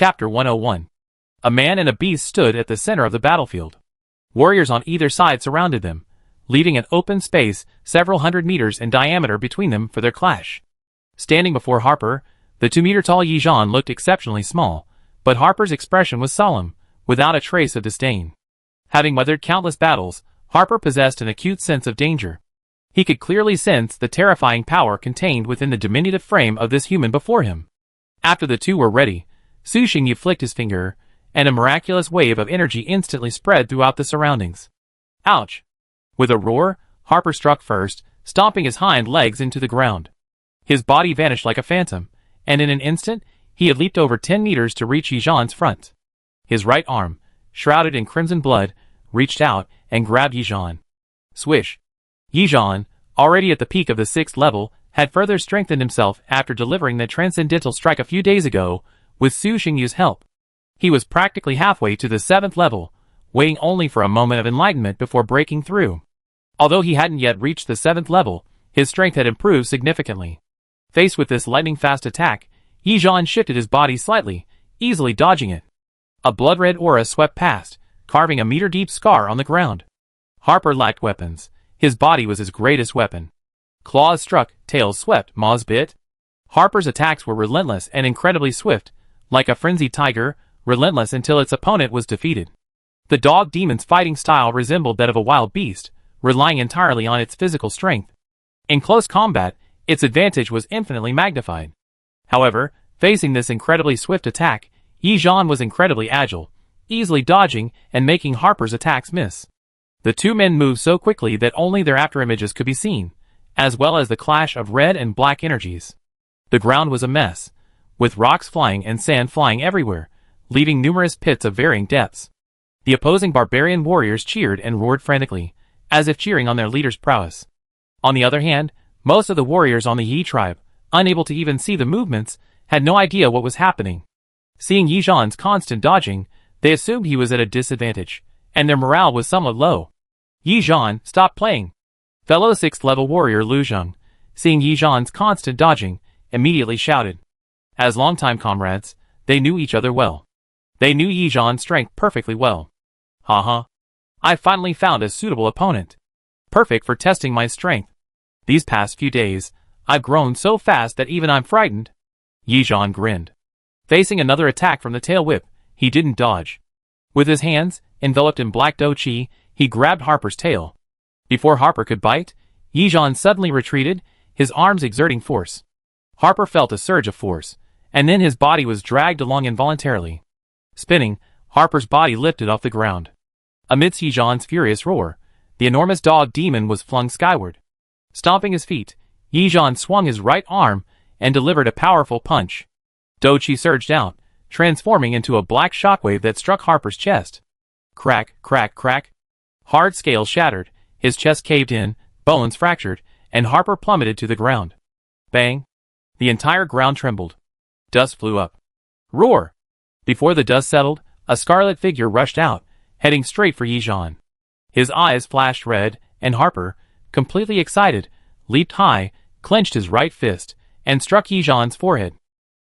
Chapter 101. A man and a beast stood at the center of the battlefield. Warriors on either side surrounded them, leaving an open space several hundred meters in diameter between them for their clash. Standing before Harper, the 2-meter-tall Yi Zhan looked exceptionally small, but Harper's expression was solemn, without a trace of disdain. Having weathered countless battles, Harper possessed an acute sense of danger. He could clearly sense the terrifying power contained within the diminutive frame of this human before him. After the two were ready, Su Xingyu flicked his finger, and a miraculous wave of energy instantly spread throughout the surroundings. Ouch! With a roar, Harper struck first, stomping his hind legs into the ground. His body vanished like a phantom, and in an instant, he had leaped over 10 meters to reach Yi Zhan's front. His right arm, shrouded in crimson blood, reached out and grabbed Yi Zhan. Swish! Yi Zhan, already at the peak of the 6th level, had further strengthened himself after delivering the transcendental strike a few days ago, with Su Xingyu's help. He was practically halfway to the 7th level, waiting only for a moment of enlightenment before breaking through. Although he hadn't yet reached the 7th level, his strength had improved significantly. Faced with this lightning-fast attack, Yi Zhan shifted his body slightly, easily dodging it. A blood-red aura swept past, carving a meter-deep scar on the ground. Harper lacked weapons. His body was his greatest weapon. Claws struck, tails swept, maws bit. Harper's attacks were relentless and incredibly swift, like a frenzied tiger, relentless until its opponent was defeated. The dog demon's fighting style resembled that of a wild beast, relying entirely on its physical strength. In close combat, its advantage was infinitely magnified. However, facing this incredibly swift attack, Yi Zhan was incredibly agile, easily dodging and making Harper's attacks miss. The two men moved so quickly that only their afterimages could be seen, as well as the clash of red and black energies. The ground was a mess, with rocks flying and sand flying everywhere, leaving numerous pits of varying depths. The opposing barbarian warriors cheered and roared frantically, as if cheering on their leader's prowess. On the other hand, most of the warriors on the Yi tribe, unable to even see the movements, had no idea what was happening. Seeing Yi Zhan's constant dodging, they assumed he was at a disadvantage, and their morale was somewhat low. Yi Zhan, stop playing! Fellow 6th level warrior Lu Zheng, seeing Yi Zhan's constant dodging, immediately shouted. As longtime comrades, they knew each other well. They knew Yi Zhan's strength perfectly well. Haha. I finally found a suitable opponent. Perfect for testing my strength. These past few days, I've grown so fast that even I'm frightened. Yi Zhan grinned. Facing another attack from the tail whip, he didn't dodge. With his hands, enveloped in black dou qi, he grabbed Harper's tail. Before Harper could bite, Yi Zhan suddenly retreated, his arms exerting force. Harper felt a surge of force, and then his body was dragged along involuntarily. Spinning, Harper's body lifted off the ground. Amidst Yi Zhan's furious roar, the enormous dog demon was flung skyward. Stomping his feet, Yi Zhan swung his right arm and delivered a powerful punch. Dou qi surged out, transforming into a black shockwave that struck Harper's chest. Crack, crack, crack. Hard scales shattered, his chest caved in, bones fractured, and Harper plummeted to the ground. Bang! The entire ground trembled. Dust flew up. Roar! Before the dust settled, a scarlet figure rushed out, heading straight for Yi Zhan. His eyes flashed red, and Harper, completely excited, leaped high, clenched his right fist, and struck Yi Zhan's forehead.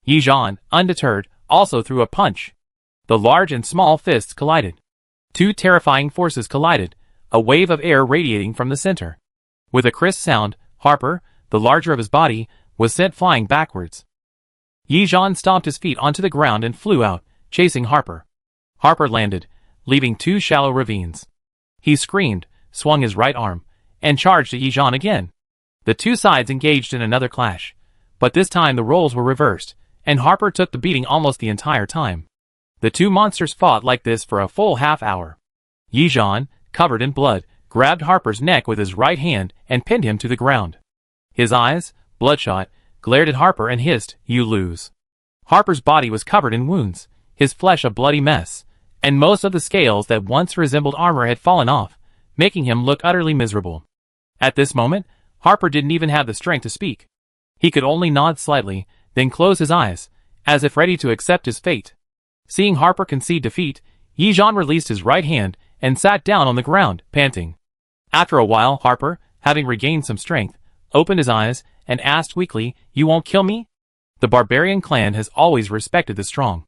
Yi Zhan, undeterred, also threw a punch. The large and small fists collided. Two terrifying forces collided, a wave of air radiating from the center. With a crisp sound, Harper, the larger of his body, was sent flying backwards. Yi Zhan stomped his feet onto the ground and flew out, chasing Harper. Harper landed, leaving 2 shallow ravines. He screamed, swung his right arm, and charged at Yi Zhan again. The two sides engaged in another clash, but this time the roles were reversed, and Harper took the beating almost the entire time. The two monsters fought like this for a full half hour. Yi Zhan, covered in blood, grabbed Harper's neck with his right hand and pinned him to the ground. His eyes, bloodshot, glared at Harper and hissed, "You lose." Harper's body was covered in wounds, his flesh a bloody mess, and most of the scales that once resembled armor had fallen off, making him look utterly miserable. At this moment, Harper didn't even have the strength to speak. He could only nod slightly, then close his eyes, as if ready to accept his fate. Seeing Harper concede defeat, Yi Zhan released his right hand and sat down on the ground, panting. After a while, Harper, having regained some strength, opened his eyes and asked weakly, "You won't kill me?" The barbarian clan has always respected the strong.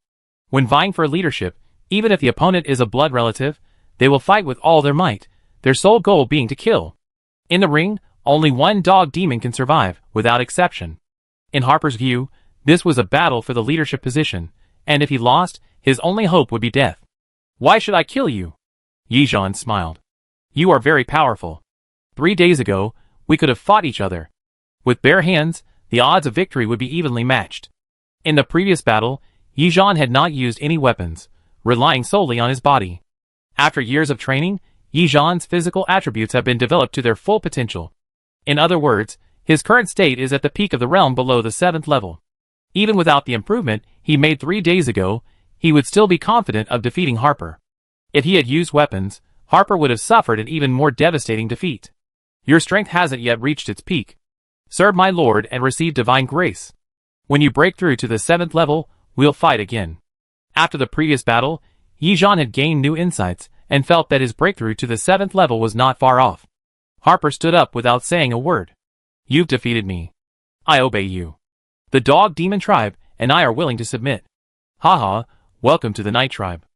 When vying for leadership, even if the opponent is a blood relative, they will fight with all their might, their sole goal being to kill. In the ring, only one dog demon can survive, without exception. In Harper's view, this was a battle for the leadership position, and if he lost, his only hope would be death. "Why should I kill you?" Yizhan smiled. "You are very powerful. 3 days ago, we could have fought each other. With bare hands, the odds of victory would be evenly matched." In the previous battle, Yizhan had not used any weapons, relying solely on his body. After years of training, Yizhan's physical attributes have been developed to their full potential. In other words, his current state is at the peak of the realm below the 7th level. Even without the improvement he made 3 days ago, he would still be confident of defeating Harper. If he had used weapons, Harper would have suffered an even more devastating defeat. "Your strength hasn't yet reached its peak. Serve my lord and receive divine grace. When you break through to the 7th level, we'll fight again." After the previous battle, Yizhan had gained new insights and felt that his breakthrough to the 7th level was not far off. Harper stood up without saying a word. "You've defeated me. I obey you. The Dog Demon Tribe and I are willing to submit." "Haha, welcome to the Night Tribe."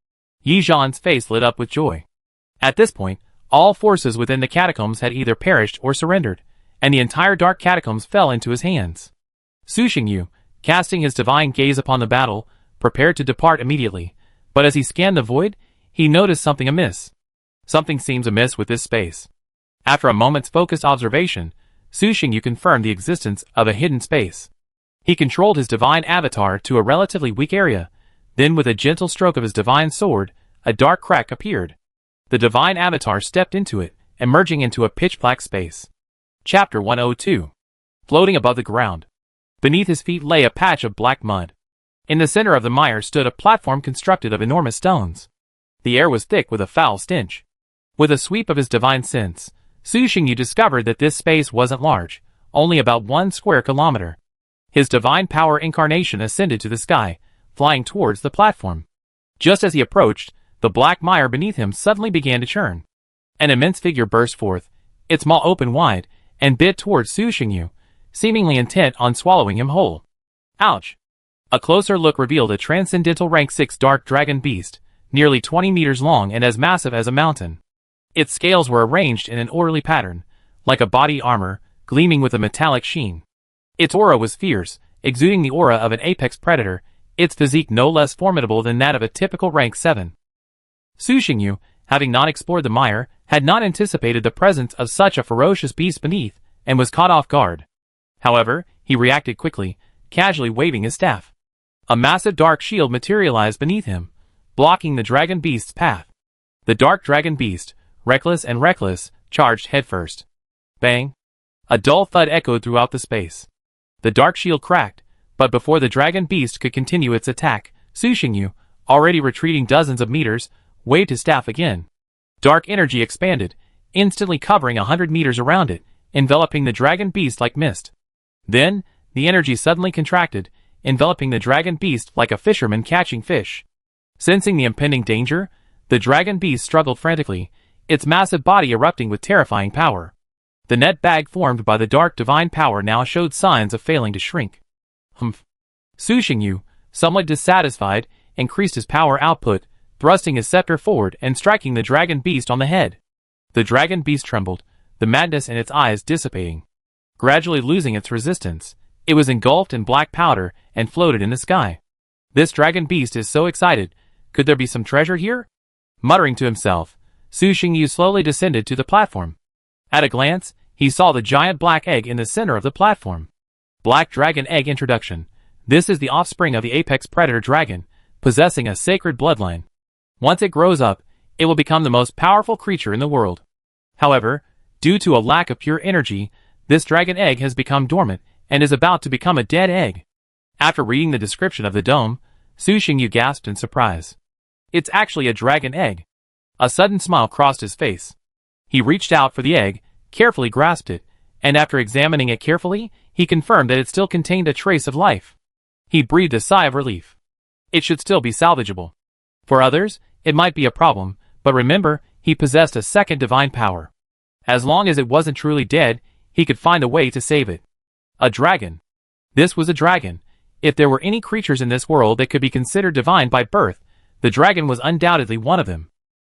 Yizhan's face lit up with joy. At this point, all forces within the catacombs had either perished or surrendered, and the entire dark catacombs fell into his hands. Su Xingyu, casting his divine gaze upon the battle, prepared to depart immediately, but as he scanned the void, he noticed something amiss. Something seems amiss with this space. After a moment's focused observation, Su Xingyu confirmed the existence of a hidden space. He controlled his divine avatar to a relatively weak area, then with a gentle stroke of his divine sword, a dark crack appeared. The divine avatar stepped into it, emerging into a pitch-black space. Chapter 102. Floating above the ground. Beneath his feet lay a patch of black mud. In the center of the mire stood a platform constructed of enormous stones. The air was thick with a foul stench. With a sweep of his divine sense, Su Xingyu discovered that this space wasn't large, only about 1 square kilometer. His divine power incarnation ascended to the sky, flying towards the platform. Just as he approached, the black mire beneath him suddenly began to churn. An immense figure burst forth, its maw open wide, and bit towards Su Xingyu, seemingly intent on swallowing him whole. Ouch! A closer look revealed a transcendental rank 6 dark dragon beast, nearly 20 meters long and as massive as a mountain. Its scales were arranged in an orderly pattern, like a body armor, gleaming with a metallic sheen. Its aura was fierce, exuding the aura of an apex predator, its physique no less formidable than that of a typical rank 7. Su Xingyu, having not explored the mire, had not anticipated the presence of such a ferocious beast beneath, and was caught off guard. However, he reacted quickly, casually waving his staff. A massive dark shield materialized beneath him, blocking the dragon beast's path. The dark dragon beast, reckless, charged headfirst. Bang! A dull thud echoed throughout the space. The dark shield cracked, but before the dragon beast could continue its attack, Su Xingyu, already retreating dozens of meters, waved his staff again. Dark energy expanded, instantly covering 100 meters around it, enveloping the dragon beast like mist. Then, the energy suddenly contracted, enveloping the dragon beast like a fisherman catching fish. Sensing the impending danger, the dragon beast struggled frantically, its massive body erupting with terrifying power. The net bag formed by the dark divine power now showed signs of failing to shrink. Humph. Su Xingyu, somewhat dissatisfied, increased his power output, thrusting his scepter forward and striking the dragon beast on the head. The dragon beast trembled, the madness in its eyes dissipating. Gradually losing its resistance, it was engulfed in black powder and floated in the sky. This dragon beast is so excited, could there be some treasure here? Muttering to himself, Su Xingyu slowly descended to the platform. At a glance, he saw the giant black egg in the center of the platform. Black Dragon Egg Introduction. This is the offspring of the apex predator dragon, possessing a sacred bloodline. Once it grows up, it will become the most powerful creature in the world. However, due to a lack of pure energy, this dragon egg has become dormant and is about to become a dead egg. After reading the description of the dome, Su Xingyu gasped in surprise. It's actually a dragon egg. A sudden smile crossed his face. He reached out for the egg, carefully grasped it, and after examining it carefully, he confirmed that it still contained a trace of life. He breathed a sigh of relief. It should still be salvageable. For others, it might be a problem, but remember, he possessed a second divine power. As long as it wasn't truly dead, he could find a way to save it. A dragon. This was a dragon. If there were any creatures in this world that could be considered divine by birth, the dragon was undoubtedly one of them.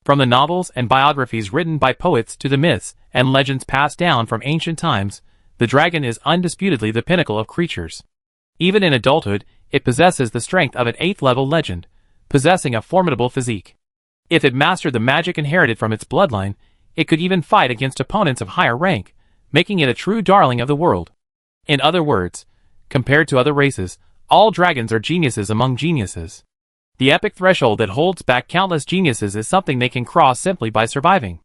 From the novels and biographies written by poets to the myths and legends passed down from ancient times, the dragon is undisputedly the pinnacle of creatures. Even in adulthood, it possesses the strength of an 8th-level legend, possessing a formidable physique. If it mastered the magic inherited from its bloodline, it could even fight against opponents of higher rank, making it a true darling of the world. In other words, compared to other races, all dragons are geniuses among geniuses. The epic threshold that holds back countless geniuses is something they can cross simply by surviving.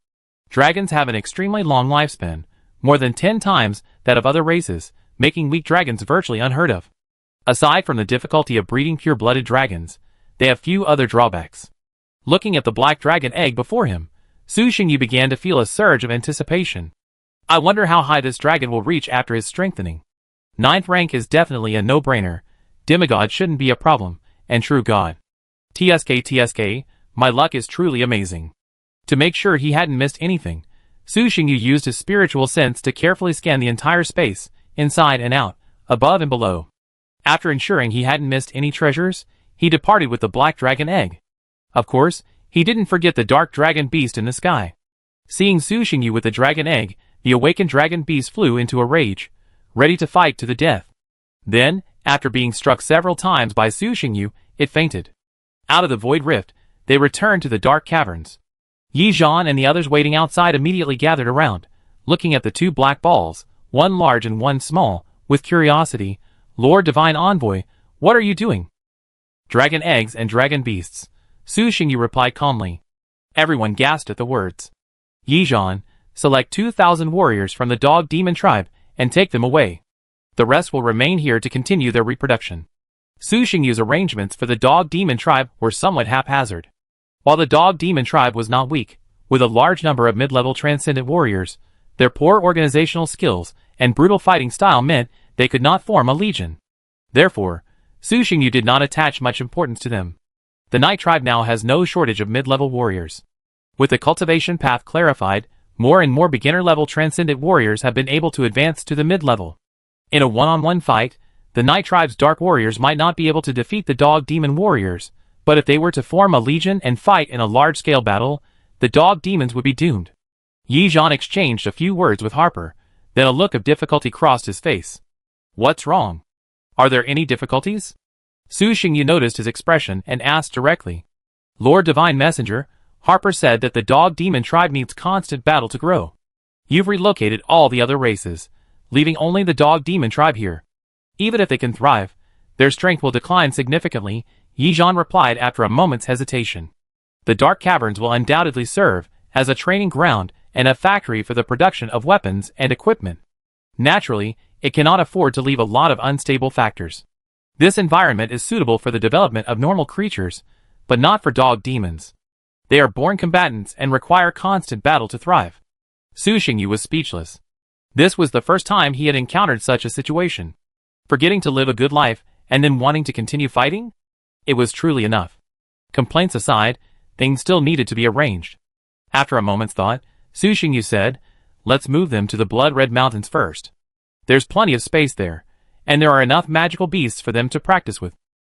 Dragons have an extremely long lifespan, more than 10 times that of other races, making weak dragons virtually unheard of. Aside from the difficulty of breeding pure-blooded dragons, they have few other drawbacks. Looking at the black dragon egg before him, Su Xingyu began to feel a surge of anticipation. I wonder how high this dragon will reach after his strengthening. 9th rank is definitely a no-brainer. Demigod shouldn't be a problem, and true god. TSK, my luck is truly amazing. To make sure he hadn't missed anything, Su Xingyu used his spiritual sense to carefully scan the entire space, inside and out, above and below. After ensuring he hadn't missed any treasures, he departed with the black dragon egg. Of course, he didn't forget the dark dragon beast in the sky. Seeing Su Xingyu with the dragon egg, the awakened dragon beast flew into a rage, ready to fight to the death. Then, after being struck several times by Su Xingyu, it fainted. Out of the void rift, they returned to the dark caverns. Yi Zhan and the others waiting outside immediately gathered around, looking at the 2 black balls, one large and one small, with curiosity. Lord Divine Envoy, what are you doing? Dragon eggs and dragon beasts, Su Xingyu replied calmly. Everyone gasped at the words. Yi Zhan, select 2,000 warriors from the dog demon tribe, and take them away. The rest will remain here to continue their reproduction. Su Xingyu's arrangements for the dog demon tribe were somewhat haphazard. While the dog demon tribe was not weak, with a large number of mid-level transcendent warriors, their poor organizational skills and brutal fighting style meant they could not form a legion. Therefore, Su Xingyu did not attach much importance to them. The Night Tribe now has no shortage of mid-level warriors. With the cultivation path clarified, more and more beginner-level transcendent warriors have been able to advance to the mid-level. In a one-on-one fight, the Night Tribe's dark warriors might not be able to defeat the dog demon warriors, but if they were to form a legion and fight in a large-scale battle, the dog demons would be doomed. Yi Zhan exchanged a few words with Harper, then a look of difficulty crossed his face. What's wrong? Are there any difficulties? Su Xingyu noticed his expression and asked directly. Lord Divine Messenger, Harper said that the dog demon tribe needs constant battle to grow. You've relocated all the other races, leaving only the dog demon tribe here. Even if they can thrive, their strength will decline significantly, Yi Zhan replied after a moment's hesitation. The dark caverns will undoubtedly serve as a training ground and a factory for the production of weapons and equipment. Naturally, it cannot afford to leave a lot of unstable factors. This environment is suitable for the development of normal creatures, but not for dog demons. They are born combatants and require constant battle to thrive. Su Xingyu was speechless. This was the first time he had encountered such a situation. Forgetting to live a good life and then wanting to continue fighting? It was truly enough. Complaints aside, things still needed to be arranged. After a moment's thought, Su Xingyu said, let's move them to the Blood-Red Mountains first. There's plenty of space there, and there are enough magical beasts for them to practice with.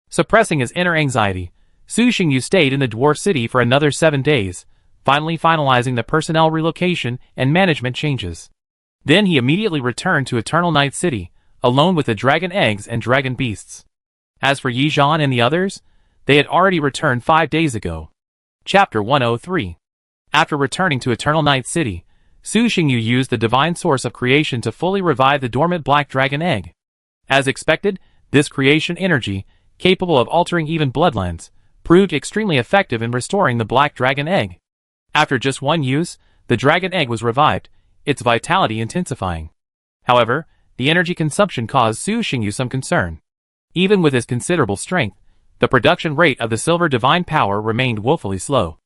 Suppressing his inner anxiety, Su Xingyu stayed in the dwarf city for another 7 days, finally finalizing the personnel relocation and management changes. Then he immediately returned to Eternal Night City, alone with the dragon eggs and dragon beasts. As for Yi Zhan and the others, they had already returned 5 days ago. Chapter 103. After returning to Eternal Night City, Su Xingyu used the divine source of creation to fully revive the dormant black dragon egg. As expected, this creation energy, capable of altering even bloodlines, proved extremely effective in restoring the black dragon egg. After just one use, the dragon egg was revived, its vitality intensifying. However, the energy consumption caused Su Xingyu some concern. Even with his considerable strength, the production rate of the silver divine power remained woefully slow.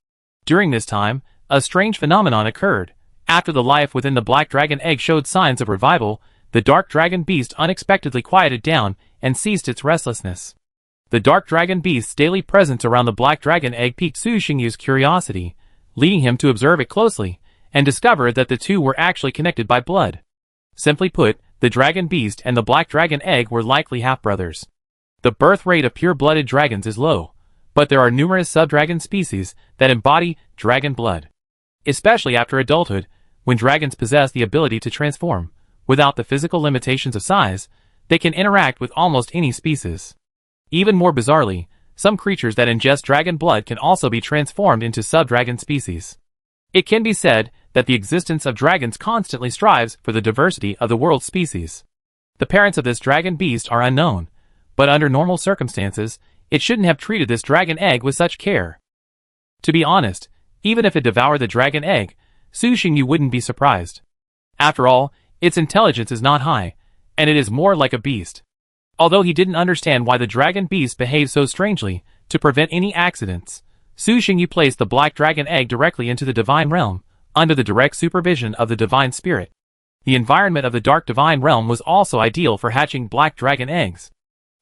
During this time, a strange phenomenon occurred. After the life within the black dragon egg showed signs of revival, the dark dragon beast unexpectedly quieted down and ceased its restlessness. The dark dragon beast's daily presence around the black dragon egg piqued Su Xingyu's curiosity, leading him to observe it closely, and discover that the two were actually connected by blood. Simply put, the dragon beast and the black dragon egg were likely half-brothers. The birth rate of pure-blooded dragons is low, but there are numerous sub-dragon species that embody dragon blood. Especially after adulthood, when dragons possess the ability to transform, without the physical limitations of size, they can interact with almost any species. Even more bizarrely, some creatures that ingest dragon blood can also be transformed into sub-dragon species. It can be said that the existence of dragons constantly strives for the diversity of the world's species. The parents of this dragon beast are unknown, but under normal circumstances, it shouldn't have treated this dragon egg with such care. To be honest, even if it devoured the dragon egg, Su Xingyu wouldn't be surprised. After all, its intelligence is not high, and it is more like a beast. Although he didn't understand why the dragon beast behaved so strangely, to prevent any accidents, Su Xingyu placed the black dragon egg directly into the divine realm, under the direct supervision of the divine spirit. The environment of the dark divine realm was also ideal for hatching black dragon eggs.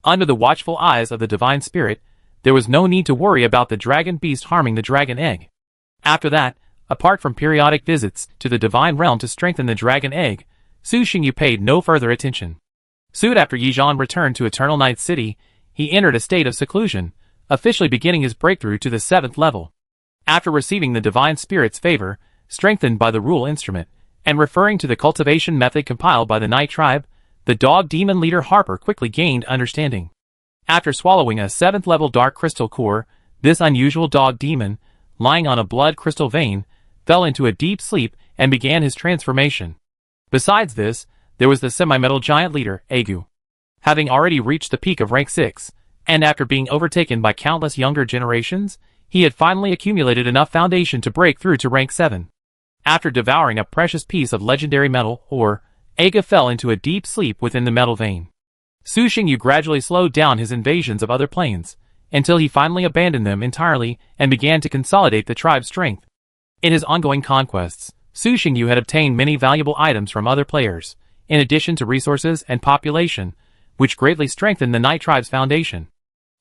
Under the watchful eyes of the divine spirit, there was no need to worry about the dragon beast harming the dragon egg. After that, apart from periodic visits to the divine realm to strengthen the dragon egg, Su Xingyu paid no further attention. Soon after Yizhan returned to Eternal Night City, he entered a state of seclusion, officially beginning his breakthrough to the 7th level. After receiving the divine spirit's favor, strengthened by the rule instrument, and referring to the cultivation method compiled by the Night Tribe, the dog demon leader Harper quickly gained understanding. After swallowing a 7th level dark crystal core, this unusual dog demon, lying on a blood crystal vein, fell into a deep sleep and began his transformation. Besides this, there was the semi-metal giant leader, Agu. Having already reached the peak of rank 6, and after being overtaken by countless younger generations, he had finally accumulated enough foundation to break through to rank 7. After devouring a precious piece of legendary metal ore, Agu fell into a deep sleep within the metal vein. Su Xingyu gradually slowed down his invasions of other planes, until he finally abandoned them entirely and began to consolidate the tribe's strength. In his ongoing conquests, Su Xingyu had obtained many valuable items from other players, in addition to resources and population, which greatly strengthened the Night Tribe's foundation.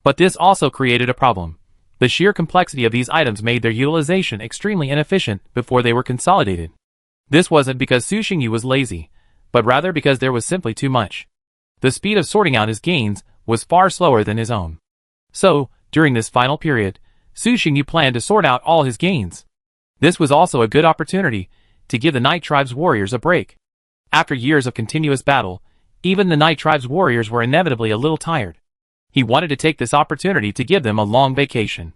But this also created a problem. The sheer complexity of these items made their utilization extremely inefficient before they were consolidated. This wasn't because Su Xingyu was lazy, but rather because there was simply too much. The speed of sorting out his gains was far slower than his own. So, during this final period, Su Xingyu planned to sort out all his gains. This was also a good opportunity to give the Night Tribe's warriors a break. After years of continuous battle, even the Night Tribe's warriors were inevitably a little tired. He wanted to take this opportunity to give them a long vacation.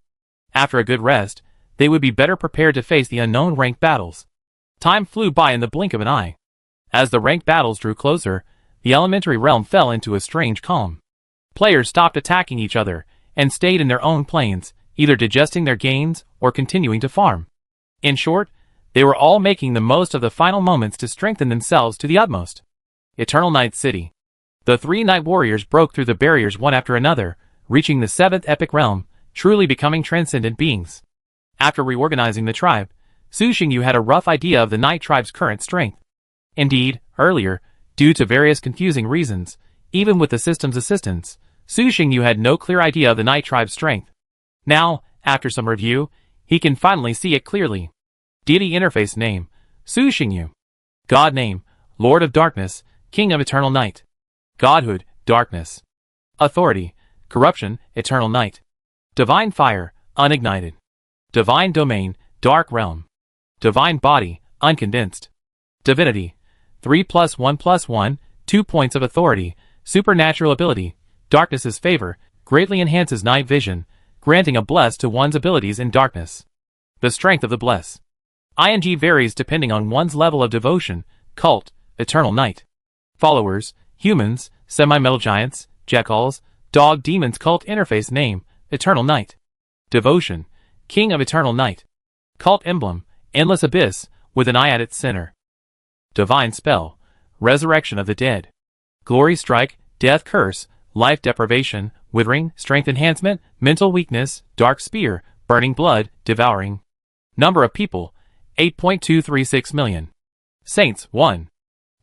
After a good rest, they would be better prepared to face the unknown ranked battles. Time flew by in the blink of an eye. As the ranked battles drew closer, the elementary realm fell into a strange calm. Players stopped attacking each other, and stayed in their own planes, either digesting their gains or continuing to farm. In short, they were all making the most of the final moments to strengthen themselves to the utmost. Eternal Night City. The 3 Night Warriors broke through the barriers one after another, reaching the 7th epic realm, truly becoming transcendent beings. After reorganizing the tribe, Su Xingyu had a rough idea of the Night Tribe's current strength. Indeed, earlier, due to various confusing reasons, even with the system's assistance, Su Xingyu had no clear idea of the Night Tribe's strength. Now, after some review, he can finally see it clearly. Deity interface name, Su Xingyu. God name, Lord of Darkness, King of Eternal Night. Godhood, Darkness. Authority, Corruption, Eternal Night. Divine Fire, Unignited. Divine Domain, Dark Realm. Divine Body, Uncondensed. Divinity, 3+1+1, 2 points of authority, supernatural ability, Darkness's favor, greatly enhances night vision, granting a bless to one's abilities in darkness. The strength of the bless. ING varies depending on one's level of devotion, cult, Eternal Night. Followers, humans, semi-metal giants, jackals, dog demons cult interface name, Eternal Night. Devotion, King of Eternal Night. Cult emblem, Endless Abyss, with an eye at its center. Divine spell, Resurrection of the Dead. Glory strike, Death curse, Life deprivation, Withering, Strength enhancement, Mental weakness, Dark spear, Burning blood, Devouring. Number of people, 8.236 million. Saints, 1.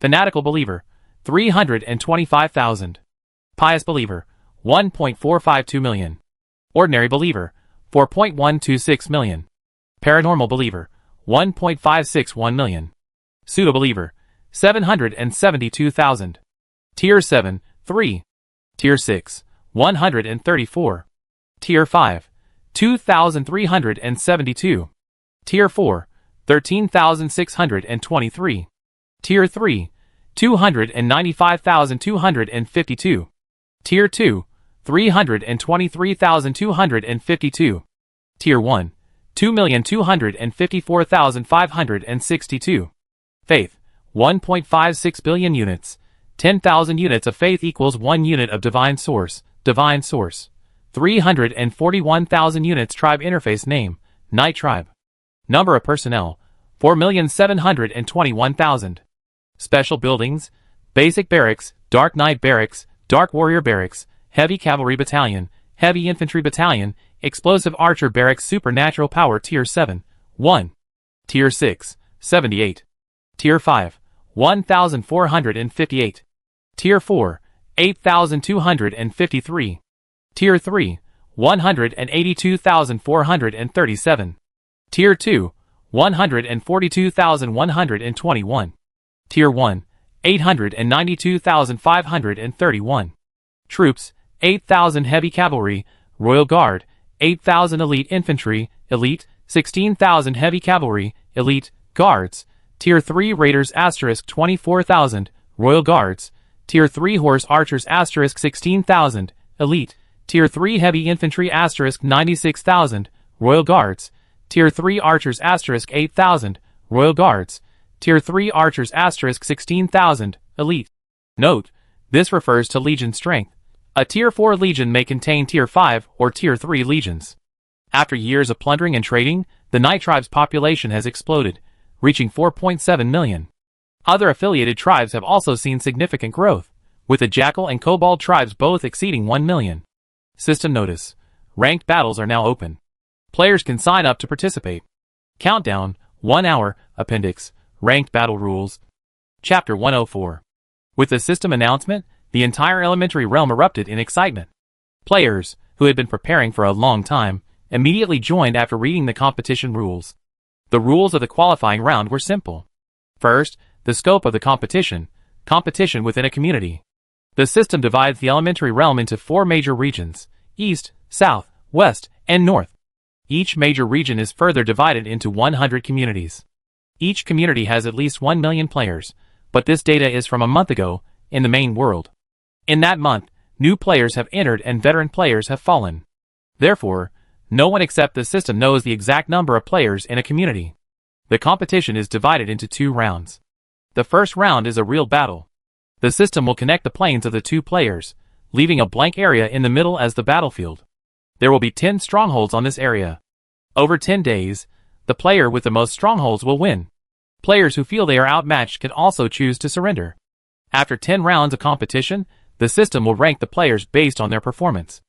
Fanatical believer, 325,000. Pious believer, 1.452 million. Ordinary believer, 4.126 million. Paranormal believer, 1.561 million. Pseudo-believer, 772,000. Tier 7, 3. Tier 6, 134. Tier 5, 2,372. Tier 4, 13,623. Tier 3, 295,252. Tier 2, 323,252. Tier 1, 2,254,562. Faith, 1.56 billion units. 10,000 units of faith equals 1 unit of divine source. Divine source. 341,000 units. Tribe interface name, Night Tribe. Number of personnel, 4,721,000. Special buildings, Basic Barracks, Dark Knight Barracks, Dark Warrior Barracks, Heavy Cavalry Battalion, Heavy Infantry Battalion, Explosive Archer Barracks. Supernatural Power Tier 7, 1. Tier 6, 78. Tier 5, 1,458. Tier 4, 8,253. Tier 3, 182,437. Tier 2, 142,121. Tier 1, 892,531. Troops, 8,000 Heavy Cavalry, Royal Guard, 8,000 Elite Infantry, Elite, 16,000 Heavy Cavalry, Elite, Guards. Tier 3 Raiders * 24,000, Royal Guards. Tier 3 Horse Archers * 16,000, Elite. Tier 3 Heavy Infantry * 96,000, Royal Guards. Tier 3 Archers * 8,000, Royal Guards. Tier 3 Archers * 16,000, Elite. Note, this refers to Legion strength. A Tier 4 Legion may contain Tier 5 or Tier 3 Legions. After years of plundering and trading, the Night Tribe's population has exploded, reaching 4.7 million. Other affiliated tribes have also seen significant growth, with the Jackal and Kobold tribes both exceeding 1 million. System notice. Ranked battles are now open. Players can sign up to participate. Countdown, 1 hour, Appendix, Ranked Battle Rules. Chapter 104. With the system announcement, the entire elementary realm erupted in excitement. Players, who had been preparing for a long time, immediately joined after reading the competition rules. The rules of the qualifying round were simple. First, the scope of the competition within a community. The system divides the elementary realm into 4 major regions: East, South, West, and North. Each major region is further divided into 100 communities. Each community has at least 1 million players, but this data is from a month ago, in the main world. In that month, new players have entered and veteran players have fallen. Therefore, no one except the system knows the exact number of players in a community. The competition is divided into 2 rounds. The first round is a real battle. The system will connect the planes of the 2 players, leaving a blank area in the middle as the battlefield. There will be 10 strongholds on this area. Over 10 days, the player with the most strongholds will win. Players who feel they are outmatched can also choose to surrender. After 10 rounds of competition, the system will rank the players based on their performance.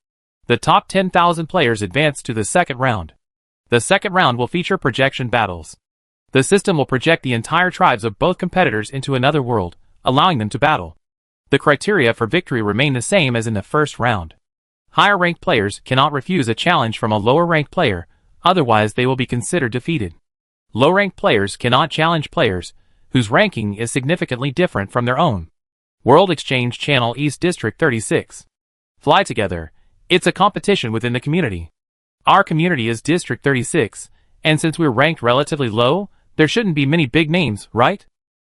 The top 10,000 players advance to the second round. The second round will feature projection battles. The system will project the entire tribes of both competitors into another world, allowing them to battle. The criteria for victory remain the same as in the first round. Higher-ranked players cannot refuse a challenge from a lower-ranked player, otherwise they will be considered defeated. Low-ranked players cannot challenge players whose ranking is significantly different from their own. World Exchange Channel East District 36. Fly together. It's a competition within the community. Our community is District 36, and since we're ranked relatively low, there shouldn't be many big names, right?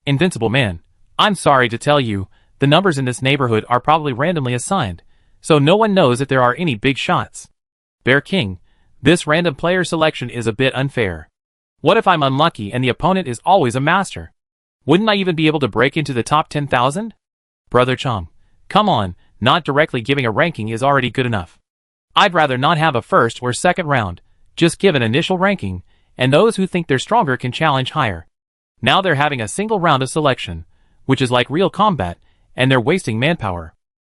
Invincible Man, I'm sorry to tell you, the numbers in this neighborhood are probably randomly assigned, so no one knows if there are any big shots. Bear King, this random player selection is a bit unfair. What if I'm unlucky and the opponent is always a master? Wouldn't I even be able to break into the top 10,000? Brother Chom, come on, not directly giving a ranking is already good enough. I'd rather not have a first or second round, just give an initial ranking, and those who think they're stronger can challenge higher. Now they're having a single round of selection, which is like real combat, and they're wasting manpower.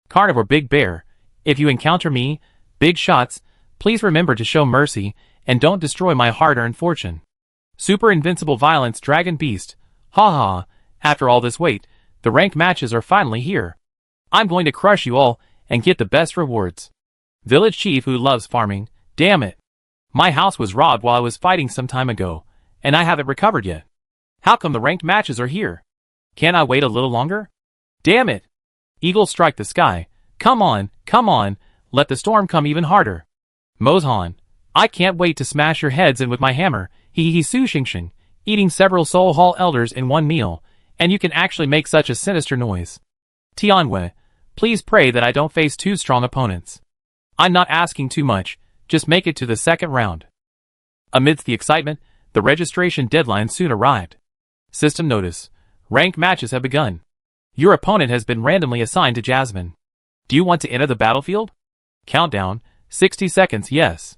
Carnivore Big Bear, if you encounter me, big shots, please remember to show mercy, and don't destroy my hard-earned fortune. Super Invincible Violence Dragon Beast, ha ha, after all this wait, the ranked matches are finally here. I'm going to crush you all, and get the best rewards. Village Chief who loves farming, damn it. My house was robbed while I was fighting some time ago, and I haven't recovered yet. How come the ranked matches are here? Can't I wait a little longer? Damn it! Eagle Strike the Sky, come on, Let the storm come even harder. Mozhan, I can't wait to smash your heads in with my hammer, he Su Xingxing, eating several Soul Hall elders in one meal, and you can actually make such a sinister noise. Tianwei, please pray that I don't face too strong opponents. I'm not asking too much, just make it to the second round. Amidst the excitement, the registration deadline soon arrived. System notice. Ranked matches have begun. Your opponent has been randomly assigned to Jasmine. Do you want to enter the battlefield? Countdown, 60 seconds, yes.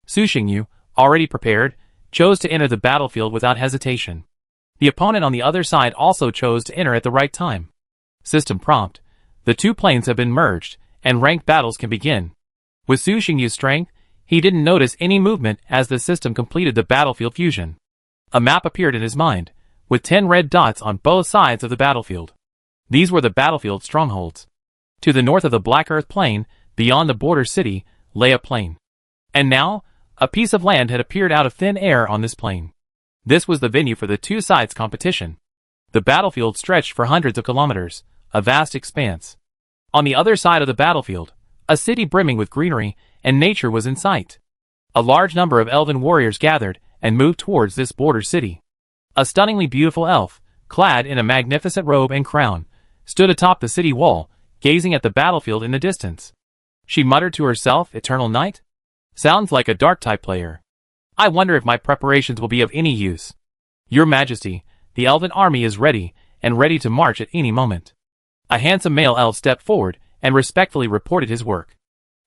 Su Xingyu, already prepared, chose to enter the battlefield without hesitation. The opponent on the other side also chose to enter at the right time. System prompt. The two planes have been merged, and ranked battles can begin. With Su Xingyu's strength, he didn't notice any movement as the system completed the battlefield fusion. A map appeared in his mind, with 10 red dots on both sides of the battlefield. These were the battlefield strongholds. To the north of the Black Earth Plain, beyond the border city, lay a plain. And now, a piece of land had appeared out of thin air on this plain. This was the venue for the two sides' competition. The battlefield stretched for hundreds of kilometers, a vast expanse. On the other side of the battlefield, a city brimming with greenery and nature was in sight. A large number of elven warriors gathered and moved towards this border city. A stunningly beautiful elf, clad in a magnificent robe and crown, stood atop the city wall, gazing at the battlefield in the distance. She muttered to herself, "Eternal Night? Sounds like a dark-type player. I wonder if my preparations will be of any use. Your Majesty, the elven army is ready, and ready to march at any moment." A handsome male elf stepped forward and respectfully reported his work.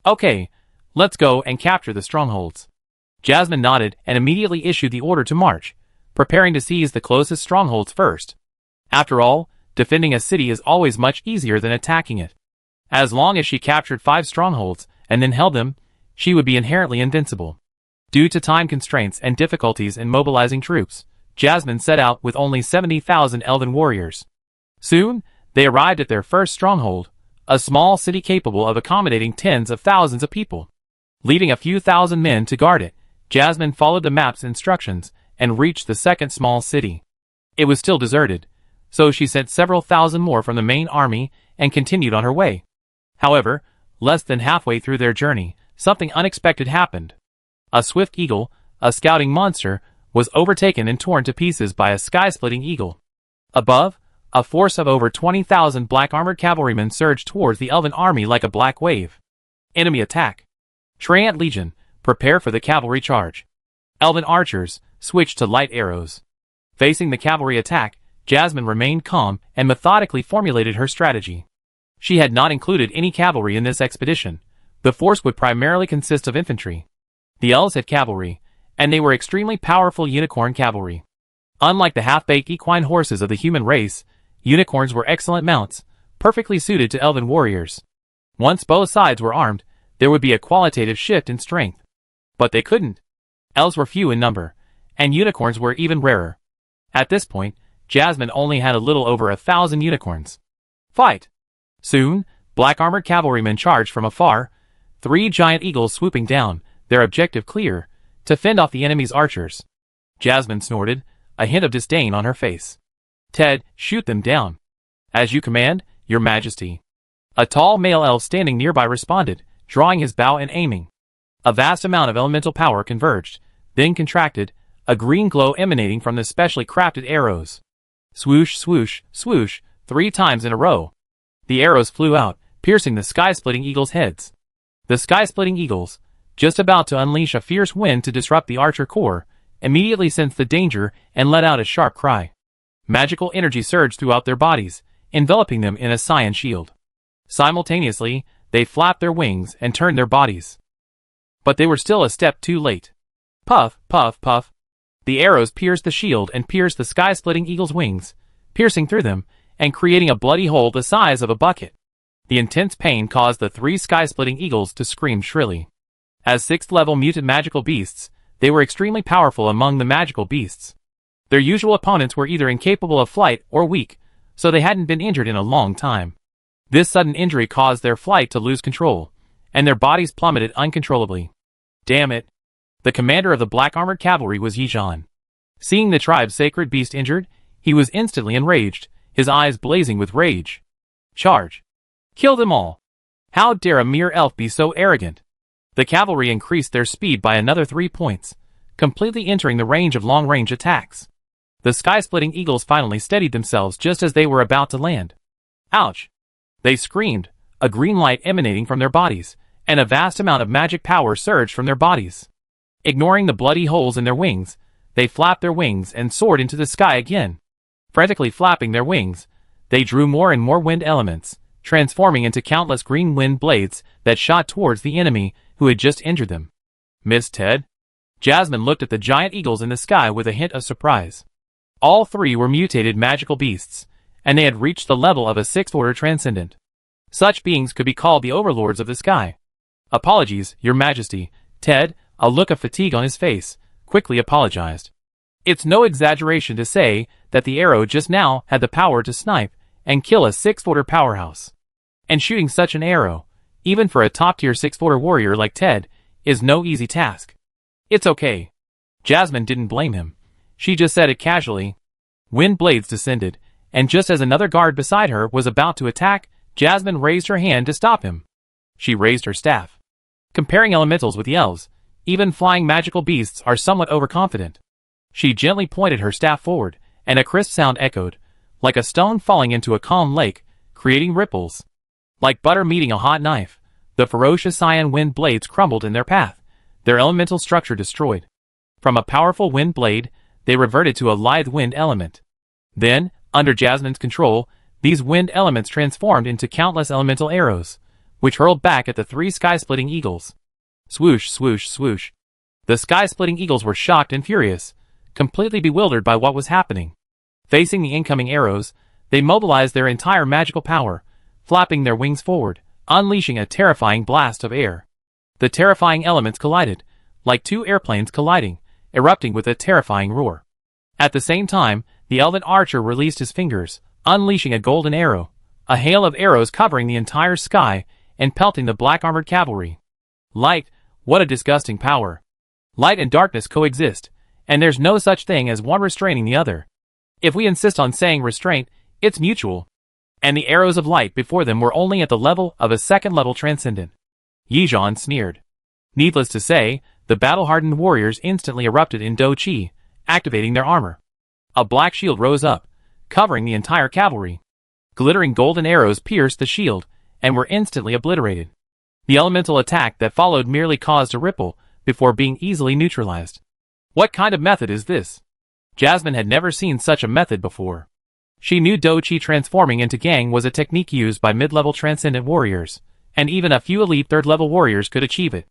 "Okay, let's go and capture the strongholds." Jasmine nodded and immediately issued the order to march, preparing to seize the closest strongholds first. After all, defending a city is always much easier than attacking it. As long as she captured 5 strongholds and then held them, she would be inherently invincible. Due to time constraints and difficulties in mobilizing troops, Jasmine set out with only 70,000 elven warriors. Soon, they arrived at their first stronghold, a small city capable of accommodating tens of thousands of people. Leading a few thousand men to guard it, Jasmine followed the map's instructions and reached the second small city. It was still deserted, so she sent several thousand more from the main army and continued on her way. However, less than halfway through their journey, something unexpected happened. A swift eagle, a scouting monster, was overtaken and torn to pieces by a sky-splitting eagle. Above, a force of over 20,000 black-armored cavalrymen surged towards the elven army like a black wave. Enemy attack. Treant Legion, prepare for the cavalry charge. Elven archers, switched to light arrows. Facing the cavalry attack, Jasmine remained calm and methodically formulated her strategy. She had not included any cavalry in this expedition. The force would primarily consist of infantry. The elves had cavalry, and they were extremely powerful unicorn cavalry. Unlike the half-baked equine horses of the human race, unicorns were excellent mounts, perfectly suited to elven warriors. Once both sides were armed, there would be a qualitative shift in strength. But they couldn't. Elves were few in number, and unicorns were even rarer. At this point, Jasmine only had a little over 1,000 unicorns. Fight! Soon, black-armored cavalrymen charged from afar, 3 giant eagles swooping down, their objective clear, to fend off the enemy's archers. Jasmine snorted, a hint of disdain on her face. "Ted, shoot them down." "As you command, Your Majesty." A tall male elf standing nearby responded, drawing his bow and aiming. A vast amount of elemental power converged, then contracted, a green glow emanating from the specially crafted arrows. Swoosh, swoosh, swoosh, 3 times in a row. The arrows flew out, piercing the sky-splitting eagles' heads. The sky-splitting eagles, just about to unleash a fierce wind to disrupt the archer corps, immediately sensed the danger and let out a sharp cry. Magical energy surged throughout their bodies, enveloping them in a cyan shield. Simultaneously, they flapped their wings and turned their bodies. But they were still a step too late. Puff, puff, puff. The arrows pierced the shield and pierced the sky-splitting eagle's wings, piercing through them and creating a bloody hole the size of a bucket. The intense pain caused the 3 sky-splitting eagles to scream shrilly. As 6th-level mutant magical beasts, they were extremely powerful among the magical beasts. Their usual opponents were either incapable of flight or weak, so they hadn't been injured in a long time. This sudden injury caused their flight to lose control, and their bodies plummeted uncontrollably. Damn it! The commander of the black-armored cavalry was Yizhan. Seeing the tribe's sacred beast injured, he was instantly enraged, his eyes blazing with rage. Charge! Kill them all! How dare a mere elf be so arrogant? The cavalry increased their speed by another 3 points, completely entering the range of long-range attacks. The sky-splitting eagles finally steadied themselves just as they were about to land. Ouch! They screamed, a green light emanating from their bodies, and a vast amount of magic power surged from their bodies. Ignoring the bloody holes in their wings, they flapped their wings and soared into the sky again. Frantically flapping their wings, they drew more and more wind elements, transforming into countless green wind blades that shot towards the enemy who had just injured them. Miss Ted? Jasmine looked at the giant eagles in the sky with a hint of surprise. All 3 were mutated magical beasts, and they had reached the level of a 6th-order transcendent. Such beings could be called the overlords of the sky. Apologies, Your Majesty. Ted, a look of fatigue on his face, quickly apologized. It's no exaggeration to say that the arrow just now had the power to snipe and kill a 6th-order powerhouse. And shooting such an arrow, even for a top-tier 6th-order warrior like Ted, is no easy task. It's okay. Jasmine didn't blame him. She just said it casually. Wind blades descended, and just as another guard beside her was about to attack, Jasmine raised her hand to stop him. She raised her staff. Comparing elementals with the elves, even flying magical beasts are somewhat overconfident. She gently pointed her staff forward, and a crisp sound echoed, like a stone falling into a calm lake, creating ripples. Like butter meeting a hot knife, the ferocious cyan wind blades crumbled in their path, their elemental structure destroyed. From a powerful wind blade, they reverted to a lithe wind element. Then, under Jasmine's control, these wind elements transformed into countless elemental arrows, which hurled back at the 3 sky-splitting eagles. Swoosh, swoosh, swoosh. The sky-splitting eagles were shocked and furious, completely bewildered by what was happening. Facing the incoming arrows, they mobilized their entire magical power, flapping their wings forward, unleashing a terrifying blast of air. The terrifying elements collided, like 2 airplanes colliding, erupting with a terrifying roar. At the same time, the elven archer released his fingers, unleashing a golden arrow, a hail of arrows covering the entire sky and pelting the black-armored cavalry. Light, what a disgusting power. Light and darkness coexist, and there's no such thing as one restraining the other. If we insist on saying restraint, it's mutual. And the arrows of light before them were only at the level of a 2nd-level transcendent. Yizhan sneered. Needless to say, the battle-hardened warriors instantly erupted in Do Chi, activating their armor. A black shield rose up, covering the entire cavalry. Glittering golden arrows pierced the shield, and were instantly obliterated. The elemental attack that followed merely caused a ripple, before being easily neutralized. What kind of method is this? Jasmine had never seen such a method before. She knew Do Chi transforming into Gang was a technique used by mid-level transcendent warriors, and even a few elite 3rd-level warriors could achieve it.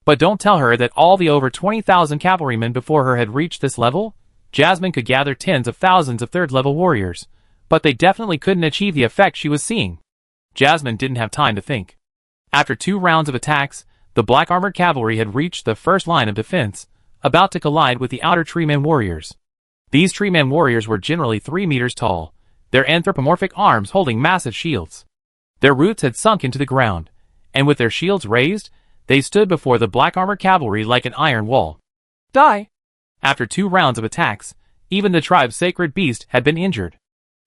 But don't tell her that all the over 20,000 cavalrymen before her had reached this level. Jasmine could gather tens of thousands of 3rd-level warriors, but they definitely couldn't achieve the effect she was seeing. Jasmine didn't have time to think. After 2 rounds of attacks, the black-armored cavalry had reached the first line of defense, about to collide with the outer Treeman warriors. These Treeman warriors were generally 3 meters tall, their anthropomorphic arms holding massive shields. Their roots had sunk into the ground, and with their shields raised, they stood before the black-armored cavalry like an iron wall. Die! After 2 rounds of attacks, even the tribe's sacred beast had been injured.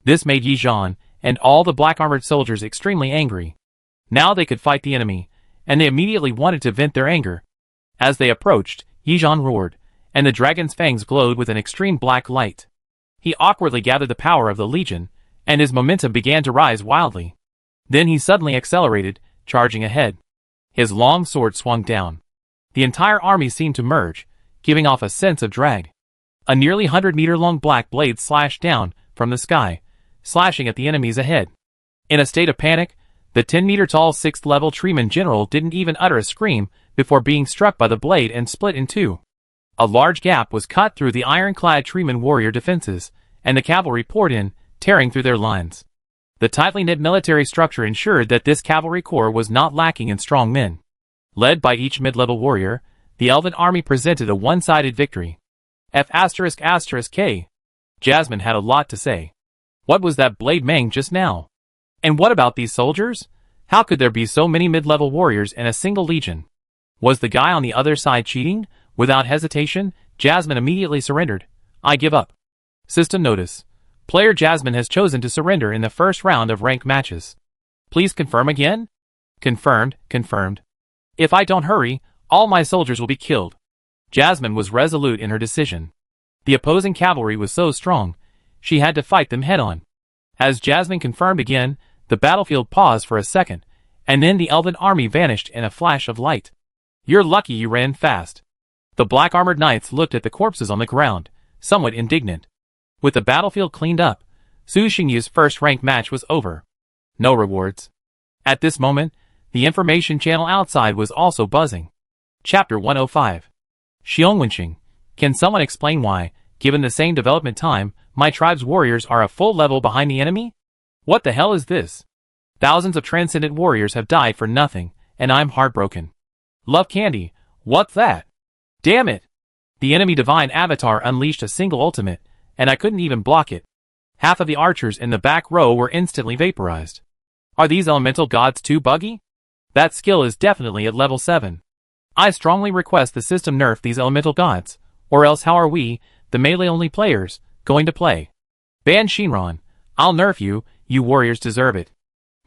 This made Yizhan and all the black-armored soldiers extremely angry. Now they could fight the enemy, and they immediately wanted to vent their anger. As they approached, Yizhan roared, and the dragon's fangs glowed with an extreme black light. He awkwardly gathered the power of the legion, and his momentum began to rise wildly. Then he suddenly accelerated, charging ahead. His long sword swung down. The entire army seemed to merge, giving off a sense of drag. A nearly 100-meter-long black blade slashed down from the sky, slashing at the enemies ahead. In a state of panic, the 10-meter-tall 6th-level Treeman general didn't even utter a scream before being struck by the blade and split in 2. A large gap was cut through the ironclad Treeman warrior defenses, and the cavalry poured in, tearing through their lines. The tightly knit military structure ensured that this cavalry corps was not lacking in strong men. Led by each mid-level warrior, the elven army presented a one-sided victory. F***K. Jasmine had a lot to say. What was that blade mang just now? And what about these soldiers? How could there be so many mid-level warriors in a single legion? Was the guy on the other side cheating? Without hesitation, Jasmine immediately surrendered. I give up. System notice. Player Jasmine has chosen to surrender in the first round of ranked matches. Please confirm again? Confirmed, confirmed. If I don't hurry, all my soldiers will be killed. Jasmine was resolute in her decision. The opposing cavalry was so strong, she had to fight them head-on. As Jasmine confirmed again, the battlefield paused for a second, and then the elven army vanished in a flash of light. You're lucky you ran fast. The black-armored knights looked at the corpses on the ground, somewhat indignant. With the battlefield cleaned up, Su Xingyu's first-ranked match was over. No rewards. At this moment, the information channel outside was also buzzing. Chapter 105. Xiongwenxing. Can someone explain why, given the same development time, my tribe's warriors are a full level behind the enemy? What the hell is this? Thousands of transcendent warriors have died for nothing, and I'm heartbroken. Love candy, what's that? Damn it! The enemy divine avatar unleashed a single ultimate, and I couldn't even block it. Half of the archers in the back row were instantly vaporized. Are these elemental gods too buggy? That skill is definitely at level 7. I strongly request the system nerf these elemental gods, or else how are we, the melee-only players, going to play? Ban Shinron, I'll nerf you, you warriors deserve it.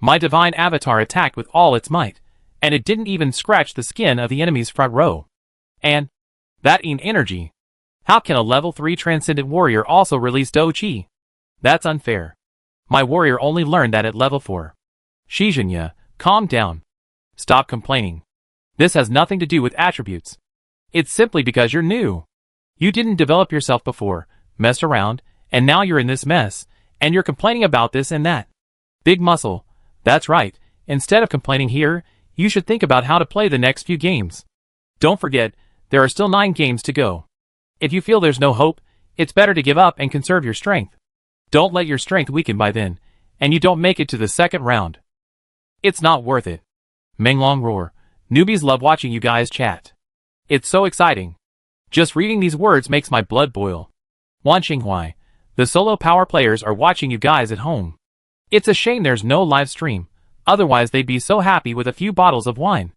My divine avatar attacked with all its might, and it didn't even scratch the skin of the enemy's front row. And that in energy. How can a level 3 transcendent warrior also release Do Chi? That's unfair. My warrior only learned that at level 4. Shizhinya, calm down. Stop complaining. This has nothing to do with attributes. It's simply because you're new. You didn't develop yourself before, messed around, and now you're in this mess, and you're complaining about this and that. Big muscle. That's right. Instead of complaining here, you should think about how to play the next few games. Don't forget, there are still 9 games to go. If you feel there's no hope, it's better to give up and conserve your strength. Don't let your strength weaken by then, and you don't make it to the second round. It's not worth it. Menglong roar. Newbies love watching you guys chat. It's so exciting. Just reading these words makes my blood boil. Wan Xinghuai. The solo power players are watching you guys at home. It's a shame there's no live stream, otherwise they'd be so happy with a few bottles of wine.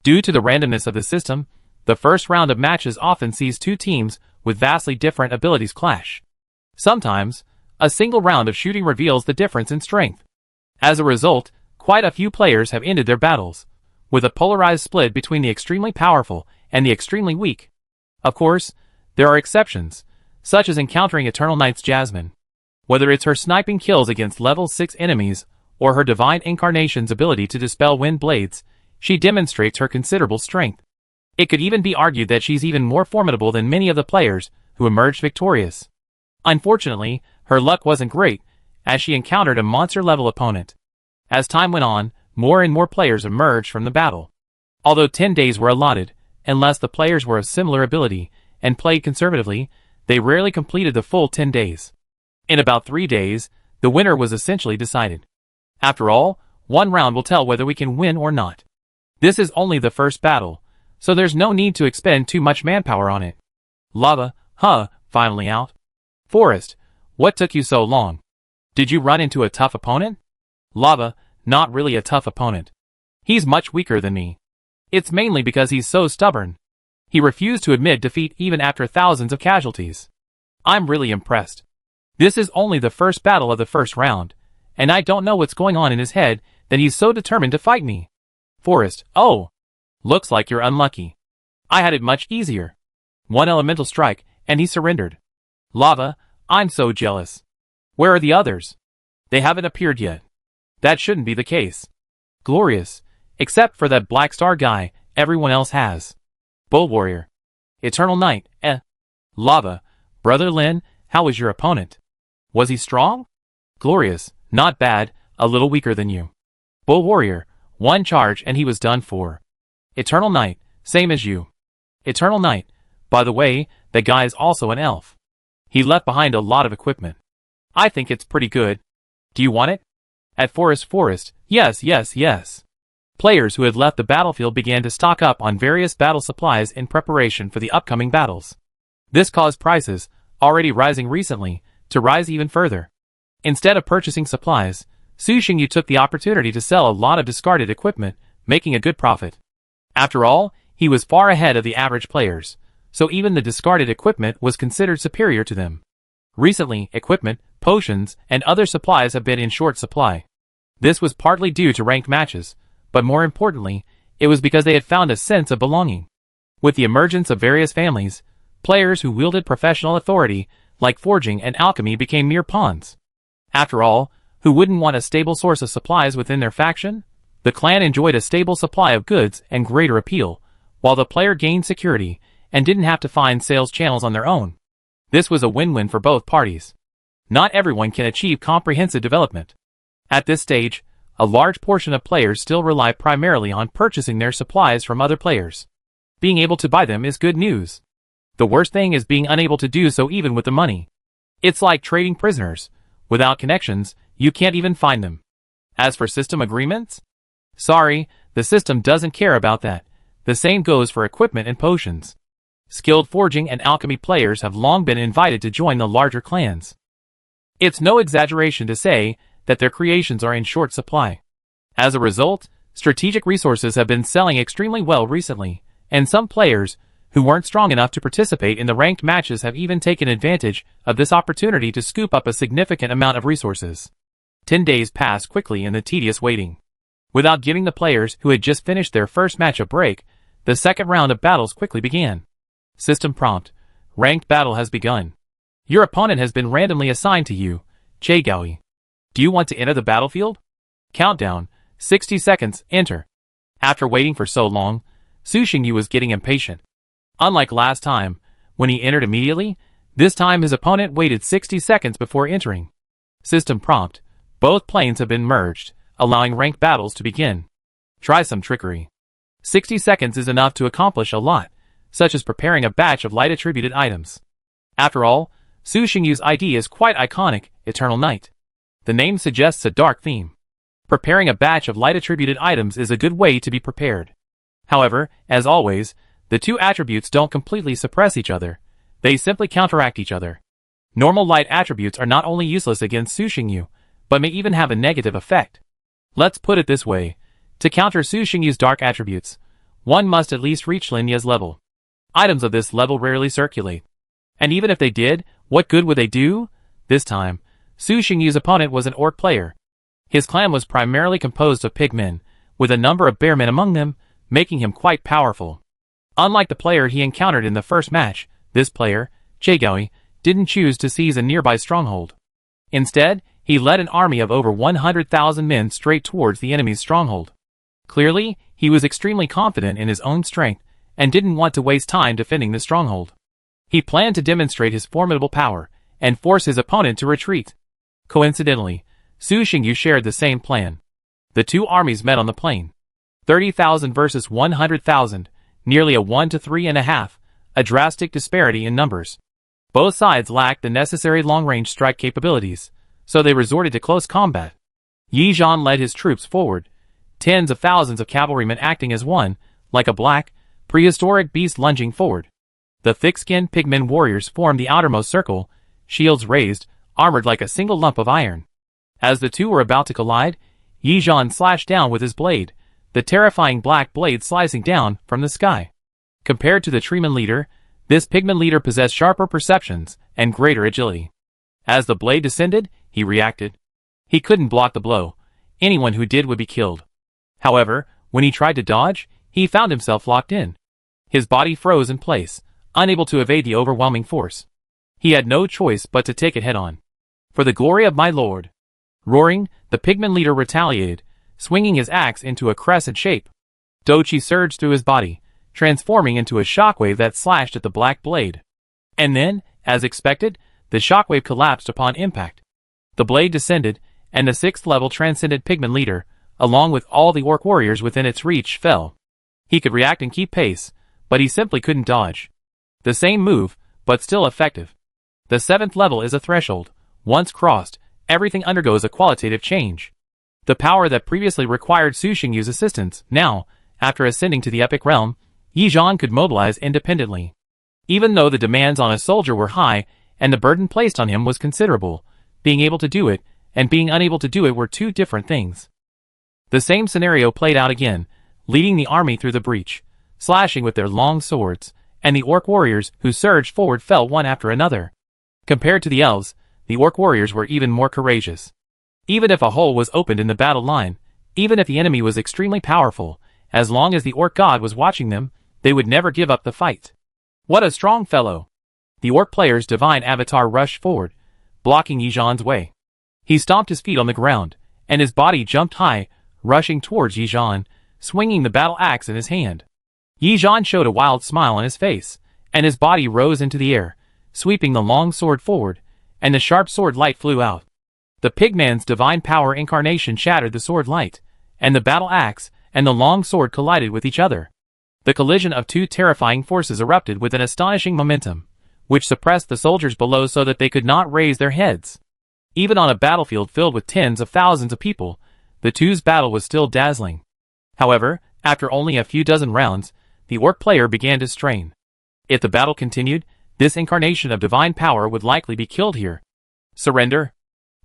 Due to the randomness of the system, the first round of matches often sees 2 teams with vastly different abilities clash. Sometimes, a single round of shooting reveals the difference in strength. As a result, quite a few players have ended their battles, with a polarized split between the extremely powerful and the extremely weak. Of course, there are exceptions, such as encountering Eternal Knight's Jasmine. Whether it's her sniping kills against level 6 enemies, or her divine incarnation's ability to dispel wind blades, she demonstrates her considerable strength. It could even be argued that she's even more formidable than many of the players who emerged victorious. Unfortunately, her luck wasn't great, as she encountered a monster-level opponent. As time went on, more and more players emerged from the battle. Although 10 days were allotted, unless the players were of similar ability and played conservatively, they rarely completed the full 10 days. In about 3 days, the winner was essentially decided. After all, 1 round will tell whether we can win or not. This is only the first battle, so there's no need to expend too much manpower on it. Lava, finally out. Forest, what took you so long? Did you run into a tough opponent? Lava, not really a tough opponent. He's much weaker than me. It's mainly because he's so stubborn. He refused to admit defeat even after thousands of casualties. I'm really impressed. This is only the first battle of the first round, and I don't know what's going on in his head that he's so determined to fight me. Forest, oh. Looks like you're unlucky. I had it much easier. 1 elemental strike, and he surrendered. Lava, I'm so jealous. Where are the others? They haven't appeared yet. That shouldn't be the case. Glorious. Except for that Black Star guy, everyone else has. Bull Warrior. Eternal Knight, Lava. Brother Lin, how was your opponent? Was he strong? Glorious. Not bad, a little weaker than you. Bull Warrior. 1 charge and he was done for. Eternal Knight, same as you. Eternal Knight. By the way, that guy is also an elf. He left behind a lot of equipment. I think it's pretty good. Do you want it? At Forest, yes. Players who had left the battlefield began to stock up on various battle supplies in preparation for the upcoming battles. This caused prices, already rising recently, to rise even further. Instead of purchasing supplies, Su Xingyu took the opportunity to sell a lot of discarded equipment, making a good profit. After all, he was far ahead of the average players, so even the discarded equipment was considered superior to them. Recently, equipment, potions, and other supplies have been in short supply. This was partly due to ranked matches, but more importantly, it was because they had found a sense of belonging. With the emergence of various families, players who wielded professional authority, like forging and alchemy, became mere pawns. After all, who wouldn't want a stable source of supplies within their faction? The clan enjoyed a stable supply of goods and greater appeal, while the player gained security and didn't have to find sales channels on their own. This was a win-win for both parties. Not everyone can achieve comprehensive development. At this stage, a large portion of players still rely primarily on purchasing their supplies from other players. Being able to buy them is good news. The worst thing is being unable to do so even with the money. It's like trading prisoners. Without connections, you can't even find them. As for system agreements? Sorry, the system doesn't care about that. The same goes for equipment and potions. Skilled forging and alchemy players have long been invited to join the larger clans. It's no exaggeration to say that their creations are in short supply. As a result, strategic resources have been selling extremely well recently, and some players who weren't strong enough to participate in the ranked matches have even taken advantage of this opportunity to scoop up a significant amount of resources. 10 days passed quickly in the tedious waiting. Without giving the players who had just finished their first match a break, the second round of battles quickly began. System prompt. Ranked battle has begun. Your opponent has been randomly assigned to you, Chaegaoi. Do you want to enter the battlefield? Countdown. 60 seconds. Enter. After waiting for so long, Su Xingyu was getting impatient. Unlike last time, when he entered immediately, this time his opponent waited 60 seconds before entering. System prompt. Both planes have been merged, allowing ranked battles to begin. Try some trickery. 60 seconds is enough to accomplish a lot, such as preparing a batch of light-attributed items. After all, Su Xingyu's ID is quite iconic, Eternal Night. The name suggests a dark theme. Preparing a batch of light-attributed items is a good way to be prepared. However, as always, the two attributes don't completely suppress each other. They simply counteract each other. Normal light attributes are not only useless against Su Xingyu, but may even have a negative effect. Let's put it this way. To counter Su Xingyu's dark attributes, one must at least reach Linya's level. Items of this level rarely circulate. And even if they did, what good would they do? This time, Su Xingyu's opponent was an orc player. His clan was primarily composed of pigmen, with a number of bearmen among them, making him quite powerful. Unlike the player he encountered in the first match, this player, Chaegaoi, didn't choose to seize a nearby stronghold. Instead, he led an army of over 100,000 men straight towards the enemy's stronghold. Clearly, he was extremely confident in his own strength and didn't want to waste time defending the stronghold. He planned to demonstrate his formidable power and force his opponent to retreat. Coincidentally, Su Xingyu shared the same plan. The two armies met on the plain. 30,000 versus 100,000, nearly a 1 to 3.5, a drastic disparity in numbers. Both sides lacked the necessary long-range strike capabilities, so they resorted to close combat. Yi Zhan led his troops forward, tens of thousands of cavalrymen acting as one, like a black, prehistoric beast lunging forward. The thick-skinned pigmen warriors formed the outermost circle, shields raised, armored like a single lump of iron. As the two were about to collide, Yi Zhan slashed down with his blade, the terrifying black blade slicing down from the sky. Compared to the treeman leader, this pigman leader possessed sharper perceptions and greater agility. As the blade descended, he reacted. He couldn't block the blow. Anyone who did would be killed. However, when he tried to dodge, he found himself locked in. His body froze in place, unable to evade the overwhelming force. He had no choice but to take it head-on. For the glory of my lord! Roaring, the pigman leader retaliated, swinging his axe into a crescent shape. Dochi surged through his body, transforming into a shockwave that slashed at the black blade. And then, as expected, the shockwave collapsed upon impact. The blade descended, and the 6th-level transcendent pigman leader, along with all the orc warriors within its reach, fell. He could react and keep pace, but he simply couldn't dodge. The same move, but still effective. The 7th level is a threshold. Once crossed, everything undergoes a qualitative change. The power that previously required Su Xingyu's assistance, now, after ascending to the epic realm, Yi Zhan could mobilize independently. Even though the demands on a soldier were high, and the burden placed on him was considerable, being able to do it, and being unable to do it were two different things. The same scenario played out again, leading the army through the breach, slashing with their long swords, and the orc warriors who surged forward fell one after another. Compared to the elves, the orc warriors were even more courageous. Even if a hole was opened in the battle line, Even if the enemy was extremely powerful, as long as the orc god was watching them, they would never give up the fight. What a strong fellow! The orc player's divine avatar rushed forward, blocking Yijan's way. He stomped his feet on the ground, and his body jumped high, rushing towards Yijan, swinging the battle axe in his hand. Yijan showed a wild smile on his face, and his body rose into the air, sweeping the long sword forward, and the sharp sword light flew out. The pigman's divine power incarnation shattered the sword light, and the battle axe and the long sword collided with each other. The collision of two terrifying forces erupted with an astonishing momentum, which suppressed the soldiers below so that they could not raise their heads. Even on a battlefield filled with tens of thousands of people, the two's battle was still dazzling. However, after only a few dozen rounds, the orc player began to strain. If the battle continued, this incarnation of divine power would likely be killed here. Surrender?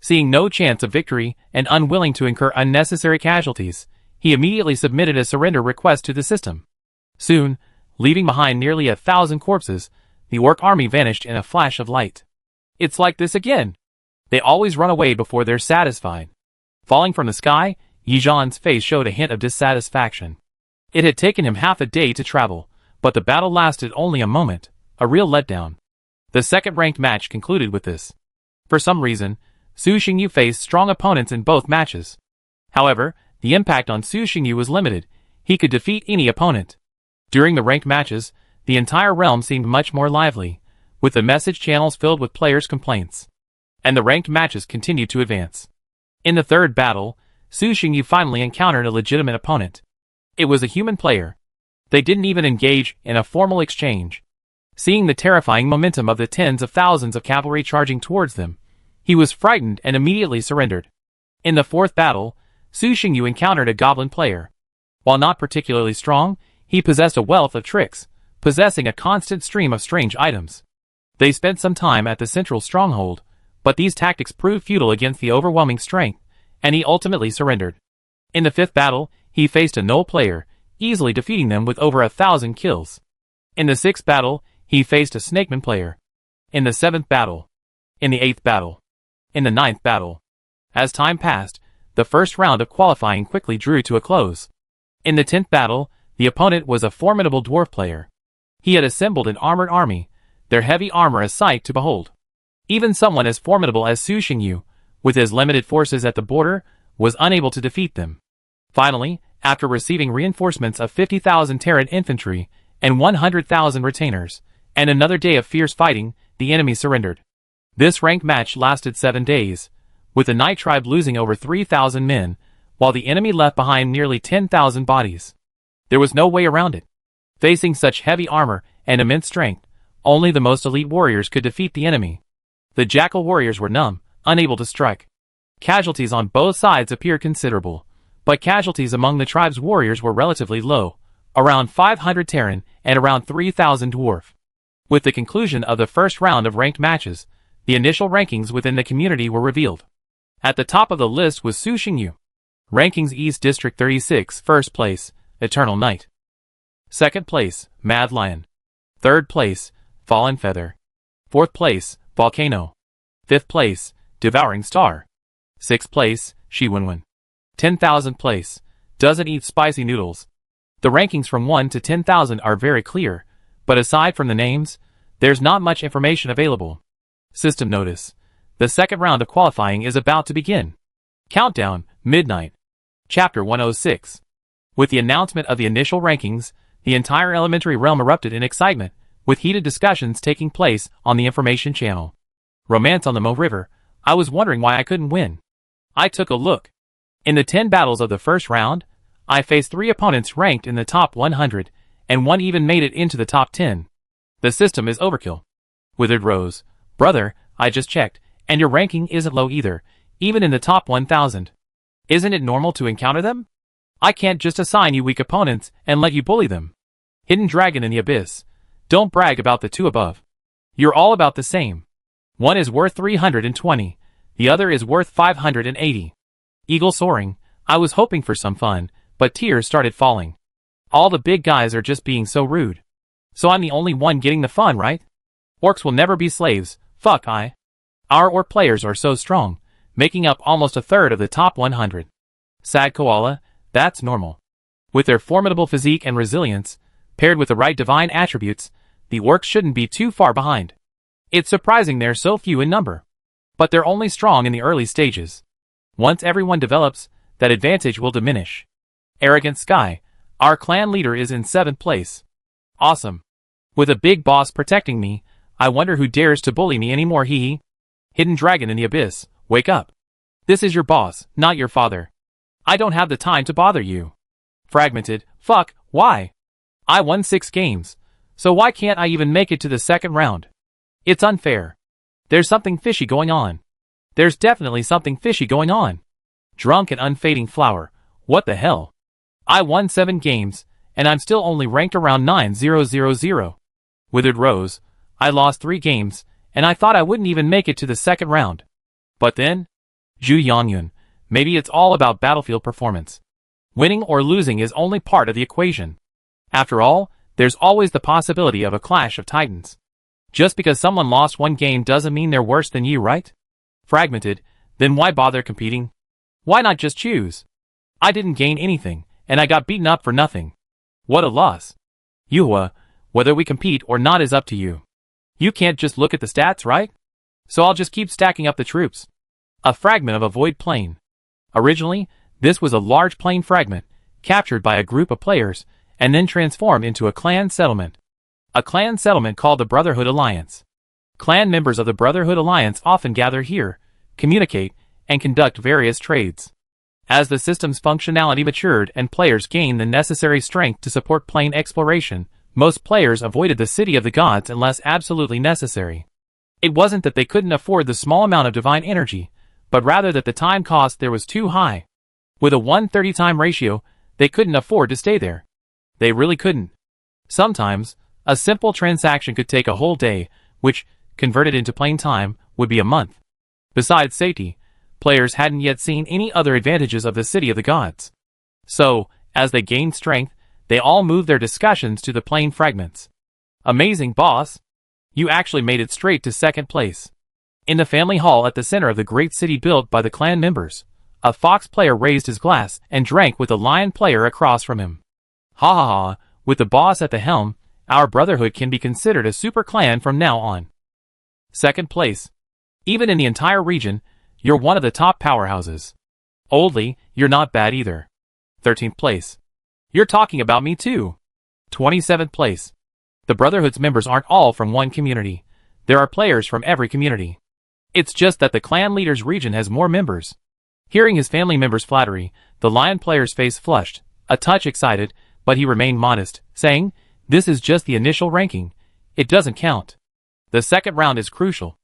Seeing no chance of victory and unwilling to incur unnecessary casualties, he immediately submitted a surrender request to the system. Soon, leaving behind nearly 1,000 corpses, the orc army vanished in a flash of light. It's like this again. They always run away before they're satisfied. Falling from the sky, Yijan's face showed a hint of dissatisfaction. It had taken him half a day to travel, but the battle lasted only a moment, a real letdown. The second ranked match concluded with this. For some reason, Su Xingyu faced strong opponents in both matches. However, the impact on Su Xingyu was limited. He could defeat any opponent. During the ranked matches, the entire realm seemed much more lively, with the message channels filled with players' complaints. And the ranked matches continued to advance. In the third battle, Su Xingyu finally encountered a legitimate opponent. It was a human player. They didn't even engage in a formal exchange. Seeing the terrifying momentum of the tens of thousands of cavalry charging towards them, he was frightened and immediately surrendered. In the fourth battle, Su Xingyu encountered a goblin player. While not particularly strong, he possessed a wealth of tricks, possessing a constant stream of strange items. They spent some time at the central stronghold, but these tactics proved futile against the overwhelming strength, and he ultimately surrendered. In the fifth battle, he faced a Null player, easily defeating them with over 1,000 kills. In the sixth battle, he faced a Snakeman player. In the seventh battle. In the eighth battle. In the ninth battle. As time passed, the first round of qualifying quickly drew to a close. In the 10th battle, the opponent was a formidable dwarf player. He had assembled an armored army, their heavy armor a sight to behold. Even someone as formidable as Su Xingyu, with his limited forces at the border, was unable to defeat them. Finally, after receiving reinforcements of 50,000 Terran infantry and 100,000 retainers, and another day of fierce fighting, the enemy surrendered. This ranked match lasted 7 days, with the Night Tribe losing over 3,000 men, while the enemy left behind nearly 10,000 bodies. There was no way around it. Facing such heavy armor and immense strength, only the most elite warriors could defeat the enemy. The Jackal warriors were numb, unable to strike. Casualties on both sides appeared considerable, but casualties among the tribe's warriors were relatively low, around 500 Terran and around 3,000 dwarf. With the conclusion of the first round of ranked matches, the initial rankings within the community were revealed. At the top of the list was Su Xingyu. Rankings East District 36, first place, Eternal Night. Second place, Mad Lion. Third place, Fallen Feather. Fourth place, Volcano. Fifth place, Devouring Star. Sixth place, Shiwenwen. 10,000th place, Doesn't Eat Spicy Noodles. The rankings from 1 to 10,000 are very clear, but aside from the names, there's not much information available. System notice. The second round of qualifying is about to begin. Countdown, midnight. Chapter 106. With the announcement of the initial rankings, the entire elementary realm erupted in excitement, with heated discussions taking place on the information channel. Romance on the Mo River. I was wondering why I couldn't win. I took a look. In the 10 battles of the first round, I faced 3 opponents ranked in the top 100, and one even made it into the top 10. The system is overkill. Withered Rose. Brother, I just checked, and your ranking isn't low either, even in the top 1,000. Isn't it normal to encounter them? I can't just assign you weak opponents and let you bully them. Hidden Dragon in the Abyss. Don't brag about the 2 above. You're all about the same. One is worth 320, the other is worth 580. Eagle Soaring. I was hoping for some fun, but tears started falling. All the big guys are just being so rude. So I'm the only one getting the fun, right? Orcs will never be slaves, fuck I. Our orc players are so strong, making up almost a third of the top 100. Sad koala, that's normal. With their formidable physique and resilience, paired with the right divine attributes, the orcs shouldn't be too far behind. It's surprising they're so few in number. But they're only strong in the early stages. Once everyone develops, that advantage will diminish. Arrogant Sky, our clan leader, is in 7th place. Awesome. With a big boss protecting me, I wonder who dares to bully me anymore. Hee. Hidden dragon in the abyss, wake up. This is your boss, not your father. I don't have the time to bother you. Fragmented, fuck, why? I won 6 games, so why can't I even make it to the second round? It's unfair. There's something fishy going on. There's definitely something fishy going on. Drunk and unfading flower, what the hell? I won 7 games, and I'm still only ranked around 9000. Withered Rose, I lost 3 games, and I thought I wouldn't even make it to the second round. But then? Zhu Yangyun, maybe it's all about battlefield performance. Winning or losing is only part of the equation. After all, there's always the possibility of a clash of titans. Just because someone lost 1 game doesn't mean they're worse than you, right? Fragmented, then why bother competing? Why not just choose? I didn't gain anything, and I got beaten up for nothing. What a loss. Yuhua, whether we compete or not is up to you. You can't just look at the stats, right? So I'll just keep stacking up the troops. A fragment of a void plane. Originally, this was a large plane fragment, captured by a group of players, and then transformed into a clan settlement. A clan settlement called the Brotherhood Alliance. Clan members of the Brotherhood Alliance often gather here, communicate, and conduct various trades. As the system's functionality matured and players gained the necessary strength to support plane exploration, most players avoided the City of the Gods unless absolutely necessary. It wasn't that they couldn't afford the small amount of divine energy, but rather that the time cost there was too high. With a 1:30 time ratio, they couldn't afford to stay there. They really couldn't. Sometimes, a simple transaction could take a whole day, which, converted into plane time, would be a month. Besides safety, players hadn't yet seen any other advantages of the City of the Gods. So, as they gained strength, they all moved their discussions to the plane fragments. Amazing, boss! You actually made it straight to 2nd place. In the family hall at the center of the great city built by the clan members, a fox player raised his glass and drank with a lion player across from him. Ha ha ha, with the boss at the helm, our brotherhood can be considered a super clan from now on. 2nd place. Even in the entire region, you're one of the top powerhouses. Oldly, you're not bad either. 13th place. You're talking about me too. 27th place. The Brotherhood's members aren't all from one community. There are players from every community. It's just that the clan leader's region has more members. Hearing his family members' flattery, the lion player's face flushed, a touch excited, but he remained modest, saying, "This is just the initial ranking. It doesn't count. The second round is crucial."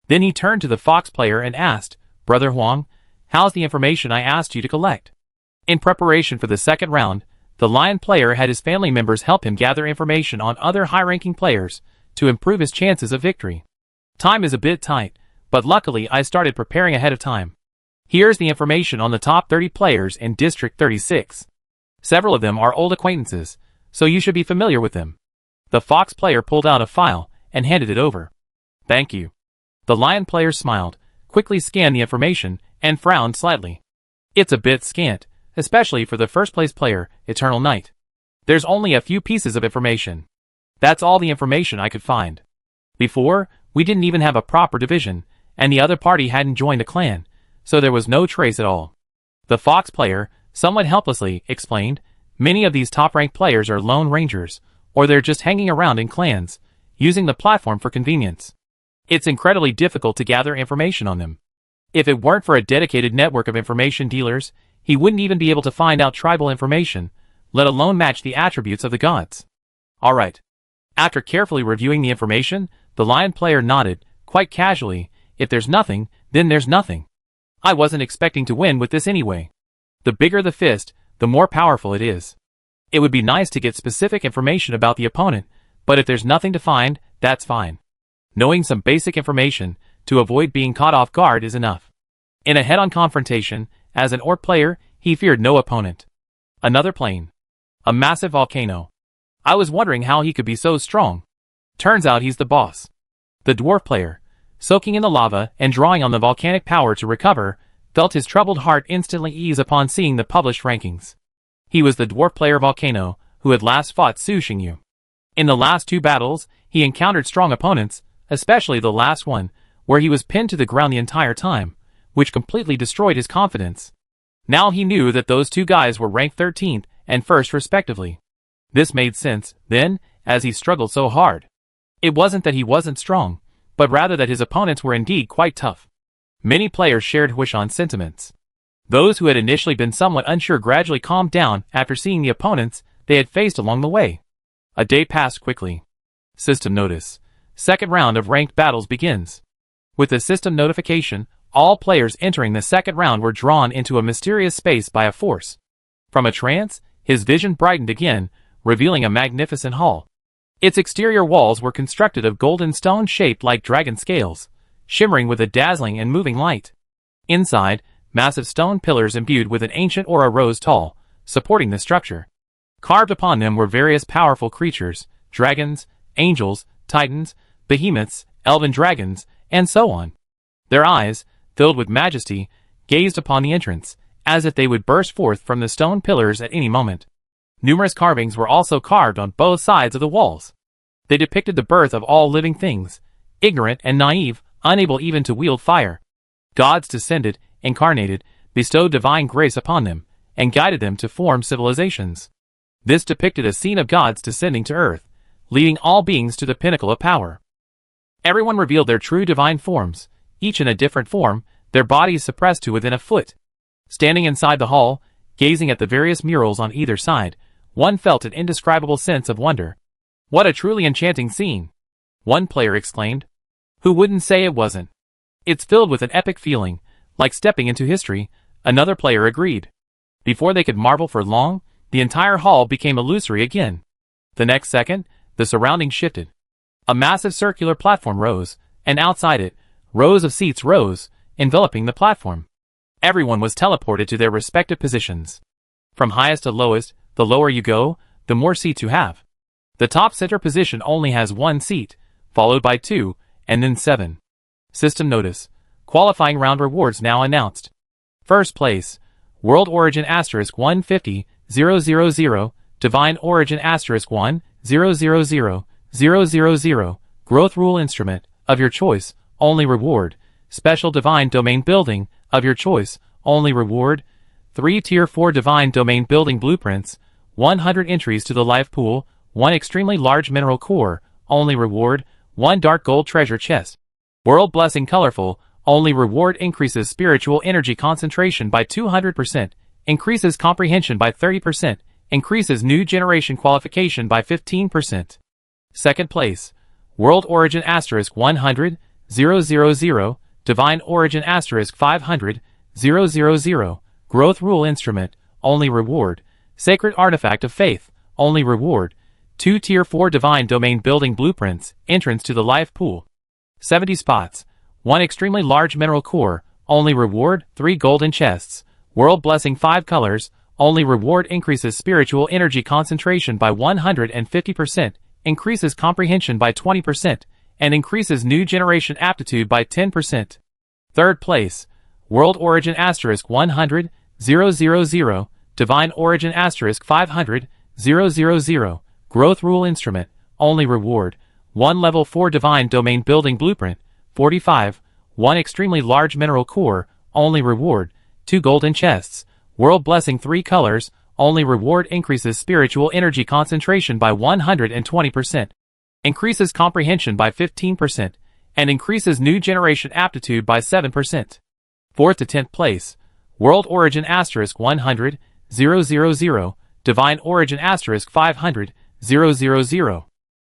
Then he turned to the fox player and asked, "Brother Huang, how's the information I asked you to collect?" In preparation for the second round, the lion player had his family members help him gather information on other high-ranking players to improve his chances of victory. Time is a bit tight, but luckily I started preparing ahead of time. Here's the information on the top 30 players in District 36. Several of them are old acquaintances, so you should be familiar with them. The fox player pulled out a file and handed it over. "Thank you." The lion player smiled, quickly scanned the information, and frowned slightly. It's a bit scant, especially for the first-place player, Eternal Night. There's only a few pieces of information. That's all the information I could find. Before, we didn't even have a proper division, and the other party hadn't joined a clan, so there was no trace at all. The fox player, somewhat helplessly, explained, "Many of these top-ranked players are lone rangers, or they're just hanging around in clans, using the platform for convenience. It's incredibly difficult to gather information on them. If it weren't for a dedicated network of information dealers, he wouldn't even be able to find out tribal information, let alone match the attributes of the gods." Alright. After carefully reviewing the information, the lion player nodded, quite casually, "If there's nothing, then there's nothing. I wasn't expecting to win with this anyway. The bigger the fist, the more powerful it is. It would be nice to get specific information about the opponent, but if there's nothing to find, that's fine. Knowing some basic information to avoid being caught off guard is enough." In a head-on confrontation, as an orc player, he feared no opponent. Another plane. A massive volcano. I was wondering how he could be so strong. Turns out he's the boss. The dwarf player, soaking in the lava and drawing on the volcanic power to recover, felt his troubled heart instantly ease upon seeing the published rankings. He was the dwarf player Volcano, who had last fought Su Xingyu. In the last 2 battles, he encountered strong opponents, especially the last one, where he was pinned to the ground the entire time, which completely destroyed his confidence. Now he knew that those 2 guys were ranked 13th and 1st respectively. This made sense, then, as he struggled so hard. It wasn't that he wasn't strong, but rather that his opponents were indeed quite tough. Many players shared Huishan's sentiments. Those who had initially been somewhat unsure gradually calmed down after seeing the opponents they had faced along the way. A day passed quickly. System notice. Second round of ranked battles begins. With the system notification, all players entering the second round were drawn into a mysterious space by a force. From a trance, his vision brightened again, revealing a magnificent hall. Its exterior walls were constructed of golden stone shaped like dragon scales, shimmering with a dazzling and moving light. Inside, massive stone pillars imbued with an ancient aura rose tall, supporting the structure. Carved upon them were various powerful creatures, dragons, angels, titans, behemoths, elven dragons, and so on. Their eyes, filled with majesty, gazed upon the entrance, as if they would burst forth from the stone pillars at any moment. Numerous carvings were also carved on both sides of the walls. They depicted the birth of all living things, ignorant and naive, unable even to wield fire. Gods descended, incarnated, bestowed divine grace upon them, and guided them to form civilizations. This depicted a scene of gods descending to earth, leading all beings to the pinnacle of power. Everyone revealed their true divine forms, each in a different form, their bodies suppressed to within a foot. Standing inside the hall, gazing at the various murals on either side, one felt an indescribable sense of wonder. What a truly enchanting scene! One player exclaimed. Who wouldn't say it wasn't? It's filled with an epic feeling, like stepping into history, another player agreed. Before they could marvel for long, the entire hall became illusory again. The next second, the surroundings shifted. A massive circular platform rose, and outside it, rows of seats rose, enveloping the platform. Everyone was teleported to their respective positions. From highest to lowest, the lower you go, the more seats you have. The top center position only has 1 seat, followed by 2, and then 7. System notice. Qualifying round rewards now announced. First place, World Origin *150, 000, Divine Origin *1, 000, Growth Rule Instrument, of your choice, only reward. Special Divine Domain Building, of your choice, only reward. 3 Tier 4 Divine Domain Building Blueprints, 100 entries to the life pool, 1 extremely large mineral core, only reward. 1 dark gold treasure chest. World Blessing Colorful, only reward increases spiritual energy concentration by 200%, increases comprehension by 30%, increases new generation qualification by 15%. Second place, World Origin *100, 000, Divine Origin *500, 000, Growth Rule Instrument, only reward. Sacred Artifact of Faith, only reward. 2 Tier 4 Divine Domain Building Blueprints, entrance to the life pool. 70 spots. 1 extremely large mineral core, only reward. 3 golden chests. World Blessing 5 colors, only reward increases spiritual energy concentration by 150%, increases comprehension by 20%, and increases new generation aptitude by 10%. Third place, World Origin *100, 000, Divine Origin *500, 000, Growth Rule Instrument, only reward. 1 Level 4 Divine Domain Building Blueprint, 45, 1 extremely large mineral core, only reward. 2 golden chests. World Blessing 3 colors, only reward increases spiritual energy concentration by 120%, increases comprehension by 15%, and increases new generation aptitude by 7%. 4th to 10th place, World Origin *100, 000, Divine Origin *500, 000.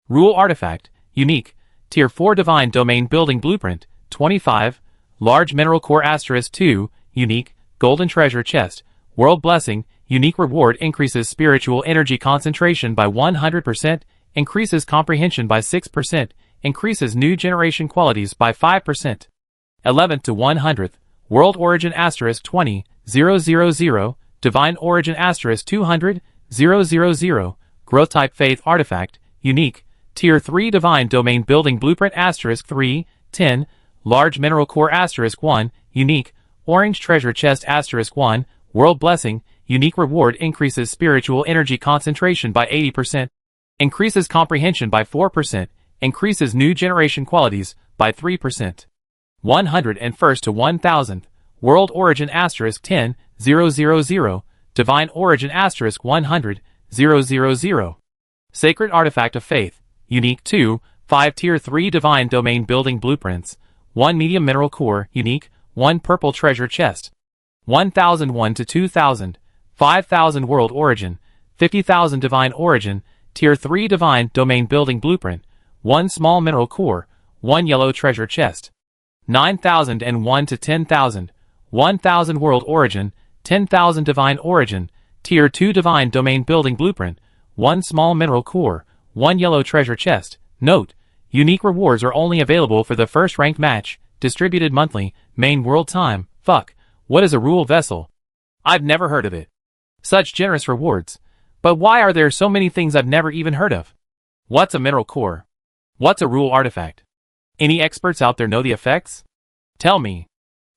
Rule Artifact, Unique, Tier 4 Divine Domain Building Blueprint, 25, Large Mineral Core *2, Unique, Golden Treasure Chest, World Blessing, Unique Reward increases spiritual energy concentration by 100%, increases comprehension by 6%, increases new generation qualities by 5%. 11th to 100th, World Origin *20, 000, Divine Origin *200, 000, Growth Type Faith Artifact, Unique, Tier 3 Divine Domain Building Blueprint *3, 10, Large Mineral Core *1, Unique, Orange treasure chest *1, world blessing, unique reward increases spiritual energy concentration by 80%, increases comprehension by 4%, increases new generation qualities by 3%. 101st to 1000th, world origin *10, 000, divine origin *100, 000. Sacred artifact of faith, unique 2, 5 tier 3 divine domain building blueprints, 1 medium mineral core, unique, 1 purple treasure chest. 1001 to 2000, 5000 world origin, 50,000 divine origin, tier 3 divine domain building blueprint, 1 small mineral core, 1 yellow treasure chest. 9001 to 10,000, 1000 world origin, 10,000 divine origin, tier 2 divine domain building blueprint, 1 small mineral core, 1 yellow treasure chest. Note: unique rewards are only available for the first ranked match, distributed monthly, main world time. Fuck, what is a rule vessel? I've never heard of it. Such generous rewards. But why are there so many things I've never even heard of? What's a mineral core? What's a rule artifact? Any experts out there know the effects? Tell me.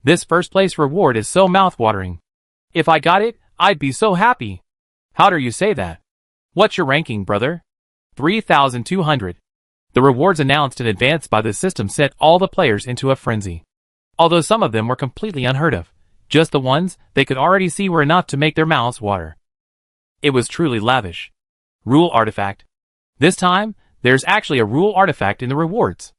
This first place reward is so mouthwatering. If I got it, I'd be so happy. How do you say that? What's your ranking, brother? 3,200. The rewards announced in advance by the system set all the players into a frenzy. Although some of them were completely unheard of, just the ones they could already see were enough to make their mouths water. It was truly lavish. Rule artifact. This time, there's actually a rule artifact in the rewards.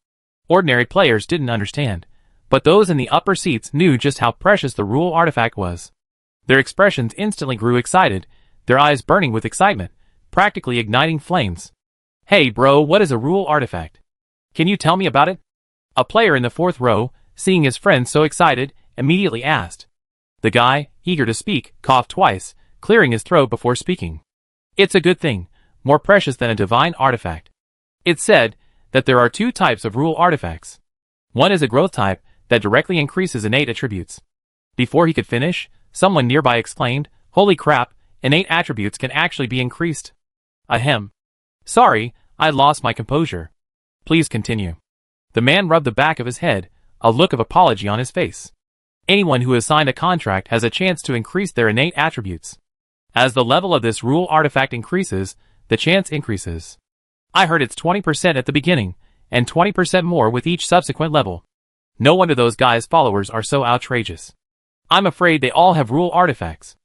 Ordinary players didn't understand, but those in the upper seats knew just how precious the rule artifact was. Their expressions instantly grew excited, their eyes burning with excitement, practically igniting flames. Hey bro, what is a rule artifact? Can you tell me about it? A player in the fourth row, seeing his friend so excited, immediately asked. The guy, eager to speak, coughed twice, clearing his throat before speaking. It's a good thing, more precious than a divine artifact. It's said that there are 2 types of rule artifacts. One is a growth type that directly increases innate attributes. Before he could finish, someone nearby exclaimed, "Holy crap, innate attributes can actually be increased." Ahem. Sorry, I lost my composure. Please continue. The man rubbed the back of his head, a look of apology on his face. Anyone who has signed a contract has a chance to increase their innate attributes. As the level of this rule artifact increases, the chance increases. I heard it's 20% at the beginning, and 20% more with each subsequent level. No wonder those guys' followers are so outrageous. I'm afraid they all have rule artifacts.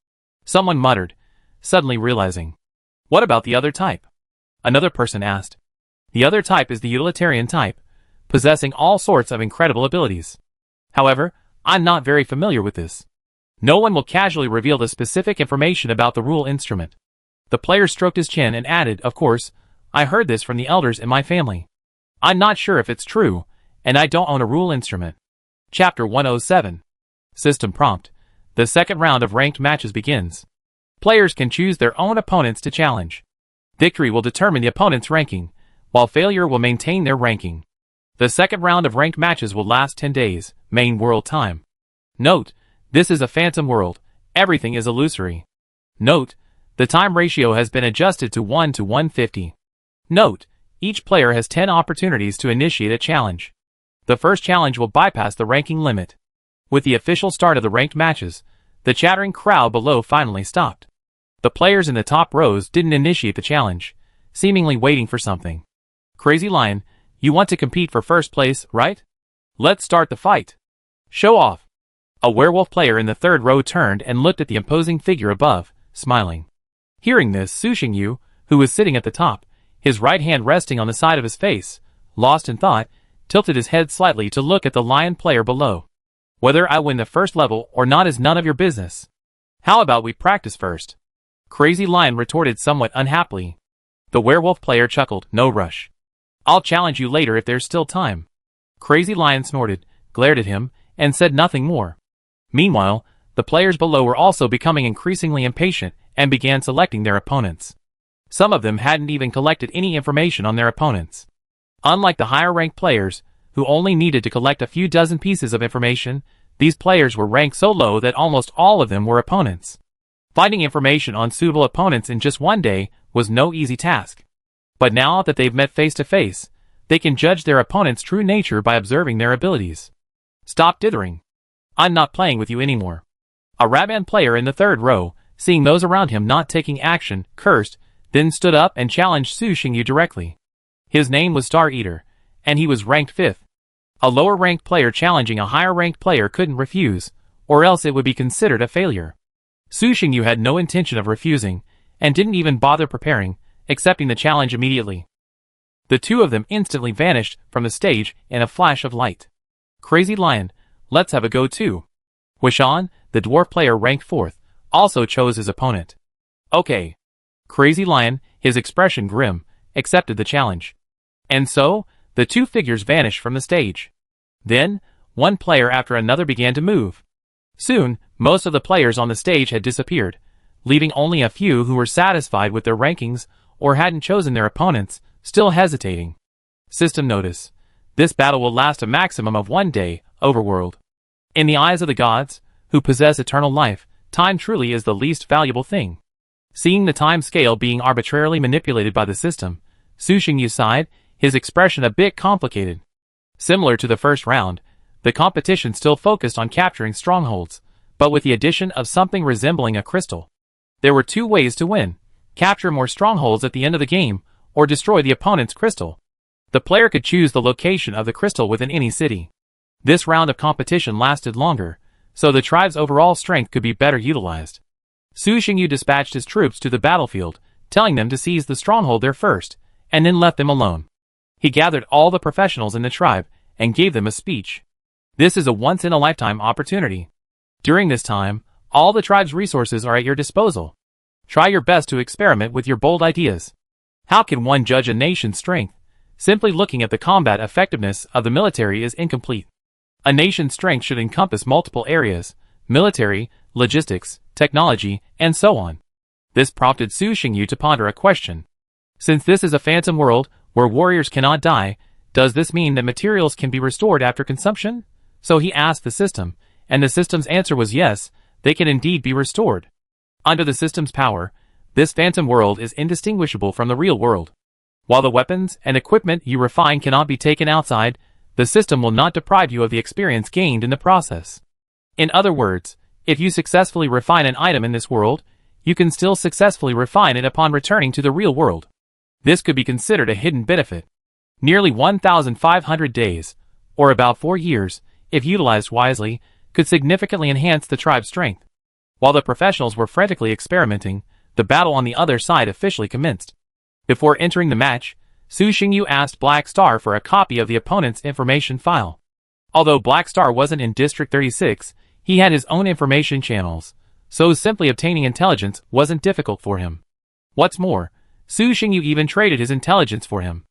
Someone muttered, suddenly realizing. What about the other type? Another person asked. The other type is the utilitarian type, possessing all sorts of incredible abilities. However, I'm not very familiar with this. No one will casually reveal the specific information about the rule instrument. The player stroked his chin and added, of course, I heard this from the elders in my family. I'm not sure if it's true, and I don't own a rule instrument. Chapter 107. System prompt. The second round of ranked matches begins. Players can choose their own opponents to challenge. Victory will determine the opponent's ranking, while failure will maintain their ranking. The second round of ranked matches will last 10 days, main world time. Note, this is a phantom world, everything is illusory. Note, the time ratio has been adjusted to 1 to 150. Note, each player has 10 opportunities to initiate a challenge. The first challenge will bypass the ranking limit. With the official start of the ranked matches, the chattering crowd below finally stopped. The players in the top rows didn't initiate the challenge, seemingly waiting for something. Crazy Lion, you want to compete for first place, right? Let's start the fight. Show off. A werewolf player in the third row turned and looked at the imposing figure above, smiling. Hearing this, Su Xingyu, who was sitting at the top, his right hand resting on the side of his face, lost in thought, tilted his head slightly to look at the lion player below. Whether I win the first level or not is none of your business. How about we practice first? Crazy Lion retorted somewhat unhappily. The werewolf player chuckled, no rush. I'll challenge you later if there's still time. Crazy Lion snorted, glared at him, and said nothing more. Meanwhile, the players below were also becoming increasingly impatient and began selecting their opponents. Some of them hadn't even collected any information on their opponents. Unlike the higher-ranked players, who only needed to collect a few dozen pieces of information, these players were ranked so low that almost all of them were opponents. Finding information on suitable opponents in just one day was no easy task. But now that they've met face to face, they can judge their opponent's true nature by observing their abilities. Stop dithering. I'm not playing with you anymore. A Ratman player in the third row, seeing those around him not taking action, cursed, then stood up and challenged Su Xingyu directly. His name was Star Eater, and he was ranked 5th. A lower-ranked player challenging a higher-ranked player couldn't refuse, or else it would be considered a failure. Su Xingyu had no intention of refusing, and didn't even bother preparing, accepting the challenge immediately. The two of them instantly vanished from the stage in a flash of light. Crazy Lion, let's have a go too. Wishan, the dwarf player ranked 4th, also chose his opponent. Okay. Crazy Lion, his expression grim, accepted the challenge. And so, the two figures vanished from the stage. Then, one player after another began to move. Soon, most of the players on the stage had disappeared, leaving only a few who were satisfied with their rankings or hadn't chosen their opponents, still hesitating. System notice. This battle will last a maximum of 1 day, overworld. In the eyes of the gods, who possess eternal life, time truly is the least valuable thing. Seeing the time scale being arbitrarily manipulated by the system, Su Xingyu sighed, his expression a bit complicated. Similar to the first round, the competition still focused on capturing strongholds, but with the addition of something resembling a crystal. There were 2 ways to win: capture more strongholds at the end of the game, or destroy the opponent's crystal. The player could choose the location of the crystal within any city. This round of competition lasted longer, so the tribe's overall strength could be better utilized. Su Xingyu dispatched his troops to the battlefield, telling them to seize the stronghold there first, and then left them alone. He gathered all the professionals in the tribe, and gave them a speech. This is a once-in-a-lifetime opportunity. During this time, all the tribe's resources are at your disposal. Try your best to experiment with your bold ideas. How can one judge a nation's strength? Simply looking at the combat effectiveness of the military is incomplete. A nation's strength should encompass multiple areas: military, logistics, technology, and so on. This prompted Su Xingyu to ponder a question. Since this is a phantom world where warriors cannot die, does this mean that materials can be restored after consumption? So he asked the system, and the system's answer was yes, they can indeed be restored. Under the system's power, this phantom world is indistinguishable from the real world. While the weapons and equipment you refine cannot be taken outside, the system will not deprive you of the experience gained in the process. In other words, if you successfully refine an item in this world, you can still successfully refine it upon returning to the real world. This could be considered a hidden benefit. Nearly 1,500 days, or about 4 years, if utilized wisely, could significantly enhance the tribe's strength. While the professionals were frantically experimenting, the battle on the other side officially commenced. Before entering the match, Su Xingyu asked Black Star for a copy of the opponent's information file. Although Black Star wasn't in District 36, he had his own information channels, so simply obtaining intelligence wasn't difficult for him. What's more, Su Xingyu even traded his intelligence for him.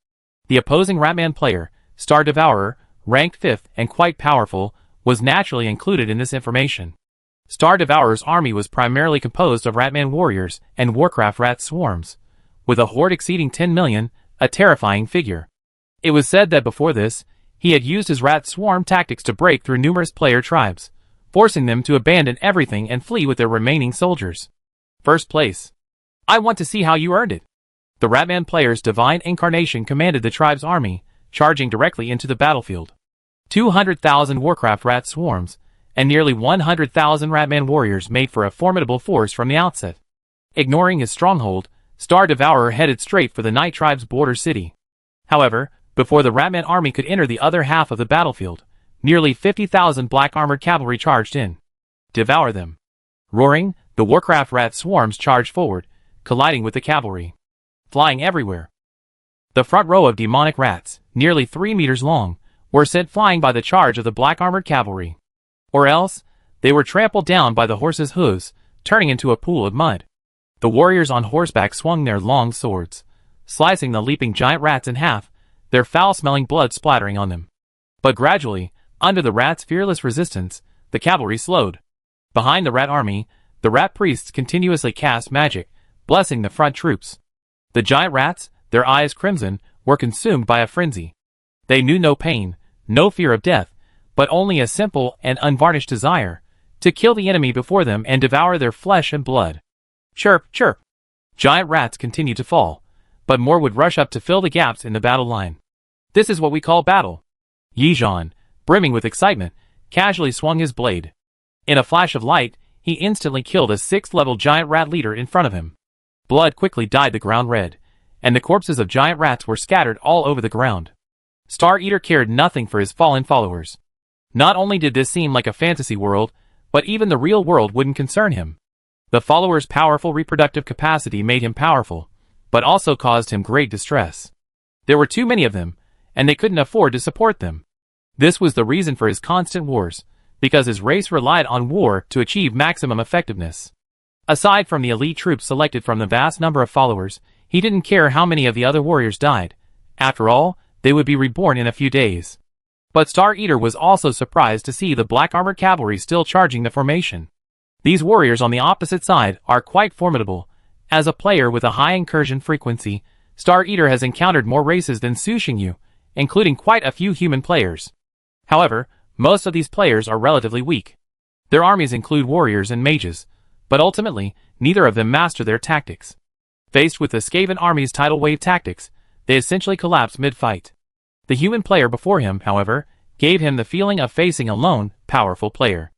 The opposing Ratman player, Star Devourer, ranked 5th and quite powerful, was naturally included in this information. Star Devourer's army was primarily composed of Ratman warriors and Warcraft rat swarms, with a horde exceeding 10 million, a terrifying figure. It was said that before this, he had used his rat swarm tactics to break through numerous player tribes, forcing them to abandon everything and flee with their remaining soldiers. First place. I want to see how you earned it. The Ratman player's divine incarnation commanded the tribe's army, charging directly into the battlefield. 200,000 Warcraft rat swarms, and nearly 100,000 Ratman warriors made for a formidable force from the outset. Ignoring his stronghold, Star Devourer headed straight for the Night Tribe's border city. However, before the Ratman army could enter the other half of the battlefield, nearly 50,000 black armored cavalry charged in. Devour them. Roaring, the Warcraft rat swarms charged forward, colliding with the cavalry. Flying everywhere. The front row of demonic rats, nearly 3 meters long, were sent flying by the charge of the black armored cavalry. Or else, they were trampled down by the horses' hooves, turning into a pool of mud. The warriors on horseback swung their long swords, slicing the leaping giant rats in half, their foul-smelling blood splattering on them. But gradually, under the rats' fearless resistance, the cavalry slowed. Behind the rat army, the rat priests continuously cast magic, blessing the front troops. The giant rats, their eyes crimson, were consumed by a frenzy. They knew no pain, no fear of death, but only a simple and unvarnished desire to kill the enemy before them and devour their flesh and blood. Chirp, chirp. Giant rats continued to fall, but more would rush up to fill the gaps in the battle line. This is what we call battle. Yizhan, brimming with excitement, casually swung his blade. In a flash of light, he instantly killed a 6th-level giant rat leader in front of him. Blood quickly dyed the ground red, and the corpses of giant rats were scattered all over the ground. Star Eater cared nothing for his fallen followers. Not only did this seem like a fantasy world, but even the real world wouldn't concern him. The followers' powerful reproductive capacity made him powerful, but also caused him great distress. There were too many of them, and they couldn't afford to support them. This was the reason for his constant wars, because his race relied on war to achieve maximum effectiveness. Aside from the elite troops selected from the vast number of followers, he didn't care how many of the other warriors died. After all, they would be reborn in a few days. But Star Eater was also surprised to see the black armored cavalry still charging the formation. These warriors on the opposite side are quite formidable. As a player with a high incursion frequency, Star Eater has encountered more races than Su Xingyu, including quite a few human players. However, most of these players are relatively weak. Their armies include warriors and mages, but ultimately, neither of them master their tactics. Faced with the Skaven army's tidal wave tactics, they essentially collapse mid-fight. The human player before him, however, gave him the feeling of facing a lone, powerful player.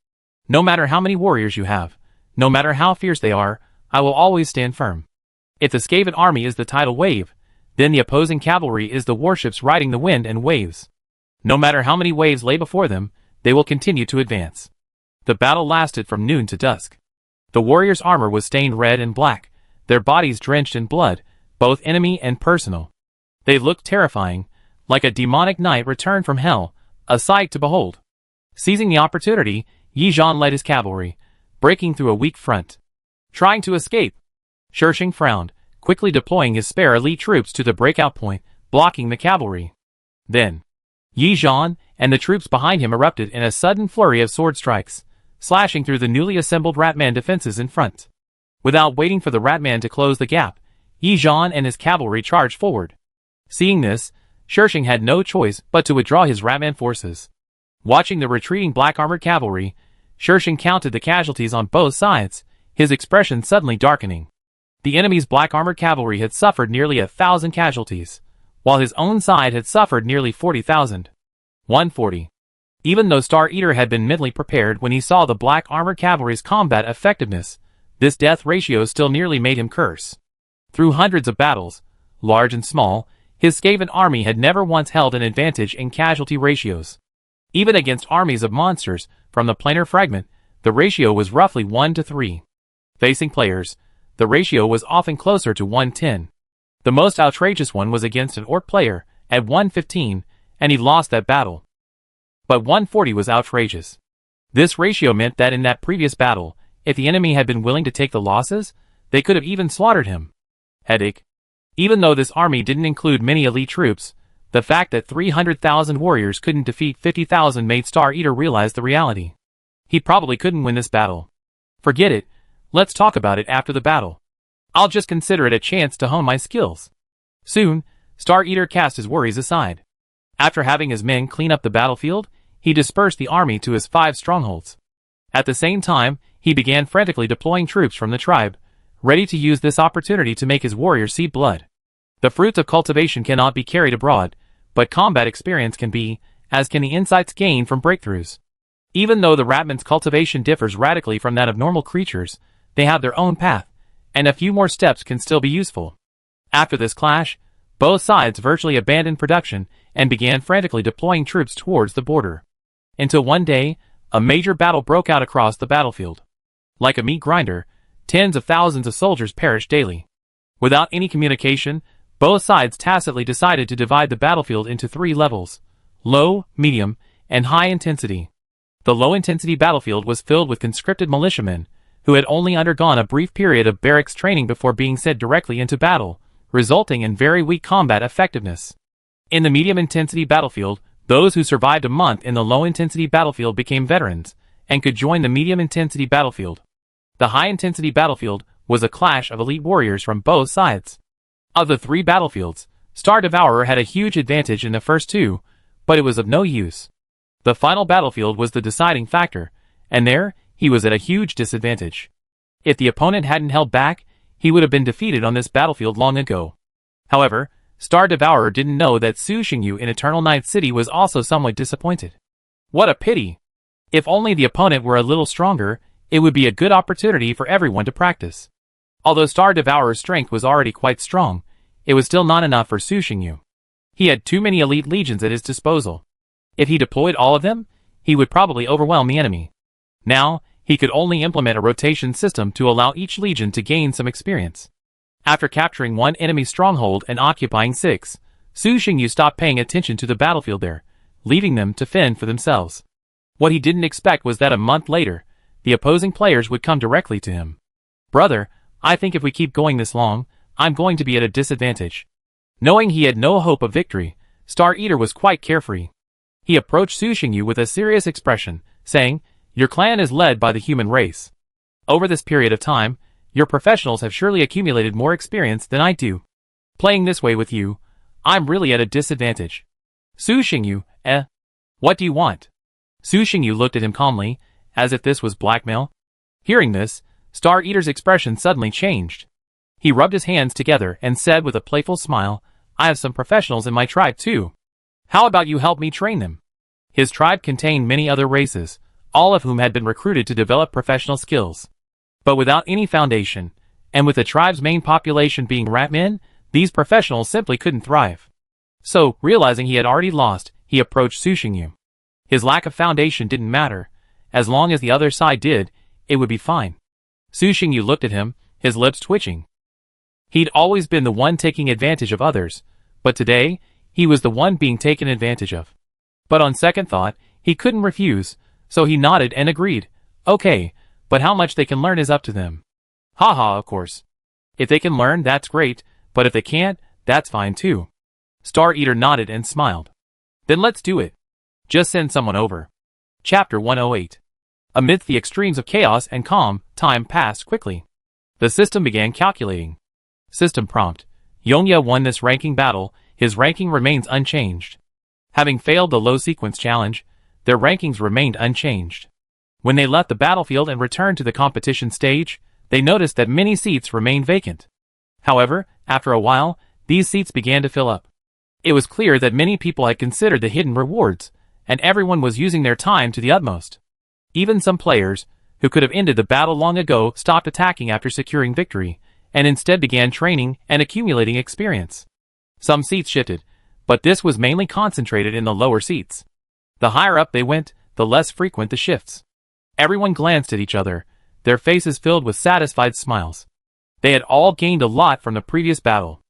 No matter how many warriors you have, no matter how fierce they are, I will always stand firm. If the Skaven army is the tidal wave, then the opposing cavalry is the warships riding the wind and waves. No matter how many waves lay before them, they will continue to advance. The battle lasted from noon to dusk. The warriors' armor was stained red and black, their bodies drenched in blood, both enemy and personal. They looked terrifying, like a demonic knight returned from hell, a sight to behold. Seizing the opportunity, Yi Zhan led his cavalry, breaking through a weak front. Trying to escape, Shirshing frowned, quickly deploying his spare elite troops to the breakout point, blocking the cavalry. Then, Yi Zhan and the troops behind him erupted in a sudden flurry of sword strikes, slashing through the newly assembled Ratman defenses in front. Without waiting for the Ratman to close the gap, Yi Zhan and his cavalry charged forward. Seeing this, Shirshing had no choice but to withdraw his Ratman forces. Watching the retreating black armored cavalry, Shirshing counted the casualties on both sides, his expression suddenly darkening. The enemy's black armored cavalry had suffered nearly 1,000 casualties, while his own side had suffered nearly 40,000. 140. Even though Star Eater had been mentally prepared when he saw the black armored cavalry's combat effectiveness, this death ratio still nearly made him curse. Through hundreds of battles, large and small, his Skaven army had never once held an advantage in casualty ratios. Even against armies of monsters, from the planar fragment, the ratio was roughly 1 to 3. Facing players, the ratio was often closer to 1:10. The most outrageous one was against an orc player, at 1:15, and he lost that battle. But 140 was outrageous. This ratio meant that in that previous battle, if the enemy had been willing to take the losses, they could have even slaughtered him. Headache. Even though this army didn't include many elite troops, the fact that 300,000 warriors couldn't defeat 50,000 made Star Eater realize the reality. He probably couldn't win this battle. Forget it, let's talk about it after the battle. I'll just consider it a chance to hone my skills. Soon, Star Eater cast his worries aside. After having his men clean up the battlefield, he dispersed the army to his 5 strongholds. At the same time, he began frantically deploying troops from the tribe, ready to use this opportunity to make his warriors see blood. The fruits of cultivation cannot be carried abroad, but combat experience can be, as can the insights gained from breakthroughs. Even though the Ratman's cultivation differs radically from that of normal creatures, they have their own path, and a few more steps can still be useful. After this clash, both sides virtually abandoned production and began frantically deploying troops towards the border. Until one day, a major battle broke out across the battlefield. Like a meat grinder, tens of thousands of soldiers perished daily. Without any communication, both sides tacitly decided to divide the battlefield into 3 levels: low, medium, and high intensity. The low-intensity battlefield was filled with conscripted militiamen, who had only undergone a brief period of barracks training before being sent directly into battle, resulting in very weak combat effectiveness. In the medium-intensity battlefield, those who survived a month in the low-intensity battlefield became veterans, and could join the medium-intensity battlefield. The high-intensity battlefield was a clash of elite warriors from both sides. Of the 3 battlefields, Star Devourer had a huge advantage in the first 2, but it was of no use. The final battlefield was the deciding factor, and there, he was at a huge disadvantage. If the opponent hadn't held back, he would have been defeated on this battlefield long ago. However, Star Devourer didn't know that Su Xingyu in Eternal Night City was also somewhat disappointed. What a pity! If only the opponent were a little stronger, it would be a good opportunity for everyone to practice. Although Star Devourer's strength was already quite strong, it was still not enough for Su Xingyu. He had too many elite legions at his disposal. If he deployed all of them, he would probably overwhelm the enemy. Now, he could only implement a rotation system to allow each legion to gain some experience. After capturing one enemy stronghold and occupying 6, Su Xingyu stopped paying attention to the battlefield there, leaving them to fend for themselves. What he didn't expect was that a month later, the opposing players would come directly to him. "Brother, I think if we keep going this long, I'm going to be at a disadvantage." Knowing he had no hope of victory, Star Eater was quite carefree. He approached Su Xingyu with a serious expression, saying, "Your clan is led by the human race. Over this period of time, your professionals have surely accumulated more experience than I do. Playing this way with you, I'm really at a disadvantage." "Su Xingyu, what do you want?" Su Xingyu looked at him calmly, as if this was blackmail. Hearing this, Star Eater's expression suddenly changed. He rubbed his hands together and said with a playful smile, "I have some professionals in my tribe too. How about you help me train them?" His tribe contained many other races, all of whom had been recruited to develop professional skills. But without any foundation, and with the tribe's main population being rat men, these professionals simply couldn't thrive. So, realizing he had already lost, he approached Su Xingyu. His lack of foundation didn't matter. As long as the other side did, it would be fine. Su Xingyu looked at him, his lips twitching. He'd always been the one taking advantage of others, but today, he was the one being taken advantage of. But on second thought, he couldn't refuse, so he nodded and agreed. "Okay, but how much they can learn is up to them." "Haha, of course. If they can learn, that's great, but if they can't, that's fine too." Star Eater nodded and smiled. "Then let's do it. Just send someone over." Chapter 108. Amidst the extremes of chaos and calm, time passed quickly. The system began calculating. System prompt. Yongya won this ranking battle, his ranking remains unchanged. Having failed the low sequence challenge, their rankings remained unchanged. When they left the battlefield and returned to the competition stage, they noticed that many seats remained vacant. However, after a while, these seats began to fill up. It was clear that many people had considered the hidden rewards, and everyone was using their time to the utmost. Even some players, who could have ended the battle long ago, stopped attacking after securing victory, and instead began training and accumulating experience. Some seats shifted, but this was mainly concentrated in the lower seats. The higher up they went, the less frequent the shifts. Everyone glanced at each other, their faces filled with satisfied smiles. They had all gained a lot from the previous battle.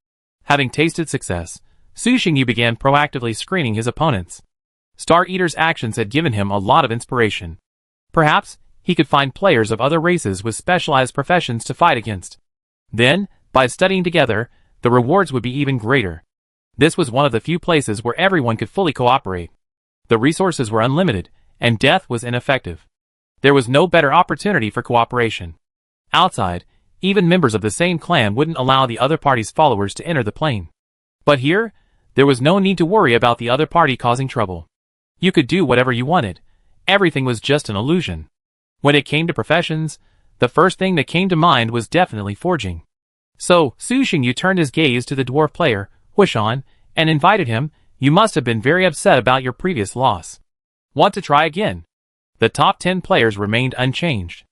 Having tasted success, Su Xingyu began proactively screening his opponents. Star Eater's actions had given him a lot of inspiration. Perhaps, he could find players of other races with specialized professions to fight against. Then, by studying together, the rewards would be even greater. This was one of the few places where everyone could fully cooperate. The resources were unlimited, and death was ineffective. There was no better opportunity for cooperation. Outside, even members of the same clan wouldn't allow the other party's followers to enter the plane. But here, there was no need to worry about the other party causing trouble. You could do whatever you wanted. Everything was just an illusion. When it came to professions, the first thing that came to mind was definitely forging. So, Su Xingyu turned his gaze to the dwarf player, Huishan, and invited him. "You must have been very upset about your previous loss. Want to try again?" The top 10 players remained unchanged.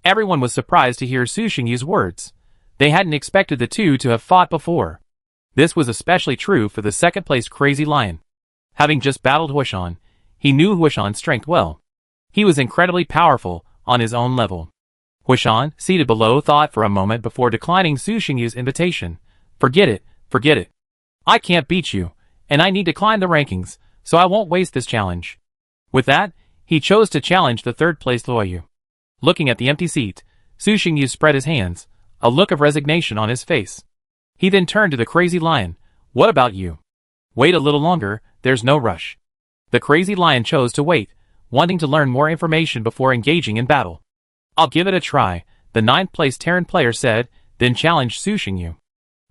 Everyone was surprised to hear Su Xingyu's words. They hadn't expected the two to have fought before. This was especially true for the second-place Crazy Lion. Having just battled Huishan, he knew Huishan's strength well. He was incredibly powerful, on his own level. Huishan, seated below, thought for a moment before declining Su Xingyu's invitation. Forget it. I can't beat you, and I need to climb the rankings, so I won't waste this challenge." With that, he chose to challenge the third-place Luoyu. Looking at the empty seat, Su Xingyu spread his hands, a look of resignation on his face. He then turned to the Crazy Lion. "What about you? Wait a little longer, there's no rush." The Crazy Lion chose to wait, wanting to learn more information before engaging in battle. "I'll give it a try," the 9th-place Terran player said, then challenged Su Xingyu.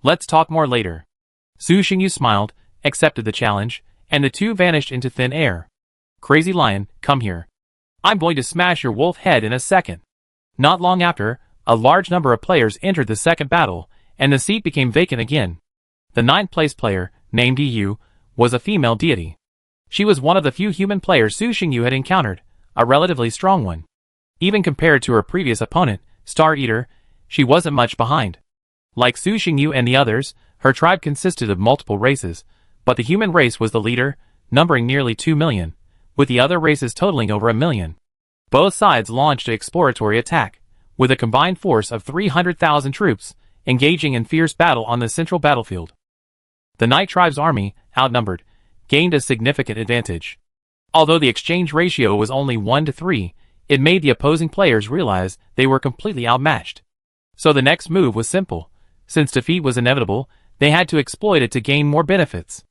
"Let's talk more later." Su Xingyu smiled, accepted the challenge, and the two vanished into thin air. "Crazy Lion, come here. I'm going to smash your wolf head in a second." Not long after, a large number of players entered the second battle, and the seat became vacant again. The 9th-place player, named Yu, was a female deity. She was one of the few human players Su Xingyu had encountered, a relatively strong one. Even compared to her previous opponent, Star Eater, she wasn't much behind. Like Su Xingyu and the others, her tribe consisted of multiple races, but the human race was the leader, numbering nearly 2 million, with the other races totaling over 1 million. Both sides launched an exploratory attack, with a combined force of 300,000 troops, engaging in fierce battle on the central battlefield. The Night Tribe's army, outnumbered, gained a significant advantage. Although the exchange ratio was only 1 to 3, it made the opposing players realize they were completely outmatched. So the next move was simple. Since defeat was inevitable, they had to exploit it to gain more benefits.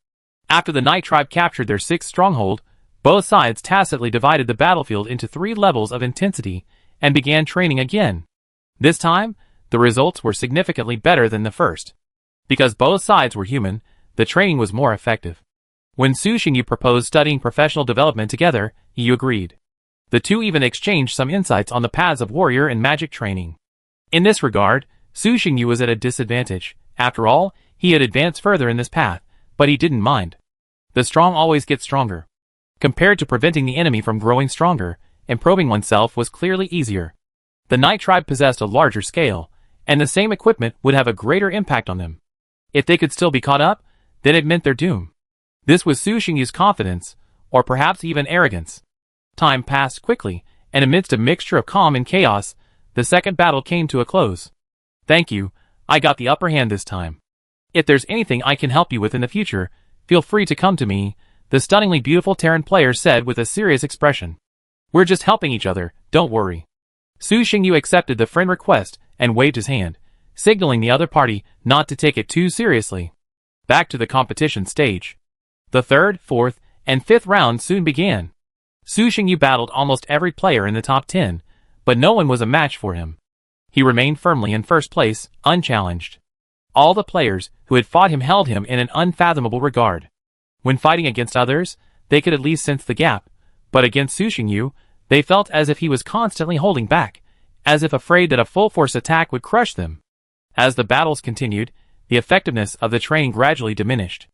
After the Night Tribe captured their 6th stronghold, both sides tacitly divided the battlefield into 3 levels of intensity and began training again. This time, the results were significantly better than the first. Because both sides were human, the training was more effective. When Su Xingyu proposed studying professional development together, Yu agreed. The two even exchanged some insights on the paths of warrior and magic training. In this regard, Su Xingyu was at a disadvantage. After all, he had advanced further in this path, but he didn't mind. The strong always get stronger. Compared to preventing the enemy from growing stronger, improving oneself was clearly easier. The Night Tribe possessed a larger scale, and the same equipment would have a greater impact on them. If they could still be caught up, then it meant their doom. This was Su Xingyu's confidence, or perhaps even arrogance. Time passed quickly, and amidst a mixture of calm and chaos, the second battle came to a close. Thank you, I got the upper hand this time. If there's anything I can help you with in the future, feel free to come to me, the stunningly beautiful Terran player said with a serious expression. We're just helping each other, don't worry. Su Xingyu accepted the friend request and waved his hand, signaling the other party not to take it too seriously. Back to the competition stage. The 3rd, 4th, and 5th rounds soon began. Su Xingyu battled almost every player in the top 10, but no one was a match for him. He remained firmly in first place, unchallenged. All the players who had fought him held him in an unfathomable regard. When fighting against others, they could at least sense the gap, but against Su Xingyu, they felt as if he was constantly holding back, as if afraid that a full-force attack would crush them. As the battles continued, the effectiveness of the training gradually diminished.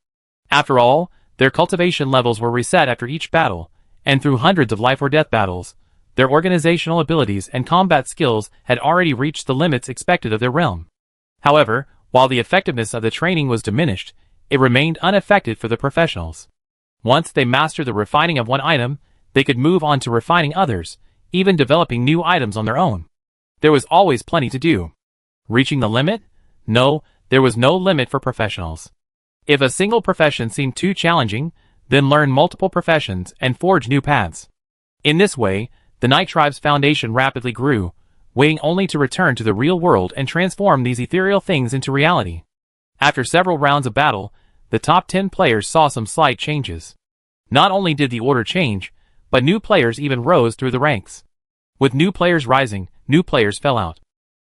After all, their cultivation levels were reset after each battle, and through hundreds of life-or-death battles, their organizational abilities and combat skills had already reached the limits expected of their realm. However, while the effectiveness of the training was diminished, it remained unaffected for the professionals. Once they mastered the refining of one item, they could move on to refining others, even developing new items on their own. There was always plenty to do. Reaching the limit? No, there was no limit for professionals. If a single profession seemed too challenging, then learn multiple professions and forge new paths. In this way, the Night Tribe's foundation rapidly grew, waiting only to return to the real world and transform these ethereal things into reality. After several rounds of battle, the top 10 players saw some slight changes. Not only did the order change, but new players even rose through the ranks. With new players rising, new players fell out.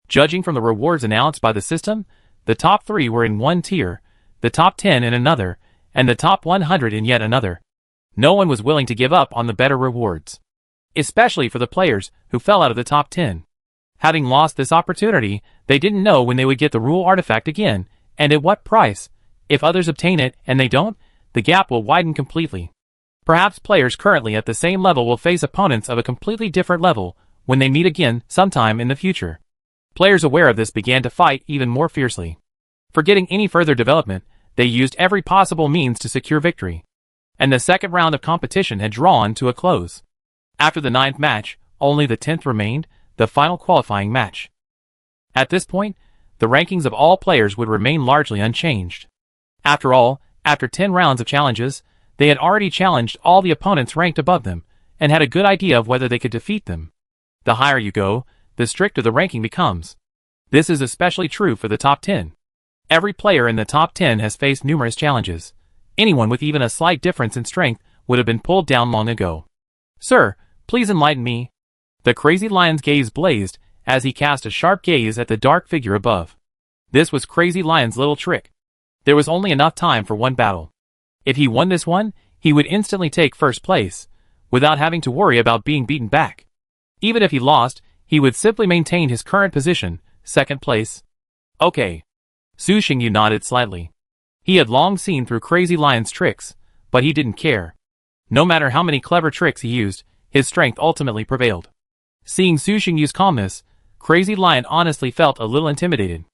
Judging from the rewards announced by the system, the top 3 were in one tier, the top 10 in another, and the top 100 in yet another. No one was willing to give up on the better rewards. Especially for the players who fell out of the top 10. Having lost this opportunity, they didn't know when they would get the rule artifact again, and at what price. If others obtain it and they don't, the gap will widen completely. Perhaps players currently at the same level will face opponents of a completely different level when they meet again sometime in the future. Players aware of this began to fight even more fiercely. Forgetting any further development, they used every possible means to secure victory. And the second round of competition had drawn to a close. After the 9th match, only the 10th remained, the final qualifying match. At this point, the rankings of all players would remain largely unchanged. After all, after 10 rounds of challenges, they had already challenged all the opponents ranked above them, and had a good idea of whether they could defeat them. The higher you go, the stricter the ranking becomes. This is especially true for the top 10. Every player in the top 10 has faced numerous challenges. Anyone with even a slight difference in strength would have been pulled down long ago. Sir, please enlighten me. The Crazy Lion's gaze blazed as he cast a sharp gaze at the dark figure above. This was Crazy Lion's little trick. There was only enough time for one battle. If he won this one, he would instantly take first place, without having to worry about being beaten back. Even if he lost, he would simply maintain his current position, second place. Okay. Su Xingyu nodded slightly. He had long seen through Crazy Lion's tricks, but he didn't care. No matter how many clever tricks he used, His strength ultimately prevailed. Seeing Su Xingyu's calmness, Crazy Lion honestly felt a little intimidated.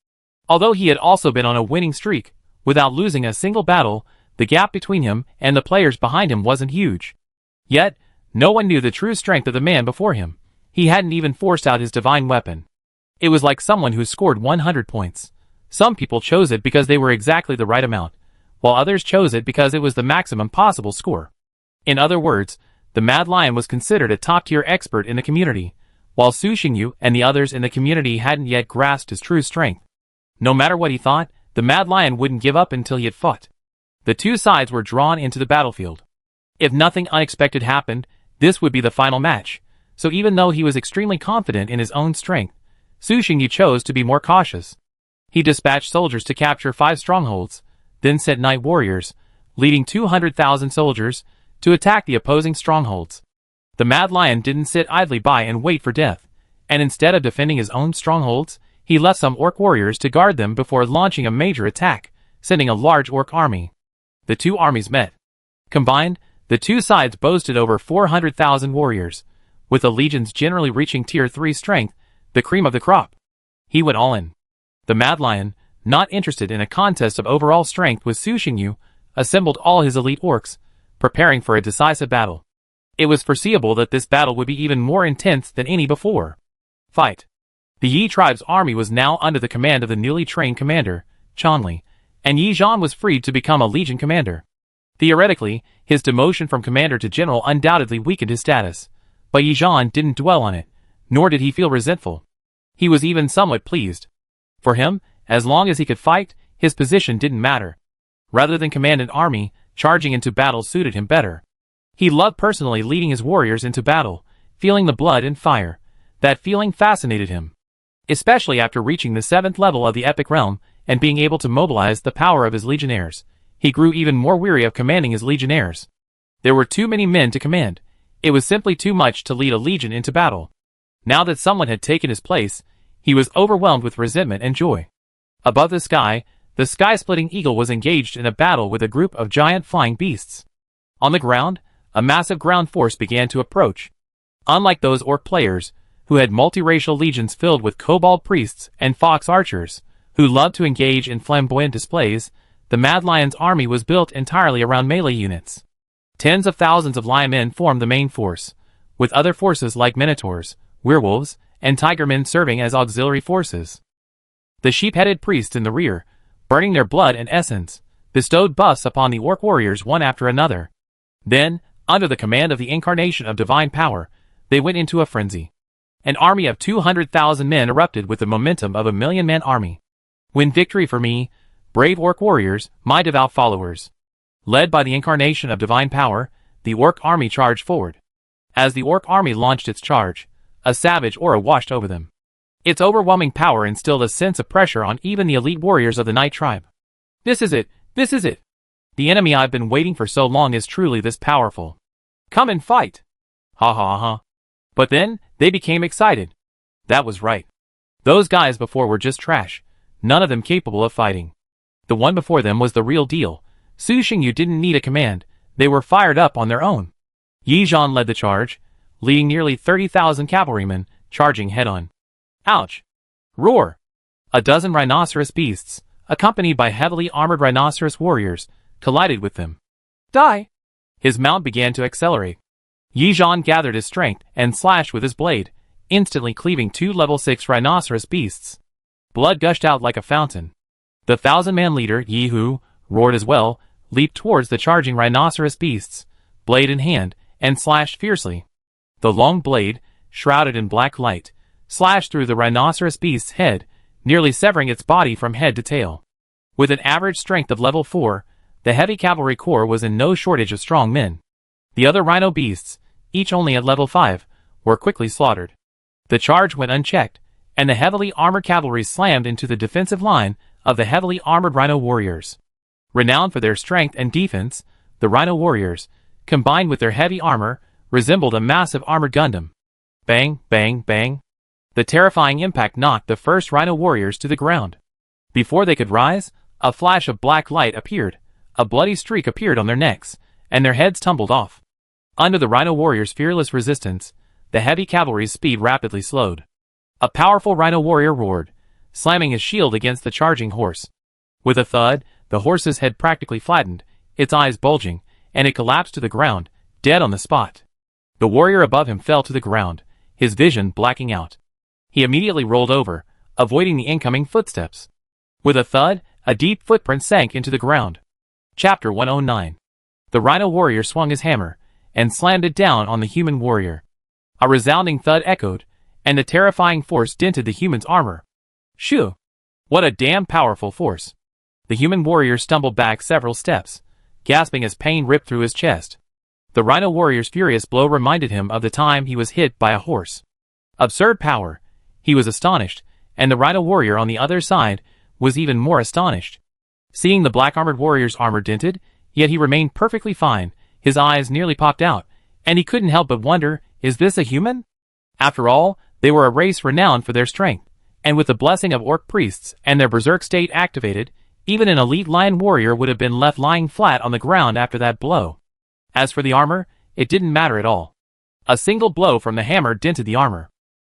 Although he had also been on a winning streak, without losing a single battle, the gap between him and the players behind him wasn't huge. Yet, no one knew the true strength of the man before him. He hadn't even forced out his divine weapon. It was like someone who scored 100 points. Some people chose it because they were exactly the right amount, while others chose it because it was the maximum possible score. In other words, the Mad Lion was considered a top-tier expert in the community, while Su Xingyu and the others in the community hadn't yet grasped his true strength. No matter what he thought, the Mad Lion wouldn't give up until he had fought. The two sides were drawn into the battlefield. If nothing unexpected happened, this would be the final match, so even though he was extremely confident in his own strength, Su Xingyu chose to be more cautious. He dispatched soldiers to capture 5 strongholds, then sent night warriors, leading 200,000 soldiers, to attack the opposing strongholds. The Mad Lion didn't sit idly by and wait for death, and instead of defending his own strongholds, he left some orc warriors to guard them before launching a major attack, sending a large orc army. The two armies met. Combined, the two sides boasted over 400,000 warriors, with the legions generally reaching tier 3 strength, the cream of the crop. He went all in. The Mad Lion, not interested in a contest of overall strength with Su Xingyu, assembled all his elite orcs, preparing for a decisive battle. It was foreseeable that this battle would be even more intense than any before. Fight. The Yi tribe's army was now under the command of the newly trained commander, Chanli, and Yi Zhan was freed to become a legion commander. Theoretically, his demotion from commander to general undoubtedly weakened his status, but Yi Zhan didn't dwell on it, nor did he feel resentful. He was even somewhat pleased. For him, as long as he could fight, his position didn't matter. Rather than command an army, charging into battle suited him better. He loved personally leading his warriors into battle, feeling the blood and fire. That feeling fascinated him. Especially after reaching the 7th level of the epic realm and being able to mobilize the power of his legionnaires, he grew even more weary of commanding his legionnaires. There were too many men to command. It was simply too much to lead a legion into battle. Now that someone had taken his place, he was overwhelmed with resentment and joy. Above the sky-splitting eagle was engaged in a battle with a group of giant flying beasts. On the ground, a massive ground force began to approach. Unlike those orc players, who had multiracial legions filled with kobold priests and fox archers, who loved to engage in flamboyant displays, the Mad Lion's army was built entirely around melee units. Tens of thousands of lion men formed the main force, with other forces like minotaurs, werewolves, and tigermen serving as auxiliary forces. The sheep-headed priests in the rear, burning their blood and essence, bestowed buffs upon the orc warriors one after another. Then, under the command of the incarnation of divine power, they went into a frenzy. An army of 200,000 men erupted with the momentum of a million-man army. Win victory for me, brave orc warriors, my devout followers. Led by the incarnation of divine power, the orc army charged forward. As the orc army launched its charge, a savage aura washed over them. Its overwhelming power instilled a sense of pressure on even the elite warriors of the Night Tribe. This is it! This is it! The enemy I've been waiting for so long is truly this powerful. Come and fight! Ha ha ha. But then, they became excited. That was right. Those guys before were just trash, none of them capable of fighting. The one before them was the real deal. Su Xingyu didn't need a command, they were fired up on their own. Yi Zhan led the charge, leading nearly 30,000 cavalrymen, charging head-on. Ouch! Roar! A dozen rhinoceros beasts, accompanied by heavily armored rhinoceros warriors, collided with them. Die! His mount began to accelerate. Yi Zhan gathered his strength and slashed with his blade, instantly cleaving 2 level 6 rhinoceros beasts. Blood gushed out like a fountain. The 1,000-man leader, Yi Hu, roared as well, leaped towards the charging rhinoceros beasts, blade in hand, and slashed fiercely. The long blade, shrouded in black light, slashed through the rhinoceros beast's head, nearly severing its body from head to tail. With an average strength of level 4, the heavy cavalry corps was in no shortage of strong men. The other rhino beasts, each only at level 5, were quickly slaughtered. The charge went unchecked, and the heavily armored cavalry slammed into the defensive line of the heavily armored rhino warriors. Renowned for their strength and defense, the rhino warriors, combined with their heavy armor, resembled a massive armored Gundam. Bang, bang, bang. The terrifying impact knocked the first rhino warriors to the ground. Before they could rise, a flash of black light appeared, a bloody streak appeared on their necks, and their heads tumbled off. Under the Rhino warrior's fearless resistance, the heavy cavalry's speed rapidly slowed. A powerful Rhino warrior roared, slamming his shield against the charging horse. With a thud, the horse's head practically flattened, its eyes bulging, and it collapsed to the ground, dead on the spot. The warrior above him fell to the ground, his vision blacking out. He immediately rolled over, avoiding the incoming footsteps. With a thud, a deep footprint sank into the ground. Chapter 109. The Rhino warrior swung his hammer, and slammed it down on the human warrior. A resounding thud echoed, and the terrifying force dented the human's armor. Shoo! What a damn powerful force! The human warrior stumbled back several steps, gasping as pain ripped through his chest. The Rhino warrior's furious blow reminded him of the time he was hit by a horse. Absurd power! He was astonished, and the Rhino warrior on the other side was even more astonished. Seeing the black-armored warrior's armor dented, yet he remained perfectly fine, his eyes nearly popped out, and he couldn't help but wonder, is this a human? After all, they were a race renowned for their strength, and with the blessing of orc priests and their berserk state activated, even an elite lion warrior would have been left lying flat on the ground after that blow. As for the armor, it didn't matter at all. A single blow from the hammer dented the armor.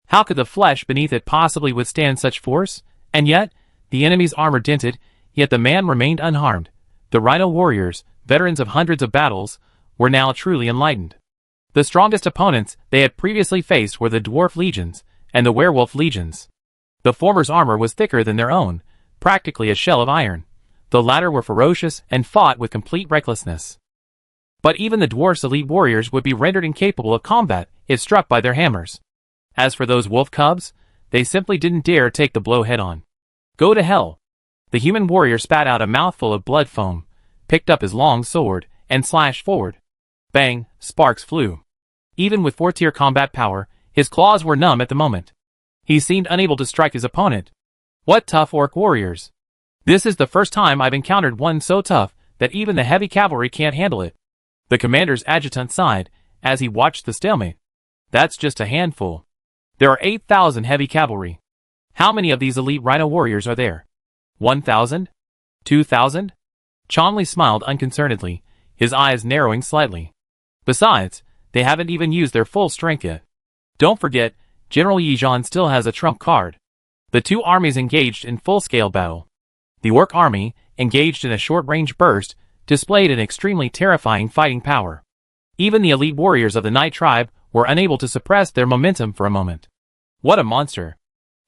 How could the flesh beneath it possibly withstand such force? And yet, the enemy's armor dented, yet the man remained unharmed. The Rhino warriors, veterans of hundreds of battles, were now truly enlightened. The strongest opponents they had previously faced were the dwarf legions and the werewolf legions. The former's armor was thicker than their own, practically a shell of iron. The latter were ferocious and fought with complete recklessness. But even the dwarf's elite warriors would be rendered incapable of combat if struck by their hammers. As for those wolf cubs, they simply didn't dare take the blow head-on. Go to hell! The human warrior spat out a mouthful of blood foam, picked up his long sword, and slashed forward. Bang! Sparks flew. Even with 4-tier combat power, his claws were numb at the moment. He seemed unable to strike his opponent. What tough orc warriors! This is the first time I've encountered one so tough that even the heavy cavalry can't handle it. The commander's adjutant sighed as he watched the stalemate. That's just a handful. There are 8,000 heavy cavalry. How many of these elite Rhino warriors are there? 1,000? 2,000? Chonli smiled unconcernedly, his eyes narrowing slightly. Besides, they haven't even used their full strength yet. Don't forget, General Yizhan still has a trump card. The two armies engaged in full-scale battle. The orc army, engaged in a short-range burst, displayed an extremely terrifying fighting power. Even the elite warriors of the Night Tribe were unable to suppress their momentum for a moment. What a monster!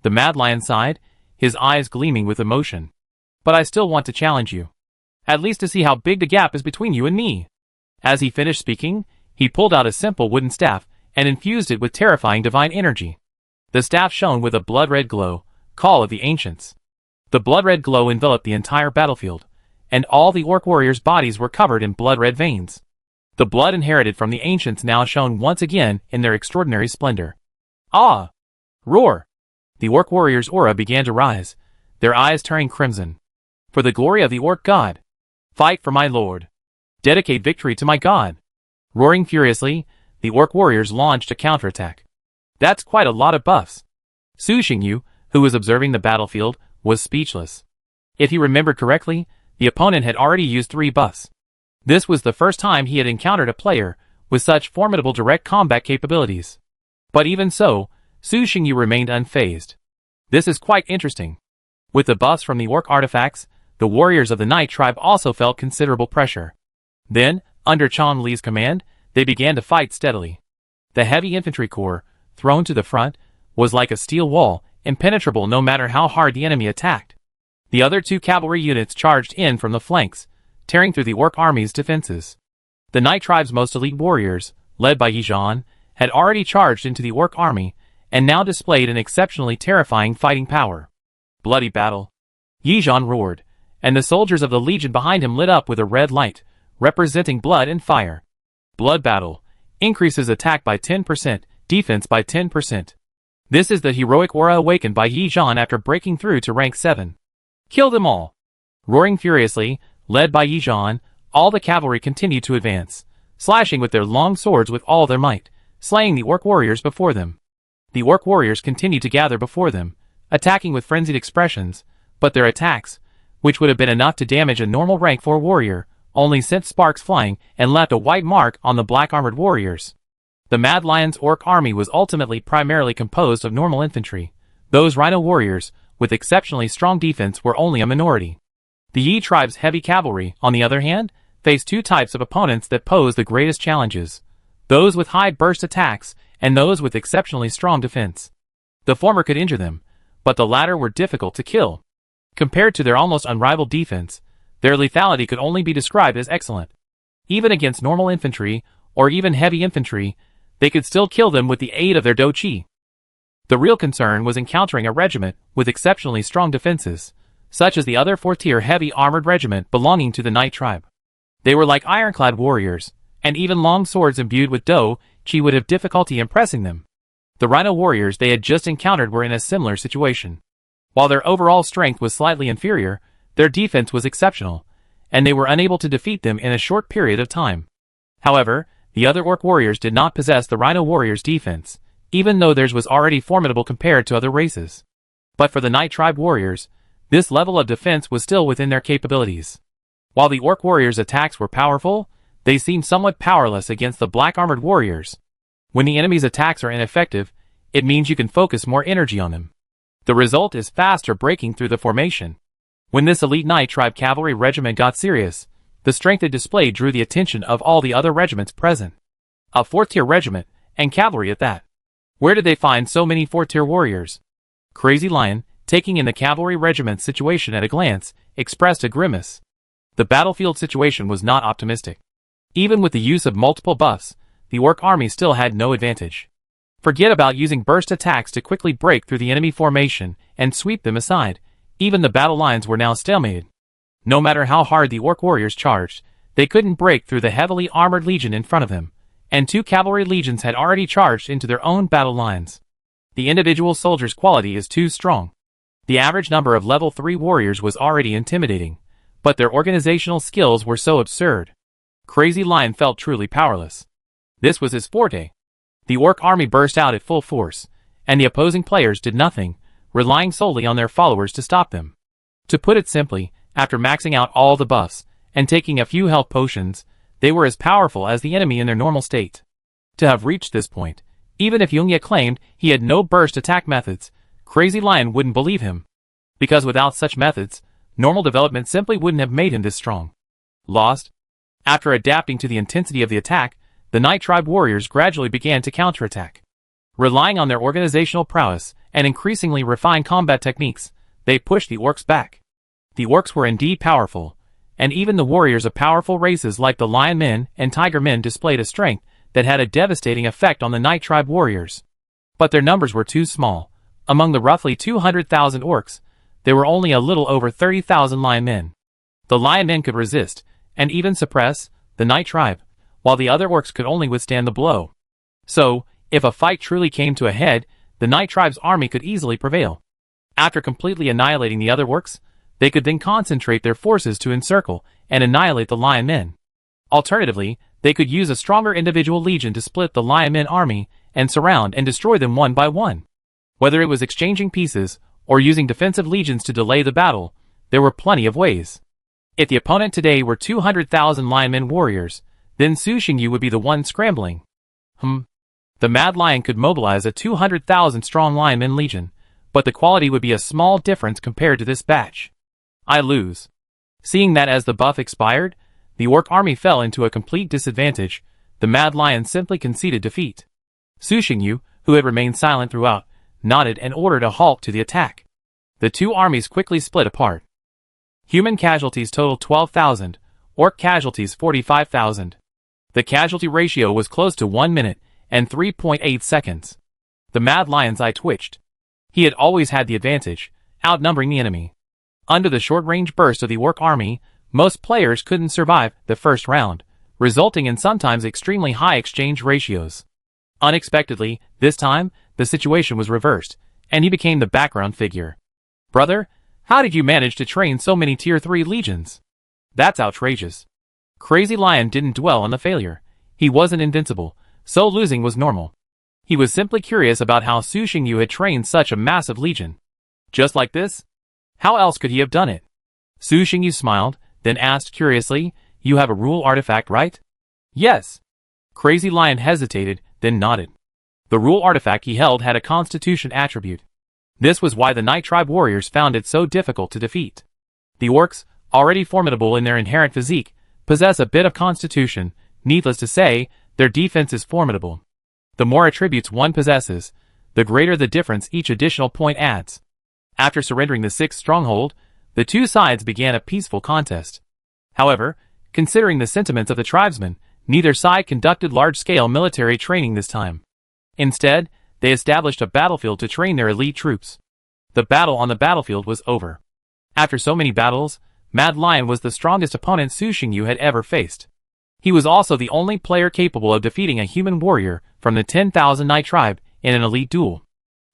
The Mad Lion sighed, his eyes gleaming with emotion. But I still want to challenge you. At least to see how big the gap is between you and me. As he finished speaking, he pulled out a simple wooden staff and infused it with terrifying divine energy. The staff shone with a blood-red glow, call of the ancients. The blood-red glow enveloped the entire battlefield, and all the orc warriors' bodies were covered in blood-red veins. The blood inherited from the ancients now shone once again in their extraordinary splendor. Ah! Roar! The orc warriors' aura began to rise, their eyes turning crimson. For the glory of the orc god! Fight for my lord! Dedicate victory to my god! Roaring furiously, the orc warriors launched a counterattack. That's quite a lot of buffs. Su Xingyu, who was observing the battlefield, was speechless. If he remembered correctly, the opponent had already used 3 buffs. This was the first time he had encountered a player with such formidable direct combat capabilities. But even so, Su Xingyu remained unfazed. This is quite interesting. With the buffs from the orc artifacts, the warriors of the Night Tribe also felt considerable pressure. Then, under Chon Li's command, they began to fight steadily. The heavy infantry corps, thrown to the front, was like a steel wall, impenetrable no matter how hard the enemy attacked. The other 2 cavalry units charged in from the flanks, tearing through the orc army's defenses. The Night Tribe's most elite warriors, led by Yizhan, had already charged into the orc army, and now displayed an exceptionally terrifying fighting power. Bloody battle. Yizhan roared, and the soldiers of the legion behind him lit up with a red light, representing blood and fire. Blood battle. Increases attack by 10%, defense by 10%. This is the heroic aura awakened by Yizhan after breaking through to rank 7. Kill them all! Roaring furiously, led by Yizhan, all the cavalry continued to advance, slashing with their long swords with all their might, slaying the orc warriors before them. The orc warriors continued to gather before them, attacking with frenzied expressions, but their attacks, which would have been enough to damage a normal rank 4 warrior, only sent sparks flying and left a white mark on the black armored warriors. The Mad Lion's orc army was ultimately primarily composed of normal infantry. Those rhino warriors, with exceptionally strong defense, were only a minority. The Yi tribe's heavy cavalry, on the other hand, faced two types of opponents that posed the greatest challenges: those with high burst attacks and those with exceptionally strong defense. The former could injure them, but the latter were difficult to kill. Compared to their almost unrivaled defense, their lethality could only be described as excellent. Even against normal infantry, or even heavy infantry, they could still kill them with the aid of their doqi. The real concern was encountering a regiment with exceptionally strong defenses, such as the other 4th-tier heavy armored regiment belonging to the Night tribe. They were like ironclad warriors, and even long swords imbued with doqi would have difficulty impressing them. The rhino warriors they had just encountered were in a similar situation. While their overall strength was slightly inferior, their defense was exceptional, and they were unable to defeat them in a short period of time. However, the other orc warriors did not possess the rhino warriors' defense, even though theirs was already formidable compared to other races. But for the Night tribe warriors, this level of defense was still within their capabilities. While the orc warriors' attacks were powerful, they seemed somewhat powerless against the black armored warriors. When the enemy's attacks are ineffective, it means you can focus more energy on them. The result is faster breaking through the formation. When this elite Night tribe cavalry regiment got serious, the strength it displayed drew the attention of all the other regiments present. A 4th-tier regiment, and cavalry at that. Where did they find so many 4th-tier warriors? Crazy Lion, taking in the cavalry regiment's situation at a glance, expressed a grimace. The battlefield situation was not optimistic. Even with the use of multiple buffs, the orc army still had no advantage. Forget about using burst attacks to quickly break through the enemy formation and sweep them aside. Even the battle lines were now stalemated. No matter how hard the orc warriors charged, they couldn't break through the heavily armored legion in front of them, and 2 cavalry legions had already charged into their own battle lines. The individual soldier's quality is too strong. The average number of level 3 warriors was already intimidating, but their organizational skills were so absurd. Crazy Lion felt truly powerless. This was his forte. The orc army burst out at full force, and the opposing players did nothing, relying solely on their followers to stop them. To put it simply, after maxing out all the buffs, and taking a few health potions, they were as powerful as the enemy in their normal state. To have reached this point, even if Yongye claimed he had no burst attack methods, Crazy Lion wouldn't believe him. Because without such methods, normal development simply wouldn't have made him this strong. Lost? After adapting to the intensity of the attack, the Night tribe warriors gradually began to counterattack. Relying on their organizational prowess and increasingly refined combat techniques, they pushed the orcs back. The orcs were indeed powerful, and even the warriors of powerful races like the Lion Men and Tiger Men displayed a strength that had a devastating effect on the Night tribe warriors. But their numbers were too small. Among the roughly 200,000 orcs, there were only a little over 30,000 Lion Men. The Lion Men could resist, and even suppress, the Night tribe, while the other orcs could only withstand the blow. So, if a fight truly came to a head, the Night tribe's army could easily prevail. After completely annihilating the other orcs, they could then concentrate their forces to encircle and annihilate the Lion Men. Alternatively, they could use a stronger individual legion to split the Lion Men army and surround and destroy them one by one. Whether it was exchanging pieces or using defensive legions to delay the battle, there were plenty of ways. If the opponent today were 200,000 Lion Men warriors, then Su Xingyu would be the one scrambling. The Mad Lion could mobilize a 200,000 strong Lion Men legion, but the quality would be a small difference compared to this batch. I lose. Seeing that as the buff expired, the orc army fell into a complete disadvantage, the Mad Lion simply conceded defeat. Su Xingyu, who had remained silent throughout, nodded and ordered a halt to the attack. The two armies quickly split apart. Human casualties totaled 12,000, orc casualties 45,000. The casualty ratio was close to 1 minute and 3.8 seconds. The Mad Lion's eye twitched. He had always had the advantage, outnumbering the enemy. Under the short-range burst of the orc army, most players couldn't survive the first round, resulting in sometimes extremely high exchange ratios. Unexpectedly, this time, the situation was reversed, and he became the background figure. Brother, how did you manage to train so many Tier 3 legions? That's outrageous. Crazy Lion didn't dwell on the failure. He wasn't invincible, so losing was normal. He was simply curious about how Su Xingyu had trained such a massive legion. Just like this? How else could he have done it? Su Xingyu smiled, then asked curiously, You have a rule artifact, right? Yes. Crazy Lion hesitated, then nodded. The rule artifact he held had a constitution attribute. This was why the Night Tribe warriors found it so difficult to defeat. The orcs, already formidable in their inherent physique, possess a bit of constitution. Needless to say, their defense is formidable. The more attributes one possesses, the greater the difference each additional point adds. After surrendering the sixth stronghold, the two sides began a peaceful contest. However, considering the sentiments of the tribesmen, neither side conducted large-scale military training this time. Instead, they established a battlefield to train their elite troops. The battle on the battlefield was over. After so many battles, Mad Lion was the strongest opponent Su Xingyu had ever faced. He was also the only player capable of defeating a human warrior from the 10,000 Night Tribe in an elite duel.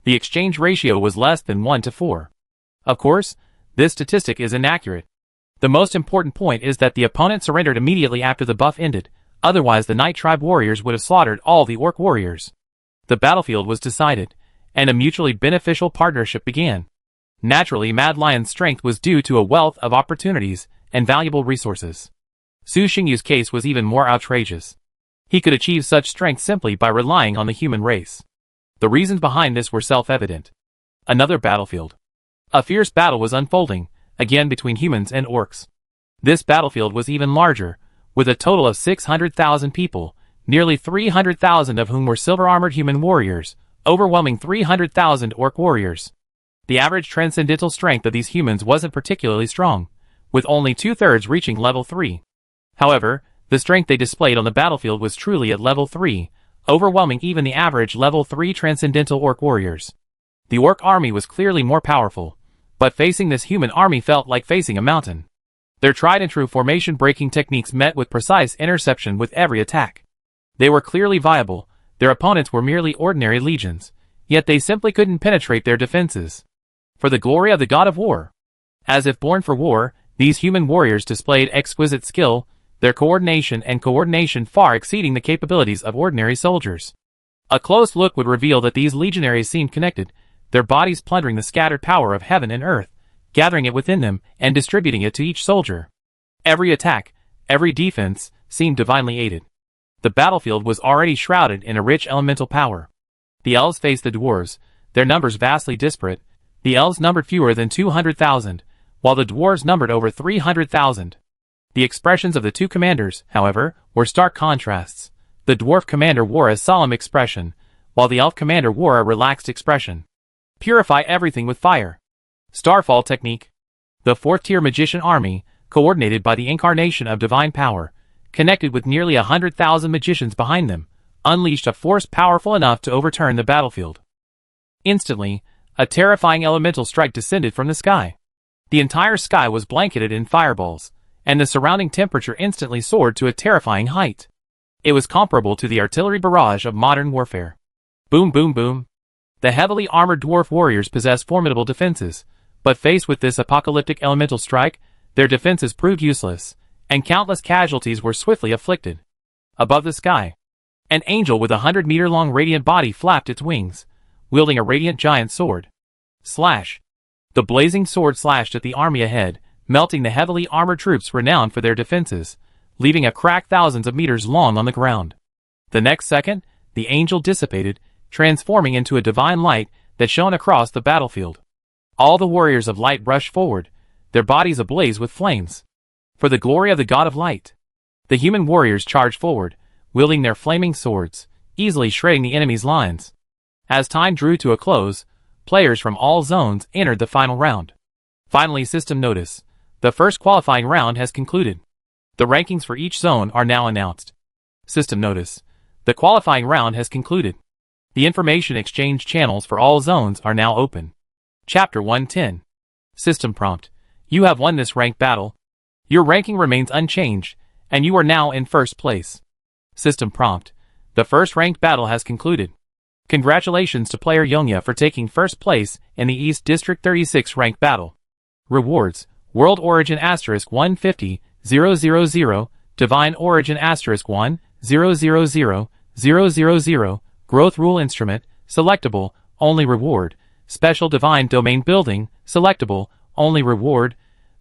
The exchange ratio was less than 1 to 4. Of course, this statistic is inaccurate. The most important point is that the opponent surrendered immediately after the buff ended, otherwise the Night Tribe warriors would have slaughtered all the orc warriors. The battlefield was decided, and a mutually beneficial partnership began. Naturally, Mad Lion's strength was due to a wealth of opportunities and valuable resources. Su Xingyu's case was even more outrageous. He could achieve such strength simply by relying on the human race. The reasons behind this were self-evident. Another battlefield. A fierce battle was unfolding, again between humans and orcs. This battlefield was even larger, with a total of 600,000 people, nearly 300,000 of whom were silver-armored human warriors, overwhelming 300,000 orc warriors. The average transcendental strength of these humans wasn't particularly strong, with only 2/3 reaching level 3. However, the strength they displayed on the battlefield was truly at level 3, overwhelming even the average level 3 transcendental orc warriors. The orc army was clearly more powerful, but facing this human army felt like facing a mountain. Their tried-and-true formation-breaking techniques met with precise interception with every attack. They were clearly viable, their opponents were merely ordinary legions, yet they simply couldn't penetrate their defenses. For the glory of the god of war. As if born for war, these human warriors displayed exquisite skill, their coordination far exceeding the capabilities of ordinary soldiers. A close look would reveal that these legionaries seemed connected, their bodies plundering the scattered power of heaven and earth, gathering it within them and distributing it to each soldier. Every attack, every defense, seemed divinely aided. The battlefield was already shrouded in a rich elemental power. The elves faced the dwarves, their numbers vastly disparate. The elves numbered fewer than 200,000, while the dwarves numbered over 300,000. The expressions of the two commanders, however, were stark contrasts. The dwarf commander wore a solemn expression, while the elf commander wore a relaxed expression. Purify everything with fire. Starfall technique. The fourth-tier magician army, coordinated by the incarnation of divine power, connected with nearly 100,000 magicians behind them, unleashed a force powerful enough to overturn the battlefield. Instantly, a terrifying elemental strike descended from the sky. The entire sky was blanketed in fireballs, and the surrounding temperature instantly soared to a terrifying height. It was comparable to the artillery barrage of modern warfare. Boom, boom, boom. The heavily armored dwarf warriors possessed formidable defenses, but faced with this apocalyptic elemental strike, their defenses proved useless, and countless casualties were swiftly afflicted. Above the sky, an angel with a 100-meter-long radiant body flapped its wings, wielding a radiant giant sword. Slash! The blazing sword slashed at the army ahead, melting the heavily armored troops renowned for their defenses, leaving a crack thousands of meters long on the ground. The next second, the angel dissipated, transforming into a divine light that shone across the battlefield. All the warriors of light rushed forward, their bodies ablaze with flames. For the glory of the god of light. The human warriors charged forward, wielding their flaming swords, easily shredding the enemy's lines. As time drew to a close, players from all zones entered the final round. Finally, system notice. The first qualifying round has concluded. The rankings for each zone are now announced. System notice. The qualifying round has concluded. The information exchange channels for all zones are now open. Chapter 110. System prompt. You have won this ranked battle. Your ranking remains unchanged, and you are now in first place. System prompt. The first ranked battle has concluded. Congratulations to player Yonya for taking first place in the East District 36 ranked battle. Rewards. World Origin *150 000, Divine Origin *1 000 000, Growth Rule Instrument, selectable, only reward. Special Divine Domain Building, selectable, only reward.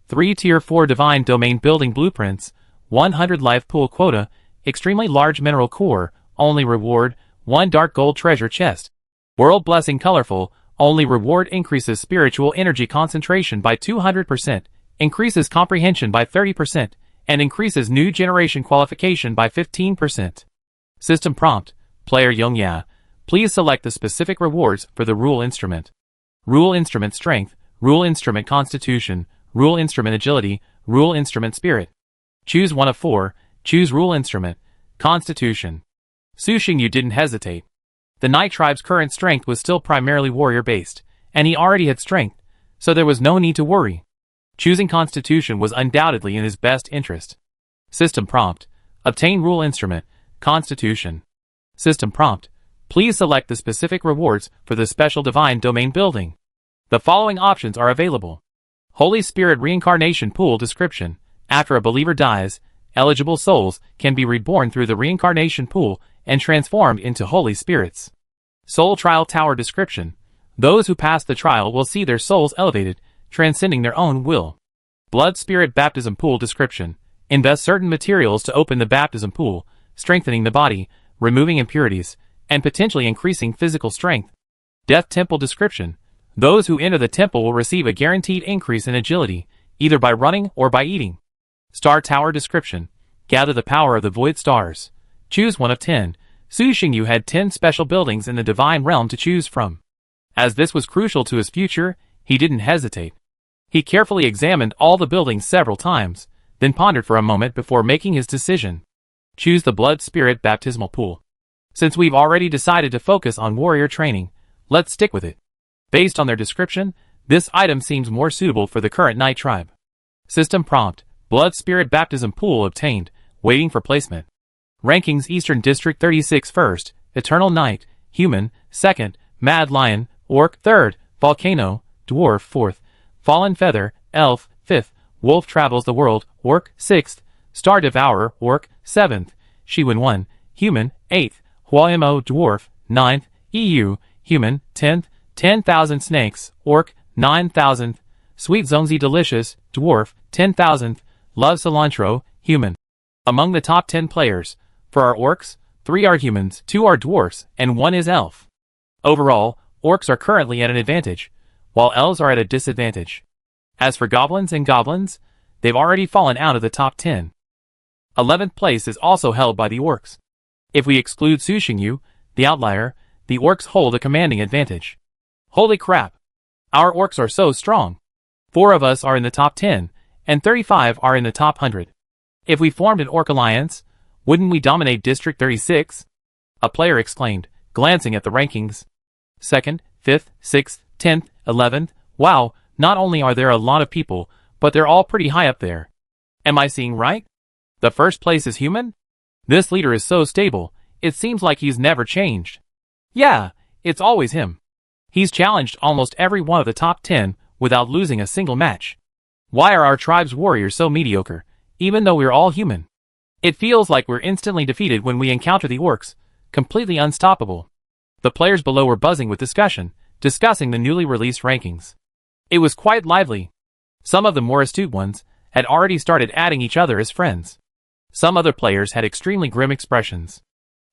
3 Tier 4 Divine Domain Building Blueprints, 100 life pool quota, extremely large mineral core, only reward, 1 dark gold treasure chest. World blessing colorful, only reward increases spiritual energy concentration by 200%, increases comprehension by 30%, and increases new generation qualification by 15%. System prompt, player Yongya, please select the specific rewards for the rule instrument. Rule instrument strength, rule instrument constitution, rule instrument agility, rule instrument spirit. Choose one of 4, choose rule instrument, constitution. Su Xingyu didn't hesitate. The Night Tribe's current strength was still primarily warrior-based, and he already had strength, so there was no need to worry. Choosing constitution was undoubtedly in his best interest. System prompt, obtain rule instrument, constitution. System prompt, please select the specific rewards for the special divine domain building. The following options are available. Holy Spirit Reincarnation Pool description. After a believer dies, eligible souls can be reborn through the reincarnation pool and transformed into holy spirits. Soul Trial Tower description. Those who pass the trial will see their souls elevated, transcending their own will. Blood Spirit Baptism Pool description. Invest certain materials to open the baptism pool, strengthening the body, removing impurities, and potentially increasing physical strength. Death Temple description. Those who enter the temple will receive a guaranteed increase in agility, either by running or by eating. Star Tower description. Gather the power of the void stars. Choose one of 10. Su Xingyu had 10 special buildings in the divine realm to choose from. As this was crucial to his future, he didn't hesitate. He carefully examined all the buildings several times, then pondered for a moment before making his decision. Choose the Blood Spirit Baptismal Pool. Since we've already decided to focus on warrior training, let's stick with it. Based on their description, this item seems more suitable for the current Night Tribe. System prompt, Blood Spirit Baptism Pool obtained, waiting for placement. Rankings Eastern District 36 1st, Eternal Knight, Human, 2nd, Mad Lion, Orc, 3rd, Volcano, Dwarf, 4th, Fallen Feather, Elf, 5th, Wolf Travels the World, Orc, 6th, Star Devourer, Orc, 7th, Shiwen 1, Human, 8th, Huaymo Dwarf, 9th, EU, Human, 10th, 10,000 Snakes, Orc, 9,000th, Sweet Zongzi Delicious, Dwarf, 10,000th, Love Cilantro, Human. Among the top 10 players, for our orcs, 3 are humans, 2 are dwarfs, and 1 is elf. Overall, orcs are currently at an advantage, while elves are at a disadvantage. As for goblins and goblins, they've already fallen out of the top 10. 11th place is also held by the orcs. If we exclude Su Xingyu, the outlier, the orcs hold a commanding advantage. Holy crap! Our orcs are so strong. 4 of us are in the top 10, and 35 are in the top 100. If we formed an orc alliance, wouldn't we dominate District 36? A player exclaimed, glancing at the rankings. 2nd, 5th, 6th, 10th, 11th, wow, not only are there a lot of people, but they're all pretty high up there. Am I seeing right? The first place is human? This leader is so stable, it seems like he's never changed. Yeah, it's always him. He's challenged almost every one of the top 10 without losing a single match. Why are our tribe's warriors so mediocre, even though we're all human? It feels like we're instantly defeated when we encounter the orcs, completely unstoppable. The players below were buzzing with discussion, discussing the newly released rankings. It was quite lively. Some of the more astute ones had already started adding each other as friends. Some other players had extremely grim expressions.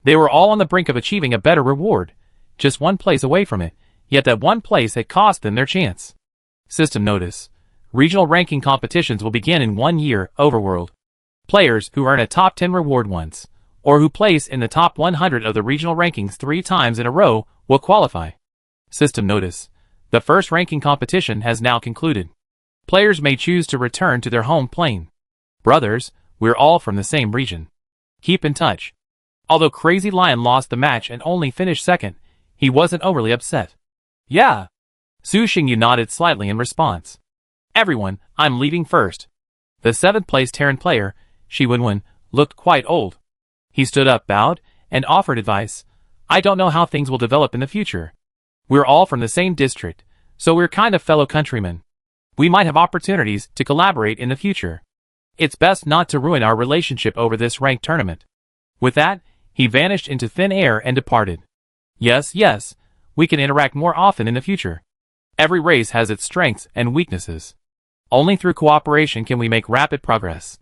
They were all on the brink of achieving a better reward, just one place away from it, yet that one place had cost them their chance. System notice. Regional ranking competitions will begin in 1 year, Overworld. Players who earn a top 10 reward once, or who place in the top 100 of the regional rankings 3 times in a row, will qualify. System notice. The first ranking competition has now concluded. Players may choose to return to their home plane. Brothers, we're all from the same region. Keep in touch. Although Crazy Lion lost the match and only finished 2nd, he wasn't overly upset. Yeah. Su Xingyu nodded slightly in response. Everyone, I'm leaving first. The 7th place Terran player, Shi Wenwen, looked quite old. He stood up, bowed, and offered advice. I don't know how things will develop in the future. We're all from the same district, so we're kind of fellow countrymen. We might have opportunities to collaborate in the future. It's best not to ruin our relationship over this ranked tournament. With that, he vanished into thin air and departed. Yes, we can interact more often in the future. Every race has its strengths and weaknesses. Only through cooperation can we make rapid progress.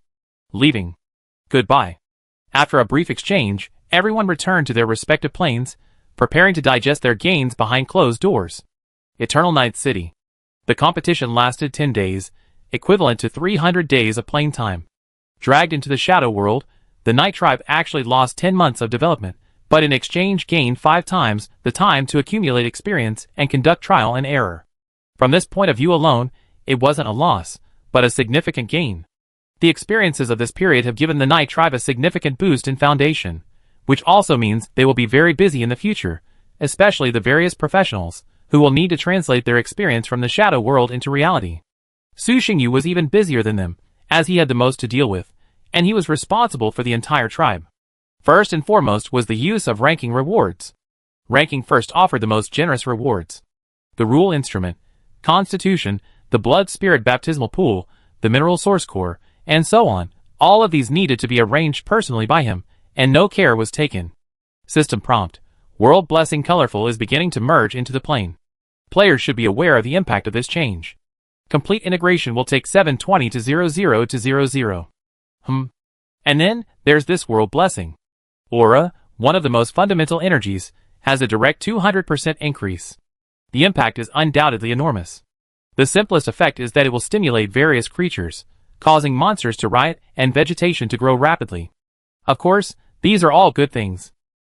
Leaving. Goodbye. After a brief exchange, everyone returned to their respective planes, preparing to digest their gains behind closed doors. Eternal Night City. The competition lasted 10 days, equivalent to 300 days of playing time. Dragged into the Shadow World, the Night Tribe actually lost 10 months of development, but in exchange gained 5 times the time to accumulate experience and conduct trial and error. From this point of view alone, it wasn't a loss, but a significant gain. The experiences of this period have given the Night Tribe a significant boost in Foundation, which also means they will be very busy in the future, especially the various professionals, who will need to translate their experience from the Shadow World into reality. Su Xingyu was even busier than them, as he had the most to deal with, and he was responsible for the entire tribe. First and foremost was the use of ranking rewards. Ranking first offered the most generous rewards. The rule instrument, constitution, the blood spirit baptismal pool, the mineral source core, and so on, all of these needed to be arranged personally by him, and no care was taken. System prompt. World Blessing Colorful is beginning to merge into the plane. Players should be aware of the impact of this change. Complete integration will take 720 to 00 to 00. And then, there's this World Blessing. Aura, one of the most fundamental energies, has a direct 200% increase. The impact is undoubtedly enormous. The simplest effect is that it will stimulate various creatures, causing monsters to riot and vegetation to grow rapidly. Of course, these are all good things.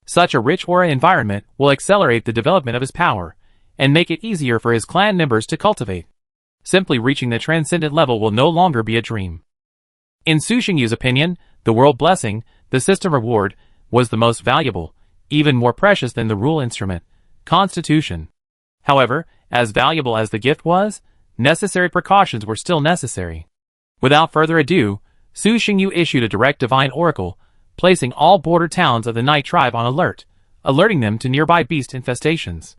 Such a rich aura environment will accelerate the development of his power, and make it easier for his clan members to cultivate. Simply reaching the transcendent level will no longer be a dream. In Su Xingyu's opinion, the World Blessing, the system reward, was the most valuable, even more precious than the rule instrument, Constitution. However, as valuable as the gift was, necessary precautions were still necessary. Without further ado, Su Xingyu issued a direct divine oracle, placing all border towns of the Night Tribe on alert, alerting them to nearby beast infestations.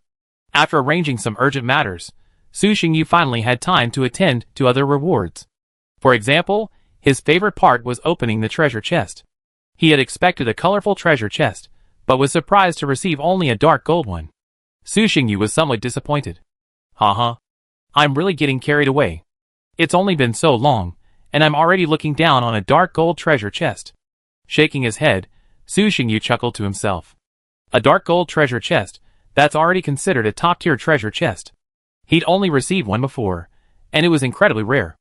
After arranging some urgent matters, Su Xingyu finally had time to attend to other rewards. For example, his favorite part was opening the treasure chest. He had expected a colorful treasure chest, but was surprised to receive only a dark gold one. Su Xingyu was somewhat disappointed. I'm really getting carried away. It's only been so long, and I'm already looking down on a dark gold treasure chest. Shaking his head, Su Xingyu chuckled to himself. A dark gold treasure chest, that's already considered a top-tier treasure chest. He'd only received one before, and it was incredibly rare.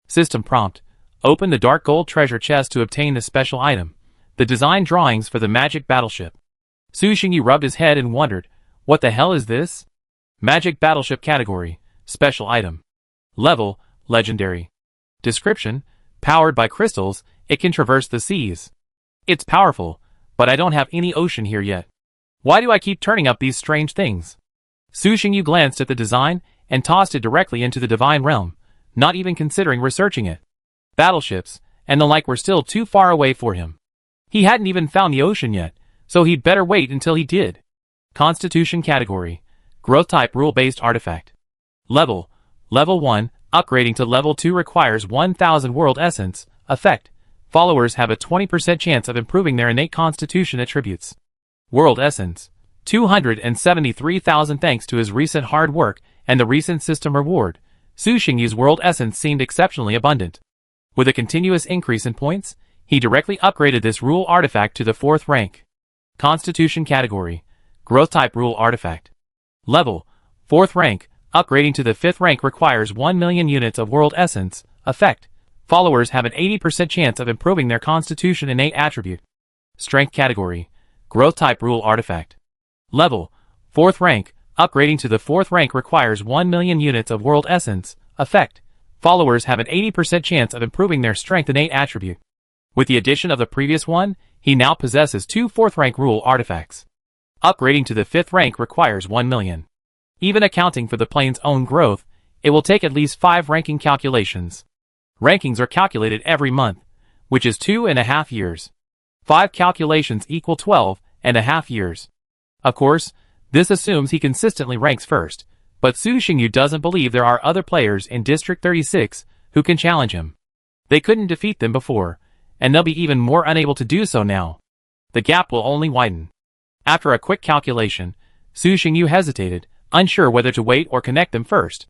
System prompt. Open the dark gold treasure chest to obtain the special item, the design drawings for the magic battleship. Su Xingyu rubbed his head and wondered, what the hell is this? Magic battleship category, special item. Level, legendary. Description, powered by crystals, it can traverse the seas. It's powerful, but I don't have any ocean here yet. Why do I keep turning up these strange things? Su Xingyu glanced at the design and tossed it directly into the divine realm, not even considering researching it. Battleships, and the like were still too far away for him. He hadn't even found the ocean yet, so he'd better wait until he did. Constitution category, growth type rule-based artifact. Level, level 1, upgrading to level 2 requires 1000 world essence, effect. Followers have a 20% chance of improving their innate constitution attributes. World essence, 273,000 thanks to his recent hard work and the recent system reward. Su Xingyu's world essence seemed exceptionally abundant. With a continuous increase in points, he directly upgraded this rule artifact to the 4th rank. Constitution category, growth type rule artifact. Level, 4th rank, upgrading to the 5th rank requires 1 million units of world essence, effect. Followers have an 80% chance of improving their constitution innate attribute. Strength category, growth type rule artifact. Level, 4th rank, upgrading to the 4th rank requires 1 million units of world essence, effect. Followers have an 80% chance of improving their strength innate attribute. With the addition of the previous one, he now possesses 2 4th rank rule artifacts. Upgrading to the 5th rank requires 1 million. Even accounting for the plane's own growth, it will take at least 5 ranking calculations. Rankings are calculated every month, which is 2.5 years. 5 calculations equal 12.5 years. Of course, this assumes he consistently ranks first, but Su Xingyu doesn't believe there are other players in District 36 who can challenge him. They couldn't defeat them before, and they'll be even more unable to do so now. The gap will only widen. After a quick calculation, Su Xingyu hesitated, unsure whether to wait or connect them first.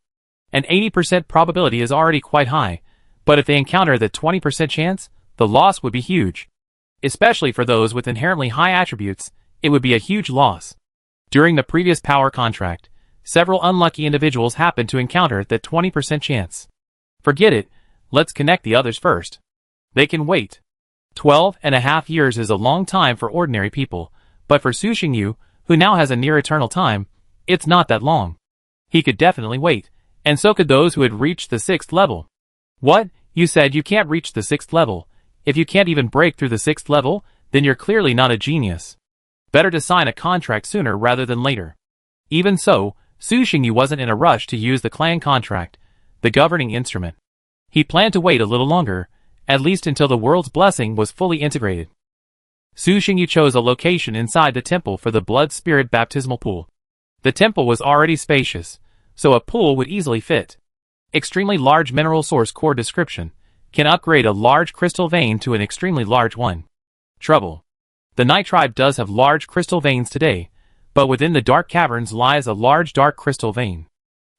An 80% probability is already quite high, but if they encounter the 20% chance, the loss would be huge. Especially for those with inherently high attributes, it would be a huge loss. During the previous power contract, several unlucky individuals happened to encounter that 20% chance. Forget it, let's connect the others first. They can wait. 12.5 years is a long time for ordinary people, but for Su Xingyu, who now has a near-eternal time, it's not that long. He could definitely wait, and so could those who had reached the 6th level. What? You said you can't reach the 6th level. If you can't even break through the 6th level, then you're clearly not a genius. Better to sign a contract sooner rather than later. Even so, Su Xingyu wasn't in a rush to use the clan contract, the governing instrument. He planned to wait a little longer, at least until the world's blessing was fully integrated. Su Xingyu chose a location inside the temple for the blood spirit baptismal pool. The temple was already spacious, so a pool would easily fit. Extremely large mineral source core description can upgrade a large crystal vein to an extremely large one. Trouble. The Night Tribe does have large crystal veins today, but within the dark caverns lies a large dark crystal vein.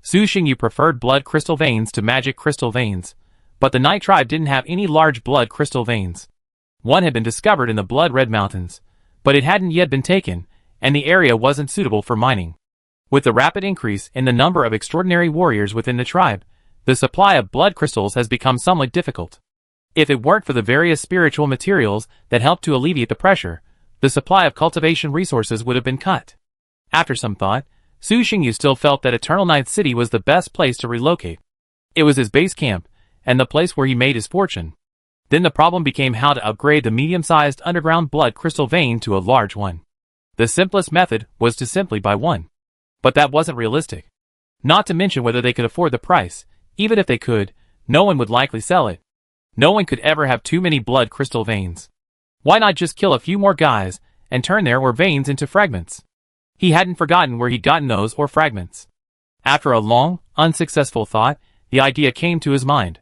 Su Xingyu preferred blood crystal veins to magic crystal veins, but the Night Tribe didn't have any large blood crystal veins. One had been discovered in the Blood Red Mountains, but it hadn't yet been taken, and the area wasn't suitable for mining. With the rapid increase in the number of extraordinary warriors within the tribe, the supply of blood crystals has become somewhat difficult. If it weren't for the various spiritual materials that help to alleviate the pressure, the supply of cultivation resources would have been cut. After some thought, Su Xingyu still felt that Eternal Night City was the best place to relocate. It was his base camp, and the place where he made his fortune. Then the problem became how to upgrade the medium-sized underground blood crystal vein to a large one. The simplest method was to simply buy one. But that wasn't realistic. Not to mention whether they could afford the price. Even if they could, no one would likely sell it. No one could ever have too many blood crystal veins. Why not just kill a few more guys and turn their veins into fragments? He hadn't forgotten where he'd gotten those fragments. After a long, unsuccessful thought, the idea came to his mind.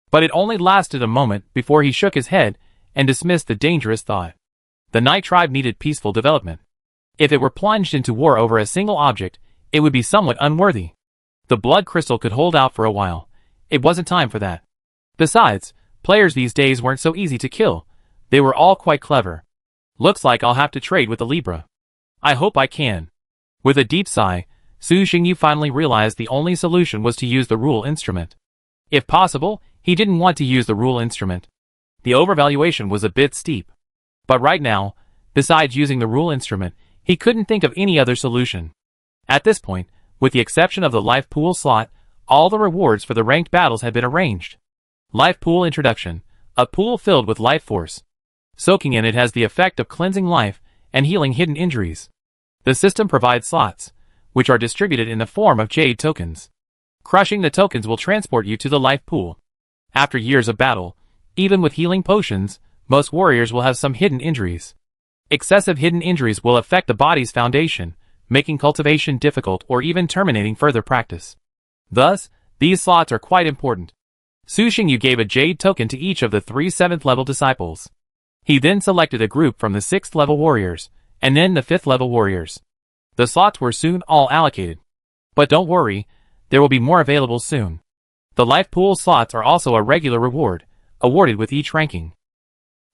But it only lasted a moment before he shook his head and dismissed the dangerous thought. The Night Tribe needed peaceful development. If it were plunged into war over a single object, it would be somewhat unworthy. The blood crystal could hold out for a while. It wasn't time for that. Besides, players these days weren't so easy to kill. They were all quite clever. Looks like I'll have to trade with the Libra. I hope I can. With a deep sigh, Su Xingyu finally realized the only solution was to use the rule instrument. If possible, he didn't want to use the rule instrument. The overvaluation was a bit steep. But right now, besides using the rule instrument, he couldn't think of any other solution. At this point, with the exception of the life pool slot, all the rewards for the ranked battles had been arranged. Life pool introduction, a pool filled with life force. Soaking in it has the effect of cleansing life and healing hidden injuries. The system provides slots, which are distributed in the form of jade tokens. Crushing the tokens will transport you to the life pool. After years of battle, even with healing potions, most warriors will have some hidden injuries. Excessive hidden injuries will affect the body's foundation, making cultivation difficult or even terminating further practice. Thus, these slots are quite important. Su Xingyu gave a jade token to each of the 3 7th level disciples. He then selected a group from the 6th level warriors, and then the 5th level warriors. The slots were soon all allocated. But don't worry, there will be more available soon. The life pool slots are also a regular reward, awarded with each ranking.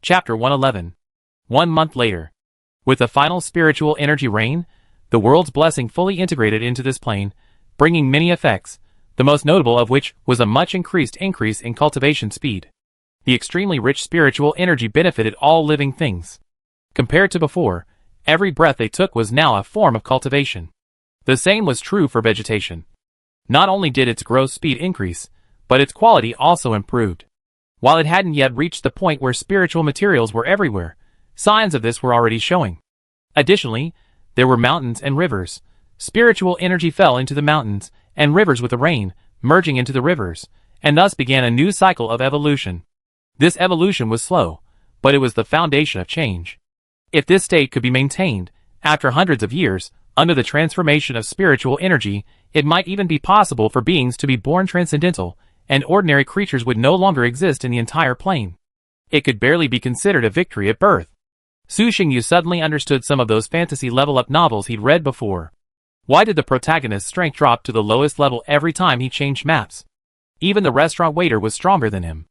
Chapter 111. 1 month later. With the final spiritual energy rain, the world's blessing fully integrated into this plane, bringing many effects, the most notable of which was a much increase in cultivation speed. The extremely rich spiritual energy benefited all living things. Compared to before, every breath they took was now a form of cultivation. The same was true for vegetation. Not only did its growth speed increase, but its quality also improved. While it hadn't yet reached the point where spiritual materials were everywhere, signs of this were already showing. Additionally, there were mountains and rivers. Spiritual energy fell into the mountains, and rivers with the rain, merging into the rivers, and thus began a new cycle of evolution. This evolution was slow, but it was the foundation of change. If this state could be maintained, after hundreds of years, under the transformation of spiritual energy, it might even be possible for beings to be born transcendental, and ordinary creatures would no longer exist in the entire plane. It could barely be considered a victory at birth. Su Xingyu suddenly understood some of those fantasy level-up novels he'd read before. Why did the protagonist's strength drop to the lowest level every time he changed maps? Even the restaurant waiter was stronger than him.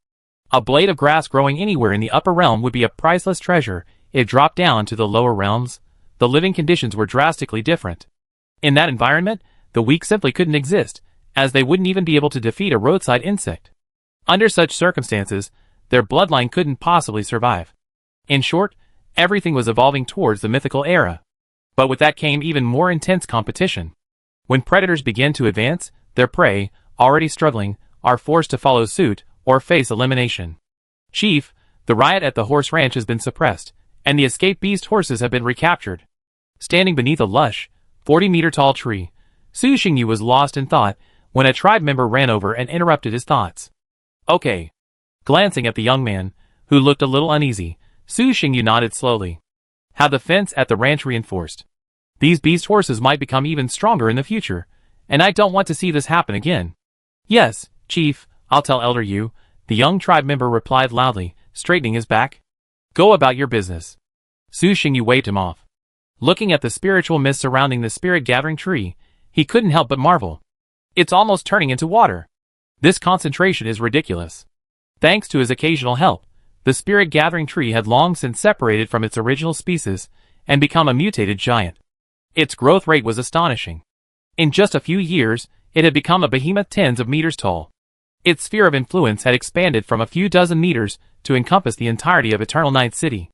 A blade of grass growing anywhere in the upper realm would be a priceless treasure. If dropped down to the lower realms, the living conditions were drastically different. In that environment, the weak simply couldn't exist, as they wouldn't even be able to defeat a roadside insect. Under such circumstances, their bloodline couldn't possibly survive. In short, everything was evolving towards the mythical era. But with that came even more intense competition. When predators begin to advance, their prey, already struggling, are forced to follow suit or face elimination. Chief, the riot at the horse ranch has been suppressed, and the escaped beast horses have been recaptured. Standing beneath a lush, 40-meter-tall tree, Su Xingyu was lost in thought when a tribe member ran over and interrupted his thoughts. Okay. Glancing at the young man, who looked a little uneasy, Su Xingyu nodded slowly. Have the fence at the ranch reinforced. These beast horses might become even stronger in the future, and I don't want to see this happen again. Yes, Chief, I'll tell Elder Yu, the young tribe member replied loudly, straightening his back. Go about your business. Su Xingyu waved him off. Looking at the spiritual mist surrounding the spirit-gathering tree, he couldn't help but marvel. It's almost turning into water. This concentration is ridiculous. Thanks to his occasional help, the spirit-gathering tree had long since separated from its original species and become a mutated giant. Its growth rate was astonishing. In just a few years, it had become a behemoth tens of meters tall. Its sphere of influence had expanded from a few dozen meters to encompass the entirety of Eternal Night City.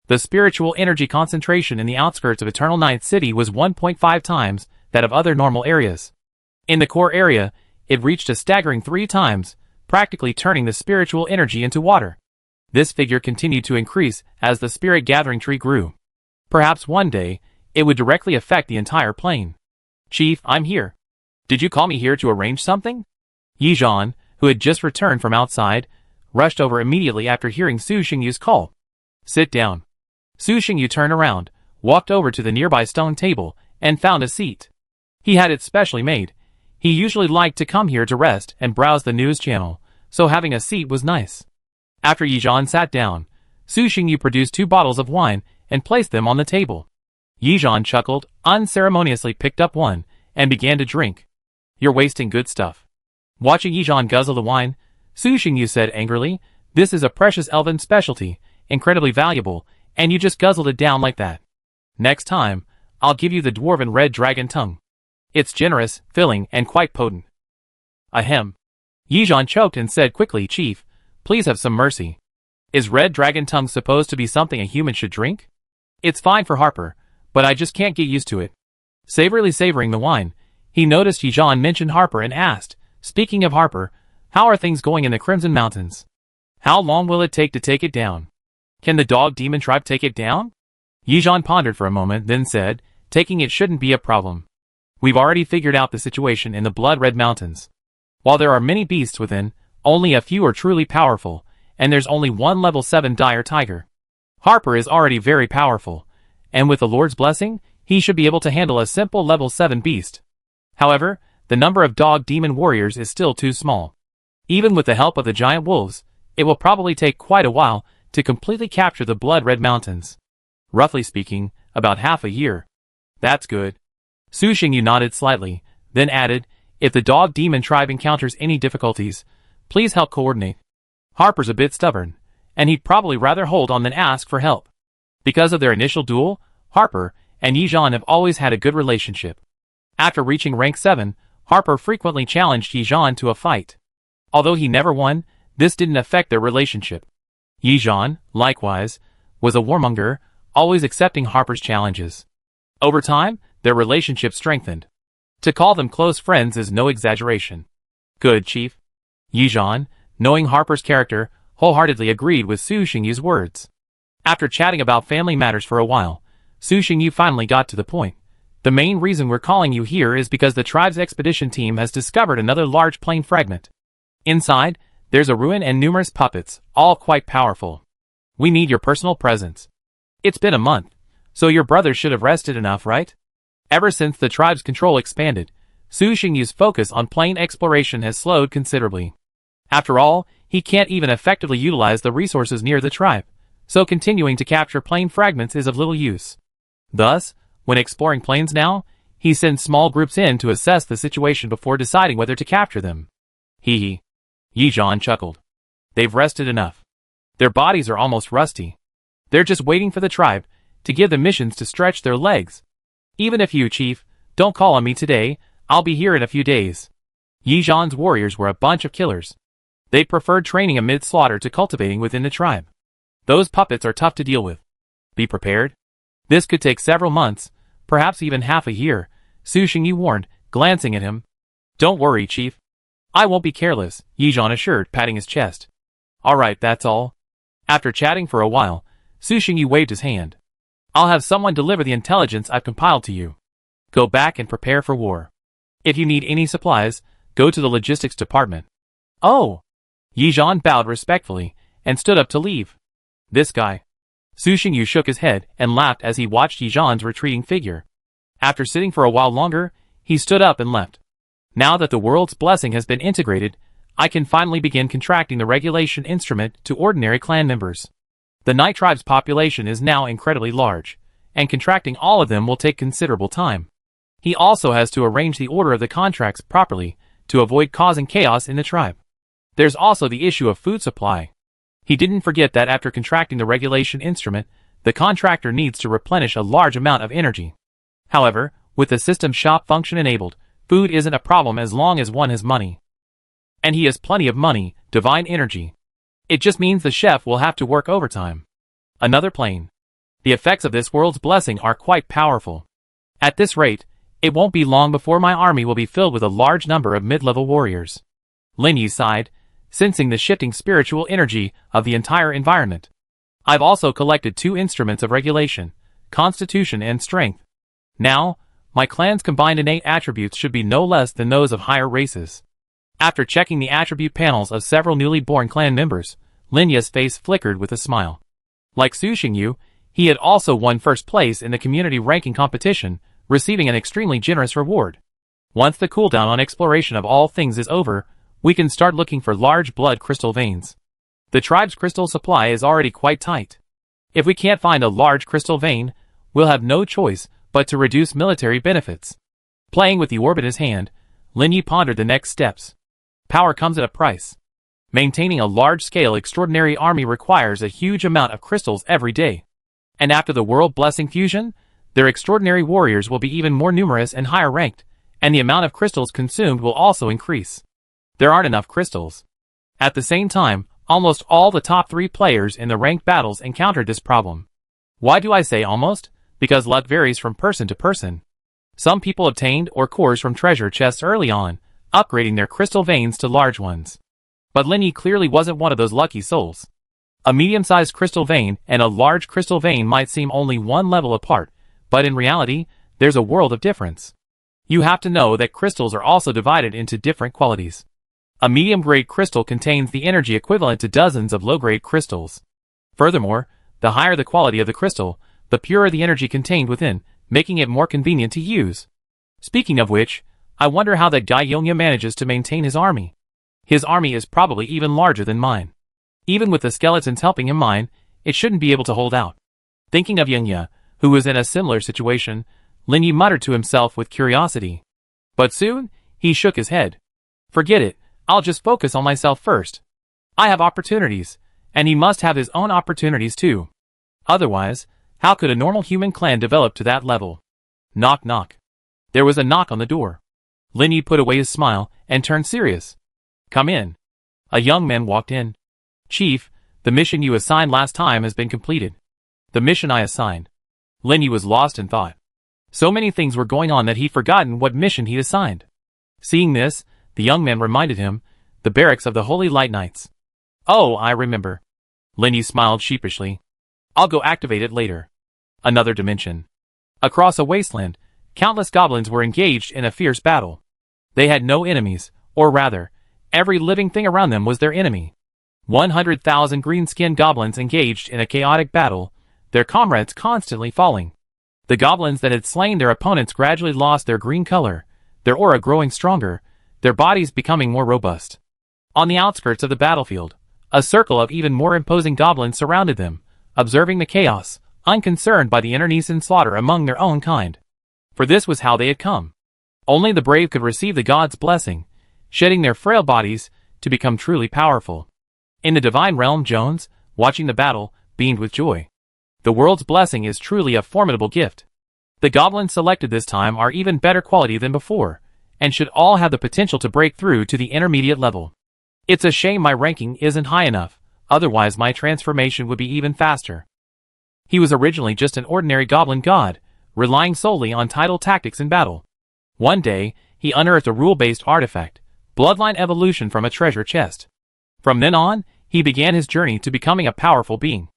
The spiritual energy concentration in the outskirts of Eternal Night City was 1.5 times that of other normal areas. In the core area, it reached a staggering 3 times, practically turning the spiritual energy into water. This figure continued to increase as the spirit-gathering tree grew. Perhaps one day, it would directly affect the entire plane. Chief, I'm here. Did you call me here to arrange something? Yi Zhan, who had just returned from outside, rushed over immediately after hearing Su Xingyu's call. Sit down. Su Xingyu turned around, walked over to the nearby stone table, and found a seat. He had it specially made. He usually liked to come here to rest and browse the news channel, so having a seat was nice. After Yi Zhan sat down, Su Xingyu produced 2 bottles of wine and placed them on the table. Yi Zhan chuckled, unceremoniously picked up one, and began to drink. You're wasting good stuff. Watching Yi Zhan guzzle the wine, Su Xingyu said angrily, this is a precious elven specialty, incredibly valuable, and you just guzzled it down like that. Next time, I'll give you the dwarven red dragon tongue. It's generous, filling, and quite potent. Ahem. Yi Zhan choked and said quickly, Chief, please have some mercy. Is red dragon tongue supposed to be something a human should drink? It's fine for Harper, but I just can't get used to it. Savorily savoring the wine, he noticed Yi Zhan mentioned Harper and asked, speaking of Harper, how are things going in the Crimson Mountains? How long will it take to take it down? Can the dog demon tribe take it down? Yi Zhan pondered for a moment, then said, taking it shouldn't be a problem. We've already figured out the situation in the Blood Red Mountains. While there are many beasts within, only a few are truly powerful, and there's only one level 7 dire tiger. Harper is already very powerful, and with the Lord's blessing, he should be able to handle a simple level 7 beast. However, the number of dog demon warriors is still too small. Even with the help of the giant wolves, it will probably take quite a while to completely capture the Blood Red Mountains. Roughly speaking, about half a year. That's good. Su Xingyu nodded slightly, then added, if the dog demon tribe encounters any difficulties, please help coordinate. Harper's a bit stubborn, and he'd probably rather hold on than ask for help. Because of their initial duel, Harper and Yi Zhan have always had a good relationship. After reaching rank 7, Harper frequently challenged Yi Zhan to a fight. Although he never won, this didn't affect their relationship. Yi Zhan, likewise, was a warmonger, always accepting Harper's challenges. Over time, their relationship strengthened. To call them close friends is no exaggeration. Good, Chief. Yi Zhan, knowing Harper's character, wholeheartedly agreed with Su Xingyu's words. After chatting about family matters for a while, Su Xingyu finally got to the point. The main reason we're calling you here is because the tribe's expedition team has discovered another large plane fragment. Inside, there's a ruin and numerous puppets, all quite powerful. We need your personal presence. It's been a month, so your brothers should have rested enough, right? Ever since the tribe's control expanded, Su Xingyu's focus on plane exploration has slowed considerably. After all, he can't even effectively utilize the resources near the tribe, so continuing to capture plane fragments is of little use. Thus, when exploring planes now, he sends small groups in to assess the situation before deciding whether to capture them. Hee hee. Yi Zhan chuckled. They've rested enough. Their bodies are almost rusty. They're just waiting for the tribe to give them missions to stretch their legs. Even if you, Chief, don't call on me today, I'll be here in a few days. Yi Zhan's warriors were a bunch of killers. They preferred training amid slaughter to cultivating within the tribe. Those puppets are tough to deal with. Be prepared. This could take several months, perhaps even half a year, Su Xingyu warned, glancing at him. Don't worry, Chief. I won't be careless, Yi Zhan assured, patting his chest. All right, that's all. After chatting for a while, Su Xingyu waved his hand. I'll have someone deliver the intelligence I've compiled to you. Go back and prepare for war. If you need any supplies, go to the logistics department. Oh! Yi Zhan bowed respectfully and stood up to leave. This guy. Su Xingyu shook his head and laughed as he watched Yi Zhan's retreating figure. After sitting for a while longer, he stood up and left. Now that the world's blessing has been integrated, I can finally begin contracting the regulation instrument to ordinary clan members. The Night Tribe's population is now incredibly large, and contracting all of them will take considerable time. He also has to arrange the order of the contracts properly to avoid causing chaos in the tribe. There's also the issue of food supply. He didn't forget that after contracting the regulation instrument, the contractor needs to replenish a large amount of energy. However, with the system shop function enabled, food isn't a problem as long as one has money. And he has plenty of money, divine energy. It just means the chef will have to work overtime. Another plane. The effects of this world's blessing are quite powerful. At this rate, it won't be long before my army will be filled with a large number of mid-level warriors. Lin Yi sighed, sensing the shifting spiritual energy of the entire environment. I've also collected 2 instruments of regulation, constitution and strength. Now, my clan's combined innate attributes should be no less than those of higher races. After checking the attribute panels of several newly born clan members, Lin Yi's face flickered with a smile. Like Su Xingyu, he had also won first place in the community ranking competition, receiving an extremely generous reward. Once the cooldown on exploration of all things is over, we can start looking for large blood crystal veins. The tribe's crystal supply is already quite tight. If we can't find a large crystal vein, we'll have no choice but to reduce military benefits. Playing with the orb in his hand, Lin Yi pondered the next steps. Power comes at a price. Maintaining a large-scale extraordinary army requires a huge amount of crystals every day. And after the world blessing fusion, their extraordinary warriors will be even more numerous and higher ranked, and the amount of crystals consumed will also increase. There aren't enough crystals. At the same time, almost all the top 3 players in the ranked battles encountered this problem. Why do I say almost? Because luck varies from person to person. Some people obtained or cores from treasure chests early on, upgrading their crystal veins to large ones. But Lin Yi clearly wasn't one of those lucky souls. A medium-sized crystal vein and a large crystal vein might seem only one level apart, but in reality, there's a world of difference. You have to know that crystals are also divided into different qualities. A medium-grade crystal contains the energy equivalent to dozens of low-grade crystals. Furthermore, the higher the quality of the crystal, the purer the energy contained within, making it more convenient to use. Speaking of which, I wonder how that guy Yongya manages to maintain his army. His army is probably even larger than mine. Even with the skeletons helping him mine, it shouldn't be able to hold out. Thinking of Yongya, who was in a similar situation, Lin Yi muttered to himself with curiosity. But soon, he shook his head. Forget it, I'll just focus on myself first. I have opportunities, and he must have his own opportunities too. Otherwise, how could a normal human clan develop to that level? Knock knock. There was a knock on the door. Lin Yi put away his smile and turned serious. Come in. A young man walked in. Chief, the mission you assigned last time has been completed. The mission I assigned. Lin Yi was lost in thought. So many things were going on that he'd forgotten what mission he'd assigned. Seeing this, the young man reminded him, the barracks of the Holy Light Knights. Oh, I remember. Lin Yi smiled sheepishly. I'll go activate it later. Another dimension. Across a wasteland, countless goblins were engaged in a fierce battle. They had no enemies, or rather, every living thing around them was their enemy. 100,000 green-skinned goblins engaged in a chaotic battle, their comrades constantly falling. The goblins that had slain their opponents gradually lost their green color, their aura growing stronger, their bodies becoming more robust. On the outskirts of the battlefield, a circle of even more imposing goblins surrounded them, observing the chaos, unconcerned by the internecine slaughter among their own kind. For this was how they had come. Only the brave could receive the god's blessing, shedding their frail bodies to become truly powerful. In the divine realm, Jones, watching the battle, beamed with joy. The world's blessing is truly a formidable gift. The goblins selected this time are even better quality than before, and should all have the potential to break through to the intermediate level. It's a shame my ranking isn't high enough, otherwise my transformation would be even faster. He was originally just an ordinary goblin god, relying solely on tidal tactics in battle. One day, he unearthed a rule-based artifact, bloodline evolution from a treasure chest. From then on, he began his journey to becoming a powerful being.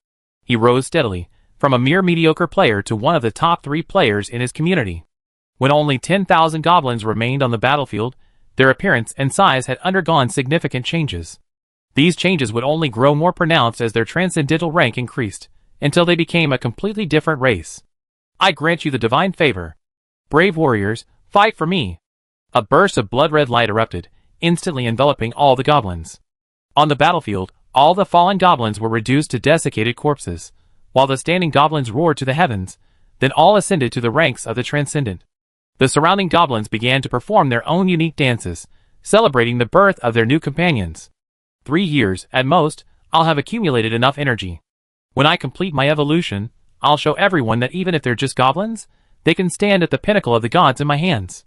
He rose steadily, from a mere mediocre player to one of the top 3 players in his community. When only 10,000 goblins remained on the battlefield, their appearance and size had undergone significant changes. These changes would only grow more pronounced as their transcendental rank increased, until they became a completely different race. I grant you the divine favor. Brave warriors, fight for me! A burst of blood-red light erupted, instantly enveloping all the goblins. On the battlefield, all the fallen goblins were reduced to desiccated corpses, while the standing goblins roared to the heavens, then all ascended to the ranks of the transcendent. The surrounding goblins began to perform their own unique dances, celebrating the birth of their new companions. 3 years, at most, I'll have accumulated enough energy. When I complete my evolution, I'll show everyone that even if they're just goblins, they can stand at the pinnacle of the gods in my hands.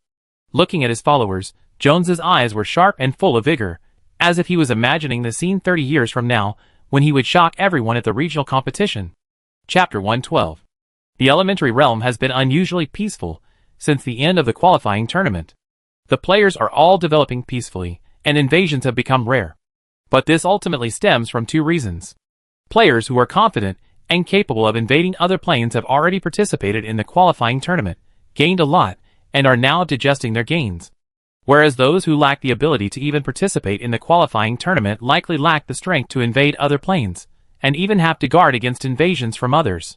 Looking at his followers, Jones's eyes were sharp and full of vigor, as if he was imagining the scene 30 years from now, when he would shock everyone at the regional competition. Chapter 112. The elementary realm has been unusually peaceful since the end of the qualifying tournament. The players are all developing peacefully, and invasions have become rare. But this ultimately stems from 2 reasons. Players who are confident and capable of invading other planes have already participated in the qualifying tournament, gained a lot, and are now digesting their gains. Whereas those who lack the ability to even participate in the qualifying tournament likely lack the strength to invade other planes, and even have to guard against invasions from others.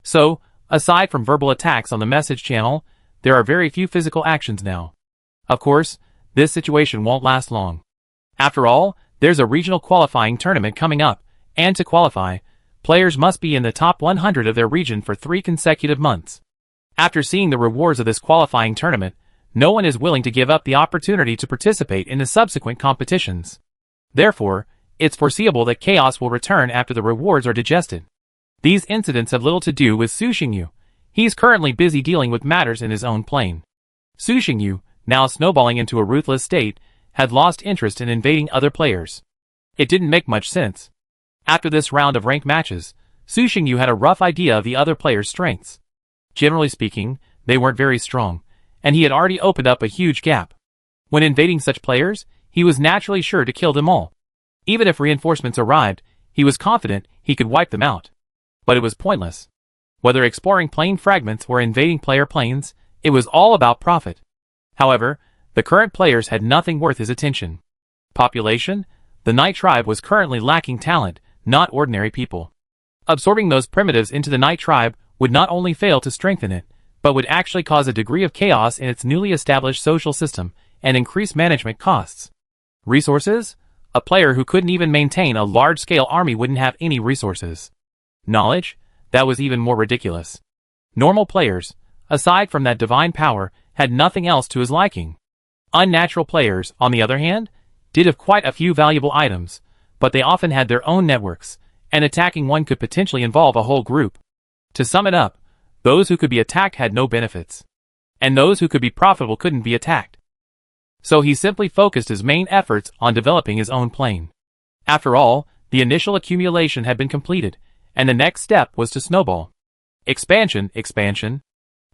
So, aside from verbal attacks on the message channel, there are very few physical actions now. Of course, this situation won't last long. After all, there's a regional qualifying tournament coming up, and to qualify, players must be in the top 100 of their region for 3 consecutive months. After seeing the rewards of this qualifying tournament, no one is willing to give up the opportunity to participate in the subsequent competitions. Therefore, it's foreseeable that chaos will return after the rewards are digested. These incidents have little to do with Su Xingyu. He's currently busy dealing with matters in his own plane. Su Xingyu, now snowballing into a ruthless state, had lost interest in invading other players. It didn't make much sense. After this round of ranked matches, Su Xingyu had a rough idea of the other players' strengths. Generally speaking, they weren't very strong, and he had already opened up a huge gap. When invading such players, he was naturally sure to kill them all. Even if reinforcements arrived, he was confident he could wipe them out. But it was pointless. Whether exploring plane fragments or invading player planes, it was all about profit. However, the current players had nothing worth his attention. Population? The Night Tribe was currently lacking talent, not ordinary people. Absorbing those primitives into the Night Tribe would not only fail to strengthen it, but would actually cause a degree of chaos in its newly established social system and increase management costs. Resources? A player who couldn't even maintain a large-scale army wouldn't have any resources. Knowledge? That was even more ridiculous. Normal players, aside from that divine power, had nothing else to his liking. Unnatural players, on the other hand, did have quite a few valuable items, but they often had their own networks, and attacking one could potentially involve a whole group. To sum it up, those who could be attacked had no benefits, and those who could be profitable couldn't be attacked. So he simply focused his main efforts on developing his own plane. After all, the initial accumulation had been completed, and the next step was to snowball. Expansion.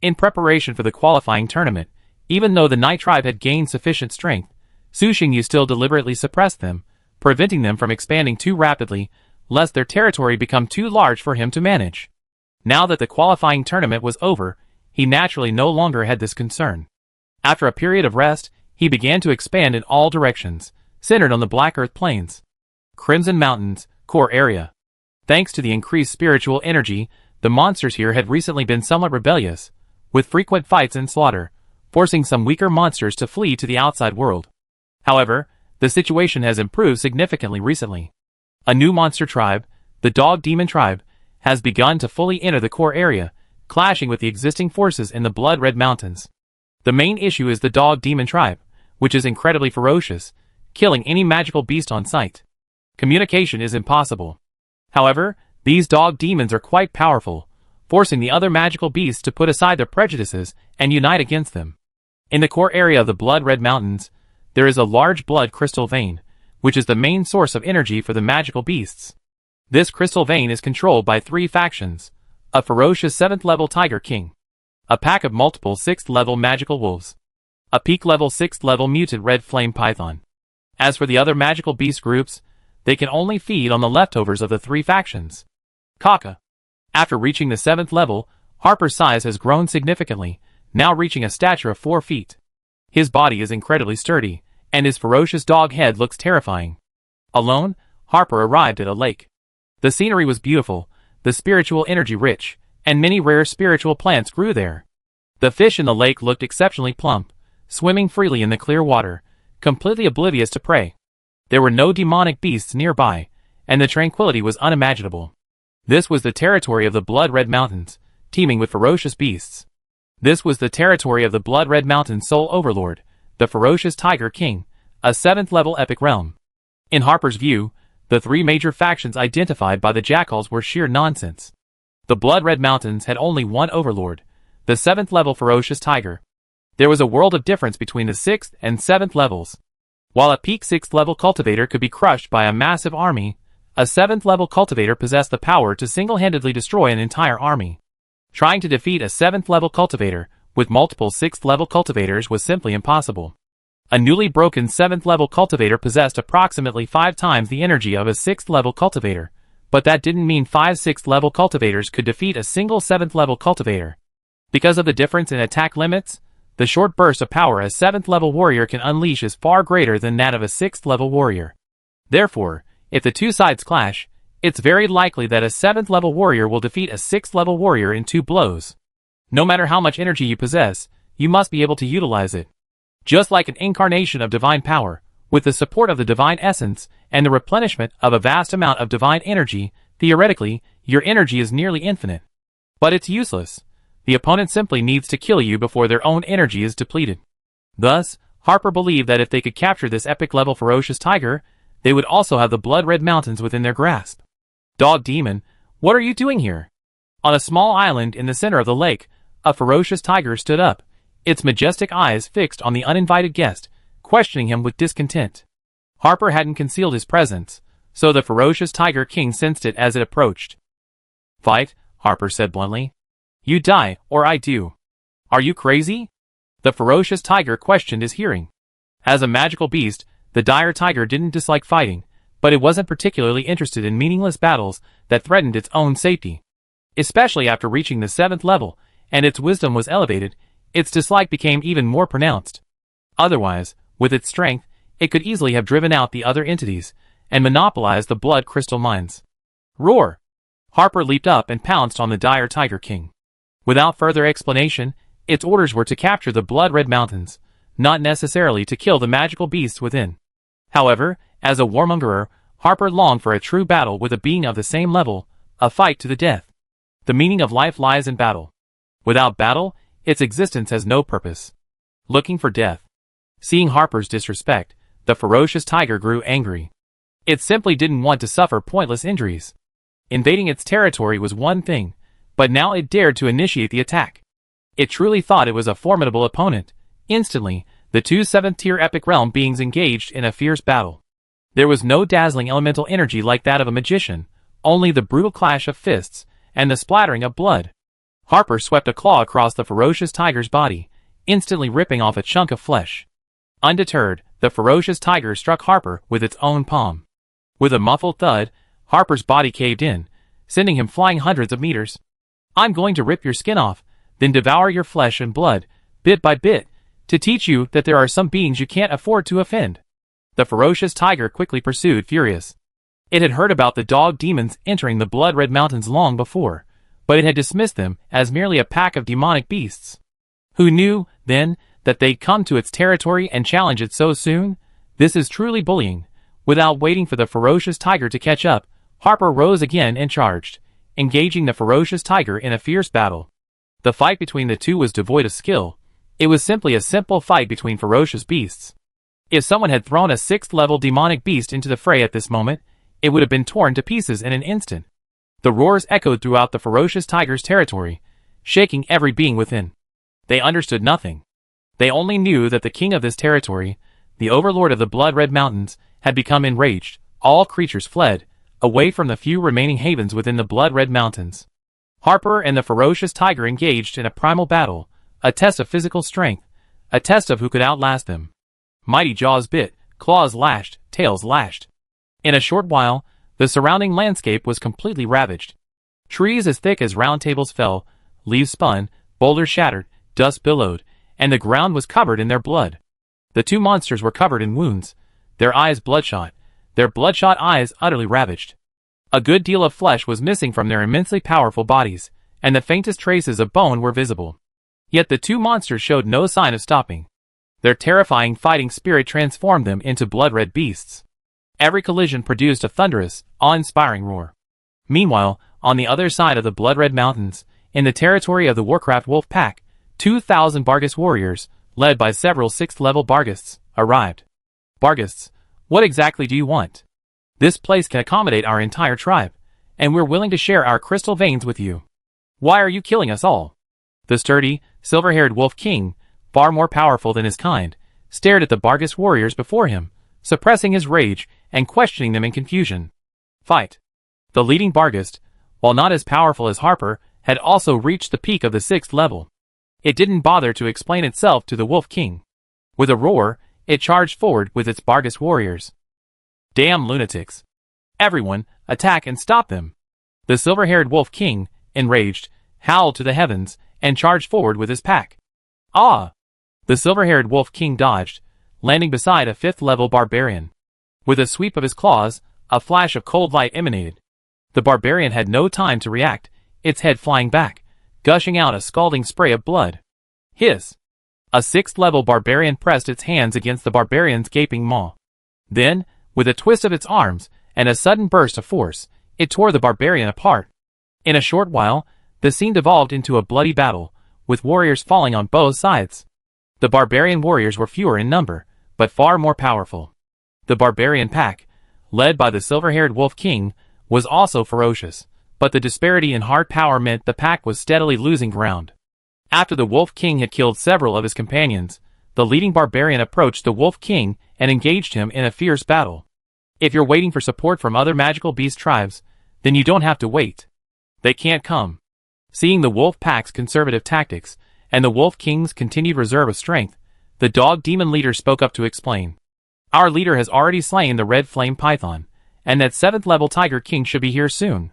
In preparation for the qualifying tournament, even though the Night Tribe had gained sufficient strength, Su Xingyu still deliberately suppressed them, preventing them from expanding too rapidly, lest their territory become too large for him to manage. Now that the qualifying tournament was over, he naturally no longer had this concern. After a period of rest, he began to expand in all directions, centered on the Black Earth Plains. Crimson Mountains, core area. Thanks to the increased spiritual energy, the monsters here had recently been somewhat rebellious, with frequent fights and slaughter, forcing some weaker monsters to flee to the outside world. However, the situation has improved significantly recently. A new monster tribe, the Dog Demon Tribe, has begun to fully enter the core area, clashing with the existing forces in the Blood Red Mountains. The main issue is the Dog Demon Tribe, which is incredibly ferocious, killing any magical beast on sight. Communication is impossible. However, these dog demons are quite powerful, forcing the other magical beasts to put aside their prejudices and unite against them. In the core area of the Blood Red Mountains, there is a large blood crystal vein, which is the main source of energy for the magical beasts. This crystal vein is controlled by 3 factions: a ferocious 7th level Tiger King, a pack of multiple 6th level magical wolves, a peak level 6th level mutant red flame python. As for the other magical beast groups, they can only feed on the leftovers of the 3 factions. Kaka. After reaching the 7th level, Harper's size has grown significantly, now reaching a stature of 4 feet. His body is incredibly sturdy, and his ferocious dog head looks terrifying. Alone, Harper arrived at a lake. The scenery was beautiful, the spiritual energy rich, and many rare spiritual plants grew there. The fish in the lake looked exceptionally plump, swimming freely in the clear water, completely oblivious to prey. There were no demonic beasts nearby, and the tranquility was unimaginable. This was the territory of the Blood Red Mountains, teeming with ferocious beasts. This was the territory of the Blood Red Mountains' sole overlord, the ferocious Tiger King, a 7th level epic realm. In Harper's view, the 3 major factions identified by the jackals were sheer nonsense. The Blood Red Mountains had only one overlord, the 7th level ferocious tiger. There was a world of difference between the 6th and 7th levels. While a peak 6th level cultivator could be crushed by a massive army, a 7th level cultivator possessed the power to single-handedly destroy an entire army. Trying to defeat a 7th level cultivator with multiple 6th level cultivators was simply impossible. A newly broken 7th level cultivator possessed approximately 5 times the energy of a 6th level cultivator, but that didn't mean 5 6th level cultivators could defeat a single 7th level cultivator. Because of the difference in attack limits, the short burst of power a 7th level warrior can unleash is far greater than that of a 6th level warrior. Therefore, if the 2 sides clash, it's very likely that a 7th level warrior will defeat a 6th level warrior in 2 blows. No matter how much energy you possess, you must be able to utilize it. Just like an incarnation of divine power, with the support of the divine essence and the replenishment of a vast amount of divine energy, theoretically, your energy is nearly infinite. But it's useless. The opponent simply needs to kill you before their own energy is depleted. Thus, Harper believed that if they could capture this epic level ferocious tiger, they would also have the Blood Red Mountains within their grasp. Dog demon, what are you doing here? On a small island in the center of the lake, a ferocious tiger stood up, its majestic eyes fixed on the uninvited guest, questioning him with discontent. Harper hadn't concealed his presence, so the ferocious Tiger King sensed it as it approached. "Fight," Harper said bluntly. "You die, or I do." "Are you crazy?" The ferocious tiger questioned his hearing. As a magical beast, the dire tiger didn't dislike fighting, but it wasn't particularly interested in meaningless battles that threatened its own safety. Especially after reaching the 7th level, and its wisdom was elevated, its dislike became even more pronounced. Otherwise, with its strength, it could easily have driven out the other entities, and monopolized the blood crystal mines. Roar! Harper leaped up and pounced on the dire Tiger King. Without further explanation, its orders were to capture the Blood Red Mountains, not necessarily to kill the magical beasts within. However, as a warmongerer, Harper longed for a true battle with a being of the same level, a fight to the death. The meaning of life lies in battle. Without battle, its existence has no purpose. Looking for death. Seeing Harper's disrespect, the ferocious tiger grew angry. It simply didn't want to suffer pointless injuries. Invading its territory was one thing, but now it dared to initiate the attack. It truly thought it was a formidable opponent. Instantly, the 2 7th-tier epic realm beings engaged in a fierce battle. There was no dazzling elemental energy like that of a magician, only the brutal clash of fists and the splattering of blood. Harper swept a claw across the ferocious tiger's body, instantly ripping off a chunk of flesh. Undeterred, the ferocious tiger struck Harper with its own palm. With a muffled thud, Harper's body caved in, sending him flying hundreds of meters. "I'm going to rip your skin off, then devour your flesh and blood, bit by bit, to teach you that there are some beings you can't afford to offend." The ferocious tiger quickly pursued, furious. It had heard about the dog demons entering the Blood Red Mountains long before, but it had dismissed them as merely a pack of demonic beasts. Who knew, then, that they'd come to its territory and challenge it so soon? This is truly bullying. Without waiting for the ferocious tiger to catch up, Harper rose again and charged, engaging the ferocious tiger in a fierce battle. The fight between the two was devoid of skill. It was simply a simple fight between ferocious beasts. If someone had thrown a 6th-level demonic beast into the fray at this moment, it would have been torn to pieces in an instant. The roars echoed throughout the ferocious tiger's territory, shaking every being within. They understood nothing. They only knew that the king of this territory, the overlord of the blood-red mountains, had become enraged. All creatures fled, away from the few remaining havens within the blood-red mountains. Harper and the ferocious tiger engaged in a primal battle, a test of physical strength, a test of who could outlast them. Mighty jaws bit, claws lashed, tails lashed. In a short while, the surrounding landscape was completely ravaged. Trees as thick as round tables fell, leaves spun, boulders shattered, dust billowed, and the ground was covered in their blood. The two monsters were covered in wounds, their eyes bloodshot, their bloodshot eyes utterly ravaged. A good deal of flesh was missing from their immensely powerful bodies, and the faintest traces of bone were visible. Yet the two monsters showed no sign of stopping. Their terrifying fighting spirit transformed them into blood-red beasts. Every collision produced a thunderous, awe-inspiring roar. Meanwhile, on the other side of the blood-red mountains, in the territory of the Warcraft Wolf Pack, 2,000 Barghest warriors, led by several 6th-level Barghests, arrived. Barghests, what exactly do you want? This place can accommodate our entire tribe, and we're willing to share our crystal veins with you. Why are you killing us all? The sturdy, silver-haired Wolf King, far more powerful than his kind, stared at the Barghest warriors before him, suppressing his rage and questioning them in confusion. Fight. The leading Barghest, while not as powerful as Harper, had also reached the peak of the 6th level. It didn't bother to explain itself to the Wolf King. With a roar, it charged forward with its Barghest warriors. Damn lunatics. Everyone, attack and stop them. The silver-haired Wolf King, enraged, howled to the heavens, and charged forward with his pack. Ah! The silver-haired Wolf King dodged, landing beside a 5th-level barbarian. With a sweep of his claws, a flash of cold light emanated. The barbarian had no time to react, its head flying back, gushing out a scalding spray of blood. Hiss! A 6th-level barbarian pressed its hands against the barbarian's gaping maw. Then, with a twist of its arms, and a sudden burst of force, it tore the barbarian apart. In a short while, the scene devolved into a bloody battle, with warriors falling on both sides. The barbarian warriors were fewer in number, but far more powerful. The barbarian pack, led by the silver-haired Wolf King, was also ferocious, but the disparity in hard power meant the pack was steadily losing ground. After the Wolf King had killed several of his companions, the leading barbarian approached the Wolf King and engaged him in a fierce battle. If you're waiting for support from other magical beast tribes, then you don't have to wait. They can't come. Seeing the Wolf Pack's conservative tactics, and the Wolf King's continued reserve of strength, the Dog Demon leader spoke up to explain. Our leader has already slain the Red Flame Python, and that 7th-level Tiger King should be here soon.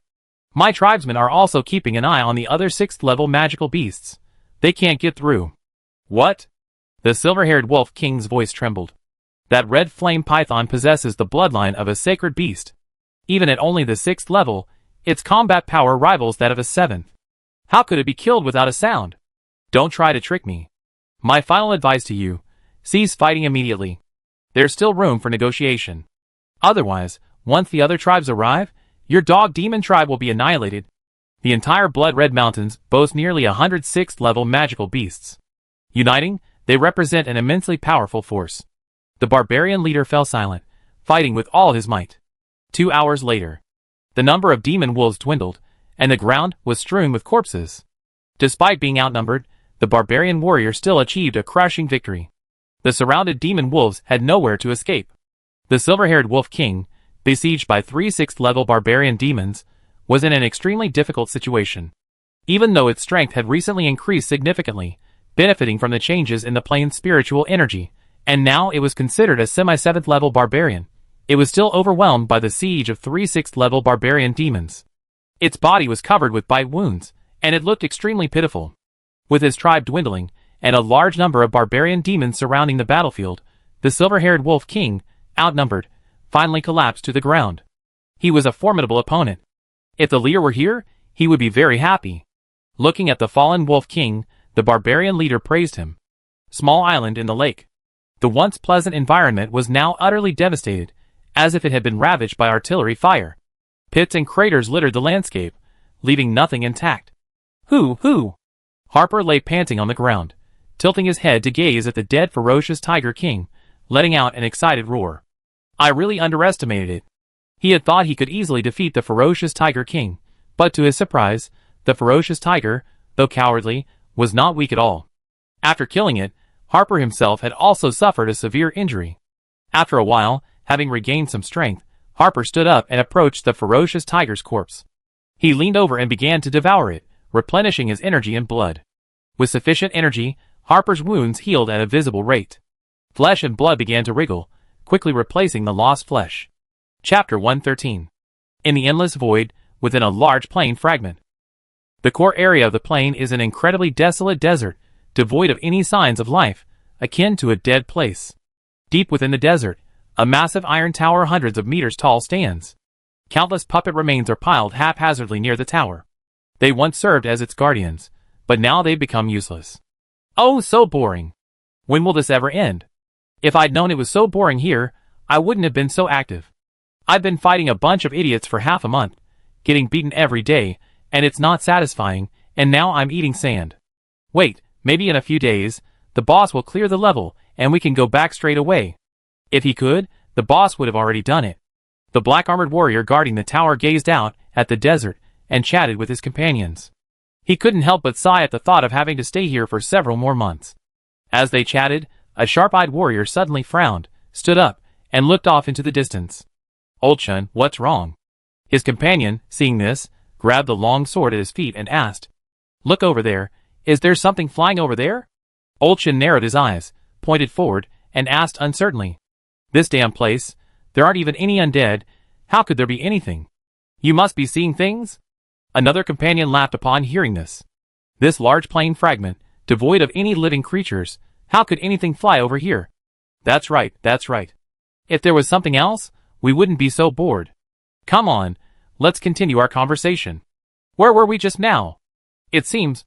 My tribesmen are also keeping an eye on the other 6th-level magical beasts. They can't get through. What? The silver-haired Wolf King's voice trembled. That Red Flame Python possesses the bloodline of a sacred beast. Even at only the 6th level, its combat power rivals that of a 7th. How could it be killed without a sound? Don't try to trick me. My final advice to you, cease fighting immediately. There's still room for negotiation. Otherwise, once the other tribes arrive, your Dog Demon tribe will be annihilated. The entire Blood-Red Mountains boast nearly 100 6th-level magical beasts. Uniting, they represent an immensely powerful force. The barbarian leader fell silent, fighting with all his might. 2 hours later, the number of demon wolves dwindled, and the ground was strewn with corpses. Despite being outnumbered, the barbarian warrior still achieved a crushing victory. The surrounded demon wolves had nowhere to escape. The silver-haired Wolf King, besieged by 3 6th-level barbarian demons, was in an extremely difficult situation. Even though its strength had recently increased significantly, benefiting from the changes in the plane's spiritual energy, and now it was considered a semi-7th-level barbarian, it was still overwhelmed by the siege of 3 6th-level barbarian demons. Its body was covered with bite wounds, and it looked extremely pitiful. With his tribe dwindling, and a large number of barbarian demons surrounding the battlefield, the silver-haired Wolf King, outnumbered, finally collapsed to the ground. He was a formidable opponent. If the leader were here, he would be very happy. Looking at the fallen Wolf King, the barbarian leader praised him. Small island in the lake. The once pleasant environment was now utterly devastated, as if it had been ravaged by artillery fire. Pits and craters littered the landscape, leaving nothing intact. Who? Harper lay panting on the ground, tilting his head to gaze at the dead ferocious Tiger King, letting out an excited roar. I really underestimated it. He had thought he could easily defeat the ferocious Tiger King, but to his surprise, the ferocious tiger, though cowardly, was not weak at all. After killing it, Harper himself had also suffered a severe injury. After a while, having regained some strength, Harper stood up and approached the ferocious tiger's corpse. He leaned over and began to devour it, replenishing his energy and blood. With sufficient energy, Harper's wounds healed at a visible rate. Flesh and blood began to wriggle, quickly replacing the lost flesh. Chapter 113. In the endless void, within a large plain fragment. The core area of the plain is an incredibly desolate desert, devoid of any signs of life, akin to a dead place. Deep within the desert, a massive iron tower hundreds of meters tall stands. Countless puppet remains are piled haphazardly near the tower. They once served as its guardians, but now they've become useless. Oh, so boring. When will this ever end? If I'd known it was so boring here, I wouldn't have been so active. I've been fighting a bunch of idiots for half a month, getting beaten every day, and it's not satisfying, and now I'm eating sand. Wait, maybe in a few days, the boss will clear the level, and we can go back straight away. If he could, the boss would have already done it. The black-armored warrior guarding the tower gazed out at the desert and chatted with his companions. He couldn't help but sigh at the thought of having to stay here for several more months. As they chatted, a sharp-eyed warrior suddenly frowned, stood up, and looked off into the distance. Old Chun, what's wrong? His companion, seeing this, grabbed the long sword at his feet and asked, Look over there, is there something flying over there? Old Chun narrowed his eyes, pointed forward, and asked uncertainly, This damn place, there aren't even any undead, how could there be anything? You must be seeing things? Another companion laughed upon hearing this. This large plain fragment, devoid of any living creatures, how could anything fly over here? That's right, that's right. If there was something else, we wouldn't be so bored. Come on, let's continue our conversation. Where were we just now? It seems.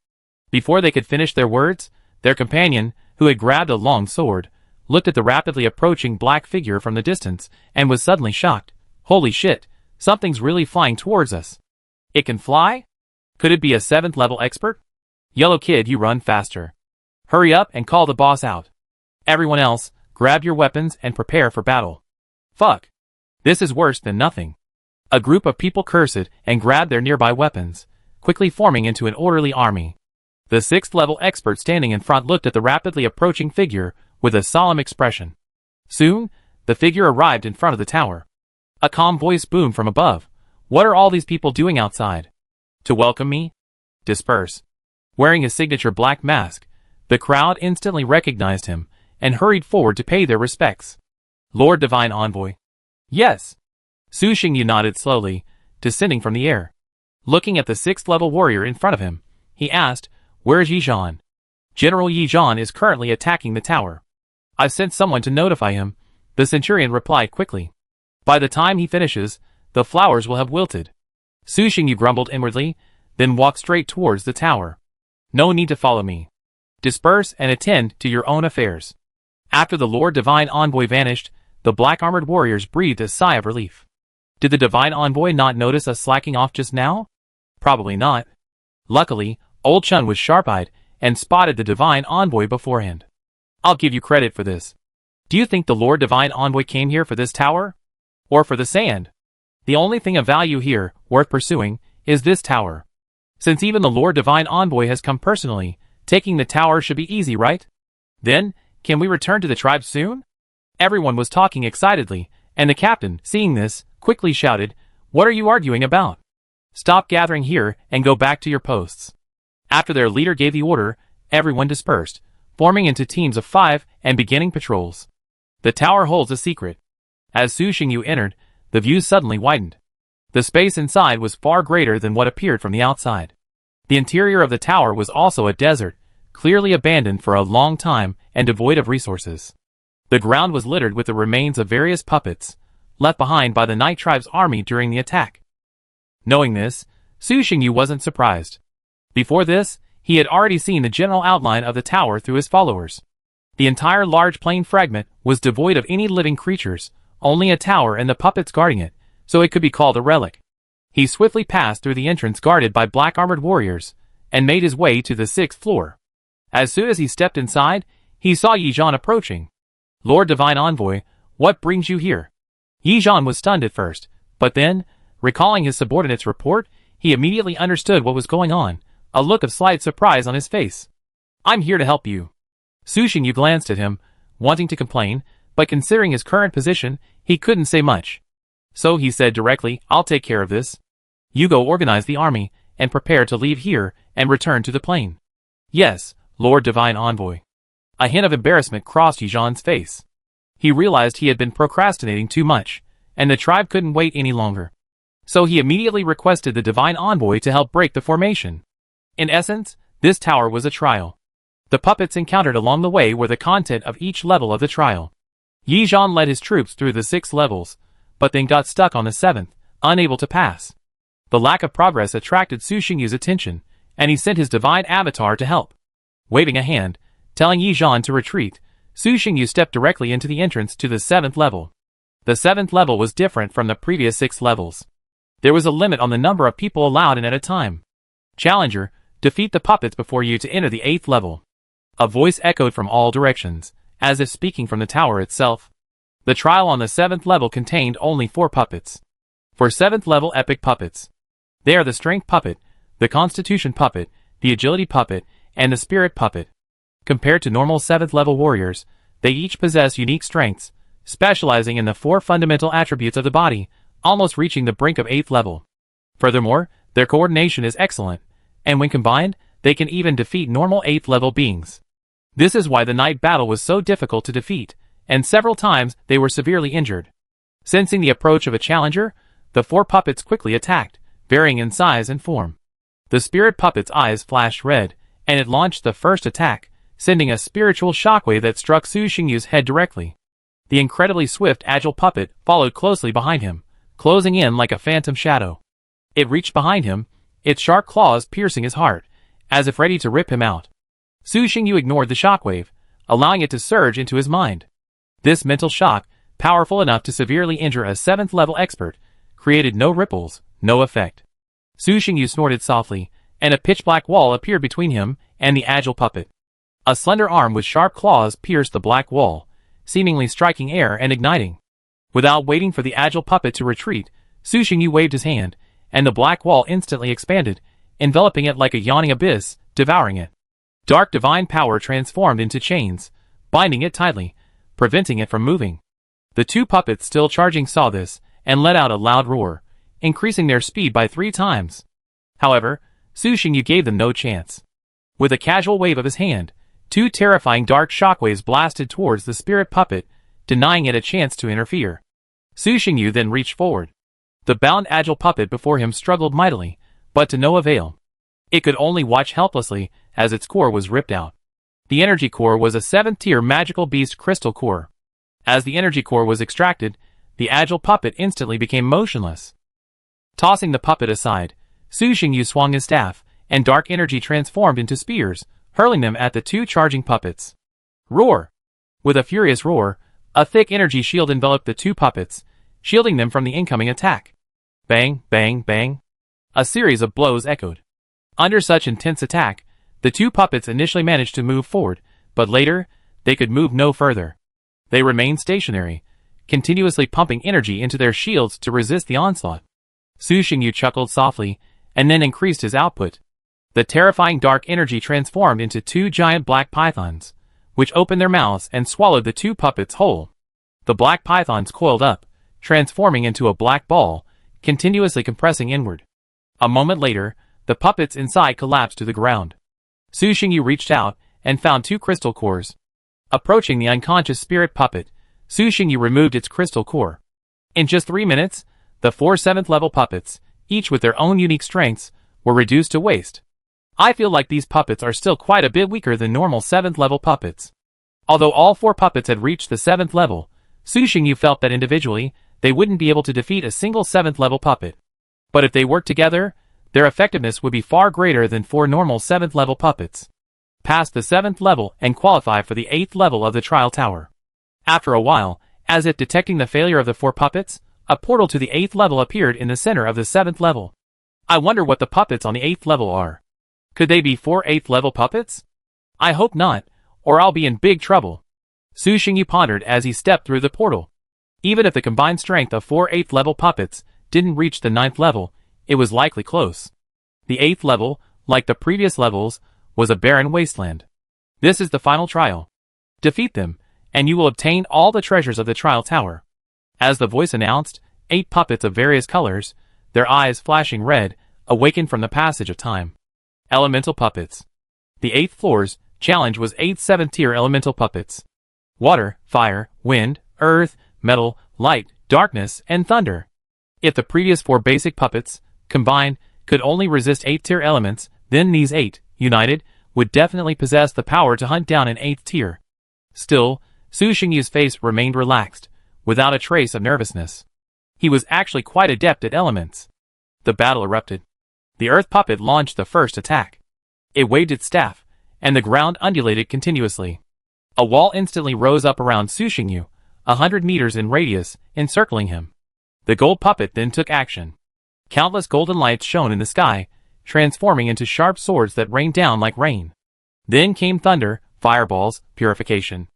Before they could finish their words, their companion, who had grabbed a long sword, looked at the rapidly approaching black figure from the distance and was suddenly shocked. Holy shit, something's really flying towards us. It can fly? Could it be a 7th level expert? Yellow kid, you run faster. Hurry up and call the boss out. Everyone else, grab your weapons and prepare for battle. Fuck. This is worse than nothing. A group of people cursed and grabbed their nearby weapons, quickly forming into an orderly army. The 6th level expert standing in front looked at the rapidly approaching figure with a solemn expression. Soon, the figure arrived in front of the tower. A calm voice boomed from above. What are all these people doing outside? To welcome me? Disperse. Wearing his signature black mask, the crowd instantly recognized him and hurried forward to pay their respects. Lord Divine Envoy. Yes. Su Xingyu nodded slowly, descending from the air. Looking at the 6th level warrior in front of him, he asked, Where's Yi Zhan? General Yi Zhan is currently attacking the tower. I've sent someone to notify him, the centurion replied quickly. By the time he finishes, the flowers will have wilted. Su Xingyu grumbled inwardly, then walked straight towards the tower. No need to follow me. Disperse and attend to your own affairs. After the Lord Divine Envoy vanished, the black-armored warriors breathed a sigh of relief. Did the Divine Envoy not notice us slacking off just now? Probably not. Luckily, Old Chun was sharp-eyed and spotted the Divine Envoy beforehand. I'll give you credit for this. Do you think the Lord Divine Envoy came here for this tower? Or for the sand? The only thing of value here, worth pursuing, is this tower. Since even the Lord Divine Envoy has come personally, taking the tower should be easy, right? Then, can we return to the tribe soon? Everyone was talking excitedly, and the captain, seeing this, quickly shouted, What are you arguing about? Stop gathering here and go back to your posts. After their leader gave the order, everyone dispersed, forming into teams of 5 and beginning patrols. The tower holds a secret. As Su Xingyu entered, the view suddenly widened. The space inside was far greater than what appeared from the outside. The interior of the tower was also a desert, clearly abandoned for a long time and devoid of resources. The ground was littered with the remains of various puppets, left behind by the Night Tribe's army during the attack. Knowing this, Su Xingyu wasn't surprised. Before this, he had already seen the general outline of the tower through his followers. The entire large plain fragment was devoid of any living creatures, only a tower and the puppets guarding it, so it could be called a relic. He swiftly passed through the entrance guarded by black-armored warriors, and made his way to the 6th floor. As soon as he stepped inside, he saw Yi Zhan approaching. Lord Divine Envoy, what brings you here? Yi Zhan was stunned at first, But then, recalling his subordinate's report, he immediately understood what was going on, a look of slight surprise on his face. "I'm here to help you." Su Xingyu glanced at him, wanting to complain, but considering his current position, he couldn't say much. So he said directly, "I'll take care of this. You go organize the army, and prepare to leave here and return to the plain." "Yes, Lord Divine Envoy." A hint of embarrassment crossed Yizhan's face. He realized he had been procrastinating too much, and the tribe couldn't wait any longer. So he immediately requested the Divine Envoy to help break the formation. In essence, this tower was a trial. The puppets encountered along the way were the content of each level of the trial. Yizhan led his troops through the 6 levels, but then got stuck on the 7th, unable to pass. The lack of progress attracted Su Xingyu's attention, and he sent his divine avatar to help. Waving a hand, telling Yizhan to retreat, Su Xingyu stepped directly into the entrance to the 7th level. The 7th level was different from the previous 6 levels. There was a limit on the number of people allowed in at a time. "Challenger, defeat the puppets before you to enter the 8th level." A voice echoed from all directions, as if speaking from the tower itself. The trial on the 7th level contained only 4 puppets. For 7th level epic puppets. They are the Strength Puppet, the Constitution Puppet, the Agility Puppet, and the Spirit Puppet. Compared to normal 7th level warriors, they each possess unique strengths, specializing in the 4 fundamental attributes of the body, almost reaching the brink of 8th level. Furthermore, their coordination is excellent, and when combined, they can even defeat normal 8th level beings. This is why the night battle was so difficult to defeat, and several times they were severely injured. Sensing the approach of a challenger, the 4 puppets quickly attacked, varying in size and form. The Spirit Puppet's eyes flashed red, and it launched the first attack, sending a spiritual shockwave that struck Su Xingyu's head directly. The incredibly swift Agile Puppet followed closely behind him, closing in like a phantom shadow. It reached behind him, its sharp claws piercing his heart, as if ready to rip him out. Su Xingyu ignored the shockwave, allowing it to surge into his mind. This mental shock, powerful enough to severely injure a 7th level expert, created no ripples, no effect. Su Xingyu snorted softly, and a pitch-black wall appeared between him and the Agile Puppet. A slender arm with sharp claws pierced the black wall, seemingly striking air and igniting. Without waiting for the Agile Puppet to retreat, Su Xingyu waved his hand, and the black wall instantly expanded, enveloping it like a yawning abyss, devouring it. Dark divine power transformed into chains, binding it tightly, preventing it from moving. The 2 puppets still charging saw this, and let out a loud roar, increasing their speed by 3 times. However, Su Xingyu gave them no chance. With a casual wave of his hand, 2 terrifying dark shockwaves blasted towards the Spirit Puppet, denying it a chance to interfere. Su Xingyu then reached forward. The bound Agile Puppet before him struggled mightily, but to no avail. It could only watch helplessly as its core was ripped out. The energy core was a 7th-tier magical beast crystal core. As the energy core was extracted, the Agile Puppet instantly became motionless. Tossing the puppet aside, Su Xingyu swung his staff, and dark energy transformed into spears, hurling them at the 2 charging puppets. Roar! With a furious roar, a thick energy shield enveloped the 2 puppets, shielding them from the incoming attack. Bang, bang, bang. A series of blows echoed. Under such intense attack, the 2 puppets initially managed to move forward, but later, they could move no further. They remained stationary, continuously pumping energy into their shields to resist the onslaught. Su Xingyu chuckled softly, and then increased his output. The terrifying dark energy transformed into 2 giant black pythons, which opened their mouths and swallowed the 2 puppets whole. The black pythons coiled up, transforming into a black ball, continuously compressing inward. A moment later, the puppets inside collapsed to the ground. Su Xingyu reached out and found 2 crystal cores. Approaching the unconscious Spirit Puppet, Su Xingyu removed its crystal core. In just 3 minutes, the 4 7th level puppets, each with their own unique strengths, were reduced to waste. I feel like these puppets are still quite a bit weaker than normal 7th level puppets. Although all 4 puppets had reached the 7th level, Su Xingyu felt that individually, they wouldn't be able to defeat a single 7th level puppet. But if they worked together, their effectiveness would be far greater than 4 normal 7th level puppets. Pass the 7th level and qualify for the 8th level of the trial tower. After a while, as if detecting the failure of the 4 puppets, a portal to the 8th level appeared in the center of the 7th level. I wonder what the puppets on the 8th level are. Could they be 4 8th level puppets? I hope not, or I'll be in big trouble. Su Xingyu pondered as he stepped through the portal. Even if the combined strength of 4 8th level puppets didn't reach the 9th level, it was likely close. The 8th level, like the previous levels, was a barren wasteland. This is the final trial. Defeat them, and you will obtain all the treasures of the trial tower. As the voice announced, 8 puppets of various colors, their eyes flashing red, awakened from the passage of time. Elemental puppets. The 8th floor's challenge was 8 7th-tier elemental puppets. Water, fire, wind, earth, metal, light, darkness, and thunder. If the previous 4 basic puppets, combined, could only resist 8th-tier elements, then these 8, united, would definitely possess the power to hunt down an 8th tier. Still, Su Xingyu's face remained relaxed, without a trace of nervousness. He was actually quite adept at elements. The battle erupted. The earth puppet launched the first attack. It waved its staff, and the ground undulated continuously. A wall instantly rose up around Su Xingyu, 100 meters in radius, encircling him. The gold puppet then took action. Countless golden lights shone in the sky, transforming into sharp swords that rained down like rain. Then came thunder, fireballs, purification.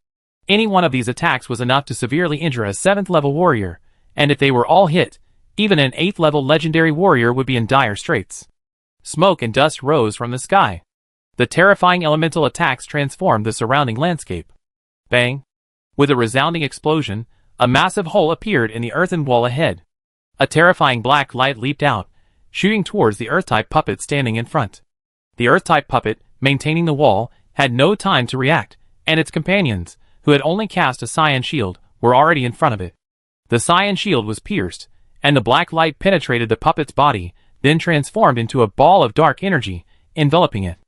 Any one of these attacks was enough to severely injure a 7th-level warrior, and if they were all hit, even an 8th-level legendary warrior would be in dire straits. Smoke and dust rose from the sky. The terrifying elemental attacks transformed the surrounding landscape. Bang! With a resounding explosion, a massive hole appeared in the earthen wall ahead. A terrifying black light leaped out, shooting towards the Earth-type puppet standing in front. The Earth-type puppet, maintaining the wall, had no time to react, and its companions, who had only cast a cyan shield, were already in front of it. The cyan shield was pierced, and the black light penetrated the puppet's body, then transformed into a ball of dark energy, enveloping it.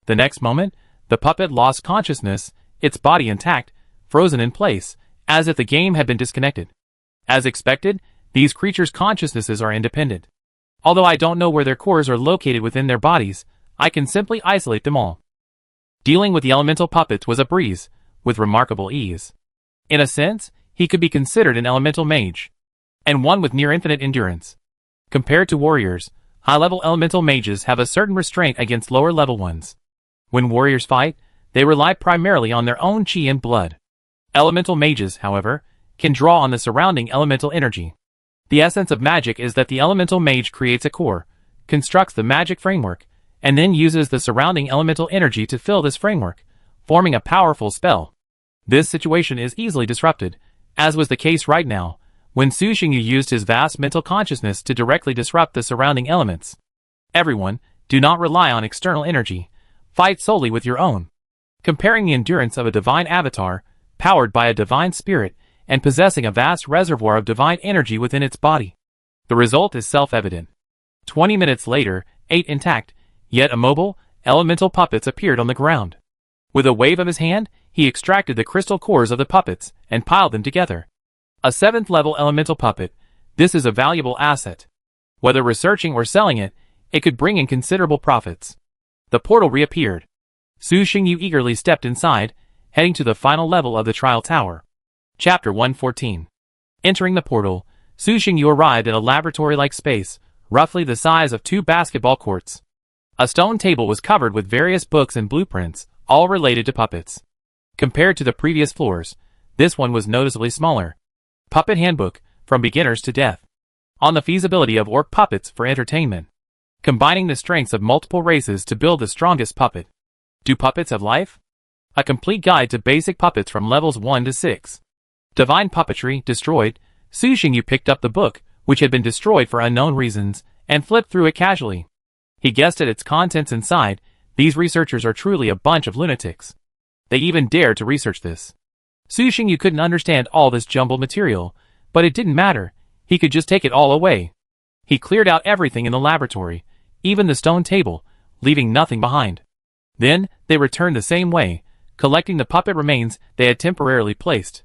The next moment, the puppet lost consciousness, its body intact, frozen in place, as if the game had been disconnected. As expected, these creatures' consciousnesses are independent. Although I don't know where their cores are located within their bodies, I can simply isolate them all. Dealing with the elemental puppets was a breeze, with remarkable ease. In a sense, he could be considered an elemental mage, and one with near infinite endurance. Compared to warriors, high-level elemental mages have a certain restraint against lower-level ones. When warriors fight, they rely primarily on their own chi and blood. Elemental mages, however, can draw on the surrounding elemental energy. The essence of magic is that the elemental mage creates a core, constructs the magic framework, and then uses the surrounding elemental energy to fill this framework, forming a powerful spell. This situation is easily disrupted, as was the case right now, when Su Xingyu used his vast mental consciousness to directly disrupt the surrounding elements. Everyone, do not rely on external energy, fight solely with your own. Comparing the endurance of a divine avatar, powered by a divine spirit, and possessing a vast reservoir of divine energy within its body. The result is self-evident. 20 minutes later, 8 intact, yet immobile, elemental puppets appeared on the ground. With a wave of his hand, he extracted the crystal cores of the puppets and piled them together. A 7th-level elemental puppet, this is a valuable asset. Whether researching or selling it, it could bring in considerable profits. The portal reappeared. Su Xingyu eagerly stepped inside, heading to the final level of the trial tower. Chapter 114. Entering the portal, Su Xingyu arrived at a laboratory-like space, roughly the size of 2 basketball courts. A stone table was covered with various books and blueprints, all related to puppets. Compared to the previous floors, this one was noticeably smaller. Puppet Handbook, From Beginners to Death. On the feasibility of orc puppets for entertainment. Combining the strengths of multiple races to build the strongest puppet. Do puppets have life? A complete guide to basic puppets from levels 1 to 6. Divine Puppetry, Destroyed. Su Xingyu picked up the book, which had been destroyed for unknown reasons, and flipped through it casually. He guessed at its contents inside. These researchers are truly a bunch of lunatics. They even dared to research this. Su Xingyu couldn't understand all this jumbled material, but it didn't matter. He could just take it all away. He cleared out everything in the laboratory, even the stone table, leaving nothing behind. Then, they returned the same way, collecting the puppet remains they had temporarily placed.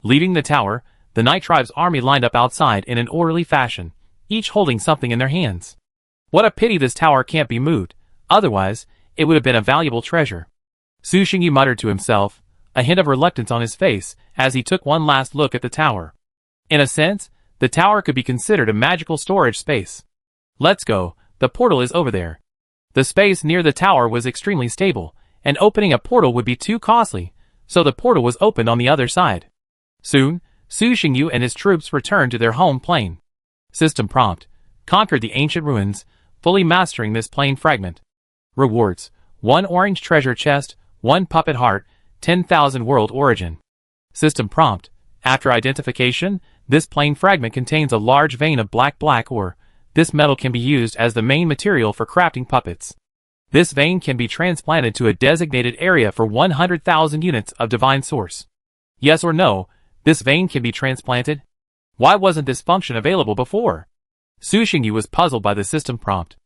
Leaving the tower, the Night Tribe's army lined up outside in an orderly fashion, each holding something in their hands. What a pity this tower can't be moved, otherwise, it would have been a valuable treasure. Su Xingyu muttered to himself, a hint of reluctance on his face as he took one last look at the tower. In a sense, the tower could be considered a magical storage space. Let's go, the portal is over there. The space near the tower was extremely stable, and opening a portal would be too costly, so the portal was opened on the other side. Soon, Su Xingyu and his troops returned to their home plane. System prompt. Conquered the ancient ruins, fully mastering this plane fragment. Rewards. 1 orange treasure chest, 1 puppet heart, 10,000 world origin. System prompt. After identification, this plane fragment contains a large vein of black ore. This metal can be used as the main material for crafting puppets. This vein can be transplanted to a designated area for 100,000 units of divine source. Yes or no, this vein can be transplanted? Why wasn't this function available before? Su Xingyu was puzzled by the system prompt.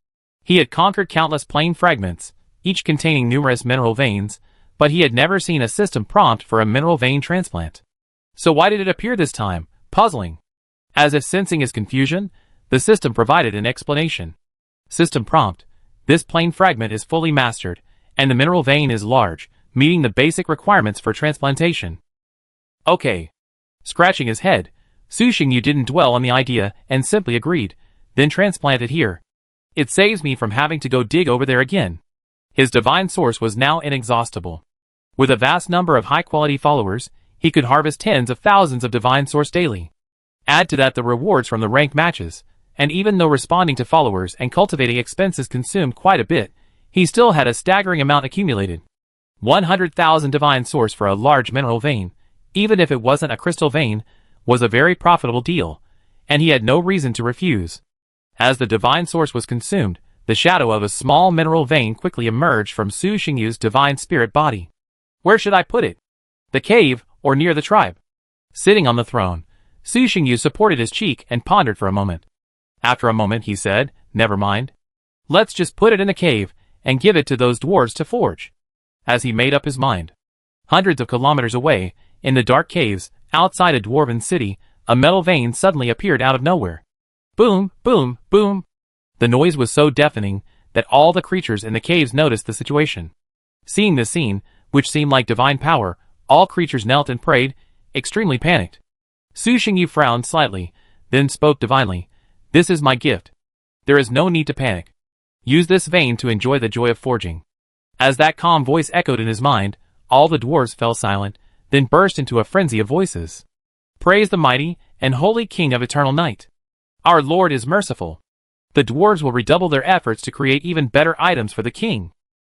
He had conquered countless plane fragments, each containing numerous mineral veins, but he had never seen a system prompt for a mineral vein transplant. So why did it appear this time? Puzzling. As if sensing his confusion, the system provided an explanation. System prompt. This plane fragment is fully mastered, and the mineral vein is large, meeting the basic requirements for transplantation. Okay. Scratching his head, Su Xingyu didn't dwell on the idea and simply agreed, then transplant it here. It saves me from having to go dig over there again. His divine source was now inexhaustible. With a vast number of high-quality followers, he could harvest tens of thousands of divine source daily. Add to that the rewards from the rank matches, and even though responding to followers and cultivating expenses consumed quite a bit, he still had a staggering amount accumulated. 100,000 divine source for a large mineral vein, even if it wasn't a crystal vein, was a very profitable deal, and he had no reason to refuse. As the divine source was consumed, the shadow of a small mineral vein quickly emerged from Su Xingyu's divine spirit body. Where should I put it? The cave, or near the tribe? Sitting on the throne, Su Xingyu supported his cheek and pondered for a moment. After a moment he said, never mind. Let's just put it in the cave, and give it to those dwarves to forge. As he made up his mind. Hundreds of kilometers away, in the dark caves, outside a dwarven city, a metal vein suddenly appeared out of nowhere. Boom, boom, boom. The noise was so deafening that all the creatures in the caves noticed the situation. Seeing this scene, which seemed like divine power, all creatures knelt and prayed, extremely panicked. Su Xingyu frowned slightly, then spoke divinely. This is my gift. There is no need to panic. Use this vein to enjoy the joy of forging. As that calm voice echoed in his mind, all the dwarves fell silent, then burst into a frenzy of voices. Praise the mighty and holy King of eternal night. Our Lord is merciful. The dwarves will redouble their efforts to create even better items for the king.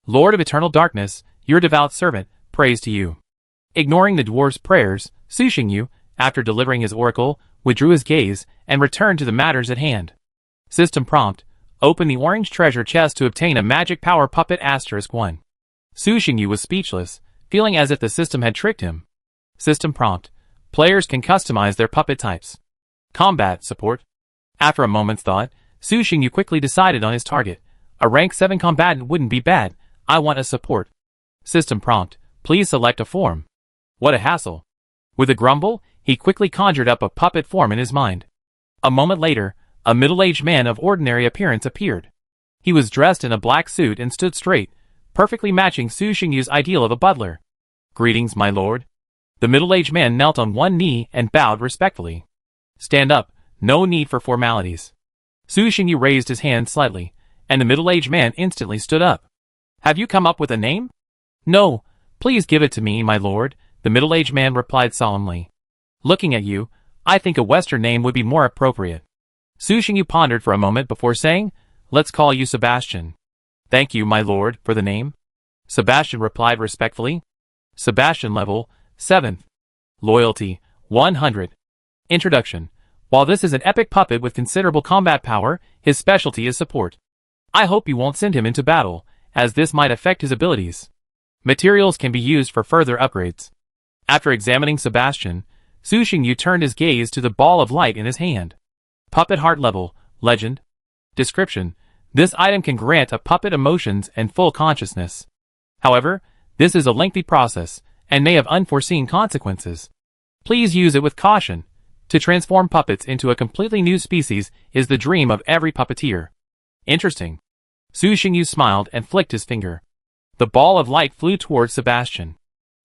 Lord of eternal darkness, your devout servant, praise to you. Ignoring the dwarves' prayers, Su Xingyu, after delivering his oracle, withdrew his gaze and returned to the matters at hand. System prompt. Open the orange treasure chest to obtain a magic power puppet *1. Su Xingyu was speechless, feeling as if the system had tricked him. System prompt. Players can customize their puppet types. Combat support. After a moment's thought, Su Xingyu quickly decided on his target. A rank 7 combatant wouldn't be bad. I want a support. System prompt. Please select a form. What a hassle. With a grumble, he quickly conjured up a puppet form in his mind. A moment later, a middle-aged man of ordinary appearance appeared. He was dressed in a black suit and stood straight, perfectly matching Su Xingyu's ideal of a butler. Greetings, my lord. The middle-aged man knelt on one knee and bowed respectfully. Stand up, no need for formalities. Su Xingyu raised his hand slightly, and the middle-aged man instantly stood up. Have you come up with a name? No, please give it to me, my lord, the middle-aged man replied solemnly. Looking at you, I think a Western name would be more appropriate. Su Xingyu pondered for a moment before saying, let's call you Sebastian. Thank you, my lord, for the name. Sebastian replied respectfully. Sebastian level, 7th. Loyalty, 100. Introduction. While this is an epic puppet with considerable combat power, his specialty is support. I hope you won't send him into battle, as this might affect his abilities. Materials can be used for further upgrades. After examining Sebastian, Su Xingyu turned his gaze to the ball of light in his hand. Puppet heart level, legend. Description. This item can grant a puppet emotions and full consciousness. However, this is a lengthy process, and may have unforeseen consequences. Please use it with caution. To transform puppets into a completely new species is the dream of every puppeteer. Interesting. Su Xingyu smiled and flicked his finger. The ball of light flew towards Sebastian.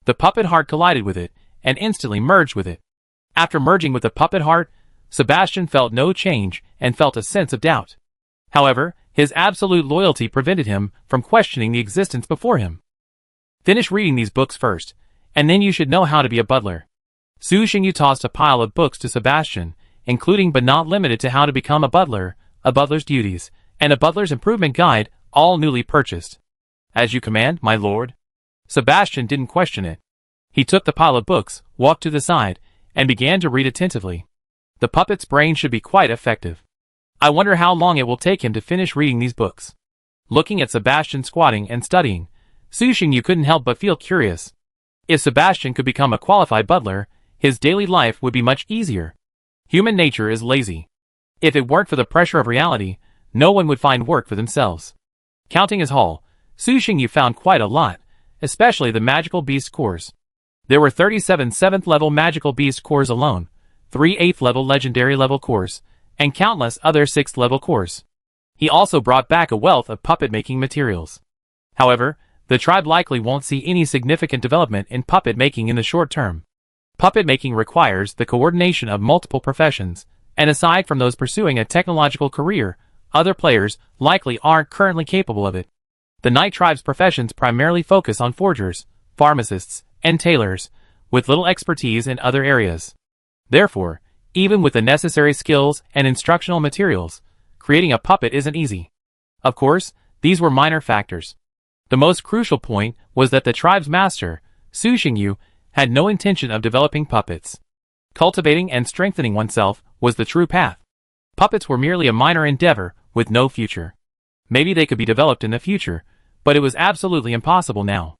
The puppet heart collided with it, and instantly merged with it. After merging with the puppet heart, Sebastian felt no change and felt a sense of doubt. However, his absolute loyalty prevented him from questioning the existence before him. Finish reading these books first, and then you should know how to be a butler. Su Xingyu tossed a pile of books to Sebastian, including but not limited to how to become a butler's duties, and a butler's improvement guide, all newly purchased. As you command, my lord. Sebastian didn't question it. He took the pile of books, walked to the side, and began to read attentively. The puppet's brain should be quite effective. I wonder how long it will take him to finish reading these books. Looking at Sebastian squatting and studying, Su Xingyu couldn't help but feel curious. If Sebastian could become a qualified butler, his daily life would be much easier. Human nature is lazy. If it weren't for the pressure of reality, no one would find work for themselves. Counting his haul, Su Xingyu found quite a lot, especially the magical beast cores. There were 37 7th-level magical beast cores alone, 3 8th-level legendary level cores, and countless other 6th-level cores. He also brought back a wealth of puppet-making materials. However, the tribe likely won't see any significant development in puppet making in the short term. Puppet making requires the coordination of multiple professions, and aside from those pursuing a technological career, other players likely aren't currently capable of it. The Night Tribe's professions primarily focus on forgers, pharmacists, and tailors, with little expertise in other areas. Therefore, even with the necessary skills and instructional materials, creating a puppet isn't easy. Of course, these were minor factors. The most crucial point was that the tribe's master, Su Xingyu, had no intention of developing puppets. Cultivating and strengthening oneself was the true path. Puppets were merely a minor endeavor with no future. Maybe they could be developed in the future, but it was absolutely impossible now.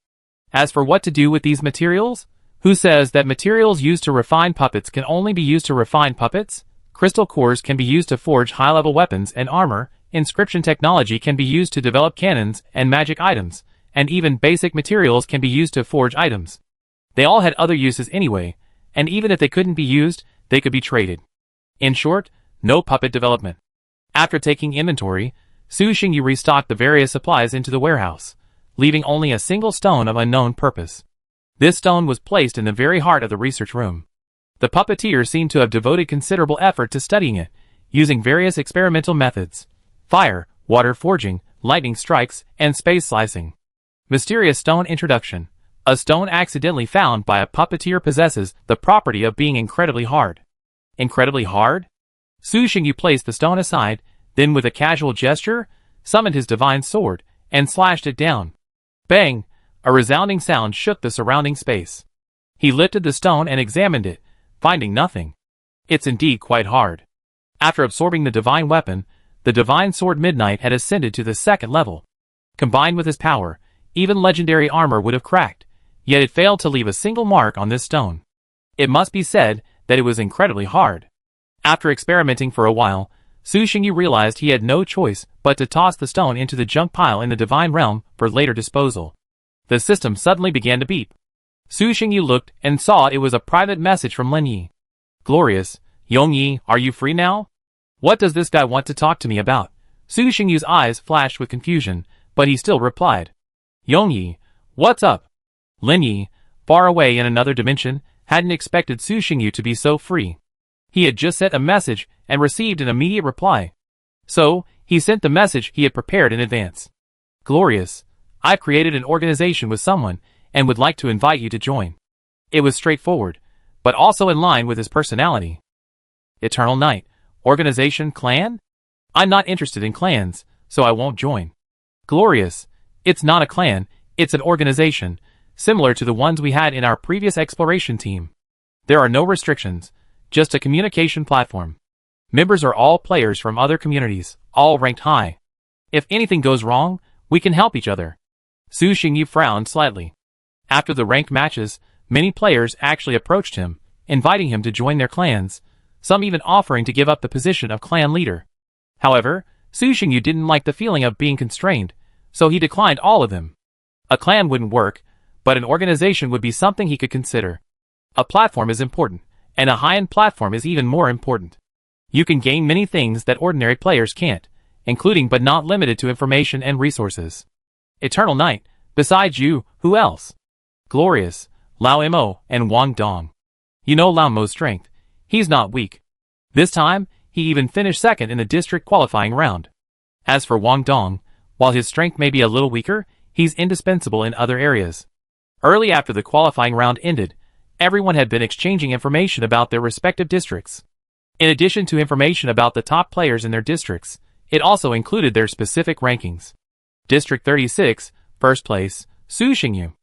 As for what to do with these materials, who says that materials used to refine puppets can only be used to refine puppets? Crystal cores can be used to forge high-level weapons and armor, inscription technology can be used to develop cannons and magic items, and even basic materials can be used to forge items. They all had other uses anyway, and even if they couldn't be used, they could be traded. In short, no puppet development. After taking inventory, Su Xingyu restocked the various supplies into the warehouse, leaving only a single stone of unknown purpose. This stone was placed in the very heart of the research room. The puppeteer seemed to have devoted considerable effort to studying it, using various experimental methods: fire, water forging, lightning strikes, and space slicing. Mysterious stone introduction. A stone accidentally found by a puppeteer possesses the property of being incredibly hard. Incredibly hard? Su Xingyu placed the stone aside, then with a casual gesture, summoned his divine sword, and slashed it down. Bang! A resounding sound shook the surrounding space. He lifted the stone and examined it, finding nothing. It's indeed quite hard. After absorbing the divine weapon, the divine sword Midnight had ascended to the 2nd level. Combined with his power, even legendary armor would have cracked, yet it failed to leave a single mark on this stone. It must be said that it was incredibly hard. After experimenting for a while, Su Xingyu realized he had no choice but to toss the stone into the junk pile in the divine realm for later disposal. The system suddenly began to beep. Su Xingyu looked and saw it was a private message from Lin Yi. Glorious, Yongyi, are you free now? What does this guy want to talk to me about? Su Xingyu's eyes flashed with confusion, but he still replied. Yongyi, what's up? Lin Yi, far away in another dimension, hadn't expected Su Xingyu to be so free. He had just sent a message and received an immediate reply. So, he sent the message he had prepared in advance. Glorious, I've created an organization with someone and would like to invite you to join. It was straightforward, but also in line with his personality. Eternal Night, organization, clan? I'm not interested in clans, so I won't join. Glorious, it's not a clan, it's an organization, similar to the ones we had in our previous exploration team. There are no restrictions, just a communication platform. Members are all players from other communities, all ranked high. If anything goes wrong, we can help each other. Su Xingyu frowned slightly. After the ranked matches, many players actually approached him, inviting him to join their clans, some even offering to give up the position of clan leader. However, Su Xingyu didn't like the feeling of being constrained, so he declined all of them. A clan wouldn't work, but an organization would be something he could consider. A platform is important, and a high-end platform is even more important. You can gain many things that ordinary players can't, including but not limited to information and resources. Eternal Night, besides you, who else? Glorious, Lao Mo, and Wang Dong. You know Lao Mo's strength. He's not weak. This time, he even finished 2nd in the district qualifying round. As for Wang Dong, while his strength may be a little weaker, he's indispensable in other areas. Early after the qualifying round ended, everyone had been exchanging information about their respective districts. In addition to information about the top players in their districts, it also included their specific rankings. District 36, first place, Su Xingyu.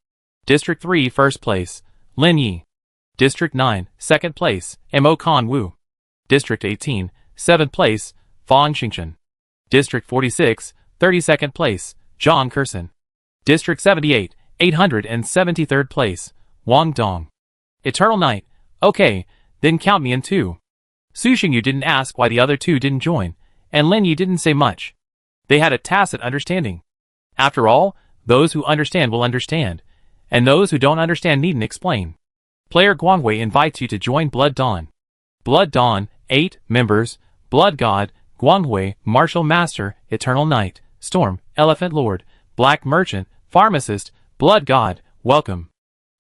District 3, first place, Lin Yi. District 9, second place, Mo Kan Wu. District 18, seventh place, Fang Xingchen. District 46, 32nd place, Zhang Kersen. District 78, 873rd place, Wang Dong. Eternal Night, okay, then count me in too. Su Xingyu didn't ask why the other two didn't join, and Lin Yi didn't say much. They had a tacit understanding. After all, those who understand will understand, and those who don't understand needn't explain. Player Guangwei invites you to join Blood Dawn. Blood Dawn, 8 members, Blood God, Guangwei, Martial Master, Eternal Knight, Storm, Elephant Lord, Black Merchant, Pharmacist, Blood God, welcome.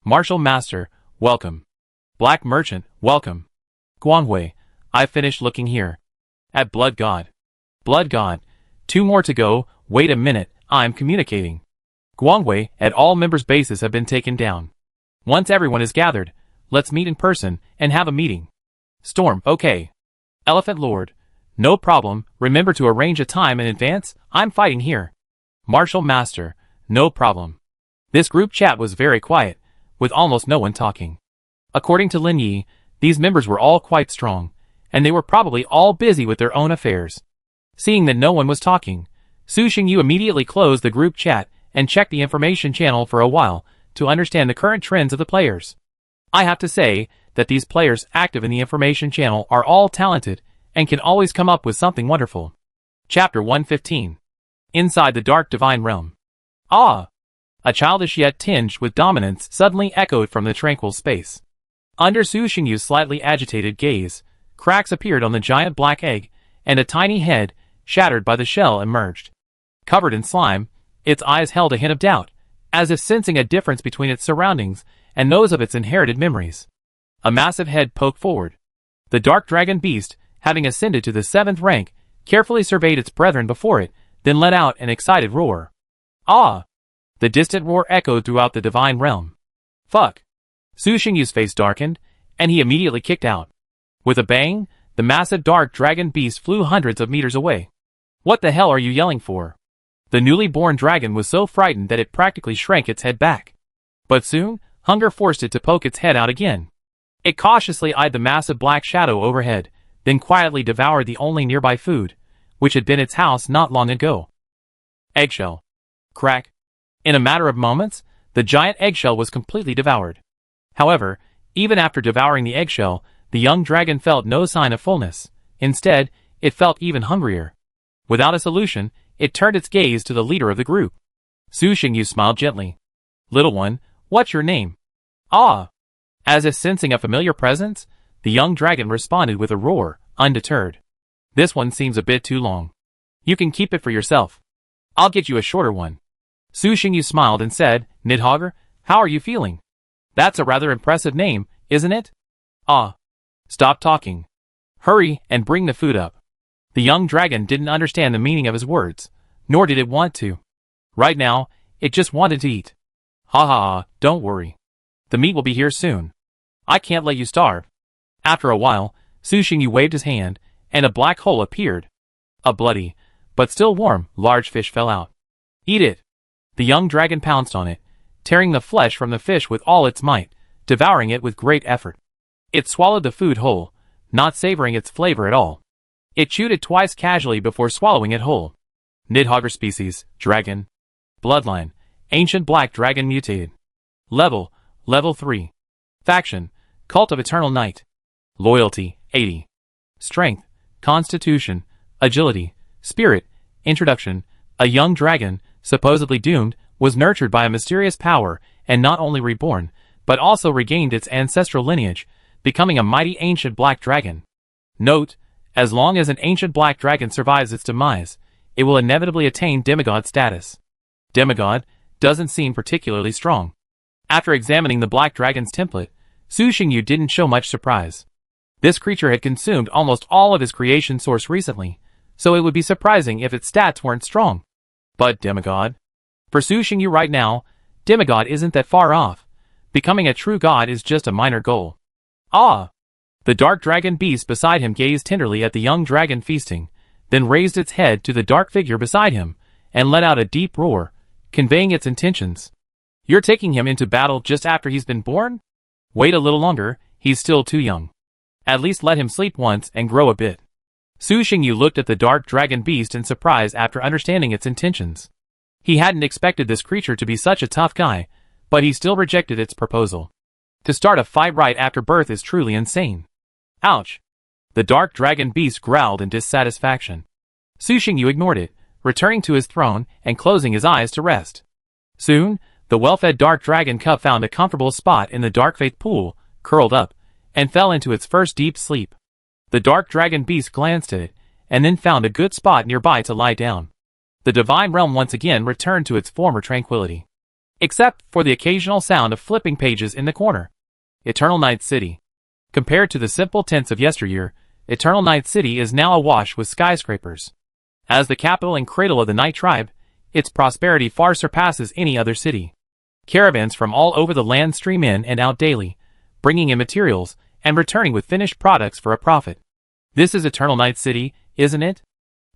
Martial Master, welcome. Black Merchant, welcome. Guangwei, I've finished looking here. At Blood God. Blood God, 2 more to go, wait a minute, I'm communicating. Guangwei, at all members' bases have been taken down. Once everyone is gathered, let's meet in person and have a meeting. Storm, okay. Elephant Lord, no problem, remember to arrange a time in advance, I'm fighting here. Martial Master, no problem. This group chat was very quiet, with almost no one talking. According to Lin Yi, these members were all quite strong, and they were probably all busy with their own affairs. Seeing that no one was talking, Su Xingyu immediately closed the group chat and checked the information channel for a while to understand the current trends of the players. I have to say that these players active in the information channel are all talented and can always come up with something wonderful. Chapter 115. Inside the Dark Divine Realm. Ah! A childish yet tinged with dominance suddenly echoed from the tranquil space. Under Su Xingyu's slightly agitated gaze, cracks appeared on the giant black egg, and a tiny head, shattered by the shell, emerged. Covered in slime, its eyes held a hint of doubt, as if sensing a difference between its surroundings and those of its inherited memories. A massive head poked forward. The dark dragon beast, having ascended to the 7th rank, carefully surveyed its brethren before it, then let out an excited roar. Ah! The distant roar echoed throughout the divine realm. Fuck! Su Xingyu's face darkened, and he immediately kicked out. With a bang, the massive dark dragon beast flew hundreds of meters away. What the hell are you yelling for? The newly born dragon was so frightened that it practically shrank its head back. But soon, hunger forced it to poke its head out again. It cautiously eyed the massive black shadow overhead, then quietly devoured the only nearby food, which had been its house not long ago. Eggshell. Crack. In a matter of moments, the giant eggshell was completely devoured. However, even after devouring the eggshell, the young dragon felt no sign of fullness. Instead, it felt even hungrier. Without a solution, it turned its gaze to the leader of the group. Su Xingyu smiled gently. Little one, what's your name? Ah! As if sensing a familiar presence, the young dragon responded with a roar, undeterred. This one seems a bit too long. You can keep it for yourself. I'll get you a shorter one. Su Xingyu smiled and said, Nidhogger, how are you feeling? That's a rather impressive name, isn't it? Ah. Stop talking. Hurry and bring the food up. The young dragon didn't understand the meaning of his words, nor did it want to. Right now, it just wanted to eat. Ha ha ha, don't worry. The meat will be here soon. I can't let you starve. After a while, Su Xingyu waved his hand, and a black hole appeared. A bloody, but still warm, large fish fell out. Eat it. The young dragon pounced on it, tearing the flesh from the fish with all its might, devouring it with great effort. It swallowed the food whole, not savoring its flavor at all. It chewed it twice casually before swallowing it whole. Nidhogger species, dragon. Bloodline, ancient black dragon mutated. Level 3. Faction, Cult of Eternal Night. Loyalty, 80. Strength, Constitution, Agility, Spirit. Introduction. A young dragon, supposedly doomed, was nurtured by a mysterious power and not only reborn, but also regained its ancestral lineage, becoming a mighty ancient black dragon. Note, as long as an ancient black dragon survives its demise, it will inevitably attain demigod status. Demigod doesn't seem particularly strong. After examining the black dragon's template, Su Xingyu didn't show much surprise. This creature had consumed almost all of his creation source recently, so it would be surprising if its stats weren't strong. But demigod? For Su Xingyu right now, demigod isn't that far off. Becoming a true god is just a minor goal. Ah! The dark dragon beast beside him gazed tenderly at the young dragon feasting, then raised its head to the dark figure beside him, and let out a deep roar, conveying its intentions. You're taking him into battle just after he's been born? Wait a little longer, he's still too young. At least let him sleep once and grow a bit. Su Xingyu looked at the dark dragon beast in surprise after understanding its intentions. He hadn't expected this creature to be such a tough guy, but he still rejected its proposal. To start a fight right after birth is truly insane. Ouch! The dark dragon beast growled in dissatisfaction. Su Xingyu ignored it, returning to his throne and closing his eyes to rest. Soon, the well-fed dark dragon cub found a comfortable spot in the dark faith pool, curled up, and fell into its first deep sleep. The dark dragon beast glanced at it, and then found a good spot nearby to lie down. The divine realm once again returned to its former tranquility. Except for the occasional sound of flipping pages in the corner. Eternal Night City. Compared to the simple tents of yesteryear, Eternal Night City is now awash with skyscrapers. As the capital and cradle of the Night Tribe, its prosperity far surpasses any other city. Caravans from all over the land stream in and out daily, bringing in materials and returning with finished products for a profit. This is Eternal Night City, isn't it?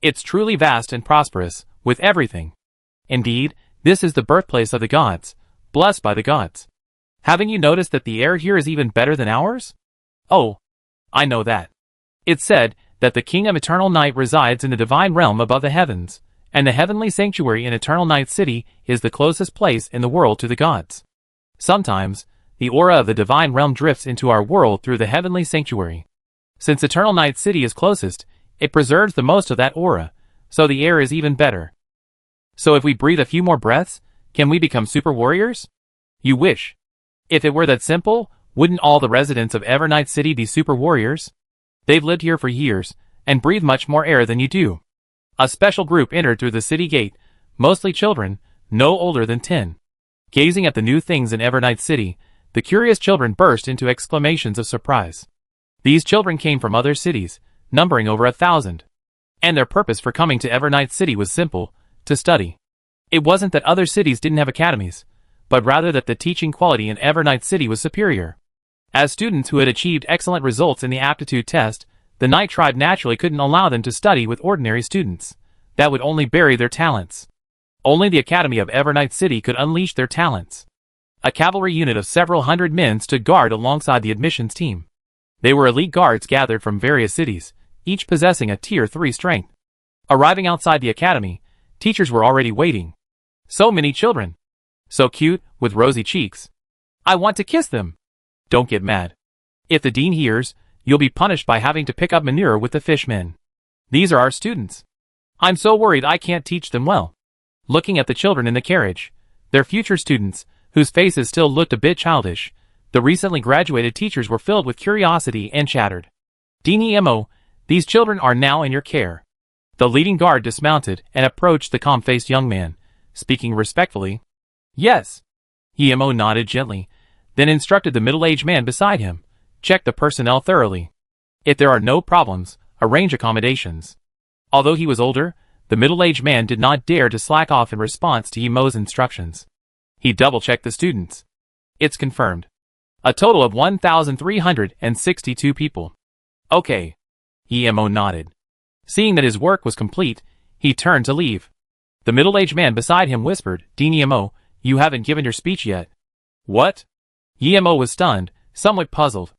It's truly vast and prosperous, with everything. Indeed, this is the birthplace of the gods, blessed by the gods. Haven't you noticed that the air here is even better than ours? Oh, I know that. It's said that the King of Eternal Night resides in the divine realm above the heavens, and the heavenly sanctuary in Eternal Night City is the closest place in the world to the gods. Sometimes, the aura of the divine realm drifts into our world through the heavenly sanctuary. Since Eternal Night City is closest, it preserves the most of that aura, so the air is even better. So if we breathe a few more breaths, can we become super warriors? You wish. If it were that simple, wouldn't all the residents of Evernight City be super warriors? They've lived here for years, and breathe much more air than you do. A special group entered through the city gate, mostly children, no older than 10. Gazing at the new things in Evernight City, the curious children burst into exclamations of surprise. These children came from other cities, numbering over 1,000. And their purpose for coming to Evernight City was simple, to study. It wasn't that other cities didn't have academies, but rather that the teaching quality in Evernight City was superior. As students who had achieved excellent results in the aptitude test, the Night Tribe naturally couldn't allow them to study with ordinary students. That would only bury their talents. Only the Academy of Evernight City could unleash their talents. A cavalry unit of several hundred men stood guard alongside the admissions team. They were elite guards gathered from various cities, each possessing a Tier 3 strength. Arriving outside the academy, teachers were already waiting. So many children. So cute, with rosy cheeks. I want to kiss them. Don't get mad. If the dean hears, you'll be punished by having to pick up manure with the fishmen. These are our students. I'm so worried I can't teach them well. Looking at the children in the carriage, their future students, whose faces still looked a bit childish, the recently graduated teachers were filled with curiosity and chattered. Dean Emo, these children are now in your care. The leading guard dismounted and approached the calm-faced young man, speaking respectfully. Yes. Emo nodded gently, then instructed the middle-aged man beside him. Check the personnel thoroughly. If there are no problems, arrange accommodations. Although he was older, the middle-aged man did not dare to slack off in response to Emo's instructions. He double-checked the students. It's confirmed. A total of 1,362 people. Okay. Emo nodded. Seeing that his work was complete, he turned to leave. The middle-aged man beside him whispered, Dean Emo, you haven't given your speech yet. What? Emo was stunned, somewhat puzzled.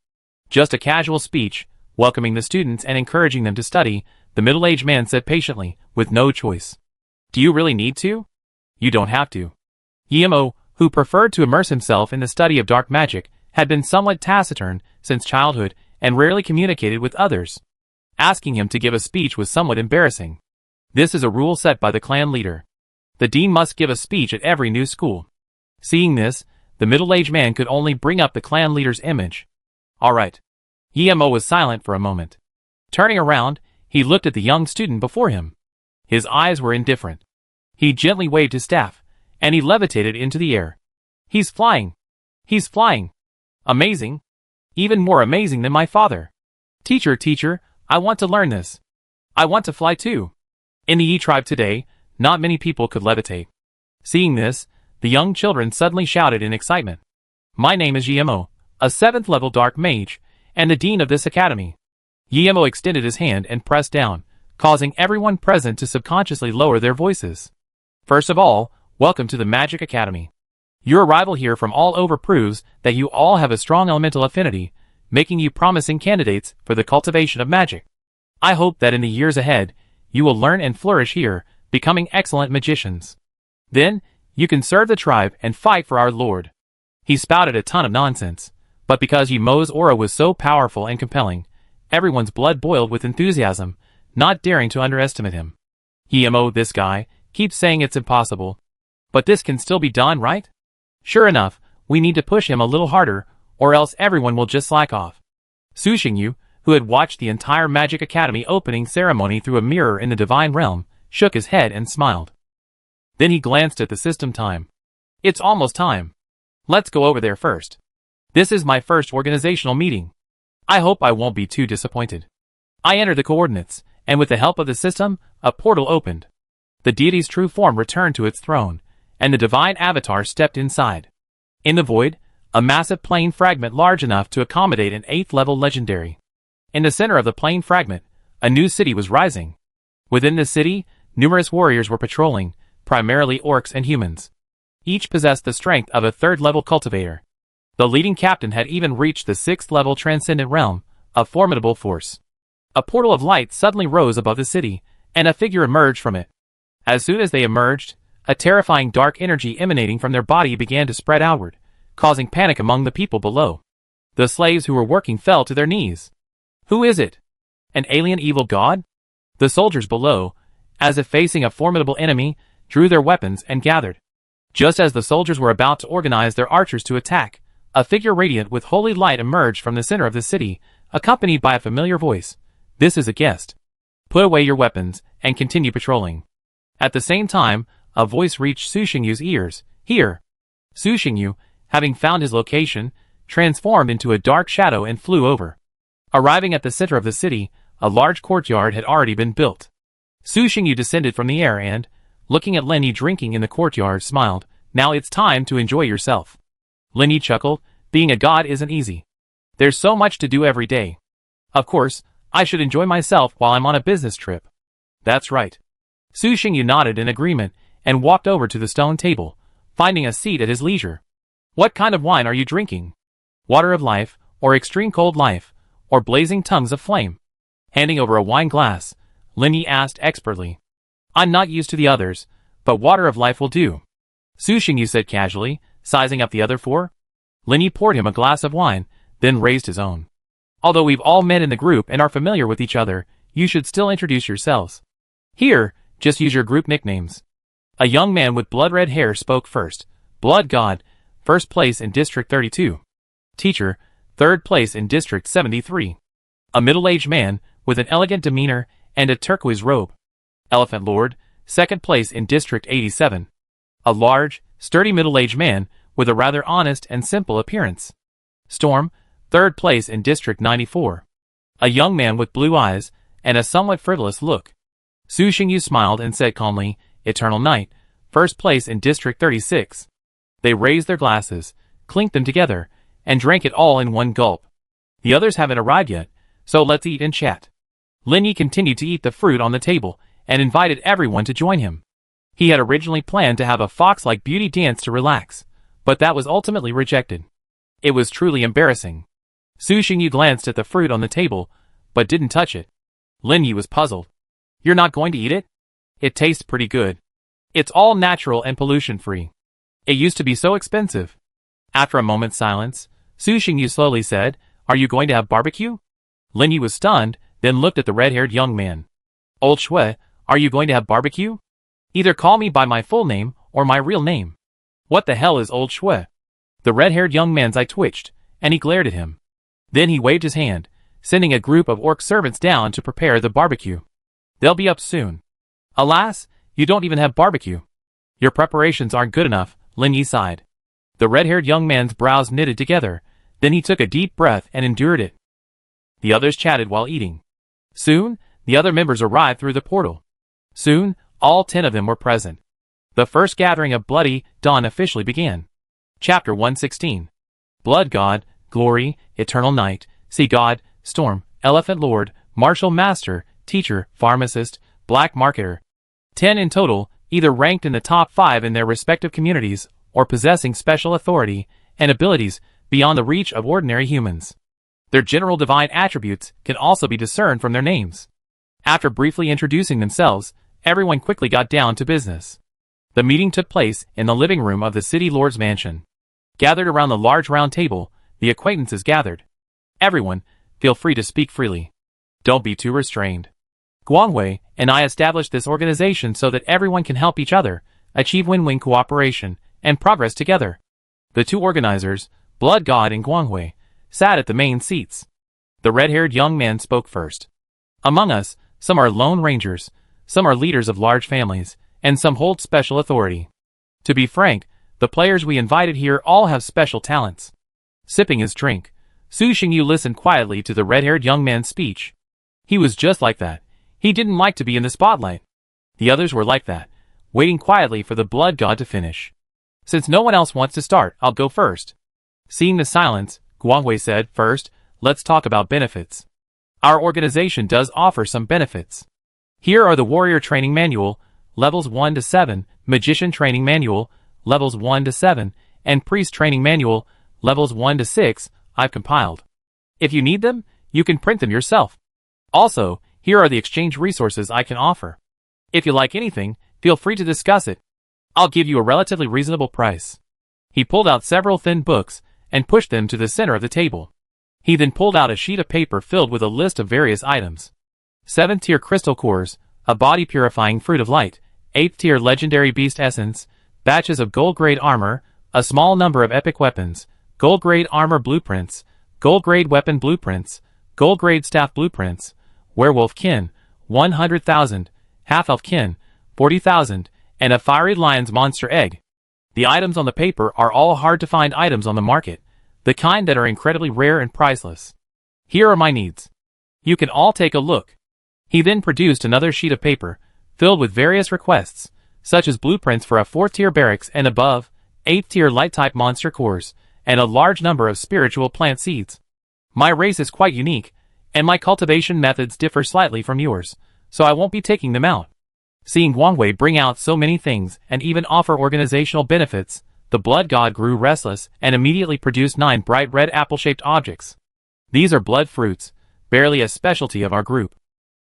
Just a casual speech, welcoming the students and encouraging them to study, the middle-aged man said patiently, with no choice. Do you really need to? You don't have to. Emo, who preferred to immerse himself in the study of dark magic, had been somewhat taciturn since childhood and rarely communicated with others. Asking him to give a speech was somewhat embarrassing. This is a rule set by the clan leader. The dean must give a speech at every new school. Seeing this, the middle-aged man could only bring up the clan leader's image. All right. Emo was silent for a moment. Turning around, he looked at the young student before him. His eyes were indifferent. He gently waved his staff, and he levitated into the air. He's flying. He's flying. Amazing. Even more amazing than my father. Teacher, I want to learn this. I want to fly too. In the Yi tribe today, not many people could levitate. Seeing this, the young children suddenly shouted in excitement. My name is Emo, a 7th level dark mage, and the dean of this academy. Guillermo extended his hand and pressed down, causing everyone present to subconsciously lower their voices. First of all, welcome to the Magic Academy. Your arrival here from all over proves that you all have a strong elemental affinity, making you promising candidates for the cultivation of magic. I hope that in the years ahead, you will learn and flourish here, becoming excellent magicians. Then, you can serve the tribe and fight for our Lord. He spouted a ton of nonsense, but because Guillermo's aura was so powerful and compelling, everyone's blood boiled with enthusiasm, not daring to underestimate him. Guillermo, this guy, keeps saying it's impossible. But this can still be done, right? Sure enough, we need to push him a little harder, or else everyone will just slack off. Su Xingyu, who had watched the entire Magic Academy opening ceremony through a mirror in the Divine Realm, shook his head and smiled. Then he glanced at the system time. It's almost time. Let's go over there first. This is my first organizational meeting. I hope I won't be too disappointed. I entered the coordinates, and with the help of the system, a portal opened. The deity's true form returned to its throne, and the divine avatar stepped inside. In the void, a massive plane fragment large enough to accommodate an 8th-level legendary. In the center of the plane fragment, a new city was rising. Within this city, numerous warriors were patrolling, primarily orcs and humans. Each possessed the strength of a 3rd-level cultivator. The leading captain had even reached the 6th-level transcendent realm, a formidable force. A portal of light suddenly rose above the city, and a figure emerged from it. As soon as they emerged, a terrifying dark energy emanating from their body began to spread outward, causing panic among the people below. The slaves who were working fell to their knees. Who is it? An alien evil god? The soldiers below, as if facing a formidable enemy, drew their weapons and gathered. Just as the soldiers were about to organize their archers to attack, a figure radiant with holy light emerged from the center of the city, accompanied by a familiar voice. This is a guest. Put away your weapons and continue patrolling. At the same time, a voice reached Su Xingyu's ears. Here. Su Xingyu, having found his location, transformed into a dark shadow and flew over. Arriving at the center of the city, a large courtyard had already been built. Su Xingyu descended from the air and, looking at Lin Yi drinking in the courtyard, smiled. Now it's time to enjoy yourself. Lin Yi chuckled. Being a god isn't easy. There's so much to do every day. Of course, I should enjoy myself while I'm on a business trip. That's right. Su Xingyu nodded in agreement and walked over to the stone table, finding a seat at his leisure. What kind of wine are you drinking? Water of life, or extreme cold life, or blazing tongues of flame? Handing over a wine glass, Lin Yi asked expertly. I'm not used to the others, but water of life will do. Su Xingyu said casually, sizing up the other 4. Lin Yi poured him a glass of wine, then raised his own. Although we've all met in the group and are familiar with each other, you should still introduce yourselves. Here, just use your group nicknames. A young man with blood-red hair spoke first. Blood God, 1st place in District 32. Teacher, 3rd place in District 73. A middle-aged man, with an elegant demeanor and a turquoise robe. Elephant Lord, 2nd place in District 87. A large, sturdy middle-aged man, with a rather honest and simple appearance. Storm, 3rd place in District 94. A young man with blue eyes and a somewhat frivolous look. Su Xingyu smiled and said calmly, Eternal Night, 1st place in District 36. They raised their glasses, clinked them together, and drank it all in one gulp. The others haven't arrived yet, so let's eat and chat. Lin Yi continued to eat the fruit on the table, and invited everyone to join him. He had originally planned to have a fox-like beauty dance to relax, but that was ultimately rejected. It was truly embarrassing. Su Xingyu glanced at the fruit on the table, but didn't touch it. Lin Yi was puzzled. You're not going to eat it? It tastes pretty good. It's all natural and pollution-free. It used to be so expensive. After a moment's silence, Su Xingyu slowly said, Are you going to have barbecue? Lin Yi was stunned, then looked at the red-haired young man. Old Shui, are you going to have barbecue? Either call me by my full name or my real name. What the hell is Old Shui? The red-haired young man's eye twitched, and he glared at him. Then he waved his hand, sending a group of orc servants down to prepare the barbecue. They'll be up soon. Alas, you don't even have barbecue. Your preparations aren't good enough, Lin Yi sighed. The red-haired young man's brows knitted together, then he took a deep breath and endured it. The others chatted while eating. Soon, the other members arrived through the portal. Soon, all 10 of them were present. The first gathering of Bloody Dawn officially began. Chapter 116. Blood God, Glory, Eternal Night, Sea God, Storm, Elephant Lord, Martial Master, Teacher, Pharmacist, Black Marketer. 10 in total, either ranked in the top 5 in their respective communities, or possessing special authority and abilities beyond the reach of ordinary humans. Their general divine attributes can also be discerned from their names. After briefly introducing themselves, everyone quickly got down to business. The meeting took place in the living room of the city lord's mansion. Gathered around the large round table, the acquaintances gathered. Everyone, feel free to speak freely. Don't be too restrained. Guangwei and I established this organization so that everyone can help each other, achieve win-win cooperation, and progress together. The two organizers, Blood God and Guangwei, sat at the main seats. The red-haired young man spoke first. Among us, some are lone rangers, some are leaders of large families, and some hold special authority. To be frank, the players we invited here all have special talents. Sipping his drink, Su Xingyu listened quietly to the red-haired young man's speech. He was just like that. He didn't like to be in the spotlight. The others were like that, waiting quietly for the blood god to finish. Since no one else wants to start, I'll go first. Seeing the silence, Guangwei said, first, let's talk about benefits. Our organization does offer some benefits. Here are the Warrior Training Manual, levels 1 to 7, Magician Training Manual, levels 1 to 7, and Priest Training Manual, levels 1 to 6, I've compiled. If you need them, you can print them yourself. Also, here are the exchange resources I can offer. If you like anything, feel free to discuss it. I'll give you a relatively reasonable price. He pulled out several thin books and pushed them to the center of the table. He then pulled out a sheet of paper filled with a list of various items. 7th tier crystal cores, a body purifying fruit of light, 8th tier legendary beast essence, batches of gold grade armor, a small number of epic weapons, gold grade armor blueprints, gold grade weapon blueprints, gold grade staff blueprints, werewolf kin, 100,000, half-elf kin, 40,000, and a fiery lion's monster egg. The items on the paper are all hard-to-find items on the market, the kind that are incredibly rare and priceless. Here are my needs. You can all take a look. He then produced another sheet of paper, filled with various requests, such as blueprints for a 4th-tier barracks and above, 8th-tier light-type monster cores, and a large number of spiritual plant seeds. My race is quite unique, and my cultivation methods differ slightly from yours, so I won't be taking them out. Seeing Guangwei bring out so many things and even offer organizational benefits, the blood god grew restless and immediately produced 9 bright red apple-shaped objects. These are blood fruits, barely a specialty of our group.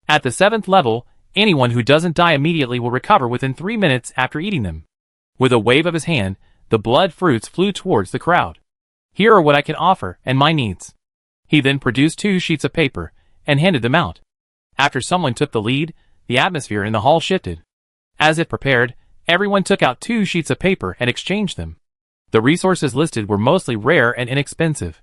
At the 7th level, anyone who doesn't die immediately will recover within 3 minutes after eating them. With a wave of his hand, the blood fruits flew towards the crowd. Here are what I can offer and my needs. He then produced 2 sheets of paper and handed them out. After someone took the lead, the atmosphere in the hall shifted. As if prepared, everyone took out 2 sheets of paper and exchanged them. The resources listed were mostly rare and inexpensive.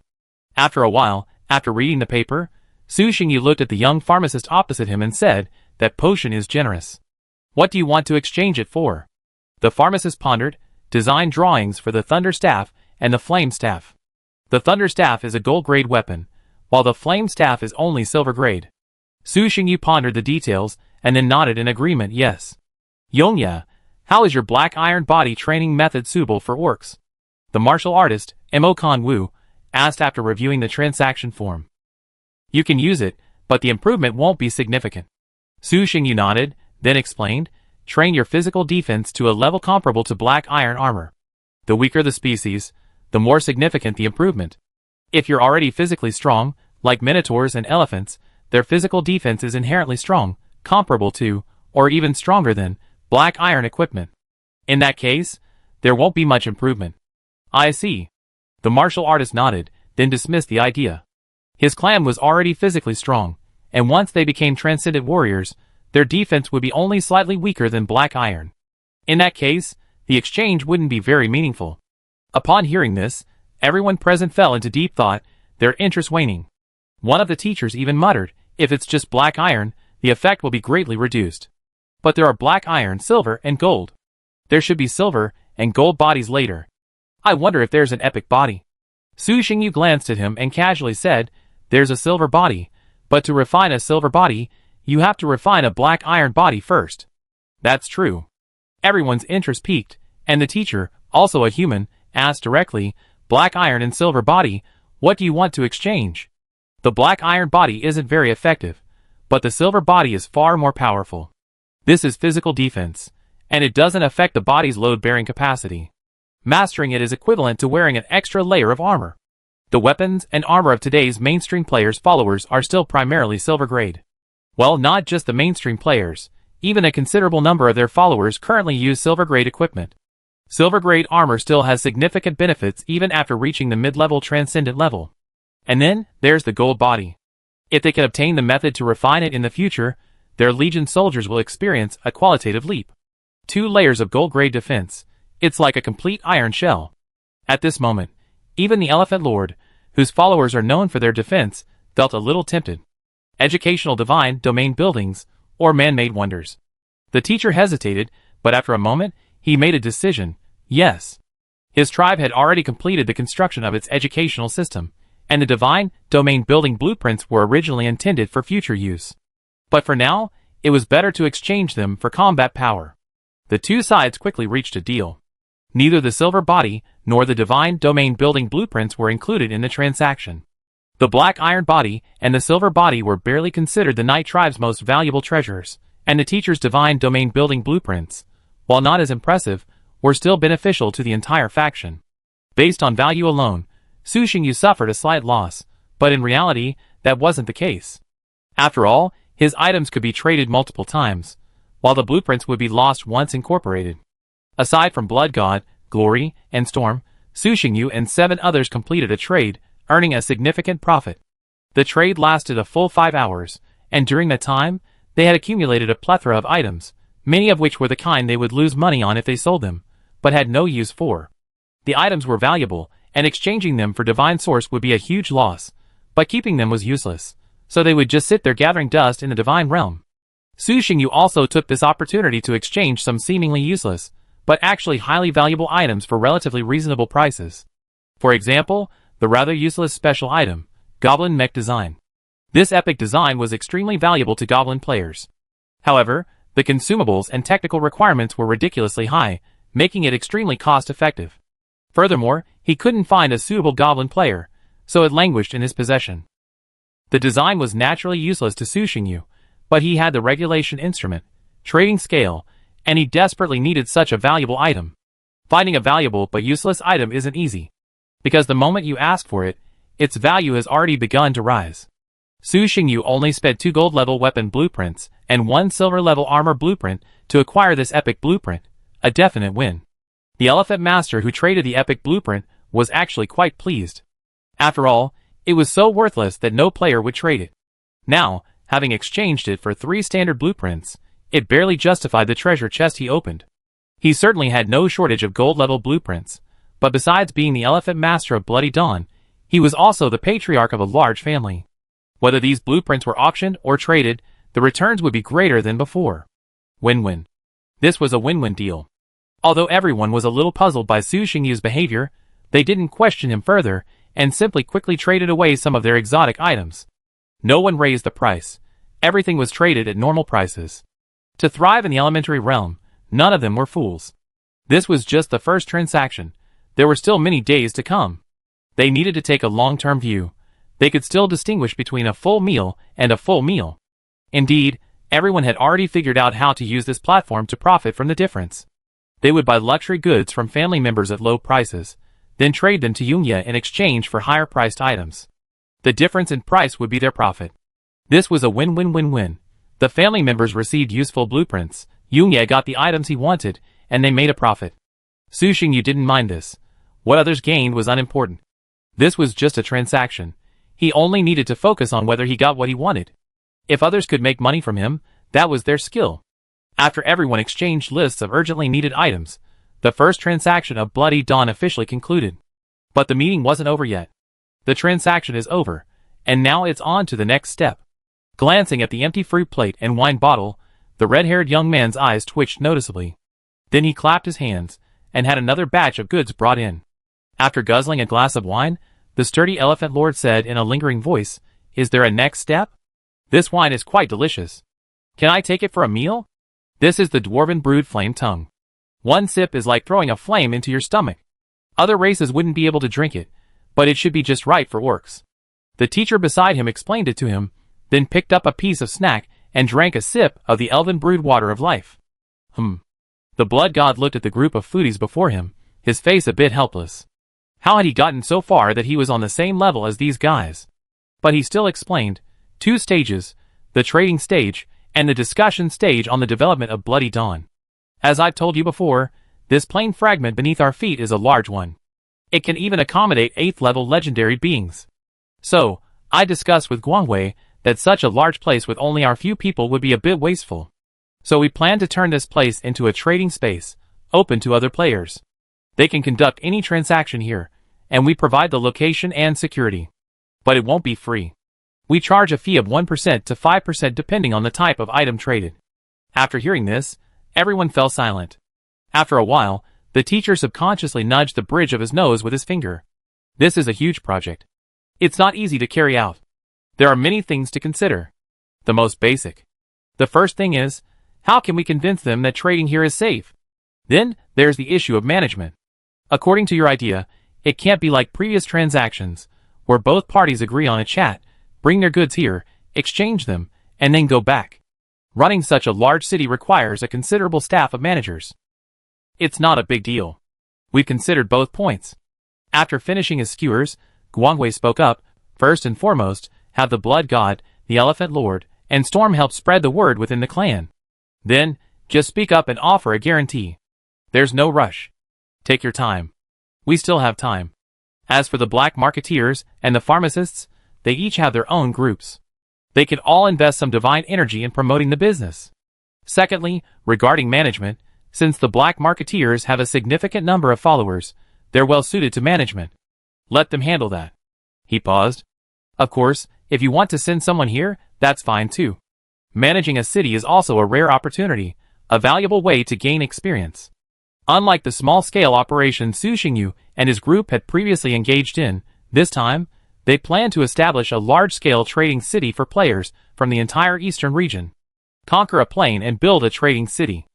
After a while, after reading the paper, Su Xingyu looked at the young pharmacist opposite him and said, "That potion is generous. What do you want to exchange it for?" The pharmacist pondered, designed drawings for the Thunder Staff and the Flame Staff. The Thunder Staff is a gold-grade weapon, while the Flame Staff is only silver-grade. Su Xingyu pondered the details and then nodded in agreement, yes. Yongya, how is your black iron body training method suitable for orcs? The martial artist, Mo Kan Wu, asked after reviewing the transaction form. You can use it, but the improvement won't be significant. Su Xingyu nodded, then explained, train your physical defense to a level comparable to black iron armor. The weaker the species, the more significant the improvement. If you're already physically strong, like minotaurs and elephants, their physical defense is inherently strong, comparable to, or even stronger than, black iron equipment. In that case, there won't be much improvement. I see. The martial artist nodded, then dismissed the idea. His clan was already physically strong, and once they became transcendent warriors, their defense would be only slightly weaker than black iron. In that case, the exchange wouldn't be very meaningful. Upon hearing this, everyone present fell into deep thought, their interest waning. One of the teachers even muttered, if it's just black iron, the effect will be greatly reduced. But there are black iron, silver, and gold. There should be silver and gold bodies later. I wonder if there's an epic body. Su Xingyu glanced at him and casually said, there's a silver body, but to refine a silver body, you have to refine a black iron body first. That's true. Everyone's interest piqued, and the teacher, also a human, asked directly, black iron and silver body, what do you want to exchange? The black iron body isn't very effective, but the silver body is far more powerful. This is physical defense, and it doesn't affect the body's load-bearing capacity. Mastering it is equivalent to wearing an extra layer of armor. The weapons and armor of today's mainstream players' followers are still primarily silver grade. Well, not just the mainstream players, even a considerable number of their followers currently use silver grade equipment. Silver grade armor still has significant benefits even after reaching the mid-level transcendent level. And then, there's the gold body. If they can obtain the method to refine it in the future, their Legion soldiers will experience a qualitative leap. 2 layers of gold grade defense. It's like a complete iron shell. At this moment, even the Elephant Lord, whose followers are known for their defense, felt a little tempted. Educational divine domain buildings, or man-made wonders. The teacher hesitated, but after a moment, he made a decision. Yes. His tribe had already completed the construction of its educational system, and the divine domain building blueprints were originally intended for future use. But for now, it was better to exchange them for combat power. The two sides quickly reached a deal. Neither the silver body nor the divine domain building blueprints were included in the transaction. The black iron body and the silver body were barely considered the Knight tribe's most valuable treasures, and the teacher's divine domain building blueprints, while not as impressive, were still beneficial to the entire faction. Based on value alone, Su Xingyu suffered a slight loss, but in reality, that wasn't the case. After all, his items could be traded multiple times, while the blueprints would be lost once incorporated. Aside from Blood God, Glory, and Storm, Su Xingyu and 7 others completed a trade, earning a significant profit. The trade lasted a full 5 hours, and during that time, they had accumulated a plethora of items, many of which were the kind they would lose money on if they sold them, but had no use for. The items were valuable, and exchanging them for divine source would be a huge loss, but keeping them was useless, so they would just sit there gathering dust in the divine realm. Su Xingyu also took this opportunity to exchange some seemingly useless, but actually highly valuable items for relatively reasonable prices. For example, the rather useless special item, Goblin Mech Design. This epic design was extremely valuable to Goblin players. However, the consumables and technical requirements were ridiculously high, making it extremely cost-effective. Furthermore, he couldn't find a suitable Goblin player, so it languished in his possession. The design was naturally useless to Su Xingyu, but he had the regulation instrument, trading scale, and he desperately needed such a valuable item. Finding a valuable but useless item isn't easy, because the moment you ask for it, its value has already begun to rise. Su Xingyu only spent 2 gold-level weapon blueprints and 1 silver-level armor blueprint to acquire this epic blueprint, a definite win. The Elephant Master who traded the epic blueprint was actually quite pleased. After all, it was so worthless that no player would trade it. Now, having exchanged it for 3 standard blueprints, it barely justified the treasure chest he opened. He certainly had no shortage of gold-level blueprints, but besides being the Elephant Master of Bloody Dawn, he was also the patriarch of a large family. Whether these blueprints were auctioned or traded, the returns would be greater than before. Win-win. This was a win-win deal. Although everyone was a little puzzled by Su Xingyu's behavior, they didn't question him further, and simply quickly traded away some of their exotic items. No one raised the price. Everything was traded at normal prices. To thrive in the elementary realm, none of them were fools. This was just the first transaction. There were still many days to come. They needed to take a long-term view. They could still distinguish between a full meal and a full meal. Indeed, everyone had already figured out how to use this platform to profit from the difference. They would buy luxury goods from family members at low prices, then trade them to Yunya in exchange for higher-priced items. The difference in price would be their profit. This was a win-win-win-win. The family members received useful blueprints, Yunya got the items he wanted, and they made a profit. Su Xingyu didn't mind this. What others gained was unimportant. This was just a transaction. He only needed to focus on whether he got what he wanted. If others could make money from him, that was their skill. After everyone exchanged lists of urgently needed items, the first transaction of Bloody Dawn officially concluded. But the meeting wasn't over yet. The transaction is over, and now it's on to the next step. Glancing at the empty fruit plate and wine bottle, the red-haired young man's eyes twitched noticeably. Then he clapped his hands, and had another batch of goods brought in. After guzzling a glass of wine, the sturdy Elephant Lord said in a lingering voice, "Is there a next step? This wine is quite delicious. Can I take it for a meal? This is the Dwarven Brood Flame Tongue. 1 sip is like throwing a flame into your stomach. Other races wouldn't be able to drink it, but it should be just right for orcs. The teacher beside him explained it to him, then picked up a piece of snack and drank a sip of the elven brewed water of life. The blood god looked at the group of foodies before him, his face a bit helpless. How had he gotten so far that he was on the same level as these guys? But he still explained, 2 stages, the trading stage, and the discussion stage on the development of Bloody Dawn. As I've told you before, this plane fragment beneath our feet is a large one. It can even accommodate 8th level legendary beings. So, I discussed with Guangwei that such a large place with only our few people would be a bit wasteful. So we plan to turn this place into a trading space, open to other players. They can conduct any transaction here, and we provide the location and security. But it won't be free. We charge a fee of 1% to 5% depending on the type of item traded. After hearing this, everyone fell silent. After a while, the teacher subconsciously nudged the bridge of his nose with his finger. This is a huge project. It's not easy to carry out. There are many things to consider. The most basic. The first thing is, how can we convince them that trading here is safe? Then, there's the issue of management. According to your idea, it can't be like previous transactions, where both parties agree on a chat, bring their goods here, exchange them, and then go back. Running such a large city requires a considerable staff of managers. It's not a big deal. We've considered both points. After finishing his skewers, Guangwei spoke up, first and foremost, have the Blood God, the Elephant Lord, and Storm help spread the word within the clan. Then, just speak up and offer a guarantee. There's no rush. Take your time. We still have time. As for the black marketeers and the pharmacists, they each have their own groups. They can all invest some divine energy in promoting the business. Secondly, regarding management, since the black marketeers have a significant number of followers, they're well suited to management. Let them handle that. He paused. Of course, if you want to send someone here, that's fine too. Managing a city is also a rare opportunity, a valuable way to gain experience. Unlike the small-scale operation Su Xingyu and his group had previously engaged in, this time, they plan to establish a large-scale trading city for players from the entire eastern region. Conquer a plane and build a trading city.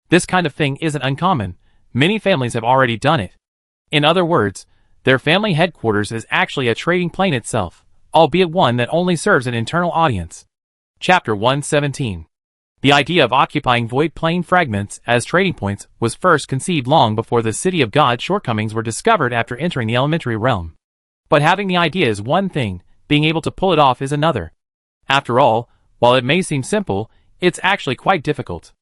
This kind of thing isn't uncommon. Many families have already done it. In other words, their family headquarters is actually a trading plane itself, albeit one that only serves an internal audience. Chapter 117. The idea of occupying void plane fragments as trading points was first conceived long before the City of God's shortcomings were discovered after entering the elementary realm. But having the idea is one thing, being able to pull it off is another. After all, while it may seem simple, it's actually quite difficult.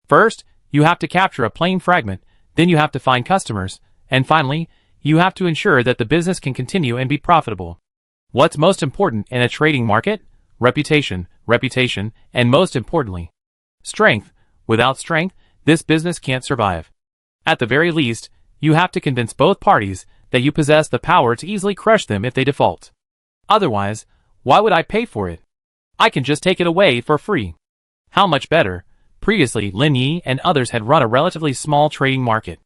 First, you have to capture a plane fragment, then you have to find customers, and finally, you have to ensure that the business can continue and be profitable. What's most important in a trading market? Reputation, and most importantly, strength. Without strength, this business can't survive. At the very least, you have to convince both parties that you possess the power to easily crush them if they default. Otherwise, why would I pay for it? I can just take it away for free. How much better? Previously, Lin Yi and others had run a relatively small trading market.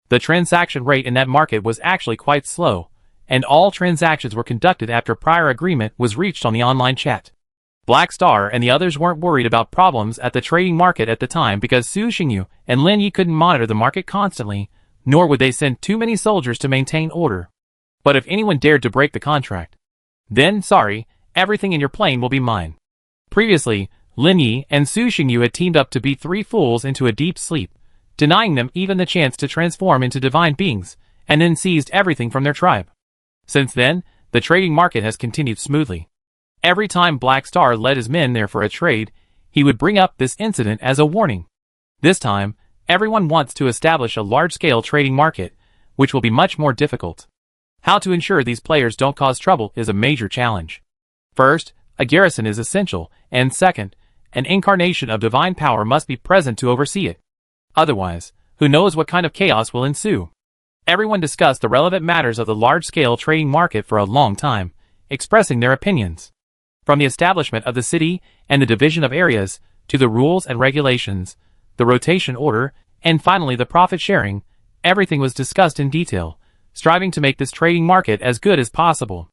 The transaction rate in that market was actually quite slow, and all transactions were conducted after prior agreement was reached on the online chat. Black Star and the others weren't worried about problems at the trading market at the time because Su Xingyu and Lin Yi couldn't monitor the market constantly, nor would they send too many soldiers to maintain order. But if anyone dared to break the contract, then, sorry, everything in your plane will be mine. Previously, Lin Yi and Su Xingyu had teamed up to beat 3 fools into a deep sleep, denying them even the chance to transform into divine beings, and then seized everything from their tribe. Since then, the trading market has continued smoothly. Every time Black Star led his men there for a trade, he would bring up this incident as a warning. This time, everyone wants to establish a large-scale trading market, which will be much more difficult. How to ensure these players don't cause trouble is a major challenge. First, a garrison is essential, and second, an incarnation of divine power must be present to oversee it. Otherwise, who knows what kind of chaos will ensue? Everyone discussed the relevant matters of the large-scale trading market for a long time, expressing their opinions. From the establishment of the city and the division of areas, to the rules and regulations, the rotation order, and finally the profit sharing, everything was discussed in detail, striving to make this trading market as good as possible.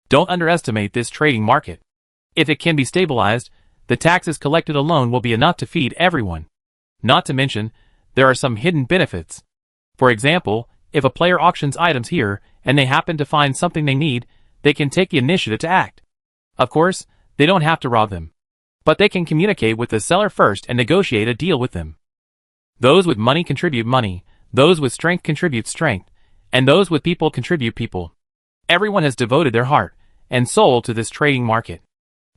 Don't underestimate this trading market. If it can be stabilized, the taxes collected alone will be enough to feed everyone. Not to mention, there are some hidden benefits. For example, if a player auctions items here, and they happen to find something they need, they can take the initiative to act. Of course, they don't have to rob them. But they can communicate with the seller first and negotiate a deal with them. Those with money contribute money, those with strength contribute strength, and those with people contribute people. Everyone has devoted their heart and soul to this trading market.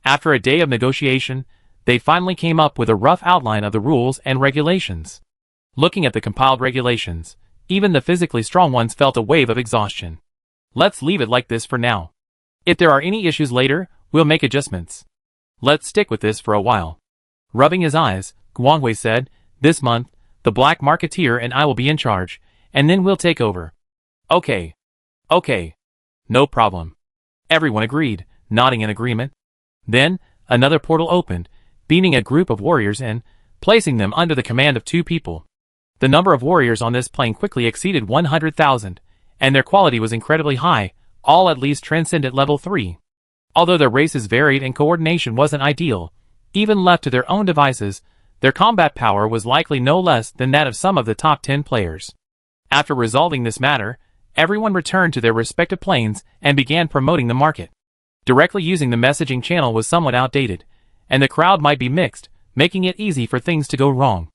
After a day of negotiation, they finally came up with a rough outline of the rules and regulations. Looking at the compiled regulations, even the physically strong ones felt a wave of exhaustion. Let's leave it like this for now. If there are any issues later, we'll make adjustments. Let's stick with this for a while. Rubbing his eyes, Guangwei said, "This month, the black marketeer and I will be in charge, and then we'll take over." Okay. No problem. Everyone agreed, nodding in agreement. Then, another portal opened, beaming a group of warriors in, placing them under the command of 2 people. The number of warriors on this plane quickly exceeded 100,000, and their quality was incredibly high, all at least transcendent level 3. Although their races varied and coordination wasn't ideal, even left to their own devices, their combat power was likely no less than that of some of the top 10 players. After resolving this matter, everyone returned to their respective planes and began promoting the market. Directly using the messaging channel was somewhat outdated, and the crowd might be mixed, making it easy for things to go wrong.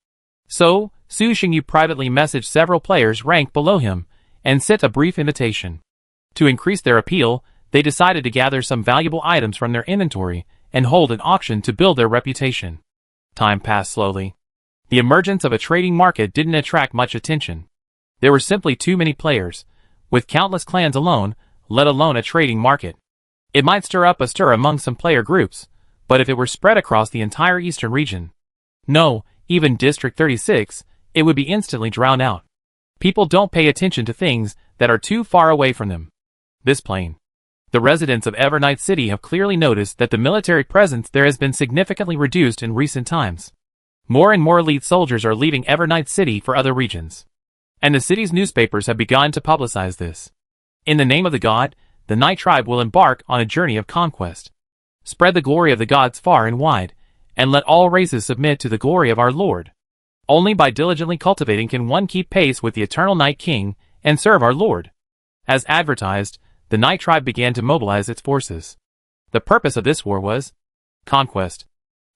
So, Su Xingyu privately messaged several players ranked below him, and sent a brief invitation. To increase their appeal, they decided to gather some valuable items from their inventory, and hold an auction to build their reputation. Time passed slowly. The emergence of a trading market didn't attract much attention. There were simply too many players, with countless clans alone, let alone a trading market. It might stir up a stir among some player groups, but if it were spread across the entire eastern region, no, even District 36, it would be instantly drowned out. People don't pay attention to things that are too far away from them. This plane. The residents of Evernight City have clearly noticed that the military presence there has been significantly reduced in recent times. More and more elite soldiers are leaving Evernight City for other regions. And the city's newspapers have begun to publicize this. In the name of the god, the Night Tribe will embark on a journey of conquest. Spread the glory of the gods far and wide, and let all races submit to the glory of our Lord. Only by diligently cultivating can one keep pace with the eternal Night King and serve our Lord. As advertised, the Night Tribe began to mobilize its forces. The purpose of this war was conquest.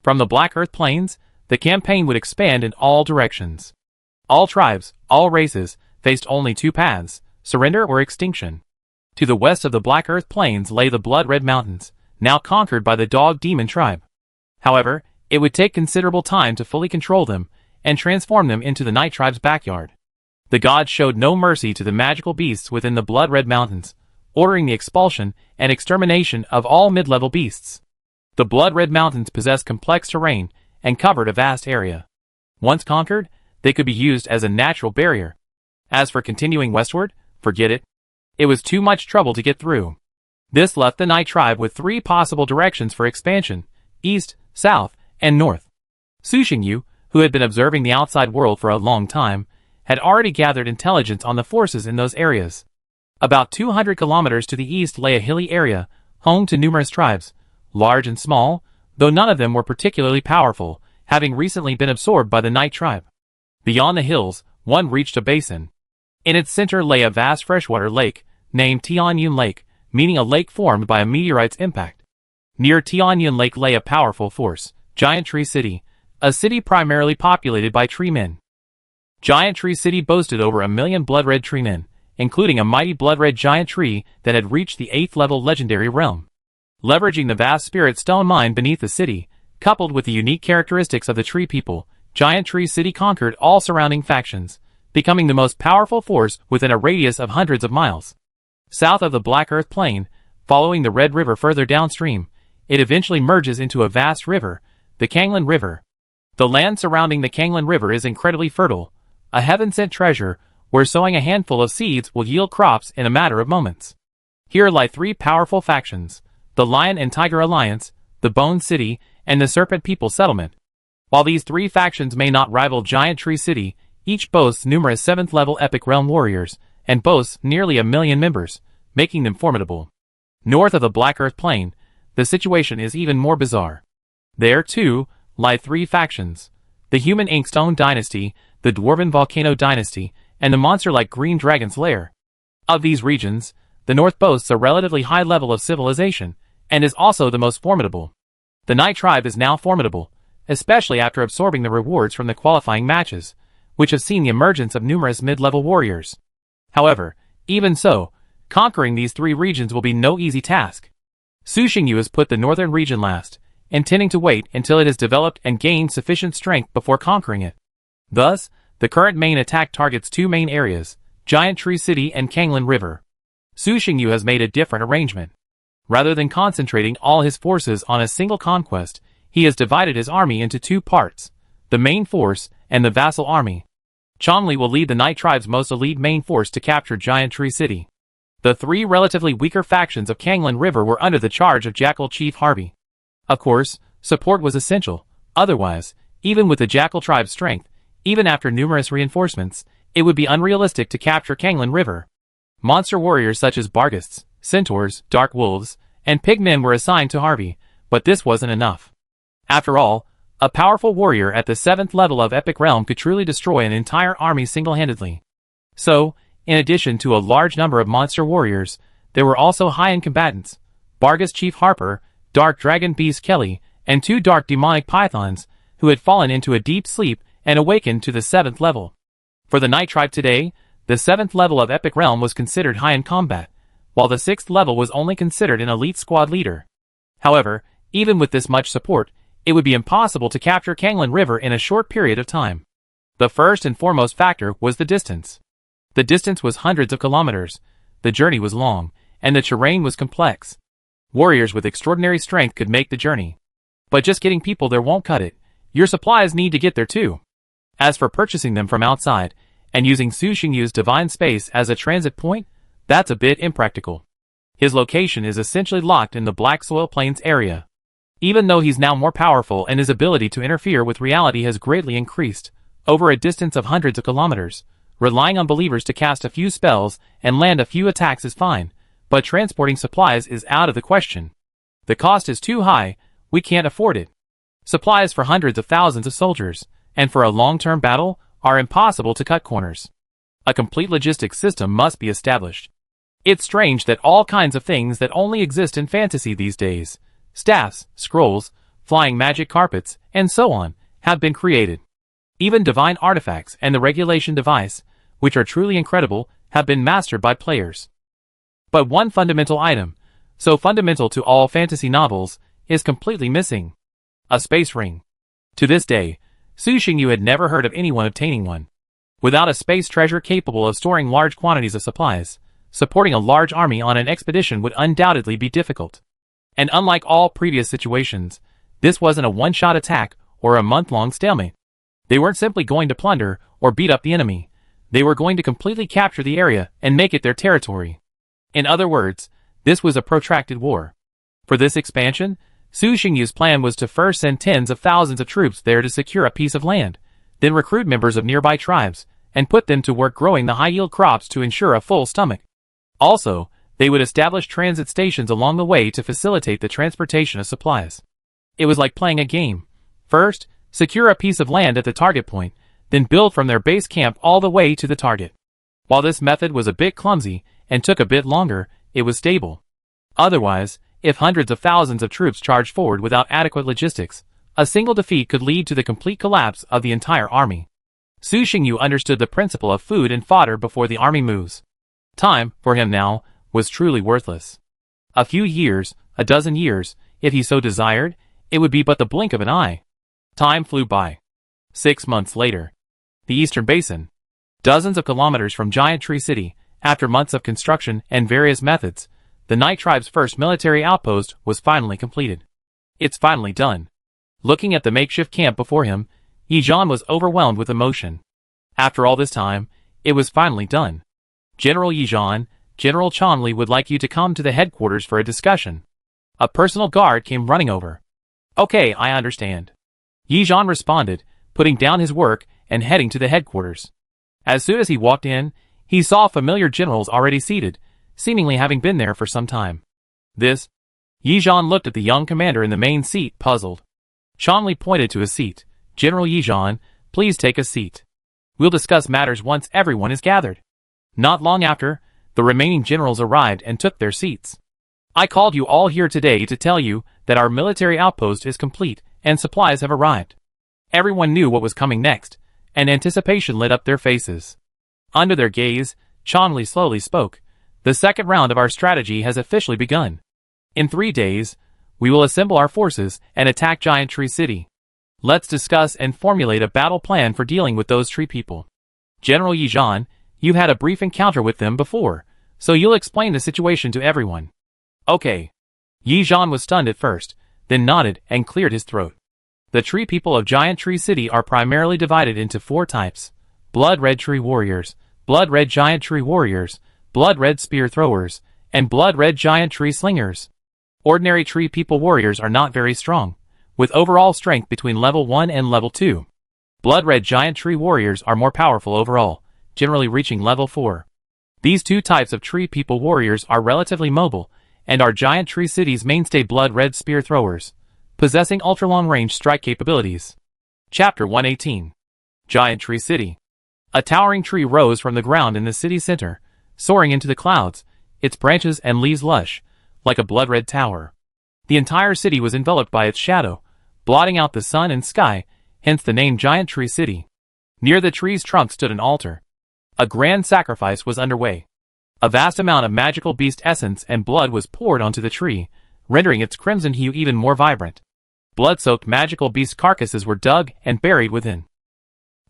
From the Black Earth Plains, the campaign would expand in all directions. All tribes, all races, faced only 2 paths, surrender or extinction. To the west of the Black Earth Plains lay the Blood Red Mountains, now conquered by the Dog Demon tribe. However, it would take considerable time to fully control them, and transform them into the Night Tribe's backyard. The gods showed no mercy to the magical beasts within the Blood Red Mountains, ordering the expulsion and extermination of all mid-level beasts. The Blood Red Mountains possessed complex terrain and covered a vast area. Once conquered, they could be used as a natural barrier. As for continuing westward, forget it. It was too much trouble to get through. This left the Night Tribe with 3 possible directions for expansion: east, south, and north. Su Xingyu, who had been observing the outside world for a long time, had already gathered intelligence on the forces in those areas. About 200 kilometers to the east lay a hilly area, home to numerous tribes, large and small, though none of them were particularly powerful, having recently been absorbed by the Night Tribe. Beyond the hills, one reached a basin. In its center lay a vast freshwater lake, named Tianyun Lake, meaning a lake formed by a meteorite's impact. Near Tianyun Lake lay a powerful force, Giant Tree City, a city primarily populated by tree men. Giant Tree City boasted over 1 million blood-red tree men, including a mighty blood-red giant tree that had reached the 8th-level legendary realm. Leveraging the vast spirit stone mine beneath the city, coupled with the unique characteristics of the tree people, Giant Tree City conquered all surrounding factions, becoming the most powerful force within a radius of hundreds of miles. South of the Black Earth Plain, following the Red River further downstream, it eventually merges into a vast river, the Kanglan River. The land surrounding the Kanglan River is incredibly fertile, a heaven-sent treasure where sowing a handful of seeds will yield crops in a matter of moments. Here lie 3 powerful factions: the Lion and Tiger Alliance, the Bone City, and the Serpent People Settlement. While these 3 factions may not rival Giant Tree City, each boasts numerous 7th-level Epic Realm warriors, and boasts nearly 1 million members, making them formidable. North of the Black Earth Plain, the situation is even more bizarre. There, too, lie 3 factions: the Human Inkstone Dynasty, the Dwarven Volcano Dynasty, and the monster-like Green Dragon's Lair. Of these regions, the north boasts a relatively high level of civilization, and is also the most formidable. The Knight tribe is now formidable, especially after absorbing the rewards from the qualifying matches, which have seen the emergence of numerous mid-level warriors. However, even so, conquering these three regions will be no easy task. Su Xingyu has put the northern region last, intending to wait until it has developed and gained sufficient strength before conquering it. Thus, the current main attack targets two main areas, Giant Tree City and Kanglan River. Su Xingyu has made a different arrangement. Rather than concentrating all his forces on a single conquest, he has divided his army into two parts, the main force and the vassal army. Changli will lead the Knight tribe's most elite main force to capture Giant Tree City. The three relatively weaker factions of Kanglan River were under the charge of Jackal Chief Harvey. Of course, support was essential, otherwise, even with the Jackal tribe's strength, even after numerous reinforcements, it would be unrealistic to capture Kanglan River. Monster warriors such as Barghists, Centaurs, Dark Wolves, and Pigmen were assigned to Harvey, but this wasn't enough. After all, a powerful warrior at the 7th level of Epic Realm could truly destroy an entire army single-handedly. So, in addition to a large number of monster warriors, there were also high-end combatants, Barghist Chief Harper, Dark Dragon Beast Kelly, and two dark demonic pythons, who had fallen into a deep sleep and awakened to the 7th level. For the Knight tribe today, the 7th level of Epic Realm was considered high in combat, while the 6th level was only considered an elite squad leader. However, even with this much support, it would be impossible to capture Kanglan River in a short period of time. The first and foremost factor was the distance. The distance was hundreds of kilometers, the journey was long, and the terrain was complex. Warriors with extraordinary strength could make the journey. But just getting people there won't cut it, your supplies need to get there too. As for purchasing them from outside, and using Su Xingyu's divine space as a transit point, that's a bit impractical. His location is essentially locked in the Black Soil Plains area. Even though he's now more powerful and his ability to interfere with reality has greatly increased, over a distance of hundreds of kilometers, relying on believers to cast a few spells and land a few attacks is fine, but transporting supplies is out of the question. The cost is too high, we can't afford it. Supplies for hundreds of thousands of soldiers, and for a long-term battle, are impossible to cut corners. A complete logistics system must be established. It's strange that all kinds of things that only exist in fantasy these days, staffs, scrolls, flying magic carpets, and so on, have been created. Even divine artifacts and the regulation device, which are truly incredible, have been mastered by players. But one fundamental item, so fundamental to all fantasy novels, is completely missing. A space ring. To this day, Su Xingyu had never heard of anyone obtaining one. Without a space treasure capable of storing large quantities of supplies, supporting a large army on an expedition would undoubtedly be difficult. And unlike all previous situations, this wasn't a one-shot attack or a month-long stalemate. They weren't simply going to plunder or beat up the enemy. They were going to completely capture the area and make it their territory. In other words, this was a protracted war. For this expansion, Su Xingyu's plan was to first send tens of thousands of troops there to secure a piece of land, then recruit members of nearby tribes, and put them to work growing the high-yield crops to ensure a full stomach. Also, they would establish transit stations along the way to facilitate the transportation of supplies. It was like playing a game. First, secure a piece of land at the target point, then build from their base camp all the way to the target. While this method was a bit clumsy and took a bit longer, it was stable. Otherwise, if hundreds of thousands of troops charged forward without adequate logistics, a single defeat could lead to the complete collapse of the entire army. Su Xingyu understood the principle of food and fodder before the army moves. Time, for him now, was truly worthless. A few years, a dozen years, if he so desired, it would be but the blink of an eye. Time flew by. 6 months later. The Eastern Basin. Dozens of kilometers from Giant Tree City, after months of construction and various methods, the Knight tribe's first military outpost was finally completed. It's finally done. Looking at the makeshift camp before him, Yizhan was overwhelmed with emotion. After all this time, it was finally done. General Yizhan, General Changli would like you to come to the headquarters for a discussion. A personal guard came running over. Okay, I understand. Yizhan responded, putting down his work and heading to the headquarters. As soon as he walked in, he saw familiar generals already seated, seemingly having been there for some time. Yizhan looked at the young commander in the main seat, puzzled. Changli pointed to his seat. General Yizhan, please take a seat. We'll discuss matters once everyone is gathered. Not long after, the remaining generals arrived and took their seats. I called you all here today to tell you that our military outpost is complete and supplies have arrived. Everyone knew what was coming next, and anticipation lit up their faces. Under their gaze, Chonli slowly spoke. The second round of our strategy has officially begun. In 3 days, we will assemble our forces and attack Giant Tree City. Let's discuss and formulate a battle plan for dealing with those tree people. General Yi Zhan, you've had a brief encounter with them before, so you'll explain the situation to everyone. Okay. Yi Zhan was stunned at first, then nodded and cleared his throat. The tree people of Giant Tree City are primarily divided into 4 types: Blood Red Tree Warriors, Blood Red Giant Tree Warriors, Blood Red Spear Throwers, and Blood Red Giant Tree Slingers. Ordinary tree people warriors are not very strong, with overall strength between level 1 and level 2. Blood Red Giant Tree Warriors are more powerful overall, generally reaching level 4. These 2 types of tree people warriors are relatively mobile, and are Giant Tree City's mainstay Blood Red Spear Throwers, possessing ultra-long-range strike capabilities. Chapter 118. Giant Tree City. A towering tree rose from the ground in the city center, soaring into the clouds, its branches and leaves lush, like a blood-red tower. The entire city was enveloped by its shadow, blotting out the sun and sky, hence the name Giant Tree City. Near the tree's trunk stood an altar. A grand sacrifice was underway. A vast amount of magical beast essence and blood was poured onto the tree, rendering its crimson hue even more vibrant. Blood-soaked magical beast carcasses were dug and buried within.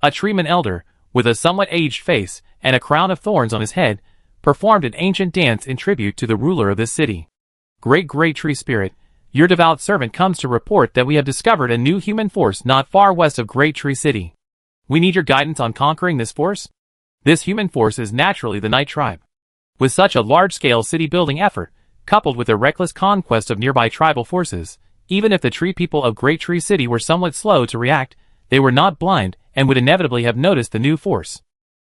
A treeman elder, with a somewhat aged face and a crown of thorns on his head, performed an ancient dance in tribute to the ruler of this city. Great Tree Spirit, your devout servant comes to report that we have discovered a new human force not far west of Great Tree City. We need your guidance on conquering this force. This human force is naturally the Night Tribe. With such a large-scale city-building effort, coupled with the reckless conquest of nearby tribal forces, even if the tree people of Great Tree City were somewhat slow to react, they were not blind and would inevitably have noticed the new force.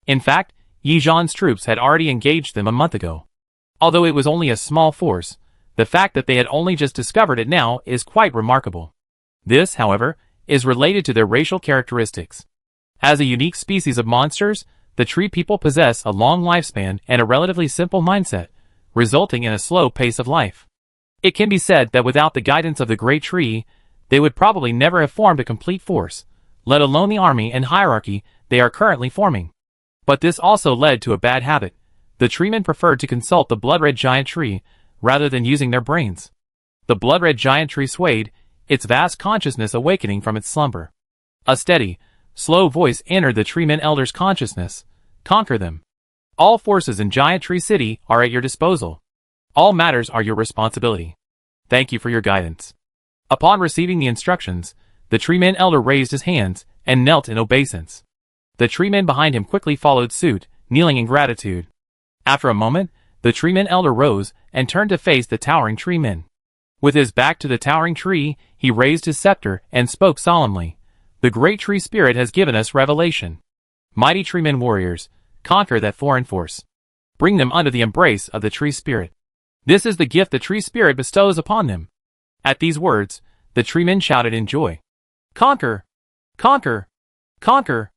In fact, Yi Zhan's troops had already engaged them a month ago. Although it was only a small force, the fact that they had only just discovered it now is quite remarkable. This, however, is related to their racial characteristics. As a unique species of monsters, the tree people possess a long lifespan and a relatively simple mindset, resulting in a slow pace of life. It can be said that without the guidance of the Great Tree, they would probably never have formed a complete force, let alone the army and hierarchy they are currently forming. But this also led to a bad habit. The treemen preferred to consult the blood-red giant tree, rather than using their brains. The blood-red giant tree swayed, its vast consciousness awakening from its slumber. A steady, slow voice entered the treeman elder's consciousness. Conquer them. All forces in Giant Tree City are at your disposal. All matters are your responsibility. Thank you for your guidance. Upon receiving the instructions, the treeman elder raised his hands and knelt in obeisance. The treemen behind him quickly followed suit, kneeling in gratitude. After a moment, the treeman elder rose and turned to face the towering treemen. With his back to the towering tree, he raised his scepter and spoke solemnly. The Great Tree Spirit has given us revelation. Mighty treemen warriors, conquer that foreign force. Bring them under the embrace of the Tree Spirit. This is the gift the Tree Spirit bestows upon them. At these words, the treemen shouted in joy. Conquer! Conquer! Conquer!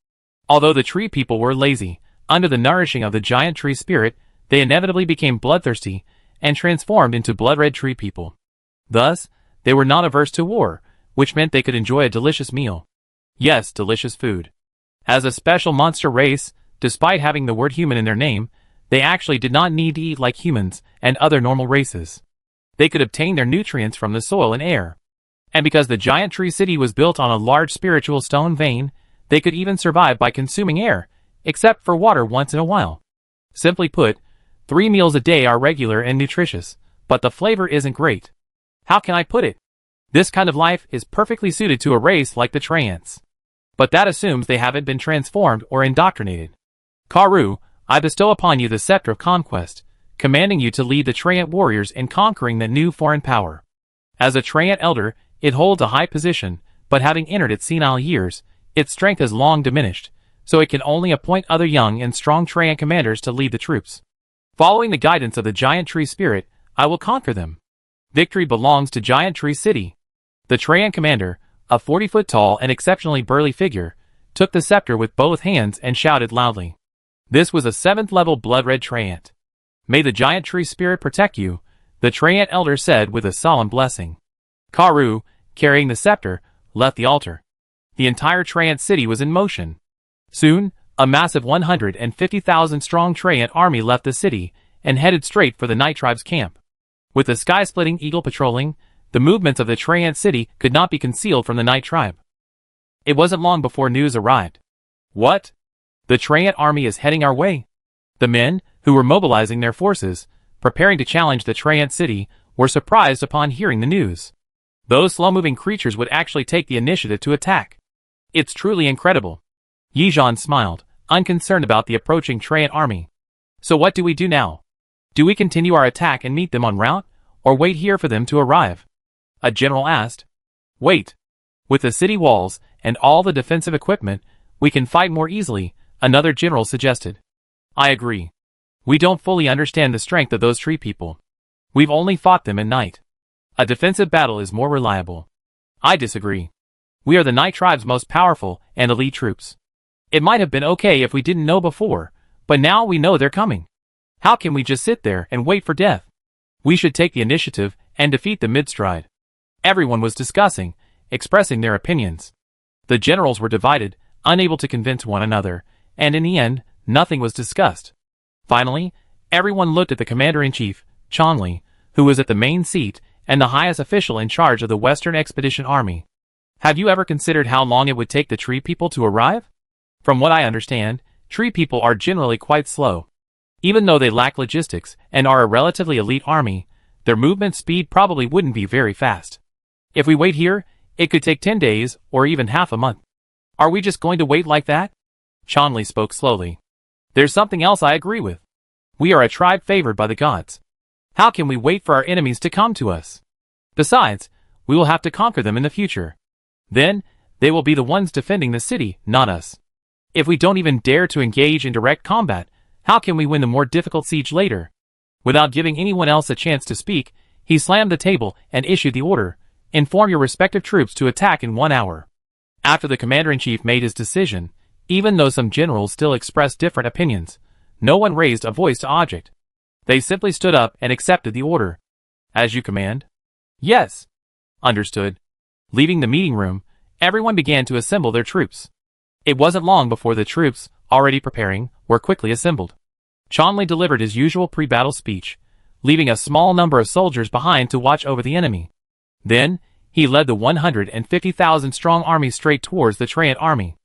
Although the tree people were lazy, under the nourishing of the Giant Tree Spirit, they inevitably became bloodthirsty and transformed into blood-red tree people. Thus, they were not averse to war, which meant they could enjoy a delicious meal. Yes, delicious food. As a special monster race, despite having the word human in their name, they actually did not need to eat like humans and other normal races. They could obtain their nutrients from the soil and air. And because the Giant Tree City was built on a large spiritual stone vein, they could even survive by consuming air, except for water once in a while. Simply put, 3 meals a day are regular and nutritious, but the flavor isn't great. How can I put it? This kind of life is perfectly suited to a race like the Traians. But that assumes they haven't been transformed or indoctrinated. Karu, I bestow upon you the scepter of conquest, commanding you to lead the Traiant warriors in conquering the new foreign power. As a Traiant elder, it holds a high position, but having entered its senile years, its strength has long diminished, so it can only appoint other young and strong Traiant commanders to lead the troops. Following the guidance of the Giant Tree Spirit, I will conquer them. Victory belongs to Giant Tree City. The Traiant commander, a 40-foot tall and exceptionally burly figure, took the scepter with both hands and shouted loudly. This was a 7th-level blood-red Traiant. May the Giant Tree Spirit protect you, the Treant elder said with a solemn blessing. Karu, carrying the scepter, left the altar. The entire Treant city was in motion. Soon, a massive 150,000-strong Treant army left the city and headed straight for the Night Tribe's camp. With the sky-splitting eagle patrolling, the movements of the Treant city could not be concealed from the Night Tribe. It wasn't long before news arrived. What? The Treant army is heading our way. The men, who were mobilizing their forces, preparing to challenge the Treant city, were surprised upon hearing the news. Those slow-moving creatures would actually take the initiative to attack. It's truly incredible. Yizhan smiled, unconcerned about the approaching Treant army. So what do we do now? Do we continue our attack and meet them en route, or wait here for them to arrive? A general asked. Wait. With the city walls and all the defensive equipment, we can fight more easily, another general suggested. I agree. We don't fully understand the strength of those tree people. We've only fought them at night. A defensive battle is more reliable. I disagree. We are the Night Tribe's most powerful and elite troops. It might have been okay if we didn't know before, but now we know they're coming. How can we just sit there and wait for death? We should take the initiative and defeat them mid-stride. Everyone was discussing, expressing their opinions. The generals were divided, unable to convince one another, and in the end, nothing was discussed. Finally, everyone looked at the commander-in-chief, Chongli, who was at the main seat and the highest official in charge of the Western Expedition Army. Have you ever considered how long it would take the tree people to arrive? From what I understand, tree people are generally quite slow. Even though they lack logistics and are a relatively elite army, their movement speed probably wouldn't be very fast. If we wait here, it could take 10 days or even half a month. Are we just going to wait like that? Chongli spoke slowly. There's something else I agree with. We are a tribe favored by the gods. How can we wait for our enemies to come to us? Besides, we will have to conquer them in the future. Then, they will be the ones defending the city, not us. If we don't even dare to engage in direct combat, how can we win the more difficult siege later? Without giving anyone else a chance to speak, he slammed the table and issued the order, inform your respective troops to attack in 1 hour. After the commander-in-chief made his decision, even though some generals still expressed different opinions, no one raised a voice to object. They simply stood up and accepted the order. As you command? Yes. Understood. Leaving the meeting room, everyone began to assemble their troops. It wasn't long before the troops, already preparing, were quickly assembled. Chongli delivered his usual pre-battle speech, leaving a small number of soldiers behind to watch over the enemy. Then, he led the 150,000-strong army straight towards the Treant army.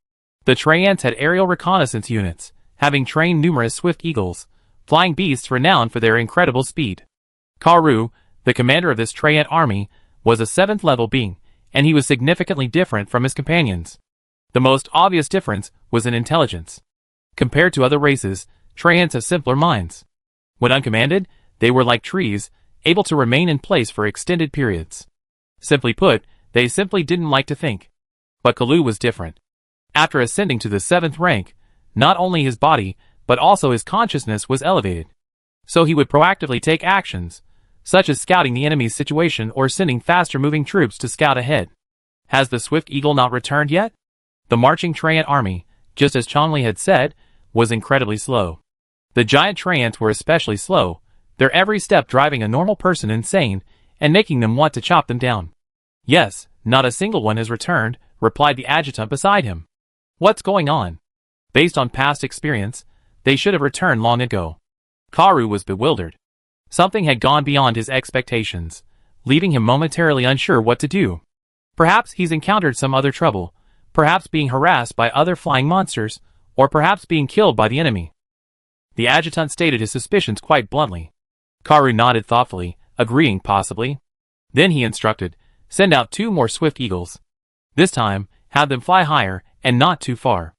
The Treants had aerial reconnaissance units, having trained numerous swift eagles, flying beasts renowned for their incredible speed. Karu, the commander of this Treant army, was a 7th-level being, and he was significantly different from his companions. The most obvious difference was in intelligence. Compared to other races, Treants have simpler minds. When uncommanded, they were like trees, able to remain in place for extended periods. Simply put, they simply didn't like to think. But Kalu was different. After ascending to the 7th rank, not only his body, but also his consciousness was elevated. So he would proactively take actions, such as scouting the enemy's situation or sending faster-moving troops to scout ahead. Has the Swift Eagle not returned yet? The marching Treant army, just as Chongli had said, was incredibly slow. The giant Treants were especially slow, their every step driving a normal person insane and making them want to chop them down. Yes, not a single one has returned, replied the adjutant beside him. What's going on? Based on past experience, they should have returned long ago. Karu was bewildered. Something had gone beyond his expectations, leaving him momentarily unsure what to do. Perhaps he's encountered some other trouble, perhaps being harassed by other flying monsters, or perhaps being killed by the enemy. The adjutant stated his suspicions quite bluntly. Karu nodded thoughtfully, agreeing possibly. Then he instructed, send out 2 more swift eagles. This time, have them fly higher and not too far.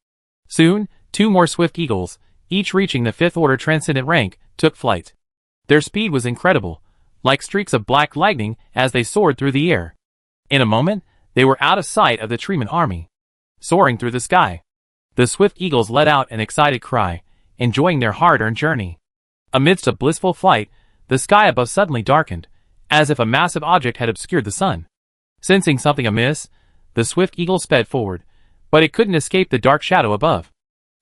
Soon, 2 more swift eagles, each reaching the 5th order transcendent rank, took flight. Their speed was incredible, like streaks of black lightning as they soared through the air. In a moment, they were out of sight of the Treant army. Soaring through the sky, the swift eagles let out an excited cry, enjoying their hard-earned journey. Amidst a blissful flight, the sky above suddenly darkened, as if a massive object had obscured the sun. Sensing something amiss, the swift eagle sped forward, but it couldn't escape the dark shadow above.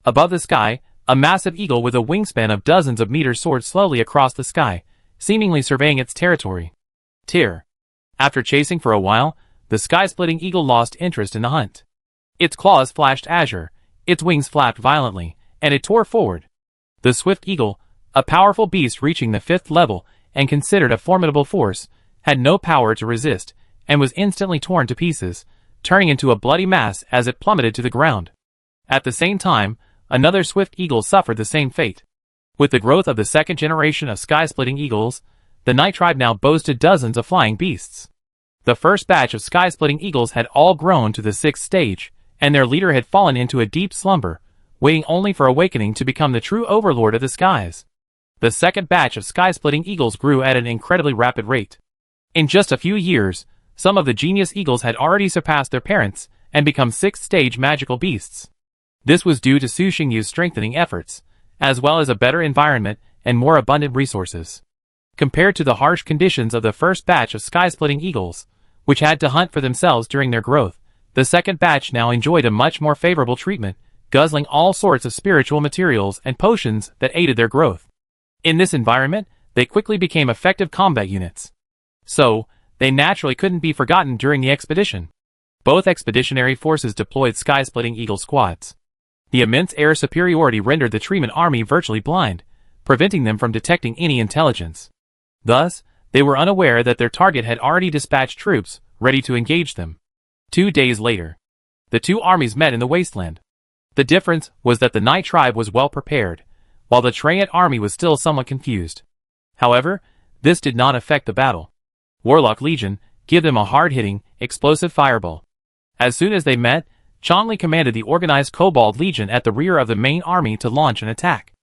Above the sky, a massive eagle with a wingspan of dozens of meters soared slowly across the sky, seemingly surveying its territory. Tear. After chasing for a while, the sky-splitting eagle lost interest in the hunt. Its claws flashed azure, its wings flapped violently, and it tore forward. The swift eagle, a powerful beast reaching the 5th level and considered a formidable force, had no power to resist, and was instantly torn to pieces, turning into a bloody mass as it plummeted to the ground. At the same time, another swift eagle suffered the same fate. With the growth of the second generation of sky-splitting eagles, the Night Tribe now boasted dozens of flying beasts. The first batch of sky-splitting eagles had all grown to the 6th stage, and their leader had fallen into a deep slumber, waiting only for awakening to become the true overlord of the skies. The second batch of sky-splitting eagles grew at an incredibly rapid rate. In just a few years, some of the genius eagles had already surpassed their parents and become 6th-stage magical beasts. This was due to Su Xingyu's strengthening efforts, as well as a better environment and more abundant resources. Compared to the harsh conditions of the first batch of sky-splitting eagles, which had to hunt for themselves during their growth, the second batch now enjoyed a much more favorable treatment, guzzling all sorts of spiritual materials and potions that aided their growth. In this environment, they quickly became effective combat units. So, they naturally couldn't be forgotten during the expedition. Both expeditionary forces deployed sky-splitting eagle squads. The immense air superiority rendered the Treeman army virtually blind, preventing them from detecting any intelligence. Thus, they were unaware that their target had already dispatched troops, ready to engage them. 2 days later, the two armies met in the wasteland. The difference was that the Night Tribe was well prepared, while the Treant army was still somewhat confused. However, this did not affect the battle. Warlock Legion, give them a hard-hitting, explosive fireball. As soon as they met, Chongli commanded the organized Kobold Legion at the rear of the main army to launch an attack.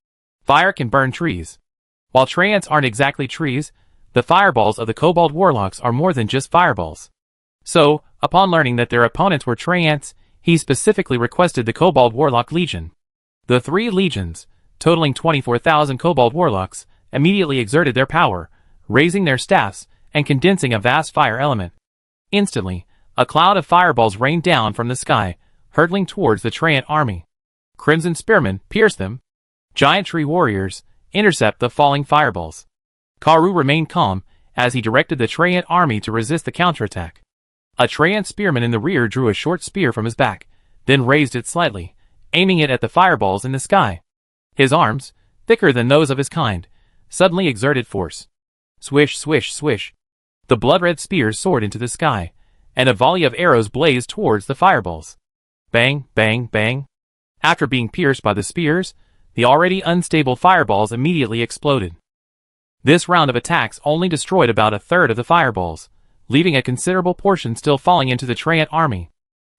Fire can burn trees. While Treants aren't exactly trees, the fireballs of the Kobold Warlocks are more than just fireballs. So, upon learning that their opponents were Treants, he specifically requested the Kobold Warlock Legion. The 3 legions, totaling 24,000 Kobold Warlocks, immediately exerted their power, raising their staffs and condensing a vast fire element. Instantly, a cloud of fireballs rained down from the sky, hurtling towards the Treant army. Crimson Spearmen pierce them. Giant Tree Warriors intercept the falling fireballs. Karu remained calm as he directed the Treant army to resist the counterattack. A Treant spearman in the rear drew a short spear from his back, then raised it slightly, aiming it at the fireballs in the sky. His arms, thicker than those of his kind, suddenly exerted force. Swish, swish, swish. The blood-red spears soared into the sky, and a volley of arrows blazed towards the fireballs. Bang, bang, bang. After being pierced by the spears, the already unstable fireballs immediately exploded. This round of attacks only destroyed about a third of the fireballs, leaving a considerable portion still falling into the Treant army.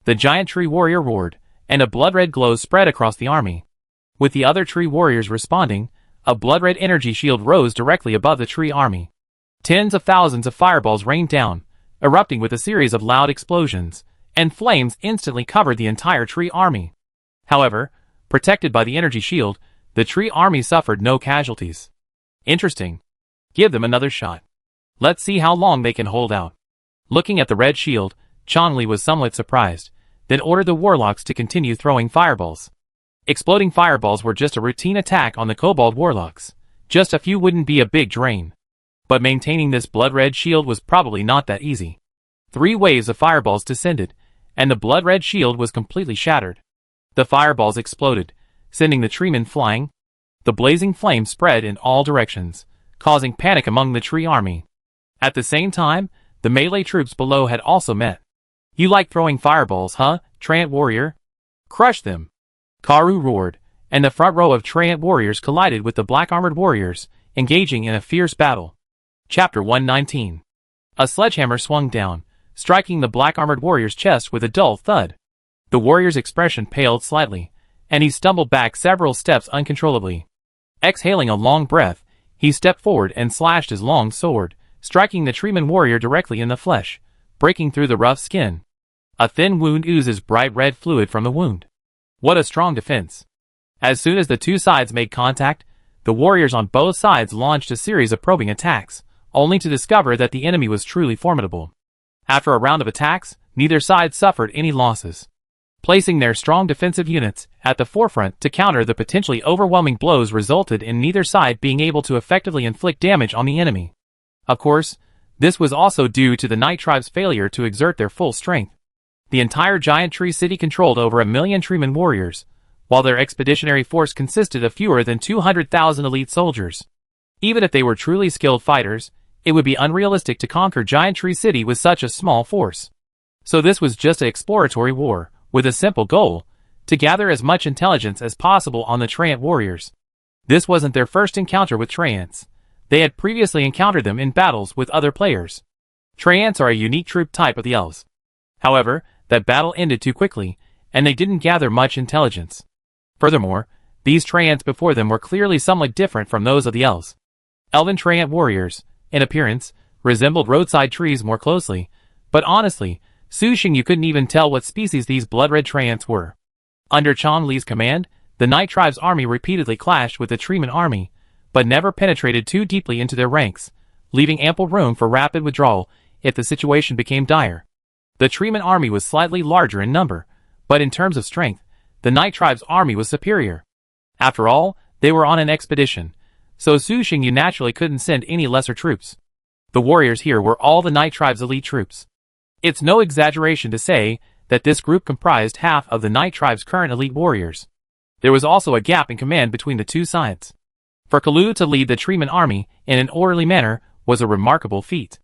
The giant tree warrior roared, and a blood-red glow spread across the army. With the other tree warriors responding, a blood-red energy shield rose directly above the tree army. Tens of thousands of fireballs rained down, erupting with a series of loud explosions, and flames instantly covered the entire tree army. However, protected by the energy shield, the tree army suffered no casualties. Interesting. Give them another shot. Let's see how long they can hold out. Looking at the red shield, Chongli was somewhat surprised, then ordered the warlocks to continue throwing fireballs. Exploding fireballs were just a routine attack on the Kobold Warlocks. Just a few wouldn't be a big drain. But maintaining this blood-red shield was probably not that easy. 3 waves of fireballs descended, and the blood-red shield was completely shattered. The fireballs exploded, sending the treemen flying. The blazing flame spread in all directions, causing panic among the tree army. At the same time, the melee troops below had also met. You like throwing fireballs, huh, Treant warrior? Crush them! Karu roared, and the front row of Treant warriors collided with the black-armored warriors, engaging in a fierce battle. Chapter 119. A sledgehammer swung down, striking the black-armored warrior's chest with a dull thud. The warrior's expression paled slightly, and he stumbled back several steps uncontrollably. Exhaling a long breath, he stepped forward and slashed his long sword, striking the treeman warrior directly in the flesh, breaking through the rough skin. A thin wound oozes bright red fluid from the wound. What a strong defense. As soon as the two sides made contact, the warriors on both sides launched a series of probing attacks, only to discover that the enemy was truly formidable. After a round of attacks, neither side suffered any losses. placing their strong defensive units at the forefront to counter the potentially overwhelming blows resulted in neither side being able to effectively inflict damage on the enemy. Of course, this was also due to the Night Tribe's failure to exert their full strength. The entire giant tree city controlled over 1 million treeman warriors, while their expeditionary force consisted of fewer than 200,000 elite soldiers. Even if they were truly skilled fighters, it would be unrealistic to conquer Giant Tree City with such a small force. So this was just an exploratory war, with a simple goal, to gather as much intelligence as possible on the Treant warriors. This wasn't their first encounter with Treants. They had previously encountered them in battles with other players. Treants are a unique troop type of the elves. However, that battle ended too quickly, and they didn't gather much intelligence. Furthermore, these Treants before them were clearly somewhat different from those of the elves. Elven Treant warriors, in appearance, resembled roadside trees more closely, but honestly, Su Xingyu couldn't even tell what species these blood-red Treants were. Under Chong Li's command, the Night Tribe's army repeatedly clashed with the Treeman army, but never penetrated too deeply into their ranks, leaving ample room for rapid withdrawal if the situation became dire. The Treeman army was slightly larger in number, but in terms of strength, the Night Tribe's army was superior. After all, they were on an expedition, so Su Xingyu naturally couldn't send any lesser troops. The warriors here were all the Night Tribe's elite troops. It's no exaggeration to say that this group comprised half of the Night Tribe's current elite warriors. There was also a gap in command between the two sides. For Kalu to lead the Treeman army in an orderly manner was a remarkable feat.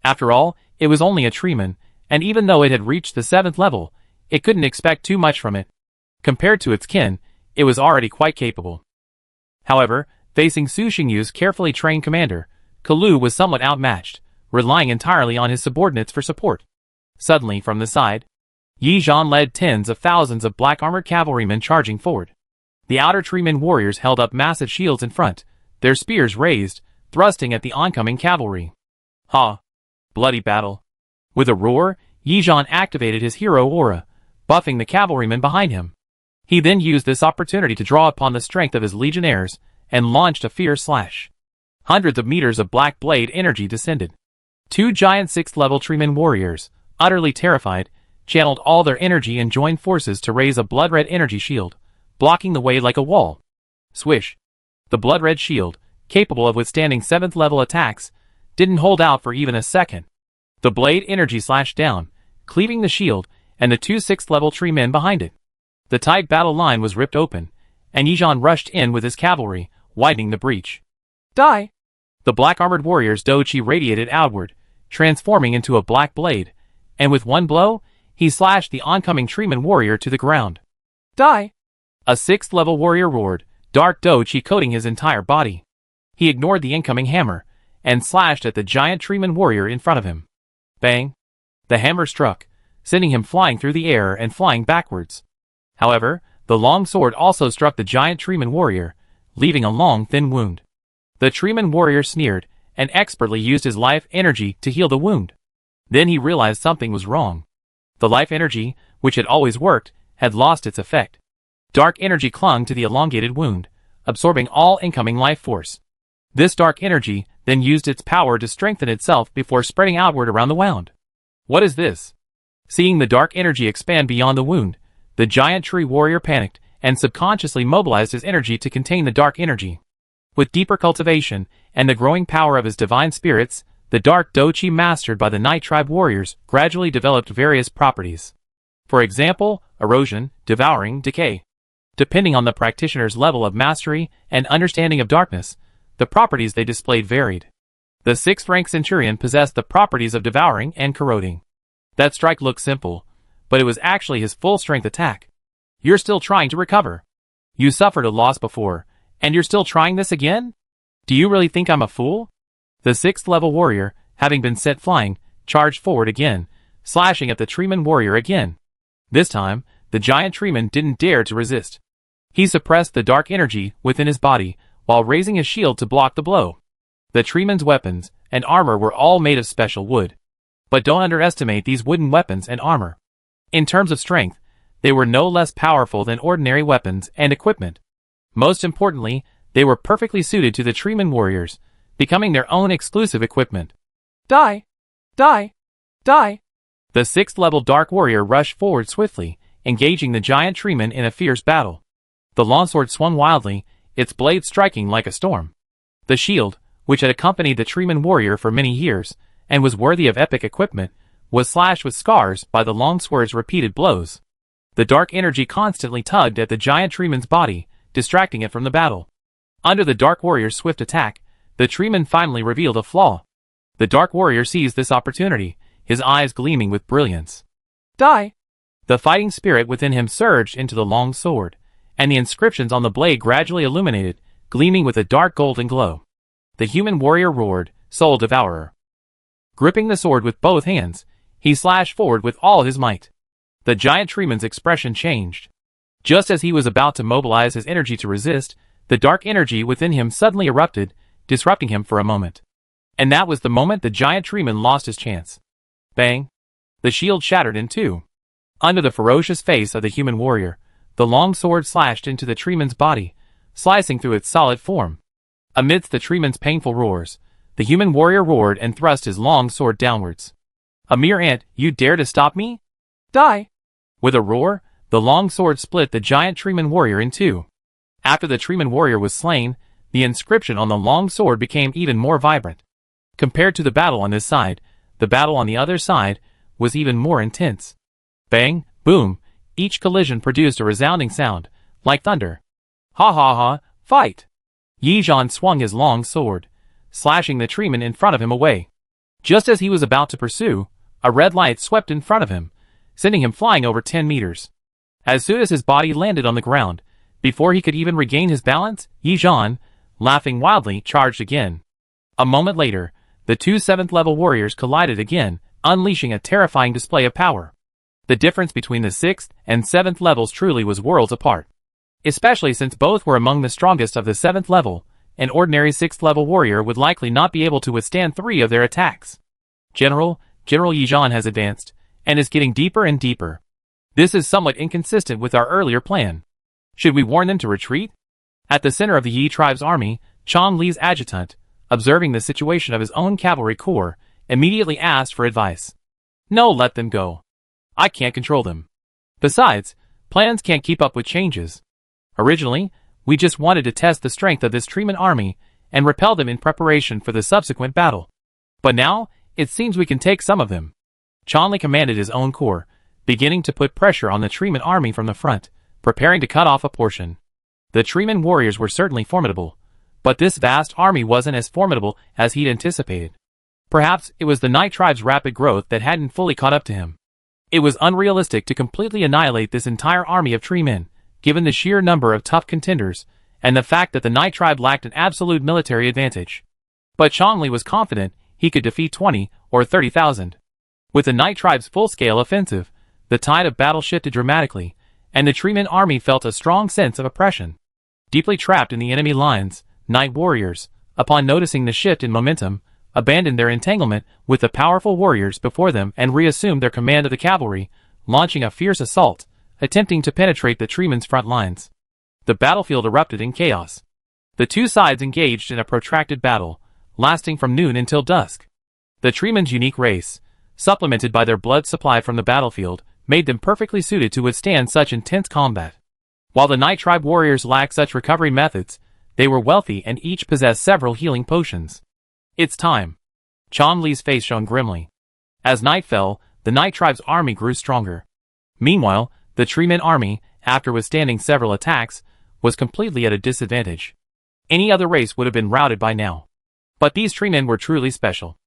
After all, it was only a Treeman, and even though it had reached the 7th level, it couldn't expect too much from it. Compared to its kin, it was already quite capable. However, facing Su Xingyu's carefully trained commander, Kalu was somewhat outmatched, relying entirely on his subordinates for support. Suddenly, from the side, Yi Zhan led tens of thousands of black-armored cavalrymen charging forward. The outer Treeman warriors held up massive shields in front, their spears raised, thrusting at the oncoming cavalry. Ha! Bloody battle. With a roar, Yi Zhan activated his hero aura, buffing the cavalrymen behind him. He then used this opportunity to draw upon the strength of his legionnaires, and launched a fierce slash. Hundreds of meters of black blade energy descended. Two giant 6th-level Treeman warriors, utterly terrified, channeled all their energy and joined forces to raise a blood-red energy shield, blocking the way like a wall. Swish! The blood-red shield, capable of withstanding 7th-level attacks, didn't hold out for even a second. The blade energy slashed down, cleaving the shield and the two 6th-level Treemen behind it. The tight battle line was ripped open, and Yi Zhan rushed in with his cavalry, widening the breach. Die! The black-armored warrior's Dochi radiated outward, transforming into a black blade, and with one blow, he slashed the oncoming Treeman warrior to the ground. Die! A 6th-level warrior roared, dark Dochi coating his entire body. He ignored the incoming hammer, and slashed at the giant Treeman warrior in front of him. Bang! The hammer struck, sending him flying through the air and flying backwards. However, the long sword also struck the giant Treeman warrior, leaving a long, thin wound. The Treeman warrior sneered, and expertly used his life energy to heal the wound. Then he realized something was wrong. The life energy, which had always worked, had lost its effect. Dark energy clung to the elongated wound, absorbing all incoming life force. This dark energy then used its power to strengthen itself before spreading outward around the wound. What is this? Seeing the dark energy expand beyond the wound, the giant tree warrior panicked and subconsciously mobilized his energy to contain the dark energy. With deeper cultivation and the growing power of his divine spirits, the dark Dochi mastered by the Night Tribe warriors gradually developed various properties. For example, erosion, devouring, decay. Depending on the practitioner's level of mastery and understanding of darkness, the properties they displayed varied. The 6th-rank Centurion possessed the properties of devouring and corroding. That strike looked simple, but it was actually his full-strength attack. You're still trying to recover. You suffered a loss before, and you're still trying this again? Do you really think I'm a fool? The 6th-level warrior, having been sent flying, charged forward again, slashing at the Treeman warrior again. This time, the giant Treeman didn't dare to resist. He suppressed the dark energy within his body, while raising his shield to block the blow. The Treeman's weapons and armor were all made of special wood. But don't underestimate these wooden weapons and armor. In terms of strength, they were no less powerful than ordinary weapons and equipment. Most importantly, they were perfectly suited to the Treeman warriors, becoming their own exclusive equipment. Die! Die! Die! The 6th-level Dark Warrior rushed forward swiftly, engaging the giant treeman in a fierce battle. The longsword swung wildly, its blade striking like a storm. The shield, which had accompanied the treeman warrior for many years, and was worthy of epic equipment, was slashed with scars by the longsword's repeated blows. The dark energy constantly tugged at the giant treeman's body, distracting it from the battle. Under the dark warrior's swift attack, the treeman finally revealed a flaw. The dark warrior seized this opportunity, his eyes gleaming with brilliance. Die! The fighting spirit within him surged into the long sword, and the inscriptions on the blade gradually illuminated, gleaming with a dark golden glow. The human warrior roared, "Soul Devourer!" Gripping the sword with both hands, he slashed forward with all his might. The giant treeman's expression changed. Just as he was about to mobilize his energy to resist, the dark energy within him suddenly erupted, disrupting him for a moment. And that was the moment the giant treeman lost his chance. Bang! The shield shattered in two. Under the ferocious face of the human warrior, the long sword slashed into the treeman's body, slicing through its solid form. Amidst the treeman's painful roars, the human warrior roared and thrust his long sword downwards. "A mere ant, you dare to stop me? Die!" With a roar, the long sword split the giant treeman warrior in two. After the treeman warrior was slain, the inscription on the long sword became even more vibrant. Compared to the battle on this side, the battle on the other side was even more intense. Bang, boom, each collision produced a resounding sound, like thunder. Ha ha ha, fight! Yi Zhan swung his long sword, slashing the treeman in front of him away. Just as he was about to pursue, a red light swept in front of him, sending him flying over 10 meters. As soon as his body landed on the ground, before he could even regain his balance, Yi Zhan, laughing wildly, charged again. A moment later, the two 7th-level warriors collided again, unleashing a terrifying display of power. The difference between the 6th and 7th levels truly was worlds apart. Especially since both were among the strongest of the 7th level, an ordinary 6th-level warrior would likely not be able to withstand 3 of their attacks. General Yi Zhan has advanced, and is getting deeper and deeper. This is somewhat inconsistent with our earlier plan. Should we warn them to retreat? At the center of the Yi tribe's army, Chong Li's adjutant, observing the situation of his own cavalry corps, immediately asked for advice. No, let them go. I can't control them. Besides, plans can't keep up with changes. Originally, we just wanted to test the strength of this treeman army and repel them in preparation for the subsequent battle. But now, it seems we can take some of them. Chong Li commanded his own corps, beginning to put pressure on the treeman army from the front, preparing to cut off a portion. The treeman warriors were certainly formidable, but this vast army wasn't as formidable as he'd anticipated. Perhaps it was the Night Tribe's rapid growth that hadn't fully caught up to him. It was unrealistic to completely annihilate this entire army of treemen, given the sheer number of tough contenders, and the fact that the Night Tribe lacked an absolute military advantage. But Chong Li was confident he could defeat 20 or 30,000. With the Night Tribe's full-scale offensive, the tide of battle shifted dramatically, and the treeman army felt a strong sense of oppression. Deeply trapped in the enemy lines, Night Warriors, upon noticing the shift in momentum, abandoned their entanglement with the powerful warriors before them and reassumed their command of the cavalry, launching a fierce assault, attempting to penetrate the treemen's front lines. The battlefield erupted in chaos. The two sides engaged in a protracted battle, lasting from noon until dusk. The treemen's unique race, supplemented by their blood supply from the battlefield, made them perfectly suited to withstand such intense combat. While the Night Tribe warriors lacked such recovery methods, they were wealthy and each possessed several healing potions. It's time. Chong Li's face shone grimly. As night fell, the Night Tribe's army grew stronger. Meanwhile, the treeman army, after withstanding several attacks, was completely at a disadvantage. Any other race would have been routed by now. But these treemen were truly special.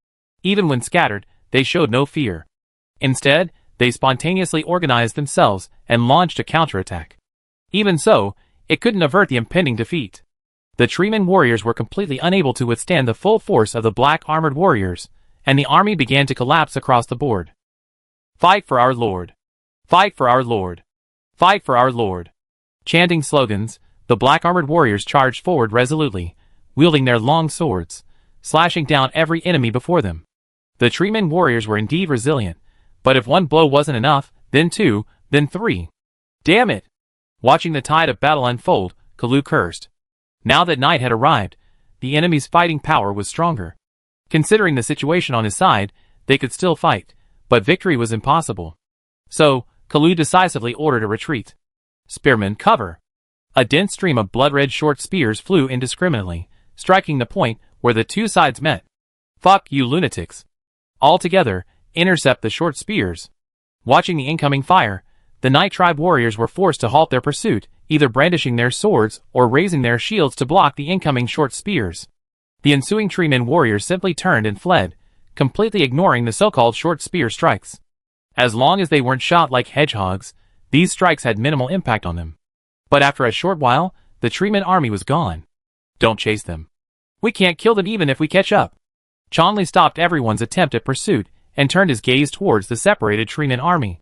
Even when scattered, they showed no fear. Instead, they spontaneously organized themselves and launched a counterattack. Even so, it couldn't avert the impending defeat. The treeman warriors were completely unable to withstand the full force of the black armored warriors, and the army began to collapse across the board. Fight for our Lord! Fight for our Lord! Fight for our Lord! Chanting slogans, the black armored warriors charged forward resolutely, wielding their long swords, slashing down every enemy before them. The treeman warriors were indeed resilient, but if one blow wasn't enough, then 2, then 3. Damn it! Watching the tide of battle unfold, Kalu cursed. Now that night had arrived, the enemy's fighting power was stronger. Considering the situation on his side, they could still fight, but victory was impossible. So, Kalu decisively ordered a retreat. Spearmen, cover! A dense stream of blood-red short spears flew indiscriminately, striking the point where the two sides met. Fuck you lunatics! All together, intercept the short spears! Watching the incoming fire, the Night Tribe warriors were forced to halt their pursuit, either brandishing their swords or raising their shields to block the incoming short spears. The ensuing Treeman warriors simply turned and fled, completely ignoring the so-called short spear strikes. As long as they weren't shot like hedgehogs, these strikes had minimal impact on them. But after a short while, the Treeman army was gone. Don't chase them. We can't kill them even if we catch up. Chonli stopped everyone's attempt at pursuit and turned his gaze towards the separated Treeman army.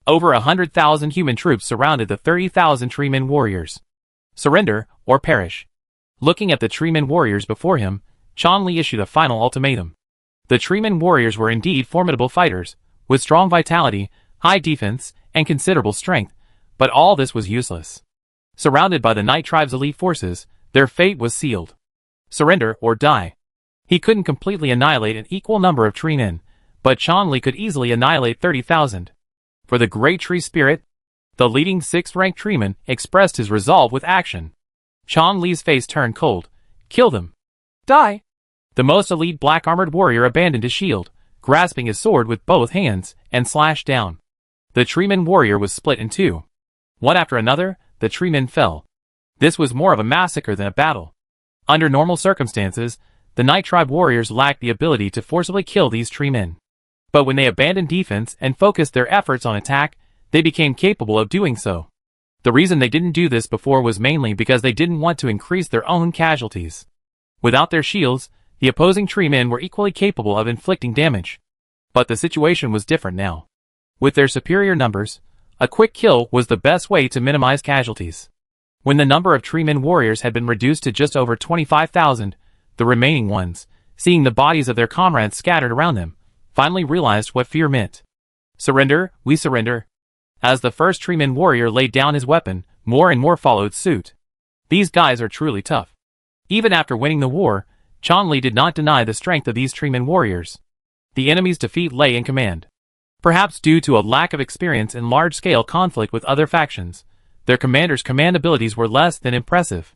Over 100,000 human troops surrounded the 30,000 Treeman warriors. Surrender, or perish. Looking at the Treeman warriors before him, Chonli issued a final ultimatum. The Treeman warriors were indeed formidable fighters, with strong vitality, high defense, and considerable strength, but all this was useless. Surrounded by the Night Tribe's elite forces, their fate was sealed. Surrender or die. He couldn't completely annihilate an equal number of Treemen, but Chonli could easily annihilate 30,000. For the Great Tree Spirit, the leading 6th-ranked Treeman expressed his resolve with action. Chonli's face turned cold. Kill them. Die. The most elite black-armored warrior abandoned his shield, grasping his sword with both hands, and slashed down. The Treeman warrior was split in two. One after another, the Treemen fell. This was more of a massacre than a battle. Under normal circumstances, the Night Tribe warriors lacked the ability to forcibly kill these Treemen. But when they abandoned defense and focused their efforts on attack, they became capable of doing so. The reason they didn't do this before was mainly because they didn't want to increase their own casualties. Without their shields, the opposing Treemen were equally capable of inflicting damage. But the situation was different now. With their superior numbers, a quick kill was the best way to minimize casualties. When the number of Treemen warriors had been reduced to just over 25,000, the remaining ones, seeing the bodies of their comrades scattered around them, finally realized what fear meant. Surrender, we surrender. As the first Treeman warrior laid down his weapon, more and more followed suit. These guys are truly tough. Even after winning the war, Chonli did not deny the strength of these Treeman warriors. The enemy's defeat lay in command. Perhaps due to a lack of experience in large-scale conflict with other factions, their commanders' command abilities were less than impressive.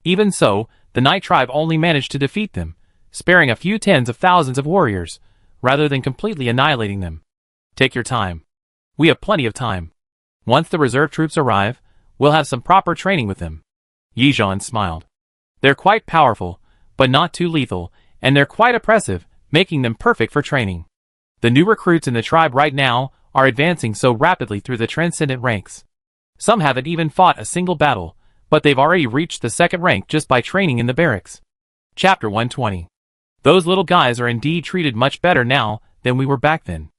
Even so, the Night Tribe only managed to defeat them, sparing a few tens of thousands of warriors, rather than completely annihilating them. Take your time. We have plenty of time. Once the reserve troops arrive, we'll have some proper training with them. Yizhan smiled. They're quite powerful, but not too lethal, and they're quite oppressive, making them perfect for training. The new recruits in the tribe right now are advancing so rapidly through the transcendent ranks. Some haven't even fought a single battle, but they've already reached the 2nd rank just by training in the barracks. Chapter 120. Those little guys are indeed treated much better now than we were back then.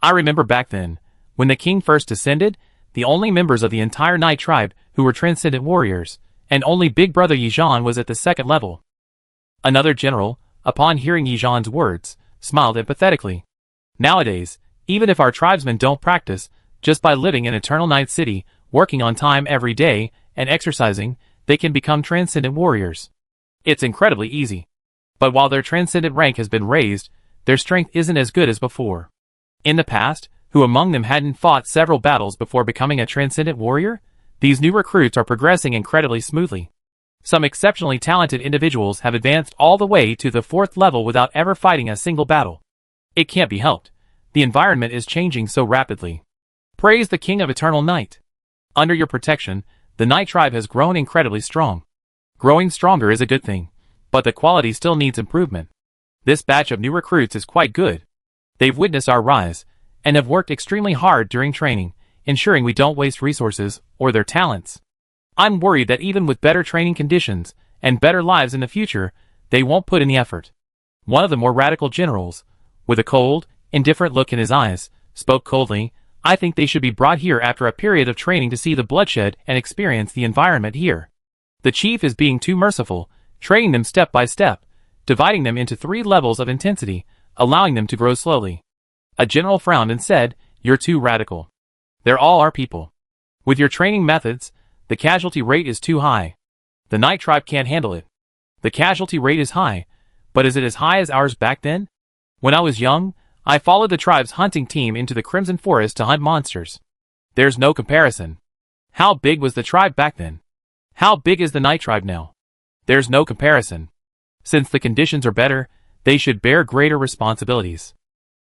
I remember back then, when the king first descended, the only members of the entire Night Tribe who were transcendent warriors, and only Big Brother Yizhan was at the 2nd level. Another general, upon hearing Yizhan's words, smiled empathetically. Nowadays, even if our tribesmen don't practice, just by living in Eternal Night City, working on time every day, and exercising, they can become transcendent warriors. It's incredibly easy. But while their transcendent rank has been raised, their strength isn't as good as before. In the past, who among them hadn't fought several battles before becoming a transcendent warrior? These new recruits are progressing incredibly smoothly. Some exceptionally talented individuals have advanced all the way to the 4th level without ever fighting a single battle. It can't be helped. The environment is changing so rapidly. Praise the King of Eternal Night. Under your protection, the Night Tribe has grown incredibly strong. Growing stronger is a good thing, but the quality still needs improvement. This batch of new recruits is quite good. They've witnessed our rise, and have worked extremely hard during training, ensuring we don't waste resources or their talents. I'm worried that even with better training conditions and better lives in the future, they won't put in the effort. One of the more radical generals, with a cold, indifferent look in his eyes, spoke coldly. I think they should be brought here after a period of training to see the bloodshed and experience the environment here. The chief is being too merciful, training them step by step, dividing them into 3 levels of intensity, allowing them to grow slowly. A general frowned and said, "You're too radical. They're all our people. With your training methods, the casualty rate is too high. The Night Tribe can't handle it. The casualty rate is high, but is it as high as ours back then? When I was young, I followed the tribe's hunting team into the Crimson Forest to hunt monsters. There's no comparison. How big was the tribe back then? How big is the Night Tribe now? There's no comparison. Since the conditions are better, they should bear greater responsibilities.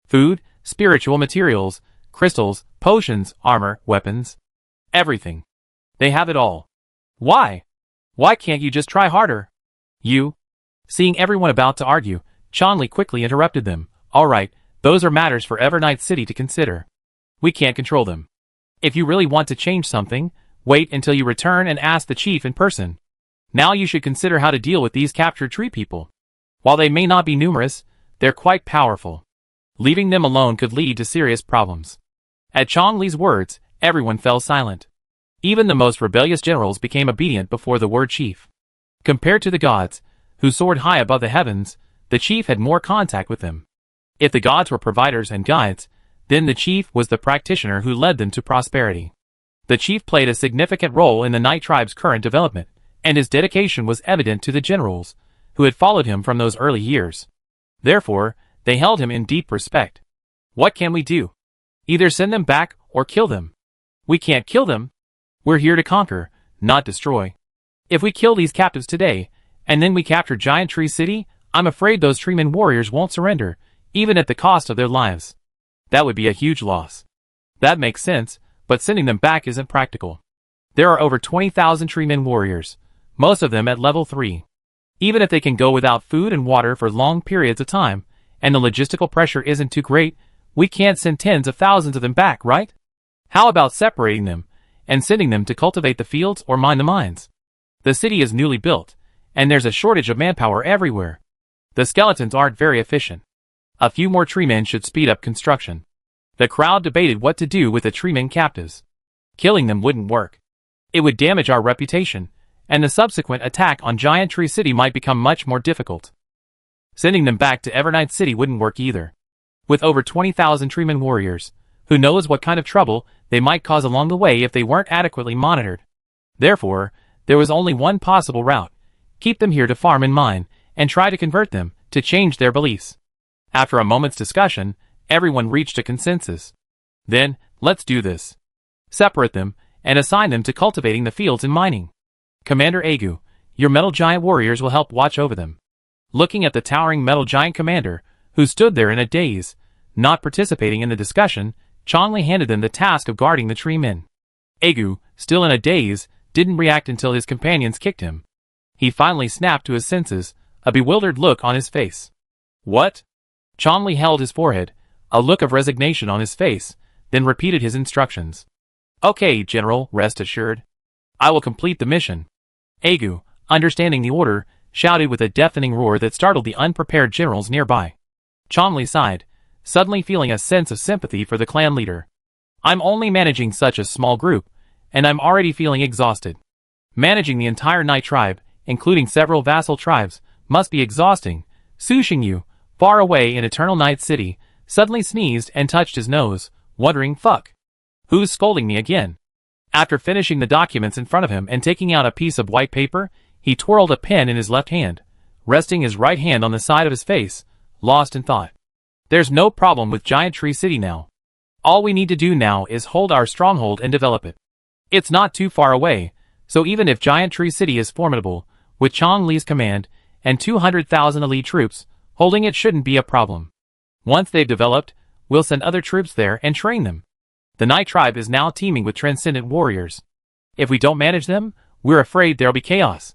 Food, spiritual materials, crystals, potions, armor, weapons. Everything. They have it all. Why? Why can't you just try harder? You? Seeing everyone about to argue, Changli quickly interrupted them. Alright, those are matters for Evernight City to consider. We can't control them. If you really want to change something, wait until you return and ask the chief in person. Now you should consider how to deal with these captured tree people. While they may not be numerous, they're quite powerful. Leaving them alone could lead to serious problems. At Changli's words, everyone fell silent. Even the most rebellious generals became obedient before the word chief. Compared to the gods, who soared high above the heavens, the chief had more contact with them. If the gods were providers and guides, then the chief was the practitioner who led them to prosperity. The chief played a significant role in the Night Tribe's current development, and his dedication was evident to the generals, who had followed him from those early years. Therefore, they held him in deep respect. What can we do? Either send them back or kill them. We can't kill them. We're here to conquer, not destroy. If we kill these captives today, and then we capture Giant Tree City, I'm afraid those treeman warriors won't surrender, even at the cost of their lives. That would be a huge loss. That makes sense, but sending them back isn't practical. There are over 20,000 treeman warriors, most of them at level 3. Even if they can go without food and water for long periods of time, and the logistical pressure isn't too great, we can't send tens of thousands of them back, right? How about separating them, and sending them to cultivate the fields or mine the mines? The city is newly built, and there's a shortage of manpower everywhere. The skeletons aren't very efficient. A few more treemen should speed up construction. The crowd debated what to do with the treemen captives. Killing them wouldn't work. It would damage our reputation, and the subsequent attack on Giant Tree City might become much more difficult. Sending them back to Evernight City wouldn't work either. With over 20,000 treeman warriors, who knows what kind of trouble they might cause along the way if they weren't adequately monitored. Therefore, there was only one possible route: keep them here to farm and mine, and try to convert them to change their beliefs. After a moment's discussion, everyone reached a consensus. Then, let's do this. Separate them, and assign them to cultivating the fields and mining. Commander Agu, your metal giant warriors will help watch over them. Looking at the towering metal giant commander, who stood there in a daze, not participating in the discussion, Changli handed them the task of guarding the tree men. Agu, still in a daze, didn't react until his companions kicked him. He finally snapped to his senses, a bewildered look on his face. What? Changli held his forehead, a look of resignation on his face, then repeated his instructions. Okay, General, rest assured. I will complete the mission. Agu, understanding the order, shouted with a deafening roar that startled the unprepared generals nearby. Changli sighed, suddenly feeling a sense of sympathy for the clan leader. I'm only managing such a small group, and I'm already feeling exhausted. Managing the entire Night Tribe, including several vassal tribes, must be exhausting. Su Xingyu, far away in Eternal Night City, suddenly sneezed and touched his nose, wondering, fuck. Who's scolding me again? After finishing the documents in front of him and taking out a piece of white paper, he twirled a pen in his left hand, resting his right hand on the side of his face, lost in thought. There's no problem with Giant Tree City now. All we need to do now is hold our stronghold and develop it. It's not too far away, so even if Giant Tree City is formidable, with Chang Li's command and 200,000 elite troops, holding it shouldn't be a problem. Once they've developed, we'll send other troops there and train them. The Night Tribe is now teeming with transcendent warriors. If we don't manage them, we're afraid there'll be chaos.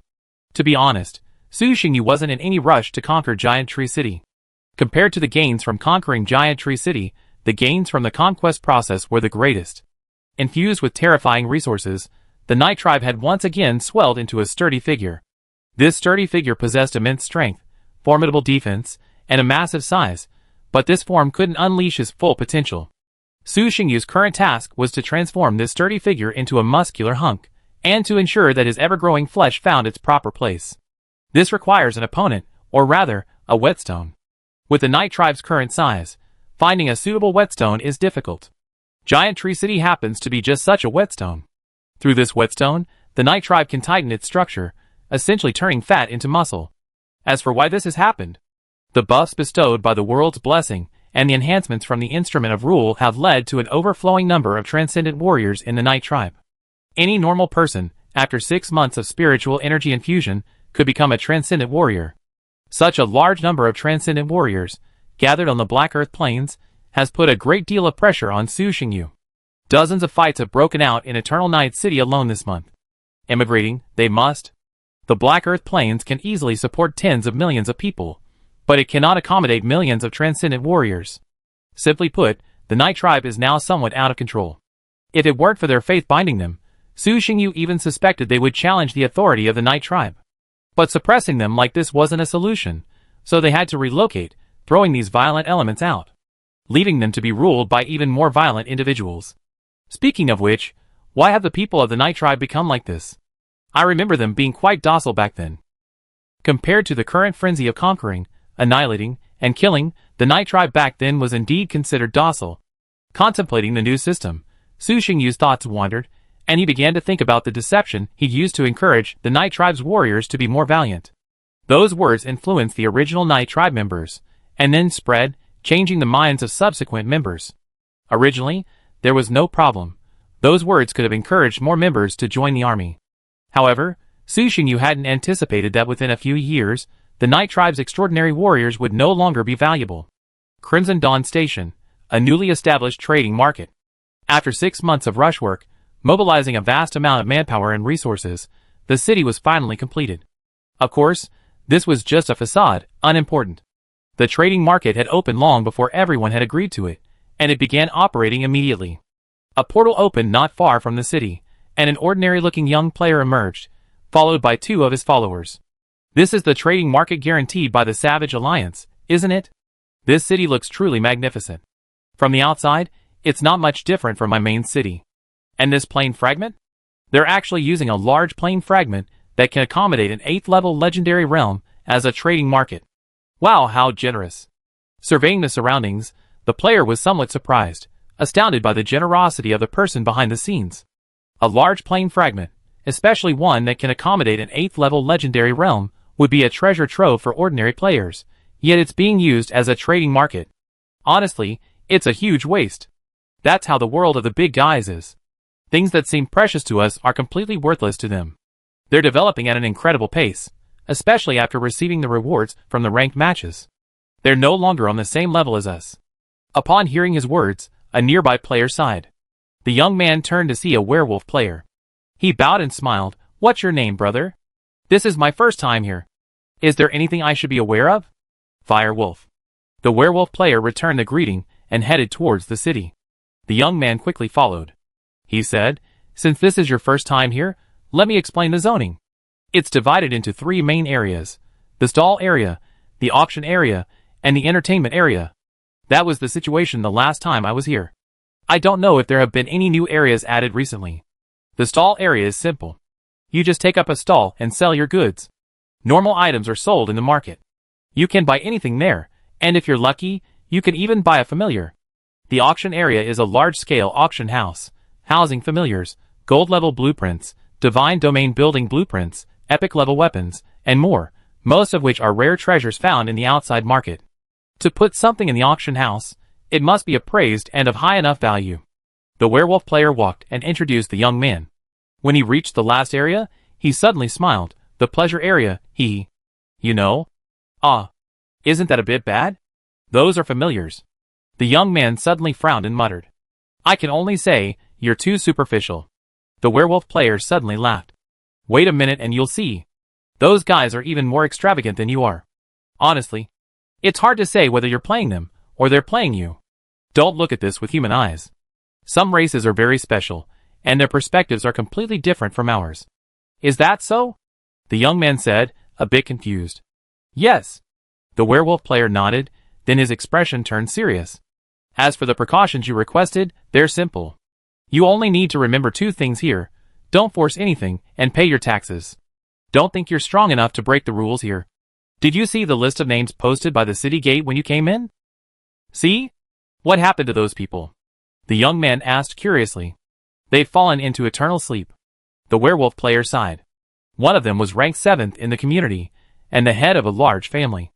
To be honest, Su Xingyu wasn't in any rush to conquer Giant Tree City. Compared to the gains from conquering Giant Tree City, the gains from the conquest process were the greatest. Infused with terrifying resources, the Night Tribe had once again swelled into a sturdy figure. This sturdy figure possessed immense strength, formidable defense, and a massive size, but this form couldn't unleash his full potential. Su Xingyu's current task was to transform this sturdy figure into a muscular hunk, and to ensure that his ever-growing flesh found its proper place. This requires an opponent, or rather, a whetstone. With the Night Tribe's current size, finding a suitable whetstone is difficult. Giant Tree City happens to be just such a whetstone. Through this whetstone, the Night Tribe can tighten its structure, essentially turning fat into muscle. As for why this has happened, the buffs bestowed by the world's blessing and the enhancements from the Instrument of Rule have led to an overflowing number of transcendent warriors in the Night Tribe. Any normal person, after 6 months of spiritual energy infusion, could become a transcendent warrior. Such a large number of transcendent warriors, gathered on the Black Earth Plains, has put a great deal of pressure on Su Xingyu. Dozens of fights have broken out in Eternal Night City alone this month. Immigrating, they must. The Black Earth Plains can easily support tens of millions of people, but it cannot accommodate millions of transcendent warriors. Simply put, the Night Tribe is now somewhat out of control. If it weren't for their faith binding them, Su Xingyu even suspected they would challenge the authority of the Night Tribe. But suppressing them like this wasn't a solution, so they had to relocate, throwing these violent elements out, leaving them to be ruled by even more violent individuals. Speaking of which, why have the people of the Night Tribe become like this? I remember them being quite docile back then. Compared to the current frenzy of conquering, annihilating, and killing, the Night Tribe back then was indeed considered docile. Contemplating the new system, Su Xingyu's thoughts wandered, and he began to think about the deception he'd used to encourage the Night Tribe's warriors to be more valiant. Those words influenced the original Night Tribe members, and then spread, changing the minds of subsequent members. Originally, there was no problem. Those words could have encouraged more members to join the army. However, Su Xingyu hadn't anticipated that within a few years, the Night Tribe's extraordinary warriors would no longer be valuable. Crimson Dawn Station, a newly established trading market. After 6 months of rush work, mobilizing a vast amount of manpower and resources, the city was finally completed. Of course, this was just a facade, unimportant. The trading market had opened long before everyone had agreed to it, and it began operating immediately. A portal opened not far from the city, and an ordinary-looking young player emerged, followed by 2 of his followers. This is the trading market guaranteed by the Savage Alliance, isn't it? This city looks truly magnificent. From the outside, it's not much different from my main city. And this plane fragment? They're actually using a large plane fragment that can accommodate an 8th-level legendary realm as a trading market. Wow, how generous. Surveying the surroundings, the player was somewhat surprised, astounded by the generosity of the person behind the scenes. A large plane fragment, especially one that can accommodate an 8th-level legendary realm, would be a treasure trove for ordinary players, yet it's being used as a trading market. Honestly, it's a huge waste. That's how the world of the big guys is. Things that seem precious to us are completely worthless to them. They're developing at an incredible pace, especially after receiving the rewards from the ranked matches. They're no longer on the same level as us. Upon hearing his words, a nearby player sighed. The young man turned to see a werewolf player. He bowed and smiled. What's your name, brother? This is my first time here. Is there anything I should be aware of? Fire Wolf. The werewolf player returned the greeting and headed towards the city. The young man quickly followed. He said, since this is your first time here, let me explain the zoning. It's divided into 3 main areas: the stall area, the auction area, and the entertainment area. That was the situation the last time I was here. I don't know if there have been any new areas added recently. The stall area is simple. You just take up a stall and sell your goods. Normal items are sold in the market. You can buy anything there, and if you're lucky, you can even buy a familiar. The auction area is a large-scale auction house, housing familiars, gold-level blueprints, divine domain building blueprints, epic-level weapons, and more, most of which are rare treasures found in the outside market. To put something in the auction house, it must be appraised and of high enough value. The werewolf player walked and introduced the young man. When he reached the last area, he suddenly smiled. The pleasure area, you know? Isn't that a bit bad? Those are familiars. The young man suddenly frowned and muttered. I can only say, you're too superficial. The werewolf player suddenly laughed. Wait a minute and you'll see. Those guys are even more extravagant than you are. Honestly, it's hard to say whether you're playing them, or they're playing you. Don't look at this with human eyes. Some races are very special, and their perspectives are completely different from ours. Is that so? The young man said, a bit confused. Yes. The werewolf player nodded, then his expression turned serious. As for the precautions you requested, they're simple. You only need to remember 2 things here. Don't force anything, and pay your taxes. Don't think you're strong enough to break the rules here. Did you see the list of names posted by the city gate when you came in? See? What happened to those people? The young man asked curiously. They've fallen into eternal sleep. The werewolf player sighed. One of them was ranked 7th in the community, and the head of a large family.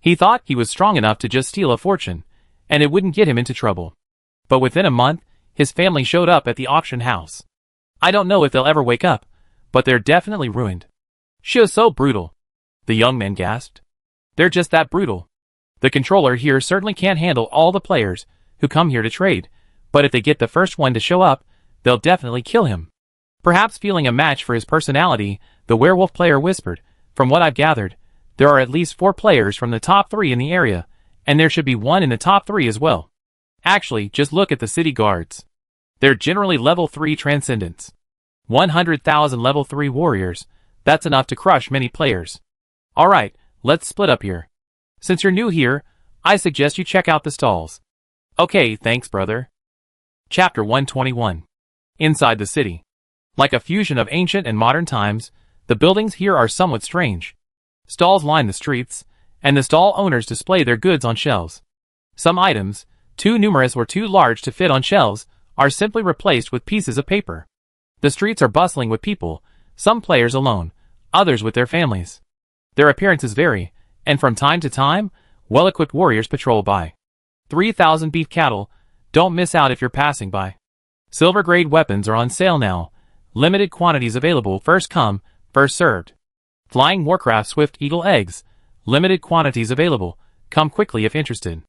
He thought he was strong enough to just steal a fortune, and it wouldn't get him into trouble. But within a month, his family showed up at the auction house. I don't know if they'll ever wake up, but they're definitely ruined. She was so brutal. The young man gasped. They're just that brutal. The controller here certainly can't handle all the players who come here to trade, but if they get the first one to show up, they'll definitely kill him. Perhaps feeling a match for his personality, the werewolf player whispered, from what I've gathered, there are at least 4 players from the top 3 in the area, and there should be one in the top 3 as well. Actually, just look at the city guards. They're generally level 3 transcendents. 100,000 level 3 warriors, that's enough to crush many players. Alright, let's split up here. Since you're new here, I suggest you check out the stalls. Okay, thanks brother. Chapter 121. Inside the city. Like a fusion of ancient and modern times, the buildings here are somewhat strange. Stalls line the streets, and the stall owners display their goods on shelves. Some items, too numerous or too large to fit on shelves, are simply replaced with pieces of paper. The streets are bustling with people, some players alone, others with their families. Their appearances vary, and from time to time, well-equipped warriors patrol by. 3,000 beef cattle, don't miss out if you're passing by. Silver-grade weapons are on sale now, limited quantities available, first come, first served. Flying Warcraft Swift Eagle eggs, limited quantities available, come quickly if interested.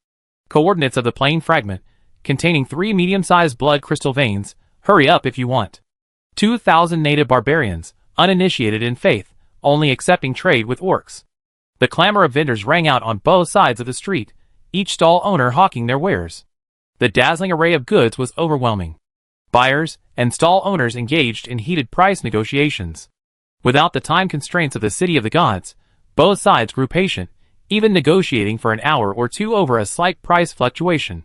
Coordinates of the plane fragment, containing 3 medium-sized blood crystal veins, hurry up if you want. 2,000 native barbarians, uninitiated in faith, only accepting trade with orcs. The clamor of vendors rang out on both sides of the street, each stall owner hawking their wares. The dazzling array of goods was overwhelming. Buyers and stall owners engaged in heated price negotiations. Without the time constraints of the City of the Gods, both sides grew patient, even negotiating for an hour or two over a slight price fluctuation.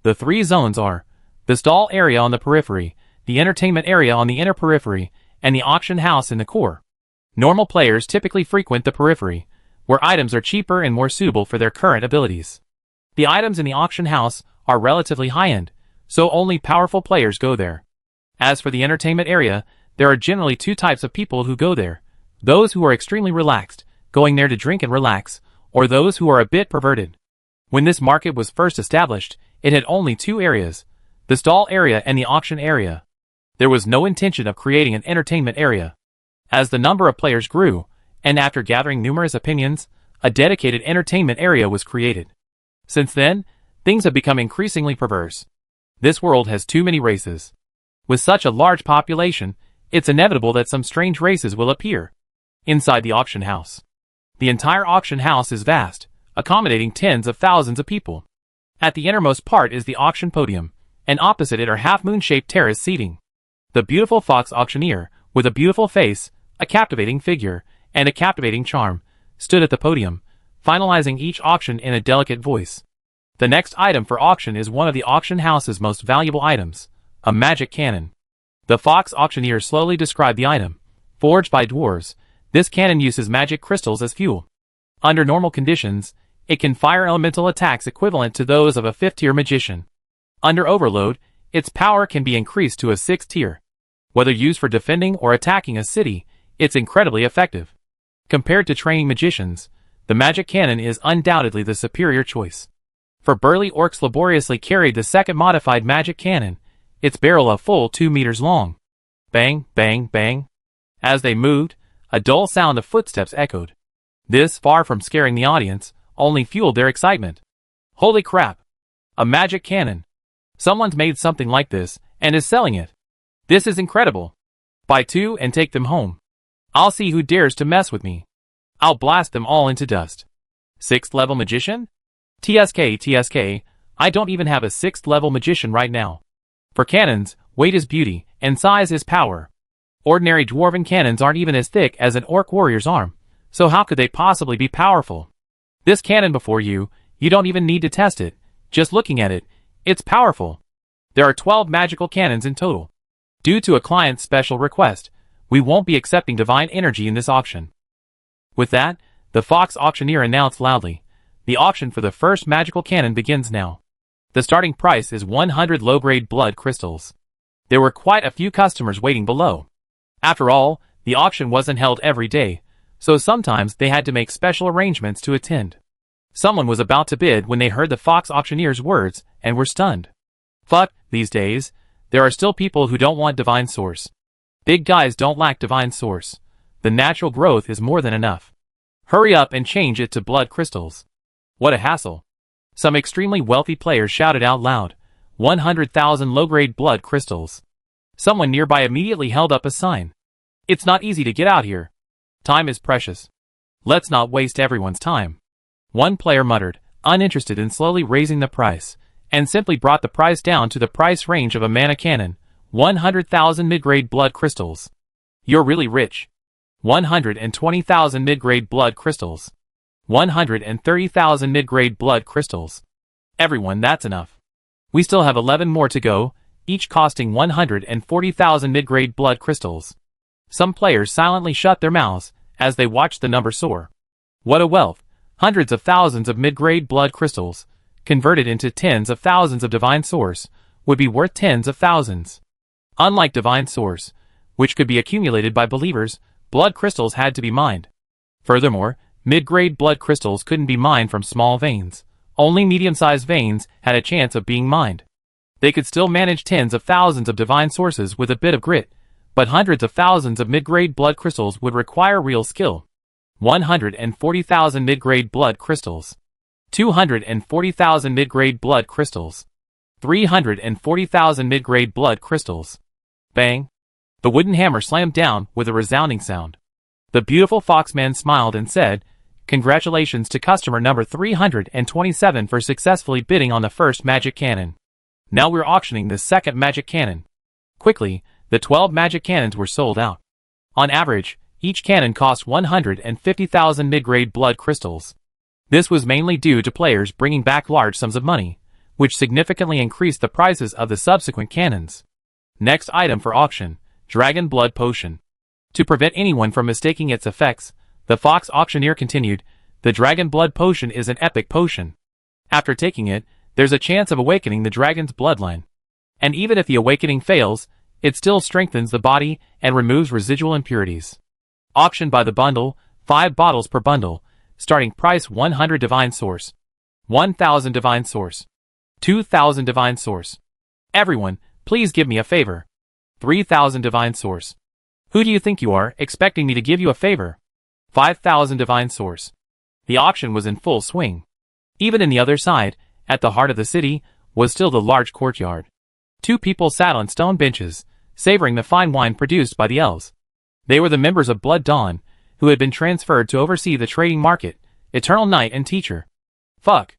The 3 zones are the stall area on the periphery, the entertainment area on the inner periphery, and the auction house in the core. Normal players typically frequent the periphery, where items are cheaper and more suitable for their current abilities. The items in the auction house are relatively high-end, so only powerful players go there. As for the entertainment area, there are generally 2 types of people who go there: those who are extremely relaxed, going there to drink and relax, or those who are a bit perverted. When this market was first established, it had only 2 areas, the stall area and the auction area. There was no intention of creating an entertainment area. As the number of players grew, and after gathering numerous opinions, a dedicated entertainment area was created. Since then, things have become increasingly perverse. This world has too many races. With such a large population, it's inevitable that some strange races will appear. Inside the auction house. The entire auction house is vast, accommodating tens of thousands of people. At the innermost part is the auction podium, and opposite it are half-moon-shaped terrace seating. The beautiful fox auctioneer, with a beautiful face, a captivating figure, and a captivating charm, stood at the podium, finalizing each auction in a delicate voice. The next item for auction is one of the auction house's most valuable items, a magic cannon. The fox auctioneer slowly described the item. Forged by dwarves, this cannon uses magic crystals as fuel. Under normal conditions, it can fire elemental attacks equivalent to those of a 5th-tier magician. Under overload, its power can be increased to a 6th tier. Whether used for defending or attacking a city, it's incredibly effective. Compared to training magicians, the magic cannon is undoubtedly the superior choice. For burly orcs laboriously carried the second modified magic cannon, its barrel a full 2 meters long. Bang, bang, bang. As they moved, a dull sound of footsteps echoed. This, far from scaring the audience, only fueled their excitement. Holy crap! A magic cannon! Someone's made something like this, and is selling it. This is incredible. Buy 2 and take them home. I'll see who dares to mess with me. I'll blast them all into dust. 6th level magician? TSK, I don't even have a 6th level magician right now. For cannons, weight is beauty, and size is power. Ordinary dwarven cannons aren't even as thick as an orc warrior's arm, so how could they possibly be powerful? This cannon before you, you don't even need to test it. Just looking at it, it's powerful. There are 12 magical cannons in total. Due to a client's special request, we won't be accepting divine energy in this auction. With that, the fox auctioneer announced loudly, the auction for the first magical cannon begins now. The starting price is 100 low-grade blood crystals. There were quite a few customers waiting below. After all, the auction wasn't held every day, so sometimes they had to make special arrangements to attend. Someone was about to bid when they heard the Fox auctioneer's words and were stunned. Fuck, these days, there are still people who don't want divine source. Big guys don't lack divine source. The natural growth is more than enough. Hurry up and change it to blood crystals. What a hassle. Some extremely wealthy players shouted out loud, 100,000 low-grade blood crystals. Someone nearby immediately held up a sign. It's not easy to get out here. Time is precious. Let's not waste everyone's time. One player muttered, uninterested in slowly raising the price, and simply brought the price down to the price range of a mana cannon, 100,000 mid-grade blood crystals. You're really rich. 120,000 mid-grade blood crystals. 130,000 mid-grade blood crystals. Everyone, that's enough. We still have 11 more to go, each costing 140,000 mid-grade blood crystals. Some players silently shut their mouths as they watched the number soar. What a wealth! Hundreds of thousands of mid-grade blood crystals, converted into tens of thousands of divine source, would be worth tens of thousands. Unlike divine source, which could be accumulated by believers, blood crystals had to be mined. Furthermore, mid-grade blood crystals couldn't be mined from small veins. Only medium-sized veins had a chance of being mined. They could still manage tens of thousands of divine sources with a bit of grit, but hundreds of thousands of mid-grade blood crystals would require real skill. 140,000 mid-grade blood crystals. 240,000 mid-grade blood crystals. 340,000 mid-grade blood crystals. Bang! The wooden hammer slammed down with a resounding sound. The beautiful Foxman smiled and said, "Congratulations to customer number 327 for successfully bidding on the first magic cannon. Now we're auctioning the second magic cannon." Quickly, the 12 magic cannons were sold out. On average, each cannon cost 150,000 mid-grade blood crystals. This was mainly due to players bringing back large sums of money, which significantly increased the prices of the subsequent cannons. Next item for auction, Dragon Blood Potion. To prevent anyone from mistaking its effects, the Fox auctioneer continued, "The Dragon Blood Potion is an epic potion. After taking it, there's a chance of awakening the dragon's bloodline. And even if the awakening fails, it still strengthens the body and removes residual impurities. Auctioned by the bundle, 5 bottles per bundle, starting price 100 divine source. 1,000 divine source. 2,000 divine source. Everyone, please give me a favor. 3,000 divine source. Who do you think you are, expecting me to give you a favor? 5,000 divine source." The auction was in full swing. Even in the other side, at the heart of the city, was still the large courtyard. 2 people sat on stone benches, savoring the fine wine produced by the elves. They were the members of Blood Dawn, who had been transferred to oversee the trading market, Eternal Knight and Teacher. Fuck.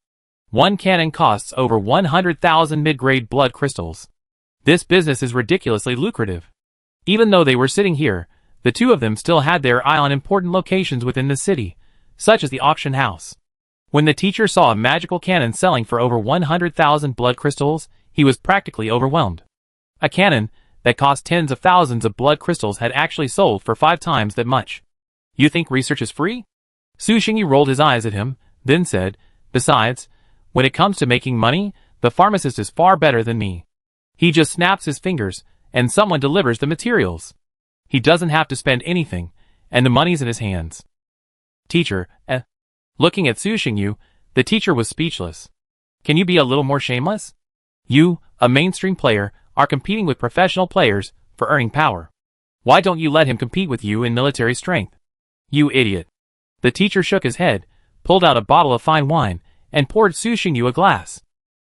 One cannon costs over 100,000 mid-grade blood crystals. This business is ridiculously lucrative. Even though they were sitting here, the 2 of them still had their eye on important locations within the city, such as the auction house. When the Teacher saw a magical cannon selling for over 100,000 blood crystals, he was practically overwhelmed. A cannon that cost tens of thousands of blood crystals had actually sold for 5 times that much. "You think research is free?" Su Xingyu rolled his eyes at him, then said, "Besides, when it comes to making money, the pharmacist is far better than me. He just snaps his fingers, and someone delivers the materials. He doesn't have to spend anything, and the money's in his hands." "Teacher, Looking at Su Xingyu, the Teacher was speechless. "Can you be a little more shameless? You, a mainstream player, are competing with professional players for earning power. Why don't you let him compete with you in military strength? You idiot." The Teacher shook his head, pulled out a bottle of fine wine, and poured Su Xingyu a glass.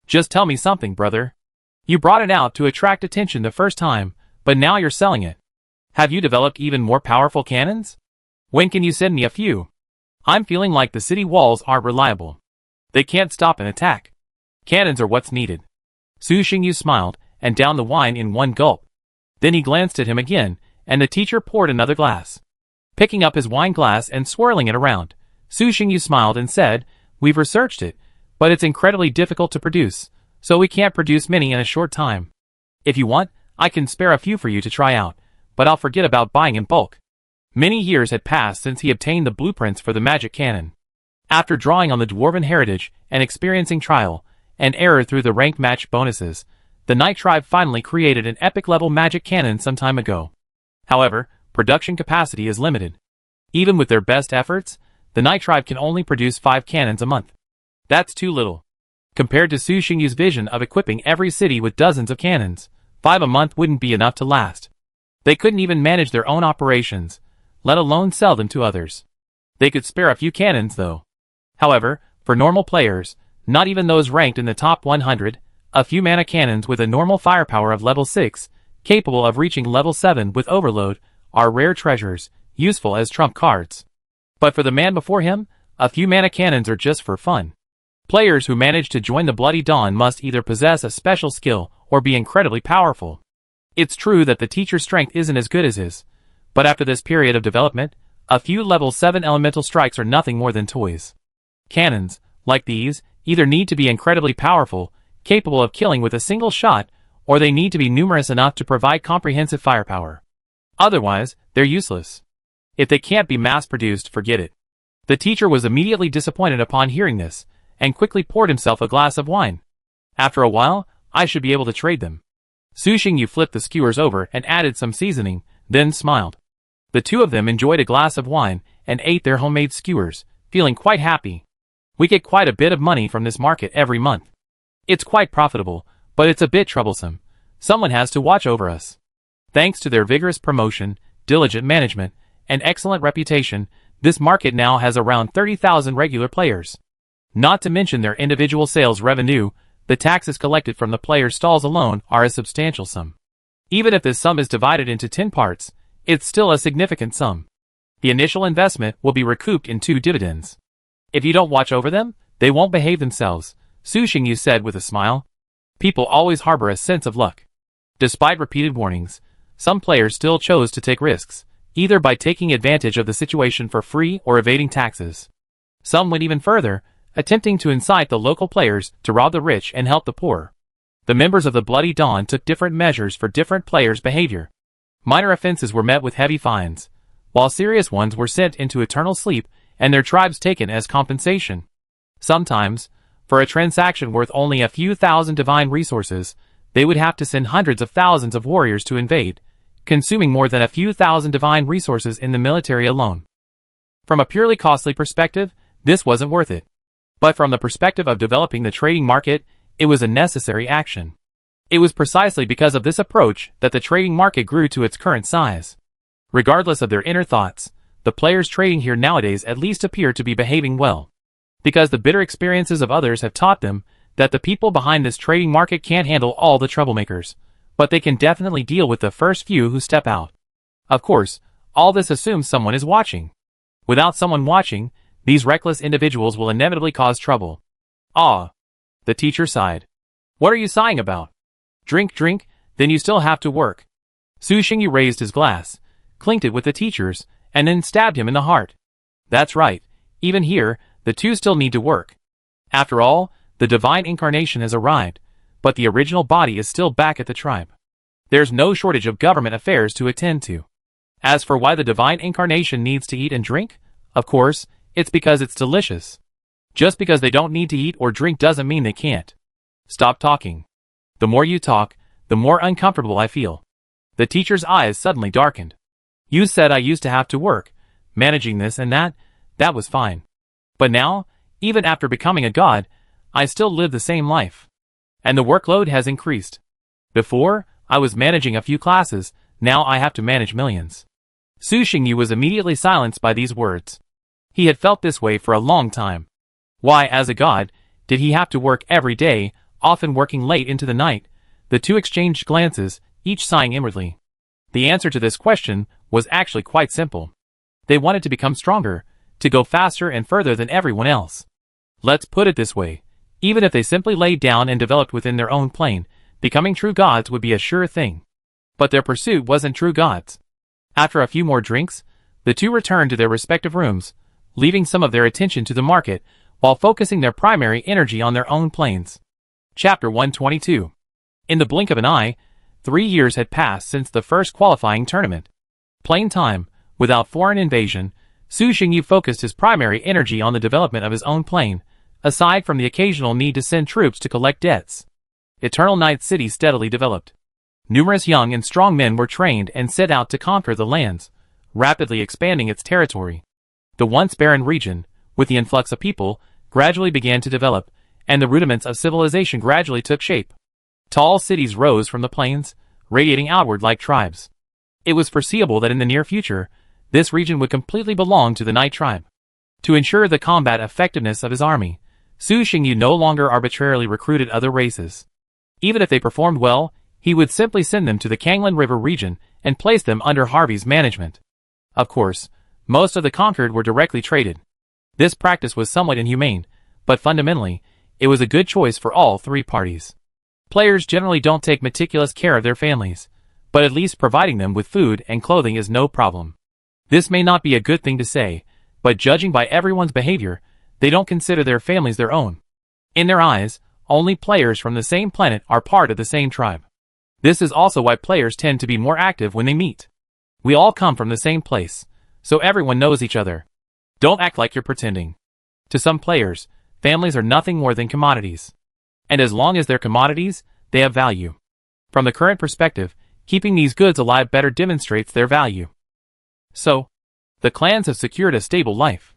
"Just tell me something, brother. You brought it out to attract attention the first time, but now you're selling it. Have you developed even more powerful cannons? When can you send me a few? I'm feeling like the city walls aren't reliable. They can't stop an attack. Cannons are what's needed." Su Xingyu smiled and downed the wine in one gulp. Then he glanced at him again, and the Teacher poured another glass. Picking up his wine glass and swirling it around, Su Xingyu smiled and said, "We've researched it, but it's incredibly difficult to produce, so we can't produce many in a short time. If you want, I can spare a few for you to try out, but I'll forget about buying in bulk." Many years had passed since he obtained the blueprints for the magic cannon. After drawing on the dwarven heritage and experiencing trial and error through the rank match bonuses, the Night Tribe finally created an epic-level magic cannon some time ago. However, production capacity is limited. Even with their best efforts, the Night Tribe can only produce 5 cannons a month. That's too little. Compared to Su Xingyu's vision of equipping every city with dozens of cannons, 5 a month wouldn't be enough to last. They couldn't even manage their own operations, let alone sell them to others. They could spare a few cannons though. However, for normal players, not even those ranked in the top 100, a few mana cannons with a normal firepower of level 6, capable of reaching level 7 with overload, are rare treasures, useful as trump cards. But for the man before him, a few mana cannons are just for fun. Players who manage to join the Bloody Dawn must either possess a special skill or be incredibly powerful. It's true that the teacher's strength isn't as good as his, but after this period of development, a few level 7 elemental strikes are nothing more than toys. Cannons, like these, either need to be incredibly powerful, capable of killing with a single shot, or they need to be numerous enough to provide comprehensive firepower. Otherwise, they're useless. If they can't be mass-produced, forget it. The teacher was immediately disappointed upon hearing this, and quickly poured himself a glass of wine. After a while, I should be able to trade them. Su Xingyu flipped the skewers over and added some seasoning, then smiled. The two of them enjoyed a glass of wine and ate their homemade skewers, feeling quite happy. We get quite a bit of money from this market every month. It's quite profitable, but it's a bit troublesome. Someone has to watch over us. Thanks to their vigorous promotion, diligent management, and excellent reputation, this market now has around 30,000 regular players. Not to mention their individual sales revenue, the taxes collected from the players' stalls alone are a substantial sum. Even if this sum is divided into 10 parts, it's still a significant sum. The initial investment will be recouped in 2 dividends. If you don't watch over them, they won't behave themselves, Su Xingyu said with a smile. People always harbor a sense of luck. Despite repeated warnings, some players still chose to take risks, either by taking advantage of the situation for free or evading taxes. Some went even further, attempting to incite the local players to rob the rich and help the poor. The members of the Bloody Dawn took different measures for different players' behavior. Minor offenses were met with heavy fines, while serious ones were sent into eternal sleep and their tribes taken as compensation. Sometimes, for a transaction worth only a few thousand divine resources, they would have to send hundreds of thousands of warriors to invade, consuming more than a few thousand divine resources in the military alone. From a purely costly perspective, this wasn't worth it. But from the perspective of developing the trading market, it was a necessary action. It was precisely because of this approach that the trading market grew to its current size. Regardless of their inner thoughts, the players trading here nowadays at least appear to be behaving well. Because the bitter experiences of others have taught them that the people behind this trading market can't handle all the troublemakers, but they can definitely deal with the first few who step out. Of course, all this assumes someone is watching. Without someone watching, these reckless individuals will inevitably cause trouble. Ah, the teacher sighed. What are you sighing about? Drink, then you still have to work. Su Xingyu raised his glass, clinked it with the teacher's, and then stabbed him in the heart. That's right, even here, the two still need to work. After all, the divine incarnation has arrived, but the original body is still back at the tribe. There's no shortage of government affairs to attend to. As for why the divine incarnation needs to eat and drink, of course, it's because it's delicious. Just because they don't need to eat or drink doesn't mean they can't. Stop talking. The more you talk, the more uncomfortable I feel. The teacher's eyes suddenly darkened. You said I used to have to work, managing this and that was fine. But now, even after becoming a god, I still live the same life. And the workload has increased. Before, I was managing a few classes, now I have to manage millions. Su Xingyu was immediately silenced by these words. He had felt this way for a long time. Why, as a god, did he have to work every day, often working late into the night? The two exchanged glances, each sighing inwardly. The answer to this question was actually quite simple. They wanted to become stronger, to go faster and further than everyone else. Let's put it this way. Even if they simply laid down and developed within their own plane, becoming true gods would be a sure thing. But their pursuit wasn't true gods. After a few more drinks, the two returned to their respective rooms, leaving some of their attention to the market, while focusing their primary energy on their own planes. Chapter 122. In the blink of an eye, 3 years had passed since the first qualifying tournament. Plain time, without foreign invasion, Su Xingyu focused his primary energy on the development of his own plane, aside from the occasional need to send troops to collect debts. Eternal Night City steadily developed. Numerous young and strong men were trained and set out to conquer the lands, rapidly expanding its territory. The once barren region, with the influx of people, gradually began to develop, and the rudiments of civilization gradually took shape. Tall cities rose from the plains, radiating outward like tribes. It was foreseeable that in the near future, this region would completely belong to the Night Tribe. To ensure the combat effectiveness of his army, Su Xingyu no longer arbitrarily recruited other races. Even if they performed well, he would simply send them to the Kanglan River region and place them under Harvey's management. Of course, most of the conquered were directly traded. This practice was somewhat inhumane, but fundamentally, it was a good choice for all three parties. Players generally don't take meticulous care of their families, but at least providing them with food and clothing is no problem. This may not be a good thing to say, but judging by everyone's behavior, they don't consider their families their own. In their eyes, only players from the same planet are part of the same tribe. This is also why players tend to be more active when they meet. We all come from the same place, so everyone knows each other. Don't act like you're pretending. To some players, families are nothing more than commodities. And as long as they're commodities, they have value. From the current perspective, keeping these goods alive better demonstrates their value. So, the clans have secured a stable life.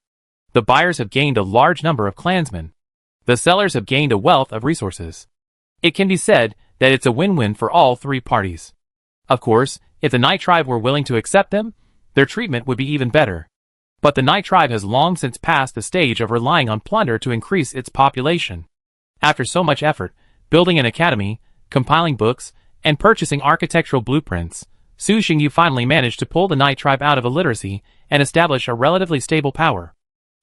The buyers have gained a large number of clansmen. The sellers have gained a wealth of resources. It can be said that it's a win-win for all three parties. Of course, if the Night Tribe were willing to accept them, their treatment would be even better. But the Night Tribe has long since passed the stage of relying on plunder to increase its population. After so much effort, building an academy, compiling books, and purchasing architectural blueprints, Su Xingyu finally managed to pull the Night Tribe out of illiteracy and establish a relatively stable power.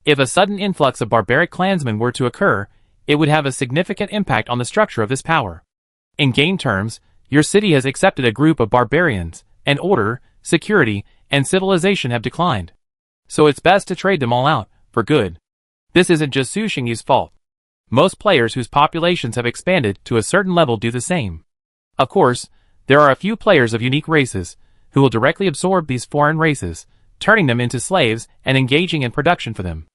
If a sudden influx of barbaric clansmen were to occur, it would have a significant impact on the structure of this power. In game terms, your city has accepted a group of barbarians, and order, security, and civilization have declined. So it's best to trade them all out, for good. This isn't just Su Xingyu's fault. Most players whose populations have expanded to a certain level do the same. Of course, there are a few players of unique races, who will directly absorb these foreign races, turning them into slaves and engaging in production for them.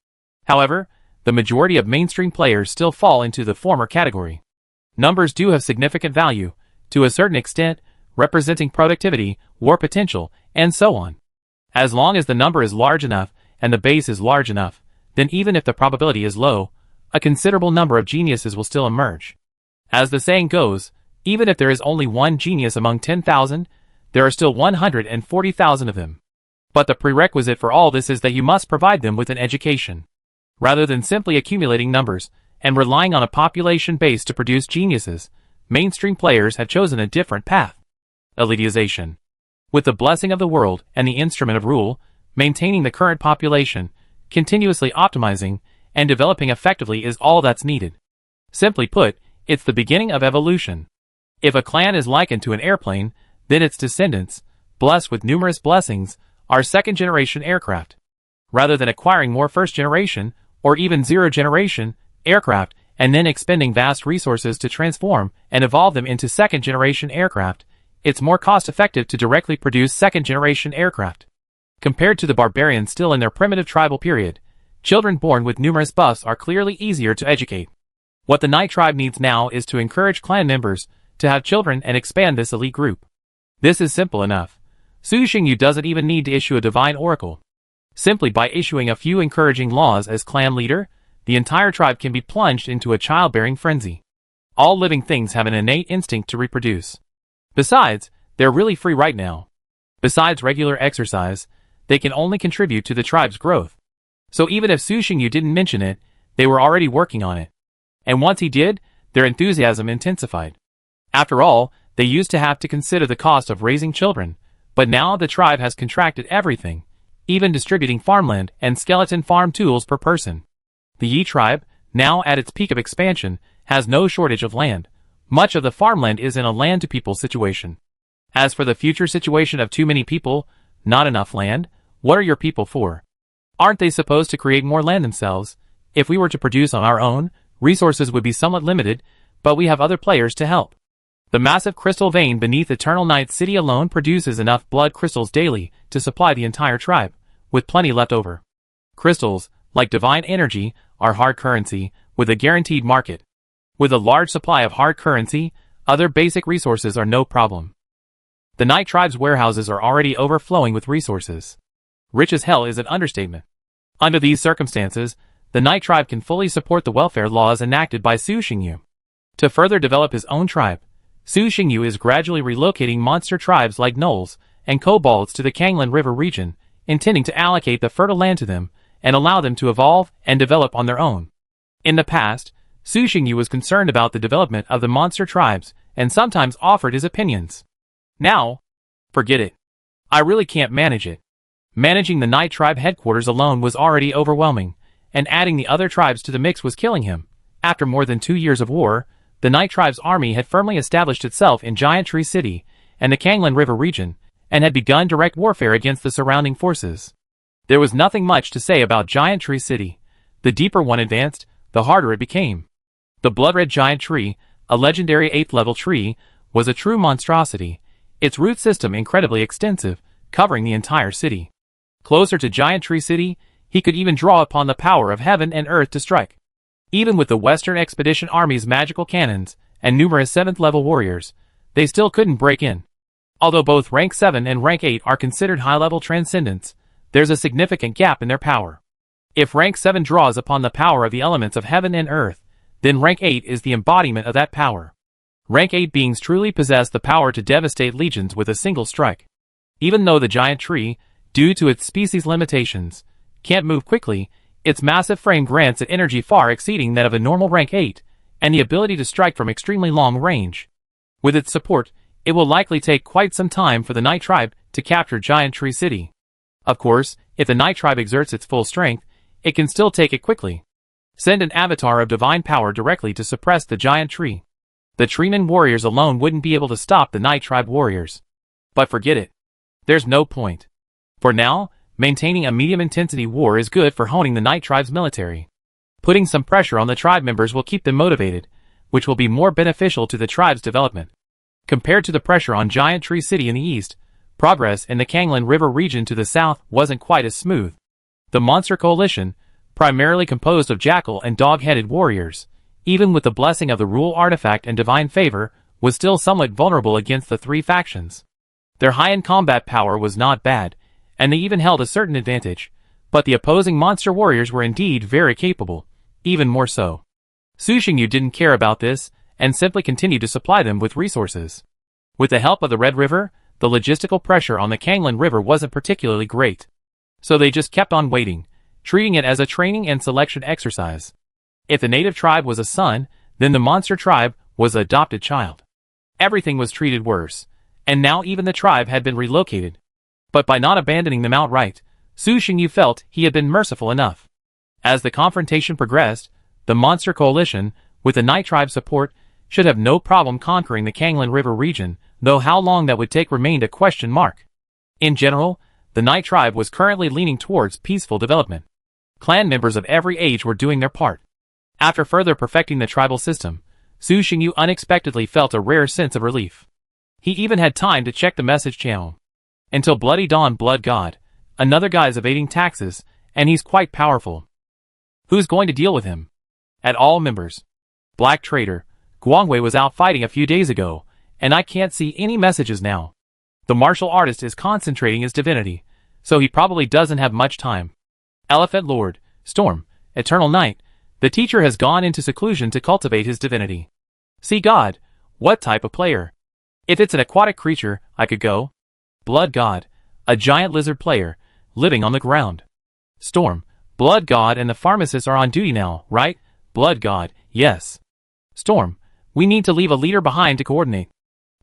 However, the majority of mainstream players still fall into the former category. Numbers do have significant value, to a certain extent, representing productivity, war potential, and so on. As long as the number is large enough, and the base is large enough, then even if the probability is low, a considerable number of geniuses will still emerge. As the saying goes, even if there is only one genius among 10,000, there are still 140,000 of them. But the prerequisite for all this is that you must provide them with an education. Rather than simply accumulating numbers, and relying on a population base to produce geniuses, mainstream players have chosen a different path. Elitization. With the blessing of the world and the instrument of rule, maintaining the current population, continuously optimizing, and developing effectively is all that's needed. Simply put, it's the beginning of evolution. If a clan is likened to an airplane, then its descendants, blessed with numerous blessings, are second-generation aircraft. Rather than acquiring more first-generation, or even zero-generation, aircraft, and then expending vast resources to transform and evolve them into second-generation aircraft, it's more cost-effective to directly produce second-generation aircraft. Compared to the barbarians still in their primitive tribal period, children born with numerous buffs are clearly easier to educate. What the Night Tribe needs now is to encourage clan members to have children and expand this elite group. This is simple enough. Su Xingyu doesn't even need to issue a divine oracle. Simply by issuing a few encouraging laws as clan leader, the entire tribe can be plunged into a childbearing frenzy. All living things have an innate instinct to reproduce. Besides, they're really free right now. Besides regular exercise, they can only contribute to the tribe's growth. So even if Su Xingyu didn't mention it, they were already working on it. And once he did, their enthusiasm intensified. After all, they used to have to consider the cost of raising children, but now the tribe has contracted everything, even distributing farmland and skeleton farm tools per person. The Yi tribe, now at its peak of expansion, has no shortage of land. Much of the farmland is in a land-to-people situation. As for the future situation of too many people, not enough land, what are your people for? Aren't they supposed to create more land themselves? If we were to produce on our own, resources would be somewhat limited, but we have other players to help. The massive crystal vein beneath Eternal Night's city alone produces enough blood crystals daily to supply the entire tribe, with plenty left over. Crystals, like divine energy, are hard currency, with a guaranteed market. With a large supply of hard currency, other basic resources are no problem. The Night Tribe's warehouses are already overflowing with resources. Rich as hell is an understatement. Under these circumstances, the Night Tribe can fully support the welfare laws enacted by Su Xingyu. To further develop his own tribe, Su Xingyu is gradually relocating monster tribes like gnolls and kobolds to the Kanglan River region, intending to allocate the fertile land to them and allow them to evolve and develop on their own. In the past, Su Xingyu was concerned about the development of the monster tribes and sometimes offered his opinions. Now, forget it. I really can't manage it. Managing the Night Tribe headquarters alone was already overwhelming, and adding the other tribes to the mix was killing him. After more than 2 years of war, the Night Tribe's army had firmly established itself in Giant Tree City and the Kanglan River region, and had begun direct warfare against the surrounding forces. There was nothing much to say about Giant Tree City. The deeper one advanced, the harder it became. The blood-red giant tree, a legendary 8th-level tree, was a true monstrosity, its root system incredibly extensive, covering the entire city. Closer to Giant Tree City, he could even draw upon the power of heaven and earth to strike. Even with the Western Expedition Army's magical cannons and numerous 7th-level warriors, they still couldn't break in. Although both Rank 7 and Rank 8 are considered high-level transcendents, there's a significant gap in their power. If Rank 7 draws upon the power of the elements of heaven and earth, then Rank 8 is the embodiment of that power. Rank 8 beings truly possess the power to devastate legions with a single strike. Even though the giant tree, due to its species limitations, can't move quickly, its massive frame grants it energy far exceeding that of a normal Rank 8, and the ability to strike from extremely long range. With its support, it will likely take quite some time for the Night Tribe to capture Giant Tree City. Of course, if the Night Tribe exerts its full strength, it can still take it quickly. Send an avatar of divine power directly to suppress the giant tree. The Treeman warriors alone wouldn't be able to stop the Night Tribe warriors. But forget it. There's no point. For now, maintaining a medium-intensity war is good for honing the Night Tribe's military. Putting some pressure on the tribe members will keep them motivated, which will be more beneficial to the tribe's development. Compared to the pressure on Giant Tree City in the east, progress in the Kanglan River region to the south wasn't quite as smooth. The Monster Coalition, primarily composed of jackal and dog-headed warriors, even with the blessing of the Rule Artifact and Divine Favor, was still somewhat vulnerable against the three factions. Their high-end combat power was not bad, and they even held a certain advantage, but the opposing monster warriors were indeed very capable, even more so. Su Xingyu didn't care about this, and simply continued to supply them with resources. With the help of the Red River, the logistical pressure on the Kanglan River wasn't particularly great. So they just kept on waiting, treating it as a training and selection exercise. If the native tribe was a son, then the monster tribe was an adopted child. Everything was treated worse, and now even the tribe had been relocated. But by not abandoning them outright, Su Xingyu felt he had been merciful enough. As the confrontation progressed, the Monster Coalition, with the Night Tribe support, should have no problem conquering the Kanglan River region, though how long that would take remained a question mark. In general, the Night Tribe was currently leaning towards peaceful development. Clan members of every age were doing their part. After further perfecting the tribal system, Su Xingyu unexpectedly felt a rare sense of relief. He even had time to check the message channel. Until Bloody Dawn Blood God, another guy's evading taxes, and he's quite powerful. Who's going to deal with him? At all members. Black Trader, Guangwei was out fighting a few days ago, and I can't see any messages now. The martial artist is concentrating his divinity, so he probably doesn't have much time. Elephant Lord, Storm, Eternal Night, the teacher has gone into seclusion to cultivate his divinity. See God, what type of player? If it's an aquatic creature, I could go. Blood God, a giant lizard player, living on the ground. Storm, Blood God and the pharmacists are on duty now, right? Blood God, yes. Storm, we need to leave a leader behind to coordinate.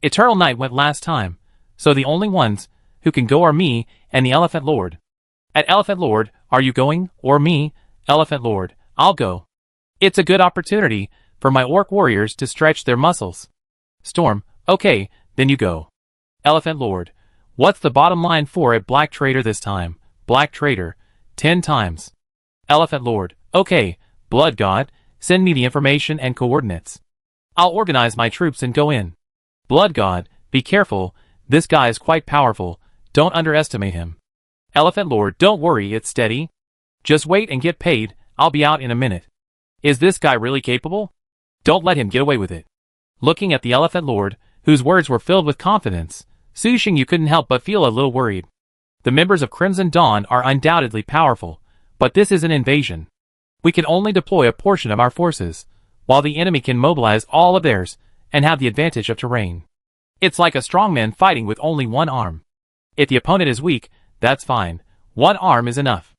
Eternal Night went last time, so the only ones who can go are me and the Elephant Lord. At Elephant Lord, are you going, or me? Elephant Lord, I'll go. It's a good opportunity for my orc warriors to stretch their muscles. Storm, okay, then you go. Elephant Lord, what's the bottom line for at Black Trader this time? Black Trader, 10 times. Elephant Lord, okay, Blood God, send me the information and coordinates. I'll organize my troops and go in. Blood God, be careful, this guy is quite powerful, don't underestimate him. Elephant Lord, don't worry, it's steady. Just wait and get paid, I'll be out in a minute. Is this guy really capable? Don't let him get away with it. Looking at the Elephant Lord, whose words were filled with confidence, Su Xingyu couldn't help but feel a little worried. The members of Crimson Dawn are undoubtedly powerful, but this is an invasion. We can only deploy a portion of our forces, while the enemy can mobilize all of theirs and have the advantage of terrain. It's like a strongman fighting with only one arm. If the opponent is weak, that's fine. One arm is enough.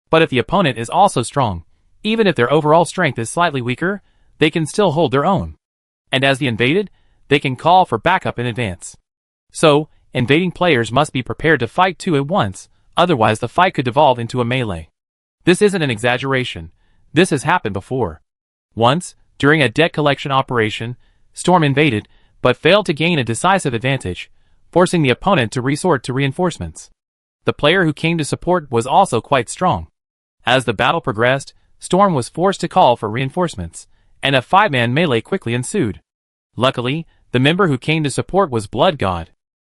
But if the opponent is also strong, even if their overall strength is slightly weaker, they can still hold their own. And as the invaded, they can call for backup in advance. So, invading players must be prepared to fight two at once, otherwise the fight could devolve into a melee. This isn't an exaggeration. This has happened before. Once, during a debt collection operation, Storm invaded, but failed to gain a decisive advantage, forcing the opponent to resort to reinforcements. The player who came to support was also quite strong. As the battle progressed, Storm was forced to call for reinforcements, and a 5-man melee quickly ensued. Luckily, the member who came to support was Blood God.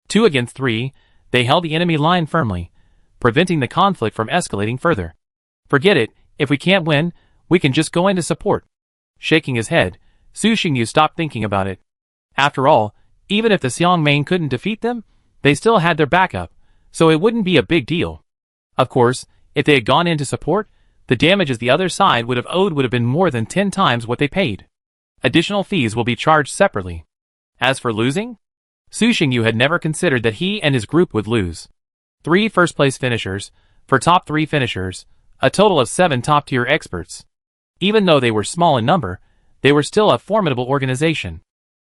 2 against 3, they held the enemy line firmly, preventing the conflict from escalating further. Forget it, if we can't win, we can just go into support. Shaking his head, Su Xingyu stopped thinking about it. After all, even if the Xiongmane couldn't defeat them, they still had their backup, so it wouldn't be a big deal. Of course, if they had gone into support, the damages the other side would have owed would have been more than 10 times what they paid. Additional fees will be charged separately. As for losing, Su Xingyu had never considered that he and his group would lose. 3 first-place finishers, for top 3 finishers, a total of 7 top-tier experts. Even though they were small in number, they were still a formidable organization.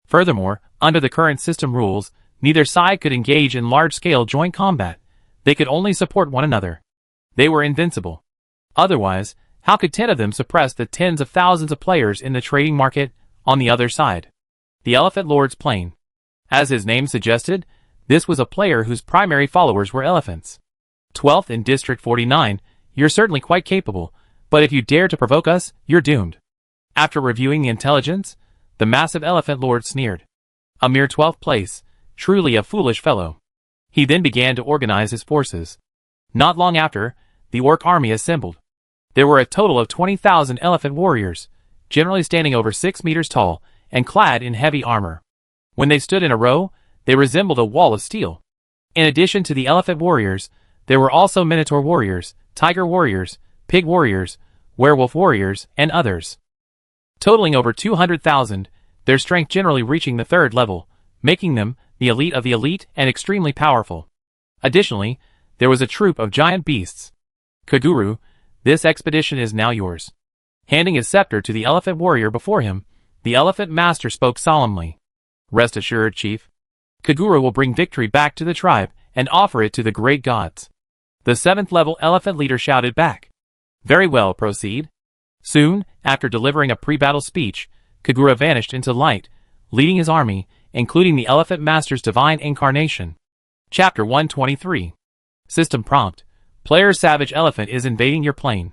Furthermore, under the current system rules, neither side could engage in large-scale joint combat. They could only support one another. They were invincible. Otherwise, how could 10 of them suppress the tens of thousands of players in the trading market on the other side? The Elephant Lord's Plane. As his name suggested, this was a player whose primary followers were elephants. 12th in District 49, you're certainly quite capable, but if you dare to provoke us, you're doomed. After reviewing the intelligence, the massive Elephant Lord sneered. A mere 12th place, truly a foolish fellow. He then began to organize his forces. Not long after, the Orc army assembled. There were a total of 20,000 elephant warriors, generally standing over 6 meters tall and clad in heavy armor. When they stood in a row, they resembled a wall of steel. In addition to the elephant warriors, there were also Minotaur warriors, tiger warriors, pig warriors, werewolf warriors, and others. Totaling over 200,000, their strength generally reaching the 3rd level, making them the elite of the elite and extremely powerful. Additionally, there was a troop of giant beasts. Kaguru, this expedition is now yours. Handing his scepter to the elephant warrior before him, the elephant master spoke solemnly. Rest assured, Chief. Kaguru will bring victory back to the tribe and offer it to the great gods. The 7th level elephant leader shouted back. Very well, proceed. Soon, after delivering a pre-battle speech, Kagura vanished into light, leading his army, including the elephant master's divine incarnation. Chapter 123. System prompt. Player Savage Elephant is invading your plane.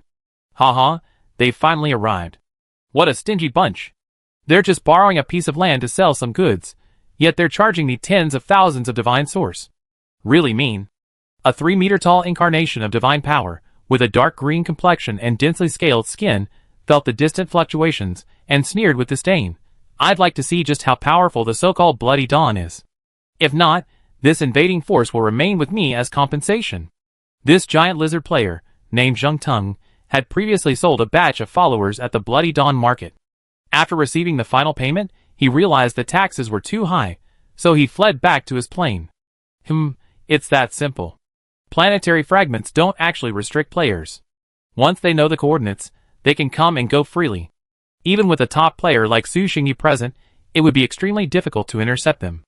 Haha, they've finally arrived. What a stingy bunch. They're just borrowing a piece of land to sell some goods, yet they're charging me tens of thousands of divine source. Really mean. A 3-meter-tall incarnation of divine power, with a dark green complexion and densely scaled skin, felt the distant fluctuations, and sneered with disdain. I'd like to see just how powerful the so-called Bloody Dawn is. If not, this invading force will remain with me as compensation. This giant lizard player, named Zheng Tung, had previously sold a batch of followers at the Bloody Dawn market. After receiving the final payment, he realized the taxes were too high, so he fled back to his plane. It's that simple. Planetary fragments don't actually restrict players. Once they know the coordinates, they can come and go freely. Even with a top player like Su Xingyu present, it would be extremely difficult to intercept them.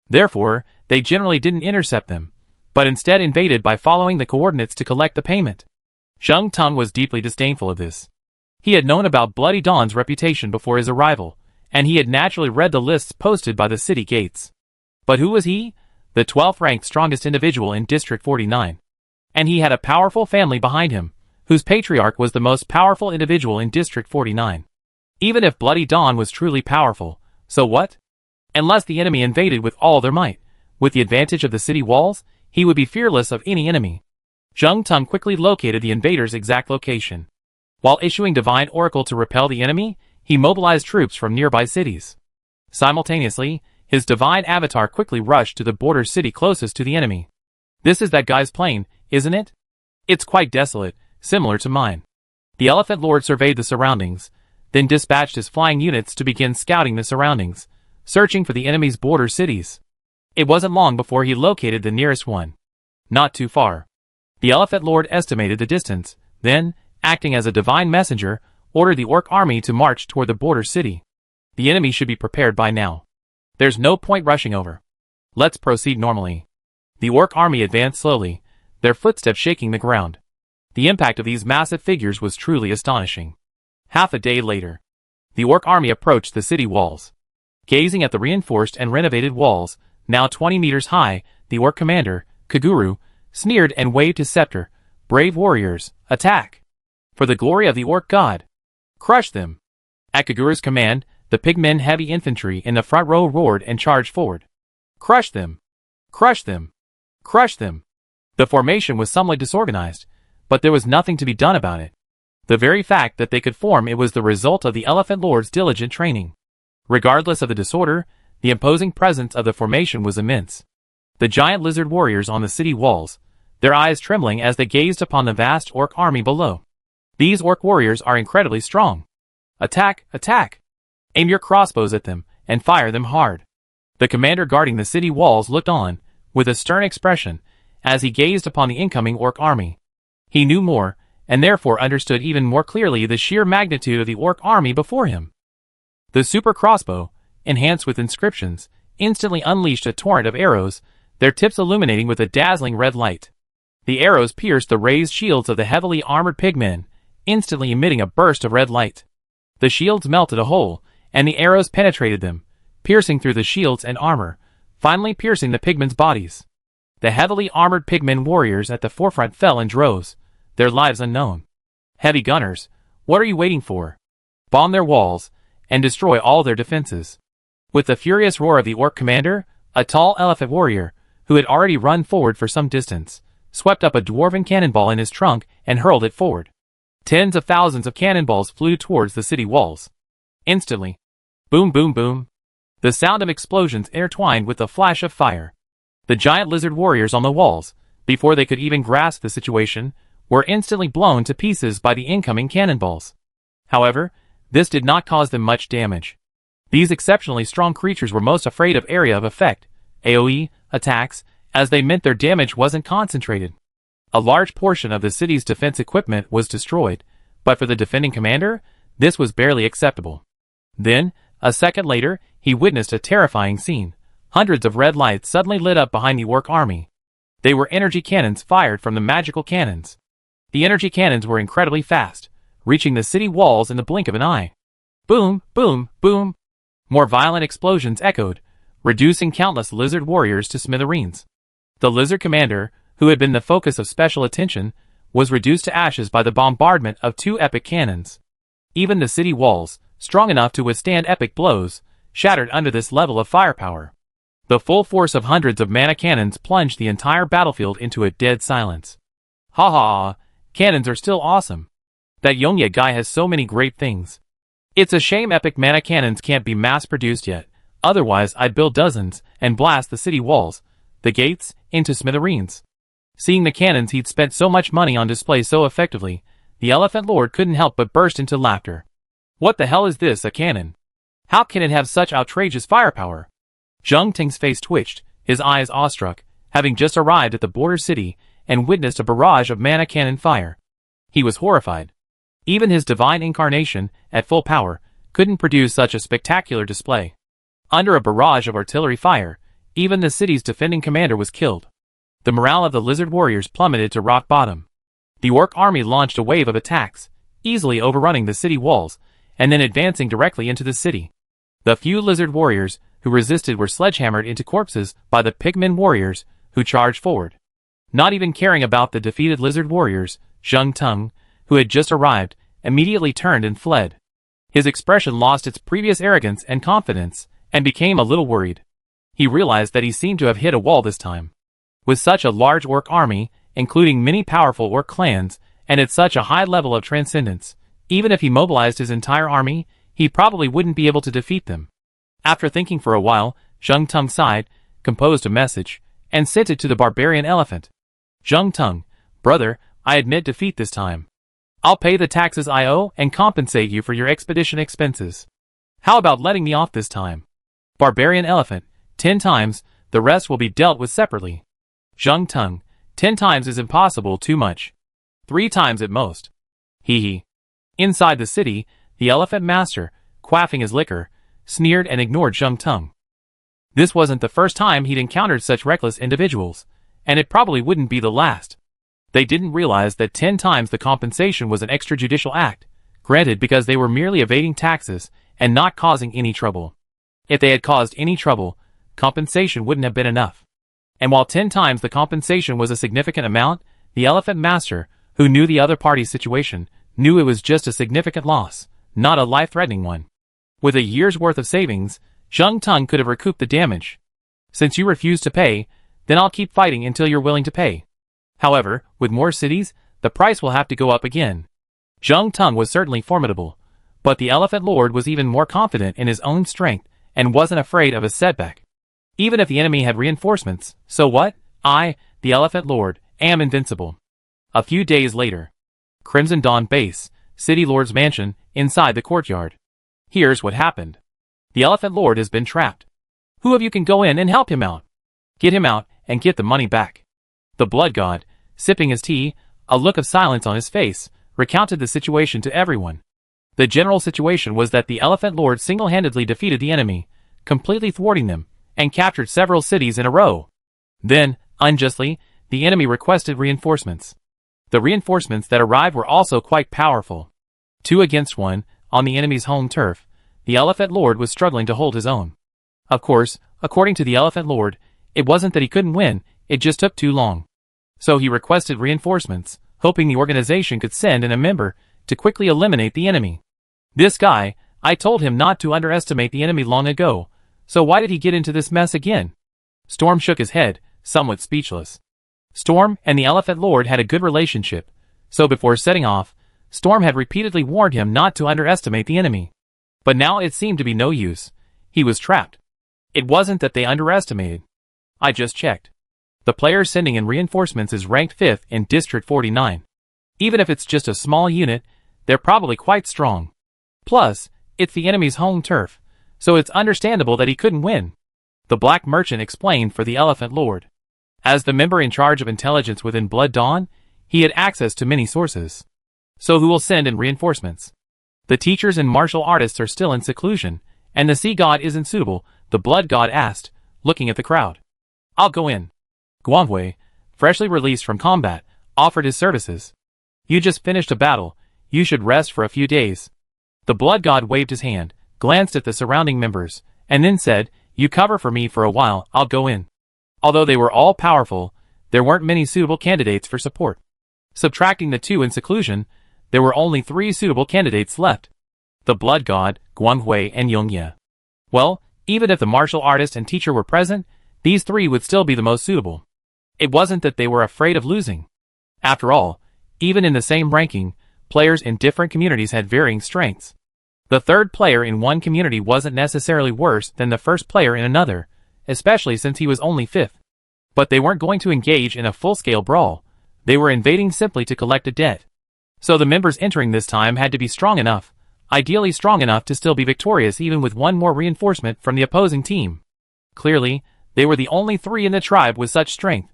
Therefore, they generally didn't intercept them, but instead invaded by following the coordinates to collect the payment. Zheng Tung was deeply disdainful of this. He had known about Bloody Dawn's reputation before his arrival, and he had naturally read the lists posted by the city gates. But who was he? The 12th-ranked strongest individual in District 49. And he had a powerful family behind him, whose patriarch was the most powerful individual in District 49. Even if Bloody Dawn was truly powerful, so what? Unless the enemy invaded with all their might, with the advantage of the city walls, he would be fearless of any enemy. Zheng Tung quickly located the invader's exact location. While issuing Divine Oracle to repel the enemy, he mobilized troops from nearby cities. Simultaneously, his divine avatar quickly rushed to the border city closest to the enemy. This is that guy's plane, isn't it? It's quite desolate, similar to mine. The Elephant Lord surveyed the surroundings, then dispatched his flying units to begin scouting the surroundings, searching for the enemy's border cities. It wasn't long before he located the nearest one. Not too far. The Elephant Lord estimated the distance, then, acting as a divine messenger, ordered the Orc army to march toward the border city. The enemy should be prepared by now. There's no point rushing over. Let's proceed normally. The Orc army advanced slowly, their footsteps shaking the ground. The impact of these massive figures was truly astonishing. Half a day later, the Orc army approached the city walls. Gazing at the reinforced and renovated walls, now 20 meters high, the Orc commander, Kaguru, sneered and waved his scepter. Brave warriors, attack! For the glory of the Orc god! Crush them! At Kaguru's command, the pigmen heavy infantry in the front row roared and charged forward. Crush them! Crush them! Crush them! The formation was somewhat disorganized, but there was nothing to be done about it. The very fact that they could form it was the result of the Elephant Lord's diligent training. Regardless of the disorder, the imposing presence of the formation was immense. The giant lizard warriors on the city walls, their eyes trembling as they gazed upon the vast Orc army below. These Orc warriors are incredibly strong. Attack! Attack! Aim your crossbows at them, and fire them hard. The commander guarding the city walls looked on, with a stern expression, as he gazed upon the incoming Orc army. He knew more, and therefore understood even more clearly the sheer magnitude of the Orc army before him. The super crossbow, enhanced with inscriptions, instantly unleashed a torrent of arrows, their tips illuminating with a dazzling red light. The arrows pierced the raised shields of the heavily armored pigmen, instantly emitting a burst of red light. The shields melted a hole, and the arrows penetrated them, piercing through the shields and armor, finally piercing the pigmen's bodies. The heavily armored pigmen warriors at the forefront fell in droves, their lives unknown. Heavy gunners, what are you waiting for? Bomb their walls, and destroy all their defenses. With the furious roar of the Orc commander, a tall elephant warrior, who had already run forward for some distance, swept up a dwarven cannonball in his trunk and hurled it forward. Tens of thousands of cannonballs flew towards the city walls. Instantly. Boom, boom, boom. The sound of explosions intertwined with the flash of fire. The giant lizard warriors on the walls, before they could even grasp the situation, were instantly blown to pieces by the incoming cannonballs. However, this did not cause them much damage. These exceptionally strong creatures were most afraid of area of effect, AoE, attacks, as they meant their damage wasn't concentrated. A large portion of the city's defense equipment was destroyed, but for the defending commander, this was barely acceptable. Then, a second later, he witnessed a terrifying scene. Hundreds of red lights suddenly lit up behind the Orc army. They were energy cannons fired from the magical cannons. The energy cannons were incredibly fast, reaching the city walls in the blink of an eye. Boom, boom, boom. More violent explosions echoed, reducing countless lizard warriors to smithereens. The lizard commander, who had been the focus of special attention, was reduced to ashes by the bombardment of two epic cannons. Even the city walls, strong enough to withstand epic blows, shattered under this level of firepower. The full force of hundreds of mana cannons plunged the entire battlefield into a dead silence. Ha ha, cannons are still awesome. That Yongye guy has so many great things. It's a shame epic mana cannons can't be mass-produced yet, otherwise I'd build dozens and blast the city walls, the gates, into smithereens. Seeing the cannons he'd spent so much money on display so effectively, the Elephant Lord couldn't help but burst into laughter. What the hell is this, a cannon? How can it have such outrageous firepower? Zheng Ting's face twitched, his eyes awestruck, having just arrived at the border city and witnessed a barrage of mana cannon fire. He was horrified. Even his divine incarnation, at full power, couldn't produce such a spectacular display. Under a barrage of artillery fire, even the city's defending commander was killed. The morale of the lizard warriors plummeted to rock bottom. The Orc army launched a wave of attacks, easily overrunning the city walls, and then advancing directly into the city. The few lizard warriors who resisted were sledgehammered into corpses by the pigmen warriors, who charged forward. Not even caring about the defeated lizard warriors, Zheng Tung, who had just arrived, immediately turned and fled. His expression lost its previous arrogance and confidence, and became a little worried. He realized that he seemed to have hit a wall this time. With such a large Orc army, including many powerful Orc clans, and at such a high level of transcendence, even if he mobilized his entire army, he probably wouldn't be able to defeat them. After thinking for a while, Zheng Tung sighed, composed a message, and sent it to the barbarian elephant. Zheng Tung, brother, I admit defeat this time. I'll pay the taxes I owe and compensate you for your expedition expenses. How about letting me off this time? Barbarian elephant, 10 times, the rest will be dealt with separately. Zheng Tung, 10 times is impossible, too much. 3 times at most. Hee hee. Inside the city, the elephant master, quaffing his liquor, sneered and ignored Zheng Tung. This wasn't the first time he'd encountered such reckless individuals, and it probably wouldn't be the last. They didn't realize that 10 times the compensation was an extrajudicial act, granted because they were merely evading taxes and not causing any trouble. If they had caused any trouble, compensation wouldn't have been enough. And while 10 times the compensation was a significant amount, the elephant master, who knew the other party's situation, knew it was just a significant loss, not a life-threatening one. With a year's worth of savings, Zheng Tung could have recouped the damage. Since you refuse to pay, then I'll keep fighting until you're willing to pay. However, with more cities, the price will have to go up again. Zheng Tung was certainly formidable, but the Elephant Lord was even more confident in his own strength and wasn't afraid of a setback. Even if the enemy had reinforcements, so what? I, the Elephant Lord, am invincible. A few days later. Crimson Dawn Base, City Lord's mansion, inside the courtyard. Here's what happened. The Elephant Lord has been trapped. Who of you can go in and help him out? Get him out and get the money back. The Blood God, sipping his tea, a look of silence on his face, recounted the situation to everyone. The general situation was that the Elephant Lord single-handedly defeated the enemy, completely thwarting them, and captured several cities in a row. Then, unjustly, the enemy requested reinforcements. The reinforcements that arrived were also quite powerful. 2 against 1, on the enemy's home turf, the Elephant Lord was struggling to hold his own. Of course, according to the Elephant Lord, it wasn't that he couldn't win, it just took too long. So he requested reinforcements, hoping the organization could send in a member to quickly eliminate the enemy. This guy, I told him not to underestimate the enemy long ago, so why did he get into this mess again? Storm shook his head, somewhat speechless. Storm and the Elephant Lord had a good relationship, so before setting off, Storm had repeatedly warned him not to underestimate the enemy. But now it seemed to be no use. He was trapped. It wasn't that they underestimated. I just checked. The player sending in reinforcements is ranked 5th in District 49. Even if it's just a small unit, they're probably quite strong. Plus, it's the enemy's home turf, so it's understandable that he couldn't win. The Black Merchant explained for the Elephant Lord. As the member in charge of intelligence within Blood Dawn, he had access to many sources. So who will send in reinforcements? The teachers and martial artists are still in seclusion, and the Sea God isn't suitable, the Blood God asked, looking at the crowd. I'll go in. Guanghui, freshly released from combat, offered his services. You just finished a battle, you should rest for a few days. The Blood God waved his hand, glanced at the surrounding members, and then said, you cover for me for a while, I'll go in. Although they were all powerful, there weren't many suitable candidates for support. Subtracting the 2 in seclusion, there were only 3 suitable candidates left. The Blood God, Guanghui, and Yongye. Well, even if the martial artist and teacher were present, these 3 would still be the most suitable. It wasn't that they were afraid of losing. After all, even in the same ranking, players in different communities had varying strengths. The third player in one community wasn't necessarily worse than the first player in another, especially since he was only 5th. But they weren't going to engage in a full-scale brawl. They were invading simply to collect a debt. So the members entering this time had to be strong enough, ideally strong enough to still be victorious even with 1 more reinforcement from the opposing team. Clearly, they were the only 3 in the tribe with such strength.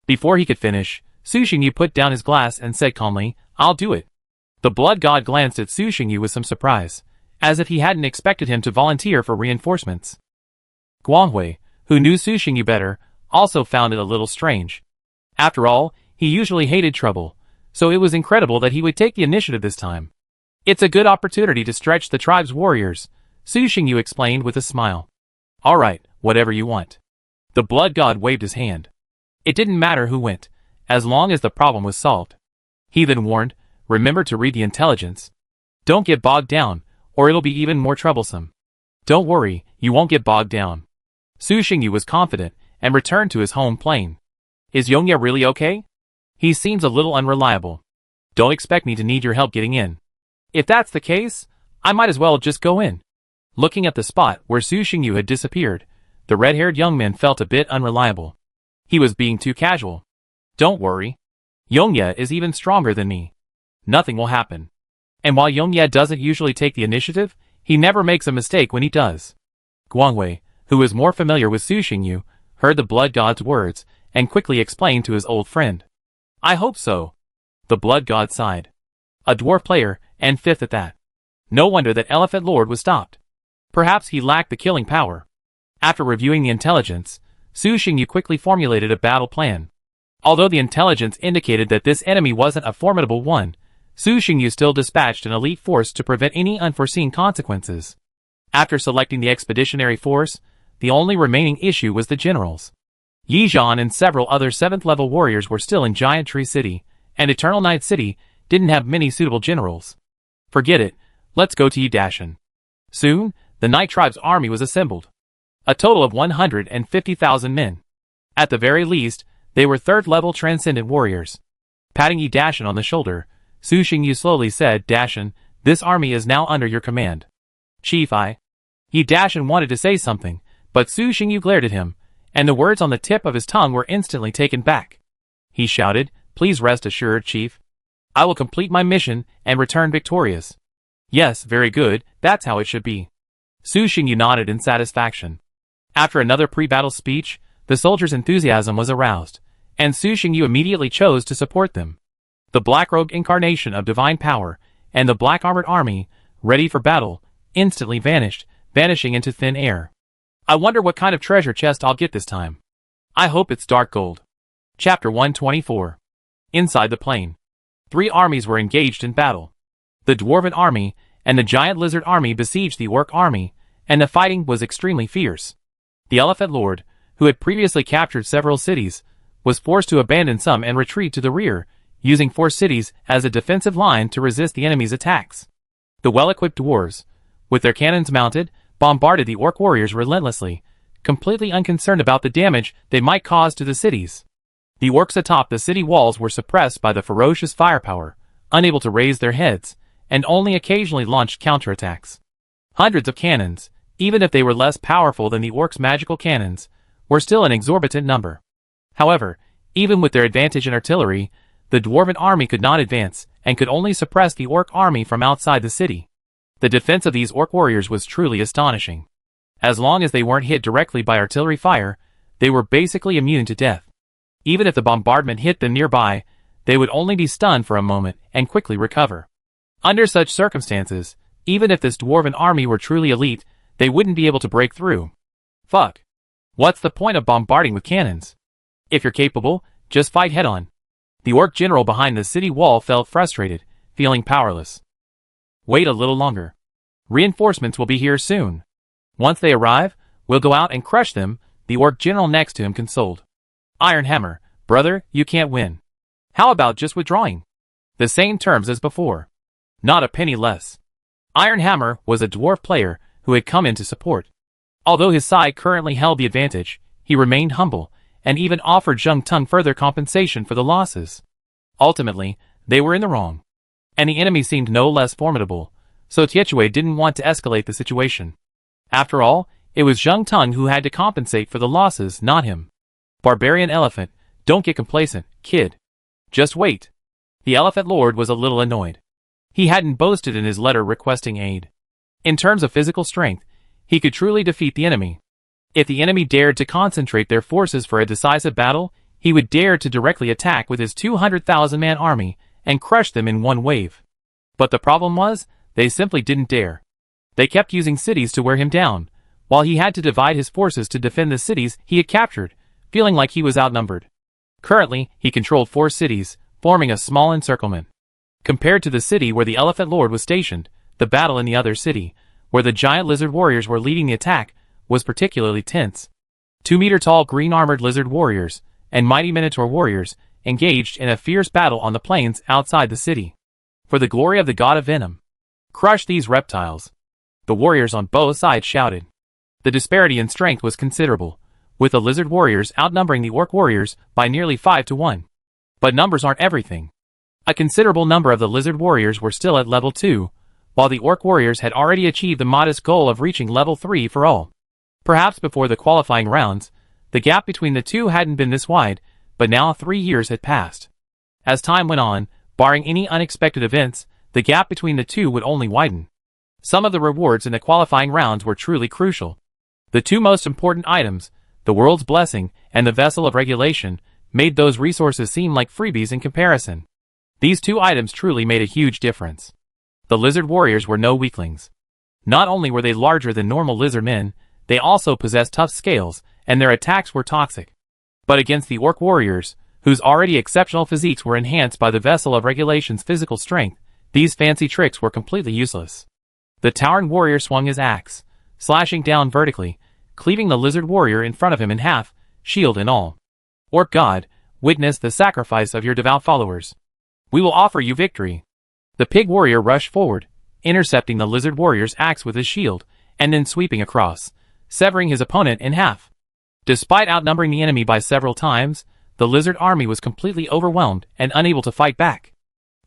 Before he could finish, Su Xingyu put down his glass and said calmly, I'll do it. The Blood God glanced at Su Xingyu with some surprise, as if he hadn't expected him to volunteer for reinforcements. Guanghui, who knew Su Xingyu better, also found it a little strange. After all, he usually hated trouble, so it was incredible that he would take the initiative this time. It's a good opportunity to stretch the tribe's warriors, Su Xingyu explained with a smile. All right, whatever you want. The Blood God waved his hand. It didn't matter who went, as long as the problem was solved. He then warned, remember to read the intelligence. Don't get bogged down, or it'll be even more troublesome. Don't worry, you won't get bogged down. Su Xingyu was confident, and returned to his home plane. Is Yongye really okay? He seems a little unreliable. Don't expect me to need your help getting in. If that's the case, I might as well just go in. Looking at the spot where Su Xingyu had disappeared, the red-haired young man felt a bit unreliable. He was being too casual. Don't worry. Yongye is even stronger than me. nothing will happen. And while Yongye doesn't usually take the initiative, he never makes a mistake when he does. Guangwei, who is more familiar with Su Xingyu, heard the blood god's words, and quickly explained to his old friend. I hope so. The blood god sighed. A dwarf player, and fifth at that. No wonder that Elephant Lord was stopped. Perhaps he lacked the killing power. After reviewing the intelligence, Su Xingyu quickly formulated a battle plan. Although the intelligence indicated that this enemy wasn't a formidable one, Su Xingyu still dispatched an elite force to prevent any unforeseen consequences. After selecting the expeditionary force, the only remaining issue was the generals. Yi Zhan and several other 7th-level warriors were still in Giant Tree City, and Eternal Night City didn't have many suitable generals. Forget it, let's go to Yidashan. Soon, the Night Tribe's army was assembled. A total of 150,000 men. At the very least, they were 3rd-level transcendent warriors. Patting Yidashan on the shoulder, Su Xingyu slowly said, Dashan, this army is now under your command. Chief, Yidashan wanted to say something, but Su Xingyu glared at him, and the words on the tip of his tongue were instantly taken back. He shouted, Please rest assured, Chief. I will complete my mission and return victorious. Yes, very good, that's how it should be. Su Xingyu nodded in satisfaction. After another pre-battle speech, the soldiers' enthusiasm was aroused, and Su Xingyu immediately chose to support them. The black-robed incarnation of divine power, and the black-armored army, ready for battle, instantly vanished, vanishing into thin air. I wonder what kind of treasure chest I'll get this time. I hope it's dark gold. Chapter 124. Inside the plain. 3 armies were engaged in battle. The Dwarven army and the Giant Lizard army besieged the Orc army, and the fighting was extremely fierce. The Elephant Lord, who had previously captured several cities, was forced to abandon some and retreat to the rear, using 4 cities as a defensive line to resist the enemy's attacks. The well-equipped dwarves, with their cannons mounted, bombarded the Orc warriors relentlessly, completely unconcerned about the damage they might cause to the cities. The Orcs atop the city walls were suppressed by the ferocious firepower, unable to raise their heads, and only occasionally launched counterattacks. Hundreds of cannons, even if they were less powerful than the Orcs' magical cannons, were still an exorbitant number. However, even with their advantage in artillery, the Dwarven army could not advance, and could only suppress the Orc army from outside the city. The defense of these Orc warriors was truly astonishing. As long as they weren't hit directly by artillery fire, they were basically immune to death. Even if the bombardment hit them nearby, they would only be stunned for a moment and quickly recover. Under such circumstances, even if this Dwarven army were truly elite, they wouldn't be able to break through. Fuck. What's the point of bombarding with cannons? If you're capable, just fight head-on. The Orc general behind the city wall felt frustrated, feeling powerless. Wait a little longer. Reinforcements will be here soon. Once they arrive, we'll go out and crush them, the Orc general next to him consoled. Iron Hammer, brother, you can't win. How about just withdrawing? The same terms as before. Not a penny less. Iron Hammer was a dwarf player who had come in to support. Although his side currently held the advantage, he remained humble, and even offered Zheng Tung further compensation for the losses. Ultimately, they were in the wrong. And the enemy seemed no less formidable, so Tietue didn't want to escalate the situation. After all, it was Zheng Tung who had to compensate for the losses, not him. Barbarian Elephant, don't get complacent, kid. Just wait. The Elephant Lord was a little annoyed. He hadn't boasted in his letter requesting aid. In terms of physical strength, he could truly defeat the enemy. If the enemy dared to concentrate their forces for a decisive battle, he would dare to directly attack with his 200,000-man army and crush them in one wave. But the problem was, they simply didn't dare. They kept using cities to wear him down, while he had to divide his forces to defend the cities he had captured, feeling like he was outnumbered. Currently, he controlled 4 cities, forming a small encirclement. Compared to the city where the Elephant Lord was stationed, the battle in the other city, where the giant lizard warriors were leading the attack, was particularly tense. 2-meter-tall green-armored lizard warriors and mighty minotaur warriors engaged in a fierce battle on the plains outside the city. For the glory of the god of venom, crush these reptiles! The warriors on both sides shouted. The disparity in strength was considerable, with the lizard warriors outnumbering the orc warriors by nearly 5 to 1. But numbers aren't everything. A considerable number of the lizard warriors were still at level 2, while the orc warriors had already achieved the modest goal of reaching level 3 for all. Perhaps before the qualifying rounds, the gap between the two hadn't been this wide, but now 3 years had passed. As time went on, Barring any unexpected events, the gap between the two would only widen. Some of the rewards in the qualifying rounds were truly crucial. The two most important items, the World's Blessing and the Vessel of Regulation, made those resources seem like freebies in comparison. These two items truly made a huge difference. The lizard warriors were no weaklings. Not only were they larger than normal lizard men, they also possessed tough scales, and their attacks were toxic. But against the orc warriors, whose already exceptional physiques were enhanced by the Vessel of Regulation's physical strength, these fancy tricks were completely useless. The Tauren warrior swung his axe, slashing down vertically, cleaving the lizard warrior in front of him in half, shield and all. Orc god, witness the sacrifice of your devout followers. We will offer you victory. The pig warrior rushed forward, intercepting the lizard warrior's axe with his shield, and then sweeping across, severing his opponent in half. Despite outnumbering the enemy by several times, the lizard army was completely overwhelmed and unable to fight back.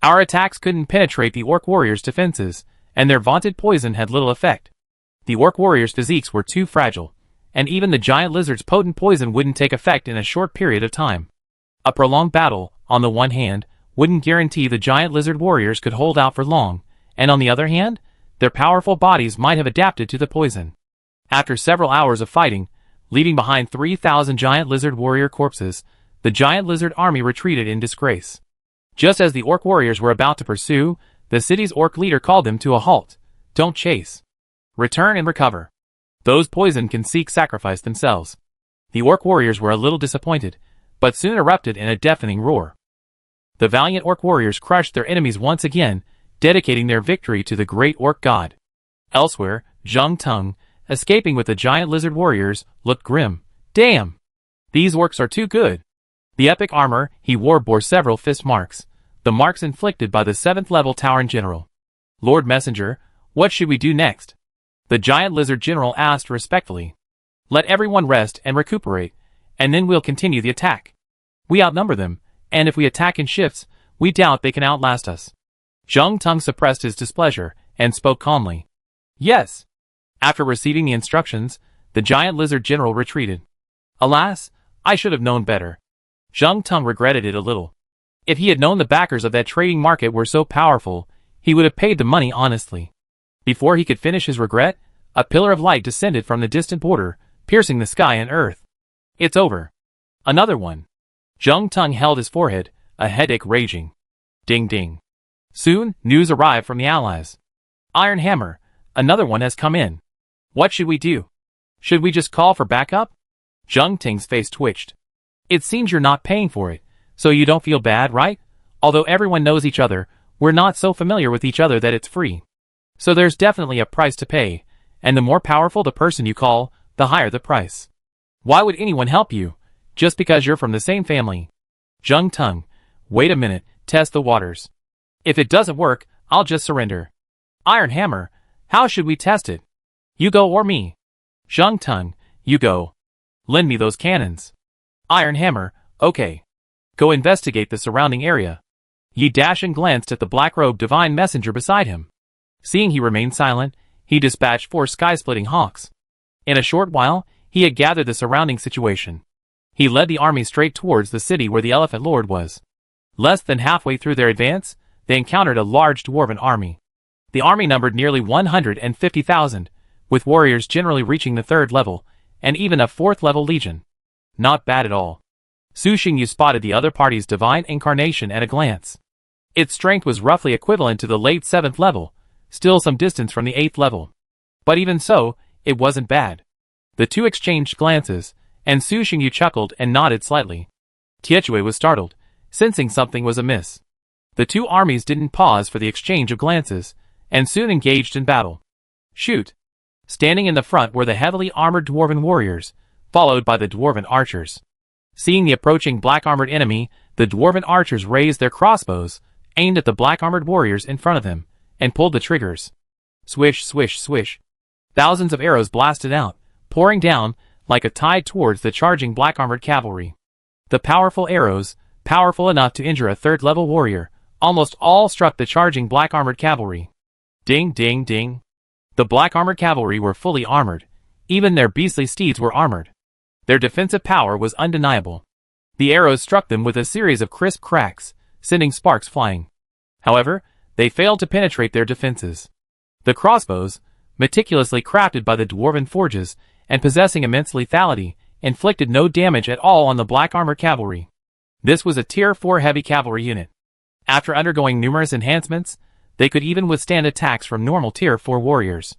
Our attacks couldn't penetrate the orc warriors' defenses, and their vaunted poison had little effect. The orc warriors' physiques were too fragile, and even the giant lizard's potent poison wouldn't take effect in a short period of time. A prolonged battle, on the one hand, wouldn't guarantee the giant lizard warriors could hold out for long, and on the other hand, their powerful bodies might have adapted to the poison. After several hours of fighting, leaving behind 3,000 giant lizard warrior corpses, the giant lizard army retreated in disgrace. Just as the orc warriors were about to pursue, the city's orc leader called them to a halt. Don't chase. Return and recover. Those poisoned can seek sacrifice themselves. The orc warriors were a little disappointed, but soon erupted in a deafening roar. The valiant orc warriors crushed their enemies once again, dedicating their victory to the great orc god. Elsewhere, Zhang Tung, escaping with the giant lizard warriors, looked grim. Damn! These orcs are too good. The epic armor he wore bore several fist marks, the marks inflicted by the 7th level Tauren general. Lord Messenger, what should we do next? The giant lizard general asked respectfully. Let everyone rest and recuperate, and then we'll continue the attack. We outnumber them, and if we attack in shifts, we doubt they can outlast us. Zhang Tung suppressed his displeasure, and spoke calmly. Yes. After receiving the instructions, the giant lizard general retreated. Alas, I should have known better. Zhang Tung regretted it a little. If he had known the backers of that trading market were so powerful, he would have paid the money honestly. Before he could finish his regret, a pillar of light descended from the distant border, piercing the sky and earth. It's over. Another one. Zhang Tung held his forehead, a headache raging. Ding ding. Soon, news arrived from the allies. Iron Hammer, another one has come in. What should we do? Should we just call for backup? Zhang Ting's face twitched. It seems you're not paying for it, so you don't feel bad, right? Although everyone knows each other, we're not so familiar with each other that it's free. So there's definitely a price to pay, and the more powerful the person you call, the higher the price. Why would anyone help you, just because you're from the same family? Zhang Tung, wait a minute, test the waters. If it doesn't work, I'll just surrender. Iron Hammer, how should we test it? You go or me? Zhang Tung, you go. Lend me those cannons. Iron Hammer, okay. Go investigate the surrounding area. Yi Dashin glanced at the black-robed divine messenger beside him. Seeing he remained silent, he dispatched 4 sky-splitting hawks. In a short while, he had gathered the surrounding situation. He led the army straight towards the city where the Elephant Lord was. Less than halfway through their advance, they encountered a large dwarven army. The army numbered nearly 150,000, with warriors generally reaching the 3rd level, and even a 4th level legion. Not bad at all. Su Xingyu spotted the other party's divine incarnation at a glance. Its strength was roughly equivalent to the late 7th level, still some distance from the 8th level. But even so, it wasn't bad. The two exchanged glances, and Su Xingyu chuckled and nodded slightly. Tietue was startled, sensing something was amiss. The two armies didn't pause for the exchange of glances, and soon engaged in battle. Shoot! Standing in the front were the heavily armored dwarven warriors, followed by the dwarven archers. Seeing the approaching black-armored enemy, the dwarven archers raised their crossbows, aimed at the black-armored warriors in front of them, and pulled the triggers. Swish, swish, swish. Thousands of arrows blasted out, pouring down, like a tide towards the charging black-armored cavalry. The powerful arrows, powerful enough to injure a 3rd-level warrior, almost all struck the charging black-armored cavalry. Ding, ding, ding. The black-armored cavalry were fully armored. Even their beastly steeds were armored. Their defensive power was undeniable. The arrows struck them with a series of crisp cracks, sending sparks flying. However, they failed to penetrate their defenses. The crossbows, meticulously crafted by the dwarven forges and possessing immense lethality, inflicted no damage at all on the black armor cavalry. This was a Tier 4 heavy cavalry unit. After undergoing numerous enhancements, they could even withstand attacks from normal Tier 4 warriors.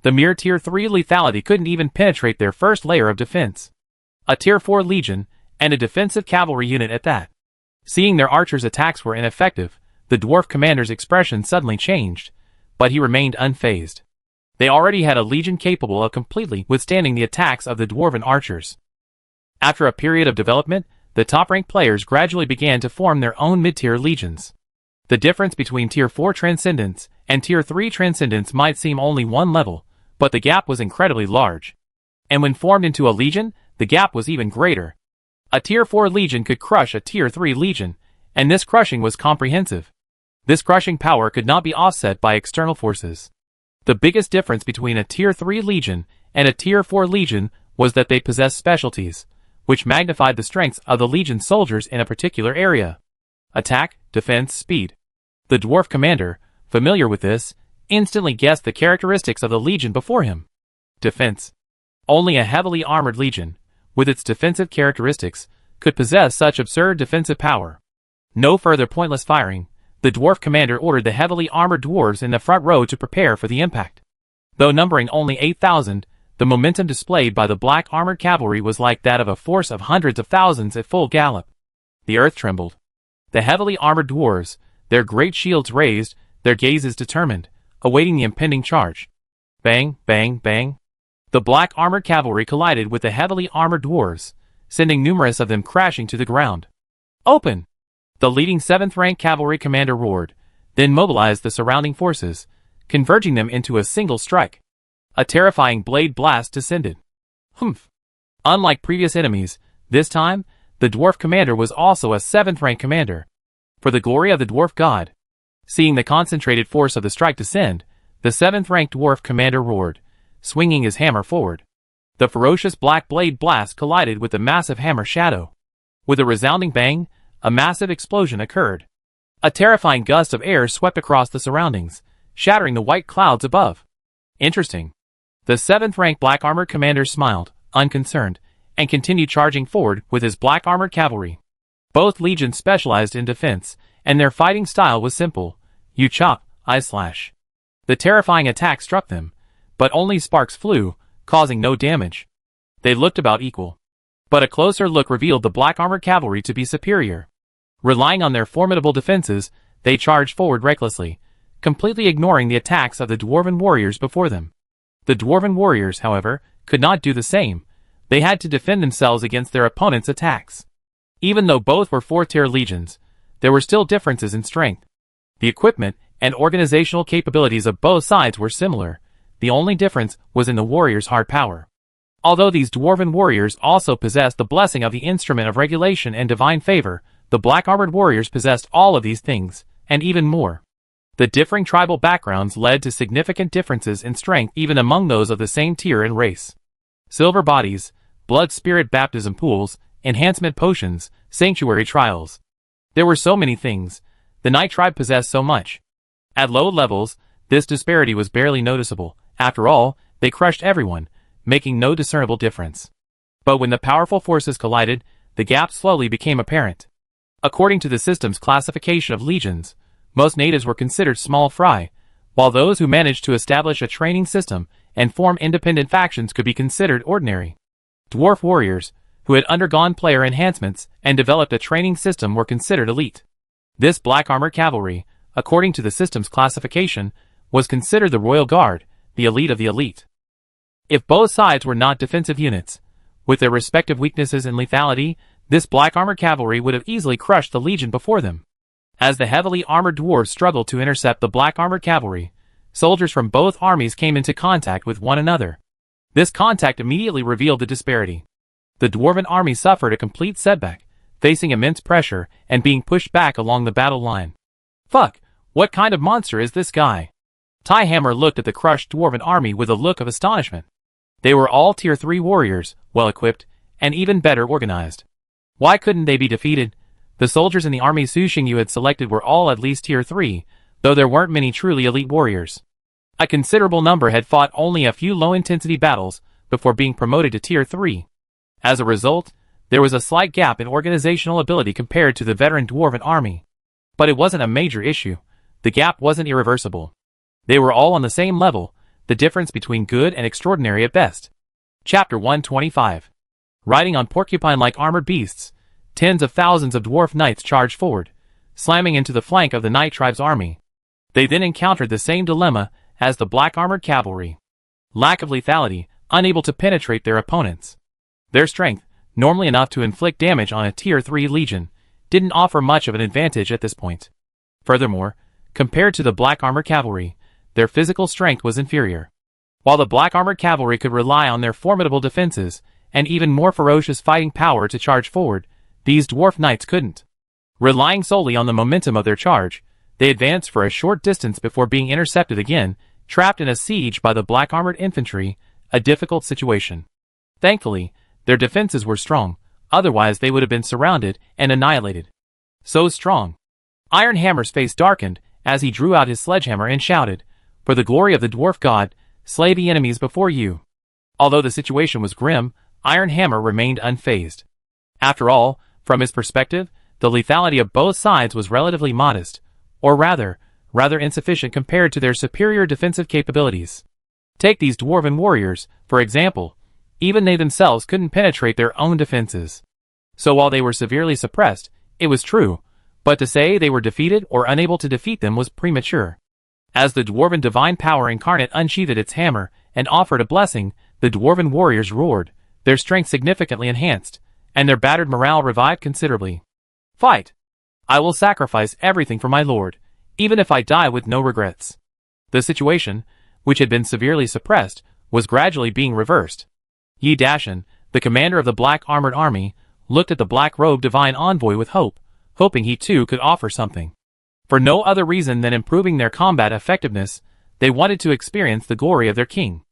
The mere Tier 3 lethality couldn't even penetrate their first layer of defense. A Tier 4 legion, and a defensive cavalry unit at that. Seeing their archers' attacks were ineffective, the dwarf commander's expression suddenly changed, but he remained unfazed. They already had a legion capable of completely withstanding the attacks of the dwarven archers. After a period of development, the top-ranked players gradually began to form their own mid-tier legions. The difference between Tier 4 Transcendence and Tier 3 Transcendence might seem only one level, but the gap was incredibly large. And when formed into a legion, the gap was even greater. A Tier 4 legion could crush a Tier 3 legion, and this crushing was comprehensive. This crushing power could not be offset by external forces. The biggest difference between a Tier 3 legion and a Tier 4 legion was that they possessed specialties, which magnified the strengths of the legion soldiers in a particular area. Attack, defense, speed. The dwarf commander, familiar with this, instantly guessed the characteristics of the legion before him. Defense. Only a heavily armored legion, with its defensive characteristics, could possess such absurd defensive power. No further pointless firing. The dwarf commander ordered the heavily armored dwarves in the front row to prepare for the impact. Though numbering only 8,000, the momentum displayed by the black armored cavalry was like that of a force of hundreds of thousands at full gallop. The earth trembled. The heavily armored dwarves, their great shields raised, their gazes determined, awaiting the impending charge. Bang, bang, bang. The black armored cavalry collided with the heavily armored dwarves, sending numerous of them crashing to the ground. Open! The leading 7th rank cavalry commander roared, then mobilized the surrounding forces, converging them into a single strike. A terrifying blade blast descended. Humph! Unlike previous enemies, this time, the dwarf commander was also a 7th rank commander. For the glory of the dwarf god. Seeing the concentrated force of the strike descend, the 7th ranked dwarf commander roared, swinging his hammer forward. The ferocious black blade blast collided with the massive hammer shadow. With a resounding bang, a massive explosion occurred. A terrifying gust of air swept across the surroundings, shattering the white clouds above. Interesting. The 7th ranked black armored commander smiled, unconcerned, and continued charging forward with his black armored cavalry. Both legions specialized in defense, and their fighting style was simple. You chop, I slash. The terrifying attack struck them, but only sparks flew, causing no damage. They looked about equal. But a closer look revealed the black armored cavalry to be superior. Relying on their formidable defenses, they charged forward recklessly, completely ignoring the attacks of the dwarven warriors before them. The dwarven warriors, however, could not do the same. They had to defend themselves against their opponents' attacks. Even though both were 4th-tier legions, there were still differences in strength. The equipment and organizational capabilities of both sides were similar. The only difference was in the warriors' hard power. Although these dwarven warriors also possessed the blessing of the instrument of regulation and divine favor, the black-armored warriors possessed all of these things, and even more. The differing tribal backgrounds led to significant differences in strength even among those of the same tier and race. Silver bodies, blood spirit baptism pools, enhancement potions, sanctuary trials. There were so many things. The Night Tribe possessed so much. At low levels, this disparity was barely noticeable. After all, they crushed everyone, making no discernible difference. But when the powerful forces collided, the gap slowly became apparent. According to the system's classification of legions, most natives were considered small fry, while those who managed to establish a training system and form independent factions could be considered ordinary. Dwarf warriors, who had undergone player enhancements and developed a training system, were considered elite. This black armored cavalry, according to the system's classification, was considered the royal guard, the elite of the elite. If both sides were not defensive units, with their respective weaknesses and lethality, this black armored cavalry would have easily crushed the legion before them. As the heavily armored dwarves struggled to intercept the black armored cavalry, soldiers from both armies came into contact with one another. This contact immediately revealed the disparity. The dwarven army suffered a complete setback, facing immense pressure and being pushed back along the battle line. Fuck, what kind of monster is this guy? Tiehammer looked at the crushed dwarven army with a look of astonishment. They were all tier 3 warriors, well equipped, and even better organized. Why couldn't they be defeated? The soldiers in the army Su Xingyu had selected were all at least tier 3, though there weren't many truly elite warriors. A considerable number had fought only a few low-intensity battles before being promoted to tier 3. As a result, there was a slight gap in organizational ability compared to the veteran dwarven army. But it wasn't a major issue. The gap wasn't irreversible. They were all on the same level, the difference between good and extraordinary at best. Chapter 125. Riding on porcupine-like armored beasts, tens of thousands of dwarf knights charged forward, slamming into the flank of the Night Tribe's army. They then encountered the same dilemma as the black armored cavalry. Lack of lethality, unable to penetrate their opponents. Their strength, normally enough to inflict damage on a tier 3 legion, didn't offer much of an advantage at this point. Furthermore, compared to the black armored cavalry, their physical strength was inferior. While the black armored cavalry could rely on their formidable defenses and even more ferocious fighting power to charge forward, these dwarf knights couldn't. Relying solely on the momentum of their charge, they advanced for a short distance before being intercepted again, trapped in a siege by the black armored infantry, a difficult situation. Thankfully, their defenses were strong, otherwise they would have been surrounded and annihilated. So strong. Iron Hammer's face darkened as he drew out his sledgehammer and shouted, "For the glory of the dwarf god, slay the enemies before you." Although the situation was grim, Iron Hammer remained unfazed. After all, from his perspective, the lethality of both sides was relatively modest, or rather insufficient compared to their superior defensive capabilities. Take these dwarven warriors, for example. Even they themselves couldn't penetrate their own defenses. So while they were severely suppressed, it was true, but to say they were defeated or unable to defeat them was premature. As the dwarven divine power incarnate unsheathed its hammer and offered a blessing, the dwarven warriors roared, their strength significantly enhanced, and their battered morale revived considerably. "Fight! I will sacrifice everything for my lord, even if I die with no regrets." The situation, which had been severely suppressed, was gradually being reversed. Yi Dashan, the commander of the black armored army, looked at the black-robed divine envoy with hope, hoping he too could offer something. For no other reason than improving their combat effectiveness, they wanted to experience the glory of their king.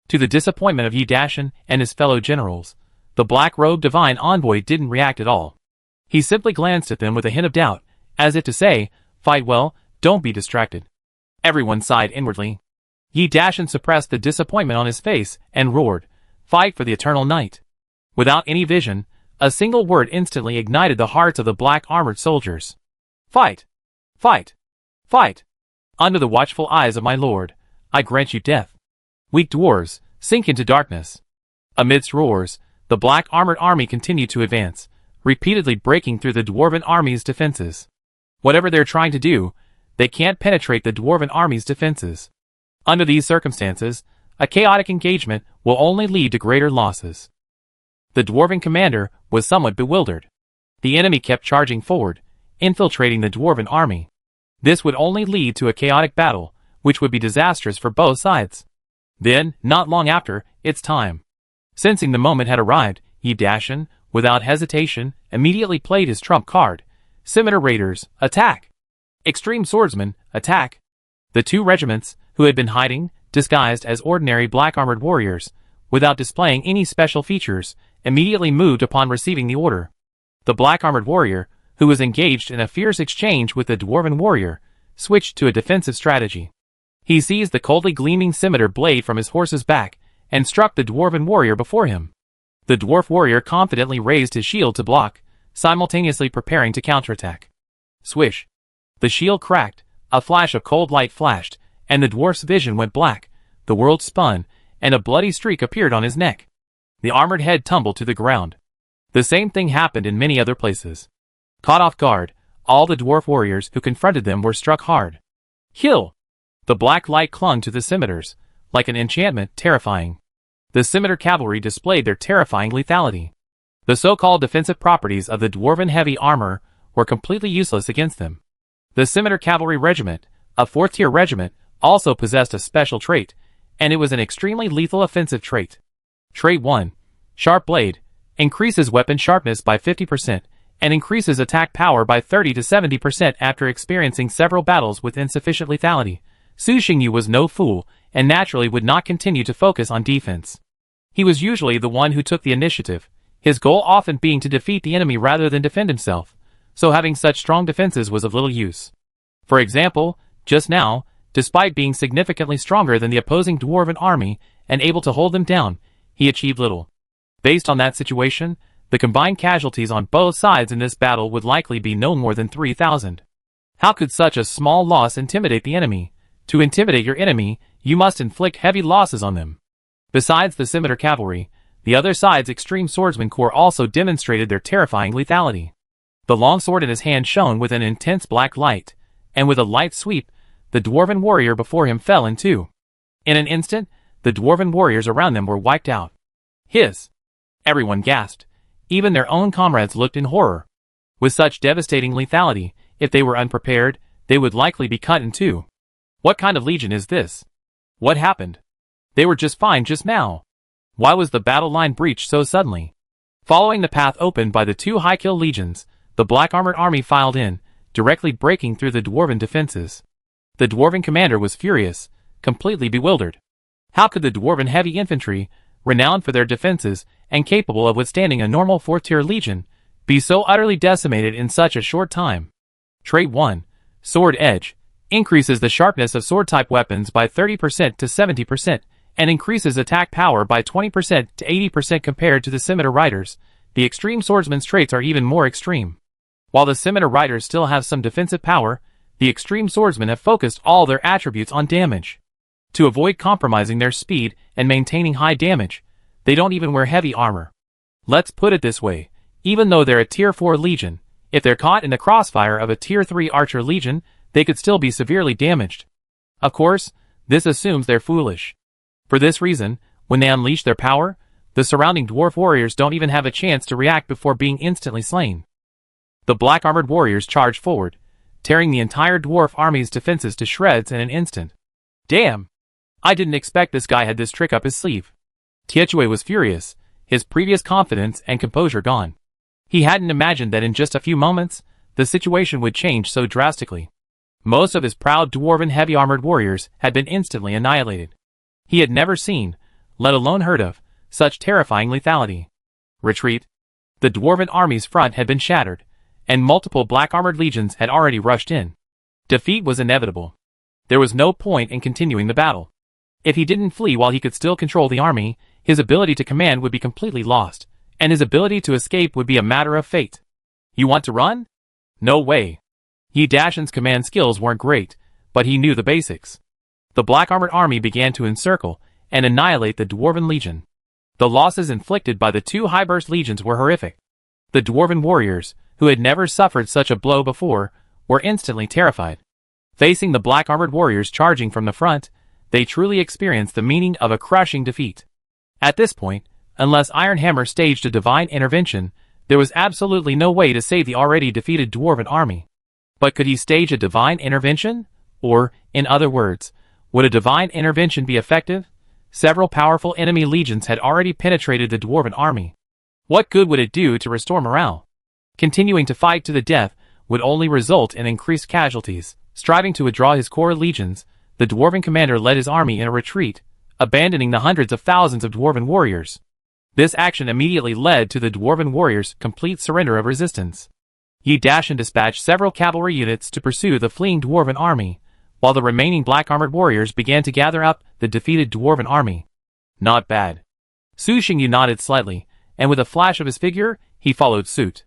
To the disappointment of Yi Dashan and his fellow generals, the black-robed divine envoy didn't react at all. He simply glanced at them with a hint of doubt, as if to say, "Fight well, don't be distracted." Everyone sighed inwardly. Yi Dashan suppressed the disappointment on his face and roared, "Fight for the eternal night." Without any vision, a single word instantly ignited the hearts of the black-armored soldiers. "Fight! Fight! Fight! Under the watchful eyes of my lord, I grant you death. Weak dwarves, sink into darkness." Amidst roars, the black-armored army continued to advance, repeatedly breaking through the dwarven army's defenses. Whatever they're trying to do, they can't penetrate the dwarven army's defenses. Under these circumstances, a chaotic engagement will only lead to greater losses. The dwarven commander was somewhat bewildered. The enemy kept charging forward, infiltrating the dwarven army. This would only lead to a chaotic battle, which would be disastrous for both sides. Then, not long after, it's time. Sensing the moment had arrived, Yi Dashan, without hesitation, immediately played his trump card. Scimitar Raiders, attack! Extreme Swordsmen, attack! The two regiments, who had been hiding, disguised as ordinary black-armored warriors, without displaying any special features, immediately moved upon receiving the order. The black-armored warrior, who was engaged in a fierce exchange with the dwarven warrior, switched to a defensive strategy. He seized the coldly gleaming scimitar blade from his horse's back, and struck the dwarven warrior before him. The dwarf warrior confidently raised his shield to block, simultaneously preparing to counterattack. Swish! The shield cracked, a flash of cold light flashed, and the dwarf's vision went black, the world spun, and a bloody streak appeared on his neck. The armored head tumbled to the ground. The same thing happened in many other places. Caught off guard, all the dwarf warriors who confronted them were struck hard. Kill! The black light clung to the scimitars, like an enchantment, terrifying. The scimitar cavalry displayed their terrifying lethality. The so-called defensive properties of the dwarven heavy armor were completely useless against them. The scimitar cavalry regiment, a 4th-tier regiment, also possessed a special trait, and it was an extremely lethal offensive trait. Trait 1. Sharp Blade, increases weapon sharpness by 50%, and increases attack power by 30 to 70% after experiencing several battles with insufficient lethality. Su Xingyu was no fool, and naturally would not continue to focus on defense. He was usually the one who took the initiative, his goal often being to defeat the enemy rather than defend himself, so having such strong defenses was of little use. For example, just now, despite being significantly stronger than the opposing dwarven army and able to hold them down, he achieved little. Based on that situation, the combined casualties on both sides in this battle would likely be no more than 3,000. How could such a small loss intimidate the enemy? To intimidate your enemy, you must inflict heavy losses on them. Besides the scimitar cavalry, the other side's extreme swordsman corps also demonstrated their terrifying lethality. The longsword in his hand shone with an intense black light, and with a light sweep, the dwarven warrior before him fell in two. In an instant, the dwarven warriors around them were wiped out. Hiss! Everyone gasped. Even their own comrades looked in horror. With such devastating lethality, if they were unprepared, they would likely be cut in two. What kind of legion is this? What happened? They were just fine just now. Why was the battle line breached so suddenly? Following the path opened by the two high-kill legions, the black-armored army filed in, directly breaking through the dwarven defenses. The dwarven commander was furious, completely bewildered. How could the dwarven heavy infantry, renowned for their defenses and capable of withstanding a normal 4th-tier legion, be so utterly decimated in such a short time? Trait 1. Sword Edge. Increases the sharpness of sword-type weapons by 30% to 70%, and increases attack power by 20% to 80% compared to the scimitar riders. The extreme swordsman's traits are even more extreme. While the scimitar riders still have some defensive power, the extreme swordsmen have focused all their attributes on damage. To avoid compromising their speed and maintaining high damage, they don't even wear heavy armor. Let's put it this way, even though they're a tier 4 legion, if they're caught in the crossfire of a tier 3 archer legion, they could still be severely damaged. Of course, this assumes they're foolish. For this reason, when they unleash their power, the surrounding dwarf warriors don't even have a chance to react before being instantly slain. The black-armored warriors charged forward, tearing the entire dwarf army's defenses to shreds in an instant. Damn! I didn't expect this guy had this trick up his sleeve. Tietue was furious, his previous confidence and composure gone. He hadn't imagined that in just a few moments, the situation would change so drastically. Most of his proud dwarven heavy-armored warriors had been instantly annihilated. He had never seen, let alone heard of, such terrifying lethality. Retreat. The dwarven army's front had been shattered, and multiple black-armored legions had already rushed in. Defeat was inevitable. There was no point in continuing the battle. If he didn't flee while he could still control the army, his ability to command would be completely lost, and his ability to escape would be a matter of fate. You want to run? No way. Yi Dashan's command skills weren't great, but he knew the basics. The black-armored army began to encircle and annihilate the dwarven legion. The losses inflicted by the two high-burst legions were horrific. The dwarven warriors, who had never suffered such a blow before, were instantly terrified. Facing the black-armored warriors charging from the front, they truly experienced the meaning of a crushing defeat. At this point, unless Ironhammer staged a divine intervention, there was absolutely no way to save the already defeated dwarven army. But could he stage a divine intervention? Or, in other words, would a divine intervention be effective? Several powerful enemy legions had already penetrated the dwarven army. What good would it do to restore morale? Continuing to fight to the death would only result in increased casualties. Striving to withdraw his core legions, the dwarven commander led his army in a retreat, abandoning the hundreds of thousands of dwarven warriors. This action immediately led to the dwarven warriors' complete surrender of resistance. Yi Dashan dispatched several cavalry units to pursue the fleeing dwarven army, while the remaining black-armored warriors began to gather up the defeated dwarven army. Not bad. Su Xingyu nodded slightly, and with a flash of his figure, he followed suit.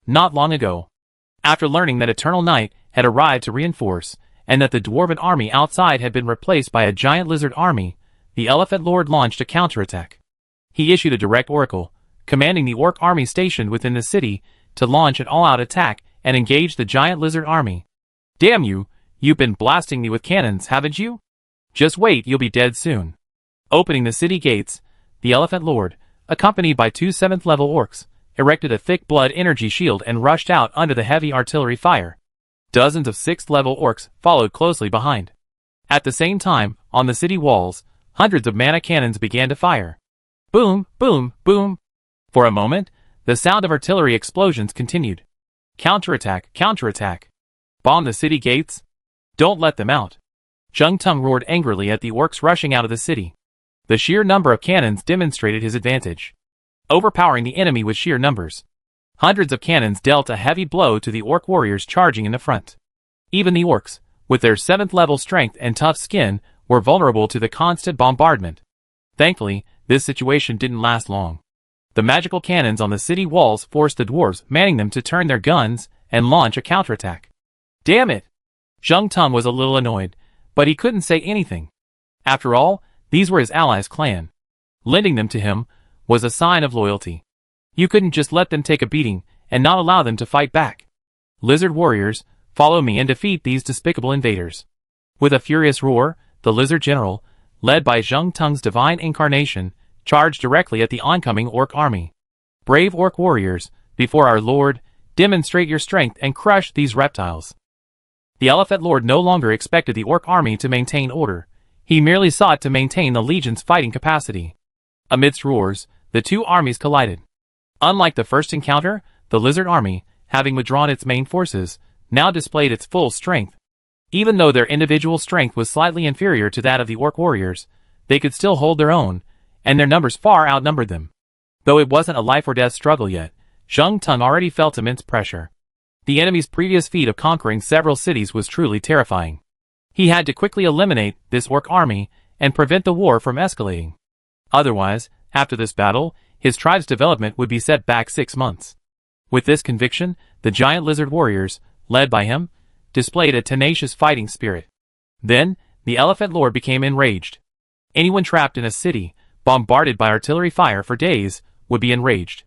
Not long ago, after learning that Eternal Night had arrived to reinforce, and that the dwarven army outside had been replaced by a giant lizard army, the Elephant Lord launched a counterattack. He issued a direct oracle, commanding the orc army stationed within the city to launch an all-out attack and engage the giant lizard army. Damn you, you've been blasting me with cannons, haven't you? Just wait, you'll be dead soon. Opening the city gates, the Elephant Lord, accompanied by two 7th-level orcs, erected a thick blood energy shield and rushed out under the heavy artillery fire. Dozens of 6th-level orcs followed closely behind. At the same time, on the city walls, hundreds of mana cannons began to fire. Boom, boom, boom. For a moment, the sound of artillery explosions continued. Counterattack, counterattack. Bomb the city gates? Don't let them out. Zheng Tung roared angrily at the orcs rushing out of the city. The sheer number of cannons demonstrated his advantage, overpowering the enemy with sheer numbers. Hundreds of cannons dealt a heavy blow to the orc warriors charging in the front. Even the orcs, with their 7th level strength and tough skin, were vulnerable to the constant bombardment. Thankfully, this situation didn't last long. The magical cannons on the city walls forced the dwarves manning them to turn their guns and launch a counterattack. Damn it! Zheng Tung was a little annoyed, but he couldn't say anything. After all, these were his allies' clan. Lending them to him was a sign of loyalty. You couldn't just let them take a beating and not allow them to fight back. Lizard warriors, follow me and defeat these despicable invaders. With a furious roar, the lizard general, led by Zheng Tung's divine incarnation, charged directly at the oncoming orc army. Brave orc warriors, before our lord, demonstrate your strength and crush these reptiles. The Elephant Lord no longer expected the orc army to maintain order. He merely sought to maintain the legion's fighting capacity. Amidst roars, the two armies collided. Unlike the first encounter, the lizard army, having withdrawn its main forces, now displayed its full strength. Even though their individual strength was slightly inferior to that of the orc warriors, they could still hold their own, and their numbers far outnumbered them. Though it wasn't a life-or-death struggle yet, Zheng Tung already felt immense pressure. The enemy's previous feat of conquering several cities was truly terrifying. He had to quickly eliminate this orc army and prevent the war from escalating. Otherwise, after this battle, his tribe's development would be set back 6 months. With this conviction, the giant lizard warriors, led by him, displayed a tenacious fighting spirit. Then, the Elephant Lord became enraged. Anyone trapped in a city, bombarded by artillery fire for days, would be enraged.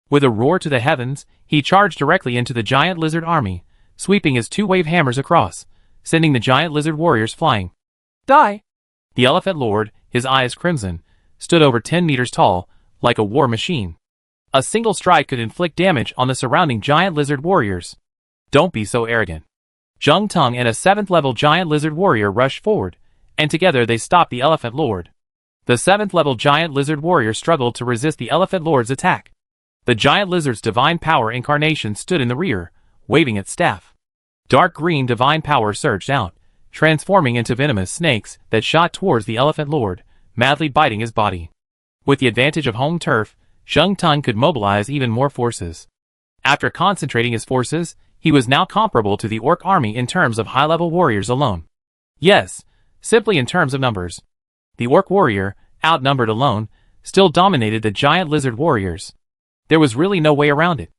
With a roar to the heavens, he charged directly into the giant lizard army, sweeping his 2 wave hammers across, sending the giant lizard warriors flying. Die! The Elephant Lord, his eyes crimson, stood over 10 meters tall, like a war machine. A single strike could inflict damage on the surrounding giant lizard warriors. Don't be so arrogant. Zheng Tung and a 7th level giant lizard warrior rushed forward, and together they stopped the Elephant Lord. The 7th level giant lizard warrior struggled to resist the Elephant Lord's attack. The giant lizard's divine power incarnation stood in the rear, waving its staff. Dark green divine power surged out, transforming into venomous snakes that shot towards the Elephant Lord, madly biting his body. With the advantage of home turf, Zheng Tung could mobilize even more forces. After concentrating his forces, he was now comparable to the orc army in terms of high-level warriors alone. Yes, simply in terms of numbers. The orc warrior, outnumbered alone, still dominated the giant lizard warriors. There was really no way around it.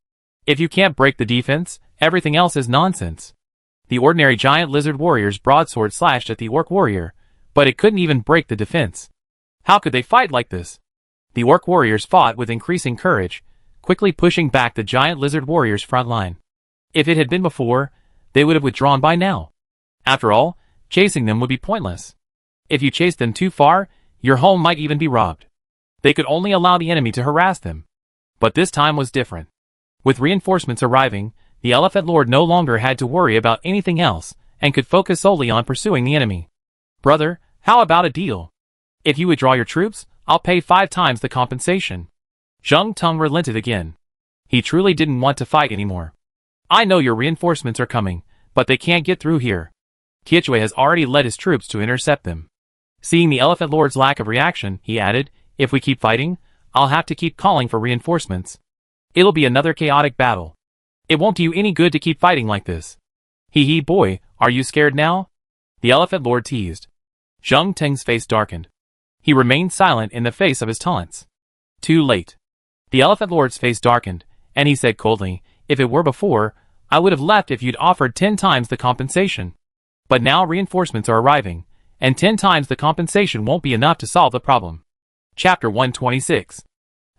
If you can't break the defense, everything else is nonsense. The ordinary giant lizard warrior's broadsword slashed at the orc warrior, but it couldn't even break the defense. How could they fight like this? The orc warriors fought with increasing courage, quickly pushing back the giant lizard warrior's front line. If it had been before, they would have withdrawn by now. After all, chasing them would be pointless. If you chased them too far, your home might even be robbed. They could only allow the enemy to harass them. But this time was different. With reinforcements arriving, the Elephant Lord no longer had to worry about anything else, and could focus solely on pursuing the enemy. Brother, how about a deal? If you withdraw your troops, I'll pay 5 times the compensation. Zheng Tung relented again. He truly didn't want to fight anymore. I know your reinforcements are coming, but they can't get through here. Kichwe has already led his troops to intercept them. Seeing the Elephant Lord's lack of reaction, he added, if we keep fighting, I'll have to keep calling for reinforcements. It'll be another chaotic battle. It won't do you any good to keep fighting like this. Hee boy, are you scared now? The Elephant Lord teased. Zheng Tung's face darkened. He remained silent in the face of his taunts. Too late. The Elephant Lord's face darkened, and he said coldly, if it were before, I would have left if you'd offered 10 times the compensation. But now reinforcements are arriving, and 10 times the compensation won't be enough to solve the problem. Chapter 126.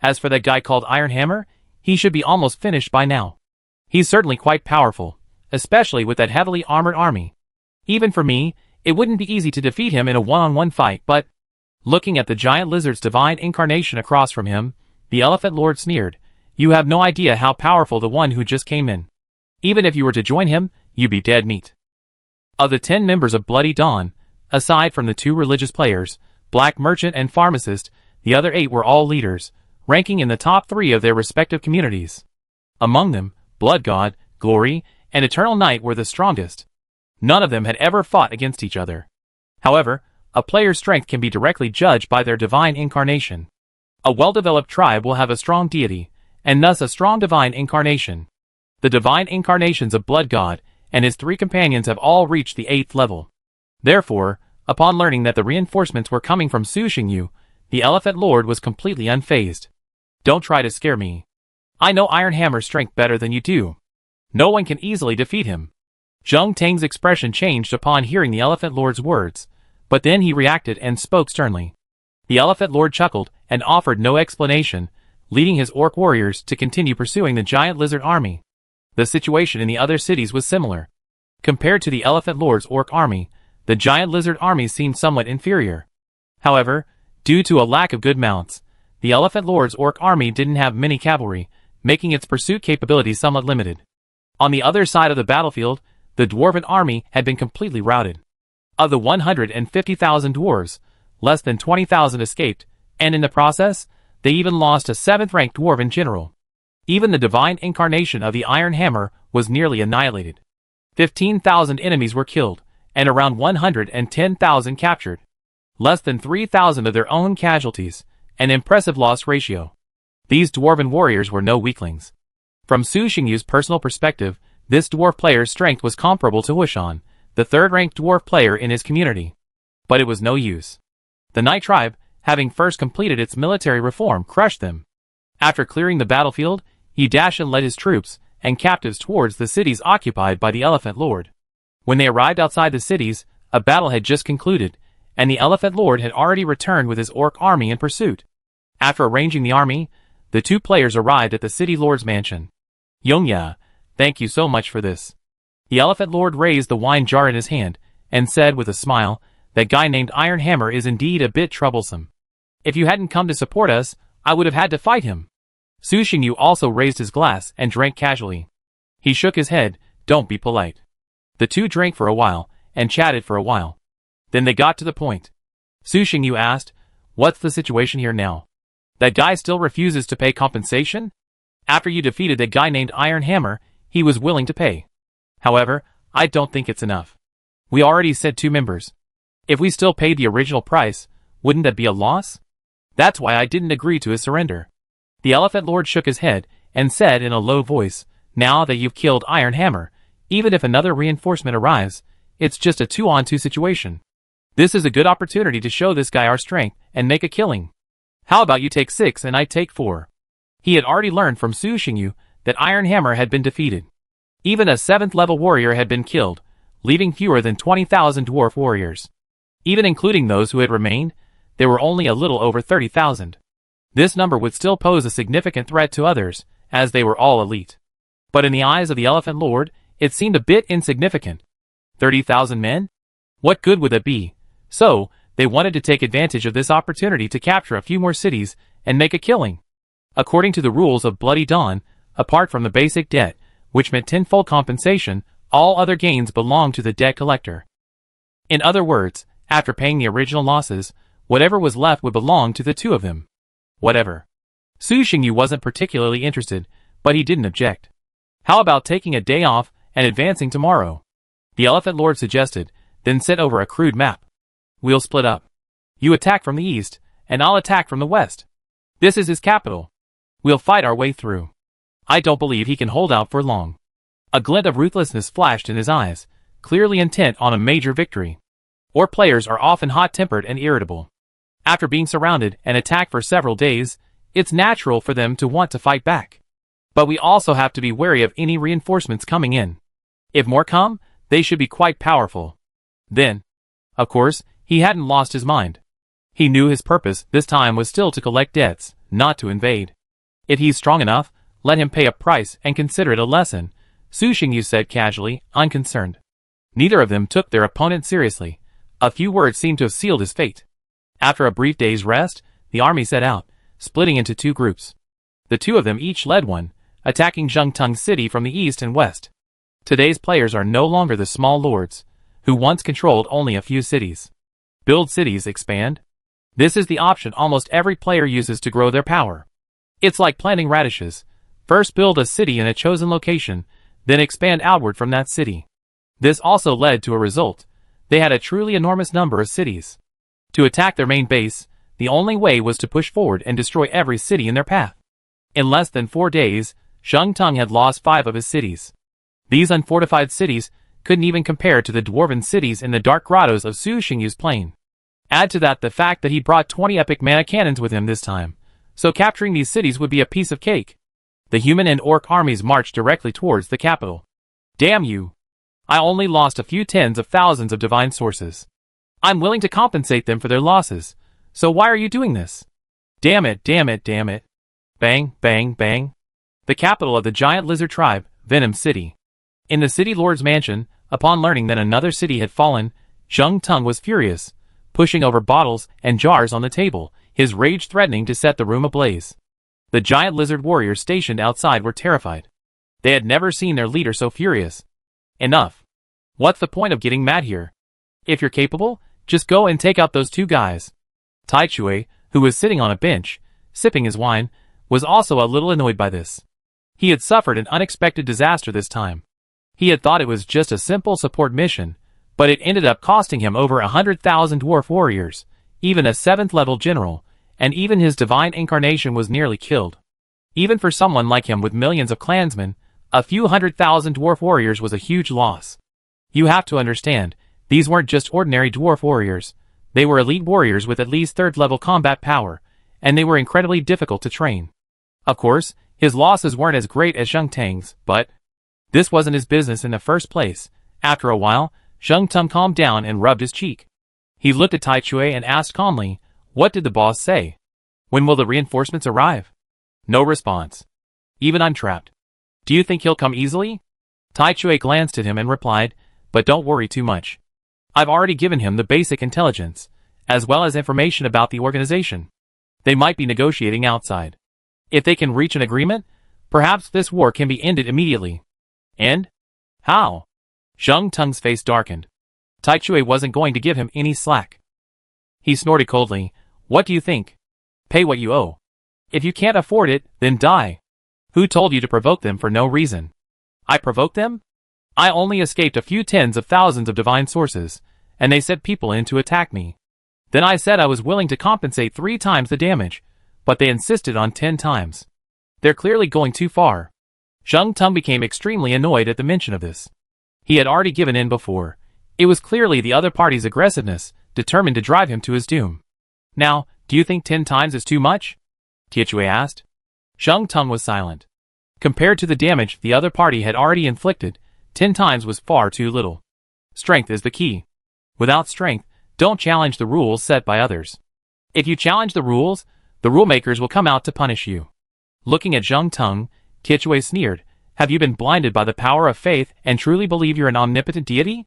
As for that guy called Iron Hammer, he should be almost finished by now. He's certainly quite powerful, especially with that heavily armored army. Even for me, it wouldn't be easy to defeat him in a one-on-one fight, but... Looking at the giant lizard's divine incarnation across from him, the Elephant Lord sneered, you have no idea how powerful the one who just came in. Even if you were to join him, you'd be dead meat. Of the 10 members of Bloody Dawn, aside from the 2 religious players, Black Merchant and Pharmacist, the other 8 were all leaders, ranking in the top 3 of their respective communities. Among them, Blood God, Glory, and Eternal Night were the strongest. None of them had ever fought against each other. However, a player's strength can be directly judged by their divine incarnation. A well-developed tribe will have a strong deity, and thus a strong divine incarnation. The divine incarnations of Blood God and his 3 companions have all reached the 8th level. Therefore, upon learning that the reinforcements were coming from Su Xingyu, the Elephant Lord was completely unfazed. Don't try to scare me. I know Iron Hammer's strength better than you do. No one can easily defeat him. Zheng Tang's expression changed upon hearing the Elephant Lord's words, but then he reacted and spoke sternly. The Elephant Lord chuckled and offered no explanation, leading his orc warriors to continue pursuing the giant lizard army. The situation in the other cities was similar. Compared to the Elephant Lord's orc army, the giant lizard army seemed somewhat inferior. However, due to a lack of good mounts, the Elephant Lord's orc army didn't have many cavalry, making its pursuit capabilities somewhat limited. On the other side of the battlefield, the dwarven army had been completely routed. Of the 150,000 dwarves, less than 20,000 escaped, and in the process, they even lost a 7th-ranked dwarven general. Even the divine incarnation of the Iron Hammer was nearly annihilated. 15,000 enemies were killed, and around 110,000 captured. Less than 3,000 of their own casualties, an impressive loss ratio. These dwarven warriors were no weaklings. From Su Xingyu's personal perspective, this dwarf player's strength was comparable to Wushan, the 3rd-ranked dwarf player in his community. But it was no use. The Night Tribe, having first completed its military reform, crushed them. After clearing the battlefield, he dashed and led his troops and captives towards the cities occupied by the Elephant Lord. When they arrived outside the cities, a battle had just concluded, and the Elephant Lord had already returned with his orc army in pursuit. After arranging the army, the 2 players arrived at the city lord's mansion. Yongya, thank you so much for this. The Elephant Lord raised the wine jar in his hand, and said with a smile, that guy named Iron Hammer is indeed a bit troublesome. If you hadn't come to support us, I would have had to fight him. Su Xingyu also raised his glass and drank casually. He shook his head, don't be polite. The 2 drank for a while, and chatted for a while. Then they got to the point. Su Xingyu asked, what's the situation here now? That guy still refuses to pay compensation? After you defeated that guy named Iron Hammer, he was willing to pay. However, I don't think it's enough. We already said 2 members. If we still paid the original price, wouldn't that be a loss? That's why I didn't agree to his surrender. The Elephant Lord shook his head, and said in a low voice, now that you've killed Iron Hammer, even if another reinforcement arrives, it's just a 2-on-2 situation. This is a good opportunity to show this guy our strength, and make a killing. How about you take 6 and I take 4? He had already learned from Su Xingyu that Iron Hammer had been defeated. Even a 7th-level warrior had been killed, leaving fewer than 20,000 dwarf warriors. Even including those who had remained, there were only a little over 30,000. This number would still pose a significant threat to others, as they were all elite. But in the eyes of the Elephant Lord, it seemed a bit insignificant. 30,000 men? What good would that be? So, they wanted to take advantage of this opportunity to capture a few more cities and make a killing. According to the rules of Bloody Dawn, apart from the basic debt, which meant tenfold compensation, all other gains belonged to the debt collector. In other words, after paying the original losses, whatever was left would belong to the 2 of them. Whatever. Su Xingyu wasn't particularly interested, but he didn't object. How about taking a day off and advancing tomorrow? The Elephant Lord suggested, then sent over a crude map. We'll split up. You attack from the east, and I'll attack from the west. This is his capital. We'll fight our way through. I don't believe he can hold out for long. A glint of ruthlessness flashed in his eyes, clearly intent on a major victory. Orc players are often hot-tempered and irritable. After being surrounded and attacked for several days, it's natural for them to want to fight back. But we also have to be wary of any reinforcements coming in. If more come, they should be quite powerful. Then, of course, he hadn't lost his mind. He knew his purpose this time was still to collect debts, not to invade. If he's strong enough, let him pay a price and consider it a lesson, Su Xingyu said casually, unconcerned. Neither of them took their opponent seriously. A few words seemed to have sealed his fate. After a brief day's rest, the army set out, splitting into 2 groups. The 2 of them each led one, attacking Zhengtung City from the east and west. Today's players are no longer the small lords, who once controlled only a few cities. Build cities, expand. This is the option almost every player uses to grow their power. It's like planting radishes. First build a city in a chosen location, then expand outward from that city. This also led to a result. They had a truly enormous number of cities. To attack their main base, the only way was to push forward and destroy every city in their path. In less than 4 days, Zheng Tung had lost 5 of his cities. These unfortified cities couldn't even compare to the dwarven cities in the dark grottos of Su Xingyu's plain. Add to that the fact that he brought 20 epic mana cannons with him this time, so capturing these cities would be a piece of cake. The human and orc armies marched directly towards the capital. Damn you! I only lost a few tens of thousands of divine sources. I'm willing to compensate them for their losses, so why are you doing this? Damn it, damn it, damn it. Bang, bang, bang. The capital of the giant lizard tribe, Venom City. In the city lord's mansion, upon learning that another city had fallen, Zheng Tung was furious, pushing over bottles and jars on the table, his rage threatening to set the room ablaze. The giant lizard warriors stationed outside were terrified. They had never seen their leader so furious. Enough. What's the point of getting mad here? If you're capable, just go and take out those 2 guys. Tai Chui, who was sitting on a bench, sipping his wine, was also a little annoyed by this. He had suffered an unexpected disaster this time. He had thought it was just a simple support mission, but it ended up costing him over 100,000 dwarf warriors, even a 7th level general, and even his divine incarnation was nearly killed. Even for someone like him with millions of clansmen, a few 100,000 dwarf warriors was a huge loss. You have to understand, these weren't just ordinary dwarf warriors. They were elite warriors with at least 3rd level combat power, and they were incredibly difficult to train. Of course, his losses weren't as great as Zheng Tang's, but this wasn't his business in the first place. After a while, Zheng Tung calmed down and rubbed his cheek. He looked at Tai Chui and asked calmly, "What did the boss say? When will the reinforcements arrive?" No response. Even I'm trapped. Do you think he'll come easily? Tai Chui glanced at him and replied, "But don't worry too much. I've already given him the basic intelligence, as well as information about the organization. They might be negotiating outside. If they can reach an agreement, perhaps this war can be ended immediately." "And? How?" Zheng Tung's face darkened. Tai Chui wasn't going to give him any slack. He snorted coldly, "What do you think? Pay what you owe. If you can't afford it, then die. Who told you to provoke them for no reason?" "I provoked them? I only escaped a few tens of thousands of divine sources, and they sent people in to attack me. Then I said I was willing to compensate 3 times the damage, but they insisted on 10 times. They're clearly going too far." Zheng Tung became extremely annoyed at the mention of this. He had already given in before. It was clearly the other party's aggressiveness, determined to drive him to his doom. "Now, do you think 10 times is too much?" Tai Chui asked. Zheng Tung was silent. Compared to the damage the other party had already inflicted, 10 times was far too little. Strength is the key. Without strength, don't challenge the rules set by others. If you challenge the rules, the rulemakers will come out to punish you. Looking at Zheng Tung, Tai Chui sneered, "Have you been blinded by the power of faith and truly believe you're an omnipotent deity?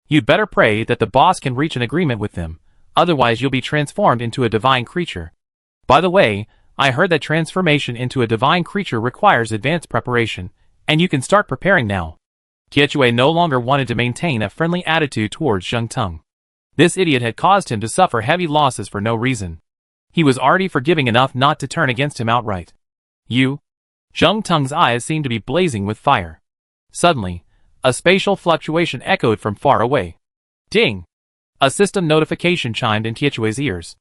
You'd better pray that the boss can reach an agreement with them, otherwise you'll be transformed into a divine creature. By the way, I heard that transformation into a divine creature requires advanced preparation, and you can start preparing now." Tai Chui no longer wanted to maintain a friendly attitude towards Zheng Tung. This idiot had caused him to suffer heavy losses for no reason. He was already forgiving enough not to turn against him outright. "You?" Zheng Tung's eyes seemed to be blazing with fire. Suddenly, a spatial fluctuation echoed from far away. Ding! A system notification chimed in Tai Chui's ears.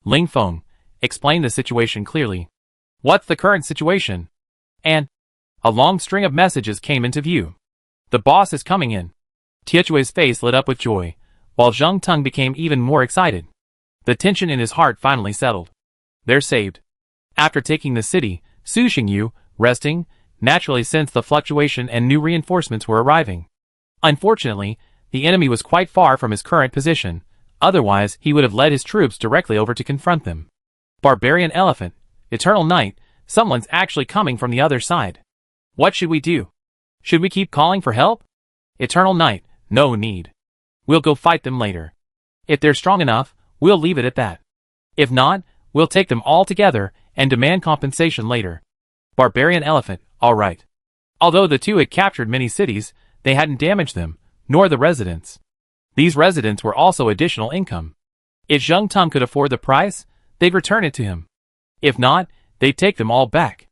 "Ling Feng, explain the situation clearly. What's the current situation?" And a long string of messages came into view. "The boss is coming in." Tai Chui's face lit up with joy, while Zheng Tung became even more excited. The tension in his heart finally settled. They're saved. After taking the city, Su Xingyu, resting, naturally sensed the fluctuation and new reinforcements were arriving. Unfortunately, the enemy was quite far from his current position, otherwise he would have led his troops directly over to confront them. "Barbarian Elephant, Eternal Night, someone's actually coming from the other side. What should we do? Should we keep calling for help?" "Eternal Night, no need. We'll go fight them later. If they're strong enough, we'll leave it at that. If not, we'll take them all together and demand compensation later." Barbarian Elephant, all right. Although the two had captured many cities, they hadn't damaged them, nor the residents. These residents were also additional income. If Zheng Tung could afford the price, they'd return it to him. If not, they'd take them all back.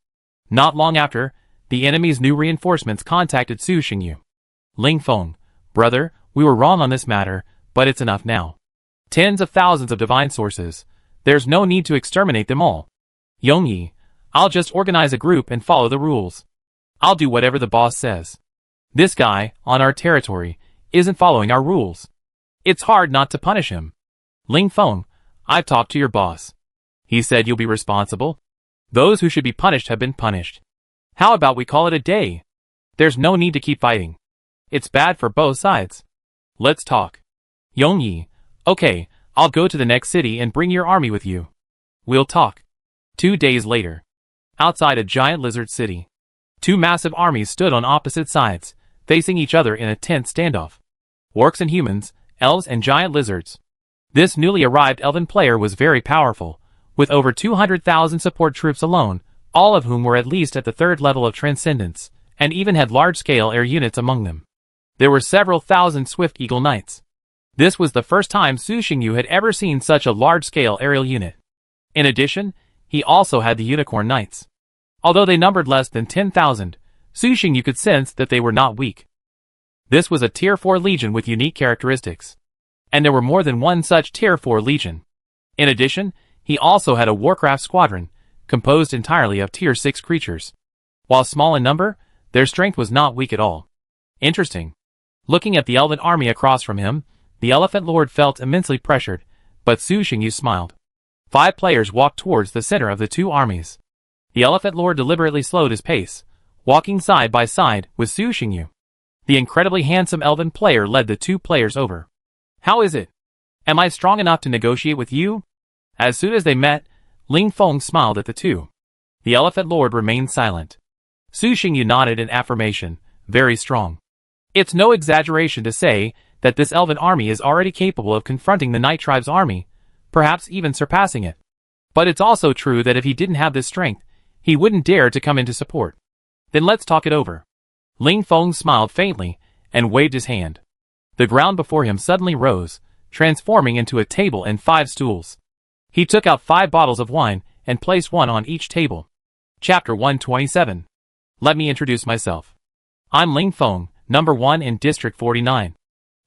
Not long after, the enemy's new reinforcements contacted Su Xingyu. "Ling Feng, brother, we were wrong on this matter, but it's enough now. Tens of thousands of divine sources. There's no need to exterminate them all. Yongyi, I'll just organize a group and follow the rules. I'll do whatever the boss says. This guy, on our territory, isn't following our rules. It's hard not to punish him. Ling Feng, I've talked to your boss. He said you'll be responsible. Those who should be punished have been punished. How about we call it a day? There's no need to keep fighting. It's bad for both sides. Let's talk. Yongyi, okay, I'll go to the next city and bring your army with you. We'll talk. 2 days later. Outside a giant lizard city. 2 massive armies stood on opposite sides, facing each other in a tense standoff. Orcs and humans, elves and giant lizards. This newly arrived elven player was very powerful, with over 200,000 support troops alone, all of whom were at least at the 3rd level of transcendence, and even had large-scale air units among them. There were several thousand Swift Eagle Knights. This was the first time Su Xingyu had ever seen such a large-scale aerial unit. In addition, he also had the Unicorn Knights. Although they numbered less than 10,000, Su Xingyu could sense that they were not weak. This was a Tier 4 legion with unique characteristics. And there were more than one such Tier 4 legion. In addition, he also had a Warcraft squadron, composed entirely of Tier 6 creatures. While small in number, their strength was not weak at all. Interesting. Looking at the elven army across from him, the Elephant Lord felt immensely pressured, but Su Xingyu smiled. 5 players walked towards the center of the 2 armies. The Elephant Lord deliberately slowed his pace, walking side by side with Su Xingyu. The incredibly handsome elven player led the 2 players over. How is it? Am I strong enough to negotiate with you? As soon as they met, Ling Feng smiled at the 2. The Elephant Lord remained silent. Su Xingyu nodded in affirmation, very strong. It's no exaggeration to say that this elven army is already capable of confronting the Night Tribe's army, perhaps even surpassing it. But it's also true that if he didn't have this strength, he wouldn't dare to come into support. Then let's talk it over. Ling Feng smiled faintly and waved his hand. The ground before him suddenly rose, transforming into a table and 5 stools. He took out 5 bottles of wine and placed one on each table. Chapter 127. Let me introduce myself. I'm Ling Feng, number 1 in District 49.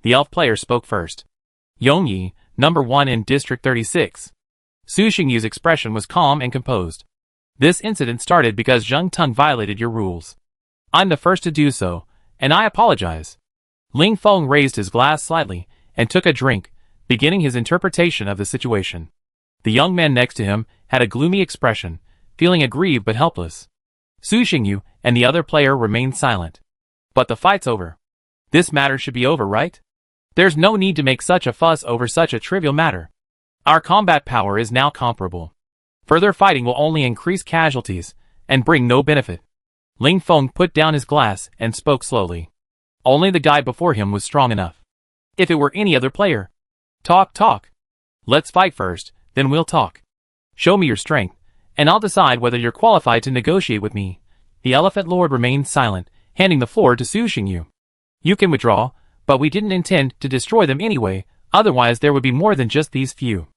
The elf player spoke first. Yongyi, number 1 in District 36. Su Xingyu's expression was calm and composed. This incident started because Zheng Teng violated your rules. I'm the first to do so, and I apologize. Ling Feng raised his glass slightly and took a drink, beginning his interpretation of the situation. The young man next to him had a gloomy expression, feeling aggrieved but helpless. Su Xingyu and the other player remained silent. But the fight's over. This matter should be over, right? There's no need to make such a fuss over such a trivial matter. Our combat power is now comparable. Further fighting will only increase casualties and bring no benefit. Ling Feng put down his glass and spoke slowly. Only the guy before him was strong enough. If it were any other player. Talk. Let's fight first, then we'll talk. Show me your strength, and I'll decide whether you're qualified to negotiate with me. The Elephant Lord remained silent, handing the floor to Su Xingyu. You can withdraw, but we didn't intend to destroy them anyway, otherwise there would be more than just these few.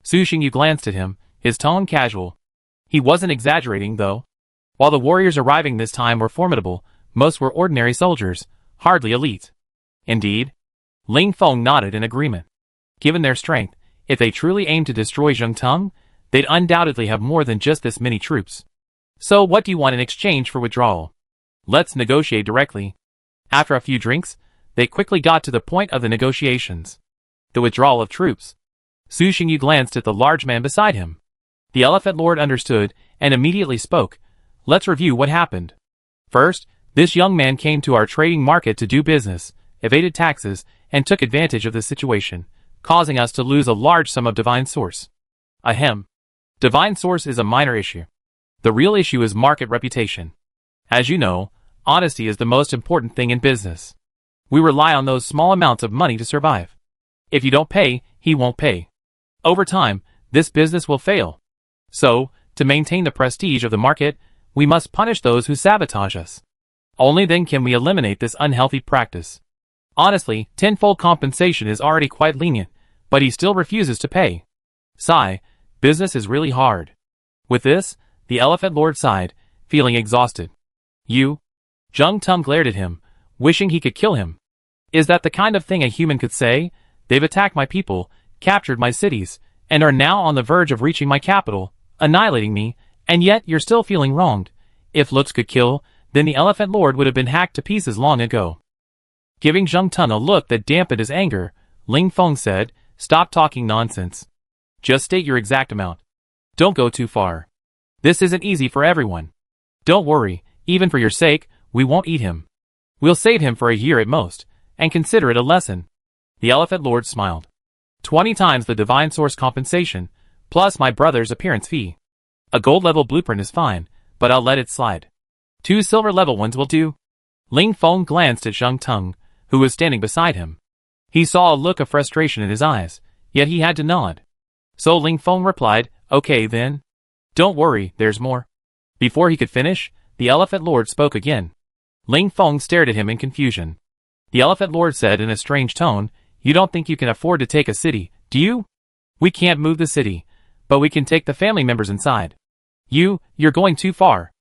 Su Xingyu glanced at him, his tone casual. He wasn't exaggerating, though. While the warriors arriving this time were formidable, most were ordinary soldiers, hardly elite. Indeed. Ling Feng nodded in agreement. Given their strength, if they truly aimed to destroy Zheng Teng, they'd undoubtedly have more than just this many troops. So what do you want in exchange for withdrawal? Let's negotiate directly. After a few drinks, they quickly got to the point of the negotiations. The withdrawal of troops. Su Xingyu glanced at the large man beside him. The Elephant Lord understood and immediately spoke. Let's review what happened. First, this young man came to our trading market to do business, evaded taxes, and took advantage of the situation, causing us to lose a large sum of divine source. Ahem. Divine source is a minor issue. The real issue is market reputation. As you know, honesty is the most important thing in business. We rely on those small amounts of money to survive. If you don't pay, he won't pay. Over time, this business will fail. So, to maintain the prestige of the market, we must punish those who sabotage us. Only then can we eliminate this unhealthy practice. Honestly, tenfold compensation is already quite lenient, but he still refuses to pay. Sigh, business is really hard. With this, the Elephant Lord sighed, feeling exhausted. You? Zheng Teng glared at him, wishing he could kill him. Is that the kind of thing a human could say? They've attacked my people, captured my cities, and are now on the verge of reaching my capital, annihilating me, And yet you're still feeling wronged. If looks could kill, then the Elephant Lord would have been hacked to pieces long ago. Giving Zheng Teng a look that dampened his anger, Ling Feng said, "Stop talking nonsense. Just state your exact amount. Don't go too far. This isn't easy for everyone. Don't worry, even for your sake, we won't eat him. We'll save him for a year at most, and consider it a lesson." The Elephant Lord smiled. 20 times the divine source compensation, plus my brother's appearance fee. A gold level blueprint is fine, but I'll let it slide. 2 silver level ones will do. Ling Feng glanced at Zheng Teng, who was standing beside him. He saw a look of frustration in his eyes, yet he had to nod. So Ling Feng replied, "Okay then. Don't worry, there's more." Before he could finish, the Elephant Lord spoke again. Ling Feng stared at him in confusion. The Elephant Lord said in a strange tone, "You don't think you can afford to take a city, do you? We can't move the city, but we can take the family members inside. You're going too far."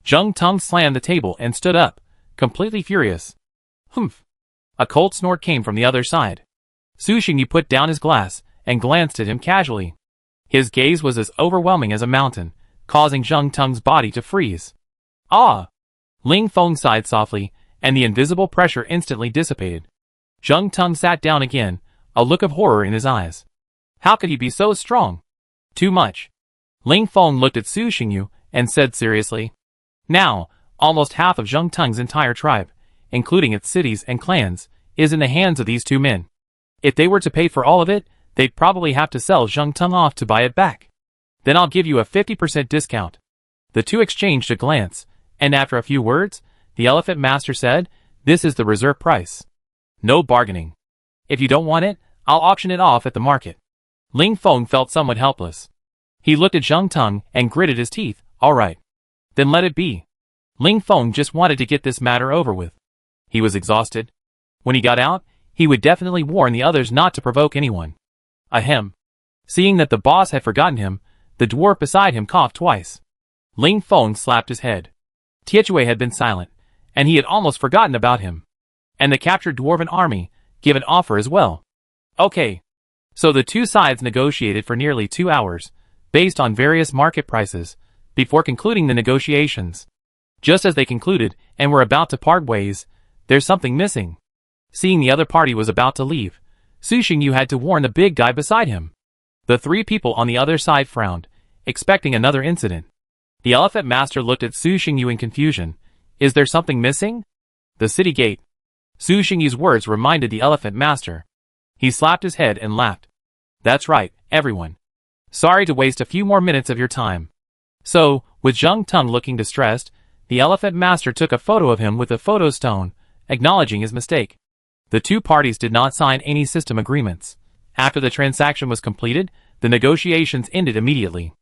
Zheng Teng slammed the table and stood up, completely furious. Humph. A cold snort came from the other side. Su Xingyu put down his glass and glanced at him casually. His gaze was as overwhelming as a mountain, causing Zheng Teng's body to freeze. "Ah!" Ling Feng sighed softly, and the invisible pressure instantly dissipated. Zheng Teng sat down again, a look of horror in his eyes. How could he be so strong? Too much. Ling Feng looked at Su Xingyu and said seriously, "Now, almost half of Zheng Teng's entire tribe, including its cities and clans, is in the hands of these 2 men. If they were to pay for all of it, they'd probably have to sell Zheng Teng off to buy it back. Then I'll give you a 50% discount." The two exchanged a glance, and after a few words, the Elephant Master said, "This is the reserve price. No bargaining. If you don't want it, I'll auction it off at the market." Ling Feng felt somewhat helpless. He looked at Zheng Teng and gritted his teeth. "All right. Then let it be." Ling Feng just wanted to get this matter over with. He was exhausted. When he got out, he would definitely warn the others not to provoke anyone. Ahem. Seeing that the boss had forgotten him, the dwarf beside him coughed twice. Ling Feng slapped his head. Tietue had been silent, and he had almost forgotten about him. And the captured dwarven army gave an offer as well. Okay. So the two sides negotiated for nearly 2 hours, based on various market prices, before concluding the negotiations. Just as they concluded and were about to part ways, there's something missing. Seeing the other party was about to leave, Su Xingyu had to warn the big guy beside him. The 3 people on the other side frowned, expecting another incident. The Elephant Master looked at Su Xingyu in confusion. Is there something missing? The city gate. Su Xingyu's words reminded the Elephant Master. He slapped his head and laughed. That's right, everyone. Sorry to waste a few more minutes of your time. So, with Zheng Teng looking distressed, the Elephant Master took a photo of him with a photo stone, acknowledging his mistake. The 2 parties did not sign any system agreements. After the transaction was completed, the negotiations ended immediately.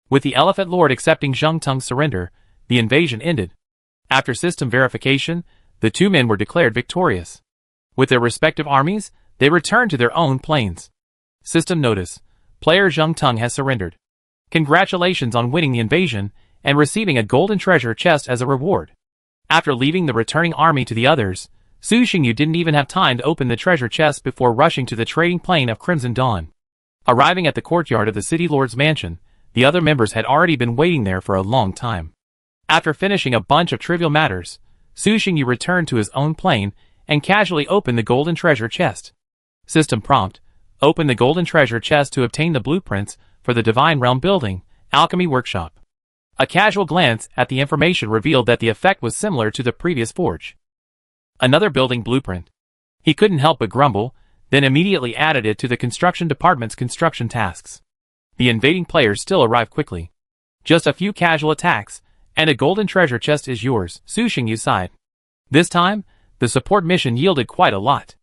With the Elephant Lord accepting Zheng Teng's surrender, the invasion ended. After system verification, the 2 men were declared victorious. With their respective armies, they returned to their own planes. System notice: player Zheng Teng has surrendered. Congratulations on winning the invasion and receiving a golden treasure chest as a reward. After leaving the returning army to the others, Su Xingyu didn't even have time to open the treasure chest before rushing to the trading plane of Crimson Dawn. Arriving at the courtyard of the city lord's mansion, the other members had already been waiting there for a long time. After finishing a bunch of trivial matters, Su Xingyu returned to his own plane and casually opened the golden treasure chest. System prompt: open the golden treasure chest to obtain the blueprints for the Divine Realm building, Alchemy Workshop. A casual glance at the information revealed that the effect was similar to the previous forge. Another building blueprint. He couldn't help but grumble, then immediately added it to the construction department's construction tasks. The invading players still arrived quickly. Just a few casual attacks, and a golden treasure chest is yours, Su Xingyu sighed. This time, the support mission yielded quite a lot.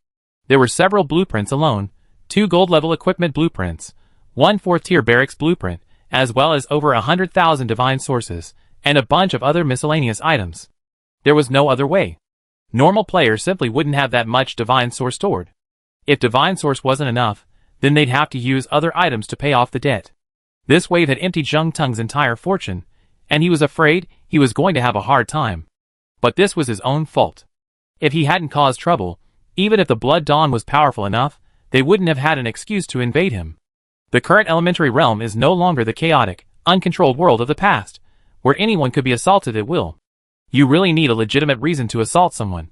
There were several blueprints alone, 2 gold-level equipment blueprints, 1 4th-tier barracks blueprint, as well as over 100,000 divine sources, and a bunch of other miscellaneous items. There was no other way. Normal players simply wouldn't have that much divine source stored. If divine source wasn't enough, then they'd have to use other items to pay off the debt. This wave had emptied Zheng Teng's entire fortune, and he was afraid he was going to have a hard time. But this was his own fault. If he hadn't caused trouble, even if the Blood Dawn was powerful enough, they wouldn't have had an excuse to invade him. The current elementary realm is no longer the chaotic, uncontrolled world of the past, where anyone could be assaulted at will. You really need a legitimate reason to assault someone.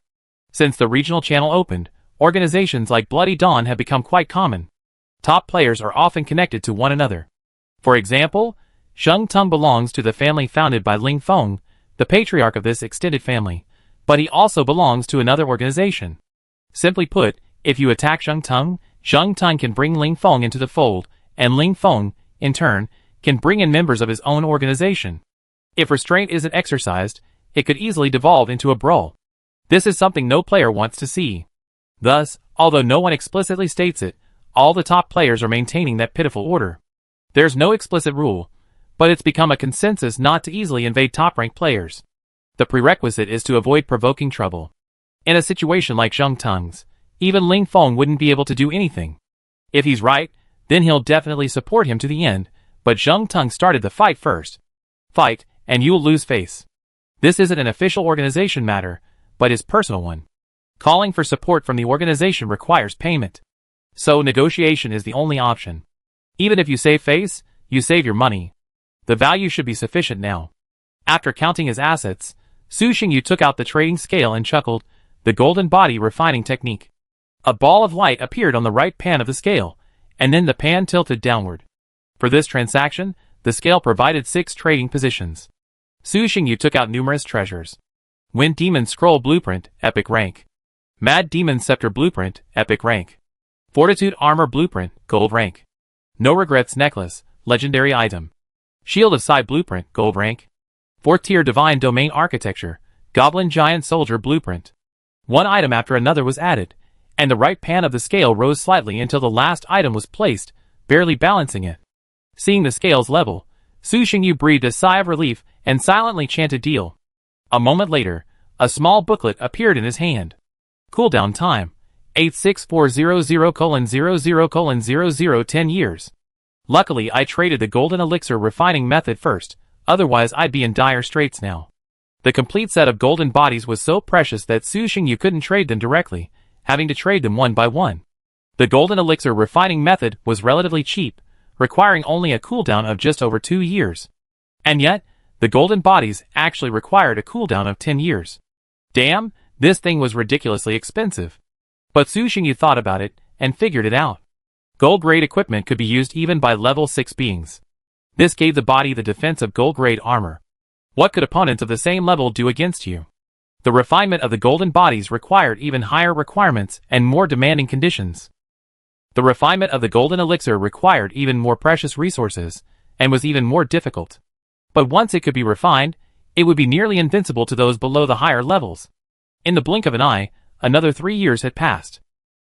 Since the regional channel opened, organizations like Bloody Dawn have become quite common. Top players are often connected to one another. For example, Sheng Tung belongs to the family founded by Ling Feng, the patriarch of this extended family, but he also belongs to another organization. Simply put, if you attack Sheng Tung can bring Ling Feng into the fold, and Ling Feng, in turn, can bring in members of his own organization. If restraint isn't exercised, it could easily devolve into a brawl. This is something no player wants to see. Thus, although no one explicitly states it, all the top players are maintaining that pitiful order. There's no explicit rule, but it's become a consensus not to easily invade top-ranked players. The prerequisite is to avoid provoking trouble. In a situation like Sheng Tung's, even Ling Feng wouldn't be able to do anything. If he's right, then he'll definitely support him to the end, but Sheng Tung started the fight first. Fight, and you'll lose face. This isn't an official organization matter, but his personal one. Calling for support from the organization requires payment. So negotiation is the only option. Even if you save face, you save your money. The value should be sufficient now. After counting his assets, Su Xingyu took out the trading scale and chuckled, the golden body refining technique. A ball of light appeared on the right pan of the scale, and then the pan tilted downward. For this transaction, the scale provided 6 trading positions. Su Xingyu took out numerous treasures. Wind Demon Scroll Blueprint, Epic Rank. Mad Demon Scepter Blueprint, Epic Rank. Fortitude Armor Blueprint, Gold Rank. No Regrets Necklace, Legendary Item. Shield of Sai Blueprint, Gold Rank. 4th Tier Divine Domain Architecture, Goblin Giant Soldier Blueprint. One item after another was added, and the right pan of the scale rose slightly until the last item was placed, barely balancing it. Seeing the scales level, Su Xingyu breathed a sigh of relief and silently chanted deal. A moment later, a small booklet appeared in his hand. Cooldown time, 86400:00:00 10 years. Luckily I traded the golden elixir refining method first, otherwise I'd be in dire straits now. The complete set of golden bodies was so precious that Su Xingyu couldn't trade them directly, having to trade them one by one. The golden elixir refining method was relatively cheap, requiring only a cooldown of just over 2 years. And yet, the golden bodies actually required a cooldown of 10 years. Damn, this thing was ridiculously expensive. But Su Xingyu thought about it, and figured it out. Gold-grade equipment could be used even by level 6 beings. This gave the body the defense of gold-grade armor. What could opponents of the same level do against you? The refinement of the golden bodies required even higher requirements and more demanding conditions. The refinement of the golden elixir required even more precious resources, and was even more difficult. But once it could be refined, it would be nearly invincible to those below the higher levels. In the blink of an eye, another 3 years had passed.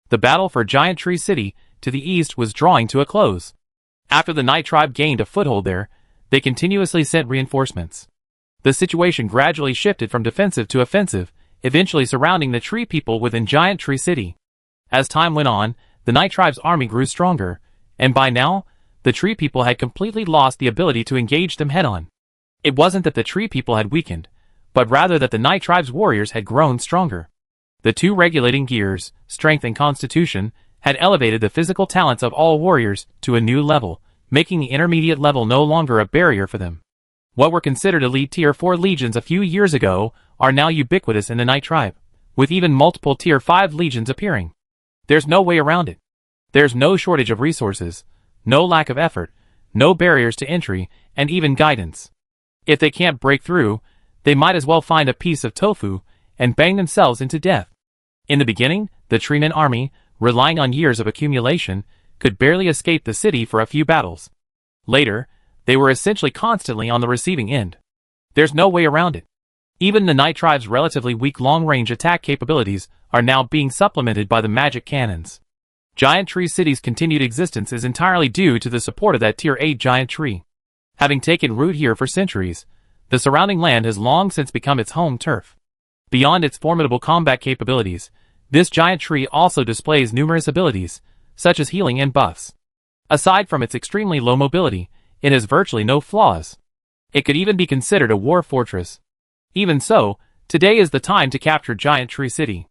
The battle for Giant Tree City, to the east, was drawing to a close. After the Night Tribe gained a foothold there, they continuously sent reinforcements. The situation gradually shifted from defensive to offensive, eventually surrounding the tree people within Giant Tree City. As time went on, the Night Tribe's army grew stronger, and by now, the tree people had completely lost the ability to engage them head-on. It wasn't that the tree people had weakened, but rather that the Night Tribe's warriors had grown stronger. The two regulating gears, strength and constitution, had elevated the physical talents of all warriors to a new level, making the intermediate level no longer a barrier for them. What were considered elite Tier 4 legions a few years ago are now ubiquitous in the Night Tribe, with even multiple Tier 5 legions appearing. There's no way around it. There's no shortage of resources, no lack of effort, no barriers to entry, and even guidance. If they can't break through, they might as well find a piece of tofu and bang themselves into death. In the beginning, the Treeman army, relying on years of accumulation, could barely escape the city for a few battles. Later, they were essentially constantly on the receiving end. There's no way around it. Even the Night Tribe's relatively weak long-range attack capabilities are now being supplemented by the magic cannons. Giant Tree City's continued existence is entirely due to the support of that Tier 8 giant tree. Having taken root here for centuries, the surrounding land has long since become its home turf. Beyond its formidable combat capabilities, this giant tree also displays numerous abilities, such as healing and buffs. Aside from its extremely low mobility, it has virtually no flaws. It could even be considered a war fortress. Even so, today is the time to capture Giant Tree City.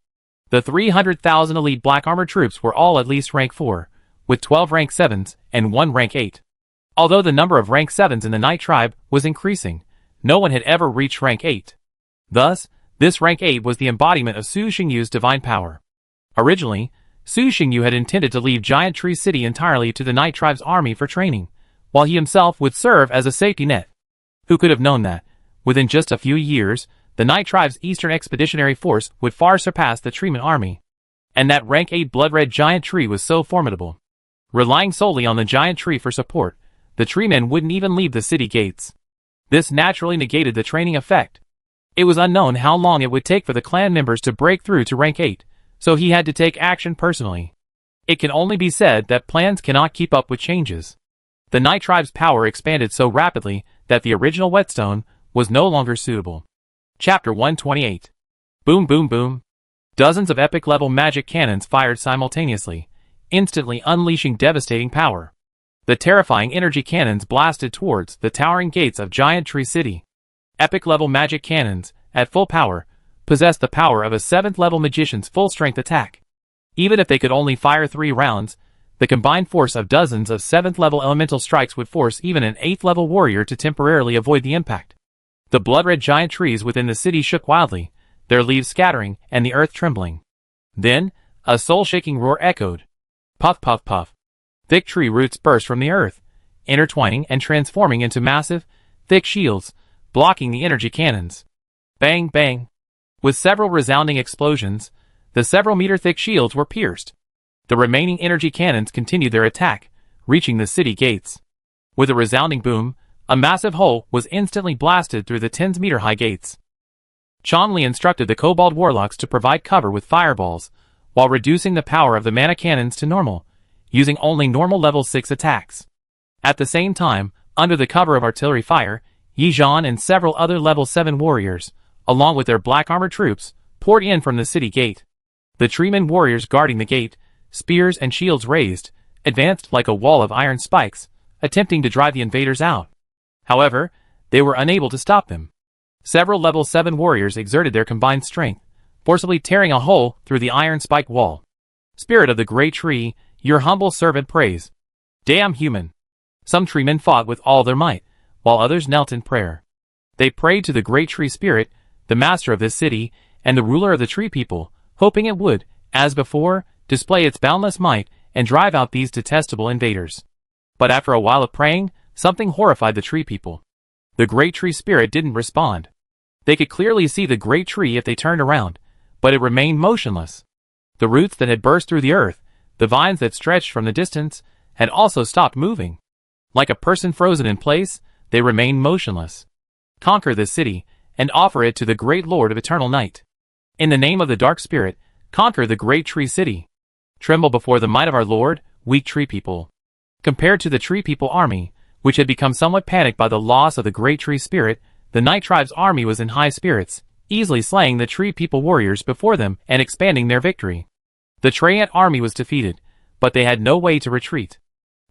The 300,000 elite black armored troops were all at least rank 4, with 12 rank 7s and 1 rank 8. Although the number of rank 7s in the Night Tribe was increasing, No one had ever reached rank 8. Thus, this rank 8 was the embodiment of Su Xingyu's divine power. Originally, Su Xingyu had intended to leave Giant Tree City entirely to the Night Tribe's army for training, while he himself would serve as a safety net. Who could have known that, within just a few years, the Night Tribe's Eastern Expeditionary Force would far surpass the Treeman army, and that rank 8 blood-red giant tree was so formidable. Relying solely on the giant tree for support, the treemen wouldn't even leave the city gates. This naturally negated the training effect. It was unknown how long it would take for the clan members to break through to rank 8, so he had to take action personally. It can only be said that plans cannot keep up with changes. The Night Tribe's power expanded so rapidly that the original whetstone was no longer suitable. Chapter 128. Boom boom boom. Dozens of epic-level magic cannons fired simultaneously, instantly unleashing devastating power. The terrifying energy cannons blasted towards the towering gates of Giant Tree City. Epic-level magic cannons, at full power, possessed the power of a 7th-level magician's full-strength attack. Even if they could only fire 3 rounds, the combined force of dozens of 7th-level elemental strikes would force even an 8th-level warrior to temporarily avoid the impact. The blood-red giant trees within the city shook wildly, their leaves scattering and the earth trembling. Then, a soul-shaking roar echoed. Puff puff puff. Thick tree roots burst from the earth, intertwining and transforming into massive, thick shields, blocking the energy cannons. Bang bang. With several resounding explosions, the several-meter-thick shields were pierced. The remaining energy cannons continued their attack, reaching the city gates. With a resounding boom, a massive hole was instantly blasted through the 10-meter-high gates. Chonli instructed the Kobold Warlocks to provide cover with fireballs, while reducing the power of the mana cannons to normal, using only normal level 6 attacks. At the same time, under the cover of artillery fire, Yi Zhan and several other level 7 warriors, along with their black armored troops, poured in from the city gate. The treemen warriors guarding the gate, spears and shields raised, advanced like a wall of iron spikes, attempting to drive the invaders out. However, they were unable to stop them. Several level 7 warriors exerted their combined strength, forcibly tearing a hole through the iron spike wall. Spirit of the Great Tree, your humble servant prays. Damn human. Some treemen fought with all their might, while others knelt in prayer. They prayed to the Great Tree Spirit, the master of this city, and the ruler of the Tree People, hoping it would, as before, display its boundless might and drive out these detestable invaders. But after a while of praying, something horrified the Tree People. The Great Tree Spirit didn't respond. They could clearly see the Great Tree if they turned around, but it remained motionless. The roots that had burst through the earth, the vines that stretched from the distance, had also stopped moving. Like a person frozen in place, they remained motionless. Conquer this city, and offer it to the Great Lord of Eternal Night. In the name of the Dark Spirit, conquer the Great Tree City. Tremble before the might of our Lord, weak Tree People. Compared to the Tree People army, which had become somewhat panicked by the loss of the Great Tree Spirit, the Night Tribe's army was in high spirits, easily slaying the Tree People warriors before them and expanding their victory. The Treant army was defeated, but they had no way to retreat.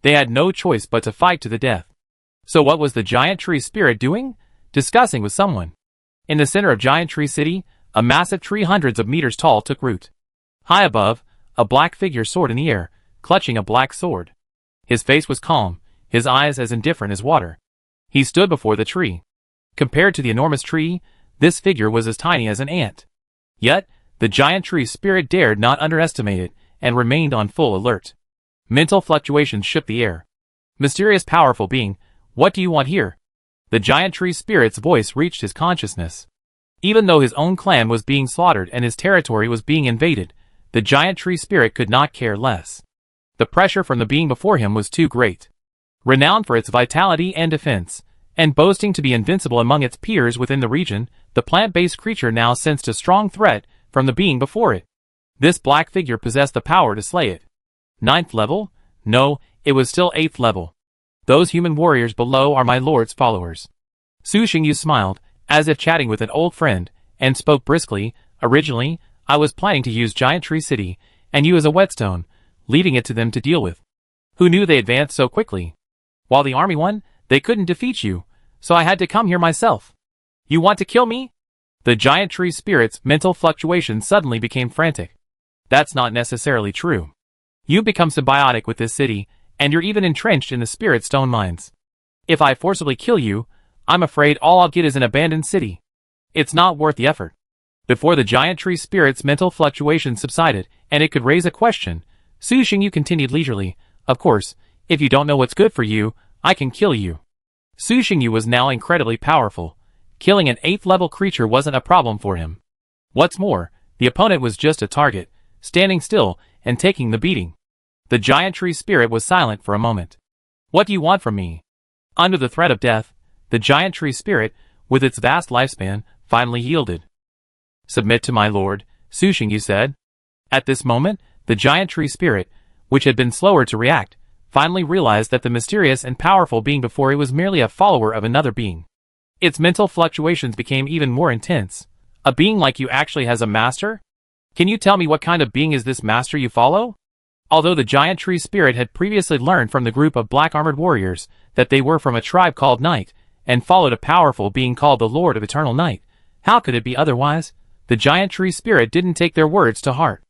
They had no choice but to fight to the death. So what was the Giant Tree Spirit doing? Discussing with someone. In the center of Giant Tree City, a massive tree hundreds of meters tall took root. High above, a black figure soared in the air, clutching a black sword. His face was calm, his eyes as indifferent as water. He stood before the tree. Compared to the enormous tree, this figure was as tiny as an ant. Yet, the Giant Tree Spirit dared not underestimate it, and remained on full alert. Mental fluctuations shook the air. Mysterious powerful being, what do you want here? The Giant Tree Spirit's voice reached his consciousness. Even though his own clan was being slaughtered and his territory was being invaded, the Giant Tree Spirit could not care less. The pressure from the being before him was too great. Renowned for its vitality and defense, and boasting to be invincible among its peers within the region, the plant-based creature now sensed a strong threat from the being before it. This black figure possessed the power to slay it. 9th level? No, it was still 8th level. Those human warriors below are my lord's followers. Su Xingyu smiled, as if chatting with an old friend, and spoke briskly. Originally, I was planning to use Giant Tree City, and you as a whetstone, leaving it to them to deal with. Who knew they advanced so quickly? While the army won, they couldn't defeat you, so I had to come here myself. You want to kill me? The Giant Tree Spirit's mental fluctuations suddenly became frantic. That's not necessarily true. You've become symbiotic with this city, and you're even entrenched in the Spirit Stone mines. If I forcibly kill you, I'm afraid all I'll get is an abandoned city. It's not worth the effort. Before the giant tree spirit's mental fluctuations subsided, and it could raise a question, Su Xingyu continued leisurely, of course, if you don't know what's good for you, I can kill you. Su Xingyu was now incredibly powerful. Killing an 8th level creature wasn't a problem for him. What's more, the opponent was just a target, standing still and taking the beating. The giant tree spirit was silent for a moment. What do you want from me? Under the threat of death, the giant tree spirit, with its vast lifespan, finally yielded. Submit to my lord, Su Xingyu said. At this moment, the giant tree spirit, which had been slower to react, finally realized that the mysterious and powerful being before it was merely a follower of another being. Its mental fluctuations became even more intense. A being like you actually has a master? Can you tell me what kind of being is this master you follow? Although the giant tree spirit had previously learned from the group of black-armored warriors that they were from a tribe called Night, and followed a powerful being called the Lord of Eternal Night, how could it be otherwise? The giant tree spirit didn't take their words to heart.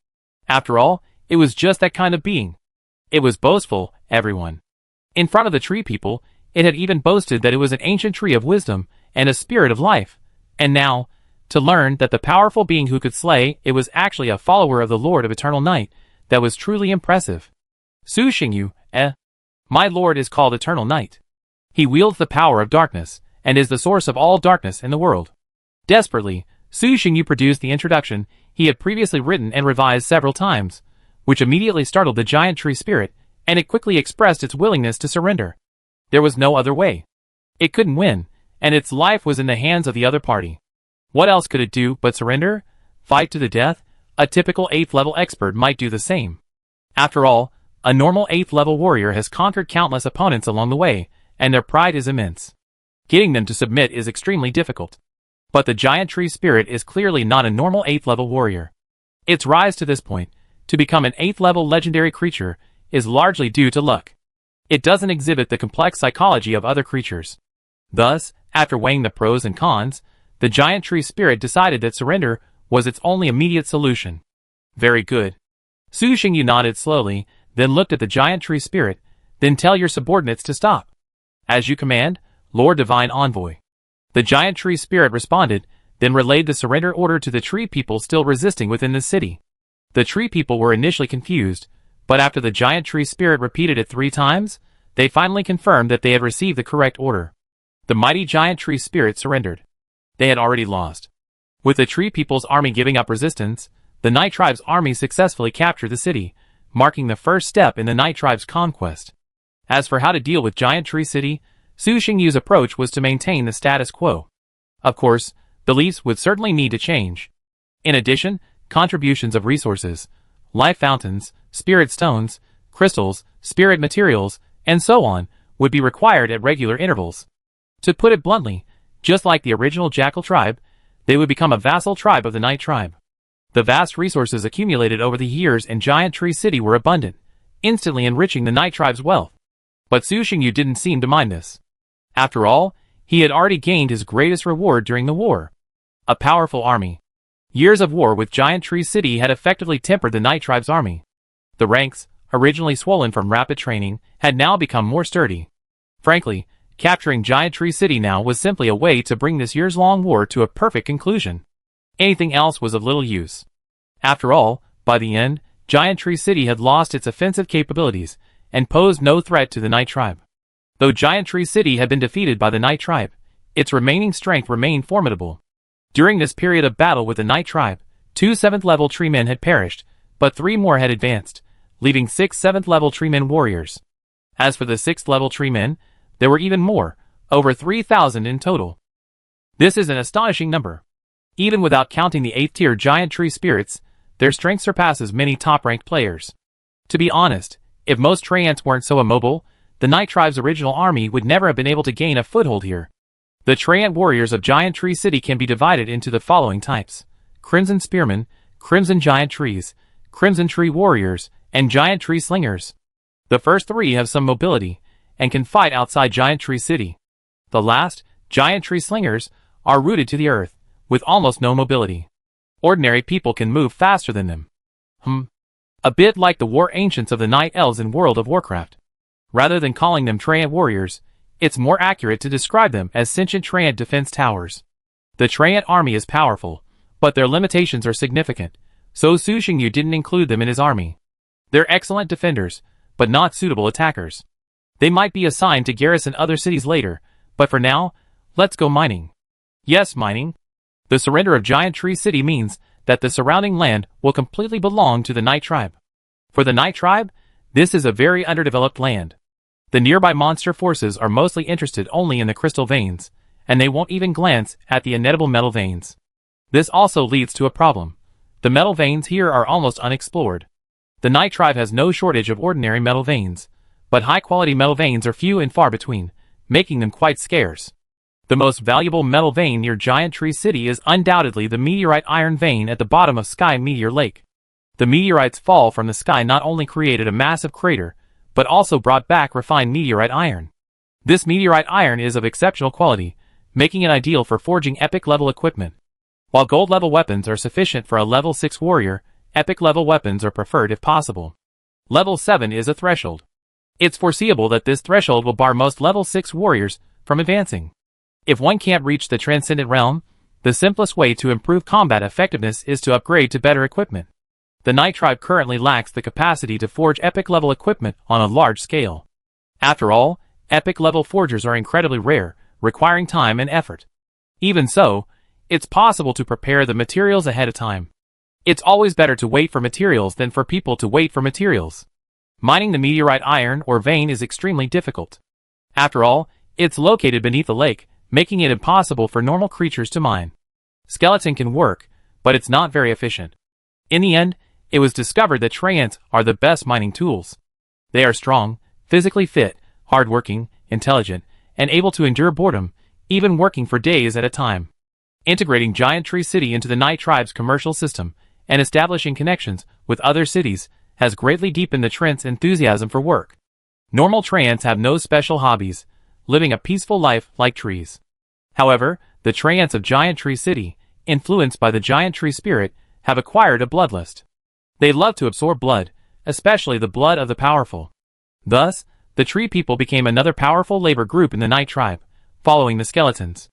After all, it was just that kind of being. It was boastful, everyone. In front of the tree people, it had even boasted that it was an ancient tree of wisdom and a spirit of life. And now, to learn that the powerful being who could slay it was actually a follower of the Lord of Eternal Night, that was truly impressive. Su Xingyu, my lord is called Eternal Night. He wields the power of darkness, and is the source of all darkness in the world. Desperately, Su Xingyu produced the introduction he had previously written and revised several times, which immediately startled the giant tree spirit, and it quickly expressed its willingness to surrender. There was no other way. It couldn't win, and its life was in the hands of the other party. What else could it do but surrender? Fight to the death? A typical 8th level expert might do the same. After all, a normal 8th level warrior has conquered countless opponents along the way, and their pride is immense. Getting them to submit is extremely difficult. But the giant tree spirit is clearly not a normal 8th level warrior. Its rise to this point, to become an 8th level legendary creature, is largely due to luck. It doesn't exhibit the complex psychology of other creatures. Thus, after weighing the pros and cons, the giant tree spirit decided that surrender was its only immediate solution. Very good. Su Xingyu nodded slowly, then looked at the giant tree spirit, then tell your subordinates to stop. As you command, Lord Divine Envoy. The giant tree spirit responded, then relayed the surrender order to the tree people still resisting within the city. The tree people were initially confused, but after the giant tree spirit repeated it 3 times, they finally confirmed that they had received the correct order. The mighty giant tree spirit surrendered. They had already lost. With the tree people's army giving up resistance, the Night Tribe's army successfully captured the city, marking the first step in the Night Tribe's conquest. As for how to deal with Giant Tree City, Su Xingyu's approach was to maintain the status quo. Of course, beliefs would certainly need to change. In addition, contributions of resources, life fountains, spirit stones, crystals, spirit materials, and so on, would be required at regular intervals. To put it bluntly, just like the original Jackal tribe, they would become a vassal tribe of the Night Tribe. The vast resources accumulated over the years in Giant Tree City were abundant, instantly enriching the Night Tribe's wealth. But Su Xingyu didn't seem to mind this. After all, he had already gained his greatest reward during the war. A powerful army. Years of war with Giant Tree City had effectively tempered the Night Tribe's army. The ranks, originally swollen from rapid training, had now become more sturdy. Frankly, capturing Giant Tree City now was simply a way to bring this years-long war to a perfect conclusion. Anything else was of little use. After all, by the end, Giant Tree City had lost its offensive capabilities, and posed no threat to the Night Tribe. Though Giant Tree City had been defeated by the Night Tribe, its remaining strength remained formidable. During this period of battle with the Night Tribe, 2 7th-level treemen had perished, but 3 more had advanced, leaving 6 7th-level treemen warriors. As for the 6th-level treemen, there were even more, over 3,000 in total. This is an astonishing number. Even without counting the 8th-tier Giant Tree Spirits, their strength surpasses many top-ranked players. To be honest, if most Treants weren't so immobile, the Night Tribe's original army would never have been able to gain a foothold here. The Treant warriors of Giant Tree City can be divided into the following types: Crimson Spearmen, Crimson Giant Trees, Crimson Tree Warriors, and Giant Tree Slingers. The first 3 have some mobility, and can fight outside Giant Tree City. The last, Giant Tree Slingers, are rooted to the earth, with almost no mobility. Ordinary people can move faster than them. A bit like the war ancients of the Night Elves in World of Warcraft. Rather than calling them Treant warriors, It's more accurate to describe them as sentient Trant defense towers. The Trant army is powerful, but their limitations are significant, so Su Xingyu didn't include them in his army. They're excellent defenders, but not suitable attackers. They might be assigned to garrison other cities later, but for now, let's go mining. Yes, mining. The surrender of Giant Tree City means that the surrounding land will completely belong to the Night Tribe. For the Night Tribe, this is a very underdeveloped land. The nearby monster forces are mostly interested only in the crystal veins, and they won't even glance at the inedible metal veins. This also leads to a problem. The metal veins here are almost unexplored. The Night Tribe has no shortage of ordinary metal veins, but high-quality metal veins are few and far between, making them quite scarce. The most valuable metal vein near Giant Tree City is undoubtedly the meteorite iron vein at the bottom of Sky Meteor Lake. The meteorites fall from the sky not only created a massive crater, but also brought back refined meteorite iron. This meteorite iron is of exceptional quality, making it ideal for forging epic-level equipment. While gold-level weapons are sufficient for a level 6 warrior, epic-level weapons are preferred if possible. Level 7 is a threshold. It's foreseeable that this threshold will bar most level 6 warriors from advancing. If one can't reach the Transcendent Realm, the simplest way to improve combat effectiveness is to upgrade to better equipment. The Night Tribe currently lacks the capacity to forge epic-level equipment on a large scale. After all, epic-level forgers are incredibly rare, requiring time and effort. Even so, it's possible to prepare the materials ahead of time. It's always better to wait for materials than for people to wait for materials. Mining the meteorite iron or vein is extremely difficult. After all, it's located beneath the lake, making it impossible for normal creatures to mine. Skeleton can work, but it's not very efficient. In the end, it was discovered that Trants are the best mining tools. They are strong, physically fit, hardworking, intelligent, and able to endure boredom, even working for days at a time. Integrating Giant Tree City into the Night Tribe's commercial system and establishing connections with other cities has greatly deepened the Trants' enthusiasm for work. Normal Trants have no special hobbies, living a peaceful life like trees. However, the Trants of Giant Tree City, influenced by the Giant Tree spirit, have acquired a bloodlust. They love to absorb blood, especially the blood of the powerful. Thus, the Tree People became another powerful labor group in the Night Tribe, following the skeletons.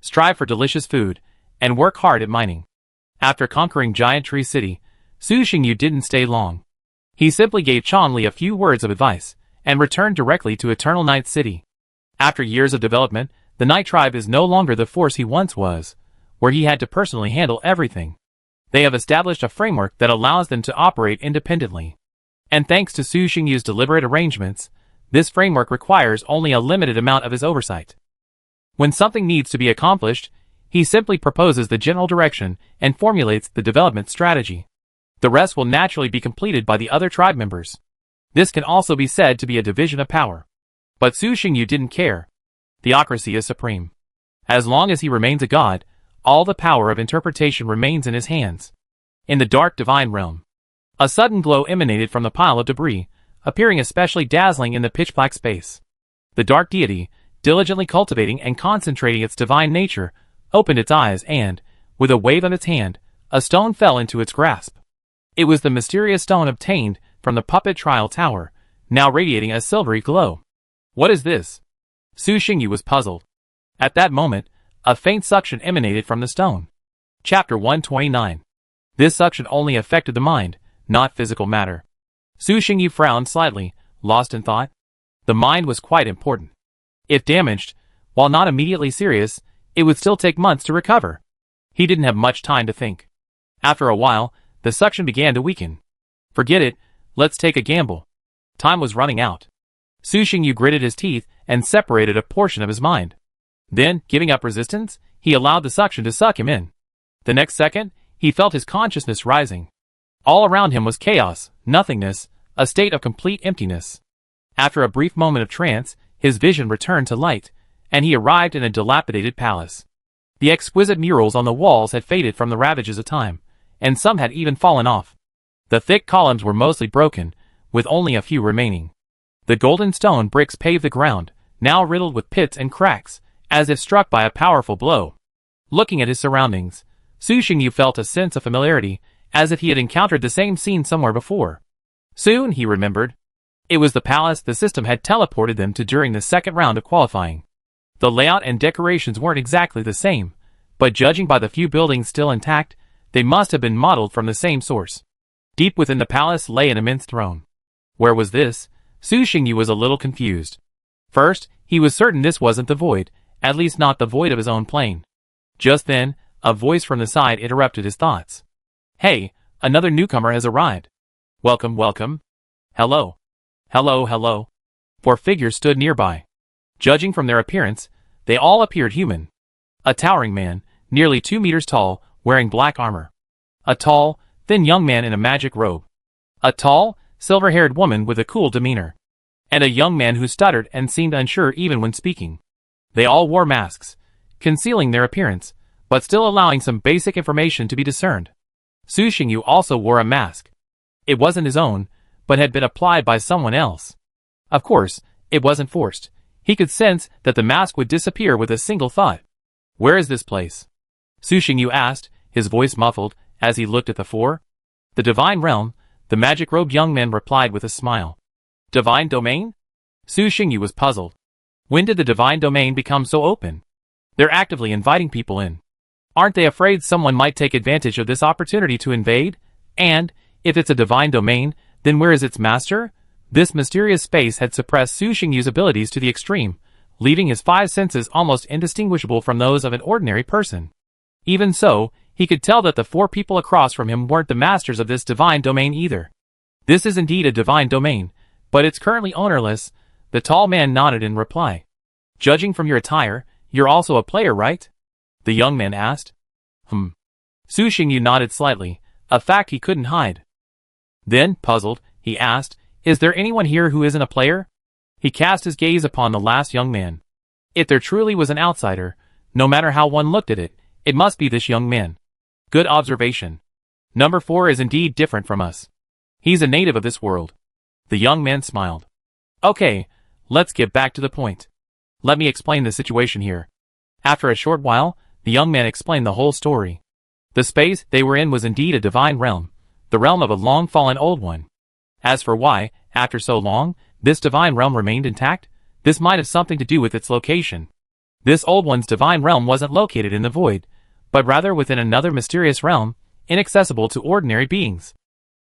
Strive for delicious food, and work hard at mining. After conquering Giant Tree City, Su Xingyu didn't stay long. He simply gave Chonli a few words of advice, and returned directly to Eternal Night City. After years of development, the Night Tribe is no longer the force he once was, where he had to personally handle everything. They have established a framework that allows them to operate independently. And thanks to Su Xingyu's deliberate arrangements, this framework requires only a limited amount of his oversight. When something needs to be accomplished, he simply proposes the general direction and formulates the development strategy. The rest will naturally be completed by the other tribe members. This can also be said to be a division of power. But Su Xingyu didn't care. Theocracy is supreme. As long as he remains a god, all the power of interpretation remains in his hands. In the dark divine realm, a sudden glow emanated from the pile of debris, appearing especially dazzling in the pitch-black space. The dark deity, diligently cultivating and concentrating its divine nature, opened its eyes and, with a wave of its hand, a stone fell into its grasp. It was the mysterious stone obtained from the puppet trial tower, now radiating a silvery glow. What is this? Su Xingyu was puzzled. At that moment, a faint suction emanated from the stone. Chapter 129. This suction only affected the mind, not physical matter. Su Xingyu frowned slightly, lost in thought. The mind was quite important. If damaged, while not immediately serious, it would still take months to recover. He didn't have much time to think. After a while, the suction began to weaken. Forget it, let's take a gamble. Time was running out. Su Xingyu gritted his teeth and separated a portion of his mind. Then, giving up resistance, he allowed the suction to suck him in. The next second, he felt his consciousness rising. All around him was chaos, nothingness, a state of complete emptiness. After a brief moment of trance, his vision returned to light, and he arrived in a dilapidated palace. The exquisite murals on the walls had faded from the ravages of time, and some had even fallen off. The thick columns were mostly broken, with only a few remaining. The golden stone bricks paved the ground, now riddled with pits and cracks, as if struck by a powerful blow. Looking at his surroundings, Su Xingyu felt a sense of familiarity, as if he had encountered the same scene somewhere before. Soon he remembered. It was the palace the system had teleported them to during the second round of qualifying. The layout and decorations weren't exactly the same, but judging by the few buildings still intact, they must have been modeled from the same source. Deep within the palace lay an immense throne. Where was this? Su Xingyu was a little confused. First, he was certain this wasn't the void, at least not the void of his own plane. Just then, a voice from the side interrupted his thoughts. Hey, another newcomer has arrived. Welcome, welcome. Hello. Hello, hello. 4 figures stood nearby. Judging from their appearance, they all appeared human. A towering man, nearly 2 meters tall, wearing black armor. A tall, thin young man in a magic robe. A tall, silver-haired woman with a cool demeanor. And a young man who stuttered and seemed unsure even when speaking. They all wore masks, concealing their appearance, but still allowing some basic information to be discerned. Su Xingyu also wore a mask. It wasn't his own, but had been applied by someone else. Of course, it wasn't forced. He could sense that the mask would disappear with a single thought. Where is this place? Su Xingyu asked, his voice muffled, as he looked at the 4. The Divine Realm, the magic-robed young man replied with a smile. Divine Domain? Su Xingyu was puzzled. When did the Divine Domain become so open? They're actively inviting people in. Aren't they afraid someone might take advantage of this opportunity to invade? And, if it's a Divine Domain, then where is its master? This mysterious space had suppressed Su Xingyu's abilities to the extreme, leaving his 5 senses almost indistinguishable from those of an ordinary person. Even so, he could tell that the 4 people across from him weren't the masters of this divine domain either. This is indeed a divine domain, but it's currently ownerless. The tall man nodded in reply. Judging from your attire, you're also a player, right? The young man asked. Su Xingyu nodded slightly, a fact he couldn't hide. Then, puzzled, he asked, is there anyone here who isn't a player? He cast his gaze upon the last young man. If there truly was an outsider, no matter how one looked at it, it must be this young man. Good observation. Number 4 is indeed different from us. He's a native of this world. The young man smiled. Okay, let's get back to the point. Let me explain the situation here. After a short while, the young man explained the whole story. The space they were in was indeed a divine realm, the realm of a long-fallen old one. As for why, after so long, this divine realm remained intact, this might have something to do with its location. This old one's divine realm wasn't located in the void, but rather within another mysterious realm, inaccessible to ordinary beings.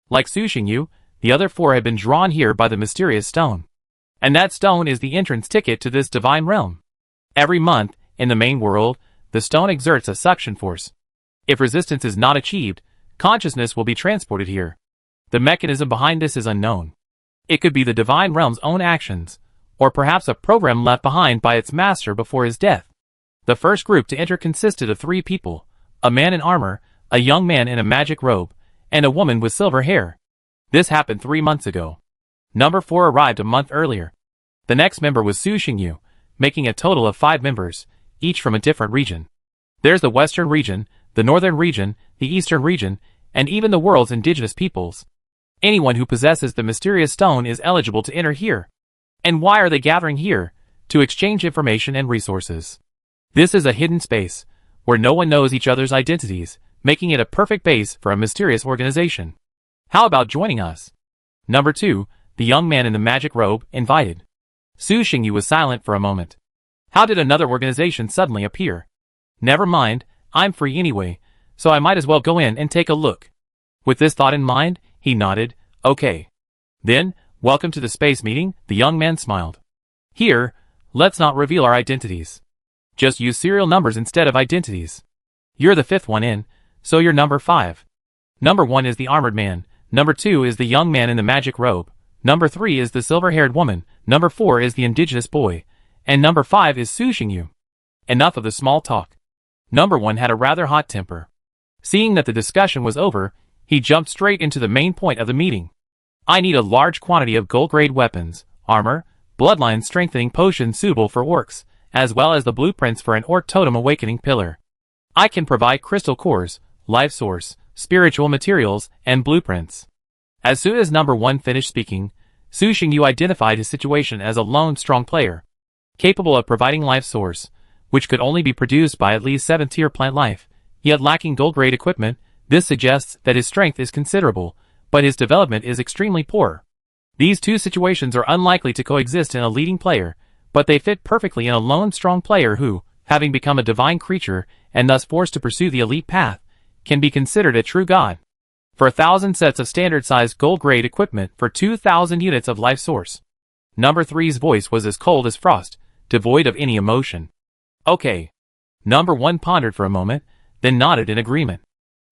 Like Su Xingyu, the other 4 had been drawn here by the mysterious stone. And that stone is the entrance ticket to this divine realm. Every month, in the main world, the stone exerts a suction force. If resistance is not achieved, consciousness will be transported here. The mechanism behind this is unknown. It could be the divine realm's own actions, or perhaps a program left behind by its master before his death. The first group to enter consisted of 3 people, a man in armor, a young man in a magic robe, and a woman with silver hair. This happened 3 months ago. Number 4 arrived a month earlier. The next member was Su Xingyu, making a total of 5 members, each from a different region. There's the Western region, the Northern region, the Eastern region, and even the world's indigenous peoples. Anyone who possesses the mysterious stone is eligible to enter here. And why are they gathering here? To exchange information and resources. This is a hidden space, where no one knows each other's identities, making it a perfect base for a mysterious organization. How about joining us? Number 2, the young man in the magic robe, invited. Su Xingyu was silent for a moment. How did another organization suddenly appear? Never mind, I'm free anyway, so I might as well go in and take a look. With this thought in mind, he nodded, okay. Then, welcome to the space meeting, the young man smiled. Here, let's not reveal our identities. Just use serial numbers instead of identities. You're the 5th one in, so you're number 5. Number 1 is the armored man, number 2 is the young man in the magic robe, number 3 is the silver-haired woman, number 4 is the indigenous boy, and number 5 is Su Xingyu. Enough of the small talk. Number 1 had a rather hot temper. Seeing that the discussion was over, he jumped straight into the main point of the meeting. I need a large quantity of gold-grade weapons, armor, bloodline strengthening potions suitable for orcs, as well as the blueprints for an orc totem awakening pillar. I can provide crystal cores, life source, spiritual materials, and blueprints. As soon as number 1 finished speaking, Su Xingyu identified his situation as a lone strong player, capable of providing life source, which could only be produced by at least 7th-tier plant life, yet lacking gold-grade equipment. This suggests that his strength is considerable, but his development is extremely poor. These two situations are unlikely to coexist in a leading player, but they fit perfectly in a lone strong player who, having become a divine creature and thus forced to pursue the elite path, can be considered a true god. For 1,000 sets of standard-sized gold-grade equipment for 2,000 units of life source. Number 3's voice was as cold as frost, devoid of any emotion. Okay. Number 1 pondered for a moment, then nodded in agreement.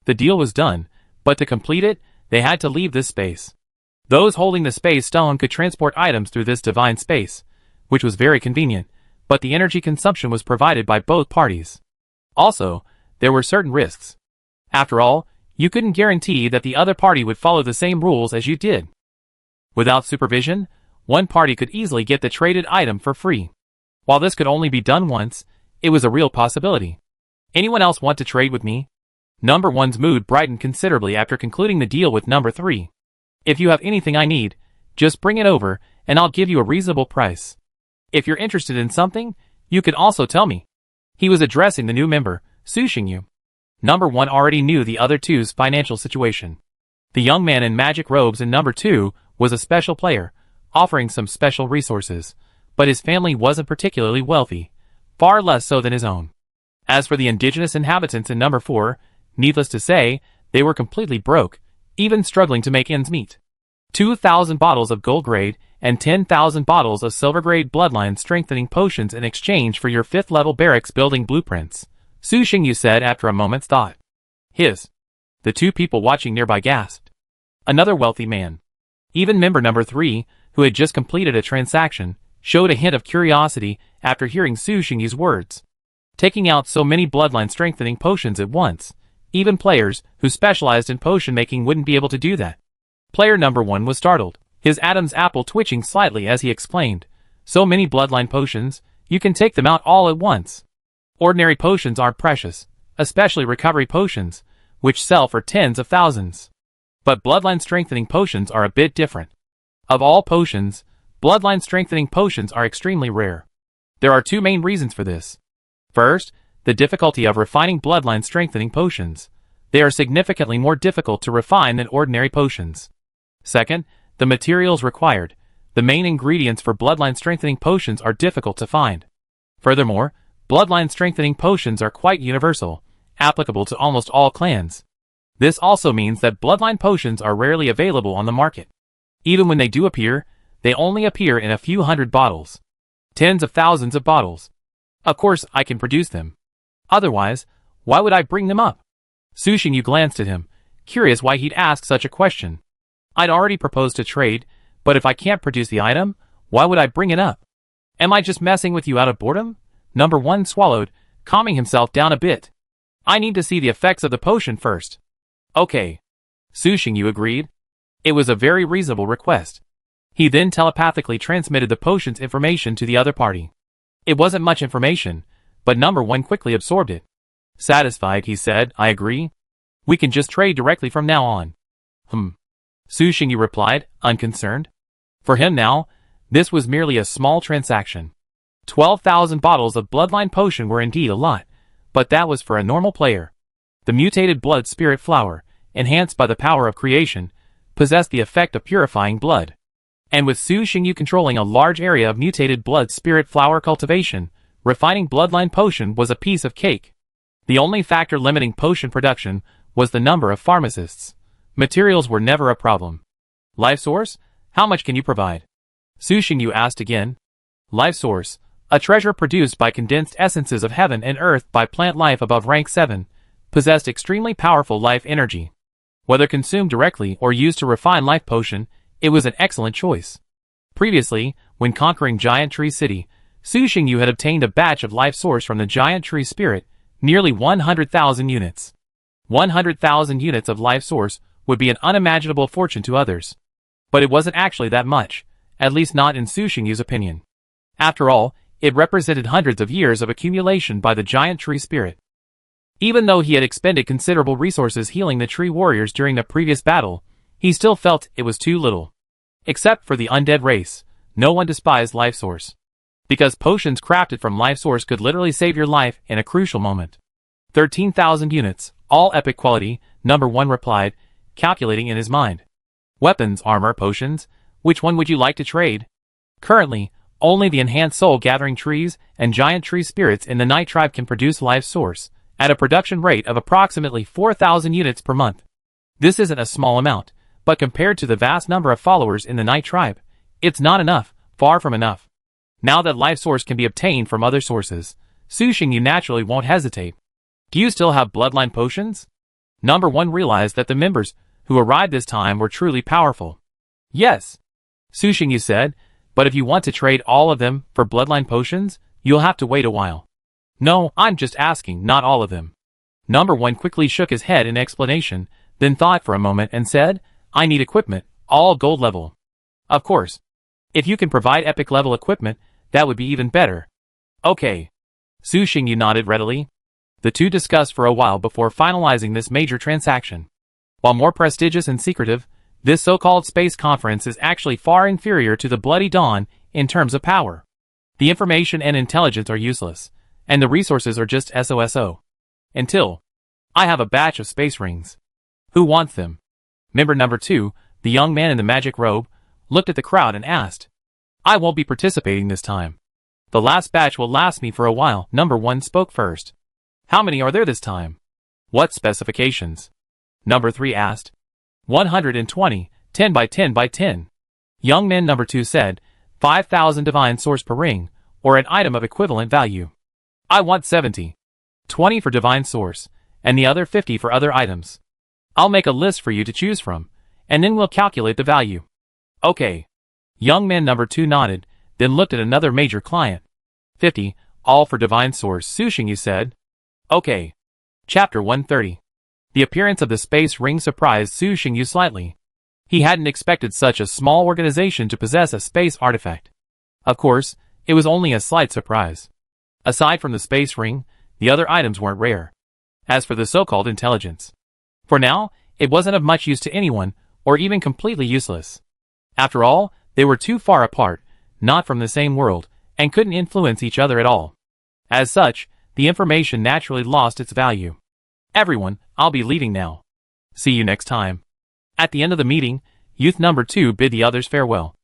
The deal was done, but to complete it, they had to leave this space. Those holding the space stone could transport items through this divine space, which was very convenient, but the energy consumption was provided by both parties. Also, there were certain risks. After all, you couldn't guarantee that the other party would follow the same rules as you did. Without supervision, one party could easily get the traded item for free. While this could only be done once, it was a real possibility. Anyone else want to trade with me? Number 1's mood brightened considerably after concluding the deal with Number 3. If you have anything I need, just bring it over, and I'll give you a reasonable price. If you're interested in something, you can also tell me. He was addressing the new member, Su Xingyu. Number 1 already knew the other two's financial situation. The young man in magic robes in Number 2 was a special player, offering some special resources, but his family wasn't particularly wealthy, far less so than his own. As for the indigenous inhabitants in Number 4, needless to say, they were completely broke, even struggling to make ends meet. 2,000 bottles of gold grade and 10,000 bottles of silver grade bloodline strengthening potions in exchange for your 5th level barracks building blueprints, Su Xingyu said after a moment's thought. The two people watching nearby gasped. Another wealthy man. Even member Number 3, who had just completed a transaction, showed a hint of curiosity after hearing Su Xingyu's words. Taking out so many bloodline strengthening potions at once, even players who specialized in potion making wouldn't be able to do that. Player Number 1 was startled, his Adam's apple twitching slightly as he explained, so many bloodline potions, you can take them out all at once. Ordinary potions aren't precious, especially recovery potions, which sell for tens of thousands. But bloodline strengthening potions are a bit different. Of all potions, bloodline strengthening potions are extremely rare. There are two main reasons for this. First, the difficulty of refining bloodline strengthening potions. They are significantly more difficult to refine than ordinary potions. Second, the materials required. The main ingredients for bloodline strengthening potions are difficult to find. Furthermore, bloodline strengthening potions are quite universal, applicable to almost all clans. This also means that bloodline potions are rarely available on the market. Even when they do appear, they only appear in a few hundred bottles. Tens of thousands of bottles. Of course, I can produce them. Otherwise, why would I bring them up? Su Xingyu glanced at him, curious why he'd ask such a question. I'd already proposed to trade, but if I can't produce the item, why would I bring it up? Am I just messing with you out of boredom? Number 1 swallowed, calming himself down a bit. I need to see the effects of the potion first. Okay. Su Xingyu agreed. It was a very reasonable request. He then telepathically transmitted the potion's information to the other party. It wasn't much information, but Number 1 quickly absorbed it. Satisfied, he said, I agree. We can just trade directly from now on. Su Xingyu replied, unconcerned. For him now, this was merely a small transaction. 12,000 bottles of bloodline potion were indeed a lot, but that was for a normal player. The mutated blood spirit flower, enhanced by the power of creation, possessed the effect of purifying blood. And with Su Xingyu controlling a large area of mutated blood spirit flower cultivation, refining bloodline potion was a piece of cake. The only factor limiting potion production was the number of pharmacists. Materials were never a problem. Life source? How much can you provide? Su Xingyu asked again. Life source, a treasure produced by condensed essences of heaven and earth by plant life above rank 7, possessed extremely powerful life energy. Whether consumed directly or used to refine life potion, it was an excellent choice. Previously, when conquering Giant Tree City, Su Xingyu had obtained a batch of life source from the Giant Tree Spirit, nearly 100,000 units. 100,000 units of life source would be an unimaginable fortune to others. But it wasn't actually that much, at least not in Su Xingyu's opinion. After all, it represented hundreds of years of accumulation by the Giant Tree Spirit. Even though he had expended considerable resources healing the Tree Warriors during the previous battle, he still felt it was too little. Except for the undead race, no one despised life source. Because potions crafted from life source could literally save your life in a crucial moment. 13,000 units, all epic quality, Number 1 replied, calculating in his mind. Weapons, armor, potions, Which one would you like to trade? Currently, only the enhanced soul-gathering trees and giant tree spirits in the Night Tribe can produce life source, at a production rate of approximately 4,000 units per month. This isn't a small amount, but compared to the vast number of followers in the Night Tribe, it's not enough, far from enough. Now that life source can be obtained from other sources, Su Xingyu naturally won't hesitate. Do you still have bloodline potions? Number 1 realized that the members who arrived this time were truly powerful. Yes, Su Xingyu said, but if you want to trade all of them for bloodline potions, you'll have to wait a while. No, I'm just asking, not all of them. Number 1 quickly shook his head in explanation, then thought for a moment and said, I need equipment, all gold level. Of course. If you can provide epic level equipment, that would be even better. Okay. Su Xingyu nodded readily. The two discussed for a while before finalizing this major transaction. While more prestigious and secretive, this so-called space conference is actually far inferior to the Bloody Dawn in terms of power. The information and intelligence are useless, and the resources are just SOSO. Until I have a batch of space rings. Who wants them? Member number 2, the young man in the magic robe, looked at the crowd and asked. I won't be participating this time. The last batch will last me for a while. Number 1 spoke first. How many are there this time? What specifications? Number 3 asked. 120, 10 by 10 by 10. Young man number 2 said, 5,000 divine source per ring, or an item of equivalent value. I want 70. 20 for divine source, and the other 50 for other items. I'll make a list for you to choose from, and then we'll calculate the value. Okay. Young man number 2 nodded, then looked at another major client. 50, all for divine source, Su Xingyu said. Okay. Chapter 130. The appearance of the space ring surprised Su Xingyu slightly. He hadn't expected such a small organization to possess a space artifact. Of course, it was only a slight surprise. Aside from the space ring, the other items weren't rare. As for the so-called intelligence, for now, it wasn't of much use to anyone, or even completely useless. After all, they were too far apart, not from the same world, and couldn't influence each other at all. As such, the information naturally lost its value. Everyone, I'll be leaving now. See you next time. At the end of the meeting, youth number 2 bid the others farewell.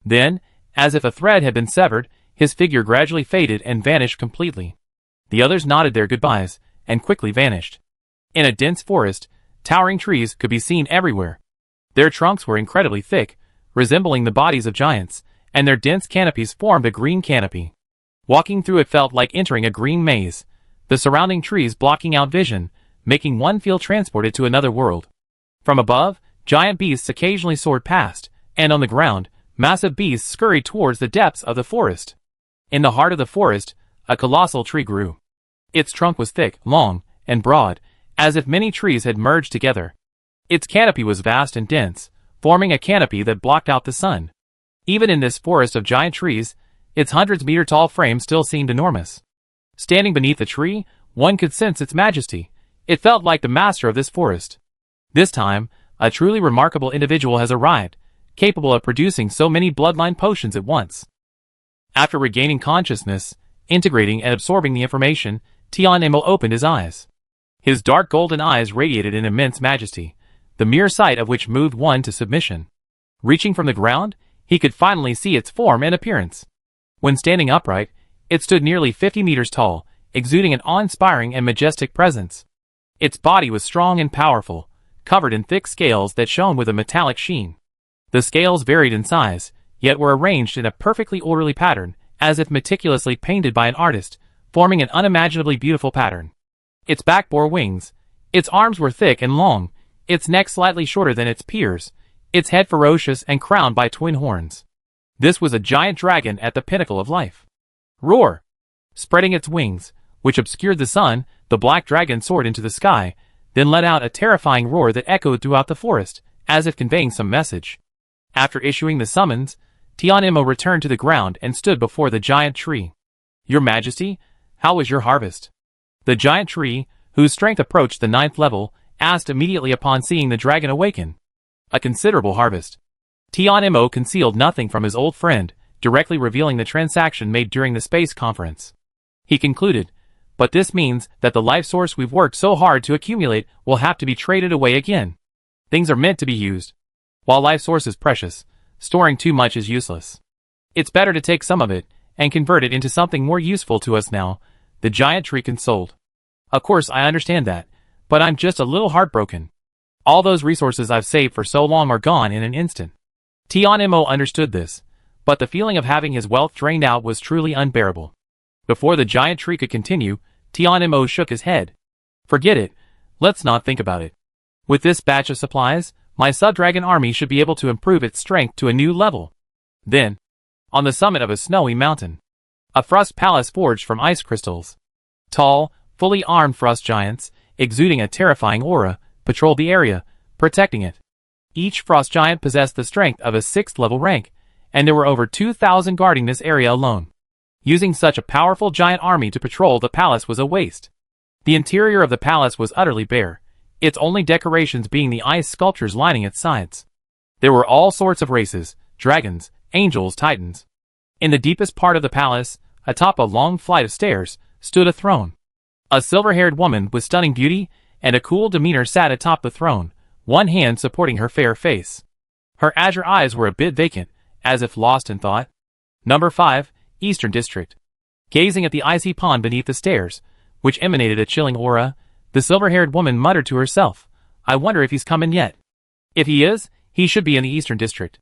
Then, as if a thread had been severed, his figure gradually faded and vanished completely. The others nodded their goodbyes, and quickly vanished. In a dense forest, towering trees could be seen everywhere. Their trunks were incredibly thick, resembling the bodies of giants, and their dense canopies formed a green canopy. Walking through it felt like entering a green maze, the surrounding trees blocking out vision, making one feel transported to another world. From above, giant beasts occasionally soared past, and on the ground, massive beasts scurried towards the depths of the forest. In the heart of the forest, a colossal tree grew. Its trunk was thick, long, and broad, as if many trees had merged together. Its canopy was vast and dense, forming a canopy that blocked out the sun. Even in this forest of giant trees, its hundreds-meter-tall frame still seemed enormous. Standing beneath the tree, one could sense its majesty. It felt like the master of this forest. This time, a truly remarkable individual has arrived, capable of producing so many bloodline potions at once. After regaining consciousness, integrating and absorbing the information, Tian Emo opened his eyes. His dark golden eyes radiated an immense majesty, the mere sight of which moved one to submission. Reaching from the ground, he could finally see its form and appearance. When standing upright, it stood nearly 50 meters tall, exuding an awe-inspiring and majestic presence. Its body was strong and powerful, covered in thick scales that shone with a metallic sheen. The scales varied in size, yet were arranged in a perfectly orderly pattern, as if meticulously painted by an artist, forming an unimaginably beautiful pattern. Its back bore wings, its arms were thick and long, its neck slightly shorter than its peers, its head ferocious and crowned by twin horns. This was a giant dragon at the pinnacle of life. Roar! Spreading its wings, which obscured the sun, the black dragon soared into the sky, then let out a terrifying roar that echoed throughout the forest, as if conveying some message. After issuing the summons, Tian Emo returned to the ground and stood before the giant tree. Your Majesty, how was your harvest? The giant tree, whose strength approached the 9th level, asked immediately upon seeing the dragon awaken. A considerable harvest. Tian Emo concealed nothing from his old friend, directly revealing the transaction made during the space conference. He concluded, but this means that the life source we've worked so hard to accumulate will have to be traded away again. Things are meant to be used. While life source is precious, storing too much is useless. It's better to take some of it and convert it into something more useful to us now, the giant tree consoled. Of course I understand that, but I'm just a little heartbroken. All those resources I've saved for so long are gone in an instant. Tianmo understood this, but the feeling of having his wealth drained out was truly unbearable. Before the giant tree could continue, Tianmo shook his head. Forget it, let's not think about it. With this batch of supplies, my sub-dragon army should be able to improve its strength to a new level. Then, on the summit of a snowy mountain, a frost palace forged from ice crystals. Tall, fully armed frost giants, exuding a terrifying aura, patrolled the area, protecting it. Each frost giant possessed the strength of a 6th level rank, and there were over 2,000 guarding this area alone. Using such a powerful giant army to patrol the palace was a waste. The interior of the palace was utterly bare, its only decorations being the ice sculptures lining its sides. There were all sorts of races, dragons, angels, titans. In the deepest part of the palace, atop a long flight of stairs, stood a throne. A silver-haired woman with stunning beauty and a cool demeanor sat atop the throne, one hand supporting her fair face. Her azure eyes were a bit vacant, as if lost in thought. Number 5, Eastern District. Gazing at the icy pond beneath the stairs, which emanated a chilling aura, the silver-haired woman muttered to herself, I wonder if he's coming yet. If he is, he should be in the Eastern District.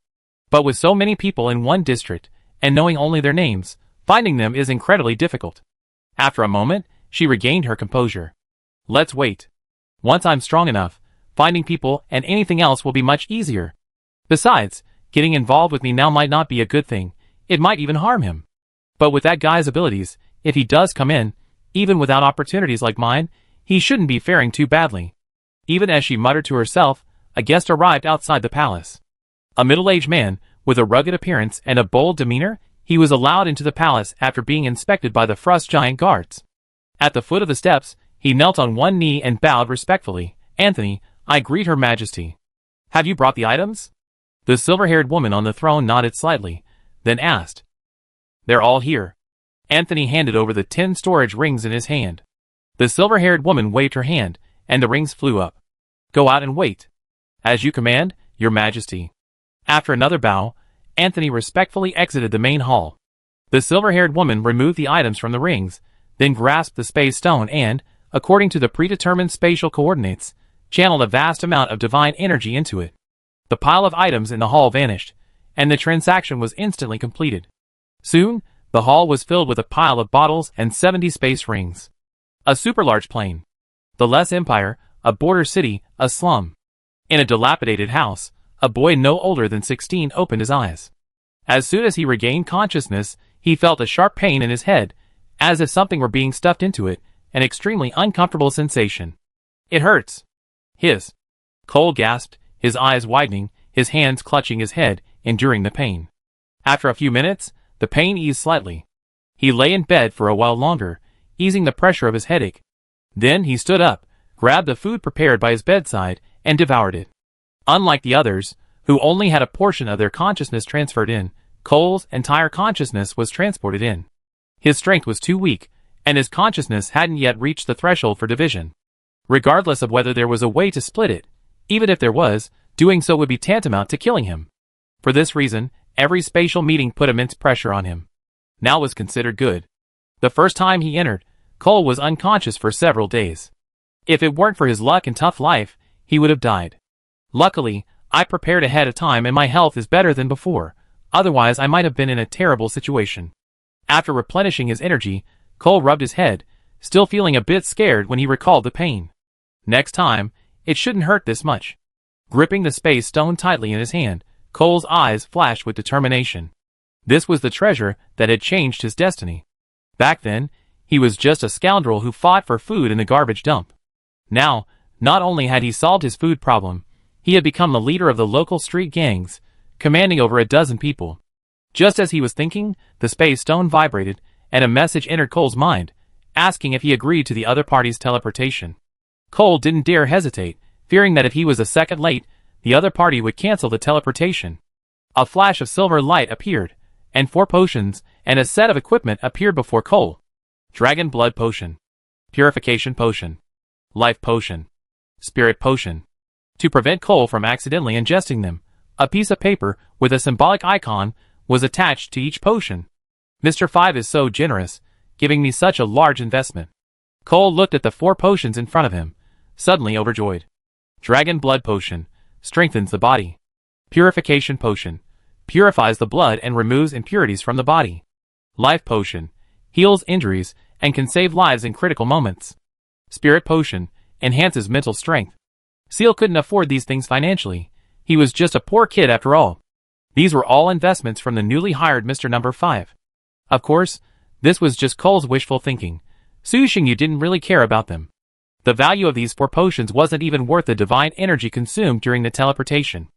But with so many people in one district, and knowing only their names, finding them is incredibly difficult. After a moment, she regained her composure. Let's wait. Once I'm strong enough, finding people and anything else will be much easier. Besides, getting involved with me now might not be a good thing, it might even harm him. But with that guy's abilities, if he does come in, even without opportunities like mine, he shouldn't be faring too badly. Even as she muttered to herself, a guest arrived outside the palace. A middle-aged man, with a rugged appearance and a bold demeanor, he was allowed into the palace after being inspected by the frost giant guards. At the foot of the steps, he knelt on one knee and bowed respectfully. Anthony, I greet Her Majesty. Have you brought the items? The silver-haired woman on the throne nodded slightly, then asked. They're all here. Anthony handed over the 10 storage rings in his hand. The silver-haired woman waved her hand, and the rings flew up. Go out and wait. As you command, Your Majesty. After another bow, Anthony respectfully exited the main hall. The silver-haired woman removed the items from the rings, then grasped the space stone and, according to the predetermined spatial coordinates, channeled a vast amount of divine energy into it. The pile of items in the hall vanished, and the transaction was instantly completed. Soon, the hall was filled with a pile of bottles and 70 space rings. A super-large plane. The less empire, a border city, a slum. In a dilapidated house, a boy no older than 16 opened his eyes. As soon as he regained consciousness, he felt a sharp pain in his head, as if something were being stuffed into it, an extremely uncomfortable sensation. It hurts. His. Cole gasped, his eyes widening, his hands clutching his head, enduring the pain. After a few minutes, the pain eased slightly. He lay in bed for a while longer, easing the pressure of his headache. Then he stood up, grabbed the food prepared by his bedside, and devoured it. Unlike the others, who only had a portion of their consciousness transferred in, Cole's entire consciousness was transported in. His strength was too weak, and his consciousness hadn't yet reached the threshold for division. Regardless of whether there was a way to split it, even if there was, doing so would be tantamount to killing him. For this reason, every spatial meeting put immense pressure on him. Now was considered good. The first time he entered, Cole was unconscious for several days. If it weren't for his luck and tough life, he would have died. Luckily, I prepared ahead of time and my health is better than before, otherwise I might have been in a terrible situation. After replenishing his energy, Cole rubbed his head, still feeling a bit scared when he recalled the pain. Next time, it shouldn't hurt this much. Gripping the space stone tightly in his hand, Cole's eyes flashed with determination. This was the treasure that had changed his destiny. Back then, he was just a scoundrel who fought for food in the garbage dump. Now, not only had he solved his food problem, he had become the leader of the local street gangs, commanding over a dozen people. Just as he was thinking, the space stone vibrated, and a message entered Cole's mind, asking if he agreed to the other party's teleportation. Cole didn't dare hesitate, fearing that if he was a second late, the other party would cancel the teleportation. A flash of silver light appeared, and 4 potions and a set of equipment appeared before Cole. Dragon Blood Potion. Purification Potion. Life Potion. Spirit Potion. To prevent Cole from accidentally ingesting them, A piece of paper with a symbolic icon was attached to each potion. Mr. 5 is so generous, giving me such a large investment. Cole looked at the 4 potions in front of him, suddenly overjoyed. Dragon Blood Potion strengthens the body. Purification Potion purifies the blood and removes impurities from the body. Life Potion heals injuries and can save lives in critical moments. Spirit Potion enhances mental strength. Seal couldn't afford these things financially. He was just a poor kid after all. These were all investments from the newly hired Mr. Number 5. Of course, this was just Cole's wishful thinking. Su Xingyu didn't really care about them. The value of these 4 potions wasn't even worth the divine energy consumed during the teleportation.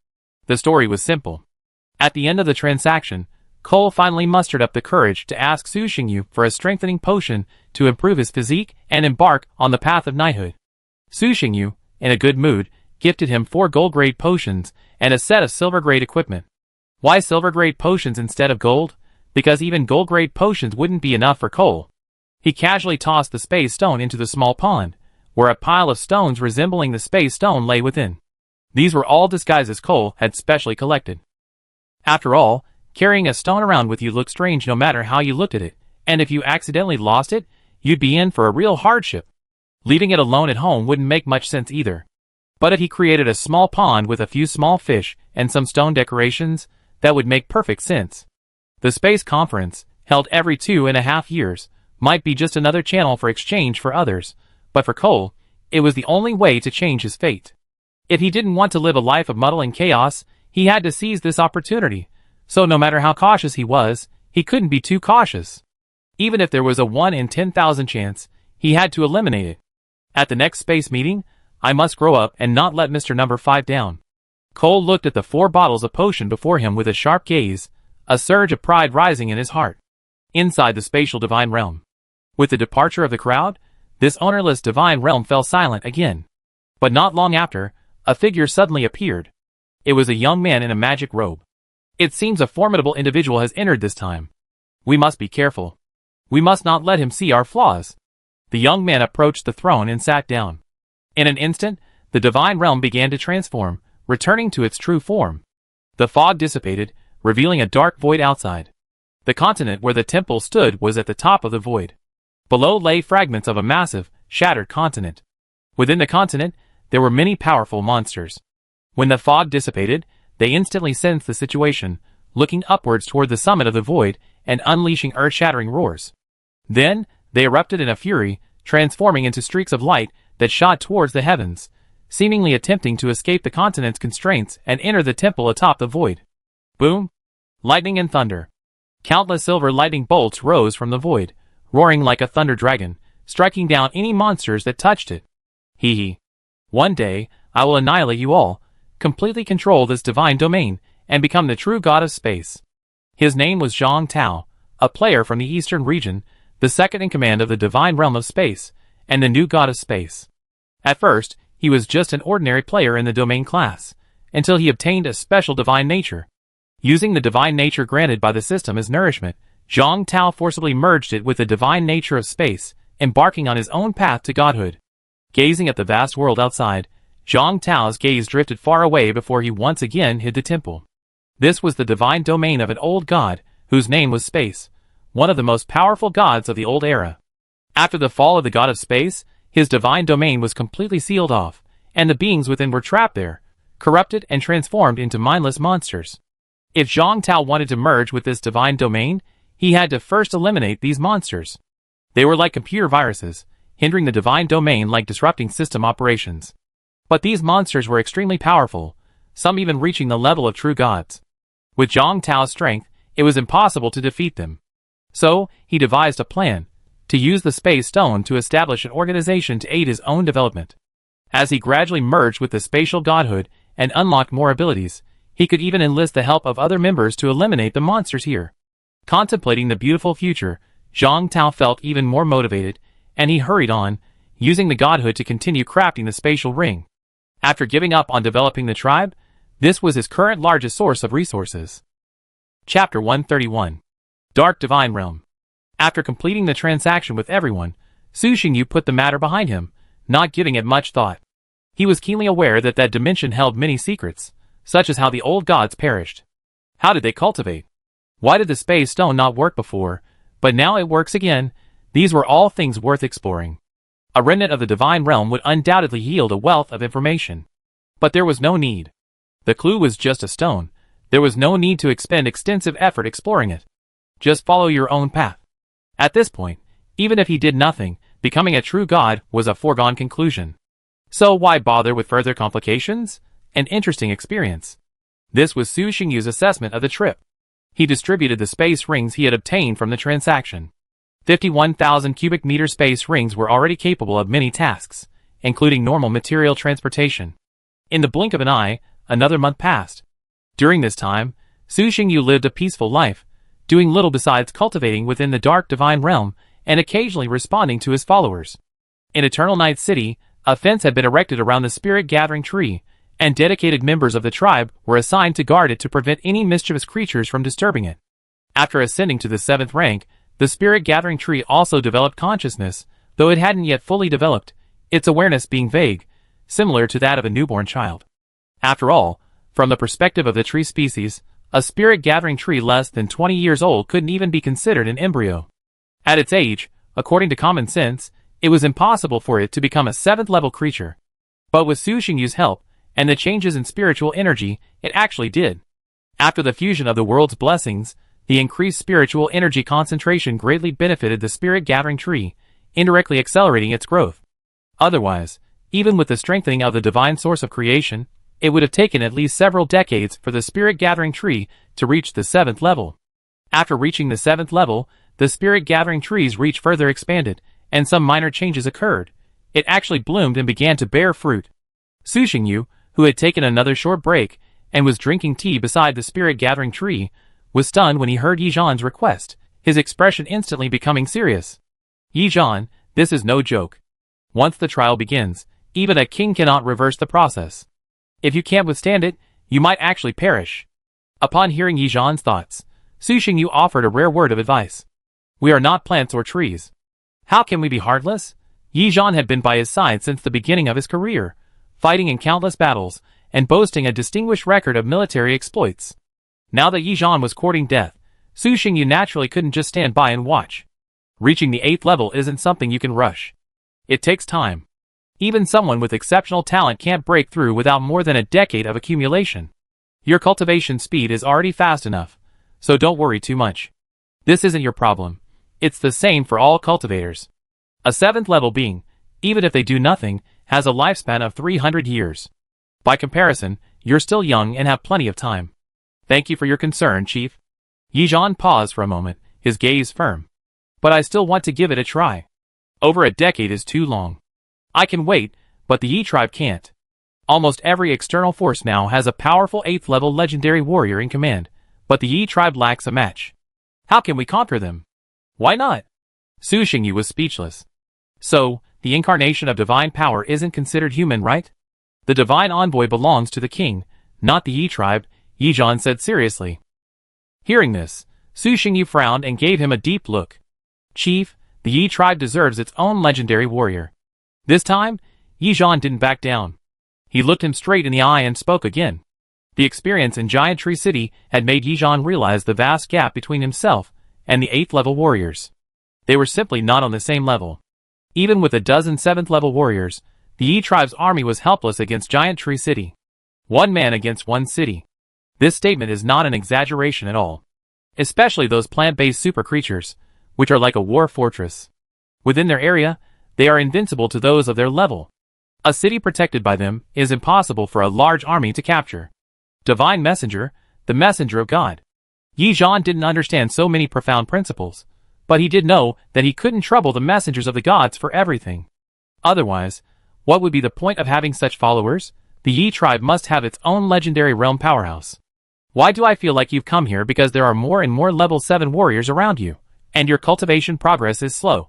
The story was simple. At the end of the transaction, Cole finally mustered up the courage to ask Su Xingyu for a strengthening potion to improve his physique and embark on the path of knighthood. Su Xingyu, in a good mood, gifted him 4 gold-grade potions and a set of silver-grade equipment. Why silver-grade potions instead of gold? Because even gold-grade potions wouldn't be enough for Cole. He casually tossed the space stone into the small pond, where a pile of stones resembling the space stone lay within. These were all disguises Cole had specially collected. After all, carrying a stone around with you looked strange no matter how you looked at it, and if you accidentally lost it, you'd be in for a real hardship. Leaving it alone at home wouldn't make much sense either. But if he created a small pond with a few small fish and some stone decorations, that would make perfect sense. The space conference, held every 2.5 years, might be just another channel for exchange for others, but for Cole, it was the only way to change his fate. If he didn't want to live a life of muddle and chaos, he had to seize this opportunity, so no matter how cautious he was, he couldn't be too cautious. Even if there was a 1 in 10,000 chance, he had to eliminate it. At the next space meeting, I must grow up and not let Mr. Number 5 down. Cole looked at the 4 bottles of potion before him with a sharp gaze, a surge of pride rising in his heart. Inside the spatial divine realm. With the departure of the crowd, this ownerless divine realm fell silent again. But not long after, a figure suddenly appeared. It was a young man in a magic robe. It seems a formidable individual has entered this time. We must be careful. We must not let him see our flaws. The young man approached the throne and sat down. In an instant, the divine realm began to transform, returning to its true form. The fog dissipated, revealing a dark void outside. The continent where the temple stood was at the top of the void. Below lay fragments of a massive, shattered continent. Within the continent, there were many powerful monsters. When the fog dissipated, they instantly sensed the situation, looking upwards toward the summit of the void and unleashing earth-shattering roars. Then, they erupted in a fury, transforming into streaks of light that shot towards the heavens, seemingly attempting to escape the continent's constraints and enter the temple atop the void. Boom! Lightning and thunder. Countless silver lightning bolts rose from the void, roaring like a thunder dragon, striking down any monsters that touched it. Hee hee. One day, I will annihilate you all, completely control this divine domain, and become the true god of space. His name was Zhang Tao, a player from the eastern region, the second in command of the divine realm of space, and the new god of space. At first, he was just an ordinary player in the domain class, until he obtained a special divine nature. Using the divine nature granted by the system as nourishment, Zhang Tao forcibly merged it with the divine nature of space, embarking on his own path to godhood. Gazing at the vast world outside, Zhang Tao's gaze drifted far away before he once again hid the temple. This was the divine domain of an old god, whose name was Space, one of the most powerful gods of the old era. After the fall of the god of space, his divine domain was completely sealed off, and the beings within were trapped there, corrupted and transformed into mindless monsters. If Zhang Tao wanted to merge with this divine domain, he had to first eliminate these monsters. They were like computer viruses, hindering the divine domain like disrupting system operations. But these monsters were extremely powerful, some even reaching the level of true gods. With Zhang Tao's strength, it was impossible to defeat them. So, he devised a plan, to use the space stone to establish an organization to aid his own development. As he gradually merged with the spatial godhood and unlocked more abilities, he could even enlist the help of other members to eliminate the monsters here. Contemplating the beautiful future, Zhang Tao felt even more motivated, and he hurried on, using the godhood to continue crafting the spatial ring. After giving up on developing the tribe, this was his current largest source of resources. Chapter 131. Dark Divine Realm. After completing the transaction with everyone, Su Xingyu put the matter behind him, not giving it much thought. He was keenly aware that that dimension held many secrets, such as how the old gods perished. How did they cultivate? Why did the space stone not work before, but now it works again? These were all things worth exploring. A remnant of the divine realm would undoubtedly yield a wealth of information. But there was no need. The clue was just a stone. There was no need to expend extensive effort exploring it. Just follow your own path. At this point, even if he did nothing, becoming a true god was a foregone conclusion. So why bother with further complications? An interesting experience. This was Su Xingyu's assessment of the trip. He distributed the space rings he had obtained from the transaction. 51,000 cubic meter space rings were already capable of many tasks, including normal material transportation. In the blink of an eye, another month passed. During this time, Su Xingyu lived a peaceful life, doing little besides cultivating within the dark divine realm and occasionally responding to his followers. In Eternal Night City, a fence had been erected around the spirit gathering tree, and dedicated members of the tribe were assigned to guard it to prevent any mischievous creatures from disturbing it. After ascending to the 7th rank, the spirit gathering tree also developed consciousness, though it hadn't yet fully developed, its awareness being vague, similar to that of a newborn child. After all, from the perspective of the tree species, a spirit gathering tree less than 20 years old couldn't even be considered an embryo. At its age, according to common sense, it was impossible for it to become a 7th level creature. But with Su Xingyu's help, and the changes in spiritual energy, it actually did. After the fusion of the world's blessings, the increased spiritual energy concentration greatly benefited the spirit gathering tree, indirectly accelerating its growth. Otherwise, even with the strengthening of the divine source of creation, it would have taken at least several decades for the spirit gathering tree to reach the 7th level. After reaching the 7th level, the spirit gathering tree's reach further expanded, and some minor changes occurred. It actually bloomed and began to bear fruit. Su Xingyu, who had taken another short break and was drinking tea beside the spirit gathering tree, was stunned when he heard Yi Zhan's request, his expression instantly becoming serious. Yi Zhan, this is no joke. Once the trial begins, even a king cannot reverse the process. If you can't withstand it, you might actually perish. Upon hearing Yi Zhan's thoughts, Su Xingyu offered a rare word of advice. We are not plants or trees. How can we be heartless? Yi Zhan had been by his side since the beginning of his career, fighting in countless battles, and boasting a distinguished record of military exploits. Now that Yi Zhan was courting death, Su Xingyu naturally couldn't just stand by and watch. Reaching the 8th level isn't something you can rush. It takes time. Even someone with exceptional talent can't break through without more than a decade of accumulation. Your cultivation speed is already fast enough, so don't worry too much. This isn't your problem. It's the same for all cultivators. A 7th level being, even if they do nothing, has a lifespan of 300 years. By comparison, you're still young and have plenty of time. Thank you for your concern, Chief. Yi Zhan paused for a moment, his gaze firm. But I still want to give it a try. Over a decade is too long. I can wait, but the Yi tribe can't. Almost every external force now has a powerful 8th level legendary warrior in command, but the Yi tribe lacks a match. How can we conquer them? Why not? Su Xingyu was speechless. So, the incarnation of divine power isn't considered human, right? The divine envoy belongs to the king, not the Yi tribe, Yi Zhan said seriously. Hearing this, Su Xingyu frowned and gave him a deep look. Chief, the Yi tribe deserves its own legendary warrior. This time, Yi Zhan didn't back down. He looked him straight in the eye and spoke again. The experience in Giant Tree City had made Yi Zhan realize the vast gap between himself and the 8th level warriors. They were simply not on the same level. Even with a dozen 7th level warriors, the Yi tribe's army was helpless against Giant Tree City. One man against one city. This statement is not an exaggeration at all. Especially those plant-based super creatures, which are like a war fortress. Within their area, they are invincible to those of their level. A city protected by them is impossible for a large army to capture. Divine Messenger, the messenger of God. Yi Zhan didn't understand so many profound principles, but he did know that he couldn't trouble the messengers of the gods for everything. Otherwise, what would be the point of having such followers? The Yi tribe must have its own legendary realm powerhouse. Why do I feel like you've come here because there are more and more level 7 warriors around you, and your cultivation progress is slow?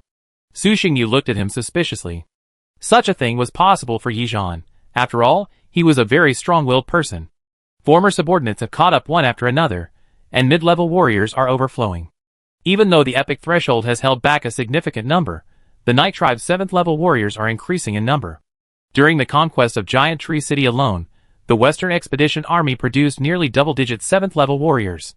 Su Xingyu looked at him suspiciously. Such a thing was possible for Yi Zhan. After all, he was a very strong-willed person. Former subordinates have caught up one after another, and mid-level warriors are overflowing. Even though the epic threshold has held back a significant number, the Night Tribe's 7th level warriors are increasing in number. During the conquest of Giant Tree City alone, the Western Expedition Army produced nearly double-digit 7th-level warriors.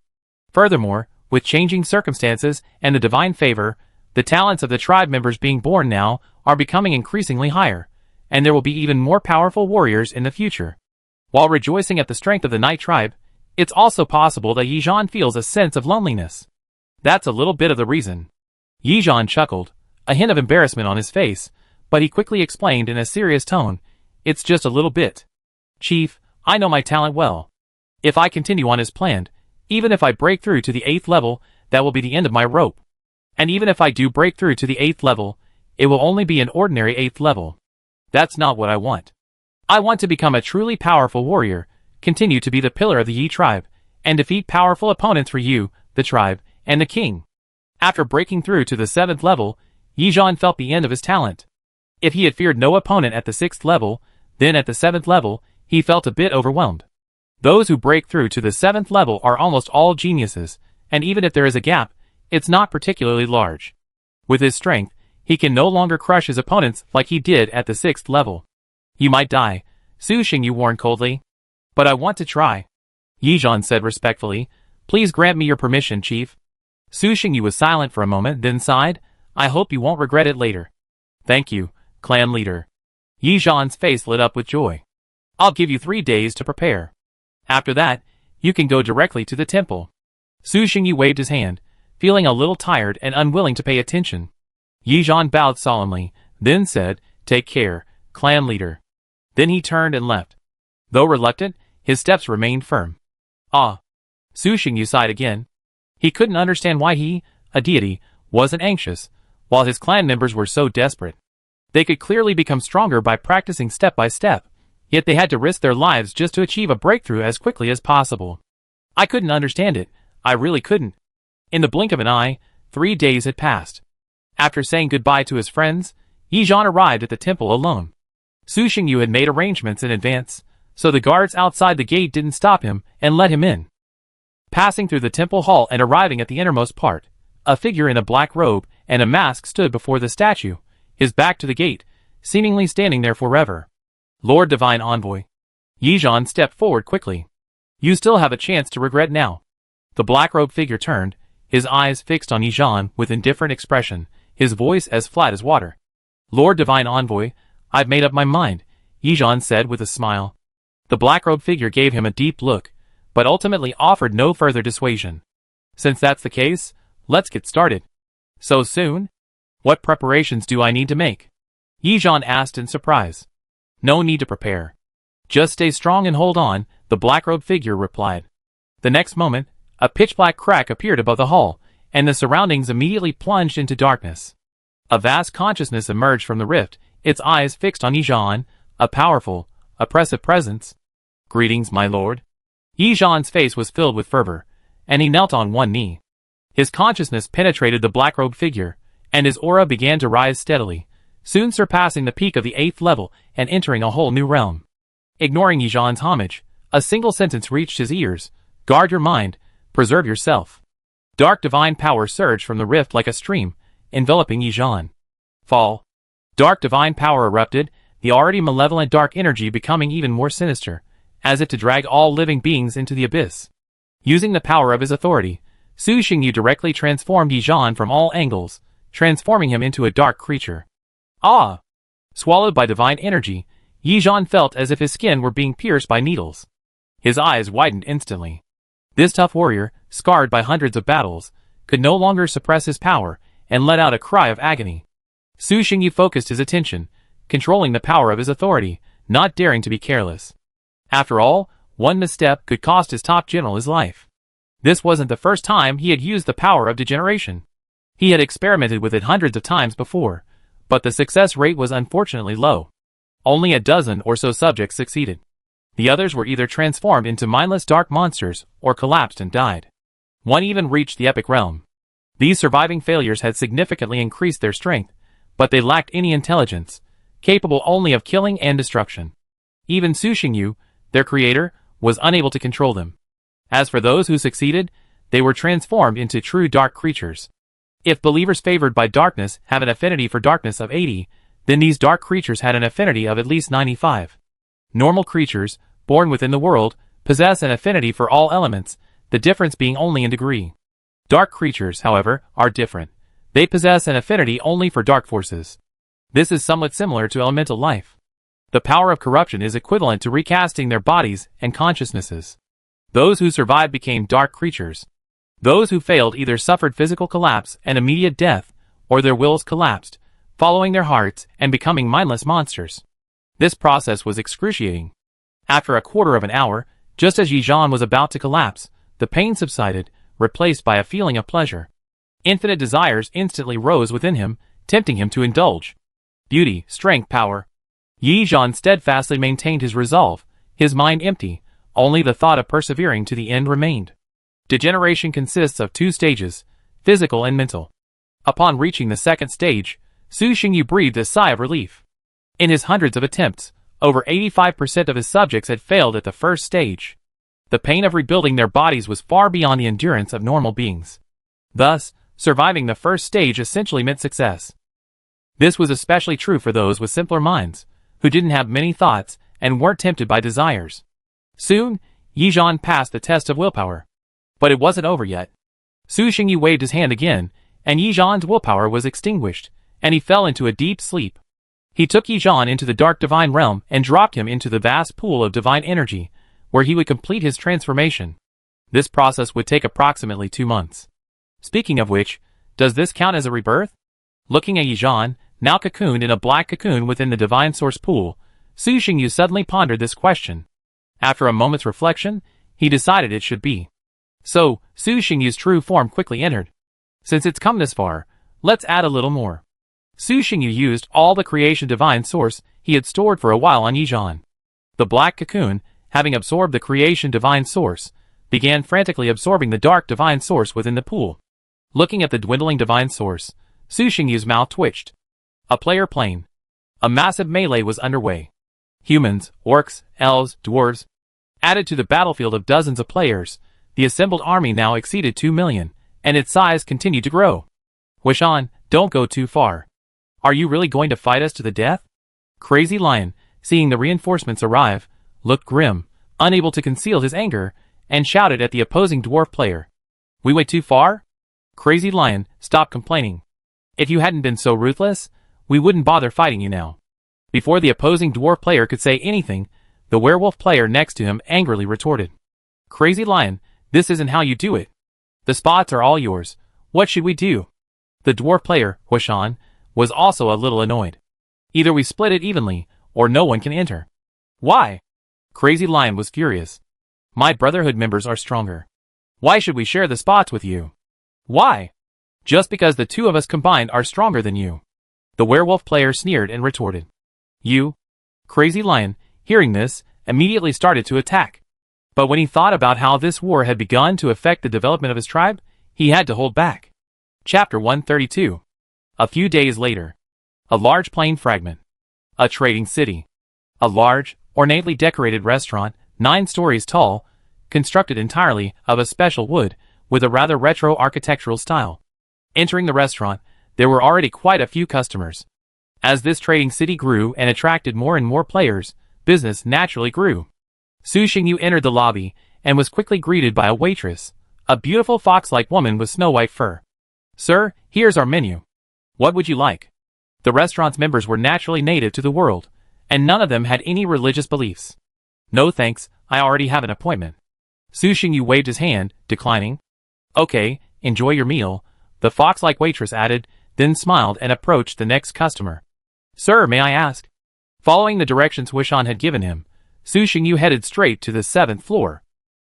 Furthermore, with changing circumstances and the divine favor, the talents of the tribe members being born now are becoming increasingly higher, and there will be even more powerful warriors in the future. While rejoicing at the strength of the Night Tribe, it's also possible that Yizhan feels a sense of loneliness. That's a little bit of the reason. Yizhan chuckled, a hint of embarrassment on his face, but he quickly explained in a serious tone, "It's just a little bit. Chief, I know my talent well. If I continue on as planned, even if I break through to the 8th level, that will be the end of my rope. And even if I do break through to the 8th level, it will only be an ordinary 8th level. That's not what I want. I want to become a truly powerful warrior, continue to be the pillar of the Yi tribe, and defeat powerful opponents for you, the tribe, and the king." After breaking through to the 7th level, Yizhan felt the end of his talent. If he had feared no opponent at the 6th level, then at the 7th level, he felt a bit overwhelmed. Those who break through to the 7th level are almost all geniuses, and even if there is a gap, it's not particularly large. With his strength, he can no longer crush his opponents like he did at the 6th level. "You might die," Su Xingyu warned coldly. "But I want to try," Yizhan said respectfully. "Please grant me your permission, Chief." Su Xingyu was silent for a moment, then sighed, "I hope you won't regret it later." "Thank you, clan leader." Yizhan's face lit up with joy. "I'll give you 3 days to prepare. After that, you can go directly to the temple." Su Xingyu waved his hand, feeling a little tired and unwilling to pay attention. Yizhan bowed solemnly, then said, "Take care, clan leader." Then he turned and left. Though reluctant, his steps remained firm. "Ah." Su Xingyu sighed again. He couldn't understand why he, a deity, wasn't anxious, while his clan members were so desperate. They could clearly become stronger by practicing step by step, yet they had to risk their lives just to achieve a breakthrough as quickly as possible. I couldn't understand it, I really couldn't. In the blink of an eye, 3 days had passed. After saying goodbye to his friends, Yizhan arrived at the temple alone. Su Xingyu had made arrangements in advance, so the guards outside the gate didn't stop him and let him in. Passing through the temple hall and arriving at the innermost part, a figure in a black robe and a mask stood before the statue, his back to the gate, seemingly standing there forever. "Lord Divine Envoy." Yizhan stepped forward quickly. "You still have a chance to regret now." The black-robed figure turned, his eyes fixed on Yizhan with indifferent expression, his voice as flat as water. "Lord Divine Envoy, I've made up my mind," Yizhan said with a smile. The black-robed figure gave him a deep look, but ultimately offered no further dissuasion. "Since that's the case, let's get started." "So soon? What preparations do I need to make?" Yizhan asked in surprise. "No need to prepare. Just stay strong and hold on," the black-robed figure replied. The next moment, a pitch-black crack appeared above the hall, and the surroundings immediately plunged into darkness. A vast consciousness emerged from the rift, its eyes fixed on Yizhan, a powerful, oppressive presence. "Greetings, my lord." Yizhan's face was filled with fervor, and he knelt on one knee. His consciousness penetrated the black-robed figure, and his aura began to rise steadily, soon surpassing the peak of the 8th level and entering a whole new realm. Ignoring Yizhan's homage, a single sentence reached his ears: "Guard your mind, preserve yourself." Dark divine power surged from the rift like a stream, enveloping Yizhan. Fall. Dark divine power erupted, the already malevolent dark energy becoming even more sinister, as if to drag all living beings into the abyss. Using the power of his authority, Su Xingyu directly transformed Yizhan from all angles, transforming him into a dark creature. Ah! Swallowed by divine energy, Yizhan felt as if his skin were being pierced by needles. His eyes widened instantly. This tough warrior, scarred by hundreds of battles, could no longer suppress his power and let out a cry of agony. Su Xingyu focused his attention, controlling the power of his authority, not daring to be careless. After all, one misstep could cost his top general his life. This wasn't the first time he had used the power of degeneration. He had experimented with it hundreds of times before, but the success rate was unfortunately low. Only a dozen or so subjects succeeded. The others were either transformed into mindless dark monsters or collapsed and died. One even reached the epic realm. These surviving failures had significantly increased their strength, but they lacked any intelligence, capable only of killing and destruction. Even Su Xingyu, their creator, was unable to control them. As for those who succeeded, they were transformed into true dark creatures. If believers favored by darkness have an affinity for darkness of 80, then these dark creatures had an affinity of at least 95. Normal creatures, born within the world, possess an affinity for all elements, the difference being only in degree. Dark creatures, however, are different. They possess an affinity only for dark forces. This is somewhat similar to elemental life. The power of corruption is equivalent to recasting their bodies and consciousnesses. Those who survived became dark creatures. Those who failed either suffered physical collapse and immediate death, or their wills collapsed, following their hearts and becoming mindless monsters. This process was excruciating. After a quarter of an hour, just as Yijan was about to collapse, the pain subsided, replaced by a feeling of pleasure. Infinite desires instantly rose within him, tempting him to indulge. Beauty, strength, power. Yijan steadfastly maintained his resolve, his mind empty, only the thought of persevering to the end remained. Degeneration consists of two stages, physical and mental. Upon reaching the second stage, Su Xingyu breathed a sigh of relief. In his hundreds of attempts, over 85% of his subjects had failed at the first stage. The pain of rebuilding their bodies was far beyond the endurance of normal beings. Thus, surviving the first stage essentially meant success. This was especially true for those with simpler minds, who didn't have many thoughts and weren't tempted by desires. Soon, Yijan passed the test of willpower. But it wasn't over yet. Su Xingyu waved his hand again, and Yijan's willpower was extinguished, and he fell into a deep sleep. He took Yijan into the dark divine realm and dropped him into the vast pool of divine energy, where he would complete his transformation. This process would take approximately 2 months. Speaking of which, does this count as a rebirth? Looking at Yijan, now cocooned in a black cocoon within the divine source pool, Su Xingyu suddenly pondered this question. After a moment's reflection, he decided it should be. So, Su Xingyu's true form quickly entered. Since it's come this far, let's add a little more. Su Xingyu used all the creation divine source he had stored for a while on Yijan. The black cocoon, having absorbed the creation divine source, began frantically absorbing the dark divine source within the pool. Looking at the dwindling divine source, Su Xingyu's mouth twitched. A player plane. A massive melee was underway. Humans, orcs, elves, dwarves. Added to the battlefield of dozens of players, the assembled army now exceeded 2 million, and its size continued to grow. Wishan, don't go too far. Are you really going to fight us to the death? Crazy Lion, seeing the reinforcements arrive, looked grim, unable to conceal his anger, and shouted at the opposing dwarf player. We went too far? Crazy Lion, stop complaining. If you hadn't been so ruthless, we wouldn't bother fighting you now. Before the opposing dwarf player could say anything, the werewolf player next to him angrily retorted. Crazy Lion, this isn't how you do it. The spots are all yours. What should we do? The dwarf player, Huishan, was also a little annoyed. Either we split it evenly, or no one can enter. Why? Crazy Lion was furious. My Brotherhood members are stronger. Why should we share the spots with you? Why? Just because the two of us combined are stronger than you. The werewolf player sneered and retorted. You? Crazy Lion, hearing this, immediately started to attack. But when he thought about how this war had begun to affect the development of his tribe, he had to hold back. Chapter 132. A few days later. A large plane fragment. A trading city. A large, ornately decorated restaurant, 9 stories tall, constructed entirely of a special wood, with a rather retro architectural style. Entering the restaurant, there were already quite a few customers. As this trading city grew and attracted more and more players, business naturally grew. Su Xingyu entered the lobby, and was quickly greeted by a waitress, a beautiful fox-like woman with snow-white fur. Sir, here's our menu. What would you like? The restaurant's members were naturally native to the world, and none of them had any religious beliefs. No thanks, I already have an appointment. Su Xingyu waved his hand, declining. Okay, enjoy your meal, the fox-like waitress added, then smiled and approached the next customer. Sir, may I ask? Following the directions Wishan had given him, Su Xingyu headed straight to the 7th floor.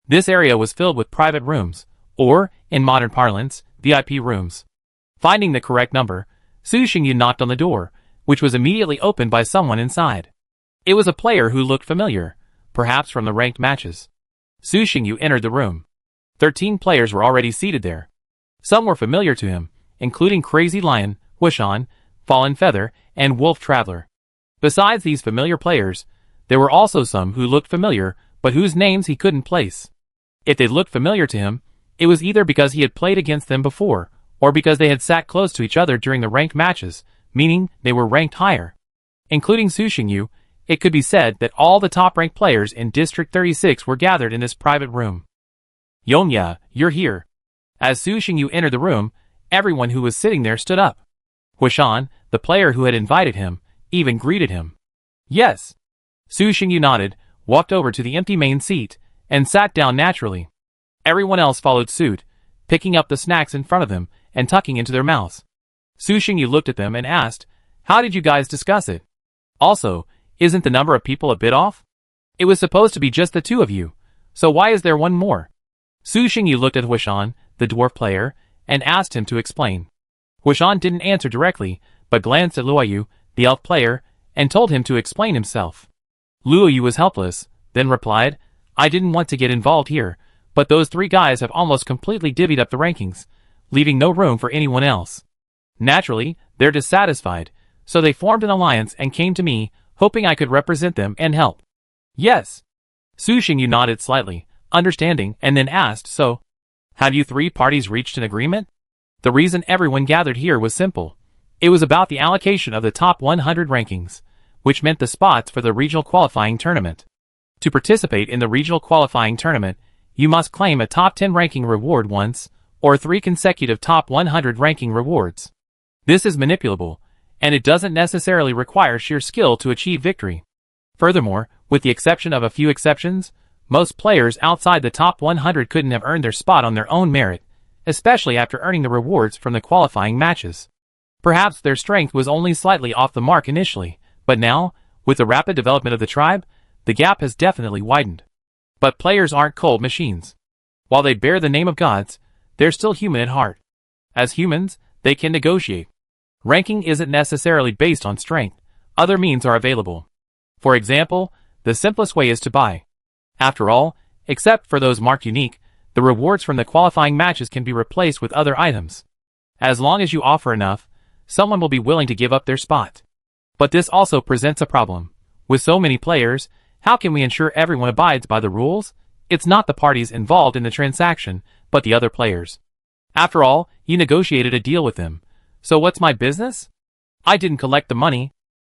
This area was filled with private rooms, or, in modern parlance, VIP rooms. Finding the correct number, Su Xingyu knocked on the door, which was immediately opened by someone inside. It was a player who looked familiar, perhaps from the ranked matches. Su Xingyu entered the room. 13 players were already seated there. Some were familiar to him, including Crazy Lion, Wishan, Fallen Feather, and Wolf Traveler. Besides these familiar players, there were also some who looked familiar, but whose names he couldn't place. If they looked familiar to him, it was either because he had played against them before, or because they had sat close to each other during the ranked matches, meaning they were ranked higher. Including Su Xingyu, It could be said that all the top-ranked players in District 36 were gathered in this private room. Yongya, you're here. As Su Xingyu entered the room, everyone who was sitting there stood up. Huishan, the player who had invited him, even greeted him. Yes. Su Xingyu nodded, walked over to the empty main seat, and sat down naturally. Everyone else followed suit, picking up the snacks in front of them and tucking into their mouths. Su Xingyu looked at them and asked, "How did you guys discuss it? Also, isn't the number of people a bit off? It was supposed to be just the two of you, so why is there one more?" Su Xingyu looked at Huishan, the dwarf player, and asked him to explain. Huishan didn't answer directly, but glanced at Luoyu, the elf player, and told him to explain himself. Luoyu was helpless, then replied, "I didn't want to get involved here, but those three guys have almost completely divvied up the rankings, leaving no room for anyone else. Naturally, they're dissatisfied, so they formed an alliance and came to me, hoping I could represent them and help." Yes. Su Xingyu nodded slightly, understanding, and then asked, "So, have you three parties reached an agreement?" The reason everyone gathered here was simple. It was about the allocation of the top 100 rankings, which meant the spots for the regional qualifying tournament. To participate in the regional qualifying tournament, you must claim a top 10 ranking reward once, or 3 consecutive top 100 ranking rewards. This is manipulable, and it doesn't necessarily require sheer skill to achieve victory. Furthermore, with the exception of a few exceptions, most players outside the top 100 couldn't have earned their spot on their own merit, especially after earning the rewards from the qualifying matches. Perhaps their strength was only slightly off the mark initially, but now, with the rapid development of the tribe, the gap has definitely widened. But players aren't cold machines. While they bear the name of gods, they're still human at heart. As humans, they can negotiate. Ranking isn't necessarily based on strength. Other means are available. For example, the simplest way is to buy. After all, except for those marked unique, the rewards from the qualifying matches can be replaced with other items. As long as you offer enough, someone will be willing to give up their spot. But this also presents a problem. With so many players, how can we ensure everyone abides by the rules? It's not the parties involved in the transaction, but the other players. After all, you negotiated a deal with them. So what's my business? I didn't collect the money.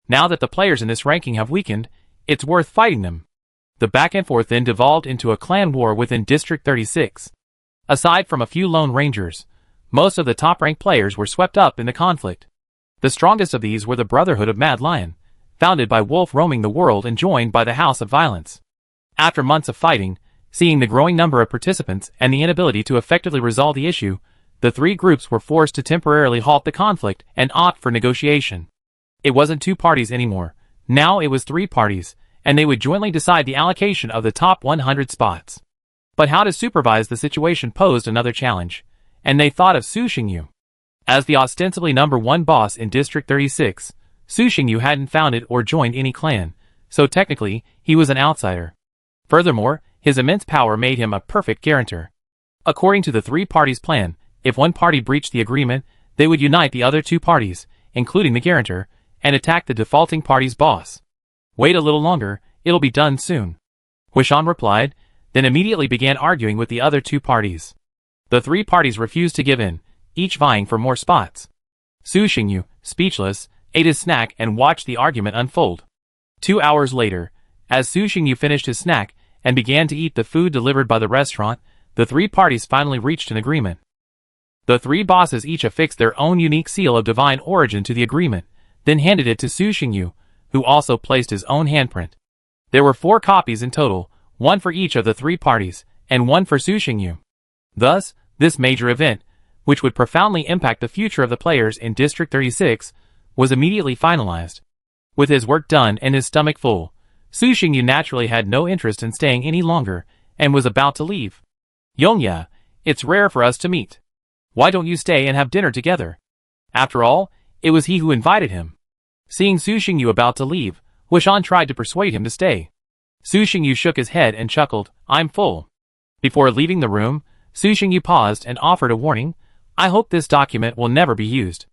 Now that the players in this ranking have weakened, it's worth fighting them. The back and forth then devolved into a clan war within District 36. Aside from a few lone rangers, most of the top-ranked players were swept up in the conflict. The strongest of these were the Brotherhood of Mad Lion, founded by Wolf roaming the world and joined by the House of Violence. After months of fighting, seeing the growing number of participants and the inability to effectively resolve the issue, the three groups were forced to temporarily halt the conflict and opt for negotiation. It wasn't two parties anymore. Now it was three parties, and they would jointly decide the allocation of the top 100 spots. But how to supervise the situation posed another challenge, and they thought of Su Xingyu. As the ostensibly #1 boss in District 36, Su Xingyu hadn't founded or joined any clan, so technically, he was an outsider. Furthermore, his immense power made him a perfect guarantor. According to the three parties' plan, if one party breached the agreement, they would unite the other two parties, including the guarantor, and attack the defaulting party's boss. Wait a little longer, it'll be done soon. Huishan replied, then immediately began arguing with the other two parties. The three parties refused to give in, each vying for more spots. Su Xingyu, speechless, ate his snack and watched the argument unfold. 2 hours later, as Su Xingyu finished his snack and began to eat the food delivered by the restaurant, the three parties finally reached an agreement. The three bosses each affixed their own unique seal of divine origin to the agreement, then handed it to Su Xingyu, who also placed his own handprint. There were 4 copies in total, one for each of the three parties, and one for Su Xingyu. Thus, this major event, which would profoundly impact the future of the players in District 36, was immediately finalized. With his work done and his stomach full, Su Xingyu naturally had no interest in staying any longer, and was about to leave. "Yongya, it's rare for us to meet. Why don't you stay and have dinner together?" After all, it was he who invited him. Seeing Su Xingyu about to leave, Huishan tried to persuade him to stay. Su Xingyu shook his head and chuckled, "I'm full." Before leaving the room, Su Xingyu paused and offered a warning, "I hope this document will never be used."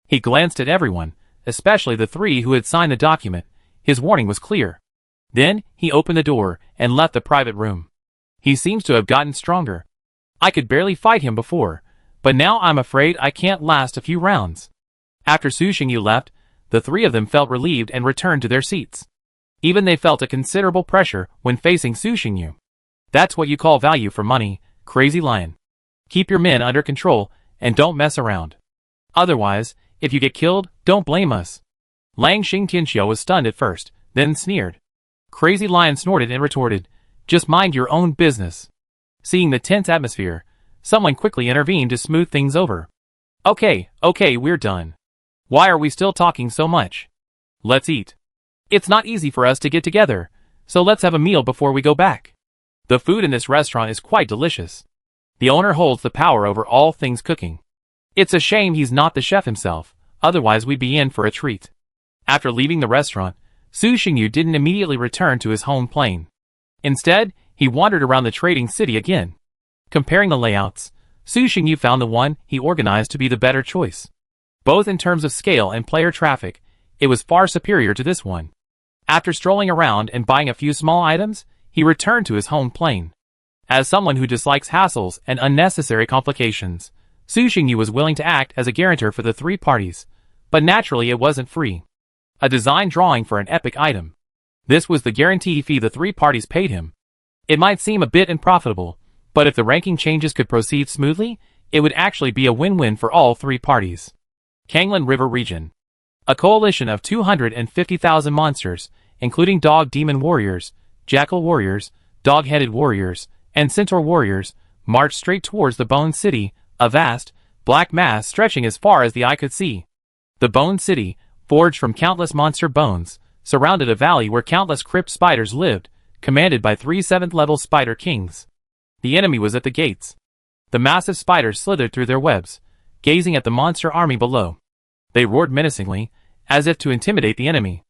He glanced at everyone, especially the three who had signed the document. His warning was clear. Then, he opened the door and left the private room. He seems to have gotten stronger. I could barely fight him before, but now I'm afraid I can't last a few rounds. After Su Xingyu left, the three of them felt relieved and returned to their seats. Even they felt a considerable pressure when facing Su Xingyu. That's what you call value for money, Crazy Lion. Keep your men under control and don't mess around. Otherwise, if you get killed, don't blame us. Lang Xingtianxiu was stunned at first, then sneered. Crazy Lion snorted and retorted, just mind your own business. Seeing the tense atmosphere, someone quickly intervened to smooth things over. Okay, we're done. Why are we still talking so much? Let's eat. It's not easy for us to get together, so let's have a meal before we go back. The food in this restaurant is quite delicious. The owner holds the power over all things cooking. It's a shame he's not the chef himself, otherwise we'd be in for a treat. After leaving the restaurant, Su Xingyu didn't immediately return to his home plane. Instead, he wandered around the trading city again. Comparing the layouts, Su Xingyu found the one he organized to be the better choice. Both in terms of scale and player traffic, it was far superior to this one. After strolling around and buying a few small items, he returned to his home plane. As someone who dislikes hassles and unnecessary complications, Su Xingyu was willing to act as a guarantor for the three parties, but naturally it wasn't free. A design drawing for an epic item. This was the guarantee fee the three parties paid him. It might seem a bit unprofitable, but if the ranking changes could proceed smoothly, it would actually be a win-win for all three parties. Kanglan River Region. A coalition of 250,000 monsters, including dog demon warriors, jackal warriors, dog-headed warriors, and centaur warriors, marched straight towards the Bone City, a vast, black mass stretching as far as the eye could see. The Bone City, forged from countless monster bones, surrounded a valley where countless crypt spiders lived, commanded by 3 7th-level spider kings. The enemy was at the gates. The massive spiders slithered through their webs, gazing at the monster army below. They roared menacingly, as if to intimidate the enemy.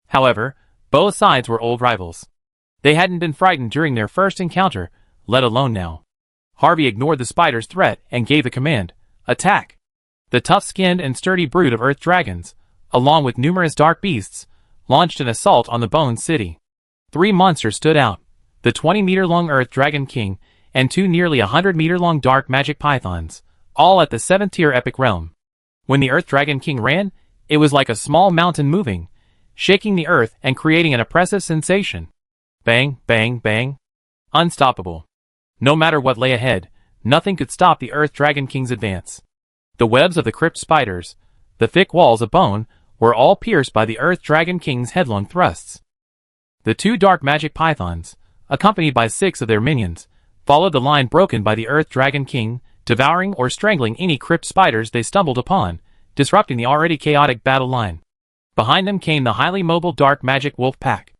However, both sides were old rivals. They hadn't been frightened during their first encounter, let alone now. Harvey ignored the spider's threat and gave the command, attack. The tough-skinned and sturdy brood of earth dragons, along with numerous dark beasts, launched an assault on the Bone City. 3 monsters stood out, the 20-meter-long Earth Dragon King and 2 nearly 100-meter-long dark magic pythons, all at the 7th-tier epic realm. When the Earth Dragon King ran, it was like a small mountain moving, shaking the earth and creating an oppressive sensation. Bang, bang, bang. Unstoppable. No matter what lay ahead, nothing could stop the Earth Dragon King's advance. The webs of the crypt spiders, the thick walls of bone, were all pierced by the Earth Dragon King's headlong thrusts. The 2 dark magic pythons, accompanied by 6 of their minions, followed the line broken by the Earth Dragon King, devouring or strangling any crypt spiders they stumbled upon, disrupting the already chaotic battle line. Behind them came the highly mobile dark magic wolf pack.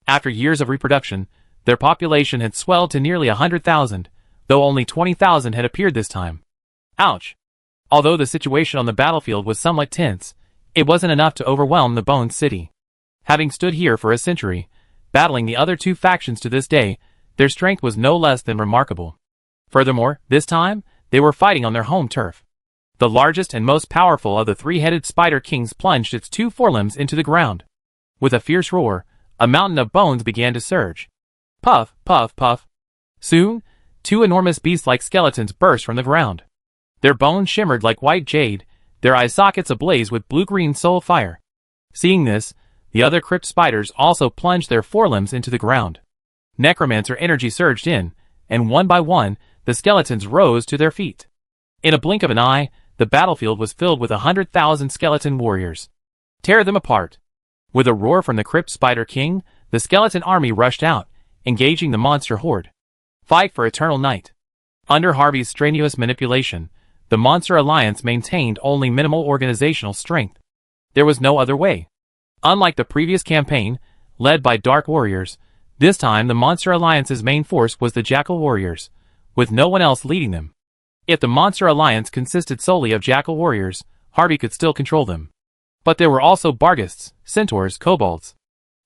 After years of reproduction, their population had swelled to nearly 100,000, though only 20,000 had appeared this time. Ouch! Although the situation on the battlefield was somewhat tense, it wasn't enough to overwhelm the Bone City. Having stood here for a century, battling the other 2 factions to this day, their strength was no less than remarkable. Furthermore, this time, they were fighting on their home turf. The largest and most powerful of the 3-headed Spider Kings plunged its 2 forelimbs into the ground. With a fierce roar, a mountain of bones began to surge. Puff, puff, puff. Soon, 2 enormous beast-like skeletons burst from the ground. Their bones shimmered like white jade, their eye sockets ablaze with blue-green soul fire. Seeing this, the other crypt spiders also plunged their forelimbs into the ground. Necromancer energy surged in, and one by one, the skeletons rose to their feet. In a blink of an eye, the battlefield was filled with 100,000 skeleton warriors. Tear them apart. With a roar from the Crypt Spider King, the skeleton army rushed out, engaging the monster horde. Fight for eternal night. Under Harvey's strenuous manipulation, the Monster Alliance maintained only minimal organizational strength. There was no other way. Unlike the previous campaign, led by Dark Warriors, this time the Monster Alliance's main force was the Jackal Warriors, with no one else leading them. If the Monster Alliance consisted solely of Jackal Warriors, Harvey could still control them. But there were also Barghists, Centaurs, Kobolds.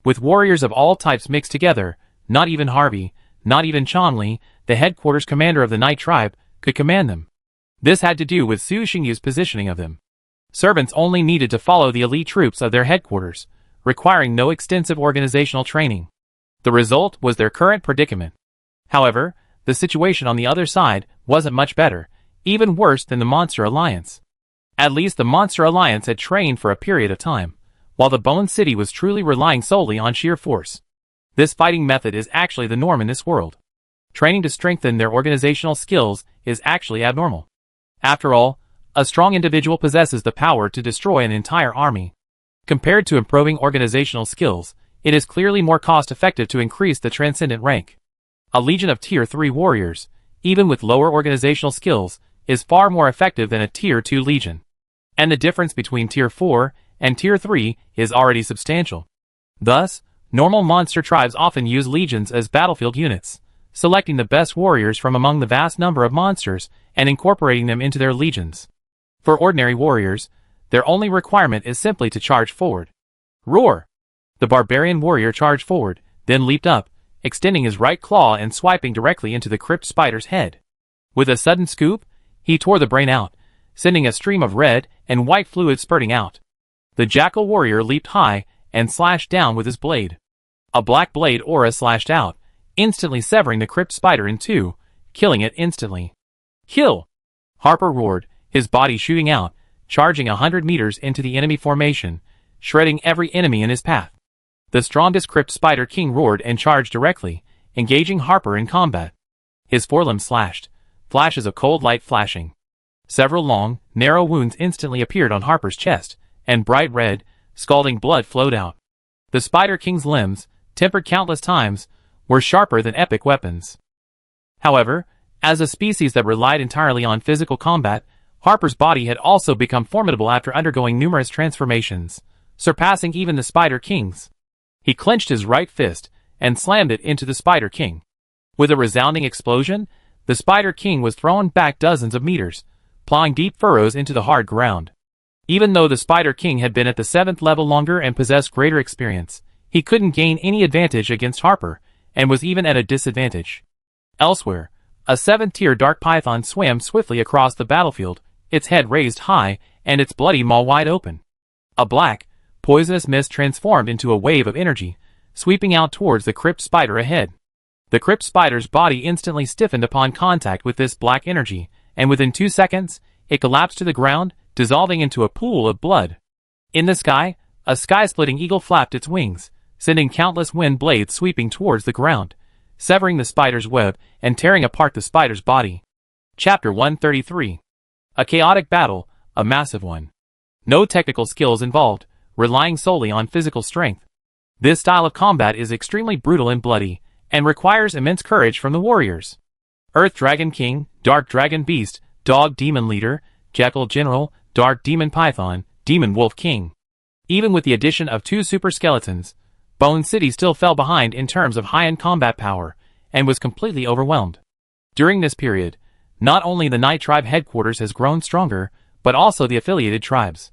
With warriors of all types mixed together, not even Harvey, not even Chonli, the headquarters commander of the Night Tribe, could command them. This had to do with Su Xingyu's positioning of them. Servants only needed to follow the elite troops of their headquarters, requiring no extensive organizational training. The result was their current predicament. However, the situation on the other side wasn't much better, even worse than the Monster Alliance. At least the Monster Alliance had trained for a period of time, while the Bone City was truly relying solely on sheer force. This fighting method is actually the norm in this world. Training to strengthen their organizational skills is actually abnormal. After all, a strong individual possesses the power to destroy an entire army. Compared to improving organizational skills, it is clearly more cost-effective to increase the transcendent rank. A legion of Tier 3 warriors, even with lower organizational skills, is far more effective than a Tier 2 legion. And the difference between Tier 4 and Tier 3 is already substantial. Thus, normal monster tribes often use legions as battlefield units, selecting the best warriors from among the vast number of monsters and incorporating them into their legions. For ordinary warriors, their only requirement is simply to charge forward. Roar! The barbarian warrior charged forward, then leaped up, extending his right claw and swiping directly into the crypt spider's head. With a sudden scoop, he tore the brain out, sending a stream of red and white fluid spurting out. The jackal warrior leaped high and slashed down with his blade. A black blade aura slashed out, instantly severing the crypt spider in two, killing it instantly. Kill! Harper roared, his body shooting out, charging 100 meters into the enemy formation, shredding every enemy in his path. The strongest crypt spider king roared and charged directly, engaging Harper in combat. His forelimbs slashed, flashes of cold light flashing. Several long, narrow wounds instantly appeared on Harper's chest, and bright red, scalding blood flowed out. The Spider King's limbs, tempered countless times, were sharper than epic weapons. However, as a species that relied entirely on physical combat, Harper's body had also become formidable after undergoing numerous transformations, surpassing even the Spider King's. He clenched his right fist and slammed it into the Spider King. With a resounding explosion, the Spider King was thrown back dozens of meters, plowing deep furrows into the hard ground. Even though the Spider King had been at the 7th level longer and possessed greater experience, he couldn't gain any advantage against Harper, and was even at a disadvantage. Elsewhere, a 7th-tier dark python swam swiftly across the battlefield, its head raised high, and its bloody maw wide open. A black, poisonous mist transformed into a wave of energy, sweeping out towards the crypt spider ahead. The crypt spider's body instantly stiffened upon contact with this black energy, and within 2 seconds, it collapsed to the ground, dissolving into a pool of blood. In the sky, a sky-splitting eagle flapped its wings, sending countless wind blades sweeping towards the ground, severing the spider's web and tearing apart the spider's body. Chapter 133. A chaotic battle, a massive one. No technical skills involved, relying solely on physical strength. This style of combat is extremely brutal and bloody, and requires immense courage from the warriors. Earth Dragon King, Dark Dragon Beast, Dog Demon Leader, Jackal General, Dark Demon Python, Demon Wolf King. Even with the addition of 2 super skeletons, Bone City still fell behind in terms of high-end combat power, and was completely overwhelmed. During this period, not only the Night Tribe headquarters has grown stronger, but also the affiliated tribes.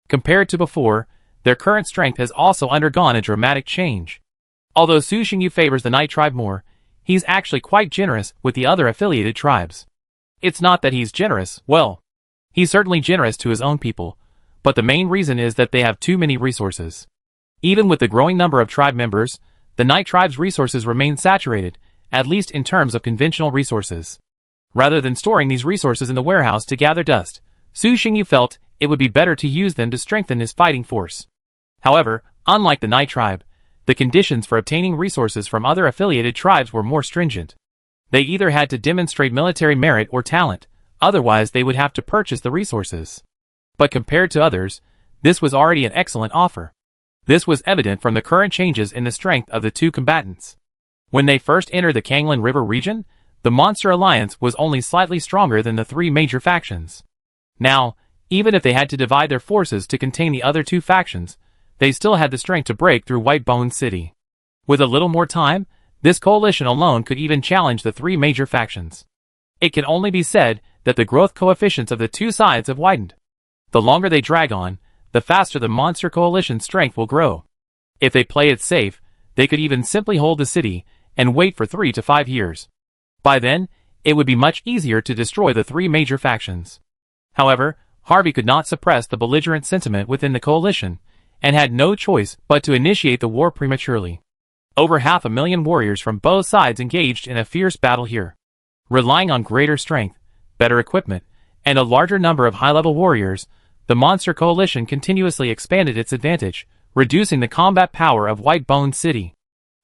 Compared to before, their current strength has also undergone a dramatic change. Although Su Xingyu favors the Night Tribe more, he's actually quite generous with the other affiliated tribes. It's not that he's generous, well, he's certainly generous to his own people, but the main reason is that they have too many resources. Even with the growing number of tribe members, the Night Tribe's resources remain saturated, at least in terms of conventional resources. Rather than storing these resources in the warehouse to gather dust, Su Xingyu felt it would be better to use them to strengthen his fighting force. However, unlike the Night Tribe, the conditions for obtaining resources from other affiliated tribes were more stringent. They either had to demonstrate military merit or talent, otherwise they would have to purchase the resources. But compared to others, this was already an excellent offer. This was evident from the current changes in the strength of the 2 combatants. When they first entered the Kanglan River region, the Monster Alliance was only slightly stronger than the 3 major factions. Now, even if they had to divide their forces to contain the other 2 factions, they still had the strength to break through White Bone City. With a little more time, this coalition alone could even challenge the 3 major factions. It can only be said that the growth coefficients of the 2 sides have widened. The longer they drag on, the faster the Monster Coalition's strength will grow. If they play it safe, they could even simply hold the city and wait for 3 to 5 years. By then, it would be much easier to destroy the 3 major factions. However, Harvey could not suppress the belligerent sentiment within the coalition, and had no choice but to initiate the war prematurely. Over 500,000 warriors from both sides engaged in a fierce battle here. Relying on greater strength, better equipment, and a larger number of high-level warriors, the Monster Coalition continuously expanded its advantage, reducing the combat power of White Bone City.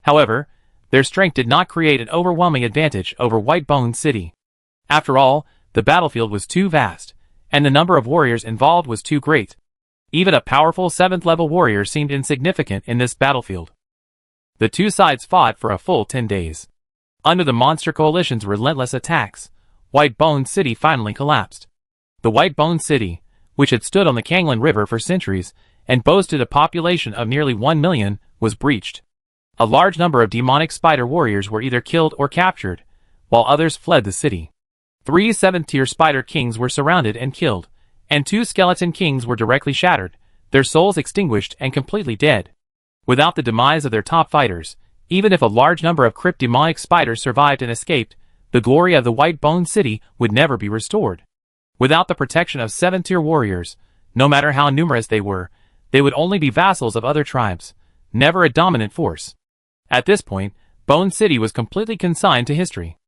However, their strength did not create an overwhelming advantage over White Bone City. After all, the battlefield was too vast, and the number of warriors involved was too great. Even a powerful 7th-level warrior seemed insignificant in this battlefield. The two sides fought for a full 10 days. Under the Monster Coalition's relentless attacks, White Bone City finally collapsed. The White Bone City, which had stood on the Kanglin River for centuries and boasted a population of nearly 1 million, was breached. A large number of demonic spider warriors were either killed or captured, while others fled the city. 3 7th-tier spider kings were surrounded and killed, and 2 skeleton kings were directly shattered, their souls extinguished and completely dead. Without the demise of their top fighters, even if a large number of crypt demonic spiders survived and escaped, the glory of the White Bone City would never be restored. Without the protection of 7th-tier warriors, no matter how numerous they would only be vassals of other tribes, never a dominant force. At this point, Bone City was completely consigned to history.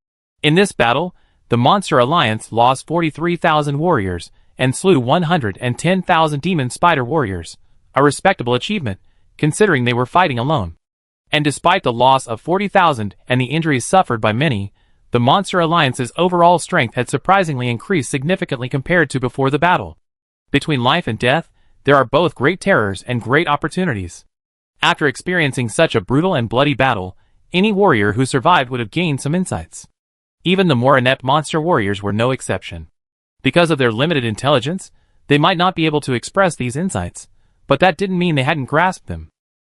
In this battle, the Monster Alliance lost 43,000 warriors and slew 110,000 demon spider warriors, a respectable achievement, considering they were fighting alone. And despite the loss of 40,000 and the injuries suffered by many, the Monster Alliance's overall strength had surprisingly increased significantly compared to before the battle. Between life and death, there are both great terrors and great opportunities. After experiencing such a brutal and bloody battle, any warrior who survived would have gained some insights. Even the more inept monster warriors were no exception. Because of their limited intelligence, they might not be able to express these insights, but that didn't mean they hadn't grasped them.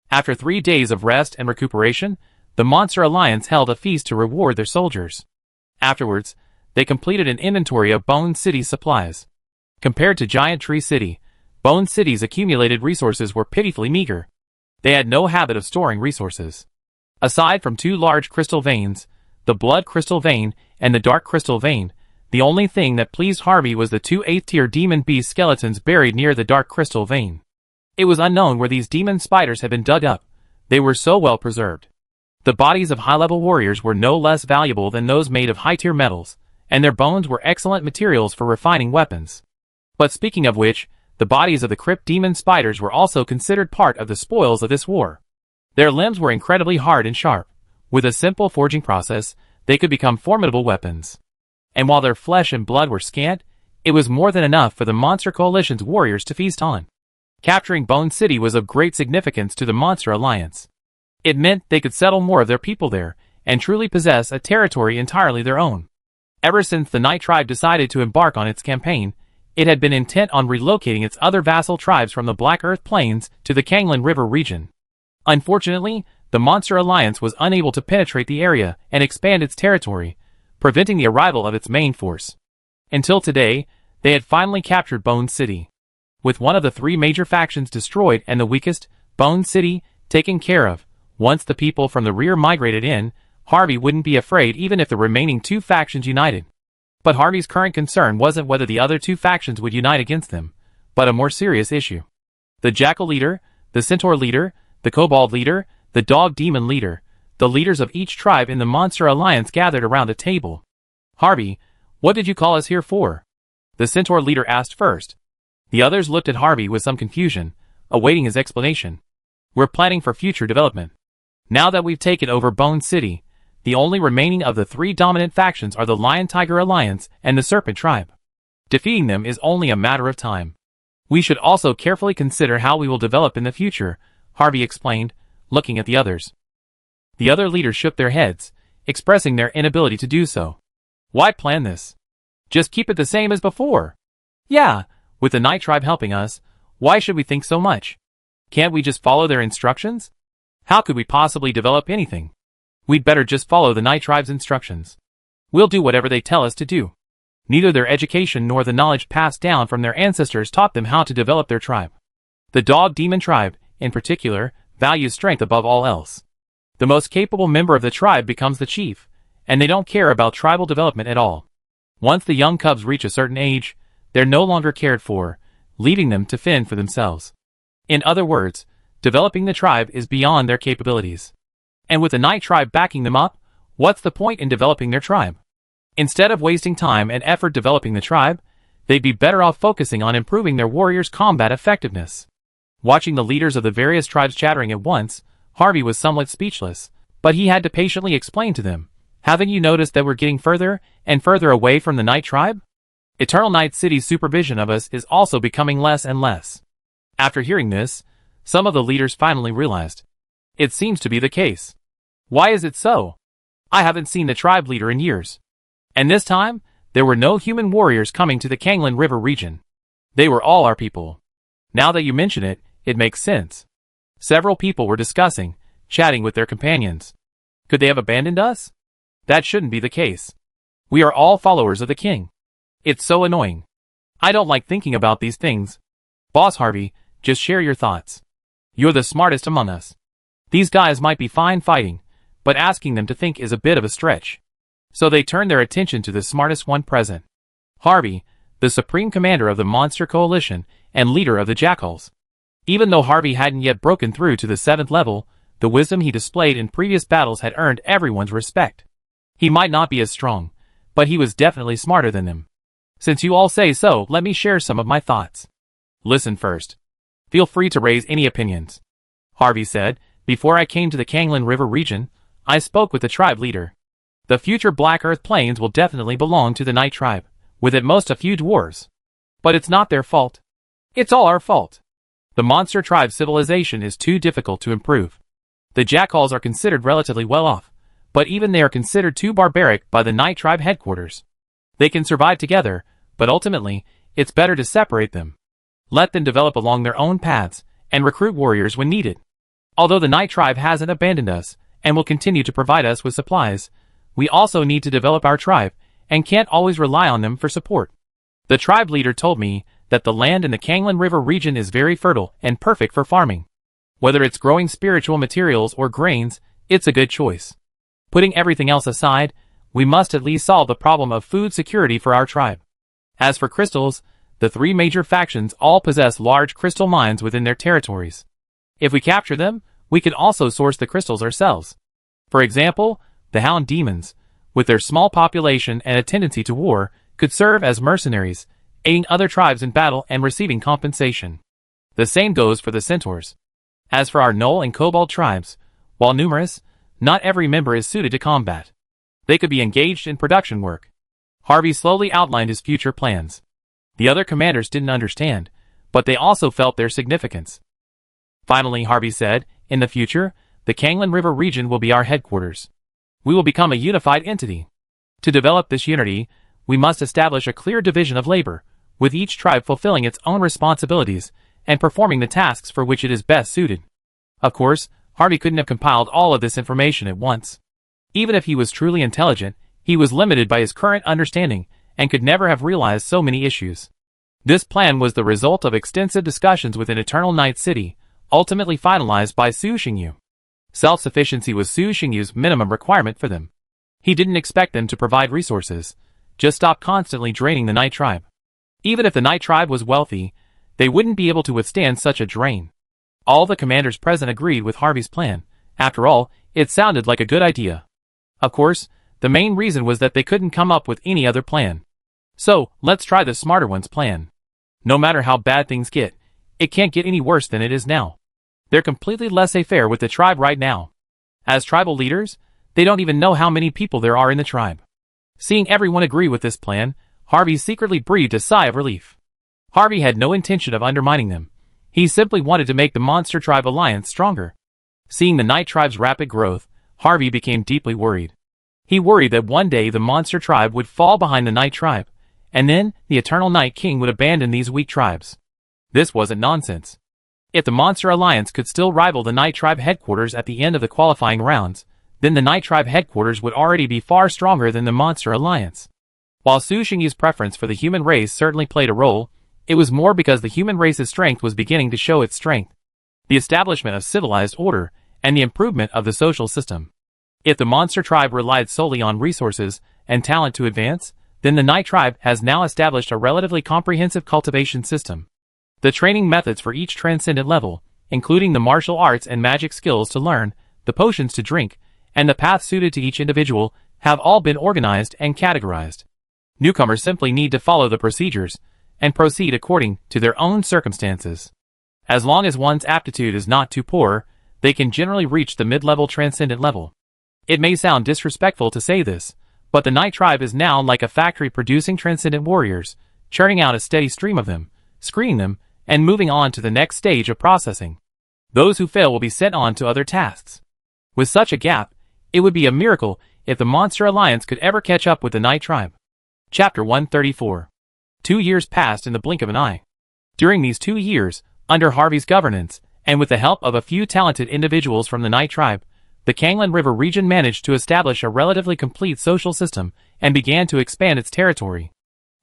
After 3 days of rest and recuperation, the Monster Alliance held a feast to reward their soldiers. Afterwards, they completed an inventory of Bone City's supplies. Compared to Giant Tree City, Bone City's accumulated resources were pitifully meager. They had no habit of storing resources. Aside from 2 large crystal veins, the Blood Crystal Vein and the Dark Crystal Vein, the only thing that pleased Harvey was the 2 8th-tier demon beast skeletons buried near the Dark Crystal Vein. It was unknown where these demon spiders had been dug up. They were so well preserved. The bodies of high-level warriors were no less valuable than those made of high-tier metals, and their bones were excellent materials for refining weapons. But speaking of which, the bodies of the crypt demon spiders were also considered part of the spoils of this war. Their limbs were incredibly hard and sharp. With a simple forging process, they could become formidable weapons. And while their flesh and blood were scant, it was more than enough for the Monster Coalition's warriors to feast on. Capturing Bone City was of great significance to the Monster Alliance. It meant they could settle more of their people there, and truly possess a territory entirely their own. Ever since the Night Tribe decided to embark on its campaign, it had been intent on relocating its other vassal tribes from the Black Earth Plains to the Kanglin River region. Unfortunately, the Monster Alliance was unable to penetrate the area and expand its territory, preventing the arrival of its main force. Until today, they had finally captured Bone City. With one of the 3 major factions destroyed and the weakest, Bone City, taken care of, once the people from the rear migrated in, Harvey wouldn't be afraid even if the remaining 2 factions united. But Harvey's current concern wasn't whether the other 2 factions would unite against them, but a more serious issue. The Jackal leader, the Centaur leader, the Kobold leader, the Dog Demon leader, the leaders of each tribe in the Monster Alliance gathered around a table. "Harvey, what did you call us here for?" the Centaur leader asked first. The others looked at Harvey with some confusion, awaiting his explanation. "We're planning for future development. Now that we've taken over Bone City, the only remaining of the 3 dominant factions are the Lion-Tiger Alliance and the Serpent Tribe. Defeating them is only a matter of time. We should also carefully consider how we will develop in the future," Harvey explained, looking at the others. The other leaders shook their heads, expressing their inability to do so. "Why plan this? Just keep it the same as before." "Yeah, with the Night Tribe helping us, why should we think so much? Can't we just follow their instructions? How could we possibly develop anything? We'd better just follow the Night Tribe's instructions. We'll do whatever they tell us to do." Neither their education nor the knowledge passed down from their ancestors taught them how to develop their tribe. The Dog Demon tribe, in particular, values strength above all else. The most capable member of the tribe becomes the chief, and they don't care about tribal development at all. Once the young cubs reach a certain age, they're no longer cared for, leaving them to fend for themselves. In other words, developing the tribe is beyond their capabilities. And with the Night Tribe backing them up, what's the point in developing their tribe? Instead of wasting time and effort developing the tribe, they'd be better off focusing on improving their warriors' combat effectiveness. Watching the leaders of the various tribes chattering at once, Harvey was somewhat speechless, but he had to patiently explain to them. Haven't you noticed that we're getting further and further away from the Night Tribe? Eternal Night City's supervision of us is also becoming less and less. After hearing this, some of the leaders finally realized. It seems to be the case. Why is it so? I haven't seen the tribe leader in years. And this time, there were no human warriors coming to the Kanglan River region. They were all our people. Now that you mention it, it makes sense. Several people were discussing, chatting with their companions. Could they have abandoned us? That shouldn't be the case. We are all followers of the king. It's so annoying. I don't like thinking about these things. Boss Harvey, just share your thoughts. You're the smartest among us. These guys might be fine fighting, but asking them to think is a bit of a stretch. So they turned their attention to the smartest one present. Harvey, the supreme commander of the Monster Coalition and leader of the Jackals. Even though Harvey hadn't yet broken through to the 7th level, the wisdom he displayed in previous battles had earned everyone's respect. He might not be as strong, but he was definitely smarter than them. Since you all say so, let me share some of my thoughts. Listen first. Feel free to raise any opinions. Harvey said, before I came to the Kanglan River region, I spoke with the tribe leader. The future Black Earth Plains will definitely belong to the Night Tribe, with at most a few dwarves. But it's not their fault. It's all our fault. The Monster Tribe civilization is too difficult to improve. The Jackals are considered relatively well off, but even they are considered too barbaric by the Night Tribe headquarters. They can survive together, but ultimately, it's better to separate them. Let them develop along their own paths, and recruit warriors when needed. Although the Night Tribe hasn't abandoned us, and will continue to provide us with supplies, we also need to develop our tribe, and can't always rely on them for support. The tribe leader told me that the land in the Kanglan River region is very fertile and perfect for farming. Whether it's growing spiritual materials or grains, it's a good choice. Putting everything else aside, we must at least solve the problem of food security for our tribe. As for crystals, the 3 major factions all possess large crystal mines within their territories. If we capture them, we can also source the crystals ourselves. For example, the Hound Demons, with their small population and a tendency to war, could serve as mercenaries, aiding other tribes in battle and receiving compensation. The same goes for the Centaurs. As for our Gnoll and Kobold tribes, while numerous, not every member is suited to combat. They could be engaged in production work. Harvey slowly outlined his future plans. The other commanders didn't understand, but they also felt their significance. Finally, Harvey said, in the future, the Kanglan River region will be our headquarters. We will become a unified entity. To develop this unity, we must establish a clear division of labor, with each tribe fulfilling its own responsibilities and performing the tasks for which it is best suited. Of course, Harvey couldn't have compiled all of this information at once. Even if he was truly intelligent, he was limited by his current understanding and could never have realized so many issues. This plan was the result of extensive discussions within Eternal Night City, ultimately finalized by Su Xingyu. Self-sufficiency was Su Xingyu's minimum requirement for them. He didn't expect them to provide resources, just stop constantly draining the Night Tribe. Even if the Night Tribe was wealthy, they wouldn't be able to withstand such a drain. All the commanders present agreed with Harvey's plan. After all, it sounded like a good idea. Of course, the main reason was that they couldn't come up with any other plan. So, let's try the smarter one's plan. No matter how bad things get, it can't get any worse than it is now. They're completely laissez-faire with the tribe right now. As tribal leaders, they don't even know how many people there are in the tribe. Seeing everyone agree with this plan, Harvey secretly breathed a sigh of relief. Harvey had no intention of undermining them. He simply wanted to make the Monster Tribe alliance stronger. Seeing the Night Tribe's rapid growth, Harvey became deeply worried. He worried that one day the Monster Tribe would fall behind the Night Tribe, and then the Eternal Night King would abandon these weak tribes. This wasn't nonsense. If the Monster Alliance could still rival the Night Tribe headquarters at the end of the qualifying rounds, then the Night Tribe headquarters would already be far stronger than the Monster Alliance. While Su Xingyu's preference for the human race certainly played a role, it was more because the human race's strength was beginning to show its strength. The establishment of civilized order, and the improvement of the social system. If the Monster Tribe relied solely on resources and talent to advance, then the Night Tribe has now established a relatively comprehensive cultivation system. The training methods for each transcendent level, including the martial arts and magic skills to learn, the potions to drink, and the path suited to each individual, have all been organized and categorized. Newcomers simply need to follow the procedures, and proceed according to their own circumstances. As long as one's aptitude is not too poor, they can generally reach the mid-level transcendent level. It may sound disrespectful to say this, but the Night Tribe is now like a factory producing transcendent warriors, churning out a steady stream of them, screening them, and moving on to the next stage of processing. Those who fail will be sent on to other tasks. With such a gap, it would be a miracle if the Monster Alliance could ever catch up with the Night Tribe. Chapter 134. 2 years passed in the blink of an eye. During these 2 years, under Harvey's governance, and with the help of a few talented individuals from the Night Tribe, the Kanglan River region managed to establish a relatively complete social system and began to expand its territory.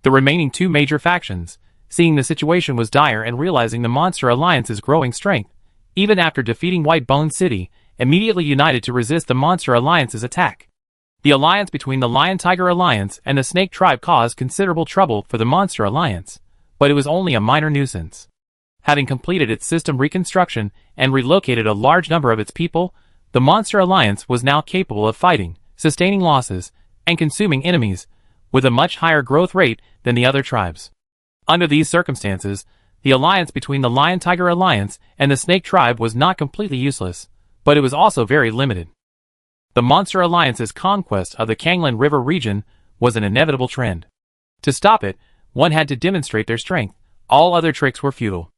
The remaining 2 major factions, seeing the situation was dire and realizing the Monster Alliance's growing strength, even after defeating White Bone City, immediately united to resist the Monster Alliance's attack. The alliance between the Lion-Tiger Alliance and the Snake Tribe caused considerable trouble for the Monster Alliance, but it was only a minor nuisance. Having completed its system reconstruction and relocated a large number of its people, the Monster Alliance was now capable of fighting, sustaining losses, and consuming enemies, with a much higher growth rate than the other tribes. Under these circumstances, the alliance between the Lion-Tiger Alliance and the Snake Tribe was not completely useless, but it was also very limited. The Monster Alliance's conquest of the Kanglan River region was an inevitable trend. To stop it, one had to demonstrate their strength. All other tricks were futile.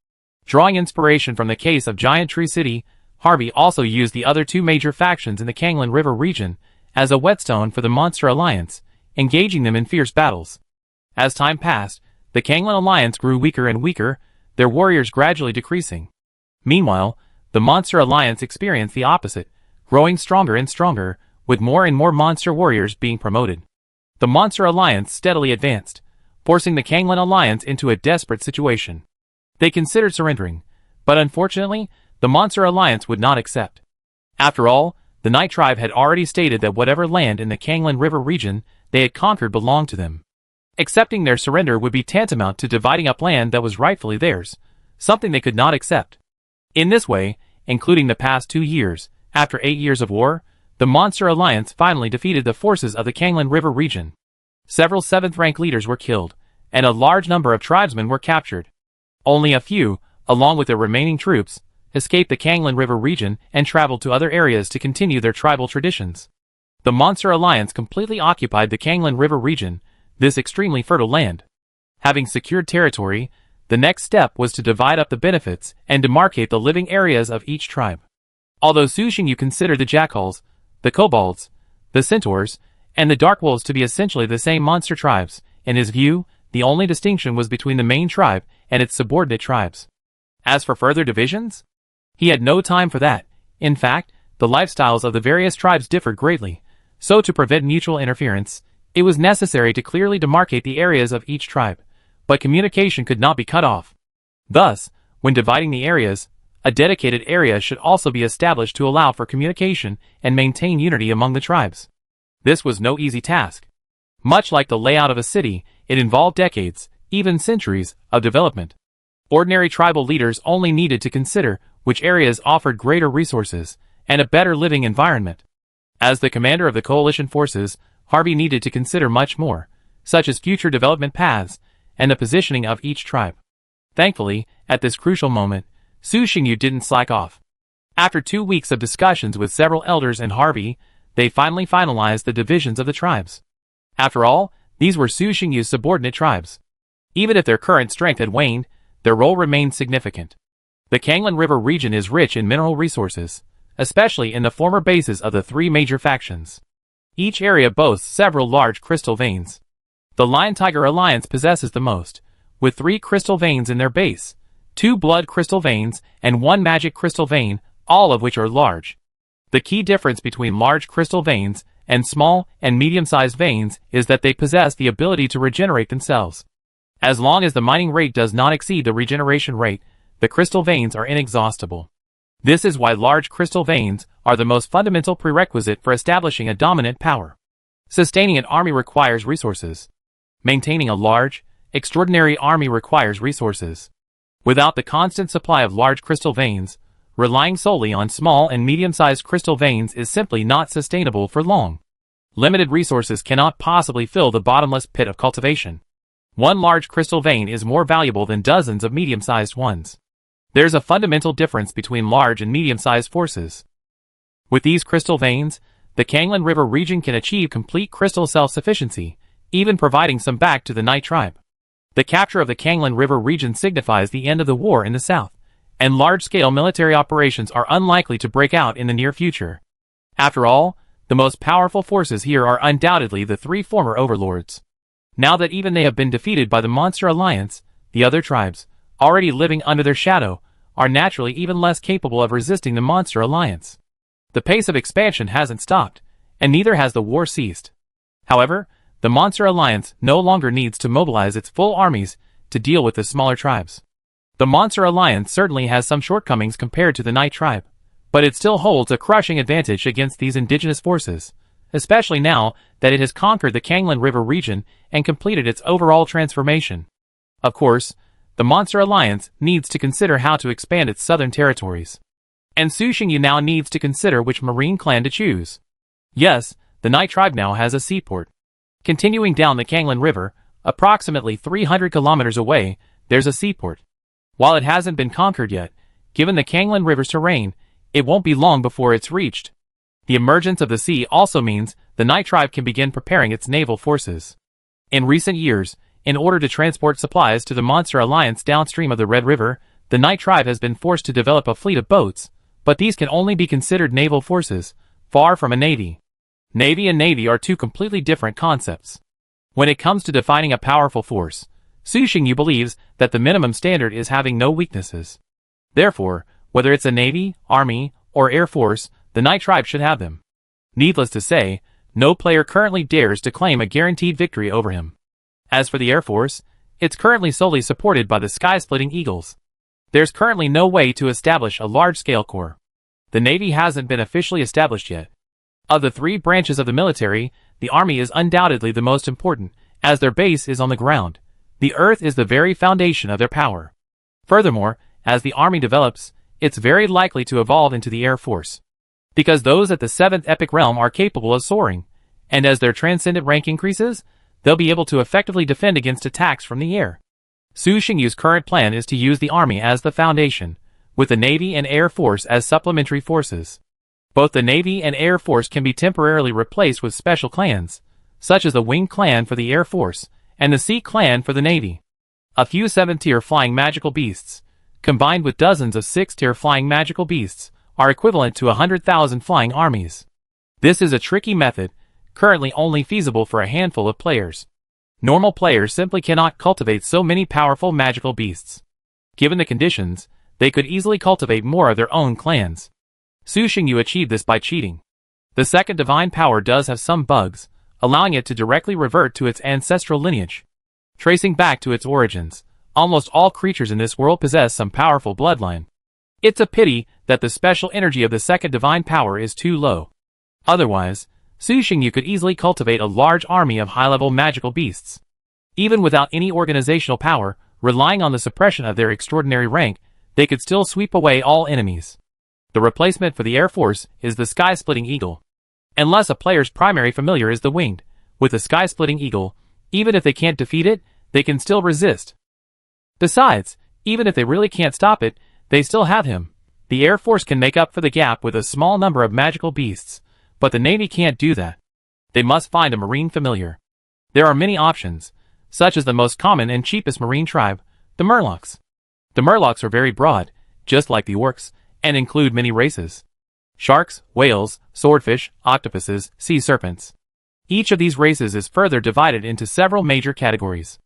Drawing inspiration from the case of Giant Tree City, Harvey also used the other 2 major factions in the Kanglan River region as a whetstone for the Monster Alliance, engaging them in fierce battles. As time passed, the Kanglan Alliance grew weaker and weaker, their warriors gradually decreasing. Meanwhile, the Monster Alliance experienced the opposite, growing stronger and stronger, with more and more monster warriors being promoted. The Monster Alliance steadily advanced, forcing the Kanglan Alliance into a desperate situation. They considered surrendering, but unfortunately, the Monster Alliance would not accept. After all, the Night Tribe had already stated that whatever land in the Kanglan River region they had conquered belonged to them. Accepting their surrender would be tantamount to dividing up land that was rightfully theirs, something they could not accept. In this way, including the past 2 years, after 8 years of war, the Monster Alliance finally defeated the forces of the Kanglan River region. Several 7th-rank leaders were killed, and a large number of tribesmen were captured. Only a few, along with their remaining troops, escaped the Kanglan River region and traveled to other areas to continue their tribal traditions. The Monster Alliance completely occupied the Kanglan River region, this extremely fertile land. Having secured territory, the next step was to divide up the benefits and demarcate the living areas of each tribe. Although Su Xingyu considered the jackals, the kobolds, the centaurs, and the dark wolves to be essentially the same monster tribes, in his view, the only distinction was between the main tribe and its subordinate tribes. As for further divisions, he had no time for that. In fact, the lifestyles of the various tribes differed greatly, so to prevent mutual interference, it was necessary to clearly demarcate the areas of each tribe, but communication could not be cut off. Thus, when dividing the areas, a dedicated area should also be established to allow for communication and maintain unity among the tribes. This was no easy task. Much like the layout of a city, it involved decades, even centuries, of development. Ordinary tribal leaders only needed to consider which areas offered greater resources and a better living environment. As the commander of the coalition forces, Harvey needed to consider much more, such as future development paths and the positioning of each tribe. Thankfully, at this crucial moment, Su Xingyu didn't slack off. After 2 weeks of discussions with several elders and Harvey, they finally finalized the divisions of the tribes. After all, these were Su Xingyu's subordinate tribes. Even if their current strength had waned, their role remained significant. The Kanglan River region is rich in mineral resources, especially in the former bases of the 3 major factions. Each area boasts several large crystal veins. The Lion-Tiger Alliance possesses the most, with 3 crystal veins in their base, 2 blood crystal veins, and 1 magic crystal vein, all of which are large. The key difference between large crystal veins and small and medium-sized veins is that they possess the ability to regenerate themselves. As long as the mining rate does not exceed the regeneration rate, the crystal veins are inexhaustible. This is why large crystal veins are the most fundamental prerequisite for establishing a dominant power. Sustaining an army requires resources. Maintaining a large, extraordinary army requires resources. Without the constant supply of large crystal veins, relying solely on small and medium-sized crystal veins is simply not sustainable for long. Limited resources cannot possibly fill the bottomless pit of cultivation. One large crystal vein is more valuable than dozens of medium-sized ones. There's a fundamental difference between large and medium-sized forces. With these crystal veins, the Kanglan River region can achieve complete crystal self-sufficiency, even providing some back to the Night Tribe. The capture of the Kanglan River region signifies the end of the war in the south, and large-scale military operations are unlikely to break out in the near future. After all, the most powerful forces here are undoubtedly the three former overlords. Now that even they have been defeated by the Monster Alliance, the other tribes, already living under their shadow, are naturally even less capable of resisting the Monster Alliance. The pace of expansion hasn't stopped, and neither has the war ceased. However, the Monster Alliance no longer needs to mobilize its full armies to deal with the smaller tribes. The Monster Alliance certainly has some shortcomings compared to the Night Tribe, but it still holds a crushing advantage against these indigenous forces, especially now that it has conquered the Kanglan River region and completed its overall transformation. Of course, the Monster Alliance needs to consider how to expand its southern territories. And Su Xingyu now needs to consider which marine clan to choose. Yes, the Night Tribe now has a seaport. Continuing down the Kanglan River, approximately 300 kilometers away, there's a seaport. While it hasn't been conquered yet, given the Kanglan River's terrain, it won't be long before it's reached. The emergence of the sea also means the Night Tribe can begin preparing its naval forces. In recent years, in order to transport supplies to the Monster Alliance downstream of the Red River, the Night Tribe has been forced to develop a fleet of boats, but these can only be considered naval forces, far from a navy. Navy and navy are two completely different concepts. When it comes to defining a powerful force, Su Xingyu believes that the minimum standard is having no weaknesses. Therefore, whether it's a navy, army, or air force, the Night Tribe should have them. Needless to say, no player currently dares to claim a guaranteed victory over him. As for the Air Force, it's currently solely supported by the sky-splitting Eagles. There's currently no way to establish a large-scale corps. The Navy hasn't been officially established yet. Of the three branches of the military, the Army is undoubtedly the most important, as their base is on the ground. The Earth is the very foundation of their power. Furthermore, as the Army develops, it's very likely to evolve into the Air Force. Because those at the 7th Epic Realm are capable of soaring, and as their transcendent rank increases, they'll be able to effectively defend against attacks from the air. Su Xingyu's current plan is to use the Army as the foundation, with the Navy and Air Force as supplementary forces. Both the Navy and Air Force can be temporarily replaced with special clans, such as the Wing Clan for the Air Force, and the Sea Clan for the Navy. A few 7th-tier flying magical beasts, combined with dozens of 6th-tier flying magical beasts, are equivalent to 100,000 flying armies. This is a tricky method, currently only feasible for a handful of players. Normal players simply cannot cultivate so many powerful magical beasts. Given the conditions, they could easily cultivate more of their own clans. Su Xingyu achieved this by cheating. The second divine power does have some bugs, allowing it to directly revert to its ancestral lineage. Tracing back to its origins, almost all creatures in this world possess some powerful bloodline. It's a pity that the special energy of the second divine power is too low. Otherwise, Su Xingyu could easily cultivate a large army of high-level magical beasts. Even without any organizational power, relying on the suppression of their extraordinary rank, they could still sweep away all enemies. The replacement for the Air Force is the Sky-Splitting Eagle. Unless a player's primary familiar is the Winged, with the Sky-Splitting Eagle, even if they can't defeat it, they can still resist. Besides, even if they really can't stop it, they still have him. The Air Force can make up for the gap with a small number of magical beasts, but the Navy can't do that. They must find a marine familiar. There are many options, such as the most common and cheapest marine tribe, the Murlocs. The Murlocs are very broad, just like the Orcs, and include many races. Sharks, whales, swordfish, octopuses, sea serpents. Each of these races is further divided into several major categories.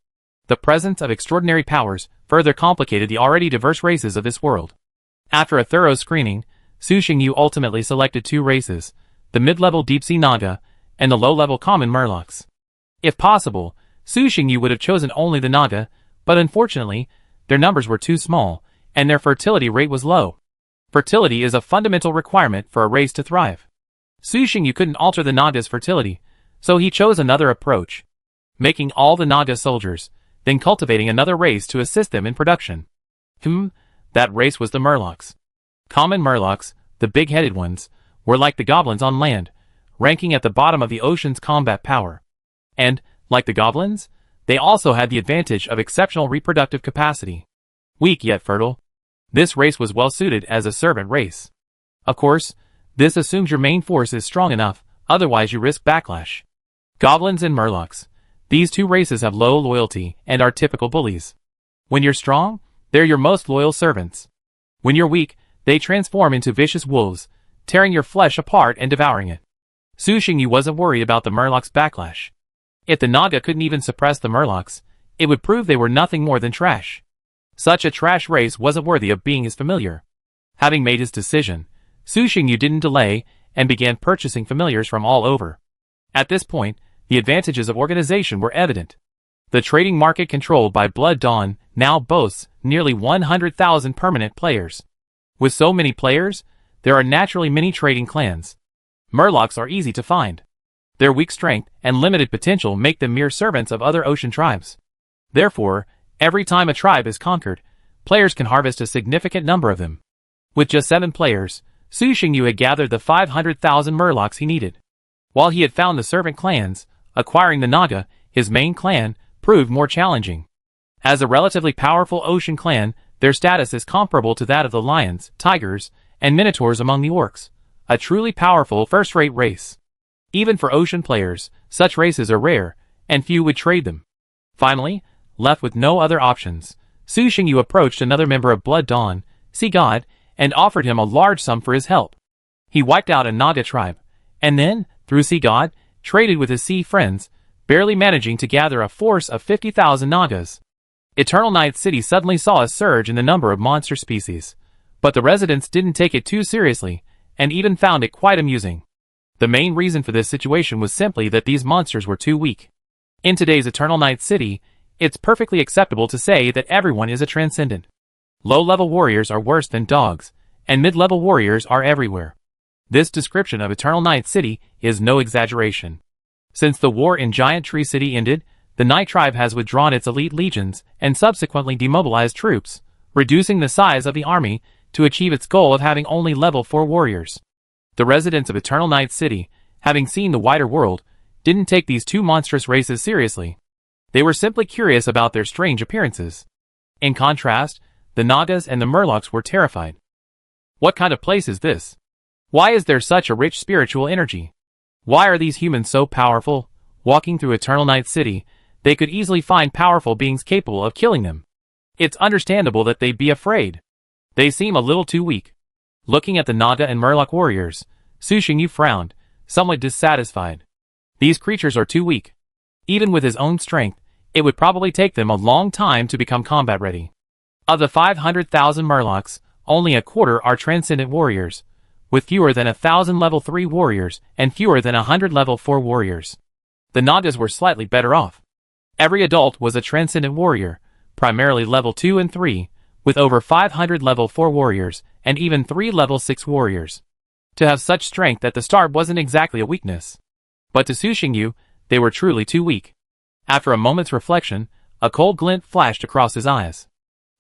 The presence of extraordinary powers further complicated the already diverse races of this world. After a thorough screening, Su Xingyu ultimately selected two races, the mid-level deep-sea Naga, and the low-level common Murlocs. If possible, Su Xingyu would have chosen only the Naga, but unfortunately, their numbers were too small, and their fertility rate was low. Fertility is a fundamental requirement for a race to thrive. Su Xingyu couldn't alter the Naga's fertility, so he chose another approach, making all the Naga soldiers, then cultivating another race to assist them in production. That race was the Murlocs. Common Murlocs, the big-headed ones, were like the goblins on land, ranking at the bottom of the ocean's combat power. And, like the goblins, they also had the advantage of exceptional reproductive capacity. Weak yet fertile. This race was well suited as a servant race. Of course, this assumes your main force is strong enough, otherwise you risk backlash. Goblins and Murlocs. These two races have low loyalty and are typical bullies. When you're strong, they're your most loyal servants. When you're weak, they transform into vicious wolves, tearing your flesh apart and devouring it. Su Xingyu wasn't worried about the Murlocs' backlash. If the Naga couldn't even suppress the Murlocs, it would prove they were nothing more than trash. Such a trash race wasn't worthy of being his familiar. Having made his decision, Su Xingyu didn't delay and began purchasing familiars from all over. At this point, the advantages of organization were evident. The trading market controlled by Blood Dawn now boasts nearly 100,000 permanent players. With so many players, there are naturally many trading clans. Murlocs are easy to find. Their weak strength and limited potential make them mere servants of other ocean tribes. Therefore, every time a tribe is conquered, players can harvest a significant number of them. With just 7 players, Su Xingyu had gathered the 500,000 Murlocs he needed. While he had found the servant clans, acquiring the Naga, his main clan, proved more challenging. As a relatively powerful ocean clan, their status is comparable to that of the lions, tigers, and minotaurs among the orcs, a truly powerful first-rate race. Even for ocean players, such races are rare, and few would trade them. Finally, left with no other options, Su Xingyu approached another member of Blood Dawn, Sea God, and offered him a large sum for his help. He wiped out a Naga tribe, and then, through Sea God, traded with his sea friends, barely managing to gather a force of 50,000 Nagas. Eternal Night City suddenly saw a surge in the number of monster species, but the residents didn't take it too seriously, and even found it quite amusing. The main reason for this situation was simply that these monsters were too weak. In today's Eternal Night City, it's perfectly acceptable to say that everyone is a transcendent. Low-level warriors are worse than dogs, and mid-level warriors are everywhere. This description of Eternal Night City is no exaggeration. Since the war in Giant Tree City ended, the Night Tribe has withdrawn its elite legions and subsequently demobilized troops, reducing the size of the army to achieve its goal of having only level 4 warriors. The residents of Eternal Night City, having seen the wider world, didn't take these two monstrous races seriously. They were simply curious about their strange appearances. In contrast, the Nagas and the Murlocs were terrified. What kind of place is this? Why is there such a rich spiritual energy? Why are these humans so powerful? Walking through Eternal Night City, they could easily find powerful beings capable of killing them. It's understandable that they'd be afraid. They seem a little too weak. Looking at the Naga and Murloc warriors, Su Xingyu frowned, somewhat dissatisfied. These creatures are too weak. Even with his own strength, it would probably take them a long time to become combat ready. Of the 500,000 Murlocs, only a quarter are transcendent warriors, with fewer than 1,000 level 3 warriors and fewer than 100 level 4 warriors. The Nagas were slightly better off. Every adult was a transcendent warrior, primarily level 2 and 3, with over 500 level 4 warriors and even 3 level 6 warriors. To have such strength at the start wasn't exactly a weakness. But to Su Xingyu, they were truly too weak. After a moment's reflection, a cold glint flashed across his eyes.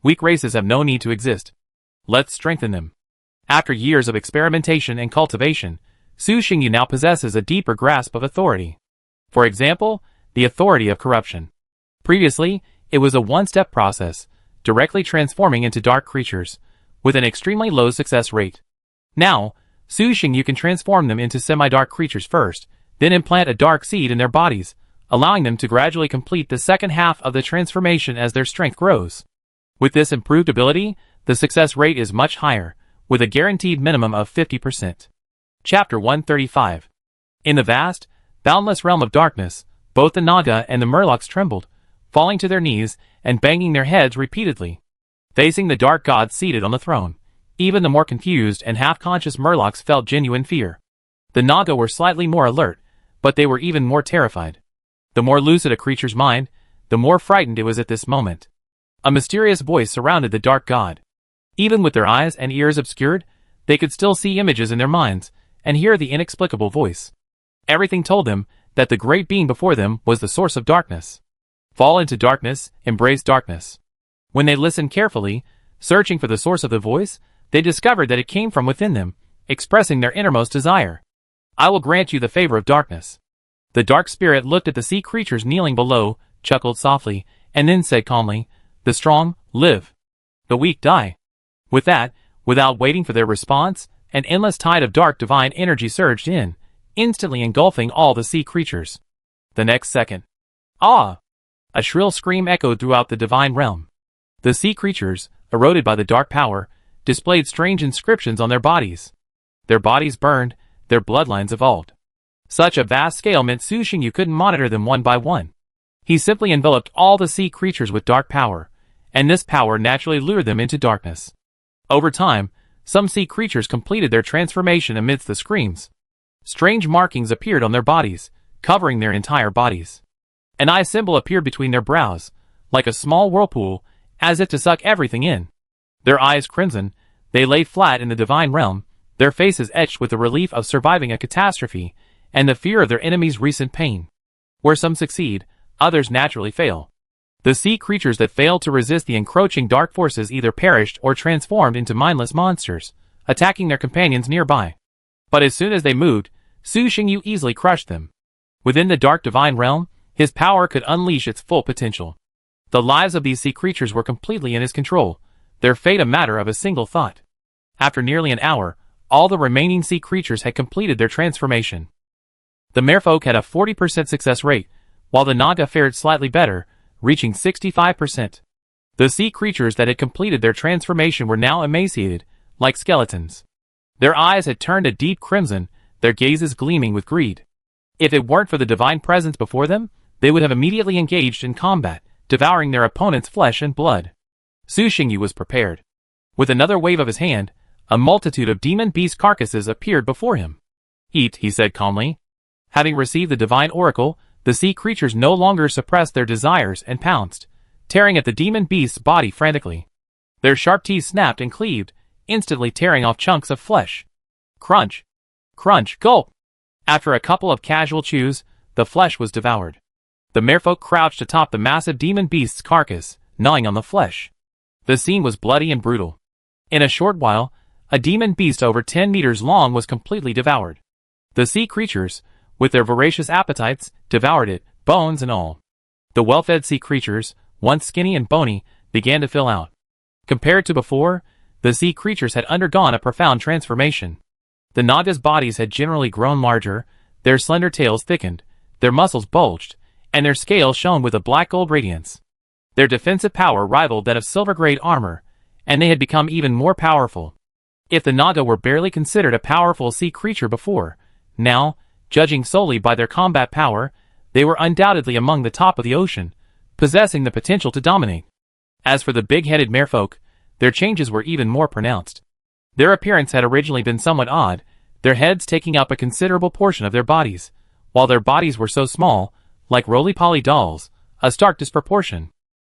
Weak races have no need to exist. Let's strengthen them. After years of experimentation and cultivation, Su Xingyu now possesses a deeper grasp of authority. For example, the authority of corruption. Previously, it was a one-step process, directly transforming into dark creatures, with an extremely low success rate. Now, Su Xingyu can transform them into semi-dark creatures first, then implant a dark seed in their bodies, allowing them to gradually complete the second half of the transformation as their strength grows. With this improved ability, the success rate is much higher, with a guaranteed minimum of 50%. Chapter 135. In the vast, boundless realm of darkness, both the Naga and the Murlocs trembled, falling to their knees and banging their heads repeatedly. Facing the dark god seated on the throne, even the more confused and half-conscious Murlocs felt genuine fear. The Naga were slightly more alert, but they were even more terrified. The more lucid a creature's mind, the more frightened it was at this moment. A mysterious voice surrounded the dark god. Even with their eyes and ears obscured, they could still see images in their minds and hear the inexplicable voice. Everything told them that the great being before them was the source of darkness. Fall into darkness, embrace darkness. When they listened carefully, searching for the source of the voice, they discovered that it came from within them, expressing their innermost desire. I will grant you the favor of darkness. The dark spirit looked at the sea creatures kneeling below, chuckled softly, and then said calmly, "The strong live. The weak die." With that, without waiting for their response, an endless tide of dark divine energy surged in, instantly engulfing all the sea creatures. The next second, ah! A shrill scream echoed throughout the divine realm. The sea creatures, eroded by the dark power, displayed strange inscriptions on their bodies. Their bodies burned, their bloodlines evolved. Such a vast scale meant Su Xingyu couldn't monitor them one by one. He simply enveloped all the sea creatures with dark power, and this power naturally lured them into darkness. Over time, some sea creatures completed their transformation amidst the screams. Strange markings appeared on their bodies, covering their entire bodies. An eye symbol appeared between their brows, like a small whirlpool, as if to suck everything in. Their eyes crimson, they lay flat in the divine realm, their faces etched with the relief of surviving a catastrophe, and the fear of their enemy's recent pain. Where some succeed, others naturally fail. The sea creatures that failed to resist the encroaching dark forces either perished or transformed into mindless monsters, attacking their companions nearby. But as soon as they moved, Su Xingyu easily crushed them. Within the dark divine realm, his power could unleash its full potential. The lives of these sea creatures were completely in his control, their fate a matter of a single thought. After nearly an hour, all the remaining sea creatures had completed their transformation. The merfolk had a 40% success rate, while the naga fared slightly better, reaching 65%. The sea creatures that had completed their transformation were now emaciated, like skeletons. Their eyes had turned a deep crimson, their gazes gleaming with greed. If it weren't for the divine presence before them, they would have immediately engaged in combat, devouring their opponent's flesh and blood. Su Xingyu was prepared. With another wave of his hand, a multitude of demon beast carcasses appeared before him. "Eat," he said calmly. Having received the divine oracle, the sea creatures no longer suppressed their desires and pounced, tearing at the demon beast's body frantically. Their sharp teeth snapped and cleaved, instantly tearing off chunks of flesh. Crunch! Crunch! Gulp! After a couple of casual chews, the flesh was devoured. The merfolk crouched atop the massive demon beast's carcass, gnawing on the flesh. The scene was bloody and brutal. In a short while, a demon beast over 10 meters long was completely devoured. The sea creatures, with their voracious appetites, devoured it, bones and all. The well-fed sea creatures, once skinny and bony, began to fill out. Compared to before, the sea creatures had undergone a profound transformation. The naga's bodies had generally grown larger, their slender tails thickened, their muscles bulged, and their scales shone with a black-gold radiance. Their defensive power rivaled that of silver-grade armor, and they had become even more powerful. If the naga were barely considered a powerful sea creature before, now, judging solely by their combat power, they were undoubtedly among the top of the ocean, possessing the potential to dominate. As for the big-headed merfolk, their changes were even more pronounced. Their appearance had originally been somewhat odd, their heads taking up a considerable portion of their bodies, while their bodies were so small, like roly-poly dolls, a stark disproportion.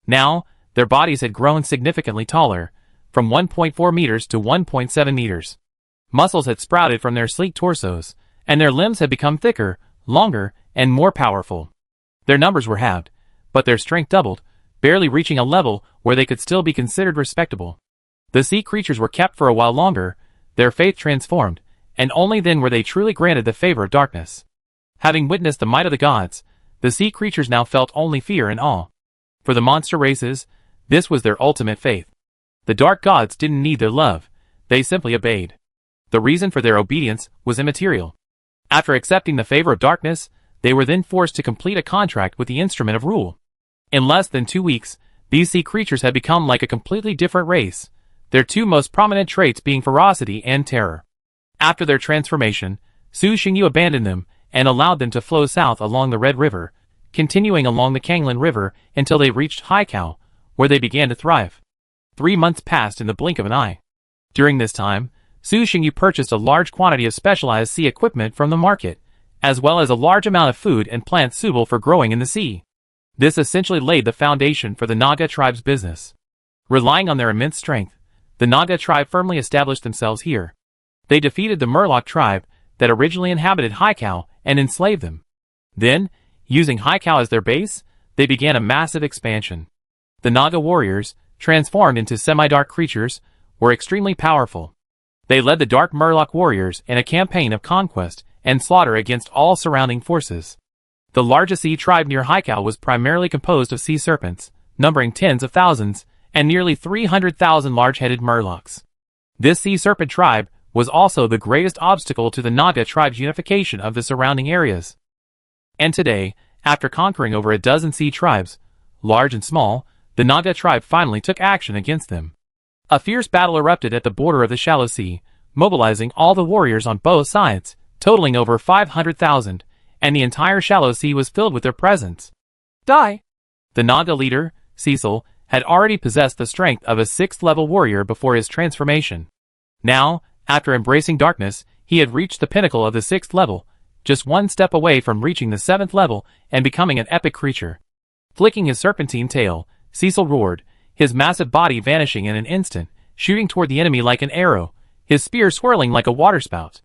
Now, their bodies had grown significantly taller, from 1.4 meters to 1.7 meters. Muscles had sprouted from their sleek torsos, and their limbs had become thicker, longer, and more powerful. Their numbers were halved, but their strength doubled, barely reaching a level where they could still be considered respectable. The sea creatures were kept for a while longer, their faith transformed, and only then were they truly granted the favor of darkness. Having witnessed the might of the gods, the sea creatures now felt only fear and awe. For the monster races, this was their ultimate faith. The dark gods didn't need their love, they simply obeyed. The reason for their obedience was immaterial. After accepting the favor of darkness, they were then forced to complete a contract with the instrument of rule. In less than 2 weeks, these sea creatures had become like a completely different race, their two most prominent traits being ferocity and terror. After their transformation, Su Xingyu abandoned them and allowed them to flow south along the Red River, continuing along the Kanglin River until they reached Haikao, where they began to thrive. 3 months passed in the blink of an eye. During this time, Su Xingyu purchased a large quantity of specialized sea equipment from the market, as well as a large amount of food and plants suitable for growing in the sea. This essentially laid the foundation for the Naga tribe's business. Relying on their immense strength, the Naga tribe firmly established themselves here. They defeated the Murloc tribe that originally inhabited Haikao and enslaved them. Then, using Haikao as their base, they began a massive expansion. The Naga warriors, transformed into semi-dark creatures, were extremely powerful. They led the Dark Murloc warriors in a campaign of conquest and slaughter against all surrounding forces. The largest sea tribe near Haikao was primarily composed of sea serpents, numbering tens of thousands, and nearly 300,000 large-headed murlocs. This sea serpent tribe was also the greatest obstacle to the Naga tribe's unification of the surrounding areas. And today, after conquering over a dozen sea tribes, large and small, the Naga tribe finally took action against them. A fierce battle erupted at the border of the shallow sea, mobilizing all the warriors on both sides, totaling over 500,000, and the entire shallow sea was filled with their presence. Die! The Naga leader, Cecil, had already possessed the strength of a 6th-level warrior before his transformation. Now, after embracing darkness, he had reached the pinnacle of the 6th level, just one step away from reaching the 7th level and becoming an epic creature. Flicking his serpentine tail, Cecil roared, his massive body vanishing in an instant, shooting toward the enemy like an arrow, his spear swirling like a waterspout.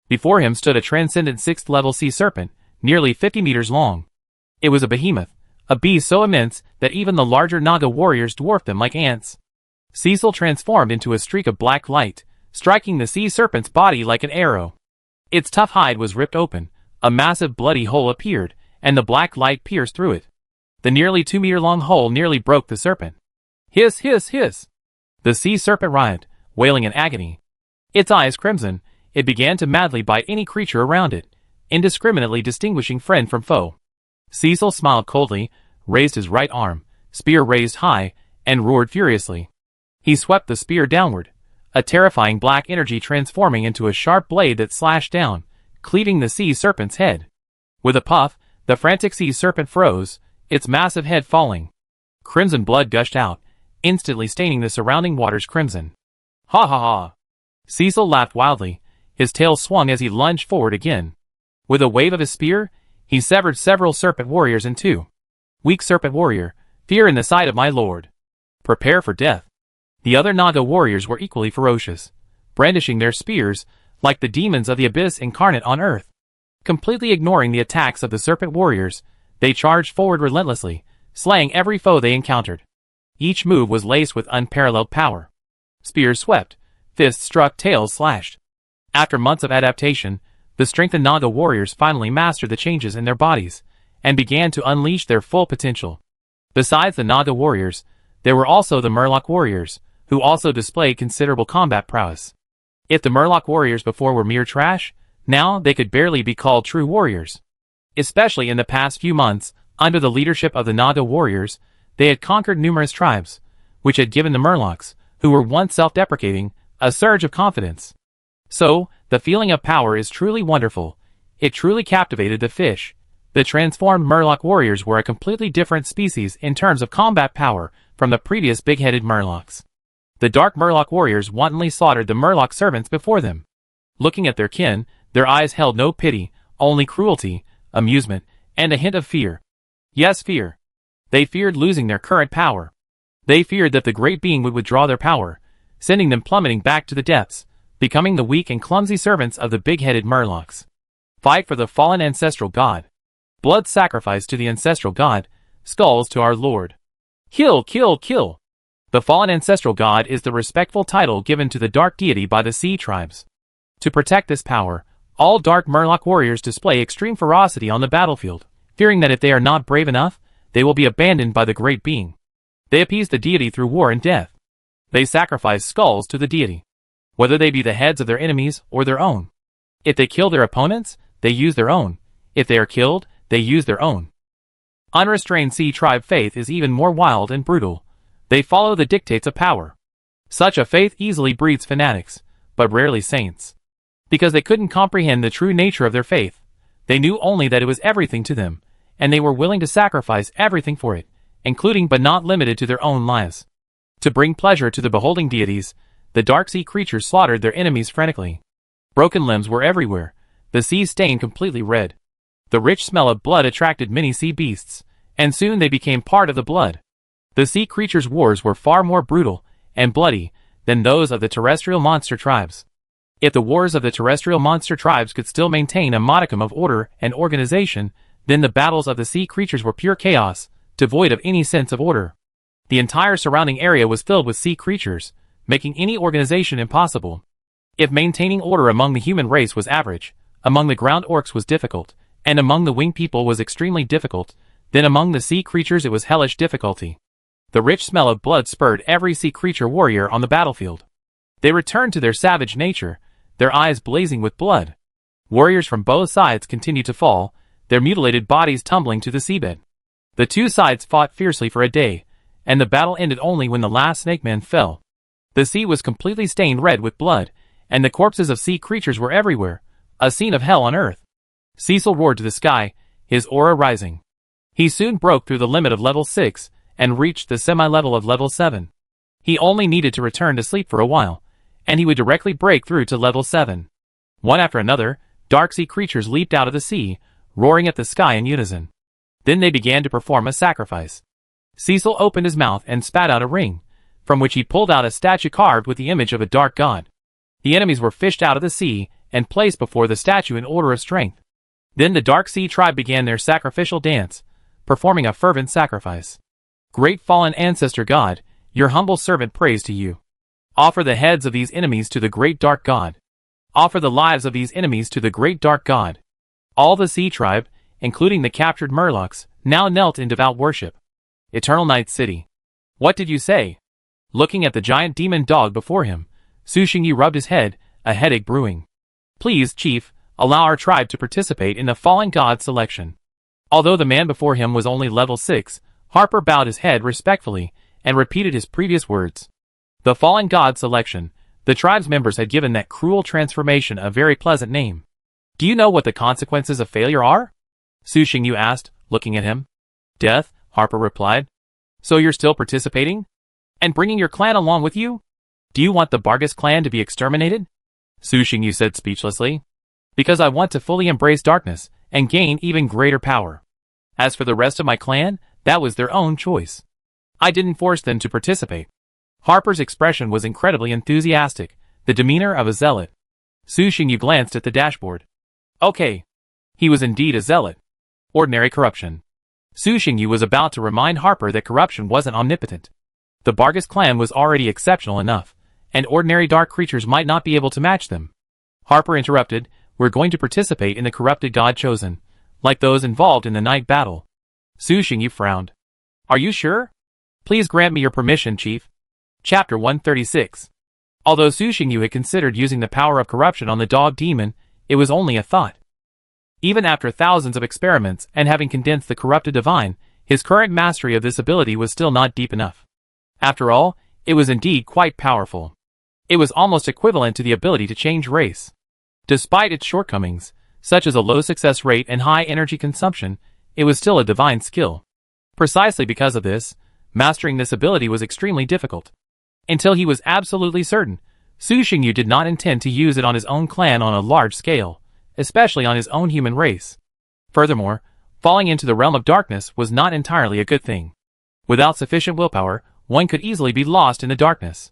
Before him stood a transcendent 6th-level sea serpent, nearly 50 meters long. It was a behemoth, a beast so immense that even the larger Naga warriors dwarfed them like ants. Cecil transformed into a streak of black light, striking the sea serpent's body like an arrow. Its tough hide was ripped open, a massive bloody hole appeared, and the black light pierced through it. The nearly 2-meter-long hole nearly broke the serpent. Hiss, hiss, hiss! The sea serpent writhed, wailing in agony. Its eyes crimson, it began to madly bite any creature around it, indiscriminately distinguishing friend from foe. Cecil smiled coldly, raised his right arm, spear raised high, and roared furiously. He swept the spear downward, a terrifying black energy transforming into a sharp blade that slashed down, cleaving the sea serpent's head. With a puff, the frantic sea serpent froze, its massive head falling. Crimson blood gushed out, instantly staining the surrounding waters crimson. Ha ha ha! Cecil laughed wildly, his tail swung as he lunged forward again. With a wave of his spear, he severed several serpent warriors in two. Weak serpent warrior, fear in the sight of my lord. Prepare for death. The other Naga warriors were equally ferocious, brandishing their spears, like the demons of the abyss incarnate on earth. Completely ignoring the attacks of the serpent warriors, they charged forward relentlessly, slaying every foe they encountered. Each move was laced with unparalleled power. Spears swept, fists struck, tails slashed. After months of adaptation, the strengthened Naga warriors finally mastered the changes in their bodies, and began to unleash their full potential. Besides the Naga warriors, there were also the Murloc warriors, who also displayed considerable combat prowess. If the Murloc warriors before were mere trash, now they could barely be called true warriors. Especially in the past few months, under the leadership of the Naga warriors, they had conquered numerous tribes, which had given the Murlocs, who were once self-deprecating, a surge of confidence. So, the feeling of power is truly wonderful. It truly captivated the fish. The transformed Murloc warriors were a completely different species in terms of combat power from the previous big-headed Murlocs. The dark Murloc warriors wantonly slaughtered the Murloc servants before them. Looking at their kin, their eyes held no pity, only cruelty, amusement, and a hint of fear. Yes, fear. They feared losing their current power. They feared that the great being would withdraw their power, sending them plummeting back to the depths, becoming the weak and clumsy servants of the big-headed Murlocs. Fight for the fallen ancestral god. Blood sacrifice to the ancestral god, skulls to our lord. Kill, kill, kill. The fallen ancestral god is the respectful title given to the dark deity by the sea tribes. To protect this power, all dark Murloc warriors display extreme ferocity on the battlefield, fearing that if they are not brave enough, they will be abandoned by the great being. They appease the deity through war and death. They sacrifice skulls to the deity, whether they be the heads of their enemies or their own. If they kill their opponents, they use their own. If they are killed, they use their own. Unrestrained sea tribe faith is even more wild and brutal. They follow the dictates of power. Such a faith easily breeds fanatics, but rarely saints. Because they couldn't comprehend the true nature of their faith, they knew only that it was everything to them, and they were willing to sacrifice everything for it, including but not limited to their own lives. To bring pleasure to the beholding deities, the dark sea creatures slaughtered their enemies frantically. Broken limbs were everywhere, the sea stained completely red. The rich smell of blood attracted many sea beasts, and soon they became part of the blood. The sea creatures' wars were far more brutal and bloody than those of the terrestrial monster tribes. If the wars of the terrestrial monster tribes could still maintain a modicum of order and organization, then the battles of the sea creatures were pure chaos, devoid of any sense of order. The entire surrounding area was filled with sea creatures, making any organization impossible. If maintaining order among the human race was average, among the ground orcs was difficult, and among the winged people was extremely difficult, then among the sea creatures it was hellish difficulty. The rich smell of blood spurred every sea creature warrior on the battlefield. They returned to their savage nature, their eyes blazing with blood. Warriors from both sides continued to fall, their mutilated bodies tumbling to the seabed. The two sides fought fiercely for a day, and the battle ended only when the last snake man fell. The sea was completely stained red with blood, and the corpses of sea creatures were everywhere, a scene of hell on earth. Cecil roared to the sky, his aura rising. He soon broke through the limit of level 6, and reached the semi-level of level 7. He only needed to return to sleep for a while, and he would directly break through to level 7. One after another, dark sea creatures leaped out of the sea, roaring at the sky in unison. Then they began to perform a sacrifice. Cecil opened his mouth and spat out a ring, from which he pulled out a statue carved with the image of a dark god. The enemies were fished out of the sea and placed before the statue in order of strength. Then the Dark Sea tribe began their sacrificial dance, performing a fervent sacrifice. Great fallen ancestor god, your humble servant prays to you. Offer the heads of these enemies to the great dark god. Offer the lives of these enemies to the great dark god. All the sea tribe, including the captured Murlocs, now knelt in devout worship. Eternal Night City. What did you say? Looking at the giant demon dog before him, Su Xingyu rubbed his head, a headache brewing. Please, Chief, allow our tribe to participate in the Fallen God selection. Although the man before him was only level 6, Harper bowed his head respectfully and repeated his previous words. The Fallen God selection. The tribe's members had given that cruel transformation a very pleasant name. Do you know what the consequences of failure are? Su Xingyu asked, looking at him. Death, Harper replied. So you're still participating? And bringing your clan along with you? Do you want the Bargus clan to be exterminated? Su Xingyu said speechlessly. Because I want to fully embrace darkness and gain even greater power. As for the rest of my clan, that was their own choice. I didn't force them to participate. Harper's expression was incredibly enthusiastic, the demeanor of a zealot. Su Xingyu glanced at the dashboard. Okay. He was indeed a zealot. Ordinary corruption. Su Xingyu was about to remind Harper that corruption wasn't omnipotent. The Bargus clan was already exceptional enough, and ordinary dark creatures might not be able to match them. Harper interrupted, we're going to participate in the corrupted god chosen, like those involved in the night battle. Su Xingyu frowned. Are you sure? Please grant me your permission, Chief. Chapter 136. Although Su Xingyu had considered using the power of corruption on the dog demon, it was only a thought. Even after thousands of experiments and having condensed the corrupted divine, his current mastery of this ability was still not deep enough. After all, it was indeed quite powerful. It was almost equivalent to the ability to change race. Despite its shortcomings, such as a low success rate and high energy consumption, it was still a divine skill. Precisely because of this, mastering this ability was extremely difficult. Until he was absolutely certain, Su Xingyu did not intend to use it on his own clan on a large scale, especially on his own human race. Furthermore, falling into the realm of darkness was not entirely a good thing. Without sufficient willpower, one could easily be lost in the darkness.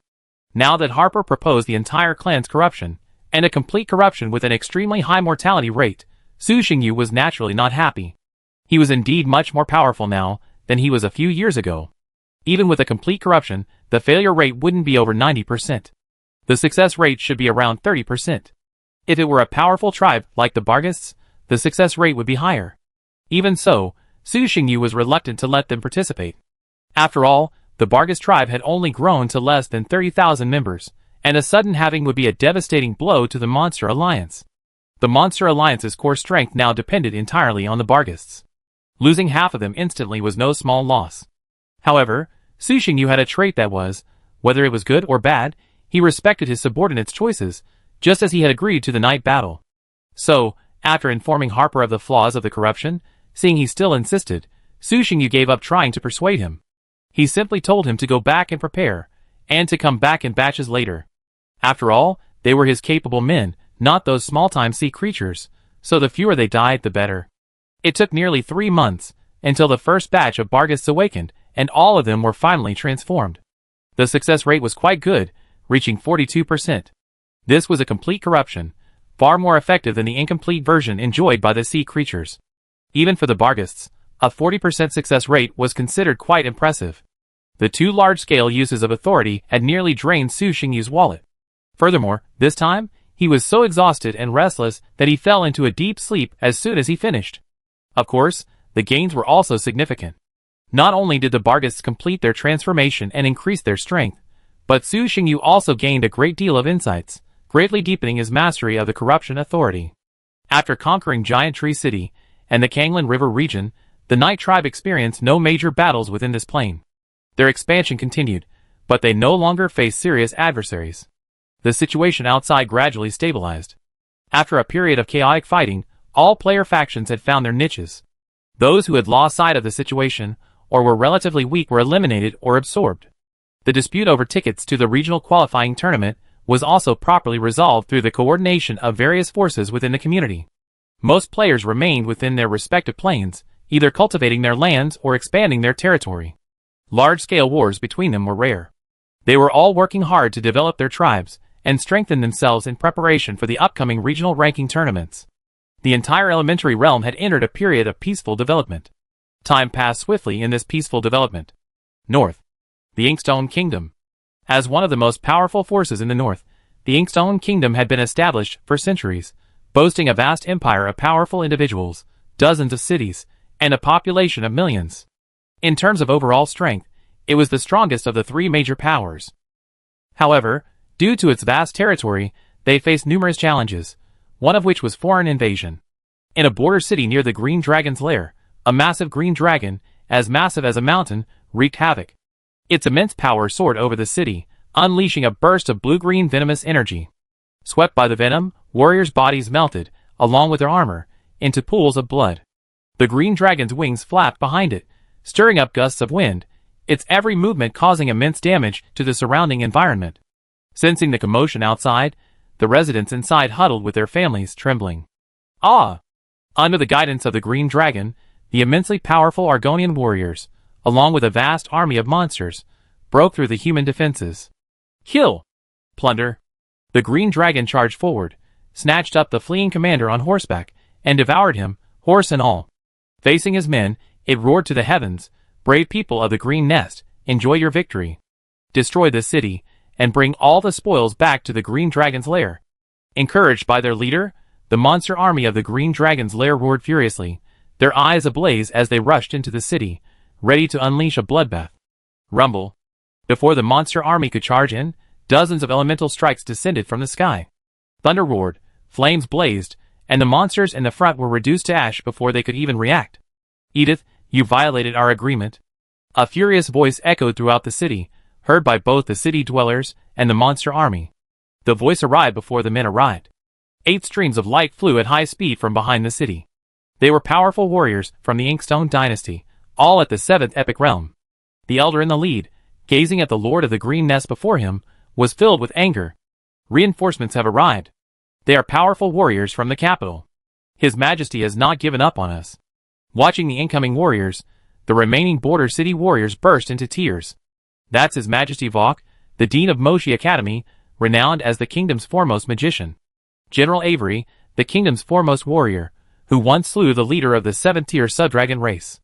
Now that Harper proposed the entire clan's corruption, and a complete corruption with an extremely high mortality rate, Su Xingyu was naturally not happy. He was indeed much more powerful now than he was a few years ago. Even with a complete corruption, the failure rate wouldn't be over 90%. The success rate should be around 30%. If it were a powerful tribe like the Bargists, the success rate would be higher. Even so, Su Xingyu was reluctant to let them participate. After all, the Bargist tribe had only grown to less than 30,000 members, and a sudden halving would be a devastating blow to the Monster Alliance. The Monster Alliance's core strength now depended entirely on the Bargists. Losing half of them instantly was no small loss. However, Su Xingyu had a trait that was, whether it was good or bad, he respected his subordinates' choices, just as he had agreed to the night battle. So, after informing Harper of the flaws of the corruption, seeing he still insisted, Su Xingyu gave up trying to persuade him. He simply told him to go back and prepare, and to come back in batches later. After all, they were his capable men, not those small-time sea creatures, so the fewer they died, the better. It took nearly 3 months, until the first batch of Bargists awakened, and all of them were finally transformed. The success rate was quite good, reaching 42%. This was a complete corruption, far more effective than the incomplete version enjoyed by the sea creatures. Even for the Bargists, a 40% success rate was considered quite impressive. The 2 large-scale uses of authority had nearly drained Su Xingyu's wallet. Furthermore, this time, he was so exhausted and restless that he fell into a deep sleep as soon as he finished. Of course, the gains were also significant. Not only did the Barghists complete their transformation and increase their strength, but Su Xingyu also gained a great deal of insights, greatly deepening his mastery of the corruption authority. After conquering Giant Tree City and the Kanglan River region, the Night Tribe experienced no major battles within this plain. Their expansion continued, but they no longer faced serious adversaries. The situation outside gradually stabilized. After a period of chaotic fighting, all player factions had found their niches. Those who had lost sight of the situation, or were relatively weak, were eliminated or absorbed. The dispute over tickets to the regional qualifying tournament was also properly resolved through the coordination of various forces within the community. Most players remained within their respective planes, either cultivating their lands or expanding their territory. Large-scale wars between them were rare. They were all working hard to develop their tribes and strengthen themselves in preparation for the upcoming regional ranking tournaments. The entire elementary realm had entered a period of peaceful development. Time passed swiftly in this peaceful development. North. The Inkstone Kingdom. As one of the most powerful forces in the north, the Inkstone Kingdom had been established for centuries, boasting a vast empire of powerful individuals, dozens of cities, and a population of millions. In terms of overall strength, it was the strongest of the three major powers. However, due to its vast territory, they faced numerous challenges, one of which was foreign invasion. In a border city near the Green Dragon's lair, a massive green dragon, as massive as a mountain, wreaked havoc. Its immense power soared over the city, unleashing a burst of blue-green venomous energy. Swept by the venom, warriors' bodies melted, along with their armor, into pools of blood. The green dragon's wings flapped behind it, stirring up gusts of wind, its every movement causing immense damage to the surrounding environment. Sensing the commotion outside, the residents inside huddled with their families, trembling. Under the guidance of the green dragon, the immensely powerful Argonian warriors, along with a vast army of monsters, broke through the human defenses. Kill! Plunder! The green dragon charged forward, snatched up the fleeing commander on horseback, and devoured him, horse and all. Facing his men, it roared to the heavens, "Brave people of the Green Nest, enjoy your victory. Destroy the city, and bring all the spoils back to the Green Dragon's lair." Encouraged by their leader, the monster army of the Green Dragon's lair roared furiously, their eyes ablaze as they rushed into the city, ready to unleash a bloodbath. Rumble. Before the monster army could charge in, dozens of elemental strikes descended from the sky. Thunder roared, flames blazed, and the monsters in the front were reduced to ash before they could even react. "Edith, you violated our agreement." A furious voice echoed throughout the city, heard by both the city dwellers and the monster army. The voice arrived before the men arrived. 8 streams of light flew at high speed from behind the city. They were powerful warriors from the Inkstone dynasty, all at the 7th epic realm. The elder in the lead, gazing at the Lord of the Green Nest before him, was filled with anger. "Reinforcements have arrived. They are powerful warriors from the capital. His Majesty has not given up on us." Watching the incoming warriors, the remaining border city warriors burst into tears. "That's His Majesty Vok, the Dean of Moshi Academy, renowned as the kingdom's foremost magician. General Avery, the kingdom's foremost warrior, who once slew the leader of the 7th-tier subdragon race.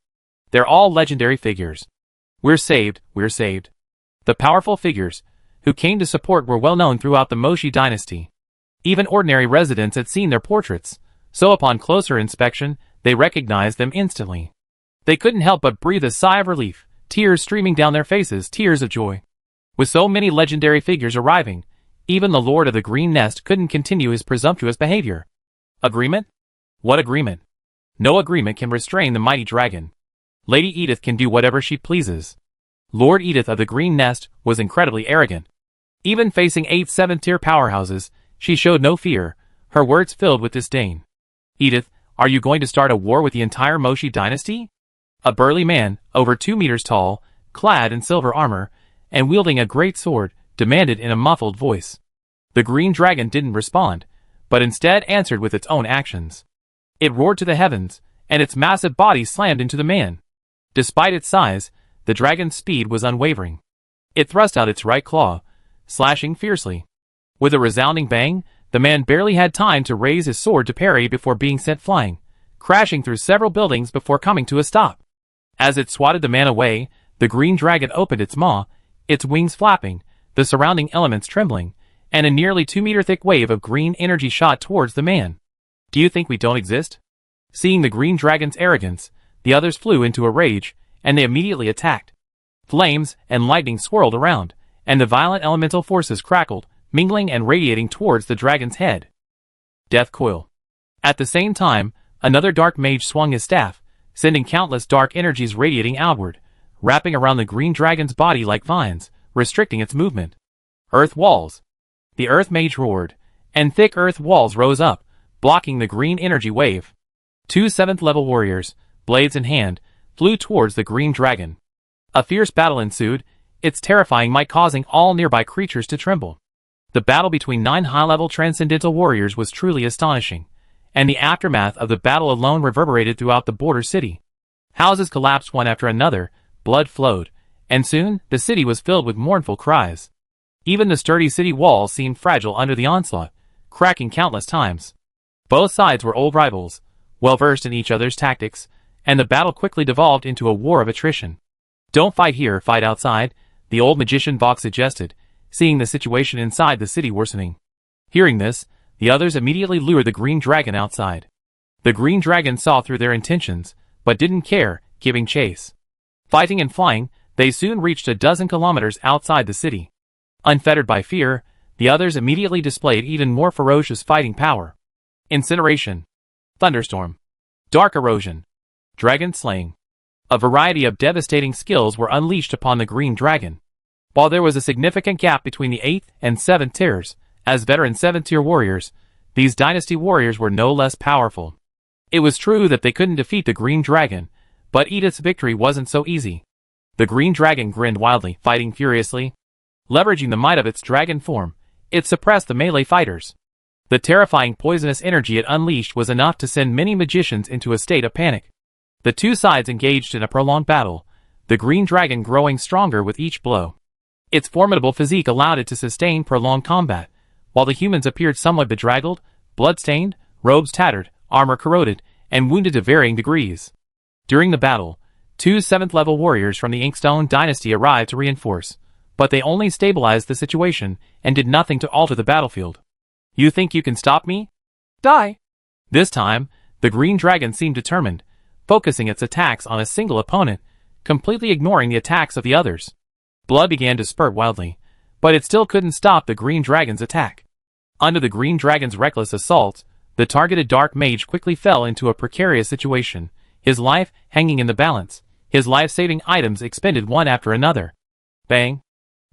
They're all legendary figures. We're saved, we're saved." The powerful figures, who came to support, were well known throughout the Moshi dynasty. Even ordinary residents had seen their portraits, so upon closer inspection, they recognized them instantly. They couldn't help but breathe a sigh of relief, tears streaming down their faces, tears of joy. With so many legendary figures arriving, even the Lord of the Green Nest couldn't continue his presumptuous behavior. Agreement? What agreement? No agreement can restrain the mighty dragon. Lady Edith can do whatever she pleases. Lord Edith of the Green Nest was incredibly arrogant. Even facing 8 7th-tier powerhouses, she showed no fear, her words filled with disdain. "Edith, are you going to start a war with the entire Moshi dynasty?" A burly man, over 2 meters tall, clad in silver armor, and wielding a great sword, demanded in a muffled voice. The green dragon didn't respond, but instead answered with its own actions. It roared to the heavens, and its massive body slammed into the man. Despite its size, the dragon's speed was unwavering. It thrust out its right claw, slashing fiercely. With a resounding bang, the man barely had time to raise his sword to parry before being sent flying, crashing through several buildings before coming to a stop. As it swatted the man away, the green dragon opened its maw, its wings flapping, the surrounding elements trembling, and a nearly 2-meter-thick wave of green energy shot towards the man. "Do you think we don't exist?" Seeing the green dragon's arrogance, the others flew into a rage, and they immediately attacked. Flames and lightning swirled around, and the violent elemental forces crackled, mingling and radiating towards the dragon's head. Death coil. At the same time, another dark mage swung his staff, sending countless dark energies radiating outward, wrapping around the green dragon's body like vines, restricting its movement. Earth walls. The earth mage roared, and thick earth walls rose up, blocking the green energy wave. 2 7th level warriors, blades in hand, flew towards the green dragon. A fierce battle ensued, its terrifying might causing all nearby creatures to tremble. The battle between 9 high-level transcendental warriors was truly astonishing, and the aftermath of the battle alone reverberated throughout the border city. Houses collapsed one after another, blood flowed, and soon the city was filled with mournful cries. Even the sturdy city walls seemed fragile under the onslaught, cracking countless times. Both sides were old rivals, well versed in each other's tactics, and the battle quickly devolved into a war of attrition. "Don't fight here, fight outside," the old magician Vox suggested, seeing the situation inside the city worsening. Hearing this, the others immediately lured the green dragon outside. The green dragon saw through their intentions, but didn't care, giving chase. Fighting and flying, they soon reached a dozen kilometers outside the city. Unfettered by fear, the others immediately displayed even more ferocious fighting power. Incineration. Thunderstorm. Dark erosion. Dragon slaying. A variety of devastating skills were unleashed upon the green dragon. While there was a significant gap between the 8th and 7th tiers, as veteran 7th tier warriors, these dynasty warriors were no less powerful. It was true that they couldn't defeat the green dragon, but Edith's victory wasn't so easy. The green dragon grinned wildly, fighting furiously. Leveraging the might of its dragon form, it suppressed the melee fighters. The terrifying poisonous energy it unleashed was enough to send many magicians into a state of panic. The two sides engaged in a prolonged battle, the green dragon growing stronger with each blow. Its formidable physique allowed it to sustain prolonged combat, while the humans appeared somewhat bedraggled, blood-stained, robes tattered, armor corroded, and wounded to varying degrees. During the battle, 2 7th level warriors from the Inkstone dynasty arrived to reinforce, but they only stabilized the situation and did nothing to alter the battlefield. "You think you can stop me? Die!" This time, the green dragon seemed determined, focusing its attacks on a single opponent, completely ignoring the attacks of the others. Blood began to spurt wildly, but it still couldn't stop the green dragon's attack. Under the green dragon's reckless assault, the targeted dark mage quickly fell into a precarious situation, his life hanging in the balance, his life-saving items expended one after another. Bang!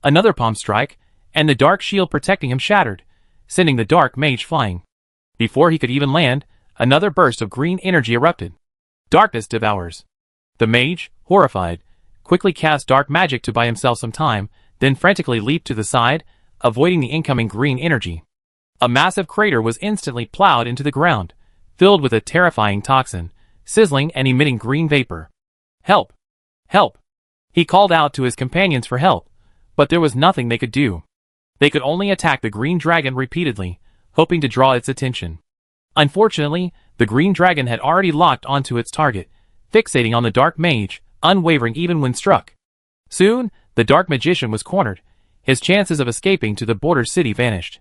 Another palm strike, and the dark shield protecting him shattered, sending the dark mage flying. Before he could even land, another burst of green energy erupted. Darkness devours. The mage, horrified, quickly cast dark magic to buy himself some time, then frantically leaped to the side, avoiding the incoming green energy. A massive crater was instantly plowed into the ground, filled with a terrifying toxin, sizzling and emitting green vapor. "Help! Help!" He called out to his companions for help, but there was nothing they could do. They could only attack the green dragon repeatedly, hoping to draw its attention. Unfortunately, the green dragon had already locked onto its target, fixating on the dark mage, unwavering even when struck. Soon, the dark magician was cornered. His chances of escaping to the border city vanished.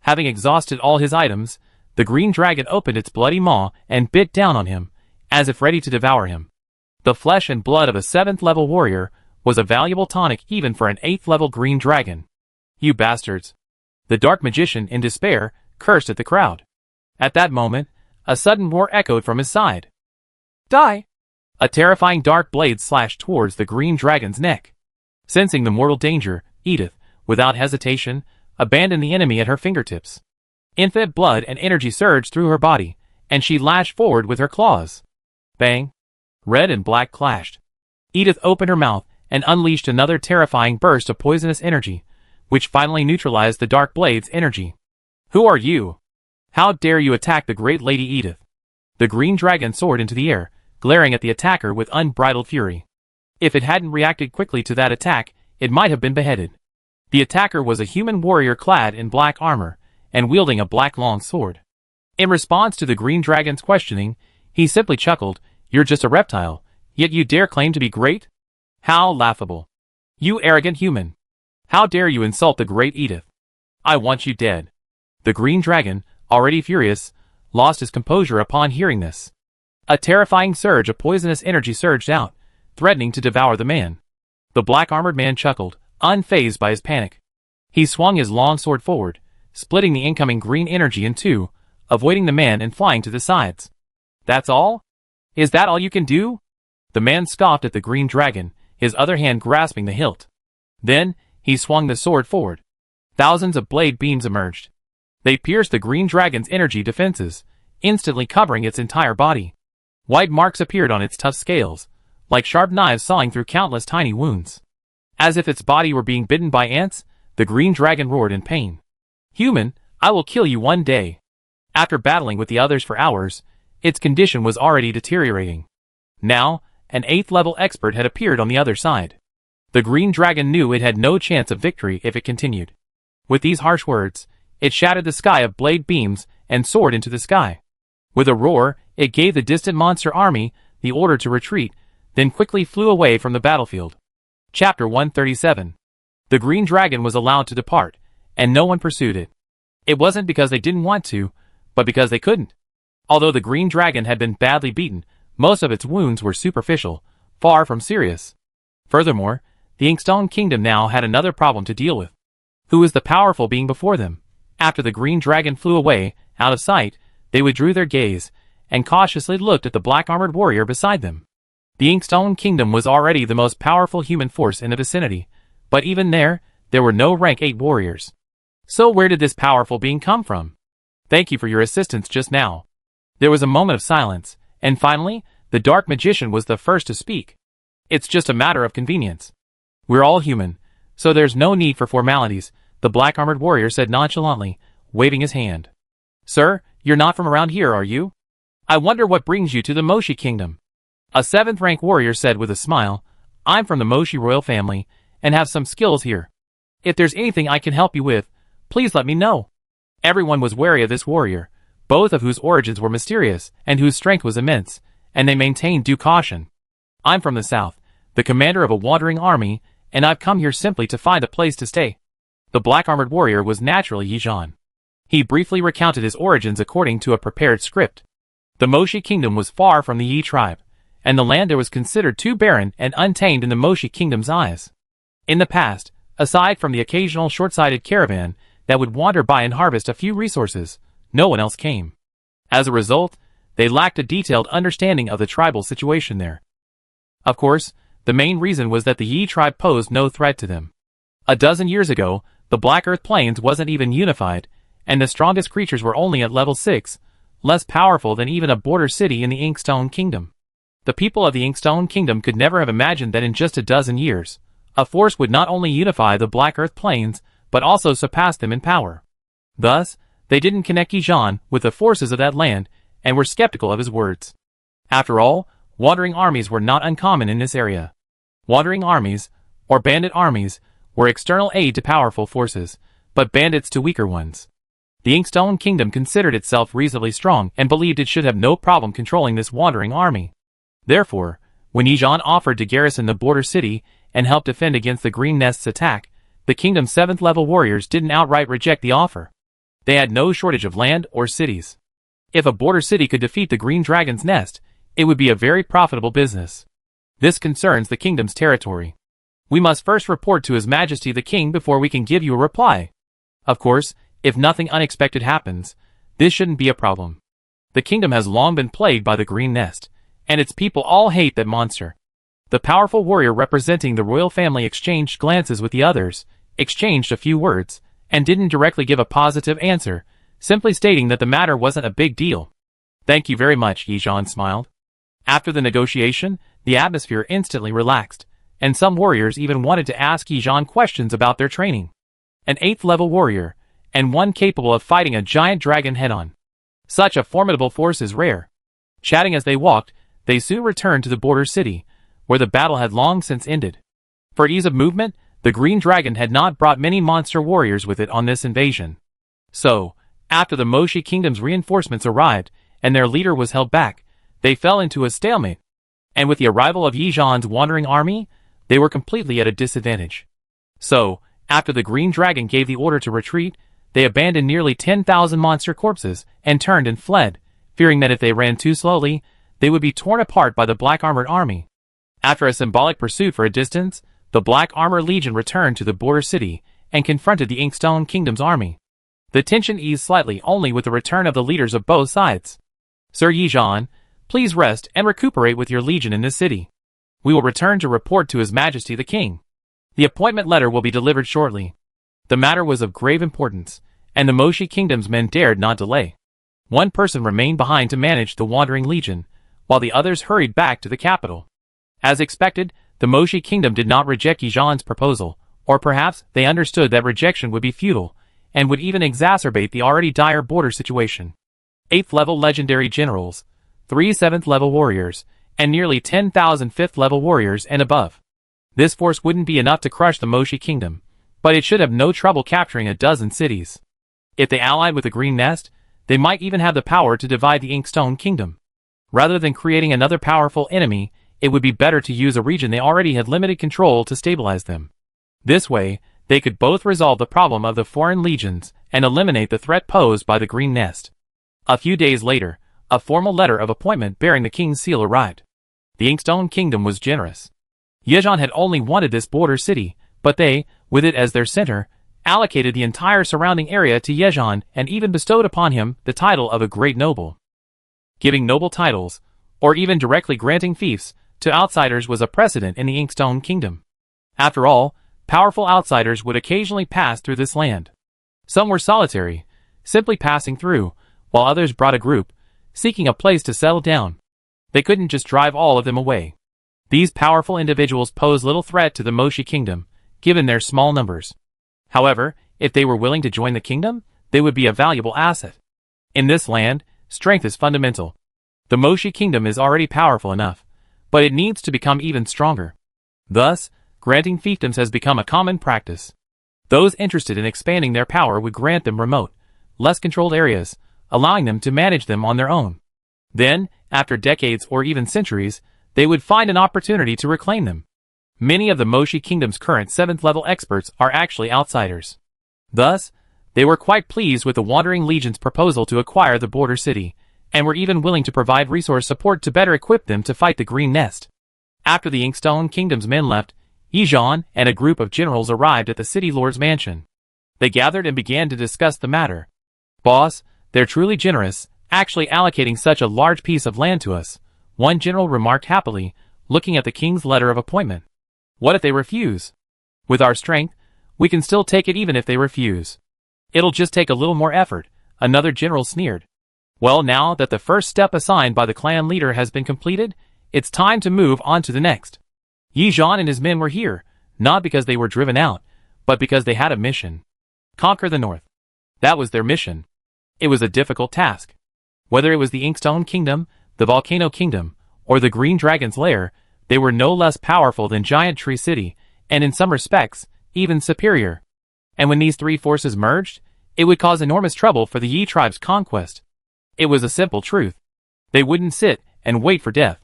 Having exhausted all his items, the green dragon opened its bloody maw and bit down on him, as if ready to devour him. The flesh and blood of a 7th level warrior was a valuable tonic even for an 8th level green dragon. "You bastards!" The dark magician, in despair, cursed at the crowd. At that moment, a sudden roar echoed from his side. "Die!" A terrifying dark blade slashed towards the green dragon's neck. Sensing the mortal danger, Edith, without hesitation, abandoned the enemy at her fingertips. Infinite blood and energy surged through her body, and she lashed forward with her claws. Bang! Red and black clashed. Edith opened her mouth and unleashed another terrifying burst of poisonous energy, which finally neutralized the dark blade's energy. "Who are you? How dare you attack the great Lady Edith?" The green dragon soared into the air, glaring at the attacker with unbridled fury. If it hadn't reacted quickly to that attack, it might have been beheaded. The attacker was a human warrior clad in black armor, and wielding a black long sword. In response to the green dragon's questioning, he simply chuckled, "You're just a reptile, yet you dare claim to be great? How laughable. You arrogant human. How dare you insult the great Edith? I want you dead." The green dragon, already furious, lost his composure upon hearing this. A terrifying surge of poisonous energy surged out, threatening to devour the man. The black-armored man chuckled, unfazed by his panic. He swung his long sword forward, splitting the incoming green energy in two, avoiding the man and flying to the sides. That's all? Is that all you can do? The man scoffed at the green dragon, his other hand grasping the hilt. Then, he swung the sword forward. Thousands of blade beams emerged. They pierced the green dragon's energy defenses, instantly covering its entire body. White marks appeared on its tough scales, like sharp knives sawing through countless tiny wounds. As if its body were being bitten by ants, the green dragon roared in pain. Human, I will kill you one day. After battling with the others for hours, its condition was already deteriorating. Now, an 8th level expert had appeared on the other side. The green dragon knew it had no chance of victory if it continued. With these harsh words, it shattered the sky of blade beams and soared into the sky. With a roar, it gave the distant monster army the order to retreat, then quickly flew away from the battlefield. Chapter 137. The green dragon was allowed to depart, and no one pursued it. It wasn't because they didn't want to, but because they couldn't. Although the green dragon had been badly beaten, most of its wounds were superficial, far from serious. Furthermore, the Inkstone Kingdom now had another problem to deal with. Who was the powerful being before them? After the green dragon flew away, out of sight, they withdrew their gaze, and cautiously looked at the black-armored warrior beside them. The Inkstone Kingdom was already the most powerful human force in the vicinity, but even there were no rank 8 warriors. So where did this powerful being come from? Thank you for your assistance just now. There was a moment of silence, and finally, the dark magician was the first to speak. It's just a matter of convenience. We're all human, so there's no need for formalities, the black-armored warrior said nonchalantly, waving his hand. Sir, you're not from around here, are you? I wonder what brings you to the Moshi Kingdom. A 7th rank warrior said with a smile, I'm from the Moshi royal family, and have some skills here. If there's anything I can help you with, please let me know. Everyone was wary of this warrior, both of whose origins were mysterious and whose strength was immense, and they maintained due caution. I'm from the south, the commander of a wandering army, and I've come here simply to find a place to stay. The black-armored warrior was naturally Yijan. He briefly recounted his origins according to a prepared script. The Moshi Kingdom was far from the Yi tribe, and the land there was considered too barren and untamed in the Moshi Kingdom's eyes. In the past, aside from the occasional short-sighted caravan that would wander by and harvest a few resources, no one else came. As a result, they lacked a detailed understanding of the tribal situation there. Of course, the main reason was that the Yi tribe posed no threat to them. A dozen years ago, the Black Earth Plains wasn't even unified, and the strongest creatures were only at level 6, less powerful than even a border city in the Inkstone Kingdom. The people of the Inkstone Kingdom could never have imagined that in just a dozen years, a force would not only unify the Black Earth Plains, but also surpass them in power. Thus, they didn't connect Yijan with the forces of that land, and were skeptical of his words. After all, wandering armies were not uncommon in this area. Wandering armies, or bandit armies, were external aid to powerful forces, but bandits to weaker ones. The Inkstone Kingdom considered itself reasonably strong and believed it should have no problem controlling this wandering army. Therefore, when Yijan offered to garrison the border city and help defend against the Green Nest's attack, the kingdom's 7th level warriors didn't outright reject the offer. They had no shortage of land or cities. If a border city could defeat the Green Dragon's Nest, it would be a very profitable business. This concerns the kingdom's territory. We must first report to His Majesty the King before we can give you a reply. Of course, if nothing unexpected happens, this shouldn't be a problem. The kingdom has long been plagued by the Green Nest, and its people all hate that monster. The powerful warrior representing the royal family exchanged glances with the others, exchanged a few words, and didn't directly give a positive answer, simply stating that the matter wasn't a big deal. Thank you very much, Yijan smiled. After the negotiation, the atmosphere instantly relaxed, and some warriors even wanted to ask Yijan questions about their training. An 8th level warrior, and one capable of fighting a giant dragon head-on. Such a formidable force is rare. Chatting as they walked, they soon returned to the border city, where the battle had long since ended. For ease of movement, the Green Dragon had not brought many monster warriors with it on this invasion. So, after the Moshi Kingdom's reinforcements arrived, and their leader was held back, they fell into a stalemate. And with the arrival of Yijan's wandering army, they were completely at a disadvantage. So, after the Green Dragon gave the order to retreat, they abandoned nearly 10,000 monster corpses and turned and fled, fearing that if they ran too slowly, they would be torn apart by the black-armored army. After a symbolic pursuit for a distance, the Black Armor Legion returned to the border city and confronted the Inkstone Kingdom's army. The tension eased slightly only with the return of the leaders of both sides. Sir Yijan, please rest and recuperate with your legion in this city. We will return to report to His Majesty the King. The appointment letter will be delivered shortly. The matter was of grave importance, and the Moshi Kingdom's men dared not delay. One person remained behind to manage the wandering legion, while the others hurried back to the capital. As expected, the Moshi Kingdom did not reject Yijan's proposal, or perhaps they understood that rejection would be futile, and would even exacerbate the already dire border situation. 8th-level legendary generals, 3 7th-level warriors, and nearly 10,000 5th-level warriors and above. This force wouldn't be enough to crush the Moshi Kingdom, but it should have no trouble capturing a dozen cities. If they allied with the Green Nest, they might even have the power to divide the Inkstone Kingdom. Rather than creating another powerful enemy, it would be better to use a region they already had limited control to stabilize them. This way, they could both resolve the problem of the foreign legions and eliminate the threat posed by the Green Nest. A few days later, a formal letter of appointment bearing the king's seal arrived. The Inkstone Kingdom was generous. Yijan had only wanted this border city, but they, with it as their center, allocated the entire surrounding area to Yijan and even bestowed upon him the title of a great noble. Giving noble titles, or even directly granting fiefs, to outsiders was a precedent in the Inkstone Kingdom. After all, powerful outsiders would occasionally pass through this land. Some were solitary, simply passing through, while others brought a group, seeking a place to settle down. They couldn't just drive all of them away. These powerful individuals posed little threat to the Moshi Kingdom, given their small numbers. However, if they were willing to join the kingdom, they would be a valuable asset. In this land, strength is fundamental. The Moshi Kingdom is already powerful enough, but it needs to become even stronger. Thus, granting fiefdoms has become a common practice. Those interested in expanding their power would grant them remote, less controlled areas, allowing them to manage them on their own. Then, after decades or even centuries, they would find an opportunity to reclaim them. Many of the Moshi Kingdom's current 7th-level experts are actually outsiders. Thus, they were quite pleased with the Wandering Legion's proposal to acquire the border city, and were even willing to provide resource support to better equip them to fight the Green Nest. After the Inkstone Kingdom's men left, Yijan and a group of generals arrived at the city lord's mansion. They gathered and began to discuss the matter. "Boss, they're truly generous, actually allocating such a large piece of land to us," one general remarked happily, looking at the king's letter of appointment. "What if they refuse? With our strength, we can still take it even if they refuse." "It'll just take a little more effort," another general sneered. "Well, now that the first step assigned by the clan leader has been completed, it's time to move on to the next." Yijan and his men were here, not because they were driven out, but because they had a mission. Conquer the north. That was their mission. It was a difficult task. Whether it was the Inkstone Kingdom, the Volcano Kingdom, or the Green Dragon's Lair, they were no less powerful than Giant Tree City, and in some respects, even superior. And when these three forces merged, it would cause enormous trouble for the Yi tribe's conquest. It was a simple truth. They wouldn't sit and wait for death.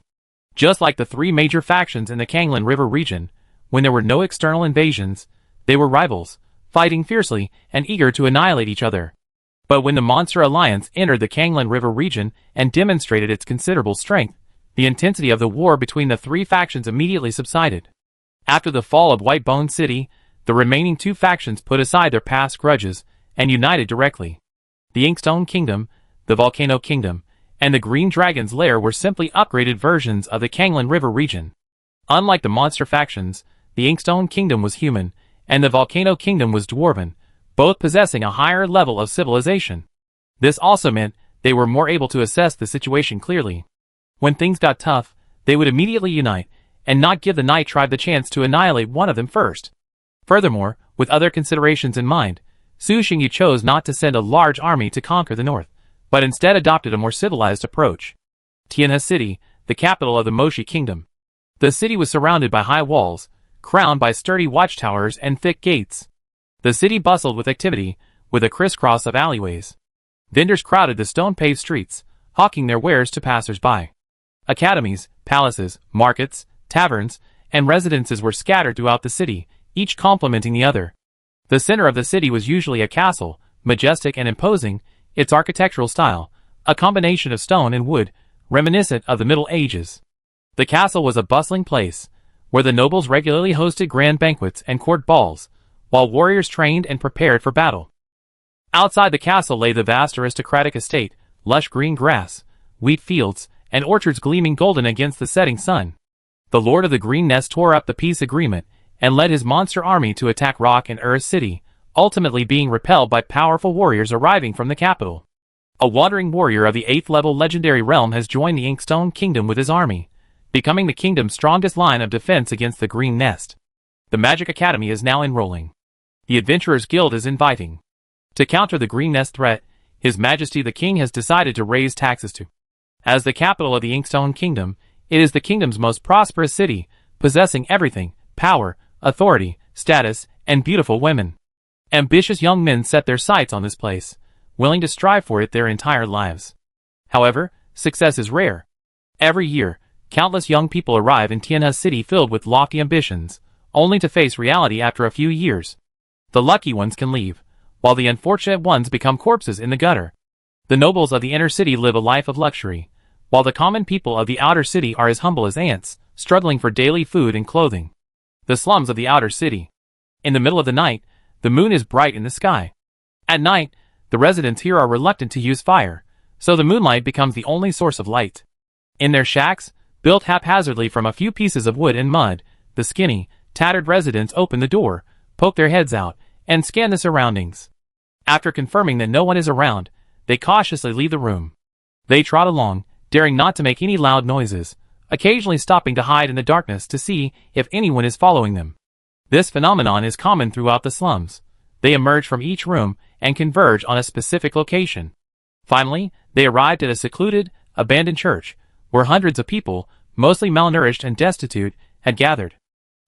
Just like the three major factions in the Kanglan River region, when there were no external invasions, they were rivals, fighting fiercely and eager to annihilate each other. But when the Monster Alliance entered the Kanglan River region and demonstrated its considerable strength, the intensity of the war between the three factions immediately subsided. After the fall of Whitebone City, the remaining two factions put aside their past grudges and united directly. The Inkstone Kingdom, the Volcano Kingdom, and the Green Dragon's Lair were simply upgraded versions of the Kanglan River region. Unlike the monster factions, the Inkstone Kingdom was human, and the Volcano Kingdom was dwarven, both possessing a higher level of civilization. This also meant they were more able to assess the situation clearly. When things got tough, they would immediately unite, and not give the Night Tribe the chance to annihilate one of them first. Furthermore, with other considerations in mind, Su Xingyu chose not to send a large army to conquer the north, but instead adopted a more civilized approach. Tianhe City, the capital of the Moshi Kingdom. The city was surrounded by high walls, crowned by sturdy watchtowers and thick gates. The city bustled with activity, with a crisscross of alleyways. Vendors crowded the stone-paved streets, hawking their wares to passers-by. Academies, palaces, markets, taverns, and residences were scattered throughout the city, each complementing the other. The center of the city was usually a castle, majestic and imposing, its architectural style, a combination of stone and wood, reminiscent of the Middle Ages. The castle was a bustling place, where the nobles regularly hosted grand banquets and court balls, while warriors trained and prepared for battle. Outside the castle lay the vast aristocratic estate, lush green grass, wheat fields, and orchards gleaming golden against the setting sun. The Lord of the Green Nest tore up the peace agreement and led his monster army to attack Rock and Earth City, ultimately being repelled by powerful warriors arriving from the capital. A wandering warrior of the 8th level legendary realm has joined the Inkstone Kingdom with his army, becoming the kingdom's strongest line of defense against the Green Nest. The Magic Academy is now enrolling. The Adventurers Guild is inviting. To counter the Green Nest threat, His Majesty the King has decided to raise taxes to. As the capital of the Inkstone Kingdom, it is the kingdom's most prosperous city, possessing everything: power, authority, status, and beautiful women. Ambitious young men set their sights on this place, willing to strive for it their entire lives. However, success is rare. Every year, countless young people arrive in Tianhe City filled with lofty ambitions, only to face reality after a few years. The lucky ones can leave, while the unfortunate ones become corpses in the gutter. The nobles of the inner city live a life of luxury, while the common people of the outer city are as humble as ants, struggling for daily food and clothing. The slums of the outer city. In the middle of the night, the moon is bright in the sky. At night, the residents here are reluctant to use fire, so the moonlight becomes the only source of light. In their shacks, built haphazardly from a few pieces of wood and mud, the skinny, tattered residents open the door, poke their heads out, and scan the surroundings. After confirming that no one is around, they cautiously leave the room. They trot along, daring not to make any loud noises, occasionally stopping to hide in the darkness to see if anyone is following them. This phenomenon is common throughout the slums. They emerge from each room and converge on a specific location. Finally, they arrived at a secluded, abandoned church, where hundreds of people, mostly malnourished and destitute, had gathered.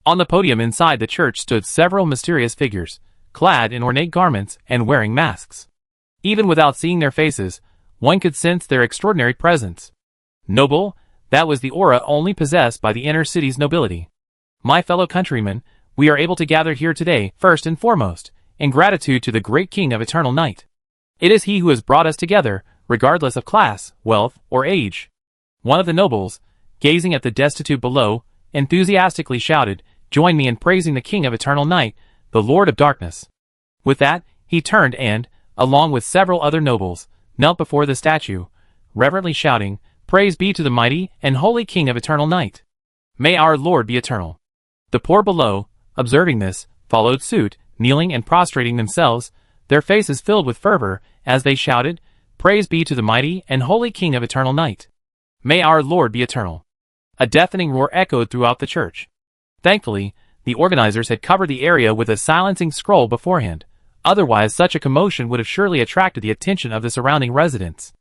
On the podium inside the church stood several mysterious figures, clad in ornate garments and wearing masks. Even without seeing their faces, one could sense their extraordinary presence. Noble, that was the aura only possessed by the inner city's nobility. My fellow countrymen, we are able to gather here today, first and foremost, in gratitude to the great King of Eternal Night. It is he who has brought us together, regardless of class, wealth, or age. One of the nobles, gazing at the destitute below, enthusiastically shouted, "Join me in praising the King of Eternal Night, the Lord of Darkness." With that, he turned and, along with several other nobles, knelt before the statue, reverently shouting, "Praise be to the mighty and holy King of Eternal Night. May our Lord be eternal." The poor below, observing this, followed suit, kneeling and prostrating themselves, their faces filled with fervor, as they shouted, "Praise be to the mighty and holy King of Eternal Night. May our Lord be eternal." A deafening roar echoed throughout the church. Thankfully, the organizers had covered the area with a silencing scroll beforehand, otherwise such a commotion would have surely attracted the attention of the surrounding residents.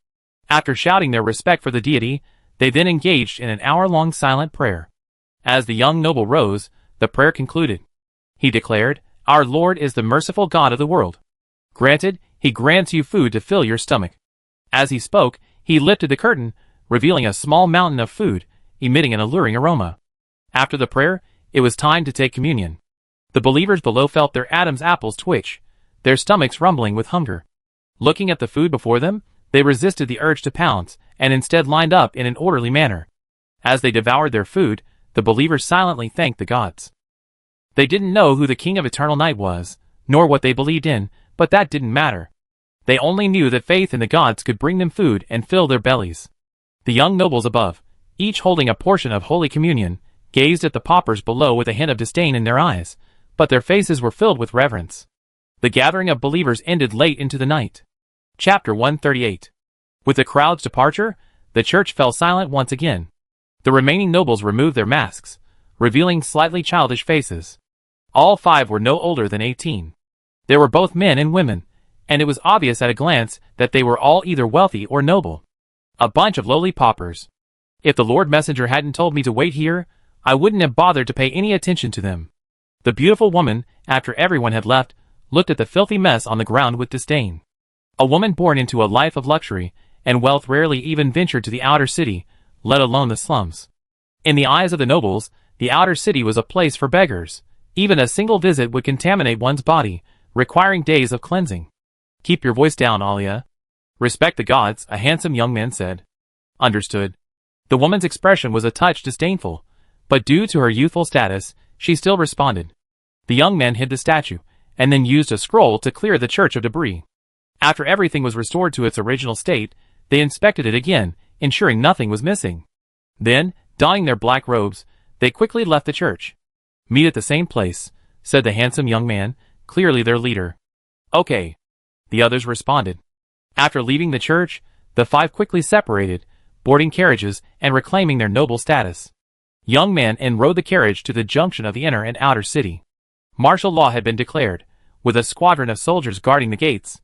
After shouting their respect for the deity, they then engaged in an hour-long silent prayer. As the young noble rose, the prayer concluded. He declared, "Our Lord is the merciful God of the world. Granted, he grants you food to fill your stomach." As he spoke, he lifted the curtain, revealing a small mountain of food, emitting an alluring aroma. After the prayer, it was time to take communion. The believers below felt their Adam's apples twitch, their stomachs rumbling with hunger. Looking at the food before them, they resisted the urge to pounce, and instead lined up in an orderly manner. As they devoured their food, the believers silently thanked the gods. They didn't know who the King of Eternal Night was, nor what they believed in, but that didn't matter. They only knew that faith in the gods could bring them food and fill their bellies. The young nobles above, each holding a portion of Holy Communion, gazed at the paupers below with a hint of disdain in their eyes, but their faces were filled with reverence. The gathering of believers ended late into the night. Chapter 138. With the crowd's departure, the church fell silent once again. The remaining nobles removed their masks, revealing slightly childish faces. All 5 were no older than 18. They were both men and women, and it was obvious at a glance that they were all either wealthy or noble. A bunch of lowly paupers. If the Lord Messenger hadn't told me to wait here, I wouldn't have bothered to pay any attention to them. The beautiful woman, after everyone had left, looked at the filthy mess on the ground with disdain. A woman born into a life of luxury and wealth rarely even ventured to the outer city, let alone the slums. In the eyes of the nobles, the outer city was a place for beggars. Even a single visit would contaminate one's body, requiring days of cleansing. "Keep your voice down, Alia. Respect the gods," a handsome young man said. "Understood." The woman's expression was a touch disdainful, but due to her youthful status, she still responded. The young man hid the statue, and then used a scroll to clear the church of debris. After everything was restored to its original state, they inspected it again, ensuring nothing was missing. Then, donning their black robes, they quickly left the church. "Meet at the same place," said the handsome young man, clearly their leader. "Okay," the others responded. After leaving the church, the five quickly separated, boarding carriages and reclaiming their noble status. Young man rode the carriage to the junction of the inner and outer city. Martial law had been declared, with a squadron of soldiers guarding the gates.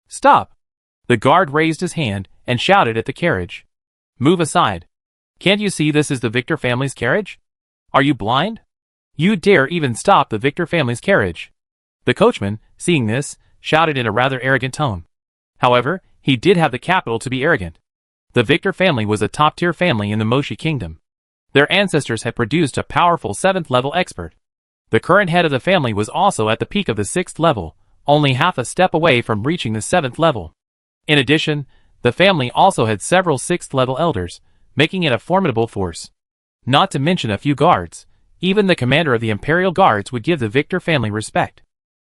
"Stop!" The guard raised his hand and shouted at the carriage. "Move aside. Can't you see this is the Victor family's carriage? Are you blind? You dare even stop the Victor family's carriage?" The coachman, seeing this, shouted in a rather arrogant tone. However, he did have the capital to be arrogant. The Victor family was a top-tier family in the Moshi kingdom. Their ancestors had produced a powerful 7th-level expert. The current head of the family was also at the peak of the 6th level, only half a step away from reaching the 7th level. In addition, the family also had several 6th-level elders, making it a formidable force. Not to mention a few guards. Even the commander of the Imperial Guards would give the Victor family respect.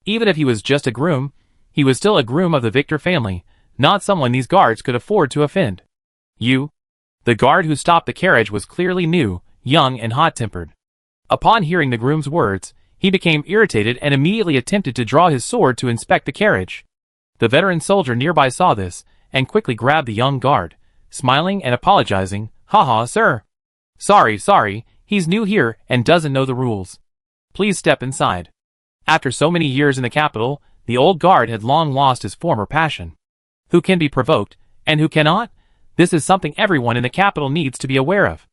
Even if he was just a groom, he was still a groom of the Victor family, not someone these guards could afford to offend. "You?" The guard who stopped the carriage was clearly new, young and hot-tempered. Upon hearing the groom's words, he became irritated and immediately attempted to draw his sword to inspect the carriage. The veteran soldier nearby saw this, and quickly grabbed the young guard, smiling and apologizing. "Haha, sir. Sorry, he's new here and doesn't know the rules. Please step inside." After so many years in the capital, the old guard had long lost his former passion. Who can be provoked, and who cannot? This is something everyone in the capital needs to be aware of.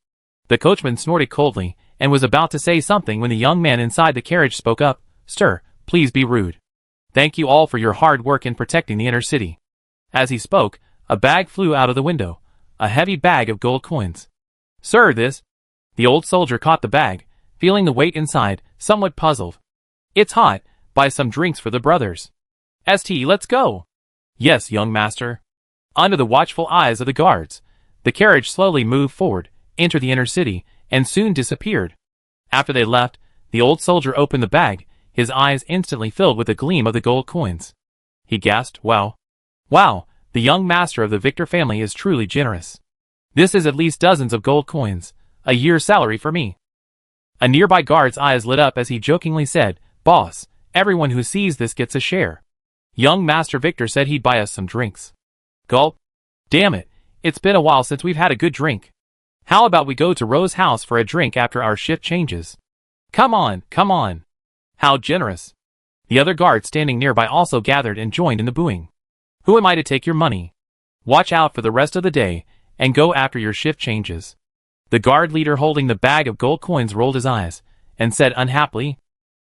The coachman snorted coldly, and was about to say something when the young man inside the carriage spoke up. "Sir, please be rude. Thank you all for your hard work in protecting the inner city." As he spoke, a bag flew out of the window, a heavy bag of gold coins. "Sir, this..." The old soldier caught the bag, feeling the weight inside, somewhat puzzled. "It's hot. Buy some drinks for the brothers." Let's go." "Yes, young master." Under the watchful eyes of the guards, the carriage slowly moved forward, entered the inner city, and soon disappeared. After they left, the old soldier opened the bag, his eyes instantly filled with the gleam of the gold coins. He gasped, "Wow. Wow, the young master of the Victor family is truly generous. This is at least dozens of gold coins, a year's salary for me." A nearby guard's eyes lit up as he jokingly said, "Boss, everyone who sees this gets a share. Young Master Victor said he'd buy us some drinks." Gulp. "Damn it, it's been a while since we've had a good drink. How about we go to Rose's house for a drink after our shift changes? Come on. How generous." The other guards standing nearby also gathered and joined in the booing. "Who am I to take your money? Watch out for the rest of the day, and go after your shift changes." The guard leader holding the bag of gold coins rolled his eyes, and said unhappily.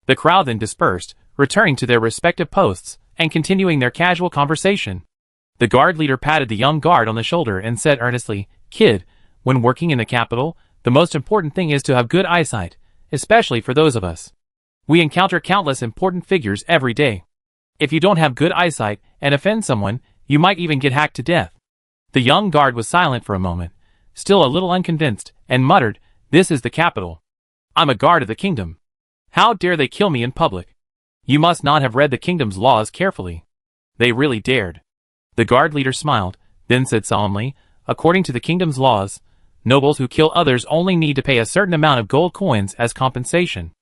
The crowd then dispersed, returning to their respective posts, and continuing their casual conversation. The guard leader patted the young guard on the shoulder and said earnestly, "Kid, when working in the capital, the most important thing is to have good eyesight, especially for those of us. We encounter countless important figures every day. If you don't have good eyesight and offend someone, you might even get hacked to death." The young guard was silent for a moment, still a little unconvinced, and muttered, "This is the capital. I'm a guard of the kingdom. How dare they kill me in public? You must not have read the kingdom's laws carefully." They really dared. The guard leader smiled, then said solemnly, "According to the kingdom's laws, nobles who kill others only need to pay a certain amount of gold coins as compensation.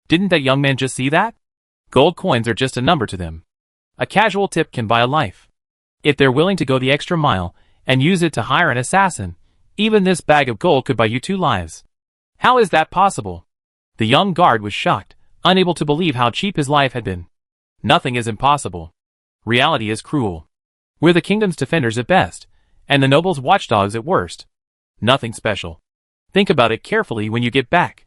Didn't that young man just see that? Gold coins are just a number to them. A casual tip can buy a life. If they're willing to go the extra mile and use it to hire an assassin, even this bag of gold could buy you 2 lives. How is that possible?" The young guard was shocked, unable to believe how cheap his life had been. "Nothing is impossible. Reality is cruel. We're the kingdom's defenders at best, and the nobles' watchdogs at worst. Nothing special. Think about it carefully when you get back.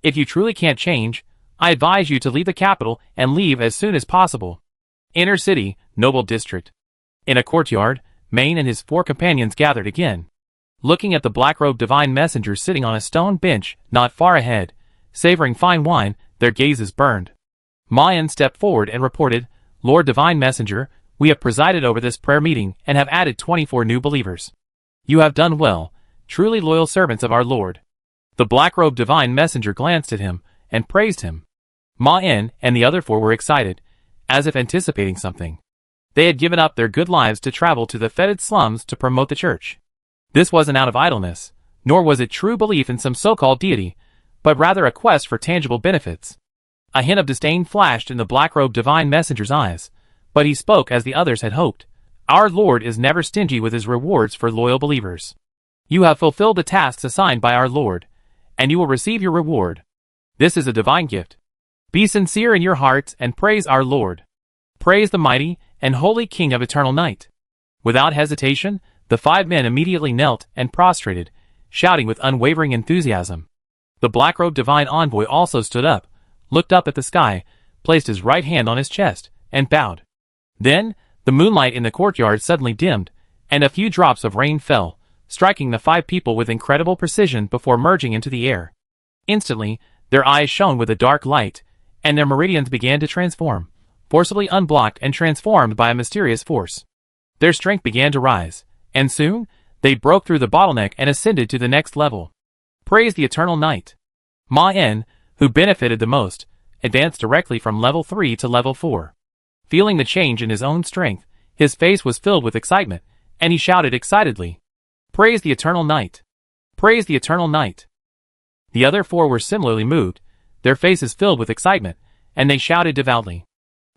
If you truly can't change, I advise you to leave the capital and leave as soon as possible." Inner city, noble district. In a courtyard, Maine and his 4 companions gathered again. Looking at the black-robed divine messenger sitting on a stone bench not far ahead, savoring fine wine, their gazes burned. Mayan stepped forward and reported, "Lord Divine Messenger, we have presided over this prayer meeting and have added 24 new believers. You have done well. truly loyal servants of our Lord. The black-robed divine messenger glanced at him and praised him. Ma-En and the other four were excited, as if anticipating something. They had given up their good lives to travel to the fetid slums to promote the church. This wasn't out of idleness, nor was it true belief in some so-called deity, but rather a quest for tangible benefits. A hint of disdain flashed in the black-robed divine messenger's eyes, but he spoke as the others had hoped. Our Lord is never stingy with his rewards for loyal believers. You have fulfilled the tasks assigned by our Lord, and you will receive your reward. This is a divine gift. Be sincere in your hearts and praise our Lord. Praise the mighty and holy King of eternal night. Without hesitation, the 5 men immediately knelt and prostrated, shouting with unwavering enthusiasm. The black-robed divine envoy also stood up, looked up at the sky, placed his right hand on his chest, and bowed. Then, the moonlight in the courtyard suddenly dimmed, and a few drops of rain fell, striking the 5 people with incredible precision before merging into the air. Instantly, their eyes shone with a dark light, and their meridians began to transform, forcibly unblocked and transformed by a mysterious force. Their strength began to rise, and soon, they broke through the bottleneck and ascended to the next level. Praise the eternal night. Ma-En, who benefited the most, advanced directly from level 3 to level 4. Feeling the change in his own strength, his face was filled with excitement, and he shouted excitedly, "Praise the eternal night! Praise the eternal night!" The other 4 were similarly moved, their faces filled with excitement, and they shouted devoutly.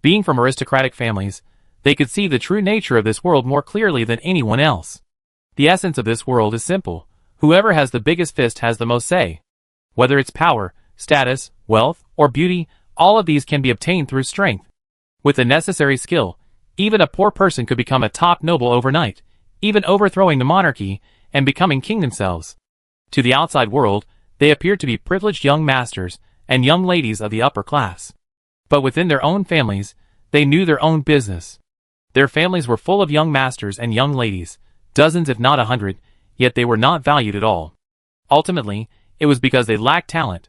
Being from aristocratic families, they could see the true nature of this world more clearly than anyone else. The essence of this world is simple. Whoever has the biggest fist has the most say. Whether it's power, status, wealth, or beauty, all of these can be obtained through strength. With the necessary skill, even a poor person could become a top noble overnight, even overthrowing the monarchy and becoming king themselves. To the outside world, they appeared to be privileged young masters and young ladies of the upper class. But within their own families, they knew their own business. Their families were full of young masters and young ladies, dozens if not 100, yet they were not valued at all. Ultimately, it was because they lacked talent.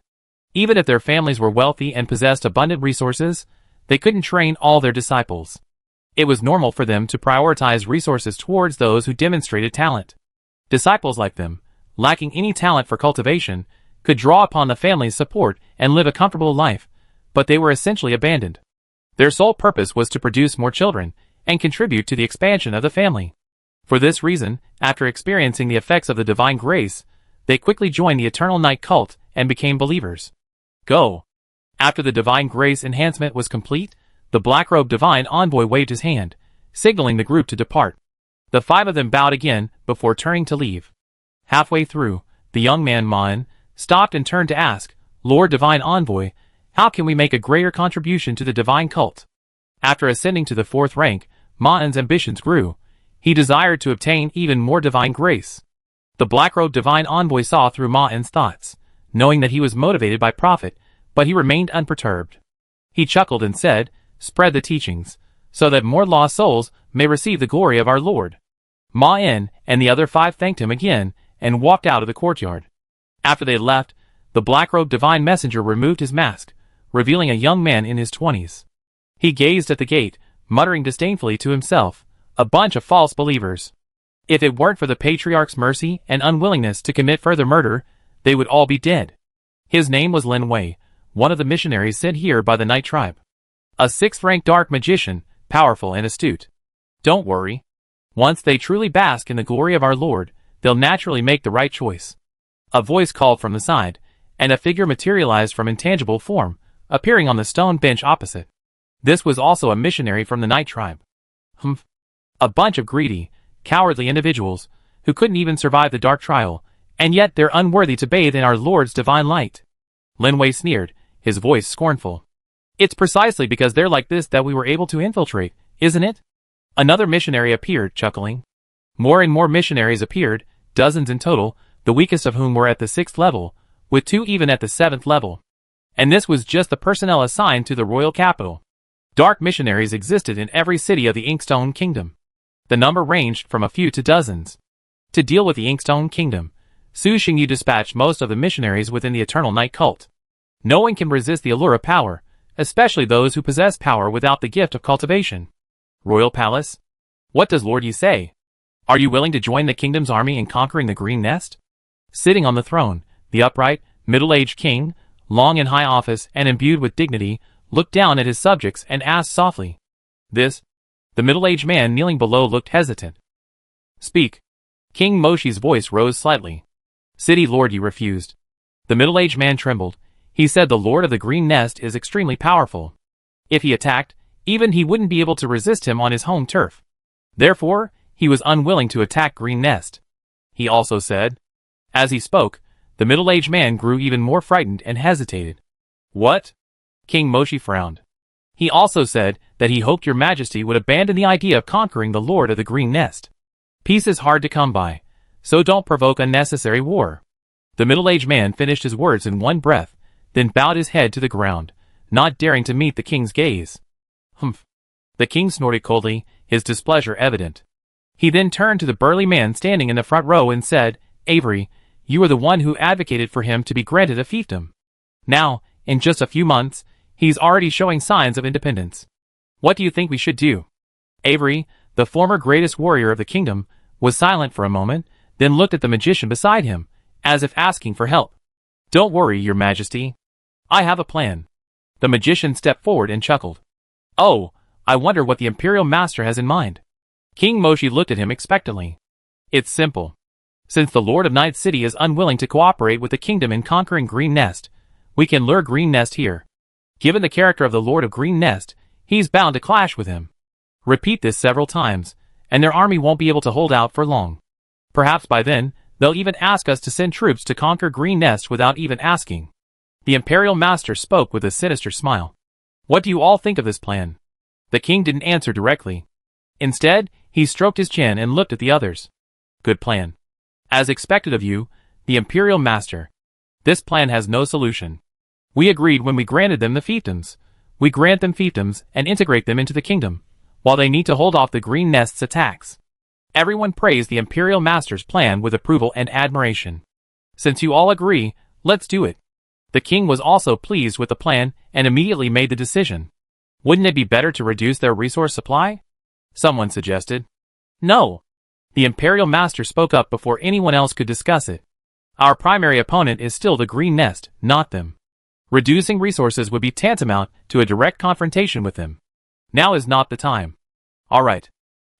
Even if their families were wealthy and possessed abundant resources, they couldn't train all their disciples. It was normal for them to prioritize resources towards those who demonstrated talent. Disciples like them, lacking any talent for cultivation, could draw upon the family's support and live a comfortable life, but they were essentially abandoned. Their sole purpose was to produce more children and contribute to the expansion of the family. For this reason, after experiencing the effects of the divine grace, they quickly joined the Eternal Night cult and became believers. Go! After the divine grace enhancement was complete, the black-robed divine envoy waved his hand, signaling the group to depart. The 5 of them bowed again before turning to leave. Halfway through, the young man Ma-En stopped and turned to ask, "Lord Divine Envoy, how can we make a greater contribution to the divine cult?" After ascending to the 4th rank, Ma-En's ambitions grew. He desired to obtain even more divine grace. The black-robed divine envoy saw through Ma-En's thoughts, knowing that he was motivated by profit, but he remained unperturbed. He chuckled and said, "Spread the teachings, so that more lost souls may receive the glory of our Lord." Ma-En and the other 5 thanked him again and walked out of the courtyard. After they left, the black-robed divine messenger removed his mask, revealing a young man in his 20s. He gazed at the gate, muttering disdainfully to himself, "A bunch of false believers. If it weren't for the patriarch's mercy and unwillingness to commit further murder, they would all be dead." His name was Lin Wei, one of the missionaries sent here by the Night Tribe. A 6th-rank dark magician, powerful and astute. Don't worry. Once they truly bask in the glory of our Lord, they'll naturally make the right choice. A voice called from the side, and a figure materialized from intangible form, appearing on the stone bench opposite. This was also a missionary from the Night Tribe. Humph. A bunch of greedy, cowardly individuals, who couldn't even survive the dark trial, and yet they're unworthy to bathe in our Lord's divine light. Lin Wei sneered, his voice scornful. It's precisely because they're like this that we were able to infiltrate, isn't it? Another missionary appeared, chuckling. More and more missionaries appeared, dozens in total, the weakest of whom were at the 6th level, with 2 even at the 7th level. And this was just the personnel assigned to the royal capital. Dark missionaries existed in every city of the Inkstone Kingdom. The number ranged from a few to dozens. To deal with the Inkstone Kingdom, Su Xingyu dispatched most of the missionaries within the Eternal Night cult. No one can resist the allure of power, especially those who possess power without the gift of cultivation. Royal Palace? What does Lord Yi say? Are you willing to join the kingdom's army in conquering the Green Nest? Sitting on the throne, the upright, middle-aged king, long in high office and imbued with dignity, looked down at his subjects and asked softly, "This?" The middle-aged man kneeling below looked hesitant. "Speak." King Moshi's voice rose slightly. "City Lord," you refused. The middle-aged man trembled. He said the Lord of the Green Nest is extremely powerful. If he attacked, even he wouldn't be able to resist him on his home turf. Therefore, he was unwilling to attack Green Nest. He also said. As he spoke, the middle-aged man grew even more frightened and hesitated. "What?" King Moshi frowned. He also said that he hoped your majesty would abandon the idea of conquering the Lord of the Green Nest. Peace is hard to come by, so don't provoke unnecessary war. The middle-aged man finished his words in one breath, then bowed his head to the ground, not daring to meet the king's gaze. "Humph." The king snorted coldly, his displeasure evident. He then turned to the burly man standing in the front row and said, "Avery, you are the one who advocated for him to be granted a fiefdom. Now, in just a few months, he's already showing signs of independence. What do you think we should do?" Avery, the former greatest warrior of the kingdom, was silent for a moment, then looked at the magician beside him, as if asking for help. "Don't worry, your majesty. I have a plan." The magician stepped forward and chuckled. "Oh, I wonder what the imperial master has in mind." King Moshi looked at him expectantly. "It's simple. Since the Lord of Night City is unwilling to cooperate with the kingdom in conquering Green Nest, we can lure Green Nest here. Given the character of the Lord of Green Nest, he's bound to clash with him. Repeat this several times, and their army won't be able to hold out for long. Perhaps by then, they'll even ask us to send troops to conquer Green Nest without even asking." The Imperial Master spoke with a sinister smile. "What do you all think of this plan?" The king didn't answer directly. Instead, he stroked his chin and looked at the others. "Good plan. As expected of you, the Imperial Master. This plan has no solution. We agreed when we granted them the fiefdoms. We grant them fiefdoms and integrate them into the kingdom, while they need to hold off the Green Nest's attacks." Everyone praised the Imperial Master's plan with approval and admiration. "Since you all agree, let's do it." The king was also pleased with the plan and immediately made the decision. "Wouldn't it be better to reduce their resource supply?" someone suggested. "No." The Imperial Master spoke up before anyone else could discuss it. "Our primary opponent is still the Green Nest, not them. Reducing resources would be tantamount to a direct confrontation with them. Now is not the time." "All right."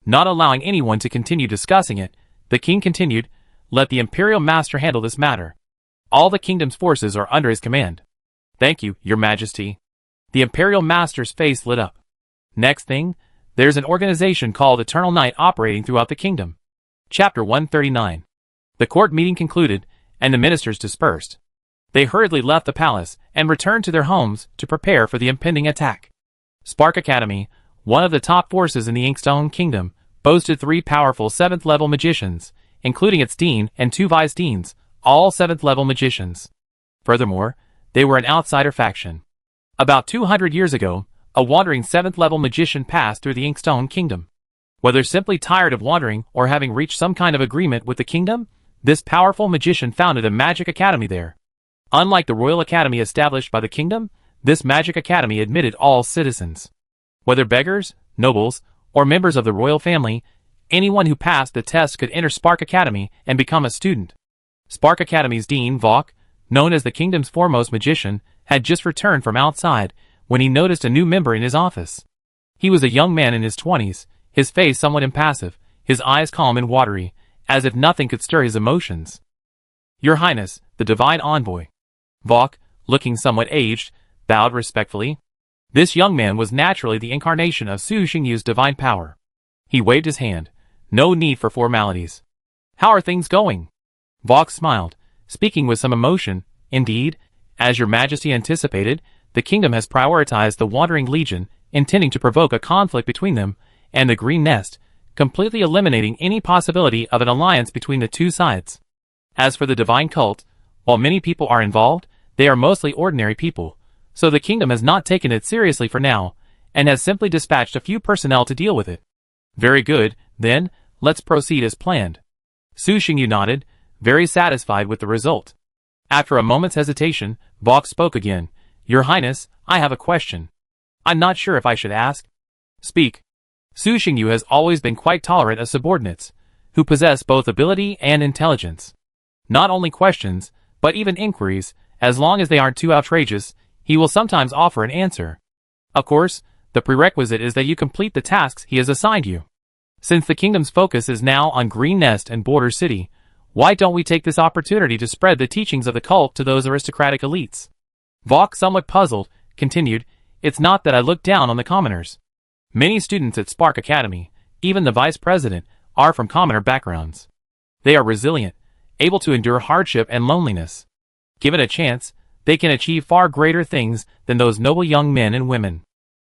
Not allowing anyone to continue discussing it, the king continued, "Let the Imperial Master handle this matter. All the kingdom's forces are under his command." "Thank you, your majesty." The Imperial Master's face lit up. "Next thing, there's an organization called Eternal Night operating throughout the kingdom." Chapter 139. The court meeting concluded, and the ministers dispersed. They hurriedly left the palace and returned to their homes to prepare for the impending attack. Spark Academy, one of the top forces in the Inkstone Kingdom, boasted 3 powerful 7th-level magicians, including its dean and 2 vice-deans, all 7th-level magicians. Furthermore, they were an outsider faction. About 200 years ago, a wandering 7th-level magician passed through the Inkstone Kingdom. Whether simply tired of wandering or having reached some kind of agreement with the kingdom, this powerful magician founded a magic academy there. Unlike the Royal Academy established by the kingdom, this magic academy admitted all citizens. Whether beggars, nobles, or members of the royal family, anyone who passed the test could enter Spark Academy and become a student. Spark Academy's Dean Vok, known as the kingdom's foremost magician, had just returned from outside when he noticed a new member in his office. He was a young man in his 20s, his face somewhat impassive, his eyes calm and watery, as if nothing could stir his emotions. "Your Highness, the Divine Envoy." Vok, looking somewhat aged, bowed respectfully. This young man was naturally the incarnation of Su Xingyu's divine power. He waved his hand. No need for formalities. "How are things going?" Vok smiled, speaking with some emotion. "Indeed, as your majesty anticipated, the kingdom has prioritized the Wandering Legion, intending to provoke a conflict between them and the Green Nest, completely eliminating any possibility of an alliance between the two sides. As for the divine cult, while many people are involved, they are mostly ordinary people, so the kingdom has not taken it seriously for now, and has simply dispatched a few personnel to deal with it." "Very good, then, let's proceed as planned." Su Xingyu nodded, very satisfied with the result. After a moment's hesitation, Vok spoke again. "Your Highness, I have a question. I'm not sure if I should ask." "Speak." Su Xingyu has always been quite tolerant of subordinates, who possess both ability and intelligence. Not only questions, but even inquiries, as long as they aren't too outrageous, he will sometimes offer an answer. Of course, the prerequisite is that you complete the tasks he has assigned you. Since the kingdom's focus is now on Green Nest and Border City, why don't we take this opportunity to spread the teachings of the cult to those aristocratic elites? Vok, somewhat puzzled, continued, It's not that I look down on the commoners. Many students at Spark Academy, even the vice president, are from commoner backgrounds. They are resilient, able to endure hardship and loneliness. Given a chance, they can achieve far greater things than those noble young men and women.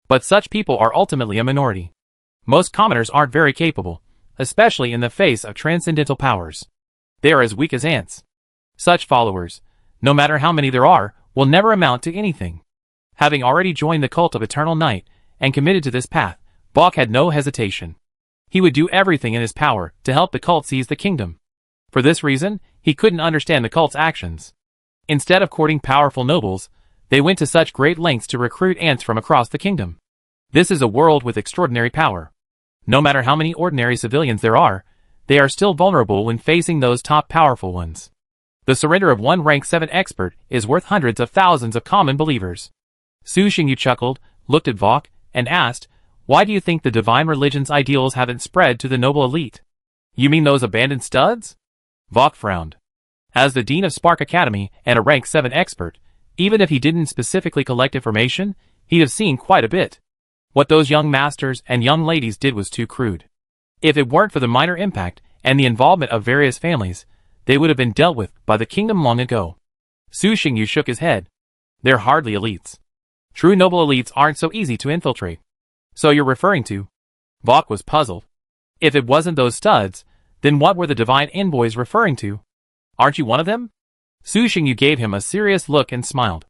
But such people are ultimately a minority. Most commoners aren't very capable, especially in the face of transcendental powers. They are as weak as ants. Such followers, no matter how many there are, will never amount to anything. Having already joined the cult of Eternal Night and committed to this path, Vok had no hesitation. He would do everything in his power to help the cult seize the kingdom. For this reason, he couldn't understand the cult's actions. Instead of courting powerful nobles, they went to such great lengths to recruit ants from across the kingdom. This is a world with extraordinary power. No matter how many ordinary civilians there are, they are still vulnerable when facing those top powerful ones. The surrender of one rank 7 expert is worth hundreds of thousands of common believers. Su Xingyu chuckled, looked at Vok, and asked, Why do you think the divine religion's ideals haven't spread to the noble elite? You mean those abandoned studs? Vok frowned. As the dean of Spark Academy and a rank 7 expert, even if he didn't specifically collect information, he'd have seen quite a bit. What those young masters and young ladies did was too crude. If it weren't for the minor impact and the involvement of various families, they would have been dealt with by the kingdom long ago. Su Xingyu shook his head. They're hardly elites. True noble elites aren't so easy to infiltrate. So you're referring to? Vok was puzzled. If it wasn't those studs, then what were the divine envoys referring to? Aren't you one of them? Su Xingyu gave him a serious look and smiled.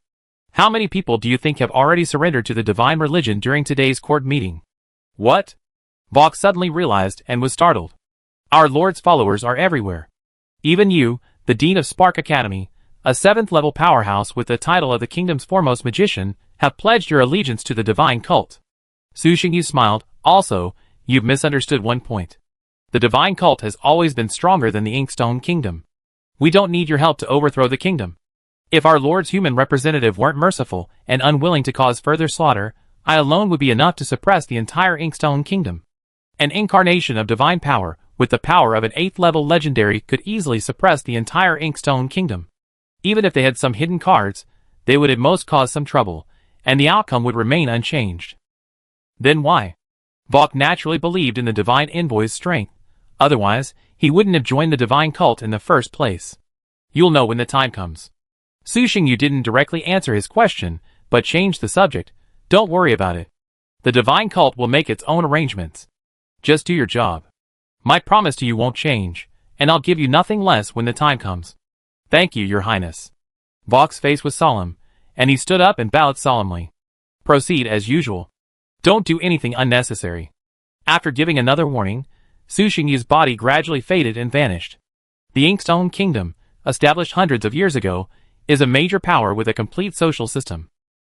How many people do you think have already surrendered to the divine religion during today's court meeting? What? Vok suddenly realized and was startled. Our Lord's followers are everywhere. Even you, the Dean of Spark Academy, a 7th-level powerhouse with the title of the kingdom's foremost magician, have pledged your allegiance to the divine cult. Su Xingyu smiled. Also, you've misunderstood one point. The divine cult has always been stronger than the Inkstone Kingdom. We don't need your help to overthrow the kingdom. If our Lord's human representative weren't merciful and unwilling to cause further slaughter, I alone would be enough to suppress the entire Inkstone Kingdom. An incarnation of divine power, with the power of an 8th-level legendary, could easily suppress the entire Inkstone Kingdom. Even if they had some hidden cards, they would at most cause some trouble, and the outcome would remain unchanged. Then why? Vok naturally believed in the divine envoy's strength. Otherwise, he wouldn't have joined the divine cult in the first place. You'll know when the time comes. Su Xingyu didn't directly answer his question, but changed the subject. Don't worry about it. The divine cult will make its own arrangements. Just do your job. My promise to you won't change, and I'll give you nothing less when the time comes. Thank you, Your Highness. Vok's face was solemn, and he stood up and bowed solemnly. Proceed as usual. Don't do anything unnecessary. After giving another warning, Su Xingyu's body gradually faded and vanished. The Inkstone Kingdom, established hundreds of years ago, is a major power with a complete social system.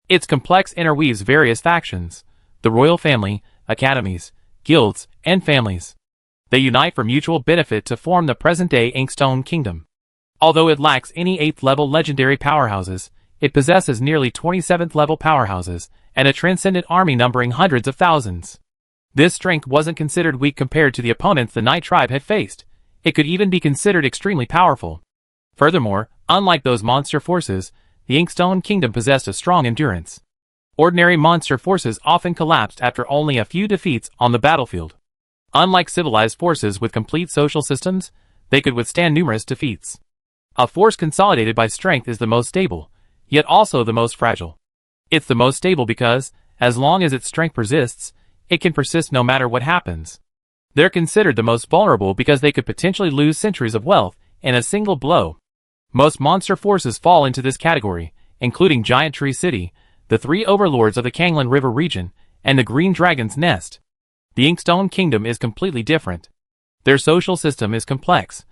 Its complex interweaves various factions, the royal family, academies, guilds, and families. They unite for mutual benefit to form the present-day Inkstone Kingdom. Although it lacks any 8th-level legendary powerhouses, it possesses nearly 27th-level powerhouses, and a transcendent army numbering hundreds of thousands. This strength wasn't considered weak compared to the opponents the Night Tribe had faced. It could even be considered extremely powerful. Furthermore, unlike those monster forces, the Inkstone Kingdom possessed a strong endurance. Ordinary monster forces often collapsed after only a few defeats on the battlefield. Unlike civilized forces with complete social systems, they could withstand numerous defeats. A force consolidated by strength is the most stable, yet also the most fragile. It's the most stable because, as long as its strength persists, it can persist no matter what happens. They're considered the most vulnerable because they could potentially lose centuries of wealth in a single blow. Most monster forces fall into this category, including Giant Tree City, the 3 overlords of the Kanglan River region, and the Green Dragon's Nest. The Inkstone Kingdom is completely different. Their social system is complex,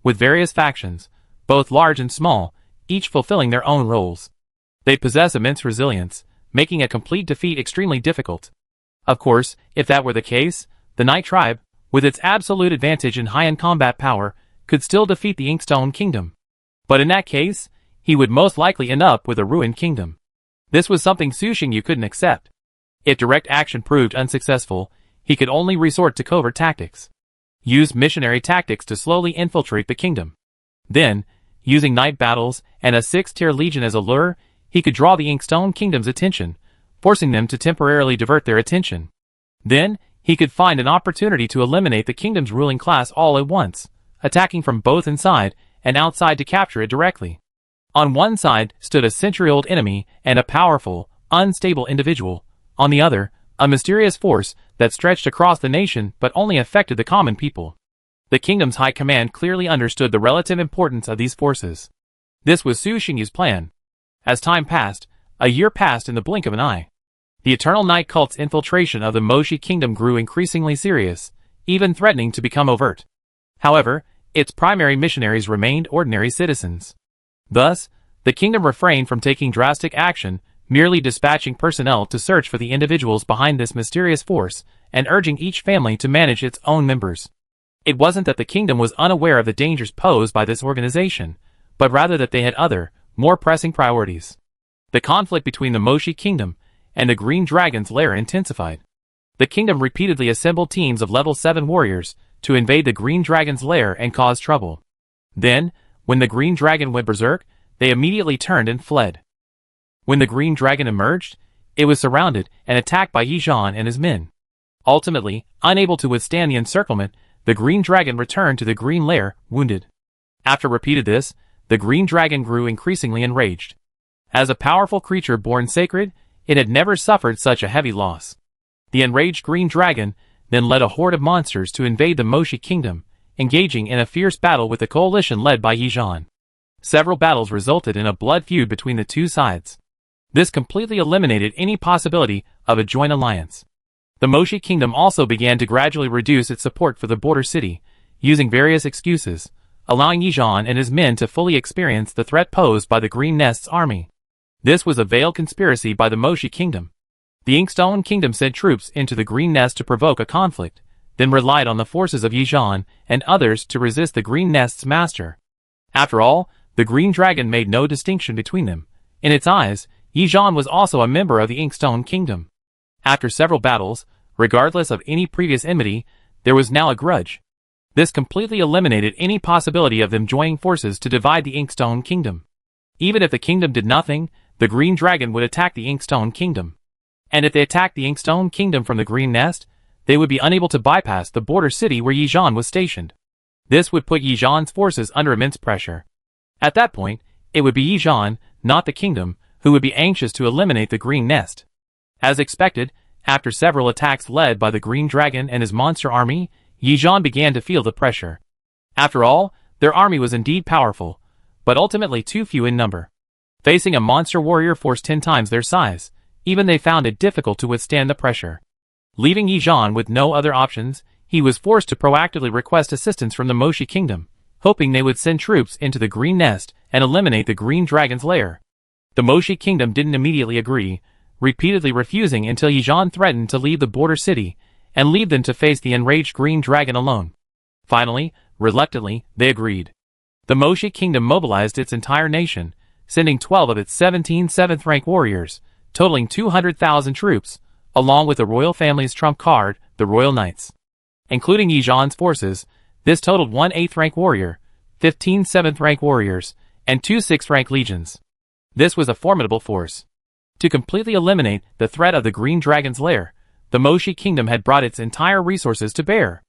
with various factions, both large and small, each fulfilling their own roles. They possess immense resilience, making a complete defeat extremely difficult. Of course, if that were the case, the Night Tribe, with its absolute advantage in high-end combat power, could still defeat the Inkstone Kingdom. But in that case, he would most likely end up with a ruined kingdom. This was something Su Xingyu couldn't accept. If direct action proved unsuccessful, he could only resort to covert tactics. Use missionary tactics to slowly infiltrate the kingdom. Then, using night battles and a 6-tier legion as a lure, he could draw the Inkstone Kingdom's attention, forcing them to temporarily divert their attention. Then, he could find an opportunity to eliminate the kingdom's ruling class all at once, attacking from both inside and outside to capture it directly. On one side stood a century-old enemy and a powerful, unstable individual. On the other, a mysterious force that stretched across the nation but only affected the common people. The kingdom's high command clearly understood the relative importance of these forces. This was Su Xingyu's plan. As time passed, a year passed in the blink of an eye. The Eternal Night cult's infiltration of the Moshi kingdom grew increasingly serious, even threatening to become overt. However, its primary missionaries remained ordinary citizens. Thus, the kingdom refrained from taking drastic action, merely dispatching personnel to search for the individuals behind this mysterious force, and urging each family to manage its own members. It wasn't that the kingdom was unaware of the dangers posed by this organization, but rather that they had other, more pressing priorities. The conflict between the Moshi kingdom and the Green Dragon's lair intensified. The kingdom repeatedly assembled teams of level 7 warriors to invade the Green Dragon's lair and cause trouble. Then, when the Green Dragon went berserk, they immediately turned and fled. When the Green Dragon emerged, it was surrounded and attacked by Yi Zhan and his men. Ultimately, unable to withstand the encirclement, the Green Dragon returned to the Green Lair, wounded. After repeated this, the Green Dragon grew increasingly enraged. As a powerful creature born sacred, it had never suffered such a heavy loss. The enraged Green Dragon then led a horde of monsters to invade the Moshi kingdom, engaging in a fierce battle with the coalition led by Yi Zhan. Several battles resulted in a blood feud between the two sides. This completely eliminated any possibility of a joint alliance. The Moshi kingdom also began to gradually reduce its support for the border city, using various excuses, allowing Yi Zhan and his men to fully experience the threat posed by the Green Nest's army. This was a veiled conspiracy by the Moshi kingdom. The Inkstone Kingdom sent troops into the Green Nest to provoke a conflict, then relied on the forces of Yi Zhan and others to resist the Green Nest's master. After all, the Green Dragon made no distinction between them. In its eyes, Yi Zhan was also a member of the Inkstone Kingdom. After several battles, regardless of any previous enmity, there was now a grudge. This completely eliminated any possibility of them joining forces to divide the Inkstone Kingdom. Even if the kingdom did nothing, the Green Dragon would attack the Inkstone Kingdom. And if they attacked the Inkstone Kingdom from the Green Nest, they would be unable to bypass the border city where Yi Zhan was stationed. This would put Yi Zhan's forces under immense pressure. At that point, it would be Yi Zhan, not the kingdom, who would be anxious to eliminate the Green Nest. As expected, after several attacks led by the Green Dragon and his monster army, Yi Zhan began to feel the pressure. After all, their army was indeed powerful, but ultimately too few in number. Facing a monster warrior force 10 times their size, even they found it difficult to withstand the pressure. Leaving Yi Zhan with no other options, he was forced to proactively request assistance from the Moshi Kingdom, hoping they would send troops into the Green Nest and eliminate the Green Dragon's lair. The Moshi Kingdom didn't immediately agree, repeatedly refusing until Yi Zhan threatened to leave the border city and leave them to face the enraged Green Dragon alone. Finally, reluctantly, they agreed. The Moshi Kingdom mobilized its entire nation, sending 12 of its 17 7th-rank warriors, totaling 200,000 troops, along with the royal family's trump card, the Royal Knights. Including Yi Zhan's forces, this totaled 1 8th-rank warrior, 15 7th-rank warriors, and 2 6th-rank legions. This was a formidable force. To completely eliminate the threat of the Green Dragon's lair, the Moshi Kingdom had brought its entire resources to bear.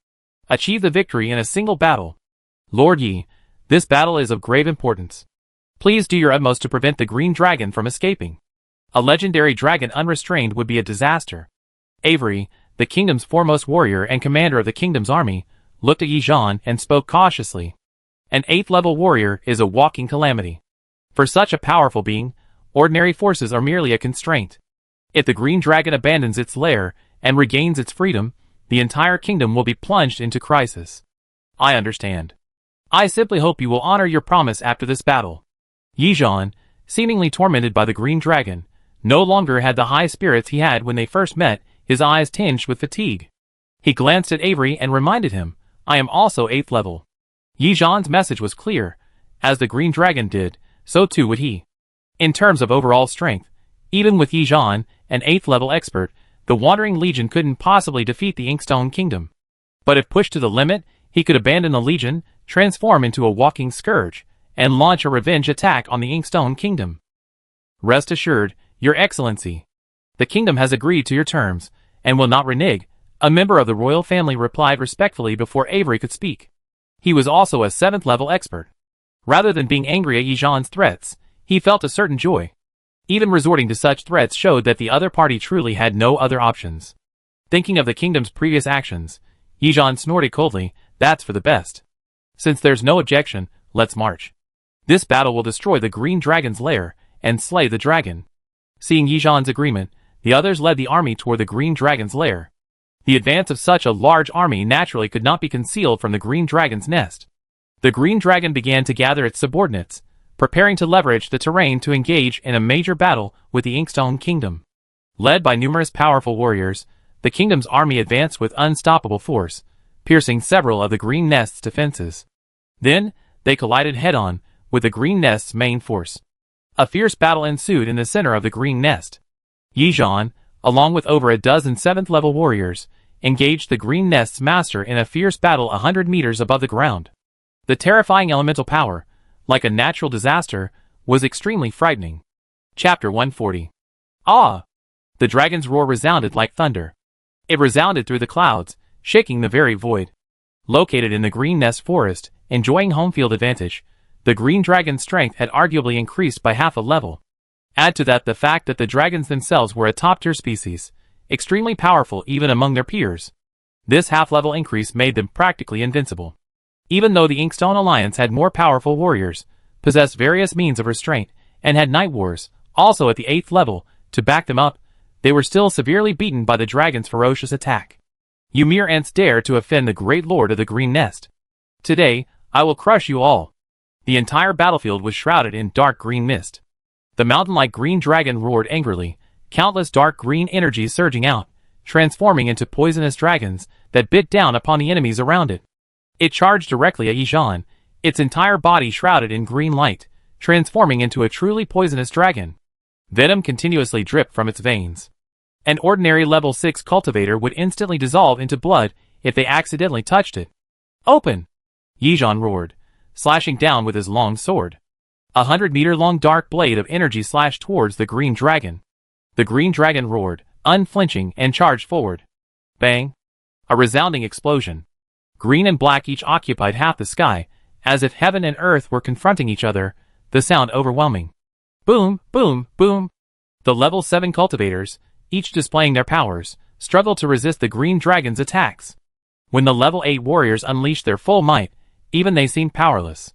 Achieve the victory in a single battle. Lord Yi, this battle is of grave importance. Please do your utmost to prevent the Green Dragon from escaping. A legendary dragon unrestrained would be a disaster. Avery, the kingdom's foremost warrior and commander of the kingdom's army, looked at Yi Zhan and spoke cautiously. An 8th-level warrior is a walking calamity. For such a powerful being, ordinary forces are merely a constraint. If the Green Dragon abandons its lair and regains its freedom, the entire kingdom will be plunged into crisis. I understand. I simply hope you will honor your promise after this battle. Yi Zhan, seemingly tormented by the Green Dragon, no longer had the high spirits he had when they first met, his eyes tinged with fatigue. He glanced at Avery and reminded him, I am also 8th level. Yi Zhan's message was clear. As the green dragon did, so too would he. In terms of overall strength, even with Yi Zhan, an 8th level expert, the Wandering Legion couldn't possibly defeat the Inkstone Kingdom. But if pushed to the limit, he could abandon the Legion, transform into a walking scourge, and launch a revenge attack on the Inkstone Kingdom. Rest assured, Your Excellency. The kingdom has agreed to your terms, and will not renege, a member of the royal family replied respectfully before Avery could speak. He was also a 7th level expert. Rather than being angry at Yi Zhan's threats, he felt a certain joy. Even resorting to such threats showed that the other party truly had no other options. Thinking of the kingdom's previous actions, Yi Zhan snorted coldly, "That's for the best. Since there's no objection, let's march. This battle will destroy the green dragon's lair, and slay the dragon." Seeing Yi Zhan's agreement, the others led the army toward the green dragon's lair. The advance of such a large army naturally could not be concealed from the green dragon's nest. The green dragon began to gather its subordinates, preparing to leverage the terrain to engage in a major battle with the Inkstone Kingdom. Led by numerous powerful warriors, the kingdom's army advanced with unstoppable force, piercing several of the green nest's defenses. Then, they collided head-on with the green nest's main force. A fierce battle ensued in the center of the green nest. Yi Zhan, along with over a dozen 7th level warriors, engaged the green nest's master in a fierce battle 100 meters above the ground. The terrifying elemental power, like a natural disaster, was extremely frightening. Chapter 140. Ah! The dragon's roar resounded like thunder. It resounded through the clouds, shaking the very void. Located in the green nest forest, enjoying home field advantage, the green dragon's strength had arguably increased by half a level. Add to that the fact that the dragons themselves were a top-tier species, extremely powerful even among their peers. This half-level increase made them practically invincible. Even though the Inkstone Alliance had more powerful warriors, possessed various means of restraint, and had Night Wars, also at the 8th level, to back them up, they were still severely beaten by the dragon's ferocious attack. You mere ants dare to offend the great lord of the Green Nest. Today, I will crush you all. The entire battlefield was shrouded in dark green mist. The mountain-like green dragon roared angrily, countless dark green energies surging out, transforming into poisonous dragons that bit down upon the enemies around it. It charged directly at Yi Zhan, its entire body shrouded in green light, transforming into a truly poisonous dragon. Venom continuously dripped from its veins. An ordinary level 6 cultivator would instantly dissolve into blood if they accidentally touched it. "Open!" Yi Zhan roared, slashing down with his long sword. 100-meter-long dark blade of energy slashed towards the green dragon. The green dragon roared, unflinching, and charged forward. Bang! A resounding explosion. Green and black each occupied half the sky, as if heaven and earth were confronting each other, the sound overwhelming. Boom, boom, boom! The level 7 cultivators, each displaying their powers, struggled to resist the green dragon's attacks. When the level 8 warriors unleashed their full might, even they seemed powerless.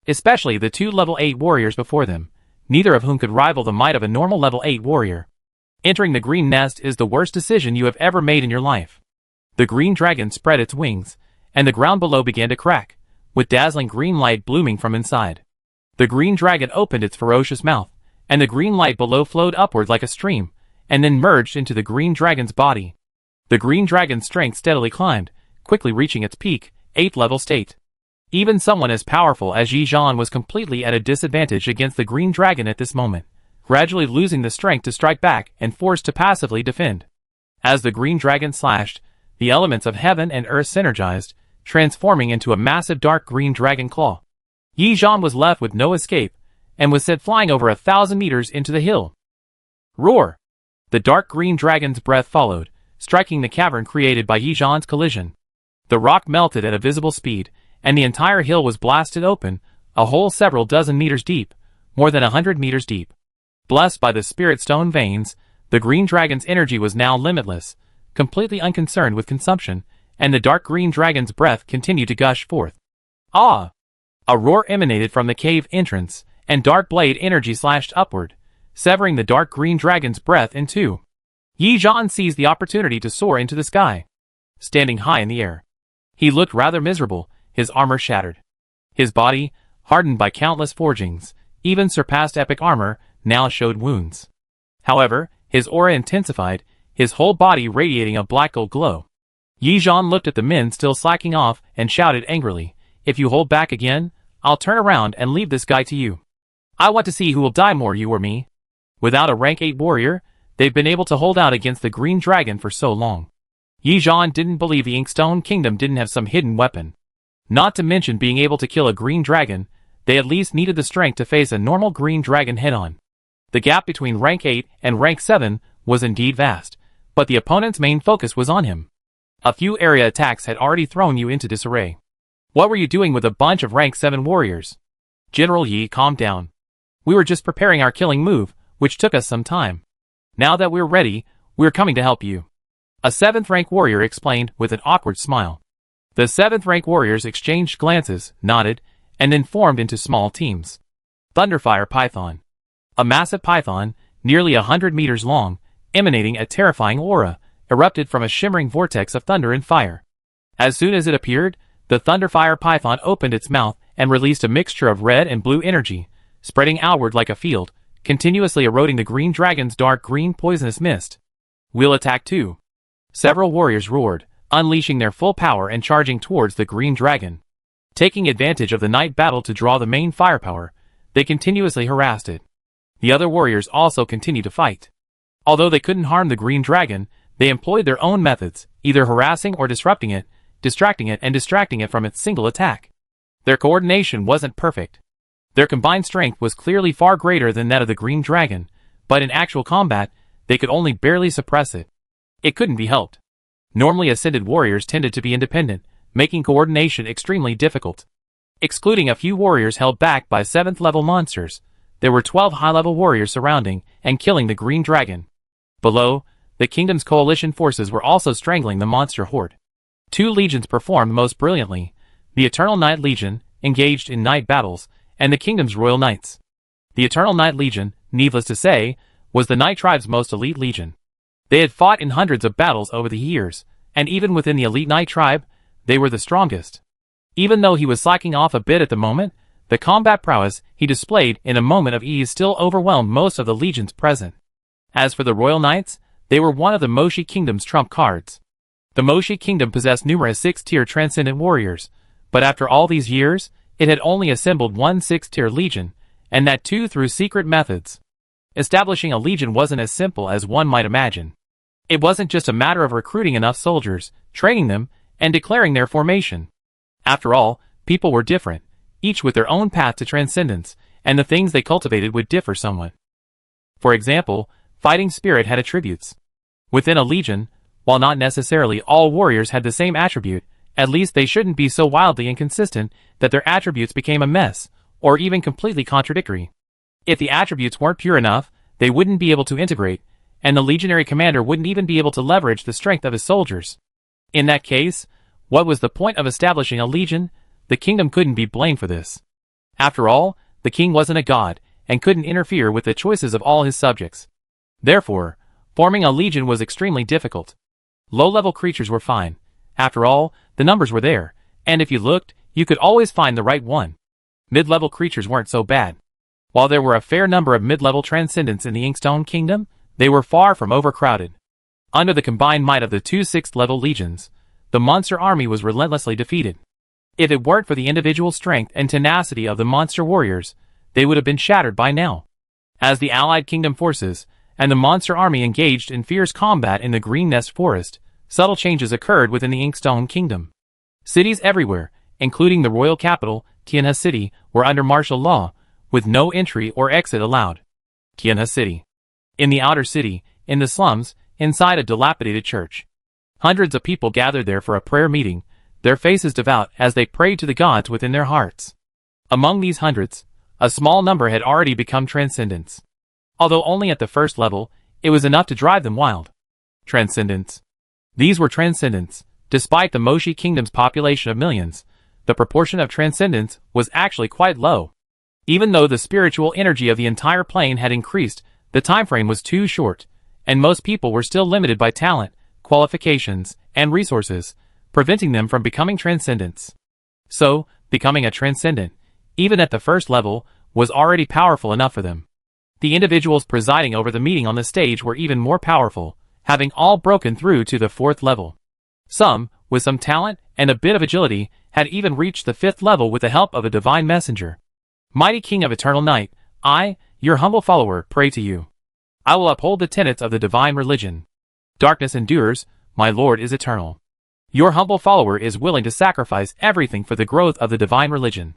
Especially the 2 level 8 warriors before them, neither of whom could rival the might of a normal level 8 warrior. Entering the green nest is the worst decision you have ever made in your life. The green dragon spread its wings, and the ground below began to crack, with dazzling green light blooming from inside. The green dragon opened its ferocious mouth, and the green light below flowed upward like a stream, and then merged into the green dragon's body. The green dragon's strength steadily climbed, quickly reaching its peak, 8th level state. Even someone as powerful as Yi Zhan was completely at a disadvantage against the green dragon at this moment, gradually losing the strength to strike back and forced to passively defend. As the green dragon slashed, the elements of heaven and earth synergized, transforming into a massive dark green dragon claw. Yi Zhan was left with no escape, and was sent flying over 1,000 meters into the hill. Roar! The dark green dragon's breath followed, striking the cavern created by Yi Zhan's collision. The rock melted at a visible speed, and the entire hill was blasted open, a hole several dozen meters deep, more than 100 meters deep. Blessed by the spirit stone veins, the green dragon's energy was now limitless, completely unconcerned with consumption, and the dark green dragon's breath continued to gush forth. Ah! A roar emanated from the cave entrance, and dark blade energy slashed upward, severing the dark green dragon's breath in two. Yi Zhan seized the opportunity to soar into the sky. Standing high in the air, he looked rather miserable, his armor shattered. His body, hardened by countless forgings, even surpassed epic armor, now showed wounds. However, his aura intensified, his whole body radiating a black gold glow. Yi Zhan looked at the men still slacking off and shouted angrily, "If you hold back again, I'll turn around and leave this guy to you. I want to see who will die more, you or me. Without a rank 8 warrior, they've been able to hold out against the Green Dragon for so long. Yi Zhan didn't believe the Inkstone Kingdom didn't have some hidden weapon. Not to mention being able to kill a Green Dragon, they at least needed the strength to face a normal Green Dragon head-on. The gap between rank 8 and rank 7 was indeed vast, but the opponent's main focus was on him. A few area attacks had already thrown you into disarray. What were you doing with a bunch of rank 7 warriors? General Yi calmed down. We were just preparing our killing move, which took us some time. Now that we're ready, we're coming to help you. A 7th rank warrior explained with an awkward smile. The 7th rank warriors exchanged glances, nodded, and then formed into small teams. Thunderfire Python. A massive python, nearly 100 meters long, emanating a terrifying aura, erupted from a shimmering vortex of thunder and fire. As soon as it appeared, the Thunderfire Python opened its mouth and released a mixture of red and blue energy, spreading outward like a field, continuously eroding the Green Dragon's dark green poisonous mist. We'll attack too. Several warriors roared, unleashing their full power and charging towards the Green Dragon. Taking advantage of the night battle to draw the main firepower, they continuously harassed it. The other warriors also continued to fight. Although they couldn't harm the Green Dragon, they employed their own methods, either harassing or disrupting it, distracting it and distracting it from its single attack. Their coordination wasn't perfect. Their combined strength was clearly far greater than that of the Green Dragon, but in actual combat, they could only barely suppress it. It couldn't be helped. Normally ascended warriors tended to be independent, making coordination extremely difficult. Excluding a few warriors held back by 7th level monsters, there were 12 high-level warriors surrounding and killing the Green Dragon. Below, the kingdom's coalition forces were also strangling the monster horde. 2 legions performed most brilliantly: the Eternal Night Legion, engaged in night battles, and the kingdom's Royal Knights. The Eternal Night Legion, needless to say, was the Night Tribe's most elite legion. They had fought in hundreds of battles over the years, and even within the elite Night Tribe, they were the strongest. Even though he was slacking off a bit at the moment, the combat prowess he displayed in a moment of ease still overwhelmed most of the legions present. As for the Royal Knights, they were one of the Moshi Kingdom's trump cards. The Moshi Kingdom possessed numerous 6th-tier transcendent warriors, but after all these years, it had only assembled one 6th-tier legion, and that too through secret methods. Establishing a legion wasn't as simple as one might imagine. It wasn't just a matter of recruiting enough soldiers, training them, and declaring their formation. After all, people were different, each with their own path to transcendence, and the things they cultivated would differ somewhat. For example, fighting spirit had attributes. Within a legion, while not necessarily all warriors had the same attribute, at least they shouldn't be so wildly inconsistent that their attributes became a mess, or even completely contradictory. If the attributes weren't pure enough, they wouldn't be able to integrate, and the legionary commander wouldn't even be able to leverage the strength of his soldiers. In that case, what was the point of establishing a legion? The kingdom couldn't be blamed for this. After all, the king wasn't a god, and couldn't interfere with the choices of all his subjects. Therefore, forming a legion was extremely difficult. Low-level creatures were fine. After all, the numbers were there, and if you looked, you could always find the right one. Mid-level creatures weren't so bad. While there were a fair number of mid-level transcendents in the Inkstone Kingdom, they were far from overcrowded. Under the combined might of the 2 6th-level legions, the monster army was relentlessly defeated. If it weren't for the individual strength and tenacity of the monster warriors, they would have been shattered by now. As the allied kingdom forces and the monster army engaged in fierce combat in the Green Nest Forest, subtle changes occurred within the Inkstone Kingdom. Cities everywhere, including the royal capital, Tianhe City, were under martial law, with no entry or exit allowed. Tianhe City. In the outer city, in the slums, inside a dilapidated church. Hundreds of people gathered there for a prayer meeting, their faces devout as they prayed to the gods within their hearts. Among these hundreds, a small number had already become transcendents. Although only at the first level, it was enough to drive them wild. Transcendents. These were transcendents. Despite the Moshi Kingdom's population of millions, the proportion of transcendents was actually quite low. Even though the spiritual energy of the entire plane had increased, the time frame was too short, and most people were still limited by talent, qualifications, and resources, preventing them from becoming transcendents. So, becoming a transcendent, even at the first level, was already powerful enough for them. The individuals presiding over the meeting on the stage were even more powerful, having all broken through to the 4th level. Some, with some talent and a bit of agility, had even reached the 5th level with the help of a divine messenger. Mighty King of Eternal Night, I, your humble follower, pray to you. I will uphold the tenets of the divine religion. Darkness endures, my Lord is eternal. Your humble follower is willing to sacrifice everything for the growth of the divine religion.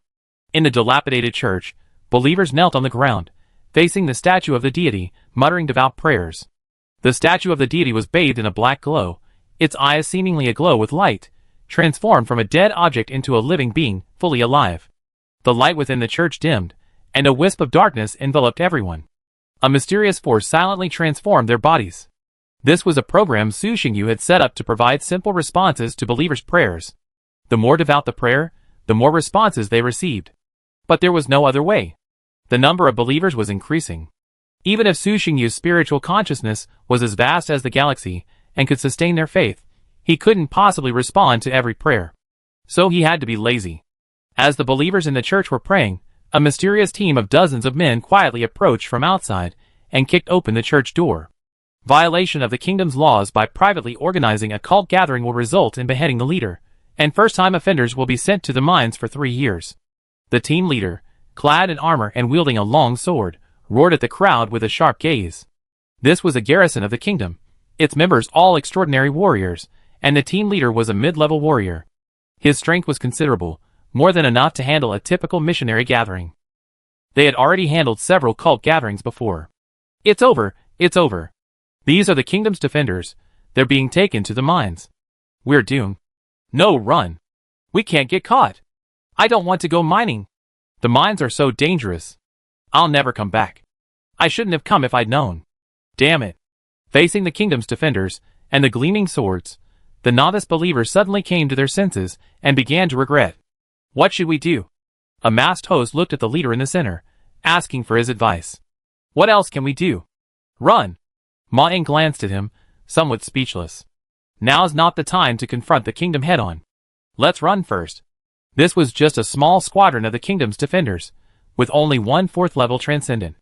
In the dilapidated church, believers knelt on the ground, facing the statue of the deity, muttering devout prayers. The statue of the deity was bathed in a black glow, its eyes seemingly aglow with light, transformed from a dead object into a living being, fully alive. The light within the church dimmed, and a wisp of darkness enveloped everyone. A mysterious force silently transformed their bodies. This was a program Su Xingyu had set up to provide simple responses to believers' prayers. The more devout the prayer, the more responses they received. But there was no other way. The number of believers was increasing. Even if Su Xingyu's spiritual consciousness was as vast as the galaxy and could sustain their faith, he couldn't possibly respond to every prayer. So he had to be lazy. As the believers in the church were praying, a mysterious team of dozens of men quietly approached from outside and kicked open the church door. Violation of the kingdom's laws by privately organizing a cult gathering will result in beheading the leader, and first-time offenders will be sent to the mines for 3 years. The team leader, clad in armor and wielding a long sword, roared at the crowd with a sharp gaze. This was a garrison of the kingdom, its members all extraordinary warriors, and the team leader was a mid-level warrior. His strength was considerable, more than enough to handle a typical missionary gathering. They had already handled several cult gatherings before. It's over, it's over. These are the kingdom's defenders, they're being taken to the mines. We're doomed. No, run. We can't get caught. I don't want to go mining. The mines are so dangerous. I'll never come back. I shouldn't have come if I'd known. Damn it. Facing the kingdom's defenders, and the gleaming swords, the novice believers suddenly came to their senses, and began to regret. What should we do? A masked host looked at the leader in the center, asking for his advice. What else can we do? Run. Ma Ying glanced at him, somewhat speechless. Now's not the time to confront the kingdom head-on. Let's run first. This was just a small squadron of the kingdom's defenders, with only one 4th level transcendent.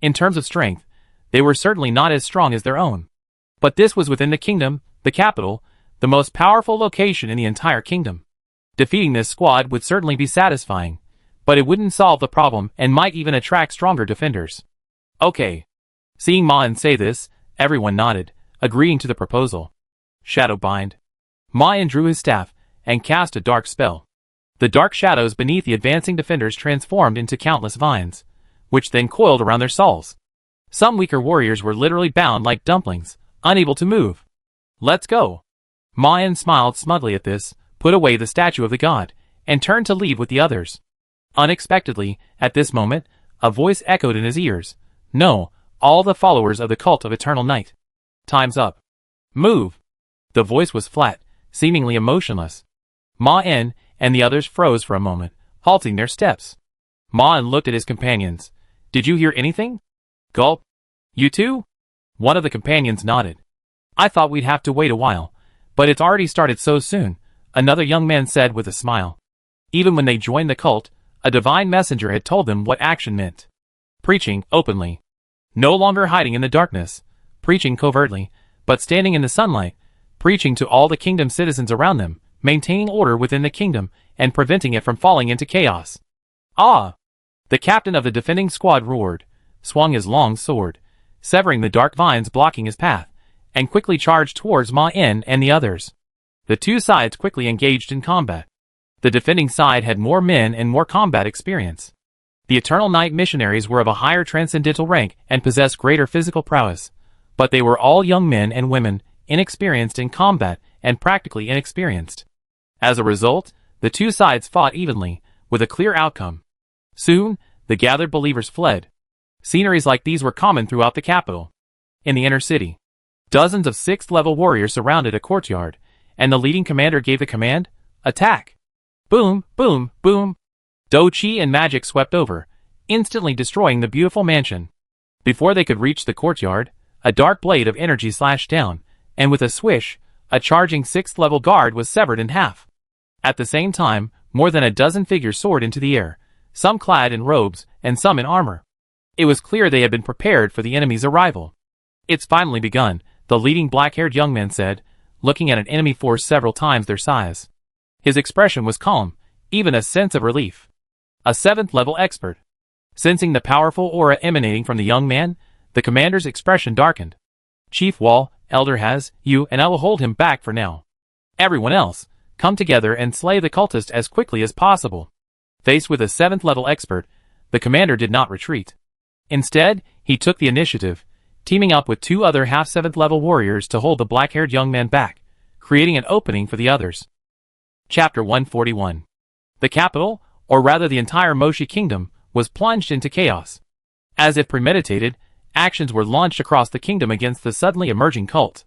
In terms of strength, they were certainly not as strong as their own. But this was within the kingdom, the capital, the most powerful location in the entire kingdom. Defeating this squad would certainly be satisfying, but it wouldn't solve the problem and might even attract stronger defenders. Okay. Seeing Ma Ying say this, everyone nodded, agreeing to the proposal. Shadow Bind. Ma Ying drew his staff and cast a dark spell. The dark shadows beneath the advancing defenders transformed into countless vines, which then coiled around their skulls. Some weaker warriors were literally bound like dumplings, unable to move. Let's go. Ma Ying smiled smugly at this, put away the statue of the god, and turned to leave with the others. Unexpectedly, at this moment, a voice echoed in his ears. No, all the followers of the cult of Eternal Night. Time's up. Move. The voice was flat, seemingly emotionless. Ma Ying and the others froze for a moment, halting their steps. Ma Ying looked at his companions. Did you hear anything? Gulp. You too? One of the companions nodded. I thought we'd have to wait a while, but it's already started so soon, another young man said with a smile. Even when they joined the cult, a divine messenger had told them what action meant. Preaching openly. No longer hiding in the darkness, preaching covertly, but standing in the sunlight, preaching to all the kingdom's citizens around them, maintaining order within the kingdom, and preventing it from falling into chaos. Ah! The captain of the defending squad roared, swung his long sword, severing the dark vines blocking his path, and quickly charged towards Ma Ying and the others. The two sides quickly engaged in combat. The defending side had more men and more combat experience. The Eternal Night missionaries were of a higher transcendental rank and possessed greater physical prowess, but they were all young men and women, inexperienced in combat and practically inexperienced. As a result, the two sides fought evenly, with a clear outcome. Soon, the gathered believers fled. Sceneries like these were common throughout the capital. In the inner city, dozens of 6th-level warriors surrounded a courtyard, and the leading commander gave the command, attack! Boom, boom, boom! Do Qi and magic swept over, instantly destroying the beautiful mansion. Before they could reach the courtyard, a dark blade of energy slashed down, and with a swish, a charging 6th-level guard was severed in half. At the same time, more than a dozen figures soared into the air, some clad in robes and some in armor. It was clear they had been prepared for the enemy's arrival. It's finally begun, the leading black-haired young man said, looking at an enemy force several times their size. His expression was calm, even a sense of relief. A 7th level expert. Sensing the powerful aura emanating from the young man, the commander's expression darkened. Chief Wall, Elder has, you and I will hold him back for now. Everyone else, come together and slay the cultist as quickly as possible. Faced with a 7th level expert, the commander did not retreat. Instead, he took the initiative, teaming up with 2 other half-7th level warriors to hold the black-haired young man back, creating an opening for the others. Chapter 141. The capital, or rather the entire Moshi Kingdom, was plunged into chaos. As if premeditated, actions were launched across the kingdom against the suddenly emerging cult.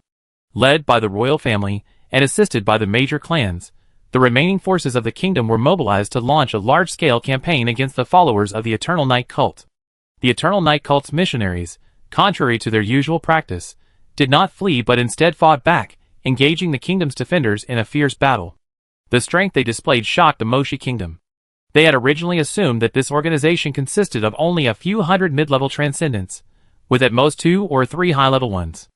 Led by the royal family, and assisted by the major clans, the remaining forces of the kingdom were mobilized to launch a large-scale campaign against the followers of the Eternal Night Cult. The Eternal Night Cult's missionaries, contrary to their usual practice, did not flee but instead fought back, engaging the kingdom's defenders in a fierce battle. The strength they displayed shocked the Moshi Kingdom. They had originally assumed that this organization consisted of only a few hundred mid-level transcendents, with at most 2 or 3 high-level ones.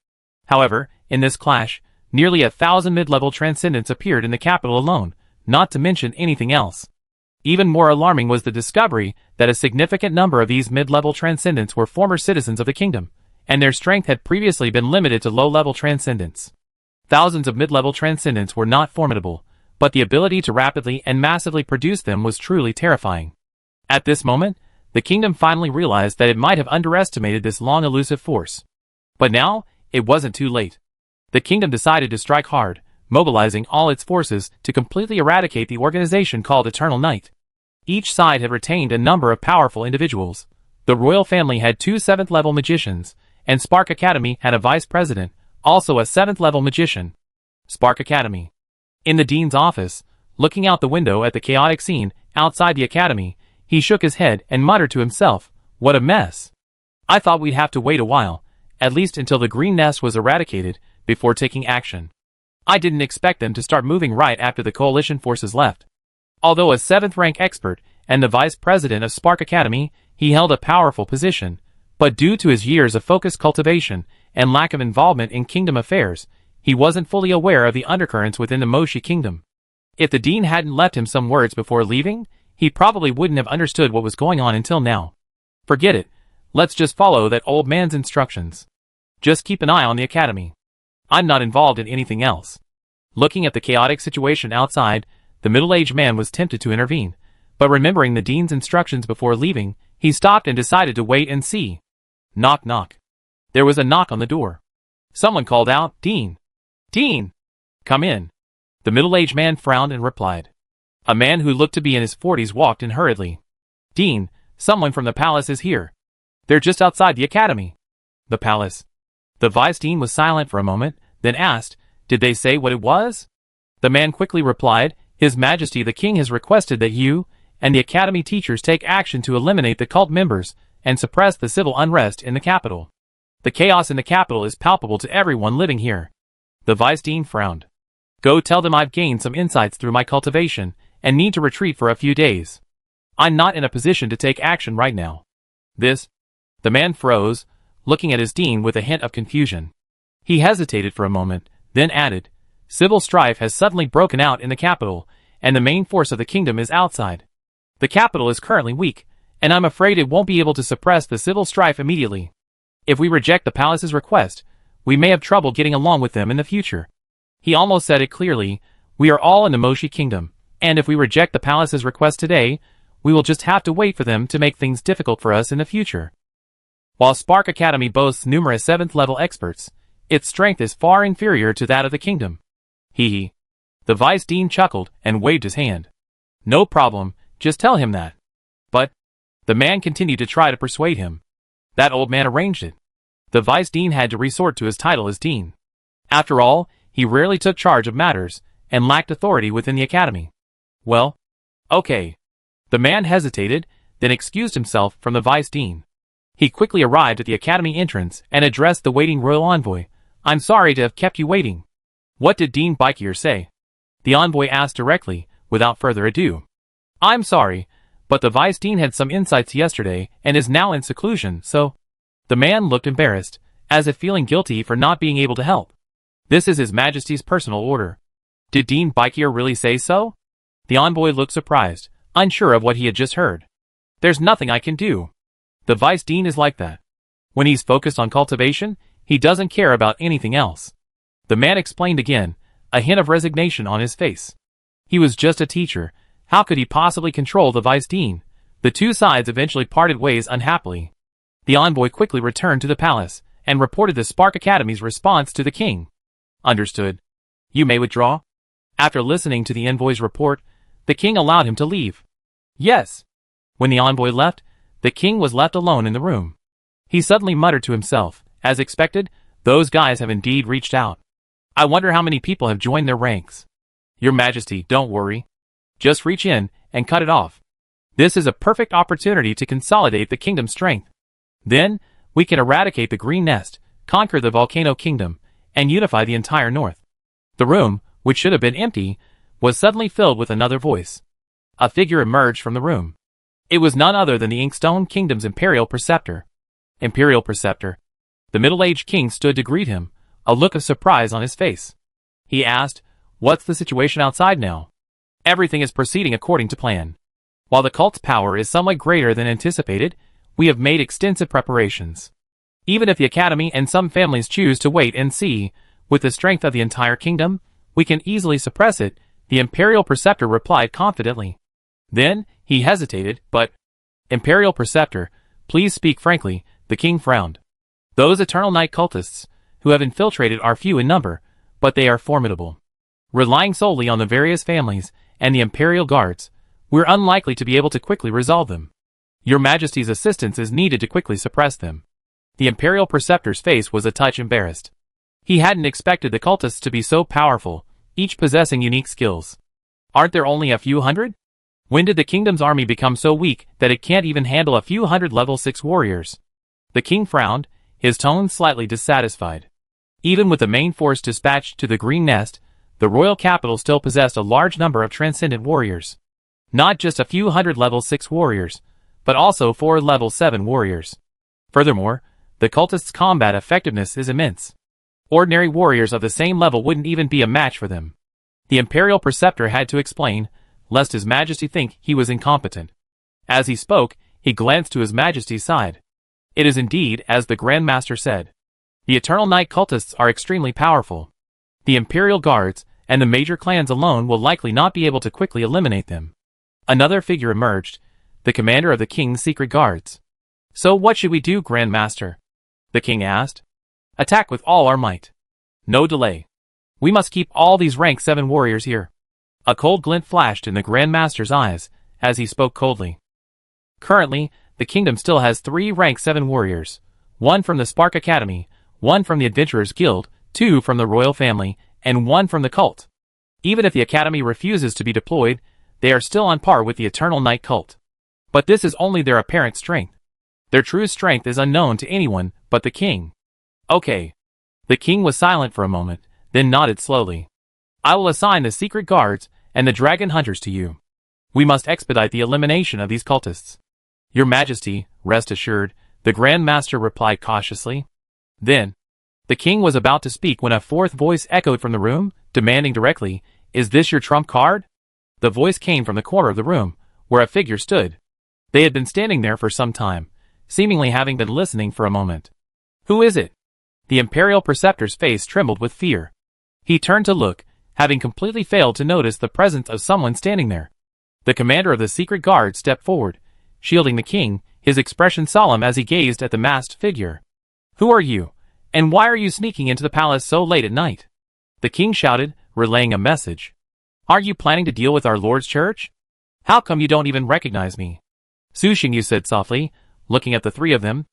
However, in this clash, nearly 1,000 mid-level transcendents appeared in the capital alone, not to mention anything else. Even more alarming was the discovery that a significant number of these mid-level transcendents were former citizens of the kingdom, and their strength had previously been limited to low-level transcendents. Thousands of mid-level transcendents were not formidable, but the ability to rapidly and massively produce them was truly terrifying. At this moment, the kingdom finally realized that it might have underestimated this long-elusive force. But now, it wasn't too late. The kingdom decided to strike hard, mobilizing all its forces to completely eradicate the organization called Eternal Night. Each side had retained a number of powerful individuals. The royal family had 2 7th-level magicians, and Spark Academy had a vice president, also a 7th-level magician. Spark Academy. In the dean's office, looking out the window at the chaotic scene outside the academy, he shook his head and muttered to himself, "What a mess. I thought we'd have to wait a while, at least until the green nest was eradicated, before taking action. I didn't expect them to start moving right after the coalition forces left." Although a 7th-rank expert and the vice president of Spark Academy, he held a powerful position, but due to his years of focused cultivation and lack of involvement in kingdom affairs, he wasn't fully aware of the undercurrents within the Moshi Kingdom. If the dean hadn't left him some words before leaving, he probably wouldn't have understood what was going on until now. Forget it. Let's just follow that old man's instructions. Just keep an eye on the academy. I'm not involved in anything else. Looking at the chaotic situation outside, the middle-aged man was tempted to intervene, but remembering the dean's instructions before leaving, he stopped and decided to wait and see. Knock knock. There was a knock on the door. Someone called out, "Dean! Dean! Come in." The middle-aged man frowned and replied. A man who looked to be in his 40s walked in hurriedly. "Dean, someone from the palace is here. They're just outside the academy." The palace. The vice-dean was silent for a moment, then asked, "Did they say what it was?" The man quickly replied, "His Majesty the King has requested that you and the academy teachers take action to eliminate the cult members and suppress the civil unrest in the capital. The chaos in the capital is palpable to everyone living here." The vice-dean frowned. "Go tell them I've gained some insights through my cultivation and need to retreat for a few days. I'm not in a position to take action right now." This. The man froze, looking at his dean with a hint of confusion. He hesitated for a moment, then added, "Civil strife has suddenly broken out in the capital, and the main force of the kingdom is outside. The capital is currently weak, and I'm afraid it won't be able to suppress the civil strife immediately. If we reject the palace's request, we may have trouble getting along with them in the future." He almost said it clearly, "We are all in the Moshi Kingdom, and if we reject the palace's request today, we will just have to wait for them to make things difficult for us in the future." While Spark Academy boasts numerous 7th-level experts, its strength is far inferior to that of the kingdom. Hee. The vice-dean chuckled and waved his hand. "No problem, just tell him that." But the man continued to try to persuade him. That old man arranged it. The vice-dean had to resort to his title as dean. After all, he rarely took charge of matters, and lacked authority within the academy. "Well, okay." The man hesitated, then excused himself from the vice-dean. He quickly arrived at the academy entrance and addressed the waiting royal envoy. "I'm sorry to have kept you waiting." "What did Dean Bikier say?" the envoy asked directly, without further ado. "I'm sorry, but the vice-dean had some insights yesterday and is now in seclusion, so—" The man looked embarrassed, as if feeling guilty for not being able to help. "This is His Majesty's personal order." "Did Dean Bikier really say so?" The envoy looked surprised, unsure of what he had just heard. There's nothing I can do. The vice dean is like that. When he's focused on cultivation, he doesn't care about anything else. The man explained again, a hint of resignation on his face. He was just a teacher. How could he possibly control the vice dean? The two sides eventually parted ways unhappily. The envoy quickly returned to the palace and reported the Spark Academy's response to the king. Understood. You may withdraw. After listening to the envoy's report, the king allowed him to leave. Yes. When the envoy left, the king was left alone in the room. He suddenly muttered to himself, as expected, those guys have indeed reached out. I wonder how many people have joined their ranks. Your Majesty, don't worry. Just reach in and cut it off. This is a perfect opportunity to consolidate the kingdom's strength. Then, we can eradicate the Green Nest, conquer the Volcano Kingdom, and unify the entire north. The room, which should have been empty, was suddenly filled with another voice. A figure emerged from the room. It was none other than the Inkstone Kingdom's Imperial Preceptor. Imperial Preceptor. The middle-aged king stood to greet him, a look of surprise on his face. He asked, "What's the situation outside now?" "Everything is proceeding according to plan. While the cult's power is somewhat greater than anticipated, we have made extensive preparations. Even if the Academy and some families choose to wait and see, with the strength of the entire kingdom, we can easily suppress it," the Imperial Preceptor replied confidently. Then, he hesitated, but, "Imperial Preceptor, please speak frankly," the king frowned. "Those Eternal Night cultists who have infiltrated are few in number, but they are formidable. Relying solely on the various families and the Imperial Guards, we're unlikely to be able to quickly resolve them. Your Majesty's assistance is needed to quickly suppress them." The Imperial Preceptor's face was a touch embarrassed. He hadn't expected the cultists to be so powerful, each possessing unique skills. Aren't there only a few hundred? When did the kingdom's army become so weak that it can't even handle a few hundred level 6 warriors? The king frowned, his tone slightly dissatisfied. Even with the main force dispatched to the Green Nest, the royal capital still possessed a large number of transcendent warriors. Not just a few hundred level 6 warriors, but also 4 level 7 warriors. Furthermore, the cultists' combat effectiveness is immense. Ordinary warriors of the same level wouldn't even be a match for them. The Imperial Preceptor had to explain, lest His Majesty think he was incompetent. As he spoke, he glanced to His Majesty's side. It is indeed, as the Grand Master said. The Eternal Night cultists are extremely powerful. The Imperial Guards and the major clans alone will likely not be able to quickly eliminate them. Another figure emerged, the commander of the king's secret guards. "So what should we do, Grand Master?" the king asked. "Attack with all our might. No delay. We must keep all these rank 7 warriors here." A cold glint flashed in the Grand Master's eyes as he spoke coldly. Currently, the kingdom still has 3 rank 7 warriors, 1 from the Spark Academy, 1 from the Adventurers Guild, 2 from the royal family, and 1 from the cult. Even if the Academy refuses to be deployed, they are still on par with the Eternal Night cult. But this is only their apparent strength. Their true strength is unknown to anyone but the king. Okay. The king was silent for a moment, then nodded slowly. "I will assign the secret guards and the dragon hunters to you. We must expedite the elimination of these cultists." "Your Majesty, rest assured," the Grand Master replied cautiously. Then, the king was about to speak when a fourth voice echoed from the room, demanding directly, "Is this your trump card?" The voice came from the corner of the room, where a figure stood. They had been standing there for some time, seemingly having been listening for a moment. "Who is it?" The Imperial Preceptor's face trembled with fear. He turned to look, having completely failed to notice the presence of someone standing there. The commander of the secret guard stepped forward, shielding the king, his expression solemn as he gazed at the masked figure. "Who are you, and why are you sneaking into the palace so late at night?" The king shouted, relaying a message. "Aren't you planning to deal with our Lord's church? How come you don't even recognize me?" "Su Xingyu said softly, looking at the 3 of them.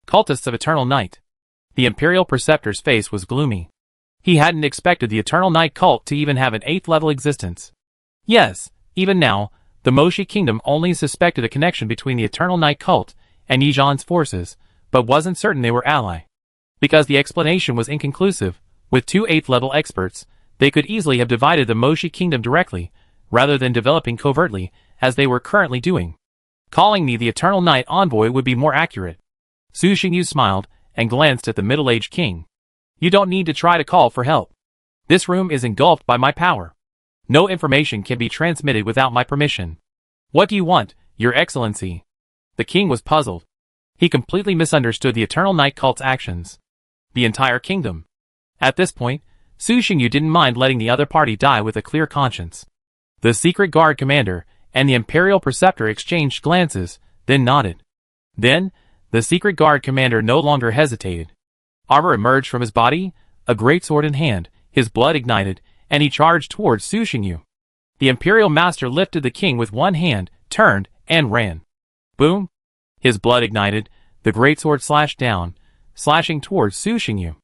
"Cultists of Eternal Night." The Imperial Preceptor's face was gloomy. He hadn't expected the Eternal Night cult to even have an 8th level existence. Yes, even now, the Moshi Kingdom only suspected a connection between the Eternal Night cult and Yijan's forces, but wasn't certain they were ally. Because the explanation was inconclusive, with 2 8th level experts, they could easily have divided the Moshi Kingdom directly, rather than developing covertly, as they were currently doing. Calling me the Eternal Night Envoy would be more accurate. Su Xingyu smiled, and glanced at the middle-aged king. "You don't need to try to call for help. This room is engulfed by my power. No information can be transmitted without my permission. What do you want, Your Excellency? The king was puzzled. He completely misunderstood the Eternal Night Cult's actions. The entire kingdom. At this point, Su Xingyu didn't mind letting the other party die with a clear conscience. The secret guard commander and the Imperial Preceptor exchanged glances, then nodded. Then, the secret guard commander no longer hesitated. Armor emerged from his body, a great sword in hand, his blood ignited, and he charged towards Su Xingyu. The Imperial Master lifted the king with one hand, turned, and ran. Boom! His blood ignited, the great sword slashed down, slashing towards Su Xingyu.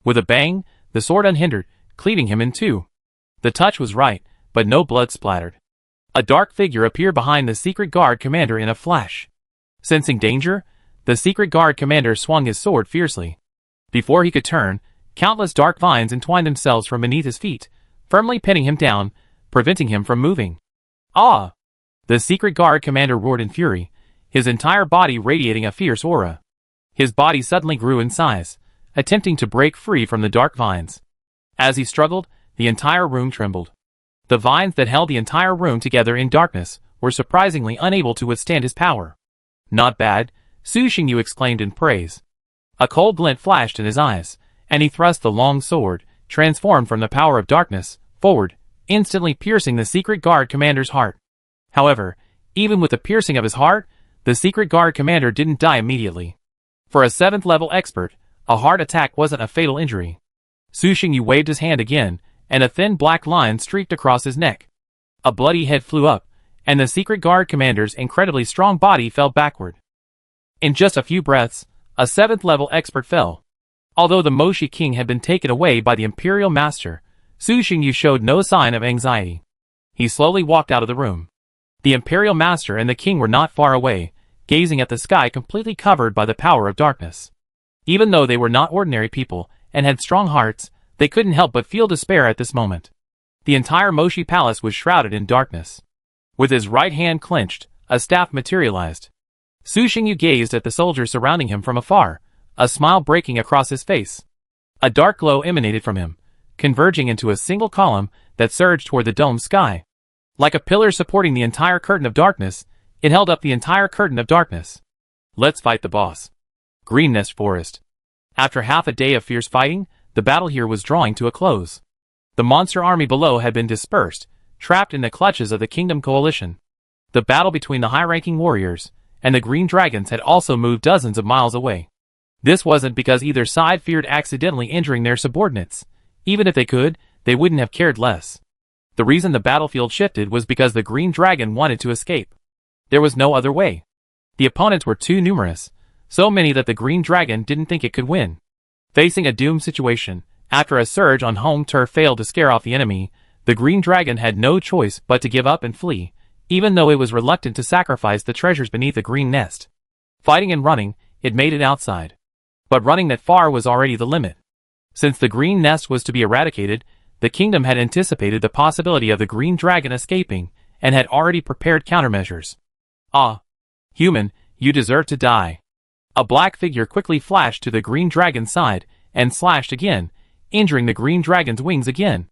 With a bang, the sword unhindered, cleaving him in two. The touch was right, but no blood splattered. A dark figure appeared behind the secret guard commander in a flash. Sensing danger, the secret guard commander swung his sword fiercely. Before he could turn, countless dark vines entwined themselves from beneath his feet, firmly pinning him down, preventing him from moving. Ah! The secret guard commander roared in fury, his entire body radiating a fierce aura. His body suddenly grew in size, attempting to break free from the dark vines. As he struggled, the entire room trembled. The vines that held the entire room together in darkness were surprisingly unable to withstand his power. Not bad, Su Xingyu exclaimed in praise. A cold glint flashed in his eyes, and he thrust the long sword, transformed from the power of darkness, forward, instantly piercing the secret guard commander's heart. However, even with the piercing of his heart, the secret guard commander didn't die immediately. For a 7th level expert, a heart attack wasn't a fatal injury. Su Xingyu waved his hand again, and a thin black line streaked across his neck. A bloody head flew up, and the secret guard commander's incredibly strong body fell backward. In just a few breaths, a 7th level expert fell. Although the Moshi King had been taken away by the Imperial Master, Su Xingyu showed no sign of anxiety. He slowly walked out of the room. The Imperial Master and the King were not far away, gazing at the sky completely covered by the power of darkness. Even though they were not ordinary people and had strong hearts, they couldn't help but feel despair at this moment. The entire Moshi Palace was shrouded in darkness. With his right hand clenched, a staff materialized. Su Xingyu gazed at the soldiers surrounding him from afar, a smile breaking across his face. A dark glow emanated from him, converging into a single column that surged toward the domed sky. Like a pillar supporting the entire curtain of darkness, it held up the entire curtain of darkness. Let's fight the boss. Green Nest Forest. After half a day of fierce fighting, the battle here was drawing to a close. The monster army below had been dispersed, trapped in the clutches of the Kingdom Coalition. The battle between the high-ranking warriors and the green dragons had also moved dozens of miles away. This wasn't because either side feared accidentally injuring their subordinates. Even if they could, they wouldn't have cared less. The reason the battlefield shifted was because the green dragon wanted to escape. There was no other way. The opponents were too numerous, so many that the green dragon didn't think it could win. Facing a doomed situation, after a surge on home turf failed to scare off the enemy, the green dragon had no choice but to give up and flee, even though it was reluctant to sacrifice the treasures beneath the green nest. Fighting and running, it made it outside. But running that far was already the limit. Since the green nest was to be eradicated, the kingdom had anticipated the possibility of the green dragon escaping, and had already prepared countermeasures. Ah! Human, you deserve to die. A black figure quickly flashed to the green dragon's side, and slashed again, injuring the green dragon's wings again.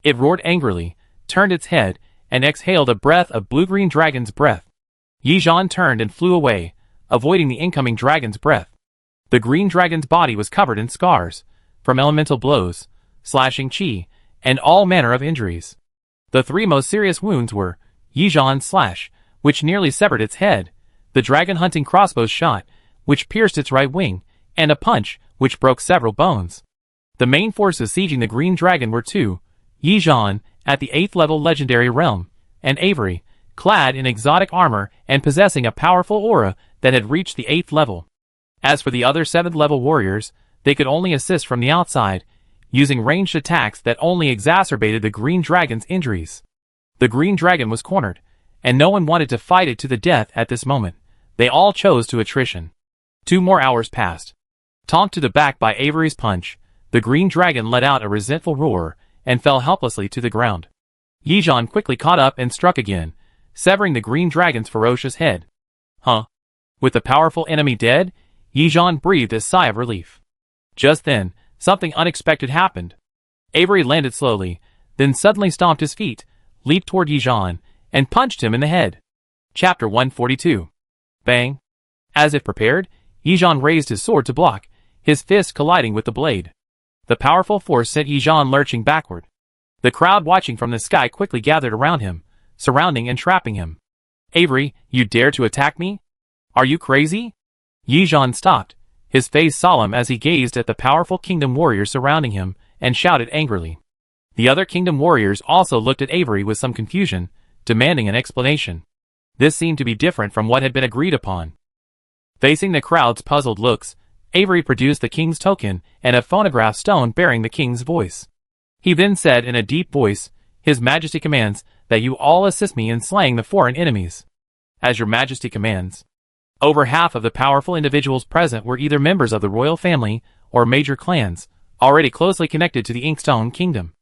It roared angrily, turned its head, and exhaled a breath of blue-green dragon's breath. Yi Zhan turned and flew away, avoiding the incoming dragon's breath. The green dragon's body was covered in scars, from elemental blows, slashing chi, and all manner of injuries. The 3 most serious wounds were Yi Zhan's slash, which nearly severed its head, the dragon-hunting crossbow's shot, which pierced its right wing, and a punch, which broke several bones. The main forces sieging the green dragon were 2, Yi Zhan, at the 8th level legendary realm, and Avery, clad in exotic armor and possessing a powerful aura that had reached the 8th level. As for the other 7th level warriors, they could only assist from the outside, using ranged attacks that only exacerbated the green dragon's injuries. The green dragon was cornered, and no one wanted to fight it to the death at this moment. They all chose to attrition. 2 more hours passed. Tonked to the back by Avery's punch, the green dragon let out a resentful roar, and fell helplessly to the ground. Yi Zhan quickly caught up and struck again, severing the green dragon's ferocious head. Huh? With the powerful enemy dead, Yi Zhan breathed a sigh of relief. Just then, something unexpected happened. Avery landed slowly, then suddenly stomped his feet, leaped toward Yi Zhan, and punched him in the head. Chapter 142. Bang! As if prepared, Yi Zhan raised his sword to block, his fist colliding with the blade. The powerful force sent Yi Zhan lurching backward. The crowd watching from the sky quickly gathered around him, surrounding and trapping him. Avery, you dare to attack me? Are you crazy? Yi Zhan stopped, his face solemn as he gazed at the powerful kingdom warriors surrounding him, and shouted angrily. The other kingdom warriors also looked at Avery with some confusion, demanding an explanation. This seemed to be different from what had been agreed upon. Facing the crowd's puzzled looks, Avery produced the king's token and a phonograph stone bearing the king's voice. He then said in a deep voice, "His Majesty commands that you all assist me in slaying the foreign enemies." "As your Majesty commands." Over half of the powerful individuals present were either members of the royal family or major clans, already closely connected to the Inkstone Kingdom.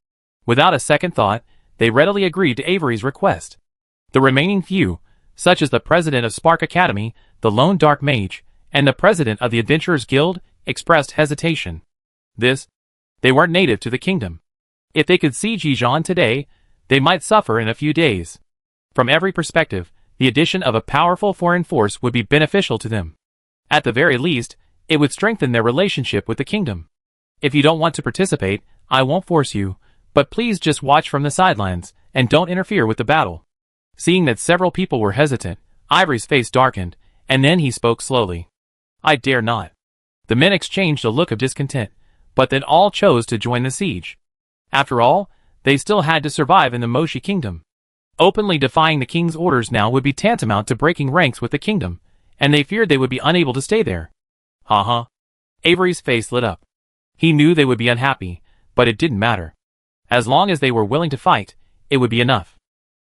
Without a second thought, they readily agreed to Avery's request. The remaining few, such as the president of Spark Academy, the lone dark mage, and the president of the Adventurers Guild, expressed hesitation. They weren't native to the kingdom. If they could siege Yi Zhan today, they might suffer in a few days. From every perspective, the addition of a powerful foreign force would be beneficial to them. At the very least, it would strengthen their relationship with the kingdom. If you don't want to participate, I won't force you, but please just watch from the sidelines, and don't interfere with the battle. Seeing that several people were hesitant, Ivory's face darkened, and then he spoke slowly. I dare not. The men exchanged a look of discontent, but then all chose to join the siege. After all, they still had to survive in the Moshi Kingdom. Openly defying the king's orders now would be tantamount to breaking ranks with the kingdom, and they feared they would be unable to stay there. Avery's face lit up. He knew they would be unhappy, but it didn't matter. As long as they were willing to fight, it would be enough.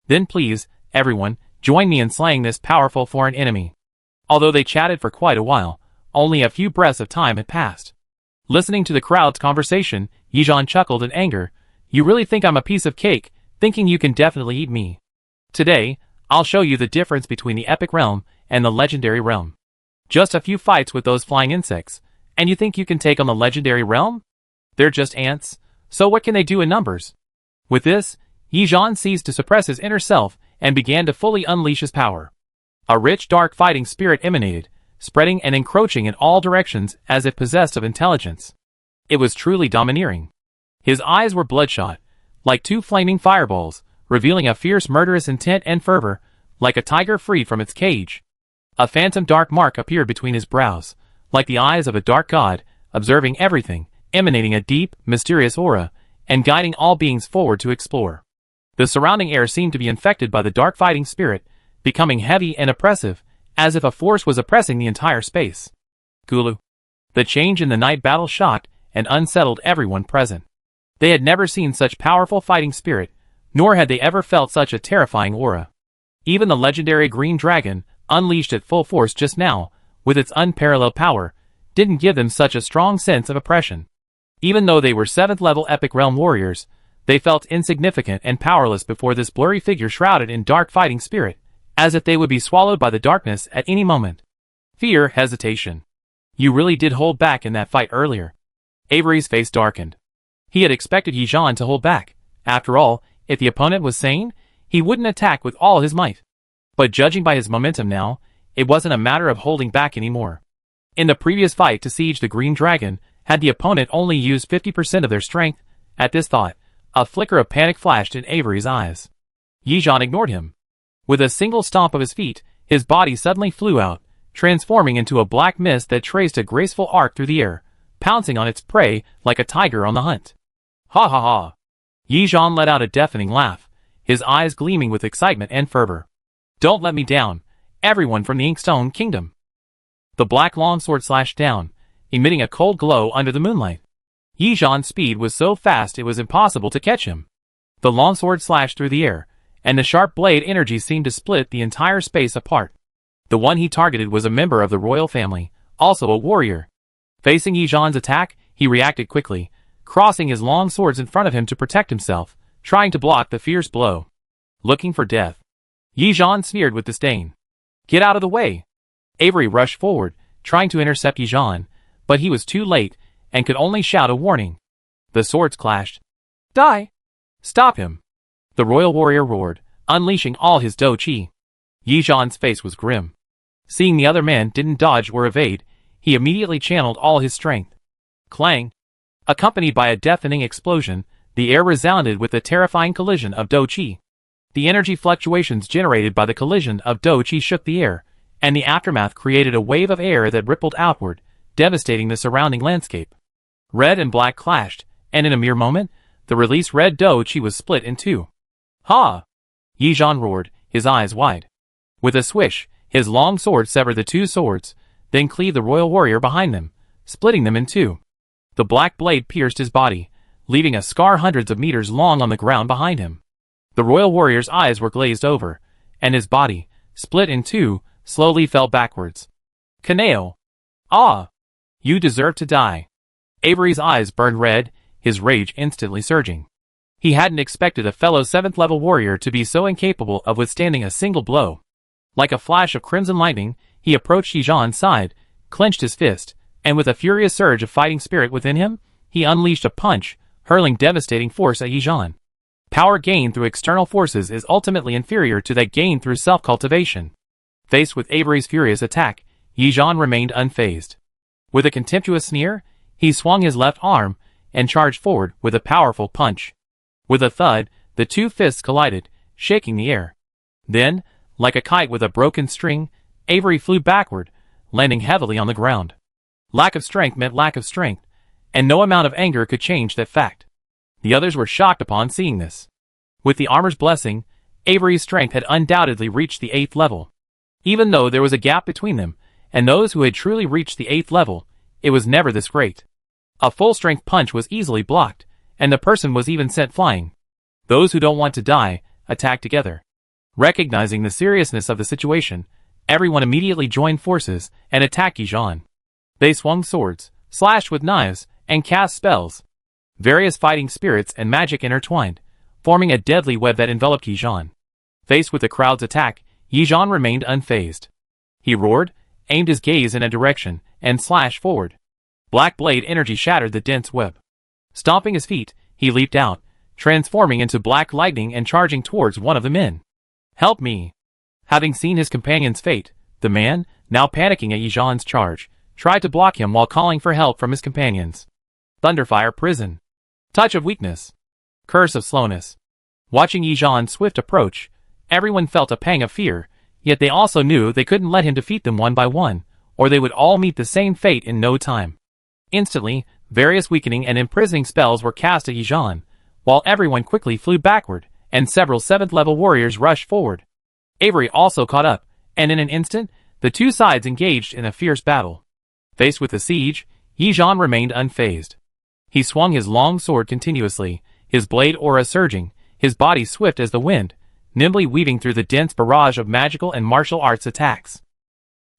Then please, everyone, join me in slaying this powerful foreign enemy. Although they chatted for quite a while, only a few breaths of time had passed. Listening to the crowd's conversation, Yi Zhan chuckled in anger. You really think I'm a piece of cake, thinking you can definitely eat me? Today, I'll show you the difference between the epic realm and the legendary realm. Just a few fights with those flying insects, and you think you can take on the legendary realm? They're just ants, so what can they do in numbers? With this, Yi Zhan ceased to suppress his inner self and began to fully unleash his power. A rich dark fighting spirit emanated, spreading and encroaching in all directions as if possessed of intelligence. It was truly domineering. His eyes were bloodshot, like two flaming fireballs, revealing a fierce murderous intent and fervor, like a tiger freed from its cage. A phantom dark mark appeared between his brows, like the eyes of a dark god, observing everything, emanating a deep, mysterious aura, and guiding all beings forward to explore. The surrounding air seemed to be infected by the dark fighting spirit, becoming heavy and oppressive, as if a force was oppressing the entire space. Gulu. The change in the night battle shocked and unsettled everyone present. They had never seen such powerful fighting spirit, nor had they ever felt such a terrifying aura. Even the legendary green dragon, unleashed at full force just now, with its unparalleled power, didn't give them such a strong sense of oppression. Even though they were 7th level epic realm warriors, they felt insignificant and powerless before this blurry figure shrouded in dark fighting spirit, as if they would be swallowed by the darkness at any moment. Fear, hesitation. You really did hold back in that fight earlier. Avery's face darkened. He had expected Yi Zhan to hold back. After all, if the opponent was sane, he wouldn't attack with all his might. But judging by his momentum now, it wasn't a matter of holding back anymore. In the previous fight to siege the Green Dragon, had the opponent only used 50% of their strength, at this thought, a flicker of panic flashed in Avery's eyes. Yi Zhan ignored him. With a single stomp of his feet, his body suddenly flew out, transforming into a black mist that traced a graceful arc through the air, pouncing on its prey like a tiger on the hunt. Ha ha ha! Yi Zhan let out a deafening laugh, his eyes gleaming with excitement and fervor. Don't let me down, everyone from the Inkstone Kingdom. The black longsword slashed down, emitting a cold glow under the moonlight. Yi Zhan's speed was so fast it was impossible to catch him. The longsword slashed through the air, and the sharp blade energy seemed to split the entire space apart. The one he targeted was a member of the royal family, also a warrior. Facing Yi Zhan's attack, he reacted quickly, crossing his long swords in front of him to protect himself, trying to block the fierce blow. Looking for death. Yi Zhan sneered with disdain. Get out of the way! Avery rushed forward, trying to intercept Yi Zhan, but he was too late, and could only shout a warning. The swords clashed. Die! Stop him! The royal warrior roared, unleashing all his Do Chi. Yi Zhan's face was grim. Seeing the other man didn't dodge or evade, he immediately channeled all his strength. Clang! Accompanied by a deafening explosion, the air resounded with the terrifying collision of Do Chi. The energy fluctuations generated by the collision of Do Chi shook the air, and the aftermath created a wave of air that rippled outward, devastating the surrounding landscape. Red and black clashed, and in a mere moment, the released red Do Chi was split in two. Ha! Yi Zhan roared, his eyes wide. With a swish, his long sword severed the two swords, then cleaved the royal warrior behind them, splitting them in two. The black blade pierced his body, leaving a scar hundreds of meters long on the ground behind him. The royal warrior's eyes were glazed over, and his body, split in two, slowly fell backwards. Caneo! Ah! You deserve to die. Avery's eyes burned red, his rage instantly surging. He hadn't expected a fellow 7th level warrior to be so incapable of withstanding a single blow. Like a flash of crimson lightning, he approached Yi Zhan's side, clenched his fist, and with a furious surge of fighting spirit within him, he unleashed a punch, hurling devastating force at Yi Zhan. Power gained through external forces is ultimately inferior to that gained through self-cultivation. Faced with Avery's furious attack, Yi Zhan remained unfazed. With a contemptuous sneer, he swung his left arm and charged forward with a powerful punch. With a thud, the two fists collided, shaking the air. Then, like a kite with a broken string, Avery flew backward, landing heavily on the ground. Lack of strength meant lack of strength, and no amount of anger could change that fact. The others were shocked upon seeing this. With the armor's blessing, Avery's strength had undoubtedly reached the 8th level. Even though there was a gap between them, and those who had truly reached the 8th level, it was never this great. A full-strength punch was easily blocked, and the person was even sent flying. Those who don't want to die, attack together. Recognizing the seriousness of the situation, everyone immediately joined forces and attacked Yi Zhan. They swung swords, slashed with knives, and cast spells. Various fighting spirits and magic intertwined, forming a deadly web that enveloped Yi Zhan. Faced with the crowd's attack, Yi Zhan remained unfazed. He roared, aimed his gaze in a direction, and slashed forward. Black blade energy shattered the dense web. Stomping his feet, he leaped out, transforming into black lightning and charging towards one of the men. Help me! Having seen his companion's fate, the man, now panicking at Yi Zhan's charge, tried to block him while calling for help from his companions. Thunderfire prison. Touch of weakness. Curse of slowness. Watching Yi Zhan's swift approach, everyone felt a pang of fear, yet they also knew they couldn't let him defeat them one by one, or they would all meet the same fate in no time. Instantly, various weakening and imprisoning spells were cast at Yi Zhan, while everyone quickly flew backward, and several 7th level warriors rushed forward. Avery also caught up, and in an instant, the two sides engaged in a fierce battle. Faced with the siege, Yi Zhan remained unfazed. He swung his long sword continuously, his blade aura surging, his body swift as the wind, nimbly weaving through the dense barrage of magical and martial arts attacks.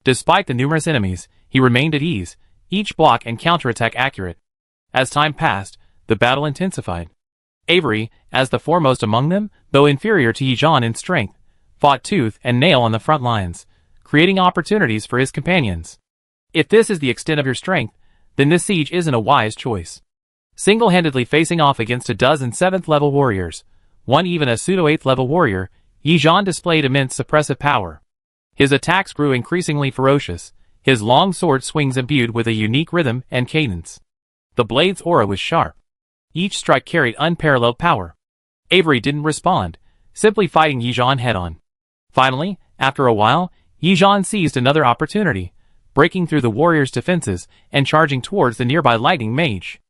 Despite the numerous enemies, he remained at ease, each block and counterattack accurate. As time passed, the battle intensified. Avery, as the foremost among them, though inferior to Yi Zhan in strength, fought tooth and nail on the front lines, creating opportunities for his companions. If this is the extent of your strength, then this siege isn't a wise choice. Single-handedly facing off against a dozen 7th level warriors, one even a pseudo 8th level warrior, Yi Zhan displayed immense suppressive power. His attacks grew increasingly ferocious, his long sword swings imbued with a unique rhythm and cadence. The blade's aura was sharp. Each strike carried unparalleled power. Avery didn't respond, simply fighting Yi Zhan head-on. Finally, after a while, Yi Zhan seized another opportunity, breaking through the warrior's defenses and charging towards the nearby lightning mage.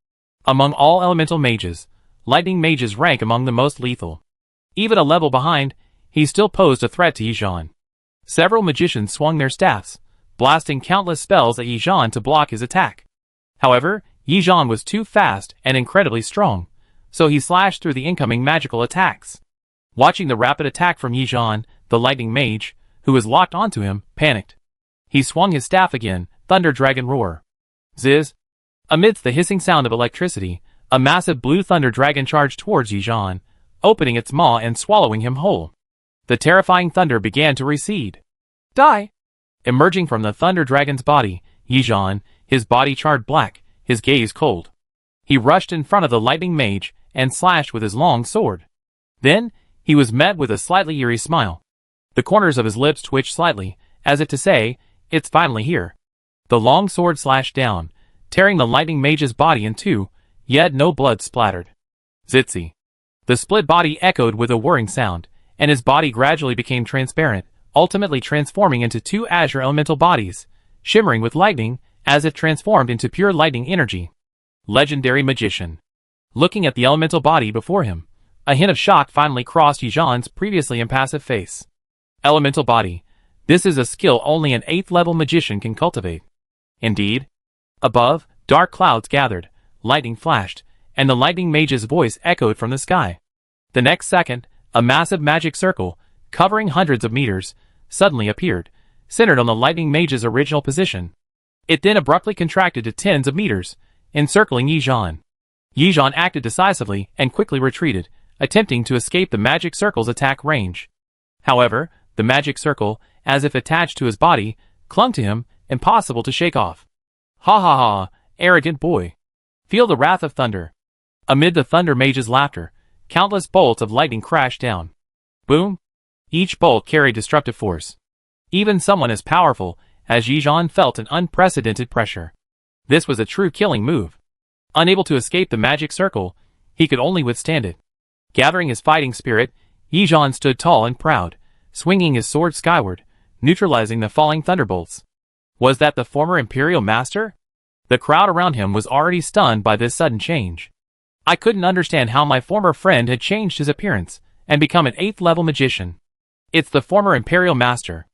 Among all elemental mages, lightning mages rank among the most lethal. Even a level behind, he still posed a threat to Yi Zhan. Several magicians swung their staffs, blasting countless spells at Yi Zhan to block his attack. However, Yi Zhan was too fast and incredibly strong, so he slashed through the incoming magical attacks. Watching the rapid attack from Yi Zhan, the lightning mage, who was locked onto him, panicked. He swung his staff again, Thunder Dragon Roar. Ziz! Amidst the hissing sound of electricity, a massive blue thunder dragon charged towards Yi Zhan, opening its maw and swallowing him whole. The terrifying thunder began to recede. Die! Emerging from the thunder dragon's body, Yi Zhan, his body charred black, his gaze cold. He rushed in front of the lightning mage and slashed with his long sword. Then, He was met with a slightly eerie smile. The corners of his lips twitched slightly, as if to say, "It's finally here." The long sword slashed down, tearing the lightning mage's body in two, yet no blood splattered. Zitsy. The split body echoed with a whirring sound, and his body gradually became transparent, ultimately transforming into two azure elemental bodies, shimmering with lightning, as if transformed into pure lightning energy. Legendary magician. Looking at the elemental body before him, a hint of shock finally crossed Yijan's previously impassive face. Elemental body. This is a skill only an 8th level magician can cultivate. Indeed. Above, dark clouds gathered, lightning flashed, and the lightning mage's voice echoed from the sky. The next second, a massive magic circle, covering hundreds of meters, suddenly appeared, centered on the lightning mage's original position. It then abruptly contracted to tens of meters, encircling Yijan. Yijan acted decisively and quickly retreated, attempting to escape the magic circle's attack range. However, the magic circle, as if attached to his body, clung to him, impossible to shake off. Ha ha ha, arrogant boy. Feel the wrath of thunder. Amid the thunder mage's laughter, countless bolts of lightning crashed down. Boom! Each bolt carried destructive force. Even someone as powerful as Yijan felt an unprecedented pressure. This was a true killing move. Unable to escape the magic circle, he could only withstand it. Gathering his fighting spirit, Yijan stood tall and proud, swinging his sword skyward, neutralizing the falling thunderbolts. Was that the former Imperial Master? The crowd around him was already stunned by this sudden change. I couldn't understand how my former friend had changed his appearance and become an 8th level magician. It's the former Imperial Master.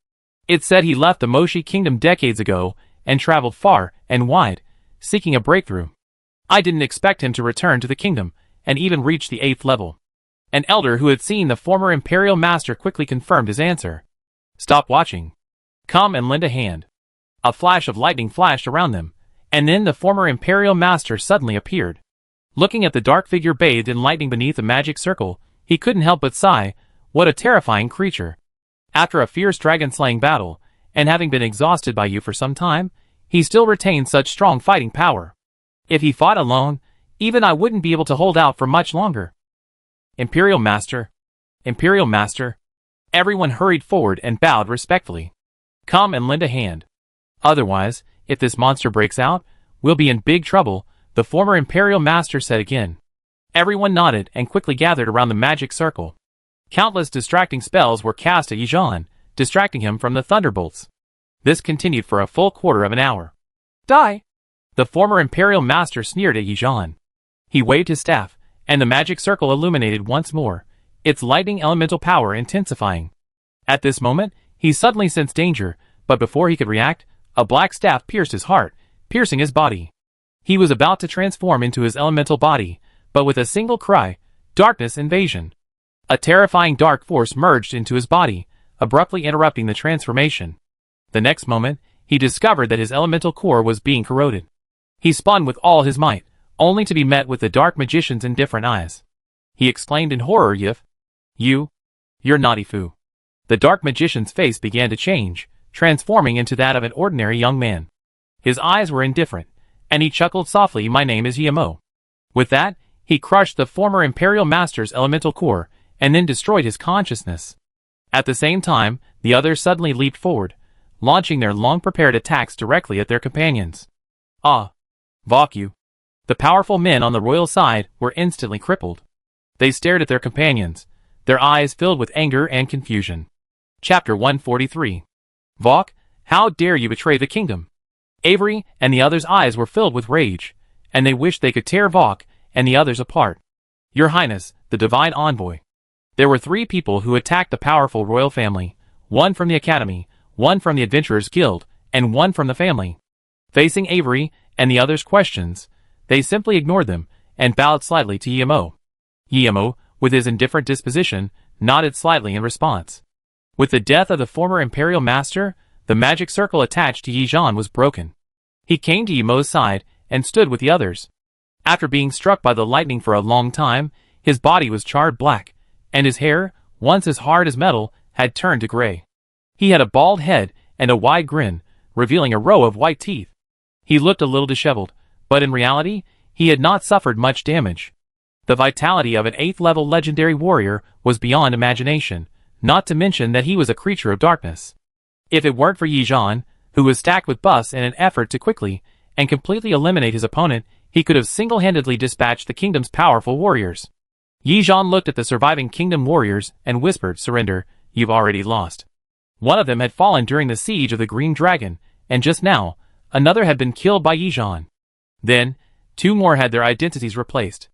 It said he left the Moshi Kingdom decades ago and traveled far and wide, seeking a breakthrough. I didn't expect him to return to the kingdom and even reach the 8th level. An elder who had seen the former Imperial Master quickly confirmed his answer. Stop watching. Come and lend a hand. A flash of lightning flashed around them, and then the former Imperial Master suddenly appeared. Looking at the dark figure bathed in lightning beneath the magic circle, he couldn't help but sigh, what a terrifying creature. After a fierce dragon-slaying battle, and having been exhausted by you for some time, he still retains such strong fighting power. If he fought alone, even I wouldn't be able to hold out for much longer. Imperial Master. Imperial Master. Everyone hurried forward and bowed respectfully. Come and lend a hand. Otherwise, if this monster breaks out, we'll be in big trouble, the former Imperial Master said again. Everyone nodded and quickly gathered around the magic circle. Countless distracting spells were cast at Yijan, distracting him from the thunderbolts. This continued for a full quarter of an hour. Die! The former Imperial Master sneered at Yijan. He waved his staff, and the magic circle illuminated once more, its lightning elemental power intensifying. At this moment, he suddenly sensed danger, but before he could react, a black staff pierced his heart, piercing his body. He was about to transform into his elemental body, but with a single cry, darkness invasion. A terrifying dark force merged into his body, abruptly interrupting the transformation. The next moment, he discovered that his elemental core was being corroded. He spun with all his might, only to be met with the dark magician's indifferent eyes. He exclaimed in horror, You're naughty foo. The dark magician's face began to change, transforming into that of an ordinary young man. His eyes were indifferent, and he chuckled softly, My name is Yamo. With that, he crushed the former Imperial Master's elemental core, and then destroyed his consciousness. At the same time, the others suddenly leaped forward, launching their long-prepared attacks directly at their companions. Ah! Vaku. The powerful men on the royal side were instantly crippled. They stared at their companions, their eyes filled with anger and confusion. Chapter 143. Vok, how dare you betray the kingdom? Avery and the others' eyes were filled with rage, and they wished they could tear Vok and the others apart. Your Highness, the Divine Envoy. There were 3 people who attacked the powerful royal family, 1 from the Academy, 1 from the Adventurers Guild, and 1 from the family. Facing Avery and the others' questions, they simply ignored them and bowed slightly to Yamo. Yamo, with his indifferent disposition, nodded slightly in response. With the death of the former Imperial Master, the magic circle attached to Yijan was broken. He came to Yamo's side and stood with the others. After being struck by the lightning for a long time, his body was charred black, and his hair, once as hard as metal, had turned to gray. He had a bald head and a wide grin, revealing a row of white teeth. He looked a little disheveled, but in reality, he had not suffered much damage. The vitality of an 8th level legendary warrior was beyond imagination, not to mention that he was a creature of darkness. If it weren't for Yi Zhan, who was stacked with buffs in an effort to quickly and completely eliminate his opponent, he could have single-handedly dispatched the kingdom's powerful warriors. Yi Zhan looked at the surviving kingdom warriors and whispered, "Surrender, you've already lost." One of them had fallen during the siege of the Green Dragon, and just now, another had been killed by Yi Zhan. Then, 2 more had their identities replaced.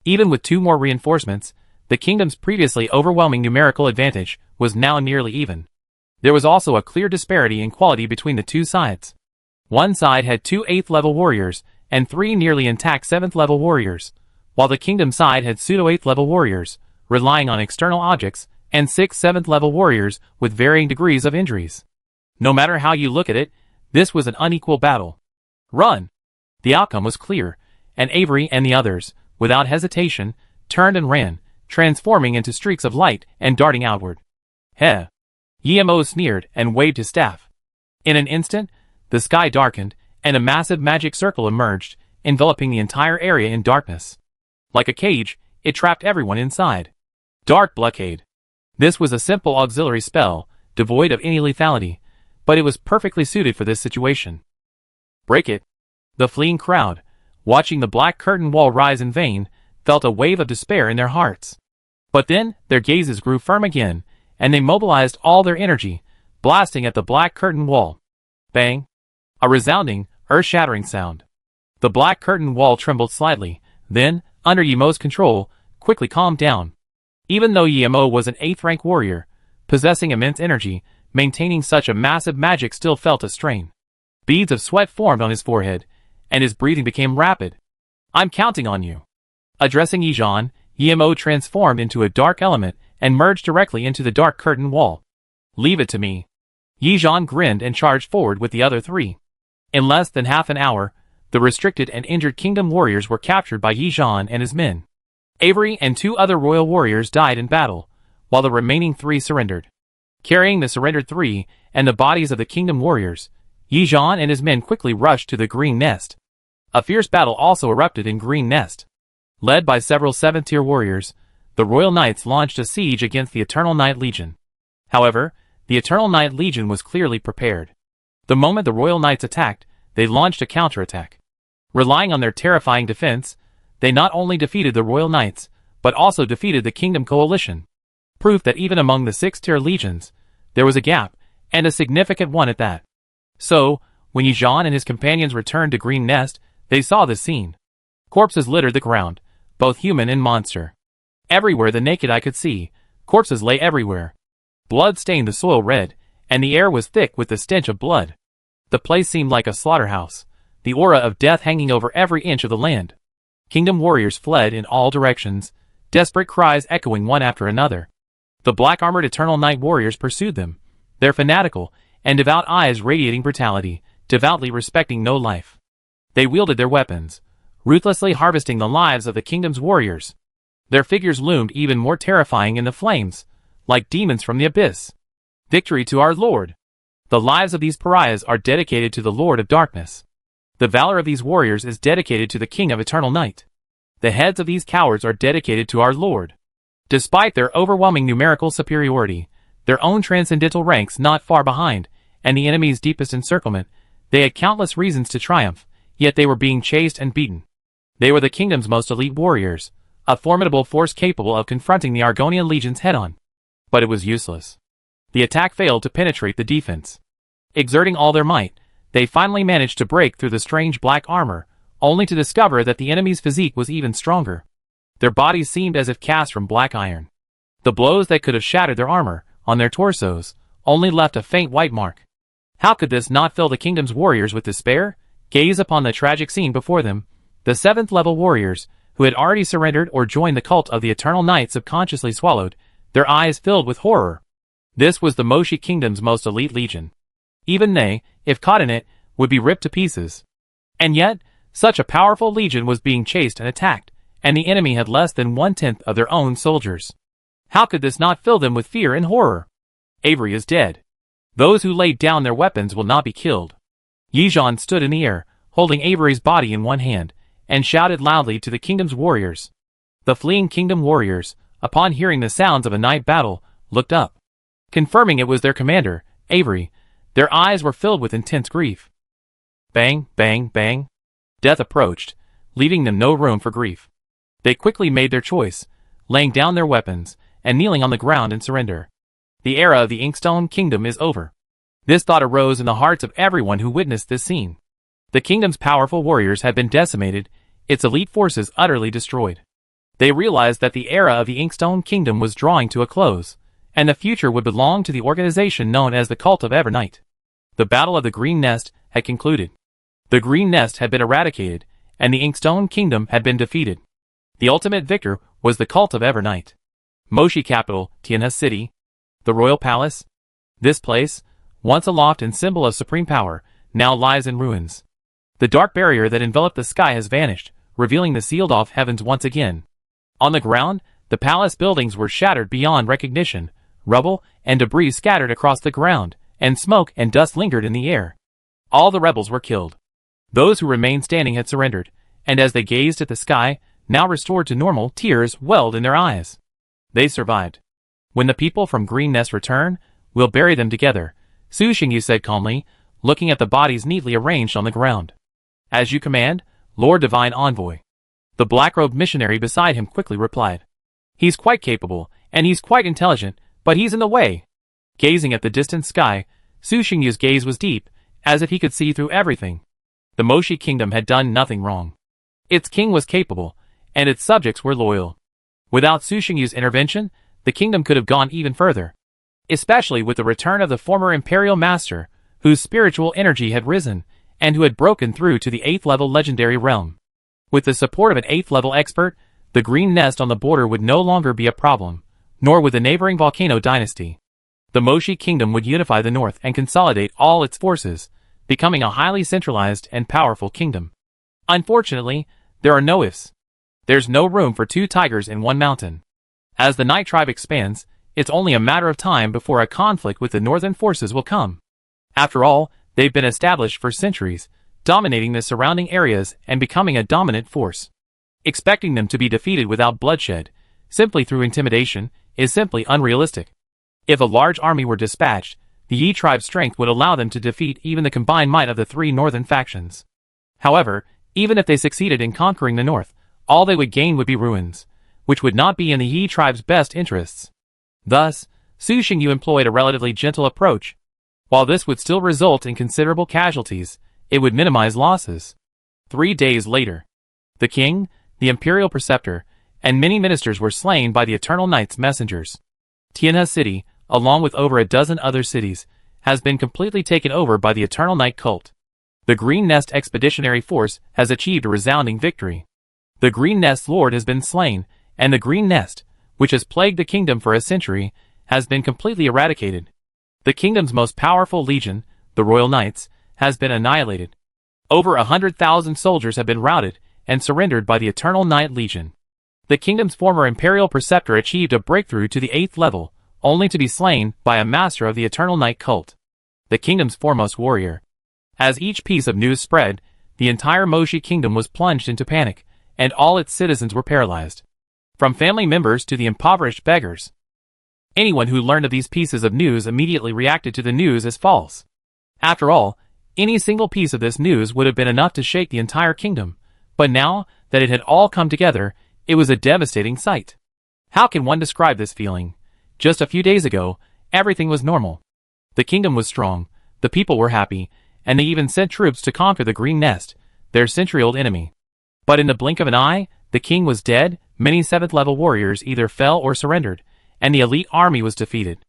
Even with 2 more reinforcements, the kingdom's previously overwhelming numerical advantage was now nearly even. There was also a clear disparity in quality between the 2 sides. One side had 2 8th level warriors and 3 nearly intact 7th level warriors, while the kingdom side had pseudo 8th level warriors, relying on external objects, and 6 7th level warriors with varying degrees of injuries. No matter how you look at it, this was an unequal battle. Run! The outcome was clear, and Avery and the others, without hesitation, turned and ran, transforming into streaks of light and darting outward. Heh! Yi-Mo sneered and waved his staff. In an instant, the sky darkened, and a massive magic circle emerged, enveloping the entire area in darkness. Like a cage, it trapped everyone inside. Dark Blockade. This was a simple auxiliary spell, devoid of any lethality, but it was perfectly suited for this situation. Break it. The fleeing crowd, watching the black curtain wall rise in vain, felt a wave of despair in their hearts. But then, their gazes grew firm again, and they mobilized all their energy, blasting at the black curtain wall. Bang! A resounding, earth-shattering sound. The black curtain wall trembled slightly, then, under Yi-Mo's control, quickly calmed down. Even though Yi-Mo was an 8th rank warrior, possessing immense energy, maintaining such a massive magic still felt a strain. Beads of sweat formed on his forehead, and his breathing became rapid. "I'm counting on you." Addressing Yi Zhan, Yi-Mo transformed into a dark element and merged directly into the dark curtain wall. "Leave it to me." Yi Zhan grinned and charged forward with the other 3. In less than half an hour, the restricted and injured kingdom warriors were captured by Yi Zhan and his men. Avery and 2 other royal warriors died in battle, while the remaining 3 surrendered. Carrying the surrendered 3 and the bodies of the kingdom warriors, Yi Zhan and his men quickly rushed to the Green Nest. A fierce battle also erupted in Green Nest. Led by several 7th-tier warriors, the Royal Knights launched a siege against the Eternal Night Legion. However, the Eternal Night Legion was clearly prepared. The moment the Royal Knights attacked, they launched a counterattack. Relying on their terrifying defense, they not only defeated the Royal Knights, but also defeated the Kingdom Coalition. Proof that even among the 6th-tier legions, there was a gap, and a significant one at that. So, when Yi Zhan and his companions returned to Green Nest, they saw this scene. Corpses littered the ground, both human and monster. Everywhere the naked eye could see, corpses lay everywhere. Blood stained the soil red, and the air was thick with the stench of blood. The place seemed like a slaughterhouse, the aura of death hanging over every inch of the land. Kingdom warriors fled in all directions, desperate cries echoing one after another. The black-armored Eternal Night warriors pursued them, their fanatical and devout eyes radiating brutality, devoutly respecting no life. They wielded their weapons, ruthlessly harvesting the lives of the kingdom's warriors. Their figures loomed even more terrifying in the flames, like demons from the abyss. Victory to our Lord! The lives of these pariahs are dedicated to the Lord of Darkness. The valor of these warriors is dedicated to the King of Eternal Night. The heads of these cowards are dedicated to our Lord. Despite their overwhelming numerical superiority, their own transcendental ranks not far behind, and the enemy's deepest encirclement, they had countless reasons to triumph, yet they were being chased and beaten. They were the kingdom's most elite warriors, a formidable force capable of confronting the Argonian legions head-on. But it was useless. The attack failed to penetrate the defense. Exerting all their might, they finally managed to break through the strange black armor, only to discover that the enemy's physique was even stronger. Their bodies seemed as if cast from black iron. The blows that could have shattered their armor, on their torsos, only left a faint white mark. How could this not fill the kingdom's warriors with despair? Gaze upon the tragic scene before them. The 7th-level warriors, who had already surrendered or joined the cult of the Eternal Night, subconsciously swallowed, their eyes filled with horror. This was the Moshi Kingdom's most elite legion. Even they, if caught in it, would be ripped to pieces. And yet, such a powerful legion was being chased and attacked, and the enemy had less than 1/10 of their own soldiers. How could this not fill them with fear and horror? Avery is dead. Those who laid down their weapons will not be killed. Yi Zhan stood in the air, holding Avery's body in one hand, and shouted loudly to the kingdom's warriors. The fleeing kingdom warriors, upon hearing the sounds of a night battle, looked up. Confirming it was their commander, Avery, their eyes were filled with intense grief. Bang, bang, bang. Death approached, leaving them no room for grief. They quickly made their choice, laying down their weapons, and kneeling on the ground in surrender. The era of the Inkstone Kingdom is over. This thought arose in the hearts of everyone who witnessed this scene. The kingdom's powerful warriors had been decimated, its elite forces utterly destroyed. They realized that the era of the Inkstone Kingdom was drawing to a close, and the future would belong to the organization known as the Cult of Evernight. The Battle of the Green Nest had concluded. The Green Nest had been eradicated, and the Inkstone Kingdom had been defeated. The ultimate victor was the Cult of Evernight. Moshi capital, Tianhe City. The Royal Palace. This place, once aloft and symbol of supreme power, now lies in ruins. The dark barrier that enveloped the sky has vanished, revealing the sealed-off heavens once again. On the ground, the palace buildings were shattered beyond recognition, rubble and debris scattered across the ground, and smoke and dust lingered in the air. All the rebels were killed. Those who remained standing had surrendered, and as they gazed at the sky, now restored to normal, tears welled in their eyes. They survived. When the people from Green Nest return, we'll bury them together, Su Xingyu said calmly, looking at the bodies neatly arranged on the ground. As you command, Lord Divine Envoy. The black-robed missionary beside him quickly replied. He's quite capable, and he's quite intelligent, but he's in the way. Gazing at the distant sky, Su Xingyu's gaze was deep, as if he could see through everything. The Moshi Kingdom had done nothing wrong. Its king was capable, and its subjects were loyal. Without Su Xingyu's intervention, the kingdom could have gone even further. Especially with the return of the former imperial master, whose spiritual energy had risen, and who had broken through to the 8th-level legendary realm. With the support of an 8th-level expert, the Green Nest on the border would no longer be a problem, nor would the neighboring volcano dynasty. The Moshi Kingdom would unify the north and consolidate all its forces, becoming a highly centralized and powerful kingdom. Unfortunately, there are no ifs. There's no room for two tigers in one mountain. As the Night Tribe expands, it's only a matter of time before a conflict with the northern forces will come. After all, they've been established for centuries, dominating the surrounding areas and becoming a dominant force. Expecting them to be defeated without bloodshed, simply through intimidation, is simply unrealistic. If a large army were dispatched, the Yi tribe's strength would allow them to defeat even the combined might of the three northern factions. However, even if they succeeded in conquering the north, all they would gain would be ruins, which would not be in the Yi tribe's best interests. Thus, Su Xingyu employed a relatively gentle approach. While this would still result in considerable casualties, it would minimize losses. 3 days later, the king, the imperial preceptor, and many ministers were slain by the Eternal Night's messengers. Tianhe City, along with over a dozen other cities, has been completely taken over by the Eternal Night cult. The Green Nest Expeditionary Force has achieved a resounding victory. The Green Nest's lord has been slain, and the Green Nest, which has plagued the kingdom for a century, has been completely eradicated. The kingdom's most powerful legion, the Royal Knights, has been annihilated. Over 100,000 soldiers have been routed and surrendered by the Eternal Night Legion. The kingdom's former imperial preceptor achieved a breakthrough to the 8th level, only to be slain by a master of the Eternal Night cult, the kingdom's foremost warrior. As each piece of news spread, the entire Moshi kingdom was plunged into panic, and all its citizens were paralyzed. From family members to the impoverished beggars. Anyone who learned of these pieces of news immediately reacted to the news as false. After all, any single piece of this news would have been enough to shake the entire kingdom, but now that it had all come together, it was a devastating sight. How can one describe this feeling? Just a few days ago, everything was normal. The kingdom was strong, the people were happy, and they even sent troops to conquer the Green Nest, their century-old enemy. But in the blink of an eye, the king was dead, many 7th-level warriors either fell or surrendered, and the elite army was defeated.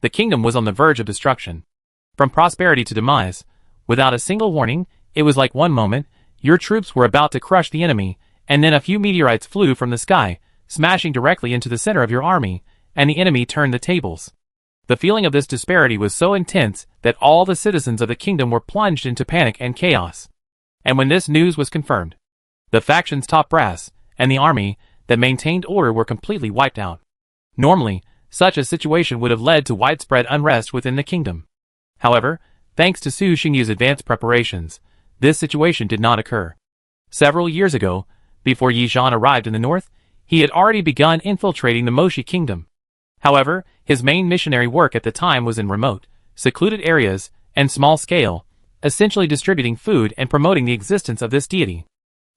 The kingdom was on the verge of destruction. From prosperity to demise, without a single warning, it was like one moment, your troops were about to crush the enemy, and then a few meteorites flew from the sky, smashing directly into the center of your army, and the enemy turned the tables. The feeling of this disparity was so intense that all the citizens of the kingdom were plunged into panic and chaos. And when this news was confirmed, the faction's top brass, and the army that maintained order were completely wiped out. Normally, such a situation would have led to widespread unrest within the kingdom. However, thanks to Su Xingyu's advanced preparations, this situation did not occur. Several years ago, before Yi Zhan arrived in the north, He had already begun infiltrating the Moshi kingdom. However, his main missionary work at the time was in remote, secluded areas, and small scale, essentially distributing food and promoting the existence of this deity.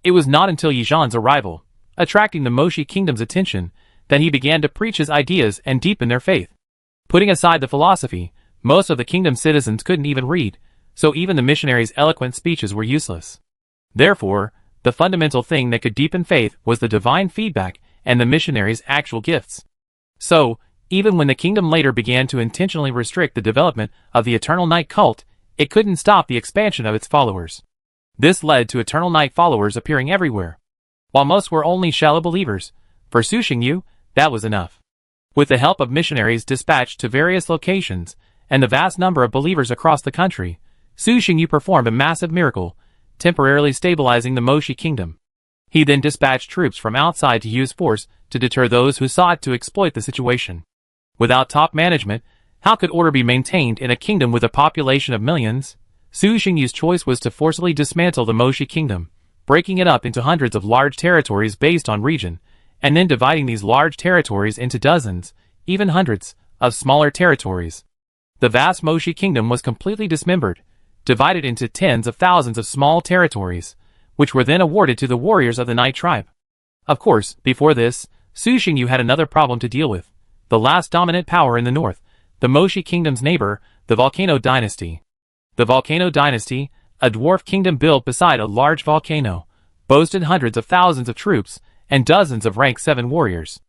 It was not until Yizhan's arrival, attracting the Moshi kingdom's attention, that he began to preach his ideas and deepen their faith. Putting aside the philosophy, most of the kingdom's citizens couldn't even read, so even the missionary's eloquent speeches were useless. Therefore, the fundamental thing that could deepen faith was the divine feedback and the missionary's actual gifts. So, even when the kingdom later began to intentionally restrict the development of the Eternal Night cult, it couldn't stop the expansion of its followers. This led to Eternal Night followers appearing everywhere. While most were only shallow believers, for Su Xingyu, that was enough. With the help of missionaries dispatched to various locations, and the vast number of believers across the country, Su Xingyu performed a massive miracle, temporarily stabilizing the Moshi kingdom. He then dispatched troops from outside to use force to deter those who sought to exploit the situation. Without top management, how could order be maintained in a kingdom with a population of millions? Su Xingyu's choice was to forcibly dismantle the Moshi kingdom, breaking it up into hundreds of large territories based on region, and then dividing these large territories into dozens, even hundreds, of smaller territories. The vast Moshi kingdom was completely dismembered, divided into tens of thousands of small territories, which were then awarded to the warriors of the Night tribe. Of course, before this, Su Xingyu had another problem to deal with. The last dominant power in the north, the Moshi kingdom's neighbor, the Volcano dynasty. The Volcano dynasty, a dwarf kingdom built beside a large volcano, boasted hundreds of thousands of troops and dozens of rank 7 warriors.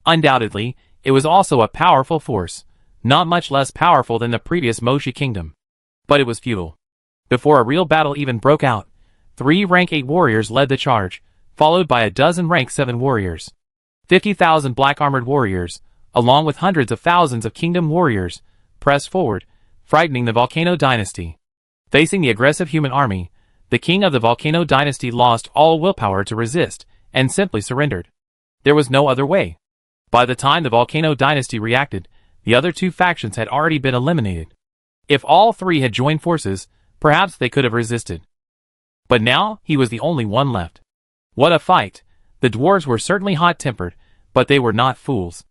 Undoubtedly, it was also a powerful force, not much less powerful than the previous Moshi kingdom. But it was futile. Before a real battle even broke out, 3 rank 8 warriors led the charge, followed by a dozen rank 7 warriors. 50,000 black-armored warriors, along with hundreds of thousands of kingdom warriors, pressed forward, frightening the Volcano dynasty. Facing the aggressive human army, the king of the Volcano dynasty lost all willpower to resist, and simply surrendered. There was no other way. By the time the Volcano dynasty reacted, the other 2 factions had already been eliminated. If all 3 had joined forces, perhaps they could have resisted. But now, he was the only one left. What a fight! The dwarves were certainly hot-tempered, but they were not fools.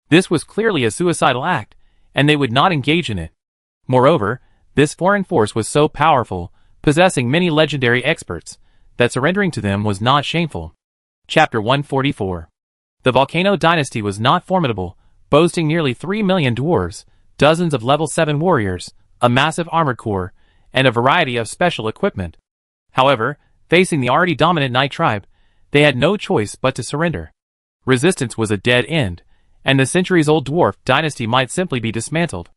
This was clearly a suicidal act, and they would not engage in it. Moreover, this foreign force was so powerful, possessing many legendary experts, that surrendering to them was not shameful. Chapter 144. The Volcano dynasty was not formidable, boasting nearly 3 million dwarves, dozens of level 7 warriors, a massive armored corps, and a variety of special equipment. However, facing the already dominant Night tribe, they had no choice but to surrender. Resistance was a dead end, and the centuries-old dwarf dynasty might simply be dismantled.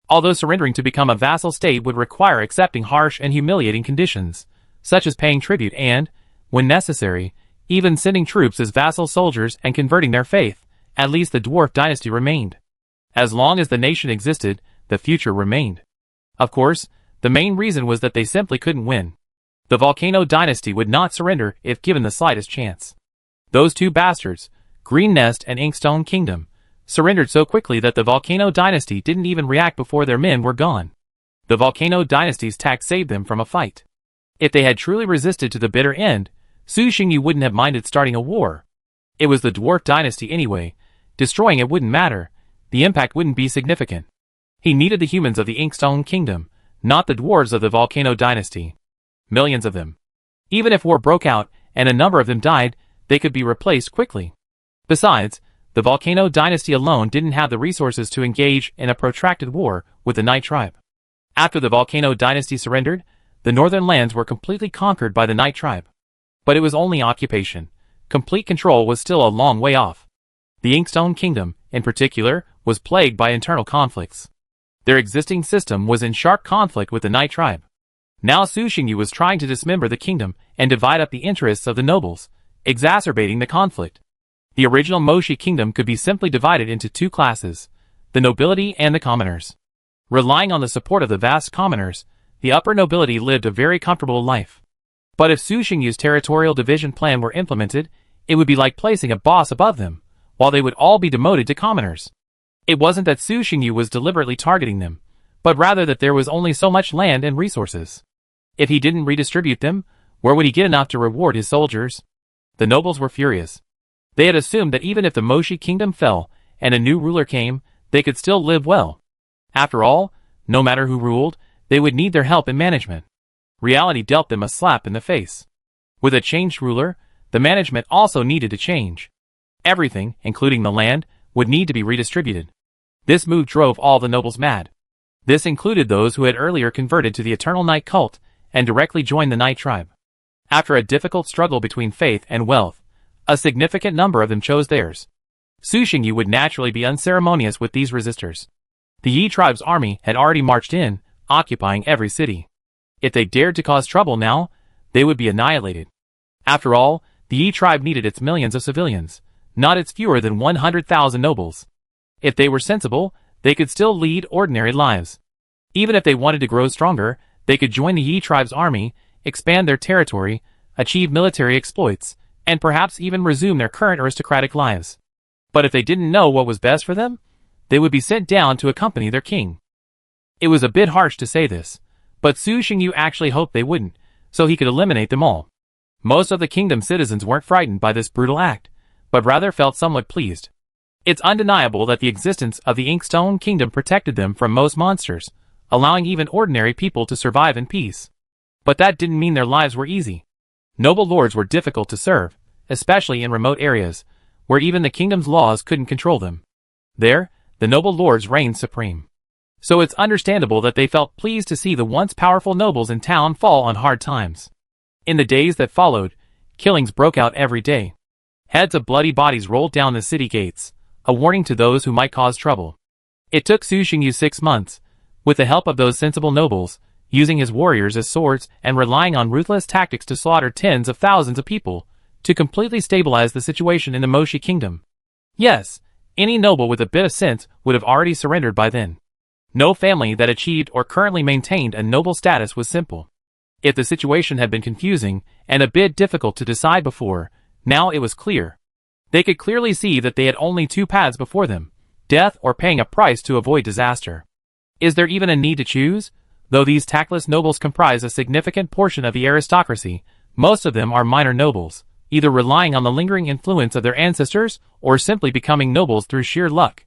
Although surrendering to become a vassal state would require accepting harsh and humiliating conditions, such as paying tribute and, when necessary, even sending troops as vassal soldiers and converting their faith, at least the dwarf dynasty remained. As long as the nation existed, the future remained. Of course, the main reason was that they simply couldn't win. The Volcano dynasty would not surrender if given the slightest chance. Those 2 bastards, Green Nest and Inkstone Kingdom, surrendered so quickly that the Volcano dynasty didn't even react before their men were gone. The Volcano dynasty's tact saved them from a fight. If they had truly resisted to the bitter end, Su Xingyu wouldn't have minded starting a war. It was the dwarf dynasty anyway. Destroying it wouldn't matter. The impact wouldn't be significant. He needed the humans of the Inkstone Kingdom, not the dwarves of the Volcano dynasty. Millions of them. Even if war broke out and a number of them died, they could be replaced quickly. Besides, the Volcano dynasty alone didn't have the resources to engage in a protracted war with the Night tribe. After the Volcano dynasty surrendered, the northern lands were completely conquered by the Night tribe. But it was only occupation. Complete control was still a long way off. The Inkstone Kingdom, in particular, was plagued by internal conflicts. Their existing system was in sharp conflict with the Night tribe. Now Su Xingyu was trying to dismember the kingdom and divide up the interests of the nobles, exacerbating the conflict. The original Moshi kingdom could be simply divided into 2 classes, the nobility and the commoners. Relying on the support of the vast commoners, the upper nobility lived a very comfortable life. But if Su Xingyu's territorial division plan were implemented, it would be like placing a boss above them, while they would all be demoted to commoners. It wasn't that Su Xingyu was deliberately targeting them, but rather that there was only so much land and resources. If he didn't redistribute them, where would he get enough to reward his soldiers? The nobles were furious. They had assumed that even if the Moshi kingdom fell and a new ruler came, they could still live well. After all, no matter who ruled, they would need their help in management. Reality dealt them a slap in the face. With a changed ruler, the management also needed to change. Everything, including the land, would need to be redistributed. This move drove all the nobles mad. This included those who had earlier converted to the Eternal Night cult and directly joined the Night tribe. After a difficult struggle between faith and wealth, a significant number of them chose theirs. Su Xingyu would naturally be unceremonious with these resistors. The Yi tribe's army had already marched in, occupying every city. If they dared to cause trouble now, they would be annihilated. After all, the Yi tribe needed its millions of civilians, not its fewer than 100,000 nobles. If they were sensible, they could still lead ordinary lives. Even if they wanted to grow stronger, they could join the Yi tribe's army, expand their territory, achieve military exploits, and perhaps even resume their current aristocratic lives. But if they didn't know what was best for them, they would be sent down to accompany their king. It was a bit harsh to say this, but Su Xingyu actually hoped they wouldn't, so he could eliminate them all. Most of the kingdom's citizens weren't frightened by this brutal act, but rather felt somewhat pleased. It's undeniable that the existence of the Inkstone Kingdom protected them from most monsters, allowing even ordinary people to survive in peace. But that didn't mean their lives were easy. Noble lords were difficult to serve, especially in remote areas, where even the kingdom's laws couldn't control them. There, the noble lords reigned supreme. So it's understandable that they felt pleased to see the once powerful nobles in town fall on hard times. In the days that followed, killings broke out every day. Heads of bloody bodies rolled down the city gates, a warning to those who might cause trouble. It took Su Xingyu 6 months, with the help of those sensible nobles, using his warriors as swords and relying on ruthless tactics to slaughter tens of thousands of people, to completely stabilize the situation in the Moshi kingdom. Yes, any noble with a bit of sense would have already surrendered by then. No family that achieved or currently maintained a noble status was simple. If the situation had been confusing and a bit difficult to decide before, now it was clear. They could clearly see that they had only 2 paths before them: death or paying a price to avoid disaster. Is there even a need to choose? Though these tactless nobles comprise a significant portion of the aristocracy, most of them are minor nobles, either relying on the lingering influence of their ancestors or simply becoming nobles through sheer luck.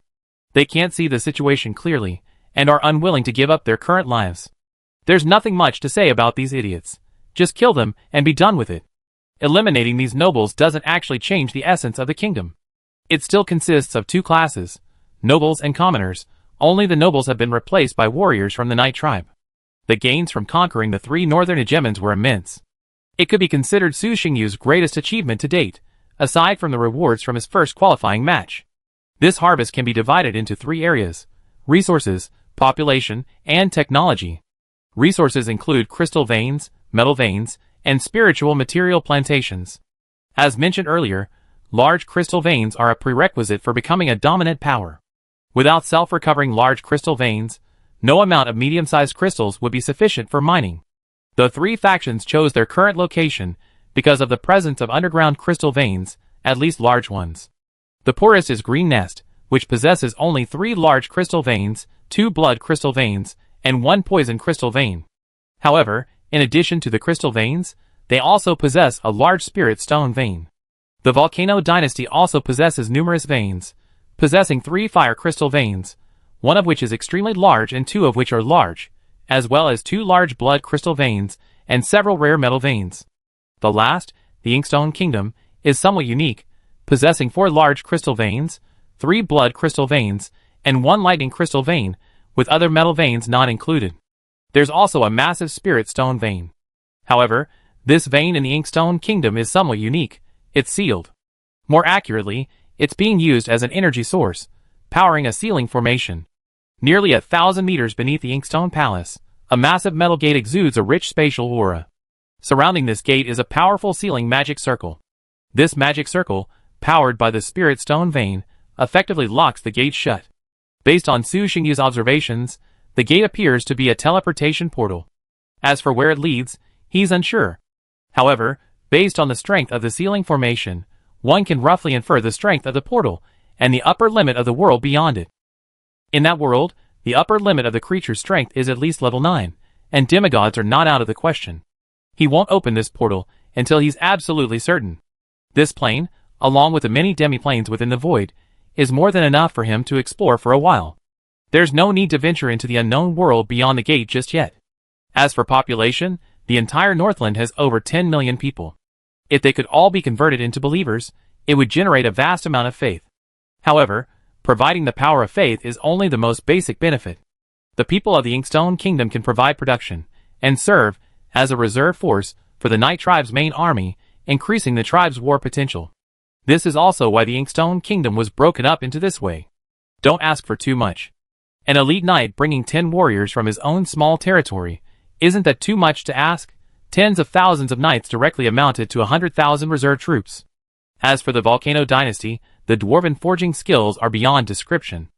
They can't see the situation clearly, and are unwilling to give up their current lives. There's nothing much to say about these idiots. Just kill them and be done with it. Eliminating these nobles doesn't actually change the essence of the kingdom. It still consists of 2 classes, nobles and commoners. Only the nobles have been replaced by warriors from the Night tribe. The gains from conquering the 3 northern hegemons were immense. It could be considered Su Xingyu's greatest achievement to date, aside from the rewards from his first qualifying match. This harvest can be divided into 3 areas: resources, population, and technology. Resources include crystal veins, metal veins, and spiritual material plantations. As mentioned earlier, large crystal veins are a prerequisite for becoming a dominant power. Without self-recovering large crystal veins, no amount of medium-sized crystals would be sufficient for mining. The 3 factions chose their current location because of the presence of underground crystal veins, at least large ones. The poorest is Green Nest, which possesses only 3 large crystal veins, 2 blood crystal veins, and 1 poison crystal vein. However, in addition to the crystal veins, they also possess a large spirit stone vein. The Volcano Dynasty also possesses numerous veins, possessing 3 fire crystal veins, one of which is extremely large and 2 of which are large, as well as 2 large blood crystal veins and several rare metal veins. The last, the Inkstone Kingdom, is somewhat unique, possessing 4 large crystal veins, 3 blood crystal veins, and 1 lightning crystal vein, with other metal veins not included. There's also a massive spirit stone vein. However, this vein in the Inkstone Kingdom is somewhat unique. It's sealed. More accurately, it's being used as an energy source, powering a ceiling formation. Nearly 1,000 meters beneath the Inkstone Palace, a massive metal gate exudes a rich spatial aura. Surrounding this gate is a powerful sealing magic circle. This magic circle, powered by the spirit stone vein, effectively locks the gate shut. Based on Su Xingyu's observations, the gate appears to be a teleportation portal. As for where it leads, he's unsure. However, based on the strength of the sealing formation, one can roughly infer the strength of the portal and the upper limit of the world beyond it. In that world, the upper limit of the creature's strength is at least level 9, and demigods are not out of the question. He won't open this portal until he's absolutely certain. This plane, along with the many demiplanes within the void, is more than enough for him to explore for a while. There's no need to venture into the unknown world beyond the gate just yet. As for population, the entire Northland has over 10 million people. If they could all be converted into believers, it would generate a vast amount of faith. However, providing the power of faith is only the most basic benefit. The people of the Inkstone Kingdom can provide production, and serve, as a reserve force, for the Night Tribe's main army, increasing the tribe's war potential. This is also why the Inkstone Kingdom was broken up into this way. Don't ask for too much. An elite knight bringing 10 warriors from his own small territory, isn't that too much to ask? Tens of thousands of knights directly amounted to 100,000 reserve troops. As for the Volcano Dynasty, the dwarven forging skills are beyond description.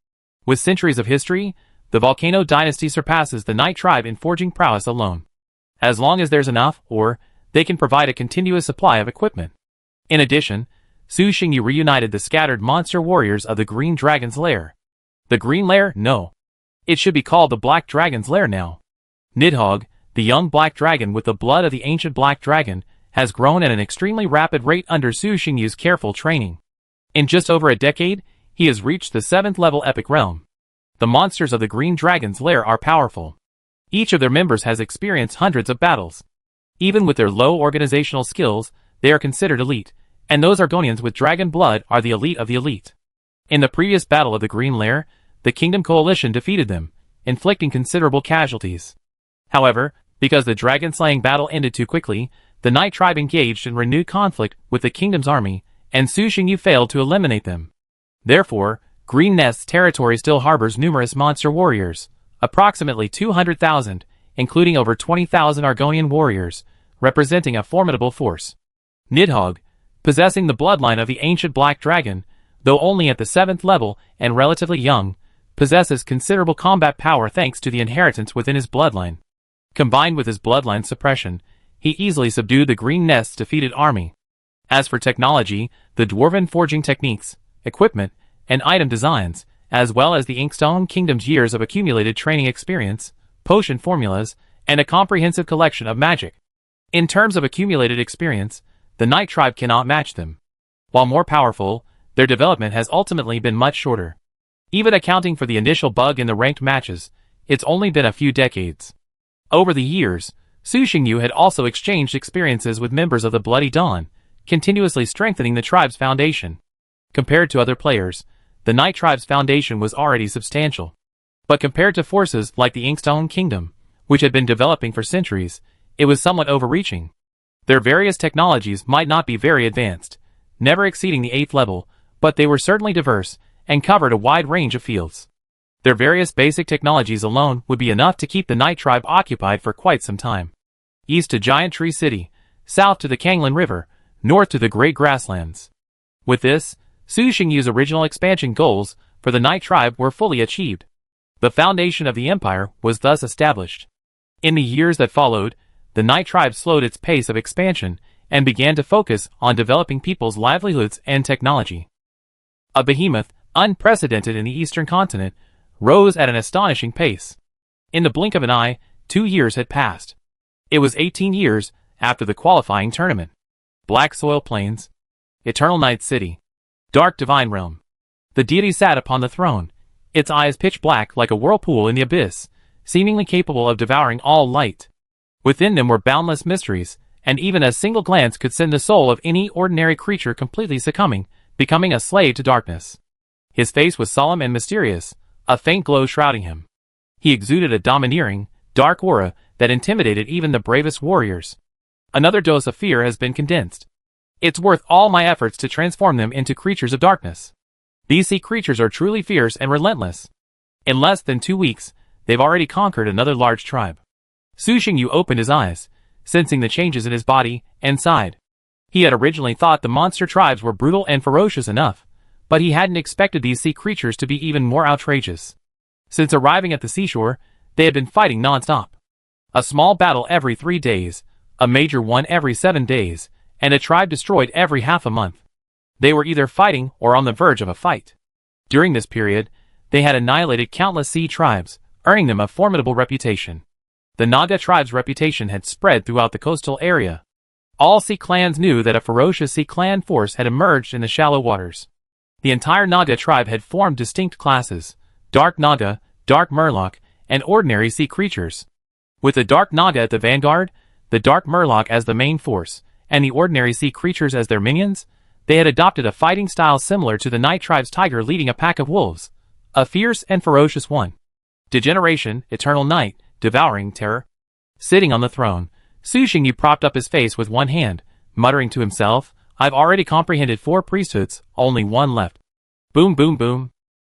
With centuries of history, the Volcano Dynasty surpasses the Night Tribe in forging prowess alone. As long as there's enough ore, they can provide a continuous supply of equipment. In addition, Su Xingyu reunited the scattered monster warriors of the Green Dragon's Lair. The Green Lair? No. It should be called the Black Dragon's Lair now. Nidhogg, the young black dragon with the blood of the ancient black dragon, has grown at an extremely rapid rate under Su Xingyu's careful training. In just over a decade, he has reached the 7th level epic realm. The monsters of the Green Dragon's Lair are powerful. Each of their members has experienced hundreds of battles. Even with their low organizational skills, they are considered elite, and those Argonians with dragon blood are the elite of the elite. In the previous battle of the Green Lair, the Kingdom Coalition defeated them, inflicting considerable casualties. However, because the dragon-slaying battle ended too quickly, the Night Tribe engaged in renewed conflict with the Kingdom's army, and Su Xingyu failed to eliminate them. Therefore, Green Nest's territory still harbors numerous monster warriors, approximately 200,000, including over 20,000 Argonian warriors, representing a formidable force. Nidhogg, possessing the bloodline of the ancient black dragon, though only at the 7th level and relatively young, possesses considerable combat power thanks to the inheritance within his bloodline. Combined with his bloodline suppression, he easily subdued the Green Nest's defeated army. As for technology, the dwarven forging techniques, equipment, and item designs, as well as the Inkstone Kingdom's years of accumulated training experience, potion formulas, and a comprehensive collection of magic. In terms of accumulated experience, the Night Tribe cannot match them. While more powerful, their development has ultimately been much shorter. Even accounting for the initial bug in the ranked matches, it's only been a few decades. Over the years, Su Xingyu had also exchanged experiences with members of the Bloody Dawn, continuously strengthening the tribe's foundation. Compared to other players, the Night Tribe's foundation was already substantial. But compared to forces like the Inkstone Kingdom, which had been developing for centuries, it was somewhat overreaching. Their various technologies might not be very advanced, never exceeding the 8th level, but they were certainly diverse, and covered a wide range of fields. Their various basic technologies alone would be enough to keep the Night Tribe occupied for quite some time. East to Giant Tree City, south to the Kanglin River, north to the Great Grasslands. With this, Su Xingyu's original expansion goals for the Night Tribe were fully achieved. The foundation of the empire was thus established. In the years that followed, the Night Tribe slowed its pace of expansion and began to focus on developing people's livelihoods and technology. A behemoth, unprecedented in the Eastern continent, rose at an astonishing pace. In the blink of an eye, 2 years had passed. It was 18 years after the qualifying tournament. Black Soil Plains, Eternal Night City, Dark Divine Realm. The deity sat upon the throne, its eyes pitch black like a whirlpool in the abyss, seemingly capable of devouring all light. Within them were boundless mysteries, and even a single glance could send the soul of any ordinary creature completely succumbing, becoming a slave to darkness. His face was solemn and mysterious, a faint glow shrouding him. He exuded a domineering, dark aura that intimidated even the bravest warriors. Another dose of fear has been condensed. It's worth all my efforts to transform them into creatures of darkness. These sea creatures are truly fierce and relentless. In less than 2 weeks, they've already conquered another large tribe. Su Xingyu opened his eyes, sensing the changes in his body, and sighed. He had originally thought the monster tribes were brutal and ferocious enough, but he hadn't expected these sea creatures to be even more outrageous. Since arriving at the seashore, they had been fighting non-stop. A small battle every 3 days, a major one every 7 days, and a tribe destroyed every half a month. They were either fighting or on the verge of a fight. During this period, they had annihilated countless sea tribes, earning them a formidable reputation. The Naga tribe's reputation had spread throughout the coastal area. All sea clans knew that a ferocious sea clan force had emerged in the shallow waters. The entire Naga tribe had formed distinct classes: Dark Naga, Dark Murloc, and ordinary sea creatures. With the Dark Naga at the vanguard, the Dark Murloc as the main force, and the ordinary sea creatures as their minions, they had adopted a fighting style similar to the Night Tribe's tiger leading a pack of wolves, a fierce and ferocious one. Degeneration, eternal night, devouring terror. Sitting on the throne, Su Xingyu propped up his face with one hand, muttering to himself, "I've already comprehended 4 priesthoods, only one left." Boom boom boom.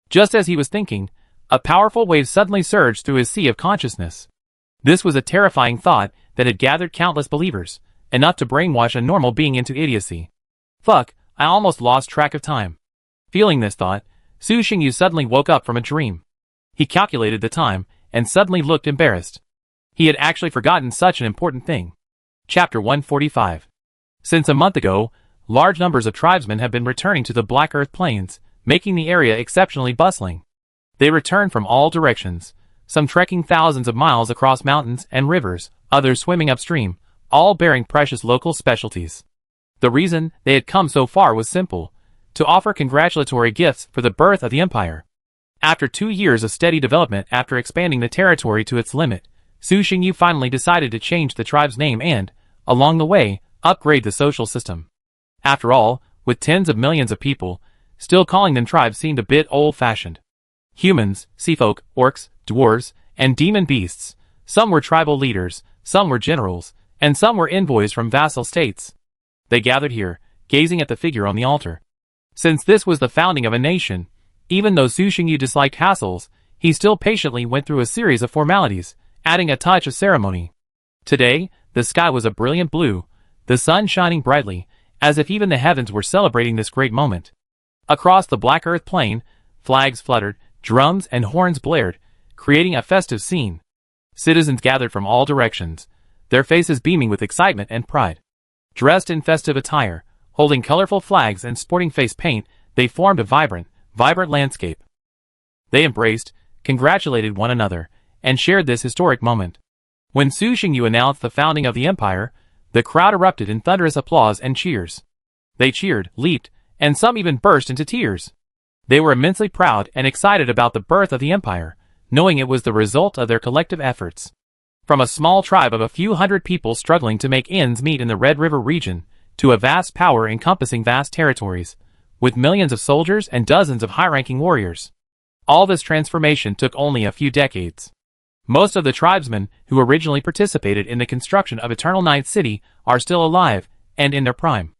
Just as he was thinking, a powerful wave suddenly surged through his sea of consciousness. This was a terrifying thought that had gathered countless believers, enough to brainwash a normal being into idiocy. Fuck, I almost lost track of time. Feeling this thought, Su Xingyu suddenly woke up from a dream. He calculated the time, and suddenly looked embarrassed. He had actually forgotten such an important thing. Chapter 145. Since a month ago, large numbers of tribesmen have been returning to the Black Earth Plains, making the area exceptionally bustling. They returned from all directions, some trekking thousands of miles across mountains and rivers, others swimming upstream, all bearing precious local specialties. The reason they had come so far was simple: to offer congratulatory gifts for the birth of the empire. After 2 years of steady development after expanding the territory to its limit, Su Xingyu finally decided to change the tribe's name and, along the way, upgrade the social system. After all, with tens of millions of people, still calling them tribes seemed a bit old-fashioned. Humans, seafolk, orcs, dwarves, and demon beasts, some were tribal leaders, some were generals, and some were envoys from vassal states. They gathered here, gazing at the figure on the altar. Since this was the founding of a nation, even though Su Xingyu disliked hassles, he still patiently went through a series of formalities, adding a touch of ceremony. Today, the sky was a brilliant blue, the sun shining brightly, as if even the heavens were celebrating this great moment. Across the Black Earth Plain, flags fluttered, drums and horns blared, creating a festive scene. Citizens gathered from all directions, their faces beaming with excitement and pride. Dressed in festive attire, holding colorful flags and sporting face paint, they formed a vibrant landscape. They embraced, congratulated one another, and shared this historic moment. When Su Xingyu announced the founding of the empire, the crowd erupted in thunderous applause and cheers. They cheered, leaped, and some even burst into tears. They were immensely proud and excited about the birth of the empire, knowing it was the result of their collective efforts. From a small tribe of a few hundred people struggling to make ends meet in the Red River region, to a vast power encompassing vast territories, with millions of soldiers and dozens of high-ranking warriors. All this transformation took only a few decades. Most of the tribesmen who originally participated in the construction of Eternal Night City are still alive and in their prime.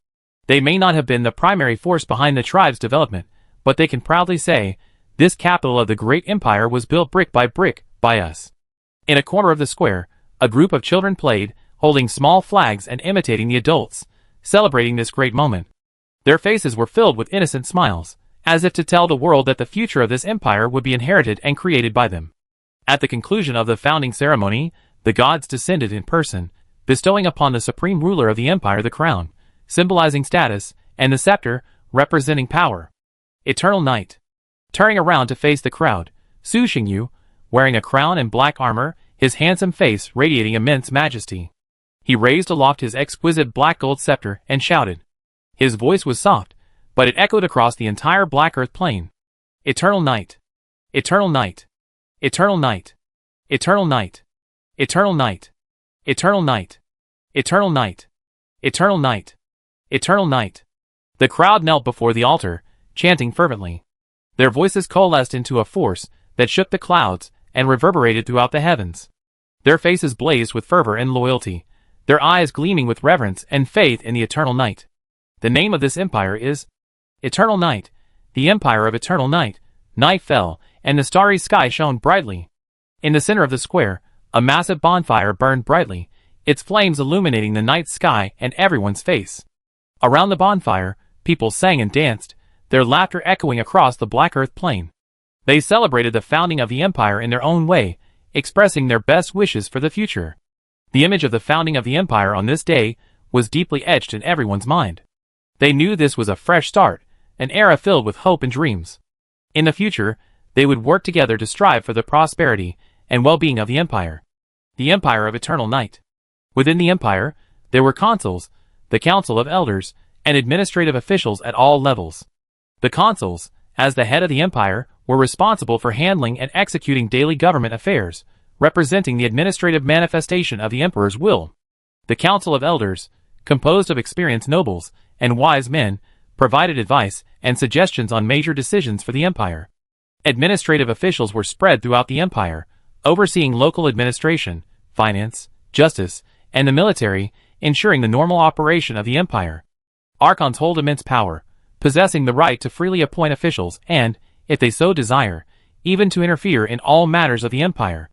They may not have been the primary force behind the tribe's development, but they can proudly say, this capital of the great empire was built brick by us. In a corner of the square, a group of children played, holding small flags and imitating the adults, celebrating this great moment. Their faces were filled with innocent smiles, as if to tell the world that the future of this empire would be inherited and created by them. At the conclusion of the founding ceremony, the gods descended in person, bestowing upon the supreme ruler of the empire the crown, symbolizing status, and the scepter, representing power. Eternal Night. Turning around to face the crowd, Su Xingyu, wearing a crown and black armor, his handsome face radiating immense majesty. He raised aloft his exquisite black gold scepter and shouted. His voice was soft, but it echoed across the entire Black Earth Plain. Eternal Night. Eternal Night. Eternal Night. Eternal Night. Eternal Night. Eternal Night. Eternal Night. Eternal Night. Eternal Night. The crowd knelt before the altar, chanting fervently. Their voices coalesced into a force that shook the clouds and reverberated throughout the heavens. Their faces blazed with fervor and loyalty, their eyes gleaming with reverence and faith in the Eternal Night. The name of this empire is Eternal Night, the Empire of Eternal Night. Night fell, and the starry sky shone brightly. In the center of the square, a massive bonfire burned brightly, its flames illuminating the night sky and everyone's face. Around the bonfire, people sang and danced, their laughter echoing across the Black Earth Plain. They celebrated the founding of the empire in their own way, expressing their best wishes for the future. The image of the founding of the empire on this day was deeply etched in everyone's mind. They knew this was a fresh start, an era filled with hope and dreams. In the future, they would work together to strive for the prosperity and well-being of the empire of Eternal Night. Within the empire, there were consuls, the Council of Elders, and administrative officials at all levels. The consuls, as the head of the empire, were responsible for handling and executing daily government affairs, representing the administrative manifestation of the emperor's will. The Council of Elders, composed of experienced nobles and wise men, provided advice and suggestions on major decisions for the empire. Administrative officials were spread throughout the empire, overseeing local administration, finance, justice, and the military, ensuring the normal operation of the empire. Archons hold immense power, possessing the right to freely appoint officials and, if they so desire, even to interfere in all matters of the empire.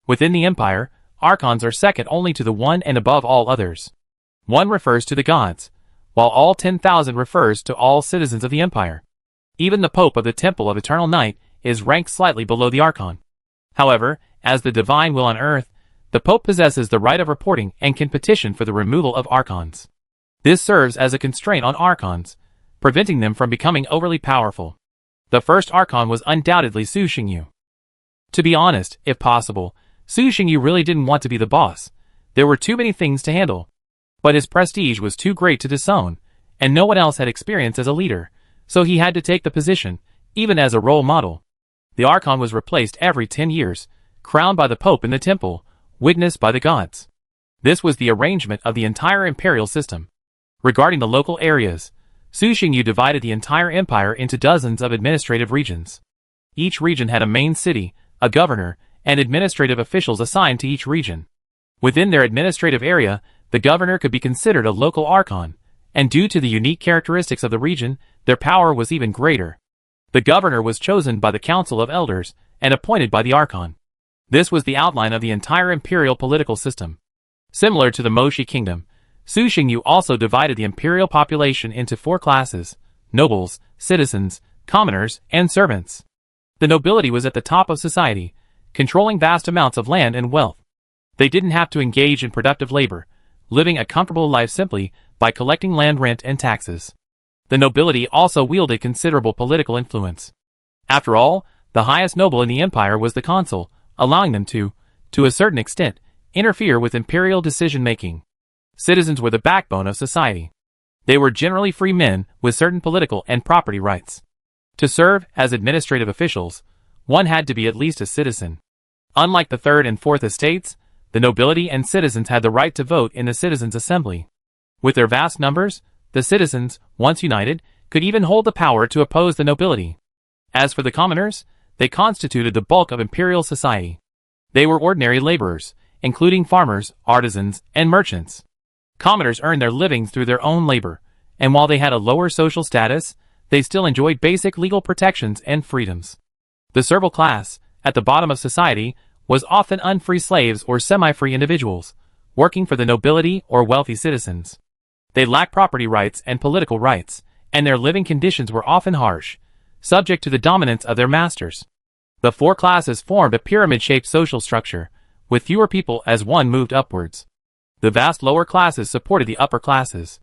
Within the empire, archons are second only to the one and above all others. One refers to the gods, while all 10,000 refers to all citizens of the empire. Even the Pope of the Temple of Eternal Night is ranked slightly below the archon. However, as the divine will on earth, the Pope possesses the right of reporting and can petition for the removal of archons. This serves as a constraint on archons, preventing them from becoming overly powerful. The first archon was undoubtedly Su Xingyu. To be honest, if possible, Su Xingyu really didn't want to be the boss. There were too many things to handle. But his prestige was too great to disown, and no one else had experience as a leader, so he had to take the position, even as a role model. The archon was replaced every 10 years, crowned by the Pope in the temple, witnessed by the gods. This was the arrangement of the entire imperial system. Regarding the local areas, Su Xingyu divided the entire empire into dozens of administrative regions. Each region had a main city, a governor, and administrative officials assigned to each region. Within their administrative area, the governor could be considered a local archon, and due to the unique characteristics of the region, their power was even greater. The governor was chosen by the Council of Elders and appointed by the archon. This was the outline of the entire imperial political system. Similar to the Moshi kingdom, Su Xingyu also divided the imperial population into 4 classes: nobles, citizens, commoners, and servants. The nobility was at the top of society, controlling vast amounts of land and wealth. They didn't have to engage in productive labor, living a comfortable life simply by collecting land rent and taxes. The nobility also wielded considerable political influence. After all, the highest noble in the empire was the consul, allowing them to a certain extent, interfere with imperial decision-making. Citizens were the backbone of society. They were generally free men with certain political and property rights. To serve as administrative officials, one had to be at least a citizen. Unlike the third and fourth estates, the nobility and citizens had the right to vote in the citizens' assembly. With their vast numbers, the citizens, once united, could even hold the power to oppose the nobility. As for the commoners, they constituted the bulk of imperial society. They were ordinary laborers, including farmers, artisans, and merchants. Commoners earned their livings through their own labor, and while they had a lower social status, they still enjoyed basic legal protections and freedoms. The servile class, at the bottom of society, was often unfree slaves or semi-free individuals, working for the nobility or wealthy citizens. They lacked property rights and political rights, and their living conditions were often harsh, subject to the dominance of their masters. The 4 classes formed a pyramid-shaped social structure, with fewer people as one moved upwards. The vast lower classes supported the upper classes.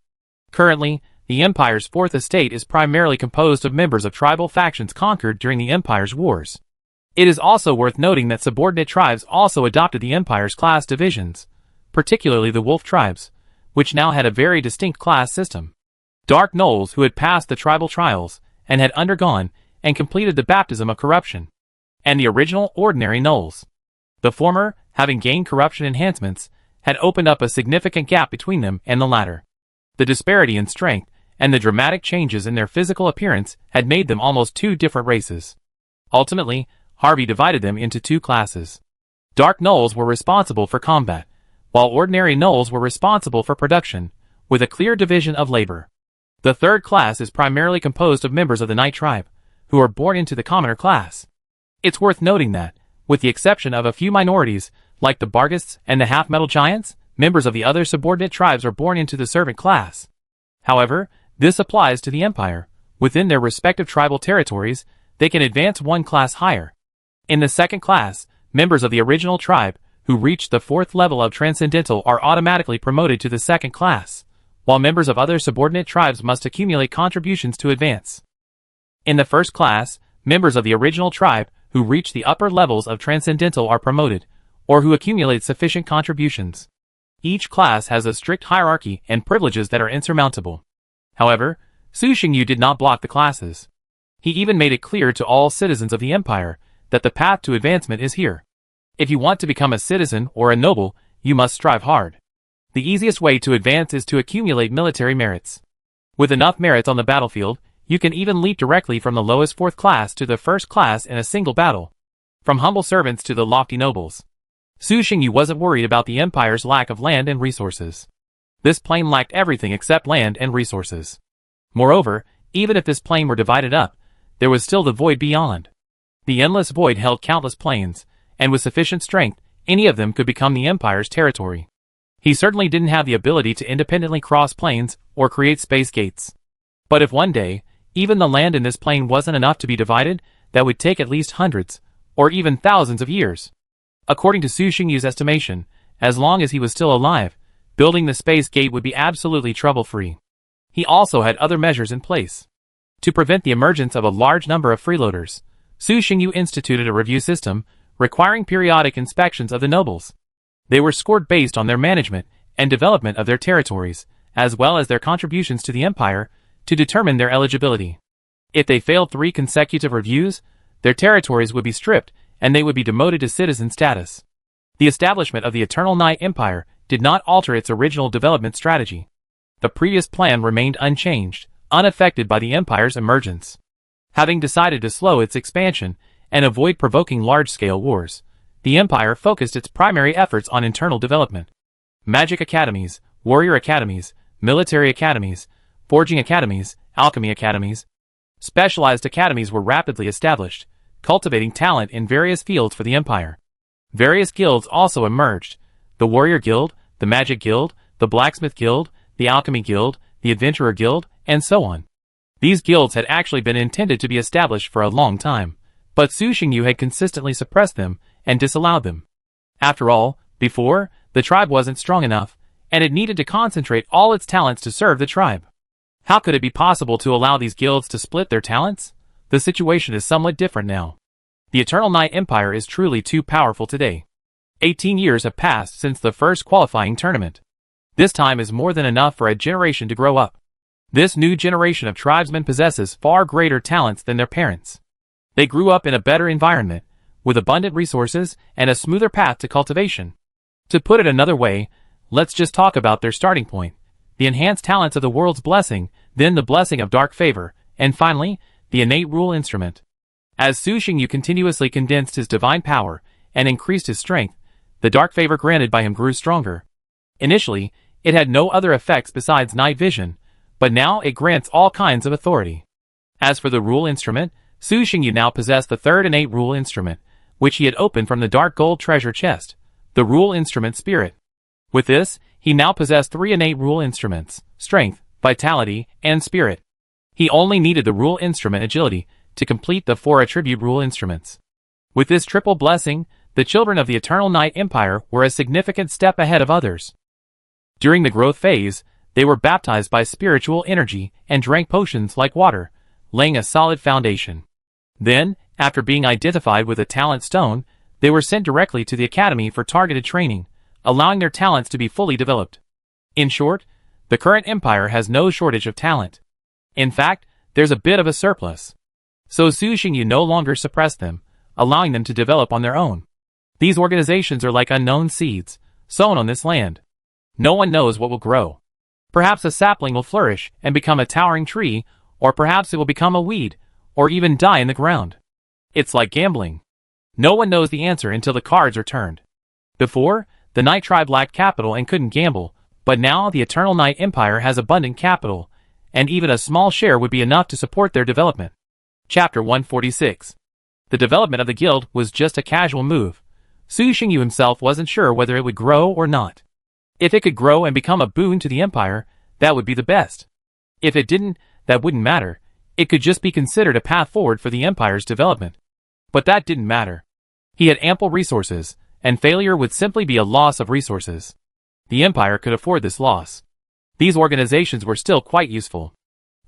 Currently, the empire's 4th estate is primarily composed of members of tribal factions conquered during the empire's wars. It is also worth noting that subordinate tribes also adopted the empire's class divisions, particularly the wolf tribes, which now had a very distinct class system. Dark gnolls who had passed the tribal trials and had undergone and completed the baptism of corruption, and the original ordinary gnolls. The former, having gained corruption enhancements, had opened up a significant gap between them and the latter. The disparity in strength and the dramatic changes in their physical appearance had made them almost 2 different races. Ultimately, Harvey divided them into 2 classes. Dark gnolls were responsible for combat, while ordinary gnolls were responsible for production, with a clear division of labor. The 3rd class is primarily composed of members of the Night tribe, who are born into the commoner class. It's worth noting that, with the exception of a few minorities, like the Barghists and the half-metal giants, members of the other subordinate tribes are born into the servant class. However, this applies to the empire. Within their respective tribal territories, they can advance 1 class higher. In the 2nd class, members of the original tribe, who reach the 4th level of Transcendental are automatically promoted to the 2nd class, while members of other subordinate tribes must accumulate contributions to advance. In the 1st class, members of the original tribe, who reach the upper levels of Transcendental are promoted, or who accumulate sufficient contributions. Each class has a strict hierarchy and privileges that are insurmountable. However, Su Xingyu did not block the classes. He even made it clear to all citizens of the empire that the path to advancement is here. If you want to become a citizen or a noble, you must strive hard. The easiest way to advance is to accumulate military merits. With enough merits on the battlefield, you can even leap directly from the lowest 4th class to the 1st class in a single battle. From humble servants to the lofty nobles. Su Xingyu wasn't worried about the empire's lack of land and resources. This plain lacked everything except land and resources. Moreover, even if this plain were divided up, there was still the void beyond. The endless void held countless plains, and with sufficient strength, any of them could become the empire's territory. He certainly didn't have the ability to independently cross plains or create space gates. But if one day, even the land in this plain wasn't enough to be divided, that would take at least hundreds, or even thousands of years. According to Su Xingyu's estimation, as long as he was still alive, building the space gate would be absolutely trouble-free. He also had other measures in place. To prevent the emergence of a large number of freeloaders, Su Xingyu instituted a review system, requiring periodic inspections of the nobles. They were scored based on their management and development of their territories, as well as their contributions to the empire, to determine their eligibility. If they failed 3 consecutive reviews, their territories would be stripped, and they would be demoted to citizen status. The establishment of the Eternal Night Empire did not alter its original development strategy. The previous plan remained unchanged, unaffected by the empire's emergence. Having decided to slow its expansion and avoid provoking large-scale wars, the empire focused its primary efforts on internal development. Magic academies, warrior academies, military academies, forging academies, alchemy academies. Specialized academies were rapidly established, cultivating talent in various fields for the empire. Various guilds also emerged: the Warrior Guild, the Magic Guild, the Blacksmith Guild, the Alchemy Guild, the Adventurer Guild, and so on. These guilds had actually been intended to be established for a long time, but Su Xingyu had consistently suppressed them and disallowed them. After all, before, the tribe wasn't strong enough, and it needed to concentrate all its talents to serve the tribe. How could it be possible to allow these guilds to split their talents? The situation is somewhat different now. The Eternal Night Empire is truly too powerful today. 18 years have passed since the first qualifying tournament. This time is more than enough for a generation to grow up. This new generation of tribesmen possesses far greater talents than their parents. They grew up in a better environment, with abundant resources and a smoother path to cultivation. To put it another way, let's just talk about their starting point: the enhanced talents of the world's blessing, then the blessing of dark favor, and finally, the innate rule instrument. As Su Xingyu continuously condensed his divine power and increased his strength, the dark favor granted by him grew stronger. Initially, it had no other effects besides night vision, but now it grants all kinds of authority. As for the rule instrument, Su Xingyu now possessed the 3rd innate rule instrument, which he had opened from the dark gold treasure chest, the rule instrument spirit. With this, he now possessed 3 innate rule instruments: strength, vitality, and spirit. He only needed the rule instrument agility to complete the 4 attribute rule instruments. With this triple blessing, the children of the Eternal Night Empire were a significant step ahead of others. During the growth phase, they were baptized by spiritual energy and drank potions like water, laying a solid foundation. Then, after being identified with a talent stone, they were sent directly to the academy for targeted training, allowing their talents to be fully developed. In short, the current empire has no shortage of talent. In fact, there's a bit of a surplus. So Su Xingyu no longer suppressed them, allowing them to develop on their own. These organizations are like unknown seeds, sown on this land. No one knows what will grow. Perhaps a sapling will flourish and become a towering tree, or perhaps it will become a weed, or even die in the ground. It's like gambling. No one knows the answer until the cards are turned. Before, the Night Tribe lacked capital and couldn't gamble, but now the Eternal Night Empire has abundant capital, and even a small share would be enough to support their development. Chapter 146. The development of the guild was just a casual move. Su Xingyu himself wasn't sure whether it would grow or not. If it could grow and become a boon to the empire, that would be the best. If it didn't, that wouldn't matter. It could just be considered a path forward for the empire's development. But that didn't matter. He had ample resources, and failure would simply be a loss of resources. The empire could afford this loss. These organizations were still quite useful.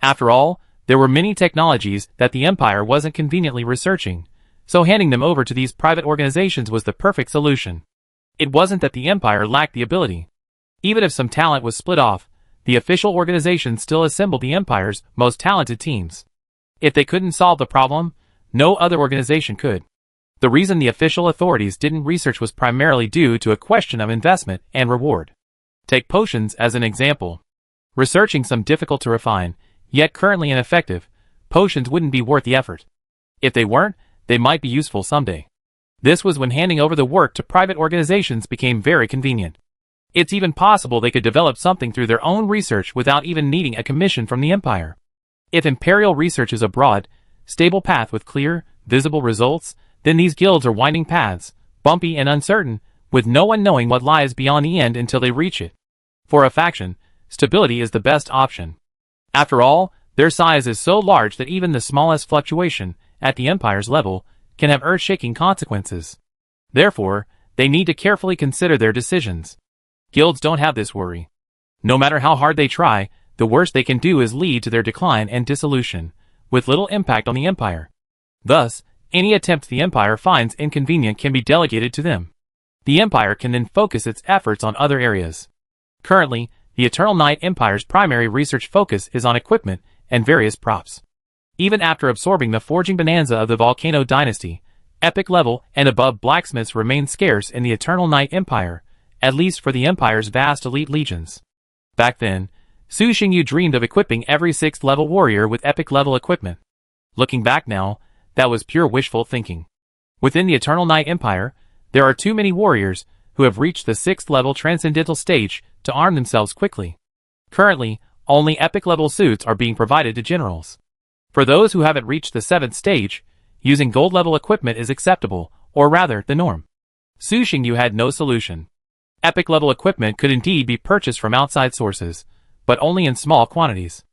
After all, there were many technologies that the empire wasn't conveniently researching, so handing them over to these private organizations was the perfect solution. It wasn't that the empire lacked the ability. Even if some talent was split off, the official organization still assembled the Empire's most talented teams. If they couldn't solve the problem, no other organization could. The reason the official authorities didn't research was primarily due to a question of investment and reward. Take potions as an example. Researching some difficult to refine, yet currently ineffective, potions wouldn't be worth the effort. If they weren't, they might be useful someday. This was when handing over the work to private organizations became very convenient. It's even possible they could develop something through their own research without even needing a commission from the Empire. If Imperial research is a broad, stable path with clear, visible results, then these guilds are winding paths, bumpy and uncertain, with no one knowing what lies beyond the end until they reach it. For a faction, stability is the best option. After all, their size is so large that even the smallest fluctuation, at the Empire's level, can have earth-shaking consequences. Therefore, they need to carefully consider their decisions. Guilds don't have this worry. No matter how hard they try, the worst they can do is lead to their decline and dissolution, with little impact on the Empire. Thus, any attempt the Empire finds inconvenient can be delegated to them. The Empire can then focus its efforts on other areas. Currently, the Eternal Night Empire's primary research focus is on equipment and various props. Even after absorbing the forging bonanza of the Volcano Dynasty, epic level and above blacksmiths remain scarce in the Eternal Night Empire, at least for the Empire's vast elite legions. Back then, Su Xingyu dreamed of equipping every 6th level warrior with epic level equipment. Looking back now, that was pure wishful thinking. Within the Eternal Night Empire, there are too many warriors who have reached the 6th level transcendental stage to arm themselves quickly. Currently, only epic level suits are being provided to generals. For those who haven't reached the 7th stage, using gold level equipment is acceptable, or rather, the norm. Su Xingyu had no solution. Epic level equipment could indeed be purchased from outside sources, but only in small quantities.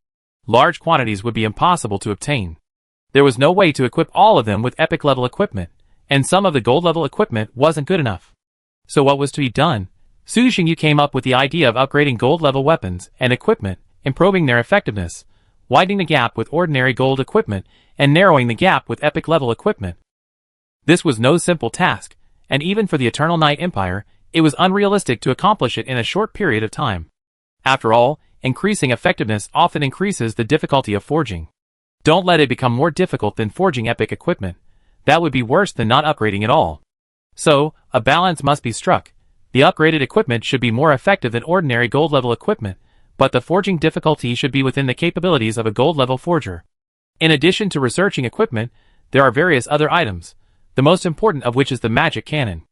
Large quantities would be impossible to obtain. There was no way to equip all of them with epic level equipment, and some of the gold level equipment wasn't good enough. So what was to be done? Su Xingyu came up with the idea of upgrading gold level weapons and equipment, improving their effectiveness, widening the gap with ordinary gold equipment, and narrowing the gap with epic level equipment. This was no simple task, and even for the Eternal Night Empire, it was unrealistic to accomplish it in a short period of time. After all, increasing effectiveness often increases the difficulty of forging. Don't let it become more difficult than forging epic equipment. That would be worse than not upgrading at all. So, a balance must be struck. The upgraded equipment should be more effective than ordinary gold level equipment, but the forging difficulty should be within the capabilities of a gold level forger. In addition to researching equipment, there are various other items, the most important of which is the magic cannon.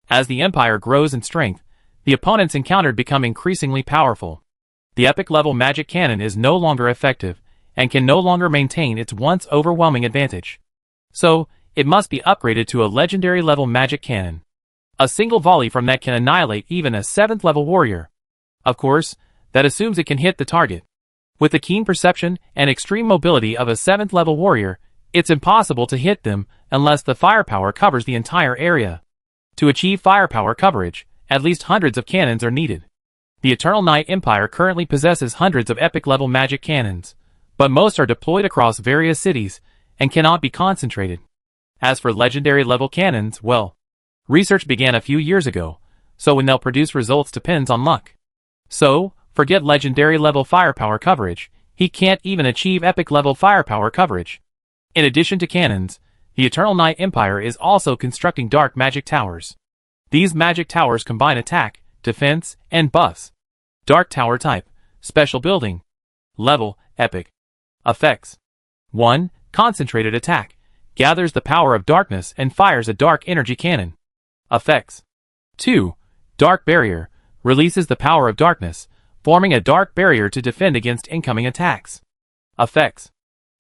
As the Empire grows in strength, the opponents encountered become increasingly powerful. The epic level magic cannon is no longer effective, and can no longer maintain its once overwhelming advantage. So, it must be upgraded to a legendary level magic cannon. A single volley from that can annihilate even a 7th level warrior. Of course, that assumes it can hit the target. With the keen perception and extreme mobility of a 7th level warrior, it's impossible to hit them unless the firepower covers the entire area. To achieve firepower coverage, at least hundreds of cannons are needed. The Eternal Night Empire currently possesses hundreds of epic level magic cannons, but most are deployed across various cities and cannot be concentrated. As for legendary level cannons, well, research began a few years ago, so when they'll produce results depends on luck. So, forget legendary level firepower coverage, he can't even achieve epic level firepower coverage. In addition to cannons, the Eternal Night Empire is also constructing dark magic towers. These magic towers combine attack, defense, and buffs. Dark Tower type, special building. Level, epic. Effects. 1. Concentrated attack. Gathers the power of darkness and fires a dark energy cannon. Effects. 2. Dark barrier. Releases the power of darkness, forming a dark barrier to defend against incoming attacks. Effects.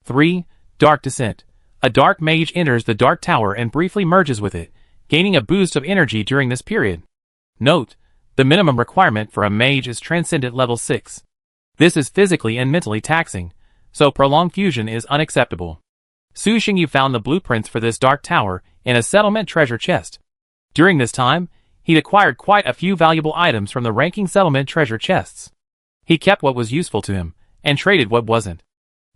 3. Dark descent. A dark mage enters the dark tower and briefly merges with it, gaining a boost of energy during this period. Note, the minimum requirement for a mage is transcendent level 6. This is physically and mentally taxing, so prolonged fusion is unacceptable. Su Xingyu found the blueprints for this dark tower in a settlement treasure chest. During this time, he'd acquired quite a few valuable items from the ranking settlement treasure chests. He kept what was useful to him, and traded what wasn't.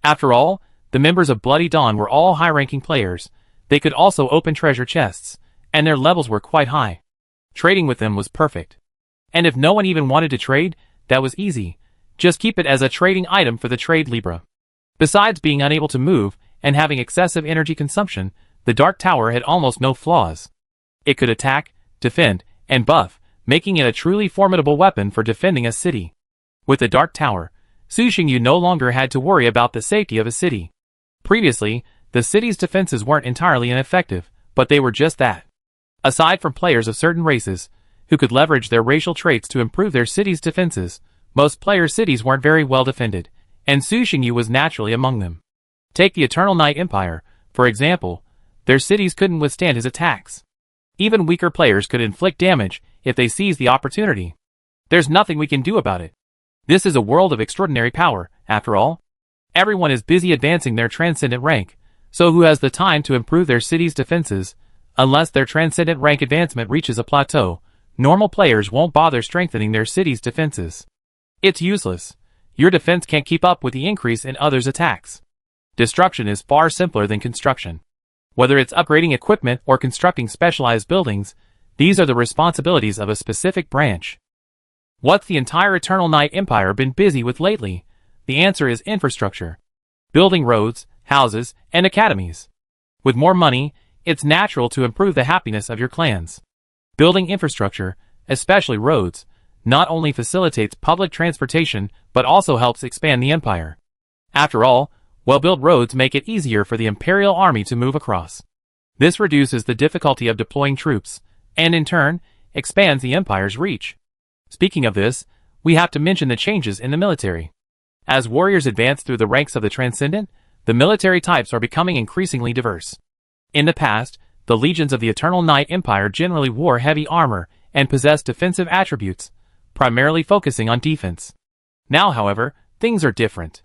After all, the members of Bloody Dawn were all high-ranking players. They could also open treasure chests, and their levels were quite high. Trading with them was perfect. And if no one even wanted to trade, that was easy. Just keep it as a trading item for the trade Libra. Besides being unable to move and having excessive energy consumption, the Dark Tower had almost no flaws. It could attack, defend, and buff, making it a truly formidable weapon for defending a city. With the Dark Tower, Su Xingyu no longer had to worry about the safety of a city. Previously, the city's defenses weren't entirely ineffective, but they were just that. Aside from players of certain races, who could leverage their racial traits to improve their city's defenses, most players' cities weren't very well defended, and Su Xingyu was naturally among them. Take the Eternal Night Empire, for example. Their cities couldn't withstand his attacks. Even weaker players could inflict damage if they seized the opportunity. There's nothing we can do about it. This is a world of extraordinary power, after all. Everyone is busy advancing their transcendent rank, so who has the time to improve their city's defenses? Unless their transcendent rank advancement reaches a plateau, normal players won't bother strengthening their city's defenses. It's useless. Your defense can't keep up with the increase in others' attacks. Destruction is far simpler than construction. Whether it's upgrading equipment or constructing specialized buildings, these are the responsibilities of a specific branch. What's the entire Eternal Night Empire been busy with lately? The answer is infrastructure. Building roads, houses, and academies. With more money, it's natural to improve the happiness of your clans. Building infrastructure, especially roads, not only facilitates public transportation but also helps expand the empire. After all, well-built roads make it easier for the Imperial Army to move across. This reduces the difficulty of deploying troops, and in turn, expands the Empire's reach. Speaking of this, we have to mention the changes in the military. As warriors advance through the ranks of the Transcendent, the military types are becoming increasingly diverse. In the past, the legions of the Eternal Night Empire generally wore heavy armor and possessed defensive attributes, primarily focusing on defense. Now, however, things are different.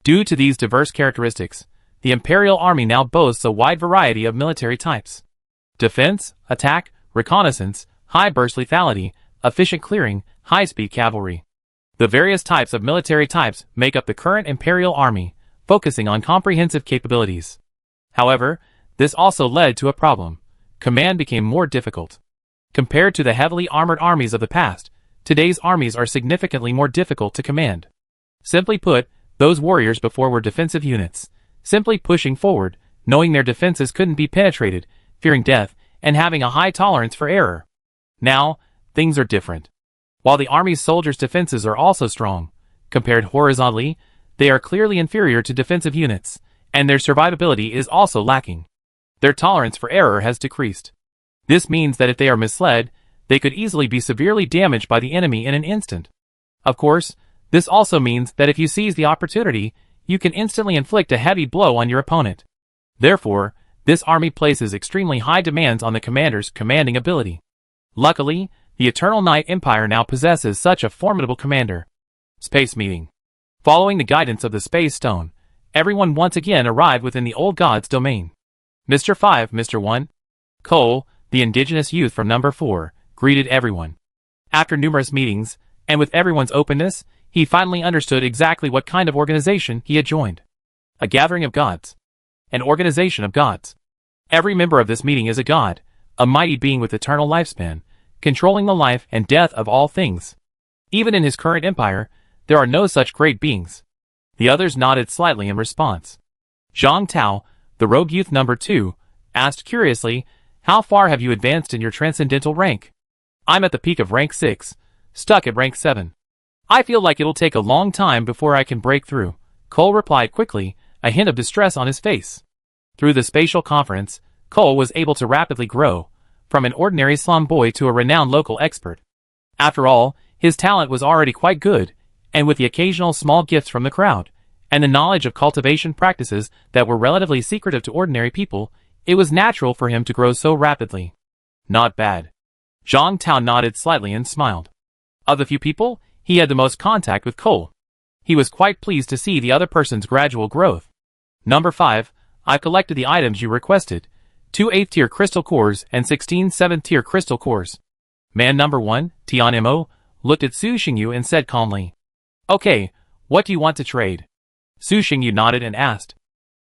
Due to these diverse characteristics, the Imperial Army now boasts a wide variety of military types. Defense, attack, reconnaissance, high-burst lethality, efficient clearing, high-speed cavalry. The various types of military types make up the current Imperial Army, focusing on comprehensive capabilities. However, this also led to a problem. Command became more difficult. Compared to the heavily armored armies of the past, today's armies are significantly more difficult to command. Simply put, those warriors before were defensive units, simply pushing forward, knowing their defenses couldn't be penetrated, fearing death, and having a high tolerance for error. Now, things are different. While the army's soldiers' defenses are also strong, compared horizontally, they are clearly inferior to defensive units, and their survivability is also lacking. Their tolerance for error has decreased. This means that if they are misled, they could easily be severely damaged by the enemy in an instant. Of course, this also means that if you seize the opportunity, you can instantly inflict a heavy blow on your opponent. Therefore, this army places extremely high demands on the commander's commanding ability. Luckily, the Eternal Night Empire now possesses such a formidable commander. Space meeting. Following the guidance of the Space Stone, everyone once again arrived within the Old God's domain. Mr. 5, Mr. 1. Cole, the indigenous youth from number 4, greeted everyone. After numerous meetings, and with everyone's openness, he finally understood exactly what kind of organization he had joined. A gathering of gods. An organization of gods. Every member of this meeting is a god, a mighty being with eternal lifespan, controlling the life and death of all things. Even in his current empire, there are no such great beings. The others nodded slightly in response. Zhang Tao, the rogue youth number 2, asked curiously, "How far have you advanced in your transcendental rank?" "I'm at the peak of rank 6, stuck at rank 7. I feel like it'll take a long time before I can break through," Cole replied quickly, a hint of distress on his face. Through the spatial conference, Cole was able to rapidly grow, from an ordinary slum boy to a renowned local expert. After all, his talent was already quite good, and with the occasional small gifts from the crowd, and the knowledge of cultivation practices that were relatively secretive to ordinary people, it was natural for him to grow so rapidly. Not bad. Zhang Tao nodded slightly and smiled. Of the few people, he had the most contact with Cole. He was quite pleased to see the other person's gradual growth. Number 5, I've collected the items you requested, 2 8th-tier crystal cores and 16 7th-tier crystal cores. Man number 1, Tian Mo, looked at Su Xingyu and said calmly. Okay, what do you want to trade? Su Xingyu nodded and asked.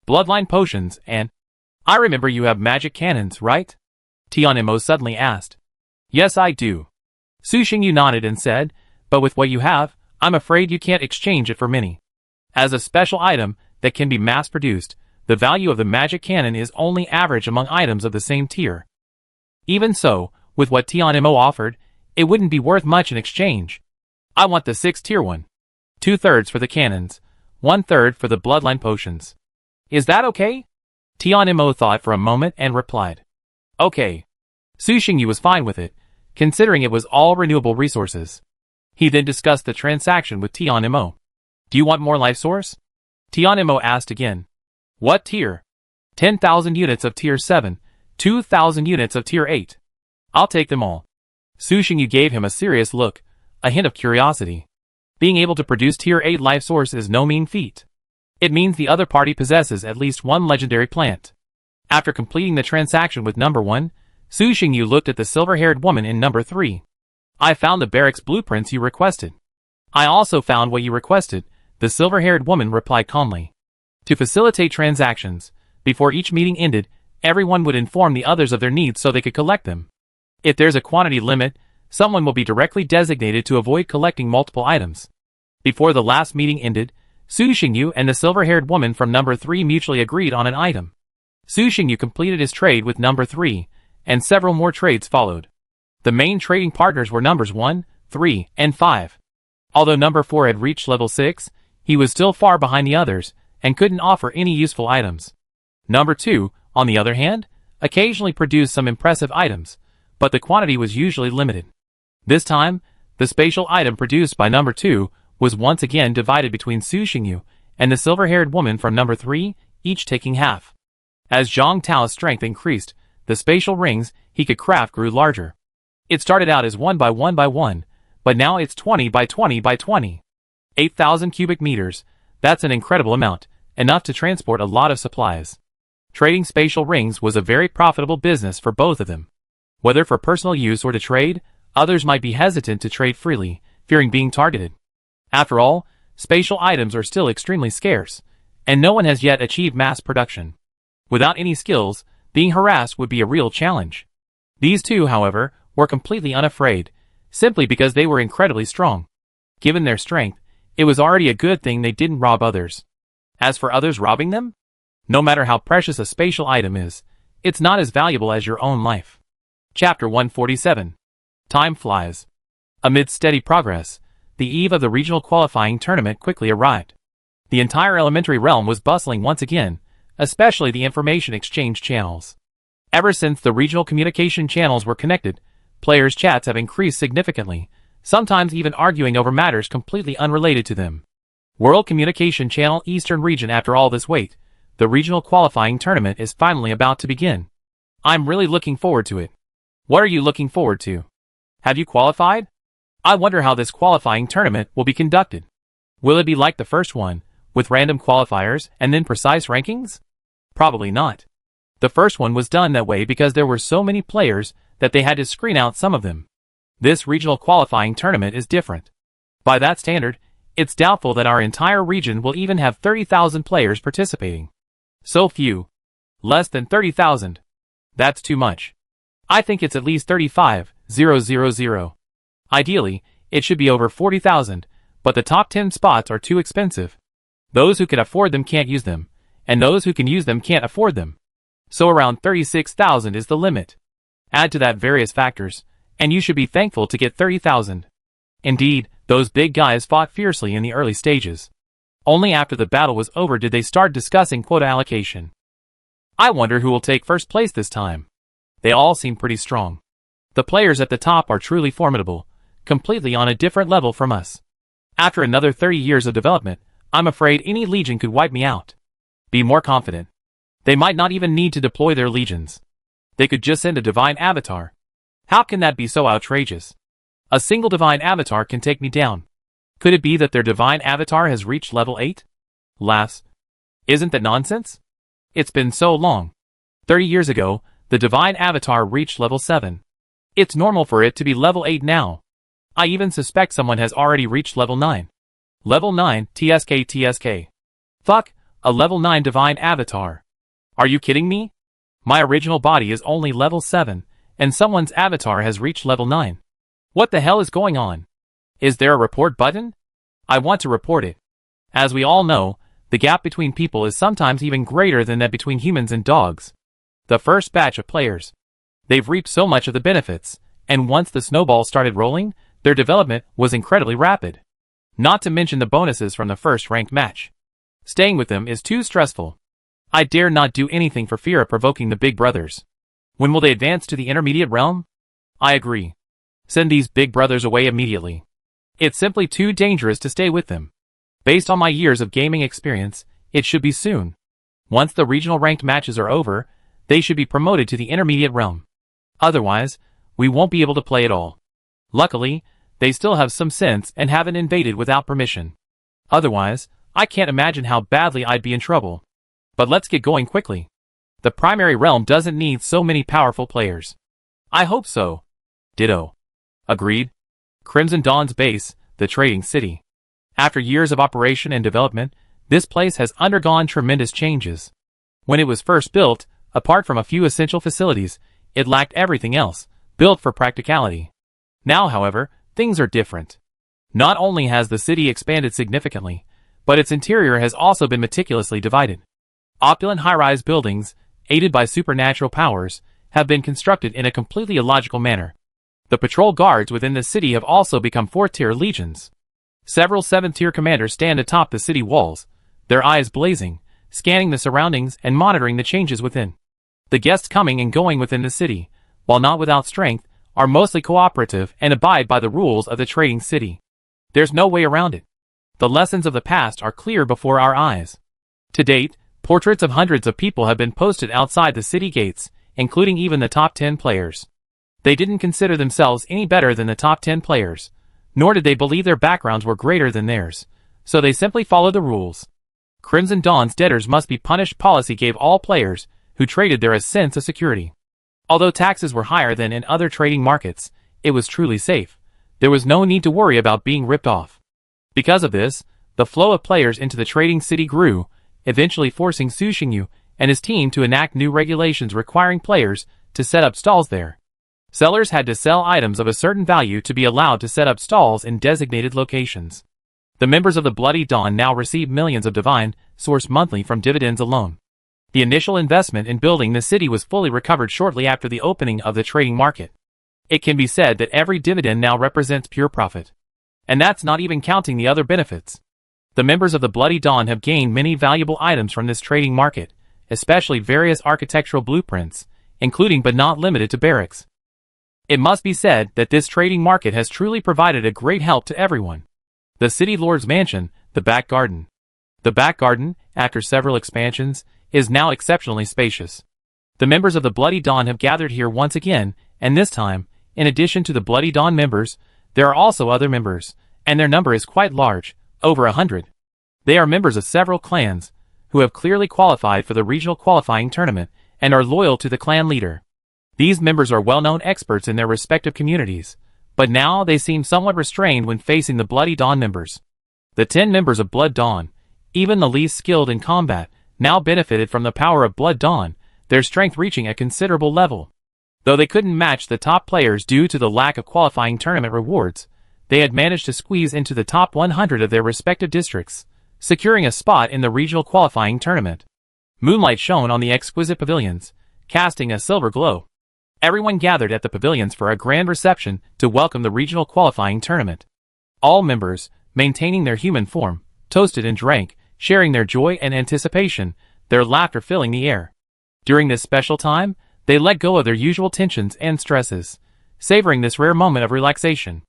Bloodline potions and... I remember you have magic cannons, right? Tian Mo suddenly asked. Yes, I do. Su Xingyu nodded and said, but with what you have, I'm afraid you can't exchange it for many. As a special item that can be mass-produced, the value of the magic cannon is only average among items of the same tier. Even so, with what Tianmo offered, it wouldn't be worth much in exchange. I want the 6th tier one. 2/3 for the cannons, 1/3 for the bloodline potions. Is that okay? Tianmo thought for a moment and replied. Okay. Su Xingyu was fine with it, considering it was all renewable resources. He then discussed the transaction with Tianmo. Do you want more life source? Tianmo asked again. What tier? 10,000 units of tier 7, 2,000 units of tier 8. I'll take them all. Su Xingyu gave him a serious look, a hint of curiosity. Being able to produce tier 8 life source is no mean feat. It means the other party possesses at least one legendary plant. After completing the transaction with number 1, Su Xingyu looked at the silver-haired woman in number 3. I found the barracks blueprints you requested. I also found what you requested, the silver-haired woman replied calmly. To facilitate transactions, before each meeting ended, everyone would inform the others of their needs so they could collect them. If there's a quantity limit, someone will be directly designated to avoid collecting multiple items. Before the last meeting ended, Su Xingyu and the silver-haired woman from number 3 mutually agreed on an item. Su Xingyu completed his trade with number 3, and several more trades followed. The main trading partners were numbers 1, 3, and 5. Although number 4 had reached level 6, he was still far behind the others, and couldn't offer any useful items. Number 2, on the other hand, occasionally produced some impressive items, but the quantity was usually limited. This time, the spatial item produced by number 2 was once again divided between Su Xingyu and the silver-haired woman from number 3, each taking half. As Zhang Tao's strength increased, the spatial rings he could craft grew larger. It started out as 1 by 1 by 1, but now it's 20 by 20 by 20. 8,000 cubic meters, that's an incredible amount, enough to transport a lot of supplies. Trading spatial rings was a very profitable business for both of them. Whether for personal use or to trade, others might be hesitant to trade freely, fearing being targeted. After all, spatial items are still extremely scarce, and no one has yet achieved mass production. Without any skills, being harassed would be a real challenge. These two, however, were completely unafraid, simply because they were incredibly strong. Given their strength, it was already a good thing they didn't rob others. As for others robbing them, no matter how precious a spatial item is, it's not as valuable as your own life. Chapter 147. Time flies. Amid steady progress, the eve of the regional qualifying tournament quickly arrived. The entire elementary realm was bustling once again, especially the information exchange channels. Ever since the regional communication channels were connected, players' chats have increased significantly, sometimes even arguing over matters completely unrelated to them. World Communication Channel Eastern Region. After all this wait, the regional qualifying tournament is finally about to begin. I'm really looking forward to it. What are you looking forward to? Have you qualified? I wonder how this qualifying tournament will be conducted. Will it be like the first one, with random qualifiers and then precise rankings? Probably not. The first one was done that way because there were so many players that they had to screen out some of them. This regional qualifying tournament is different. By that standard, it's doubtful that our entire region will even have 30,000 players participating. So few. Less than 30,000. That's too much. I think it's at least 35,000. Ideally, it should be over 40,000, but the top 10 spots are too expensive. Those who can afford them can't use them, and those who can use them can't afford them. So around 36,000 is the limit. Add to that various factors, and you should be thankful to get 30,000. Indeed, those big guys fought fiercely in the early stages. Only after the battle was over did they start discussing quota allocation. I wonder who will take first place this time. They all seem pretty strong. The players at the top are truly formidable, completely on a different level from us. After another 30 years of development, I'm afraid any legion could wipe me out. Be more confident. They might not even need to deploy their legions. They could just send a divine avatar. How can that be so outrageous? A single divine avatar can take me down. Could it be that their divine avatar has reached level 8? Laughs. Isn't that nonsense? It's been so long. 30 years ago, the divine avatar reached level 7. It's normal for it to be level 8 now. I even suspect someone has already reached level 9. Level 9, TSK. Fuck, a level 9 divine avatar. Are you kidding me? My original body is only level 7, and someone's avatar has reached level 9. What the hell is going on? Is there a report button? I want to report it. As we all know, the gap between people is sometimes even greater than that between humans and dogs. The first batch of players. They've reaped so much of the benefits, and once the snowball started rolling, their development was incredibly rapid. Not to mention the bonuses from the first ranked match. Staying with them is too stressful. I dare not do anything for fear of provoking the big brothers. When will they advance to the intermediate realm? I agree. Send these big brothers away immediately. It's simply too dangerous to stay with them. Based on my years of gaming experience, it should be soon. Once the regional ranked matches are over, they should be promoted to the intermediate realm. Otherwise, we won't be able to play at all. Luckily, they still have some sense and haven't invaded without permission. Otherwise, I can't imagine how badly I'd be in trouble. But let's get going quickly. The primary realm doesn't need so many powerful players. I hope so. Ditto. Agreed. Crimson Dawn's base, the trading city. After years of operation and development, this place has undergone tremendous changes. When it was first built, apart from a few essential facilities, it lacked everything else, built for practicality. Now, however, things are different. Not only has the city expanded significantly, but its interior has also been meticulously divided. Opulent high-rise buildings, aided by supernatural powers, have been constructed in a completely illogical manner. The patrol guards within the city have also become fourth-tier legions. Several seventh-tier commanders stand atop the city walls, their eyes blazing, scanning the surroundings and monitoring the changes within. The guests coming and going within the city, while not without strength, are mostly cooperative and abide by the rules of the trading city. There's no way around it. The lessons of the past are clear before our eyes. To date, portraits of hundreds of people have been posted outside the city gates, including even the top 10 players. They didn't consider themselves any better than the top 10 players, nor did they believe their backgrounds were greater than theirs, so they simply followed the rules. Crimson Dawn's debtors must be punished policy gave all players who traded there a sense of security. Although taxes were higher than in other trading markets, it was truly safe. There was no need to worry about being ripped off. Because of this, the flow of players into the trading city grew, eventually forcing Su Xingyu and his team to enact new regulations requiring players to set up stalls there. Sellers had to sell items of a certain value to be allowed to set up stalls in designated locations. The members of the Bloody Dawn now receive millions of divine source monthly from dividends alone. The initial investment in building the city was fully recovered shortly after the opening of the trading market. It can be said that every dividend now represents pure profit. And that's not even counting the other benefits. The members of the Bloody Dawn have gained many valuable items from this trading market, especially various architectural blueprints, including but not limited to barracks. It must be said that this trading market has truly provided a great help to everyone. The City Lord's Mansion, the Back Garden. The Back Garden, after several expansions, is now exceptionally spacious. The members of the Bloody Dawn have gathered here once again, and this time, in addition to the Bloody Dawn members, there are also other members, and their number is quite large, over 100. They are members of several clans, who have clearly qualified for the regional qualifying tournament, and are loyal to the clan leader. These members are well-known experts in their respective communities, but now they seem somewhat restrained when facing the Bloody Dawn members. The 10 members of Blood Dawn, even the least skilled in combat, now benefited from the power of Blood Dawn, their strength reaching a considerable level. Though they couldn't match the top players due to the lack of qualifying tournament rewards, they had managed to squeeze into the top 100 of their respective districts, securing a spot in the regional qualifying tournament. Moonlight shone on the exquisite pavilions, casting a silver glow. Everyone gathered at the pavilions for a grand reception to welcome the regional qualifying tournament. All members, maintaining their human form, toasted and drank, sharing their joy and anticipation, their laughter filling the air. During this special time, they let go of their usual tensions and stresses, savoring this rare moment of relaxation.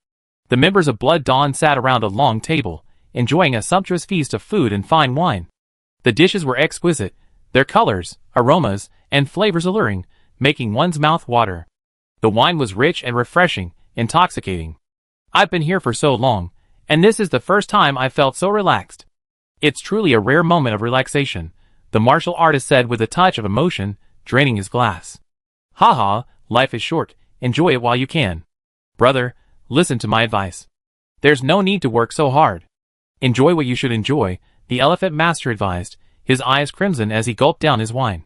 The members of Blood Dawn sat around a long table, enjoying a sumptuous feast of food and fine wine. The dishes were exquisite, their colors, aromas, and flavors alluring, making one's mouth water. The wine was rich and refreshing, intoxicating. I've been here for so long, and this is the first time I've felt so relaxed. It's truly a rare moment of relaxation, the martial artist said with a touch of emotion, draining his glass. Haha, life is short, enjoy it while you can. Brother, listen to my advice. There's no need to work so hard. Enjoy what you should enjoy, the elephant master advised, his eyes crimson as he gulped down his wine.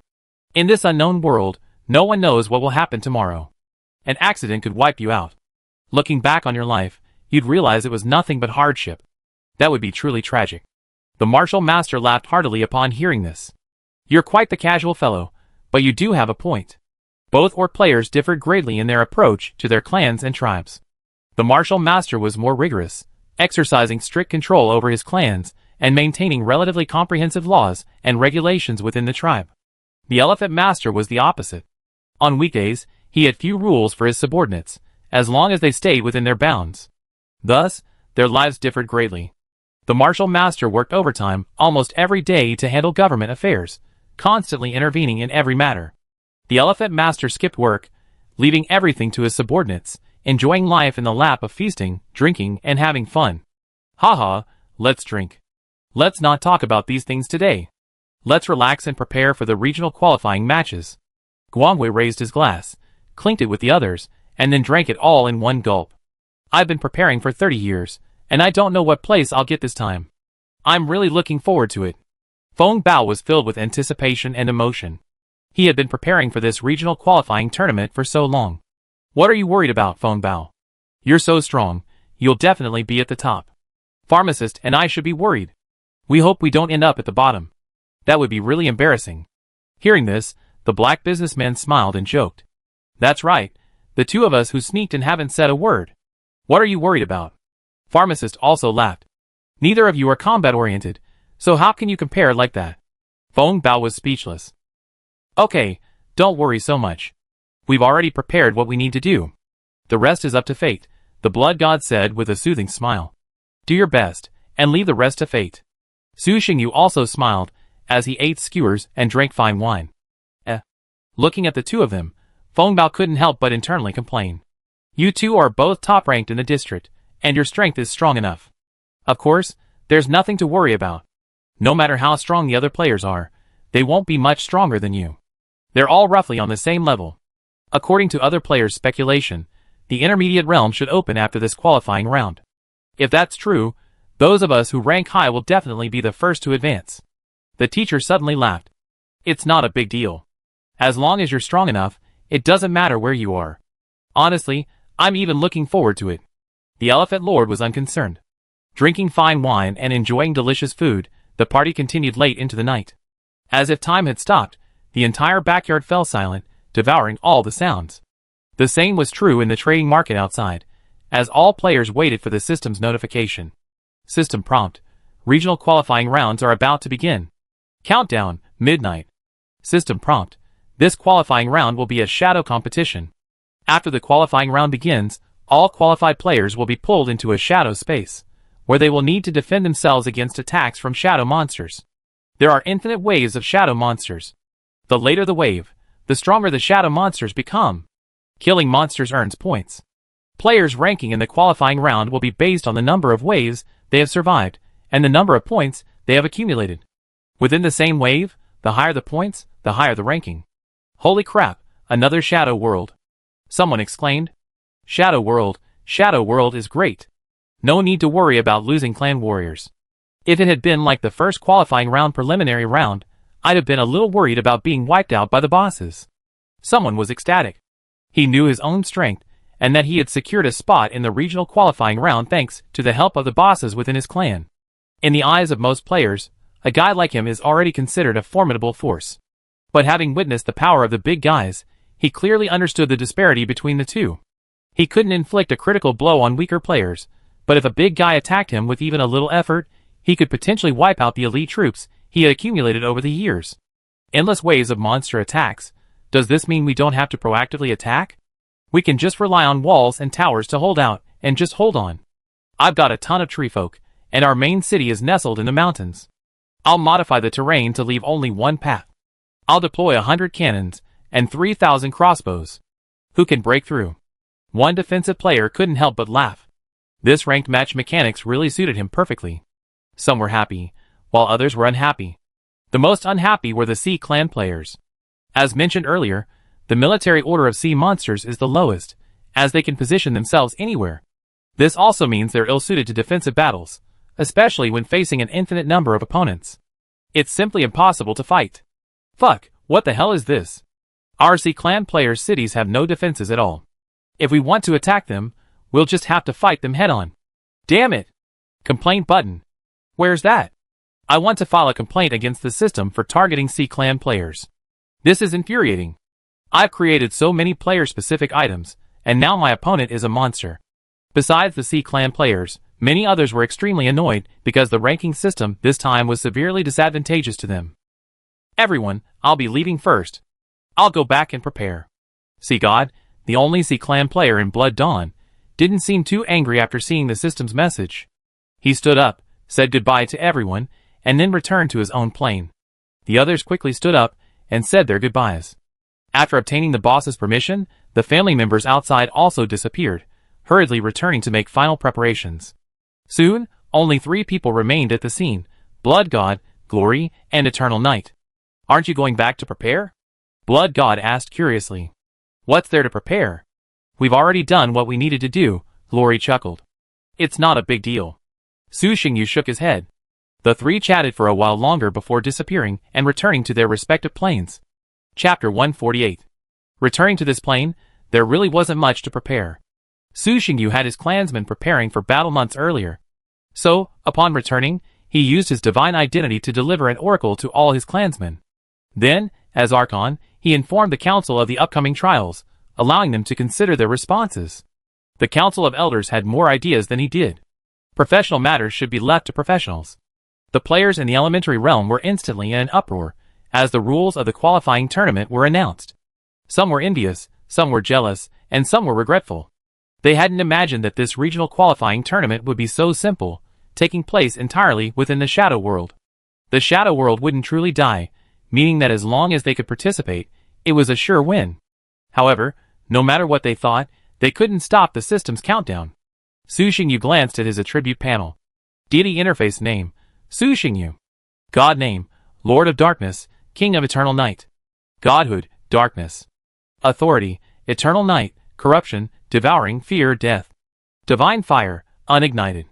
In this unknown world, no one knows what will happen tomorrow. An accident could wipe you out. Looking back on your life, you'd realize it was nothing but hardship. That would be truly tragic. The martial master laughed heartily upon hearing this. You're quite the casual fellow, but you do have a point. Both orc players differed greatly in their approach to their clans and tribes. The martial master was more rigorous, exercising strict control over his clans and maintaining relatively comprehensive laws and regulations within the tribe. The elephant master was the opposite. On weekdays, he had few rules for his subordinates, as long as they stayed within their bounds. Thus, their lives differed greatly. The martial master worked overtime almost every day to handle government affairs, constantly intervening in every matter. The elephant master skipped work, leaving everything to his subordinates, enjoying life in the lap of feasting, drinking, and having fun. Haha, let's drink. Let's not talk about these things today. Let's relax and prepare for the regional qualifying matches. Guangwei raised his glass, clinked it with the others, and then drank it all in one gulp. I've been preparing for 30 years, and I don't know what place I'll get this time. I'm really looking forward to it. Feng Bao was filled with anticipation and emotion. He had been preparing for this regional qualifying tournament for so long. What are you worried about, Feng Bao? You're so strong, you'll definitely be at the top. Pharmacist and I should be worried. We hope we don't end up at the bottom. That would be really embarrassing. Hearing this, the black businessman smiled and joked. That's right, the two of us who sneaked and haven't said a word. What are you worried about? Pharmacist also laughed. Neither of you are combat-oriented, so how can you compare like that? Feng Bao was speechless. Okay, don't worry so much. We've already prepared what we need to do. The rest is up to fate, the blood god said with a soothing smile. Do your best, and leave the rest to fate. Su Xingyu also smiled, as he ate skewers and drank fine wine. Looking at the two of them, Feng Bao couldn't help but internally complain. You two are both top-ranked in the district, and your strength is strong enough. Of course, there's nothing to worry about. No matter how strong the other players are, they won't be much stronger than you. They're all roughly on the same level. According to other players' speculation, the intermediate realm should open after this qualifying round. If that's true, those of us who rank high will definitely be the first to advance. The teacher suddenly laughed. It's not a big deal. As long as you're strong enough, it doesn't matter where you are. Honestly, I'm even looking forward to it. The Elephant Lord was unconcerned. Drinking fine wine and enjoying delicious food, the party continued late into the night. As if time had stopped, the entire backyard fell silent, devouring all the sounds. The same was true in the trading market outside, as all players waited for the system's notification. System prompt. Regional qualifying rounds are about to begin. Countdown, midnight. System prompt. This qualifying round will be a shadow competition. After the qualifying round begins, all qualified players will be pulled into a shadow space, where they will need to defend themselves against attacks from shadow monsters. There are infinite waves of shadow monsters. The later the wave, the stronger the shadow monsters become. Killing monsters earns points. Players' ranking in the qualifying round will be based on the number of waves they have survived, and the number of points they have accumulated. Within the same wave, the higher the points, the higher the ranking. Holy crap, another shadow world. Someone exclaimed. Shadow world is great. No need to worry about losing clan warriors. If it had been like the first qualifying round preliminary round, I'd have been a little worried about being wiped out by the bosses. Someone was ecstatic. He knew his own strength, and that he had secured a spot in the regional qualifying round thanks to the help of the bosses within his clan. In the eyes of most players, a guy like him is already considered a formidable force. But having witnessed the power of the big guys, he clearly understood the disparity between the two. He couldn't inflict a critical blow on weaker players, but if a big guy attacked him with even a little effort, he could potentially wipe out the elite troops he had accumulated over the years. Endless waves of monster attacks. Does this mean we don't have to proactively attack? We can just rely on walls and towers to hold out, and just hold on. I've got a ton of tree folk, and our main city is nestled in the mountains. I'll modify the terrain to leave only one path. I'll deploy 100 cannons, and 3,000 crossbows. Who can break through? One defensive player couldn't help but laugh. This ranked match mechanics really suited him perfectly. Some were happy, while others were unhappy. The most unhappy were the Sea Clan players. As mentioned earlier, the military order of sea monsters is the lowest, as they can position themselves anywhere. This also means they're ill-suited to defensive battles, especially when facing an infinite number of opponents. It's simply impossible to fight. Fuck, what the hell is this? Our Sea Clan players' cities have no defenses at all. If we want to attack them, We'll just have to fight them head-on. Damn it! Complaint button. Where's that? I want to file a complaint against the system for targeting C-Clan players. This is infuriating. I've created so many player-specific items, and now my opponent is a monster. Besides the C-Clan players, many others were extremely annoyed because the ranking system this time was severely disadvantageous to them. Everyone, I'll be leaving first. I'll go back and prepare. See God, the only C-Clan player in Blood Dawn, didn't seem too angry after seeing the system's message. He stood up, said goodbye to everyone, and then returned to his own plane. The others quickly stood up and said their goodbyes. After obtaining the boss's permission, the family members outside also disappeared, hurriedly returning to make final preparations. Soon, only 3 people remained at the scene: Blood God, Glory, and Eternal Night. Aren't you going back to prepare? Blood God asked curiously. What's there to prepare? We've already done what we needed to do, Glory chuckled. It's not a big deal. Su Xingyu shook his head. The 3 chatted for a while longer before disappearing and returning to their respective planes. Chapter 148. Returning to this plane, there really wasn't much to prepare. Su Xingyu had his clansmen preparing for battle months earlier. So, upon returning, he used his divine identity to deliver an oracle to all his clansmen. Then, as Archon, he informed the council of the upcoming trials, allowing them to consider their responses. The Council of Elders had more ideas than he did. Professional matters should be left to professionals. The players in the elementary realm were instantly in an uproar, as the rules of the qualifying tournament were announced. Some were envious, some were jealous, and some were regretful. They hadn't imagined that this regional qualifying tournament would be so simple, taking place entirely within the Shadow World. The Shadow World wouldn't truly die, meaning that as long as they could participate, it was a sure win. However, no matter what they thought, they couldn't stop the system's countdown. Su Xingyu glanced at his attribute panel. Deity interface name, Su Xingyu. God name, Lord of Darkness, King of Eternal Night. Godhood, Darkness. Authority, Eternal Night, Corruption, Devouring Fear, Death. Divine Fire, Unignited.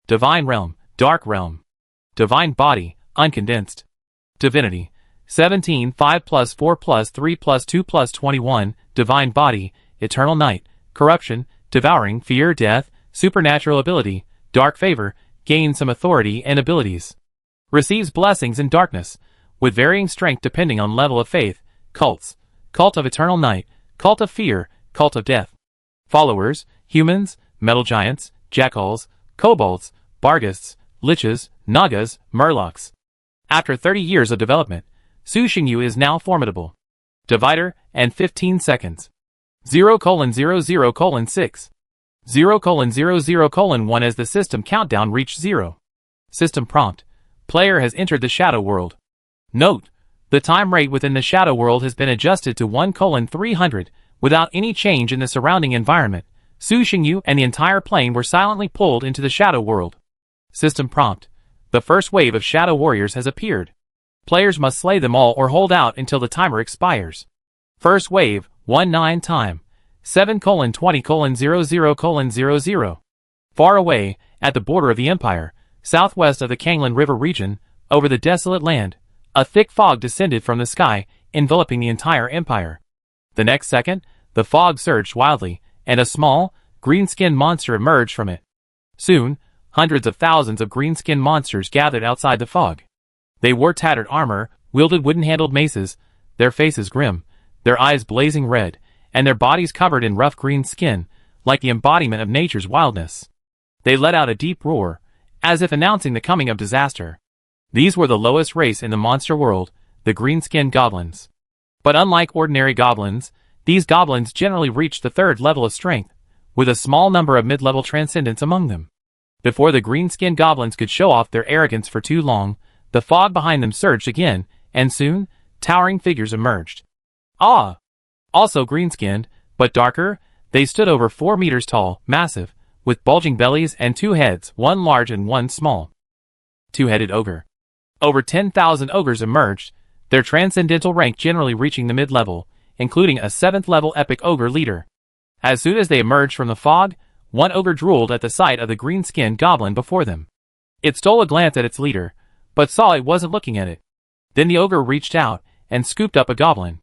Divine Realm, Dark Realm. Divine Body, Uncondensed. Divinity, 17 5 plus 4 plus 3 plus 2 plus 21, Divine Body, Eternal Night, Corruption, Devouring Fear, Death, Supernatural Ability, Dark Favor, gains some authority and abilities. Receives blessings in darkness, with varying strength depending on level of faith. Cults, Cult of Eternal Night, Cult of Fear, Cult of Death. Followers, humans, metal giants, jackals, kobolds, barghists, liches, nagas, murlocs. After 30 years of development, Su Xingyu is now formidable. Divider, and 15 seconds. 0:00:6. 0:00:1 as the system countdown reached 0. System prompt. Player has entered the Shadow World. Note: the time rate within the Shadow World has been adjusted to 1:300, without any change in the surrounding environment. Su Xingyu and the entire plane were silently pulled into the Shadow World. System prompt. The first wave of Shadow Warriors has appeared. Players must slay them all or hold out until the timer expires. First wave, 19 time. 7:20:00:00. Far away, at the border of the Empire, southwest of the Kanglan River region, over the desolate land, a thick fog descended from the sky, enveloping the entire Empire. The next second, the fog surged wildly, and a small, green-skinned monster emerged from it. Soon, hundreds of thousands of green-skinned monsters gathered outside the fog. They wore tattered armor, wielded wooden-handled maces, their faces grim, their eyes blazing red, and their bodies covered in rough green skin, like the embodiment of nature's wildness. They let out a deep roar, as if announcing the coming of disaster. These were the lowest race in the monster world, the green-skinned goblins. But unlike ordinary goblins, these goblins generally reached the 3rd level of strength, with a small number of mid-level transcendents among them. Before the green-skinned goblins could show off their arrogance for too long, the fog behind them surged again, and soon, towering figures emerged. Ah! Also green-skinned, but darker, they stood over 4 meters tall, massive, with bulging bellies and 2 heads, one large and one small. Two-headed ogre. Over 10,000 ogres emerged, their transcendental rank generally reaching the mid-level, including a 7th-level epic ogre leader. As soon as they emerged from the fog, one ogre drooled at the sight of the green-skinned goblin before them. It stole a glance at its leader, but saw it wasn't looking at it. Then the ogre reached out and scooped up a goblin.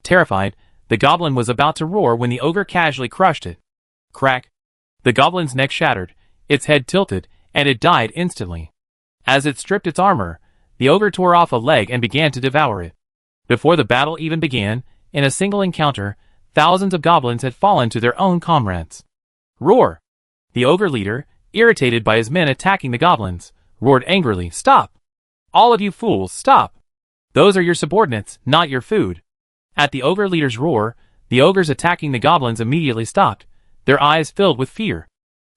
Terrified, the goblin was about to roar when the ogre casually crushed it. Crack! The goblin's neck shattered, its head tilted, and it died instantly. As it stripped its armor, the ogre tore off a leg and began to devour it. Before the battle even began, in a single encounter, thousands of goblins had fallen to their own comrades. Roar! The ogre leader, irritated by his men attacking the goblins, roared angrily, "Stop! All of you fools, stop! Those are your subordinates, not your food." At the ogre leader's roar, the ogres attacking the goblins immediately stopped, their eyes filled with fear.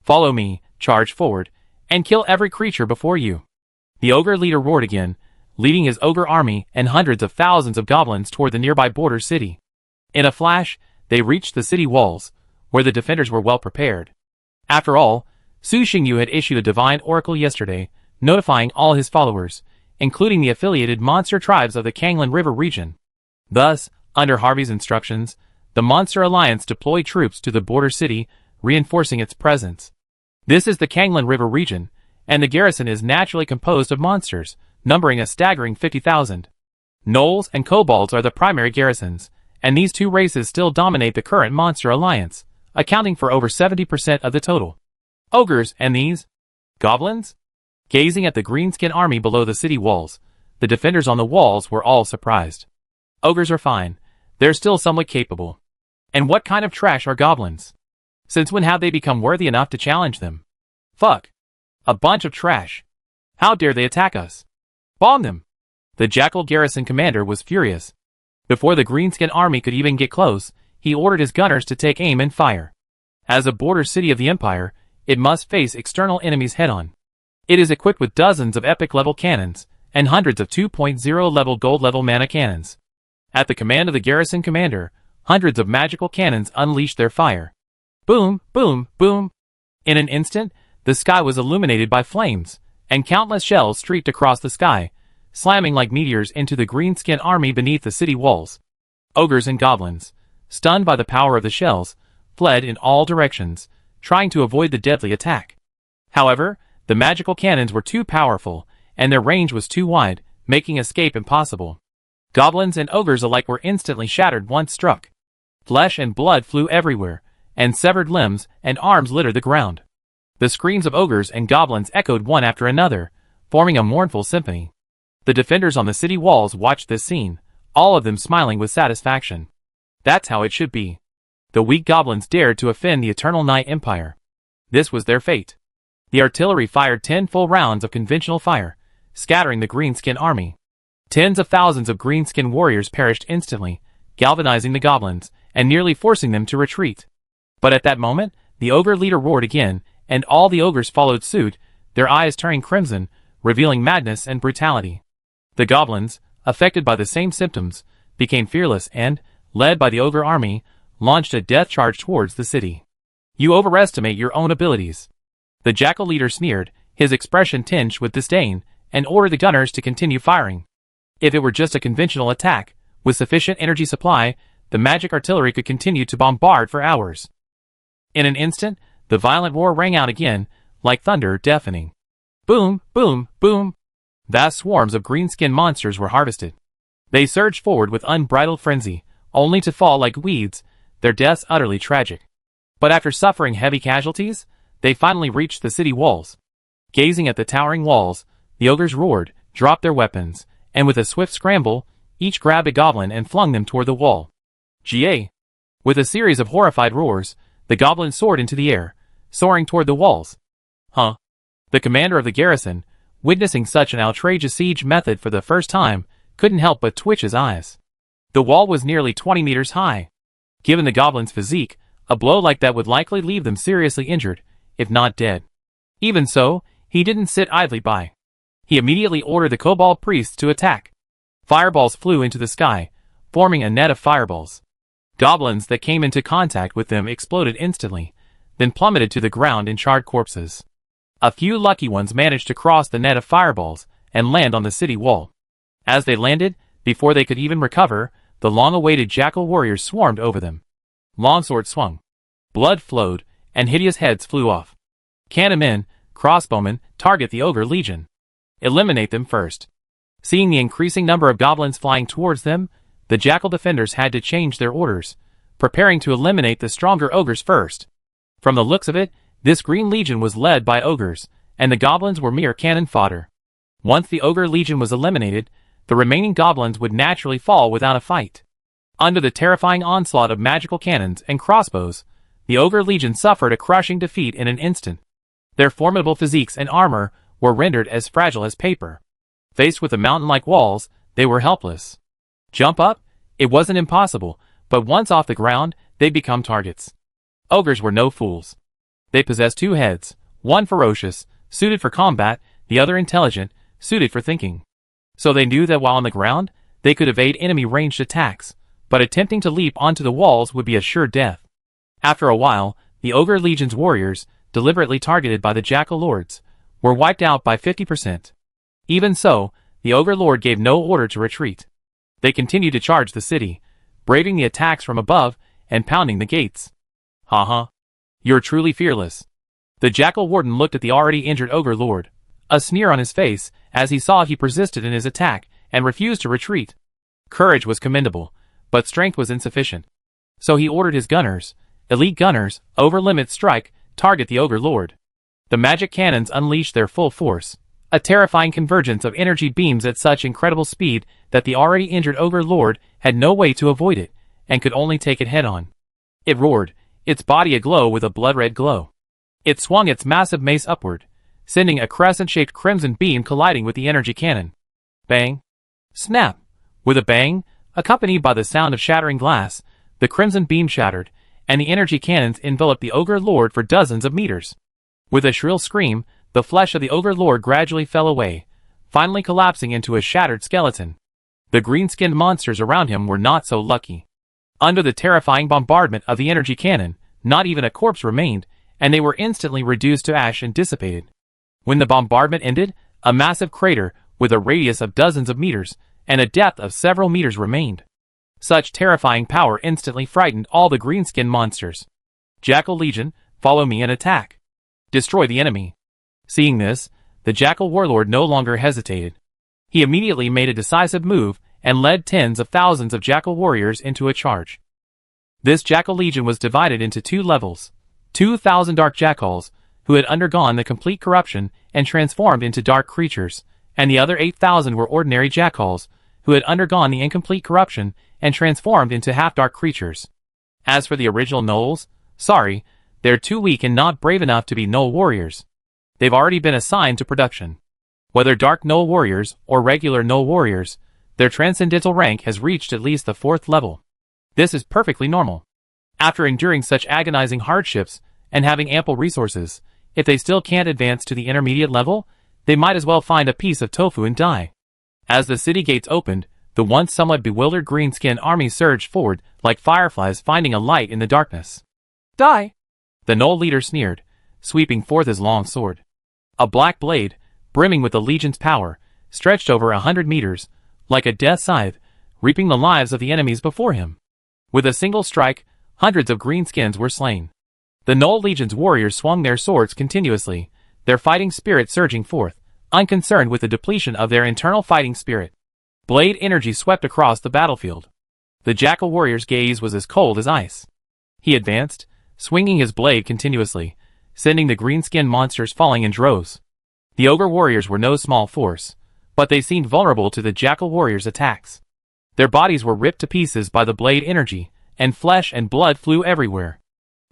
"Follow me, charge forward, and kill every creature before you." The ogre leader roared again, leading his ogre army and hundreds of thousands of goblins toward the nearby border city. In a flash, they reached the city walls, where the defenders were well prepared. After all, Su Xingyu had issued a divine oracle yesterday, notifying all his followers, including the affiliated monster tribes of the Kanglan River region. Thus, under Harvey's instructions, the Monster Alliance deployed troops to the border city, reinforcing its presence. This is the Kanglan River region, and the garrison is naturally composed of monsters, numbering a staggering 50,000. Gnolls and kobolds are the primary garrisons, and these two races still dominate the current Monster Alliance, accounting for over 70% of the total. Ogres and these goblins? Gazing at the greenskin army below the city walls, the defenders on the walls were all surprised. Ogres are fine, they're still somewhat capable. And what kind of trash are goblins? Since when have they become worthy enough to challenge them? Fuck. A bunch of trash. How dare they attack us? Bomb them! The Jackal garrison commander was furious. Before the greenskin army could even get close, he ordered his gunners to take aim and fire. As a border city of the Empire, it must face external enemies head-on. It is equipped with dozens of epic-level cannons, and hundreds of 2.0-level gold-level mana cannons. At the command of the garrison commander, hundreds of magical cannons unleashed their fire. Boom, boom, boom. In an instant, the sky was illuminated by flames, and countless shells streaked across the sky, slamming like meteors into the greenskin army beneath the city walls. Ogres and goblins, stunned by the power of the shells, fled in all directions, trying to avoid the deadly attack. However, the magical cannons were too powerful, and their range was too wide, making escape impossible. Goblins and ogres alike were instantly shattered once struck. Flesh and blood flew everywhere, and severed limbs and arms littered the ground. The screams of ogres and goblins echoed one after another, forming a mournful symphony. The defenders on the city walls watched this scene, all of them smiling with satisfaction. That's how it should be. The weak goblins dared to offend the Eternal Night Empire. This was their fate. The artillery fired 10 full rounds of conventional fire, scattering the greenskin army. Tens of thousands of greenskin warriors perished instantly, galvanizing the goblins, and nearly forcing them to retreat. But at that moment, the ogre leader roared again, and all the ogres followed suit, their eyes turning crimson, revealing madness and brutality. The goblins, affected by the same symptoms, became fearless and, led by the ogre army, launched a death charge towards the city. "You overestimate your own abilities." The jackal leader sneered, his expression tinged with disdain, and ordered the gunners to continue firing. If it were just a conventional attack, with sufficient energy supply, the magic artillery could continue to bombard for hours. In an instant, the violent roar rang out again, like thunder, deafening. Boom, boom, boom. Vast swarms of greenskin monsters were harvested. They surged forward with unbridled frenzy, only to fall like weeds, their deaths utterly tragic. But after suffering heavy casualties, they finally reached the city walls. Gazing at the towering walls, the ogres roared, dropped their weapons, and with a swift scramble, each grabbed a goblin and flung them toward the wall. Ga! With a series of horrified roars, the goblins soared into the air, soaring toward the walls. Huh? The commander of the garrison, witnessing such an outrageous siege method for the first time, couldn't help but twitch his eyes. The wall was nearly 20 meters high. Given the goblins' physique, a blow like that would likely leave them seriously injured, if not dead. Even so, he didn't sit idly by. He immediately ordered the kobold priests to attack. Fireballs flew into the sky, forming a net of fireballs. Goblins that came into contact with them exploded instantly, then plummeted to the ground in charred corpses. A few lucky ones managed to cross the net of fireballs and land on the city wall. As they landed, before they could even recover, the long-awaited jackal warriors swarmed over them. Longswords swung. Blood flowed, and hideous heads flew off. Cannonmen, crossbowmen, target the ogre legion. Eliminate them first. Seeing the increasing number of goblins flying towards them, the jackal defenders had to change their orders, preparing to eliminate the stronger ogres first. From the looks of it, This Green Legion was led by ogres, and the goblins were mere cannon fodder. Once the ogre legion was eliminated, the remaining goblins would naturally fall without a fight. Under the terrifying onslaught of magical cannons and crossbows, the ogre legion suffered a crushing defeat in an instant. Their formidable physiques and armor were rendered as fragile as paper. Faced with the mountain-like walls, they were helpless. Jump up? It wasn't impossible, but once off the ground, they'd become targets. Ogres were no fools. They possessed two heads, one ferocious, suited for combat, the other intelligent, suited for thinking. So they knew that while on the ground, they could evade enemy ranged attacks, but attempting to leap onto the walls would be a sure death. After a while, the Ogre Legion's warriors, deliberately targeted by the Jackal Lords, were wiped out by 50%. Even so, the Ogre Lord gave no order to retreat. They continued to charge the city, braving the attacks from above and pounding the gates. Haha. You're truly fearless. The Jackal Warden looked at the already injured Ogre Lord, a sneer on his face as he saw he persisted in his attack and refused to retreat. Courage was commendable, but strength was insufficient. So he ordered his gunners, elite gunners, over limit strike, target the Ogre Lord. The magic cannons unleashed their full force, a terrifying convergence of energy beams at such incredible speed that the already injured Ogre Lord had no way to avoid it, and could only take it head-on. It roared, its body aglow with a blood-red glow. It swung its massive mace upward, sending a crescent-shaped crimson beam colliding with the energy cannon. Bang! Snap! With a bang, accompanied by the sound of shattering glass, the crimson beam shattered, and the energy cannons enveloped the Ogre Lord for dozens of meters. With a shrill scream, the flesh of the Ogre Lord gradually fell away, finally collapsing into a shattered skeleton. The green-skinned monsters around him were not so lucky. Under the terrifying bombardment of the energy cannon, not even a corpse remained, and they were instantly reduced to ash and dissipated. When the bombardment ended, a massive crater, with a radius of dozens of meters, and a depth of several meters remained. Such terrifying power instantly frightened all the green-skinned monsters. Jackal Legion, follow me and attack. Destroy the enemy. Seeing this, the Jackal Warlord no longer hesitated. He immediately made a decisive move and led tens of thousands of Jackal warriors into a charge. This Jackal Legion was divided into two levels. 2,000 Dark Jackals, who had undergone the complete corruption and transformed into dark creatures, and the other 8,000 were ordinary Jackals, who had undergone the incomplete corruption and transformed into half-dark creatures. As for the original Gnolls, sorry, they're too weak and not brave enough to be Gnoll warriors. They've already been assigned to production. Whether Dark Gnoll warriors or regular Gnoll warriors, their transcendental rank has reached at least the 4th level. This is perfectly normal. After enduring such agonizing hardships and having ample resources, if they still can't advance to the intermediate level, they might as well find a piece of tofu and die. As the city gates opened, the once somewhat bewildered green-skinned army surged forward like fireflies finding a light in the darkness. Die! The Gnoll leader sneered, sweeping forth his long sword. A black blade, brimming with the Legion's power, stretched over 100 meters, like a death scythe, reaping the lives of the enemies before him. With a single strike, hundreds of greenskins were slain. The Gnoll Legion's warriors swung their swords continuously, their fighting spirit surging forth, unconcerned with the depletion of their internal fighting spirit. Blade energy swept across the battlefield. The Jackal warrior's gaze was as cold as ice. He advanced, swinging his blade continuously, sending the green-skinned monsters falling in droves. The Ogre warriors were no small force, but they seemed vulnerable to the Jackal warriors' attacks. Their bodies were ripped to pieces by the blade energy, and flesh and blood flew everywhere.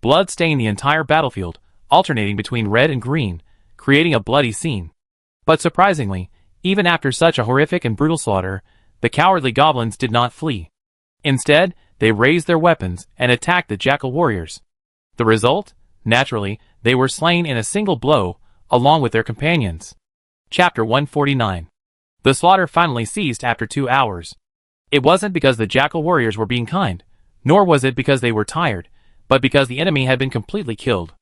Blood stained the entire battlefield, alternating between red and green, creating a bloody scene. But surprisingly, even after such a horrific and brutal slaughter, the cowardly goblins did not flee. Instead, they raised their weapons and attacked the Jackal warriors. The result? Naturally, they were slain in a single blow, along with their companions. Chapter 149. The slaughter finally ceased after 2 hours. It wasn't because the Jackal warriors were being kind, nor was it because they were tired, but because the enemy had been completely killed.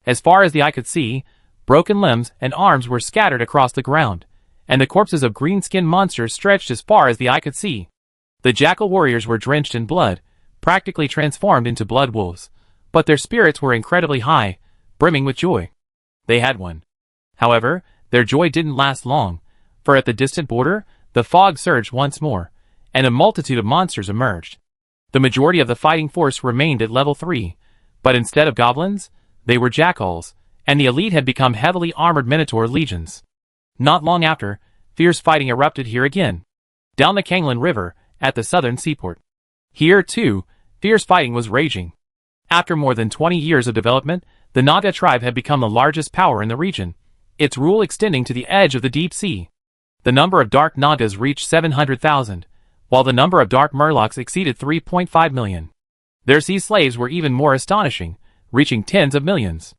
As far as the eye could see, broken limbs and arms were scattered across the ground, and the corpses of green-skinned monsters stretched as far as the eye could see. The Jackal warriors were drenched in blood, practically transformed into blood wolves, but their spirits were incredibly high, brimming with joy. They had won. However, their joy didn't last long, for at the distant border, the fog surged once more, and a multitude of monsters emerged. The majority of the fighting force remained at level 3, but instead of goblins, they were jackals, and the elite had become heavily armored Minotaur legions. Not long after, fierce fighting erupted here again, down the Kanglin River, at the southern seaport. Here, too, fierce fighting was raging. After more than 20 years of development, the Naga tribe had become the largest power in the region, its rule extending to the edge of the deep sea. The number of dark Nagas reached 700,000, while the number of dark Murlocs exceeded 3.5 million. Their sea slaves were even more astonishing, reaching tens of millions.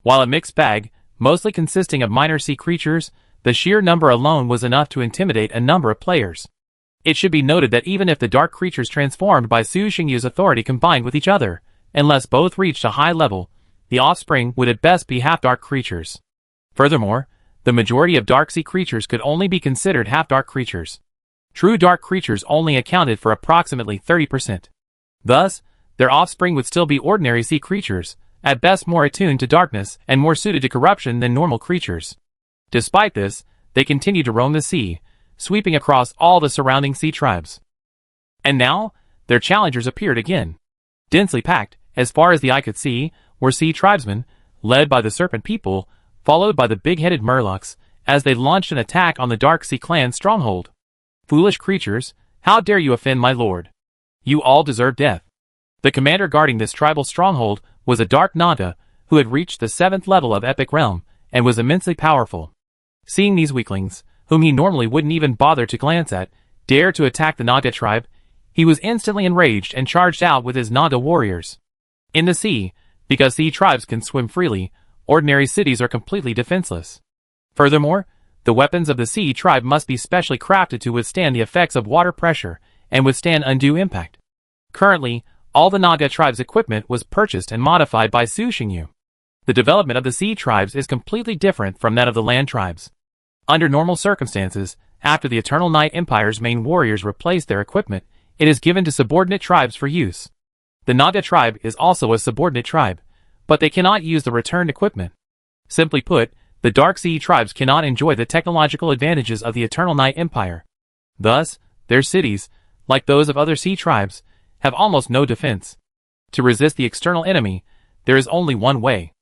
While a mixed bag, mostly consisting of minor sea creatures, the sheer number alone was enough to intimidate a number of players. It should be noted that even if the dark creatures transformed by Su Xingyu's authority combined with each other, unless both reached a high level, the offspring would at best be half-dark creatures. Furthermore, the majority of dark sea creatures could only be considered half-dark creatures. True dark creatures only accounted for approximately 30%. Thus, their offspring would still be ordinary sea creatures, at best more attuned to darkness and more suited to corruption than normal creatures. Despite this, they continued to roam the sea, sweeping across all the surrounding sea tribes. And now, their challengers appeared again. Densely packed, as far as the eye could see, were sea tribesmen, led by the Serpent People, followed by the big-headed Murlocs, as they launched an attack on the Dark Sea clan's stronghold. Foolish creatures, how dare you offend my lord? You all deserve death. The commander guarding this tribal stronghold was a Dark Naga, who had reached the 7th level of Epic Realm, and was immensely powerful. Seeing these weaklings, whom he normally wouldn't even bother to glance at, dare to attack the Naga tribe, he was instantly enraged and charged out with his Naga warriors. In the sea, because sea tribes can swim freely, ordinary cities are completely defenseless. Furthermore, the weapons of the sea tribe must be specially crafted to withstand the effects of water pressure and withstand undue impact. Currently, all the Naga tribe's equipment was purchased and modified by Su Xingyu. The development of the sea tribes is completely different from that of the land tribes. Under normal circumstances, after the Eternal Night Empire's main warriors replace their equipment, it is given to subordinate tribes for use. The Naga tribe is also a subordinate tribe, but they cannot use the returned equipment. Simply put, the Dark Sea tribes cannot enjoy the technological advantages of the Eternal Night Empire. Thus, their cities, like those of other sea tribes, have almost no defense. To resist the external enemy, there is only one way.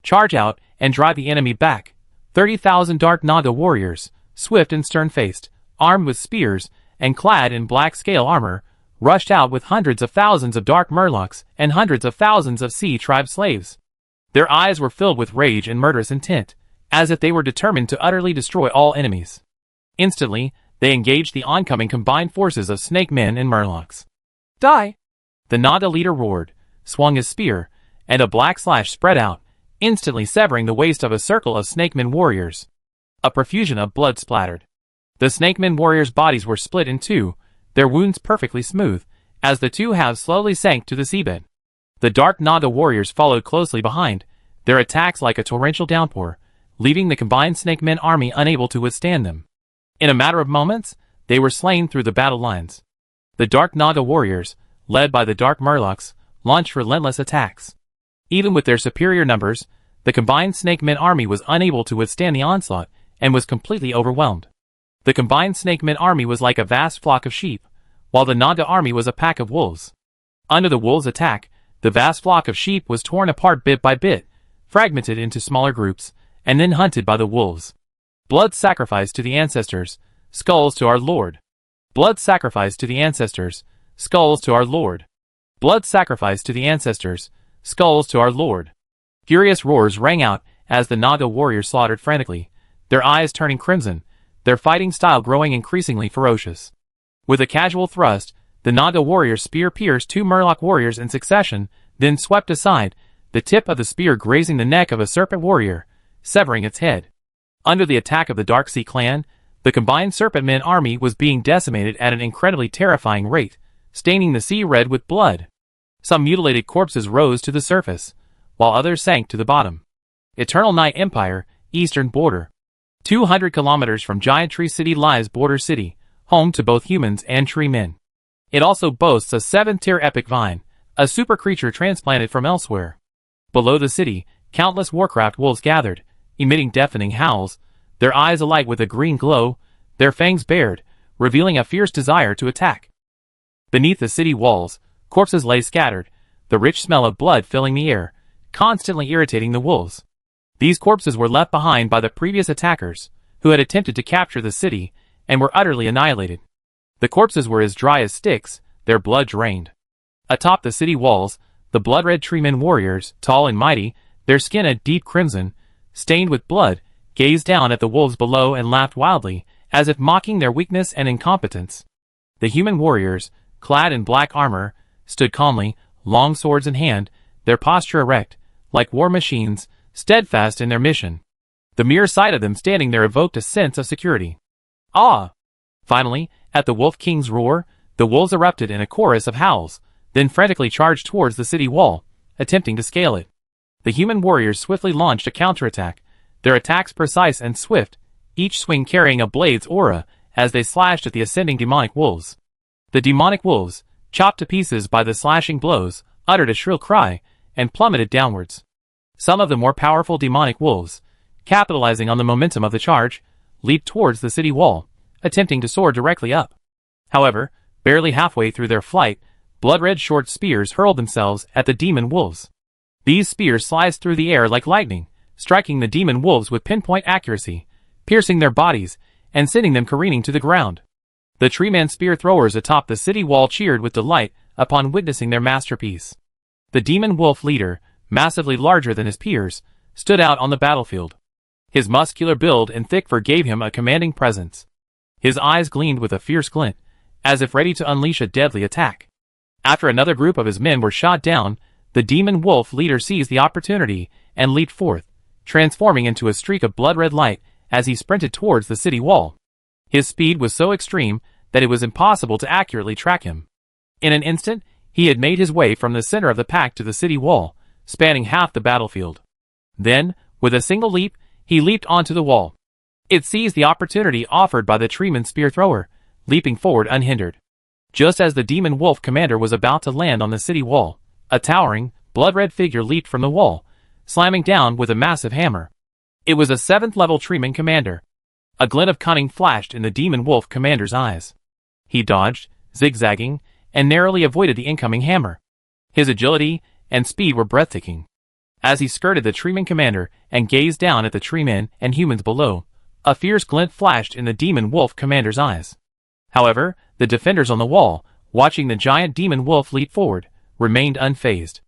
Charge out and drive the enemy back. 30,000 Dark Naga warriors, swift and stern-faced, armed with spears, and clad in black scale armor, rushed out with hundreds of thousands of Dark Murlocs and hundreds of thousands of sea tribe slaves. Their eyes were filled with rage and murderous intent, as if they were determined to utterly destroy all enemies. Instantly, they engaged the oncoming combined forces of Snake Men and Murlocs. Die! The Naga leader roared, swung his spear, and a black slash spread out, instantly severing the waist of a circle of Snakemen warriors. A profusion of blood splattered. The Snakemen warriors' bodies were split in two, their wounds perfectly smooth, as the two halves slowly sank to the seabed. The Dark Naga warriors followed closely behind, their attacks like a torrential downpour, leaving the combined Snakemen army unable to withstand them. In a matter of moments, they were slain through the battle lines. The Dark Naga warriors, led by the Dark Murlocs, launched relentless attacks. Even with their superior numbers, the combined Snakemen army was unable to withstand the onslaught, and was completely overwhelmed. The combined Snakemen army was like a vast flock of sheep, while the Naga army was a pack of wolves. Under the wolves' attack, the vast flock of sheep was torn apart bit by bit, fragmented into smaller groups, and then hunted by the wolves. Blood sacrifice to the ancestors, skulls to our Lord. Blood sacrifice to the ancestors, skulls to our Lord. Blood sacrifice to the ancestors, skulls to our Lord. Furious roars rang out as the Naga warriors slaughtered frantically, their eyes turning crimson, their fighting style growing increasingly ferocious. With a casual thrust, the Naga warrior's spear pierced two Murloc warriors in succession, then swept aside, the tip of the spear grazing the neck of a serpent warrior, severing its head. Under the attack of the Dark Sea clan, the combined Serpent Men army was being decimated at an incredibly terrifying rate, staining the sea red with blood. Some mutilated corpses rose to the surface, while others sank to the bottom. Eternal Night Empire, Eastern Border. 200 kilometers from Giant Tree City lies Border City, home to both humans and tree men. It also boasts a 7th-tier epic vine, a super creature transplanted from elsewhere. Below the city, countless Warcraft wolves gathered, emitting deafening howls, their eyes alight with a green glow, their fangs bared, revealing a fierce desire to attack. Beneath the city walls, corpses lay scattered, the rich smell of blood filling the air, constantly irritating the wolves. These corpses were left behind by the previous attackers, who had attempted to capture the city, and were utterly annihilated. The corpses were as dry as sticks, their blood drained. Atop the city walls, the blood-red treemen warriors, tall and mighty, their skin a deep crimson, stained with blood, gazed down at the wolves below and laughed wildly, as if mocking their weakness and incompetence. The human warriors, clad in black armor, stood calmly, long swords in hand, their posture erect, like war machines, steadfast in their mission. The mere sight of them standing there evoked a sense of security. Ah! Finally, at the Wolf King's roar, the wolves erupted in a chorus of howls, then frantically charged towards the city wall, attempting to scale it. The human warriors swiftly launched a counterattack, their attacks precise and swift, each swing carrying a blade's aura as they slashed at the ascending demonic wolves. The demonic wolves, chopped to pieces by the slashing blows, uttered a shrill cry, and plummeted downwards. Some of the more powerful demonic wolves, capitalizing on the momentum of the charge, leaped towards the city wall, attempting to soar directly up. However, barely halfway through their flight, blood-red short spears hurled themselves at the demon wolves. These spears sliced through the air like lightning, striking the demon wolves with pinpoint accuracy, piercing their bodies, and sending them careening to the ground. The tree-man spear throwers atop the city wall cheered with delight upon witnessing their masterpiece. The demon wolf leader, massively larger than his peers, stood out on the battlefield. His muscular build and thick fur gave him a commanding presence. His eyes gleamed with a fierce glint, as if ready to unleash a deadly attack. After another group of his men were shot down, the demon wolf leader seized the opportunity and leaped forth, transforming into a streak of blood-red light as he sprinted towards the city wall. His speed was so extreme that it was impossible to accurately track him. In an instant, he had made his way from the center of the pack to the city wall, spanning half the battlefield. Then, with a single leap, he leaped onto the wall. It seized the opportunity offered by the treeman spear thrower, leaping forward unhindered. Just as the demon wolf commander was about to land on the city wall, a towering, blood-red figure leaped from the wall, slamming down with a massive hammer. It was a 7th-level treeman commander. A glint of cunning flashed in the demon wolf commander's eyes. He dodged, zigzagging, and narrowly avoided the incoming hammer. His agility and speed were breathtaking. As he skirted the treeman commander and gazed down at the treemen and humans below, a fierce glint flashed in the demon wolf commander's eyes. However, the defenders on the wall, watching the giant demon wolf leap forward, remained unfazed.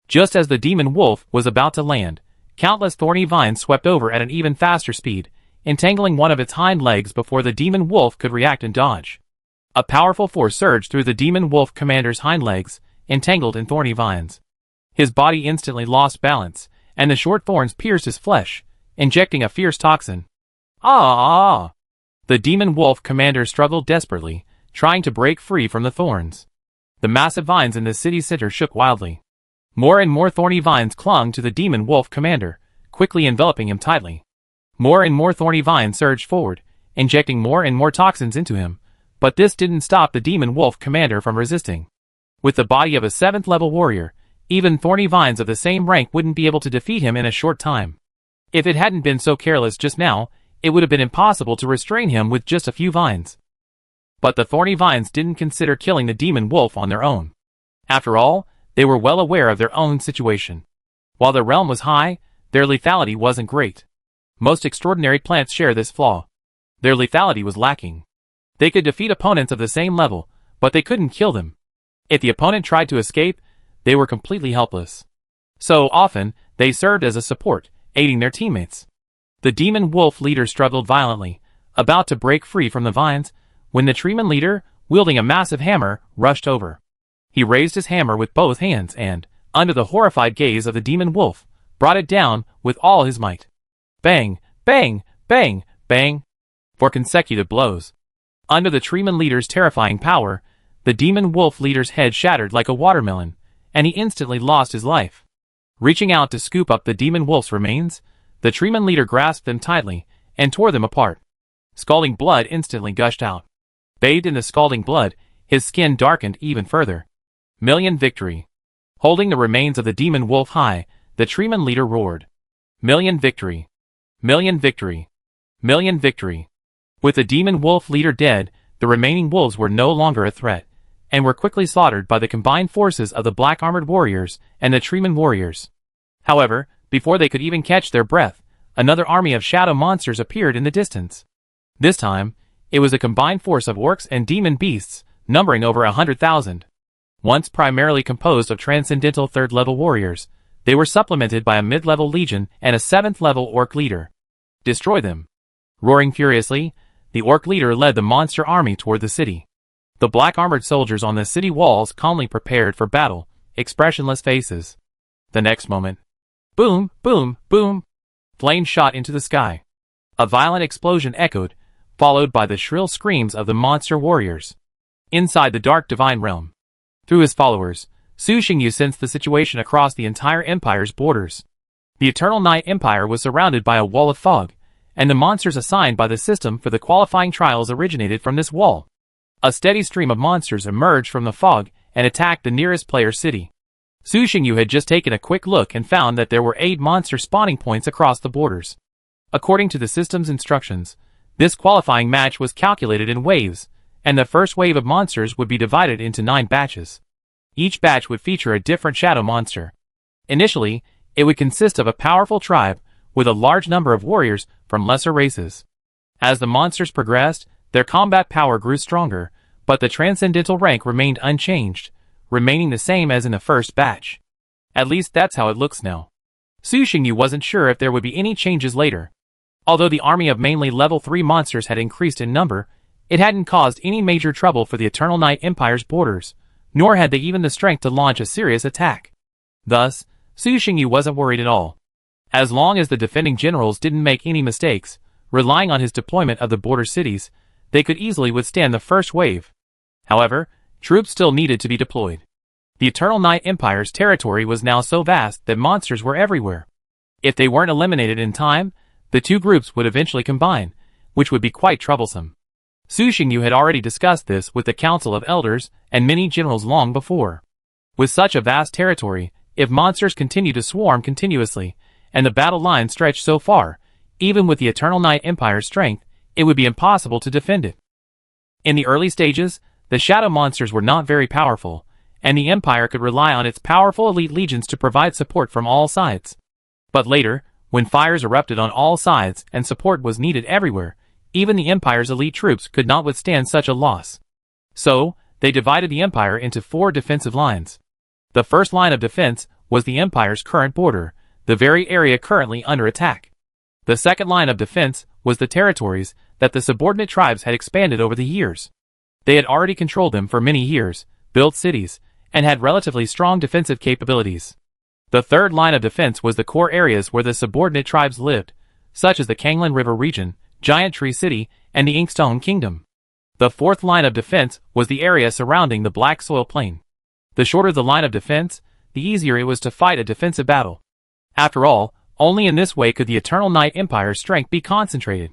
Just as the demon wolf was about to land, countless thorny vines swept over at an even faster speed, entangling one of its hind legs before the demon wolf could react and dodge. A powerful force surged through the demon wolf commander's hind legs, entangled in thorny vines. His body instantly lost balance, and the short thorns pierced his flesh, injecting a fierce toxin. Ah! The demon wolf commander struggled desperately, trying to break free from the thorns. The massive vines in the city center shook wildly. More and more thorny vines clung to the demon wolf commander, quickly enveloping him tightly. More and more thorny vines surged forward, injecting more and more toxins into him, but this didn't stop the demon wolf commander from resisting. With the body of a 7th-level warrior, even thorny vines of the same rank wouldn't be able to defeat him in a short time. If it hadn't been so careless just now, it would have been impossible to restrain him with just a few vines. But the thorny vines didn't consider killing the demon wolf on their own. After all, they were well aware of their own situation. While their realm was high, their lethality wasn't great. Most extraordinary plants share this flaw. Their lethality was lacking. They could defeat opponents of the same level, but they couldn't kill them. If the opponent tried to escape, they were completely helpless. So often, they served as a support, aiding their teammates. The demon wolf leader struggled violently, about to break free from the vines, when the treeman leader, wielding a massive hammer, rushed over. He raised his hammer with both hands and, under the horrified gaze of the demon wolf, brought it down with all his might. Bang, bang, bang, bang, for consecutive blows. Under the treeman leader's terrifying power, the demon wolf leader's head shattered like a watermelon, and he instantly lost his life. Reaching out to scoop up the demon wolf's remains, the treeman leader grasped them tightly and tore them apart. Scalding blood instantly gushed out. Bathed in the scalding blood, his skin darkened even further. Million victory. Holding the remains of the demon wolf high, the treeman leader roared. Million victory. Million victory. Million victory. With the demon wolf leader dead, the remaining wolves were no longer a threat, and were quickly slaughtered by the combined forces of the black-armored warriors and the treeman warriors. However, before they could even catch their breath, another army of shadow monsters appeared in the distance. This time, it was a combined force of orcs and demon beasts, numbering over 100,000. Once primarily composed of transcendental third-level warriors, they were supplemented by a mid-level legion and a 7th-level orc leader. Destroy them. Roaring furiously, the orc leader led the monster army toward the city. The black-armored soldiers on the city walls calmly prepared for battle, expressionless faces. The next moment, boom, boom, boom, flames shot into the sky. A violent explosion echoed, followed by the shrill screams of the monster warriors. Inside the dark divine realm, through his followers, Su Xingyu sensed the situation across the entire empire's borders. The Eternal Night Empire was surrounded by a wall of fog, and the monsters assigned by the system for the qualifying trials originated from this wall. A steady stream of monsters emerged from the fog and attacked the nearest player's city. Su Xingyu had just taken a quick look and found that there were 8 monster spawning points across the borders. According to the system's instructions, this qualifying match was calculated in waves, and the first wave of monsters would be divided into 9 batches. Each batch would feature a different shadow monster. Initially, it would consist of a powerful tribe with a large number of warriors from lesser races. As the monsters progressed, their combat power grew stronger, but the transcendental rank remained unchanged, remaining the same as in the first batch. At least that's how it looks now. Su Xingyu wasn't sure if there would be any changes later. Although the army of mainly level 3 monsters had increased in number, it hadn't caused any major trouble for the Eternal Night Empire's borders, nor had they even the strength to launch a serious attack. Thus, Su Xingyu wasn't worried at all. As long as the defending generals didn't make any mistakes, relying on his deployment of the border cities, they could easily withstand the first wave. However, troops still needed to be deployed. The Eternal Night Empire's territory was now so vast that monsters were everywhere. If they weren't eliminated in time, the two groups would eventually combine, which would be quite troublesome. Su Xingyu had already discussed this with the Council of Elders and many generals long before. With such a vast territory, if monsters continue to swarm continuously, and the battle line stretched so far, even with the Eternal Night Empire's strength, it would be impossible to defend it. In the early stages, the shadow monsters were not very powerful, and the Empire could rely on its powerful elite legions to provide support from all sides. But later, when fires erupted on all sides and support was needed everywhere, even the Empire's elite troops could not withstand such a loss. So, they divided the Empire into 4 defensive lines. The first line of defense was the Empire's current border, the very area currently under attack. The second line of defense was the territories that the subordinate tribes had expanded over the years. They had already controlled them for many years, built cities, and had relatively strong defensive capabilities. The third line of defense was the core areas where the subordinate tribes lived, such as the Kanglan River region, Giant Tree City, and the Inkstone Kingdom. The fourth line of defense was the area surrounding the Black Soil Plain. The shorter the line of defense, the easier it was to fight a defensive battle. After all, only in this way could the Eternal Night Empire's strength be concentrated.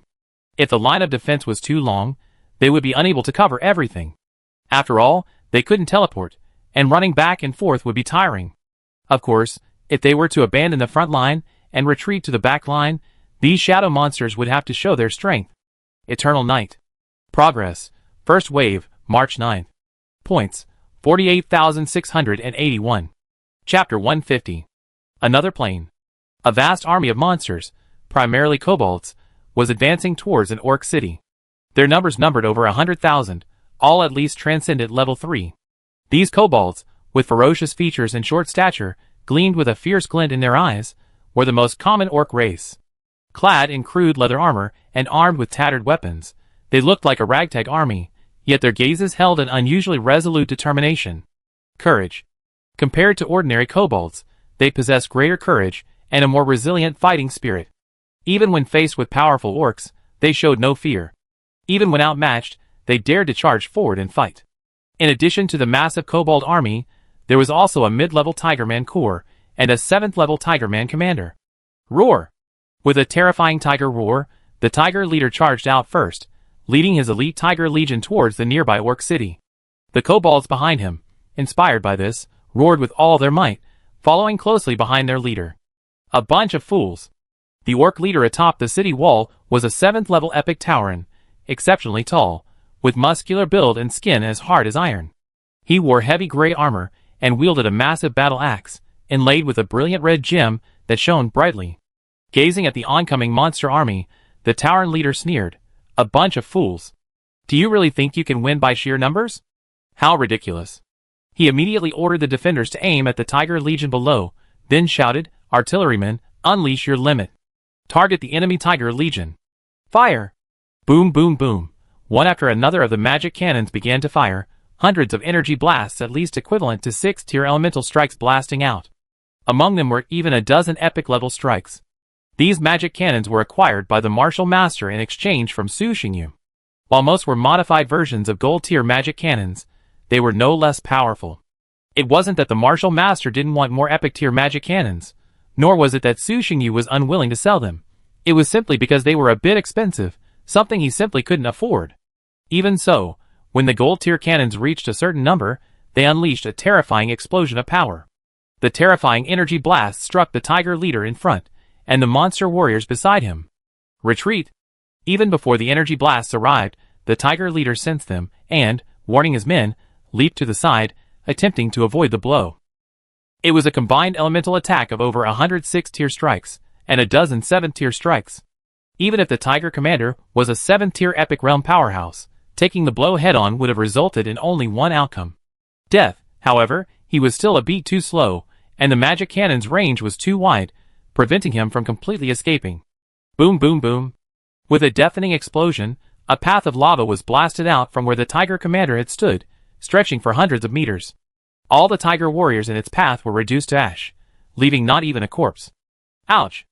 If the line of defense was too long, they would be unable to cover everything. After all, they couldn't teleport, and running back and forth would be tiring. Of course, if they were to abandon the front line and retreat to the back line, these shadow monsters would have to show their strength. Eternal Night. Progress. First wave, March 9th. Points, 48,681. Chapter 150. Another plane. A vast army of monsters, primarily kobolds, was advancing towards an orc city. Their numbers numbered over 100,000, all at least transcendent level 3. These kobolds, with ferocious features and short stature, gleamed with a fierce glint in their eyes, were the most common orc race. Clad in crude leather armor and armed with tattered weapons, they looked like a ragtag army, yet their gazes held an unusually resolute determination. Courage. Compared to ordinary kobolds, they possessed greater courage and a more resilient fighting spirit. Even when faced with powerful orcs, they showed no fear. Even when outmatched, they dared to charge forward and fight. In addition to the massive kobold army, there was also a mid-level Tigerman corps and a 7th-level Tigerman commander. Roar! With a terrifying tiger roar, the tiger leader charged out first, leading his elite tiger legion towards the nearby orc city. The kobolds behind him, inspired by this, roared with all their might, following closely behind their leader. A bunch of fools. The orc leader atop the city wall was a 7th-level epic Tauren, exceptionally tall, with muscular build and skin as hard as iron. He wore heavy gray armor and wielded a massive battle axe, inlaid with a brilliant red gem that shone brightly. Gazing at the oncoming monster army, the Tauren leader sneered, "A bunch of fools. Do you really think you can win by sheer numbers? How ridiculous." He immediately ordered the defenders to aim at the Tiger Legion below, then shouted, "Artillerymen, unleash your limit. Target the enemy Tiger Legion. Fire!" Boom, boom, boom. One after another of the magic cannons began to fire, hundreds of energy blasts at least equivalent to 6-tier elemental strikes blasting out. Among them were even a dozen epic-level strikes. These magic cannons were acquired by the Martial Master in exchange from Su Xingyu. While most were modified versions of gold-tier magic cannons, they were no less powerful. It wasn't that the Martial Master didn't want more epic-tier magic cannons, nor was it that Su Xingyu was unwilling to sell them. It was simply because they were a bit expensive, something he simply couldn't afford. Even so, when the gold-tier cannons reached a certain number, they unleashed a terrifying explosion of power. The terrifying energy blast struck the Tiger leader in front, and the monster warriors beside him. Retreat! Even before the energy blasts arrived, the Tiger leader sensed them, and, warning his men, leaped to the side, attempting to avoid the blow. It was a combined elemental attack of over 100 6-tier strikes, and a dozen 7-tier strikes. Even if the Tiger commander was a 7-tier epic realm powerhouse, taking the blow head-on would have resulted in only one outcome. Death. However, he was still a beat too slow, and the magic cannon's range was too wide, preventing him from completely escaping. Boom, boom, boom. With a deafening explosion, a path of lava was blasted out from where the Tiger commander had stood, stretching for hundreds of meters. All the Tiger warriors in its path were reduced to ash, leaving not even a corpse. Ouch!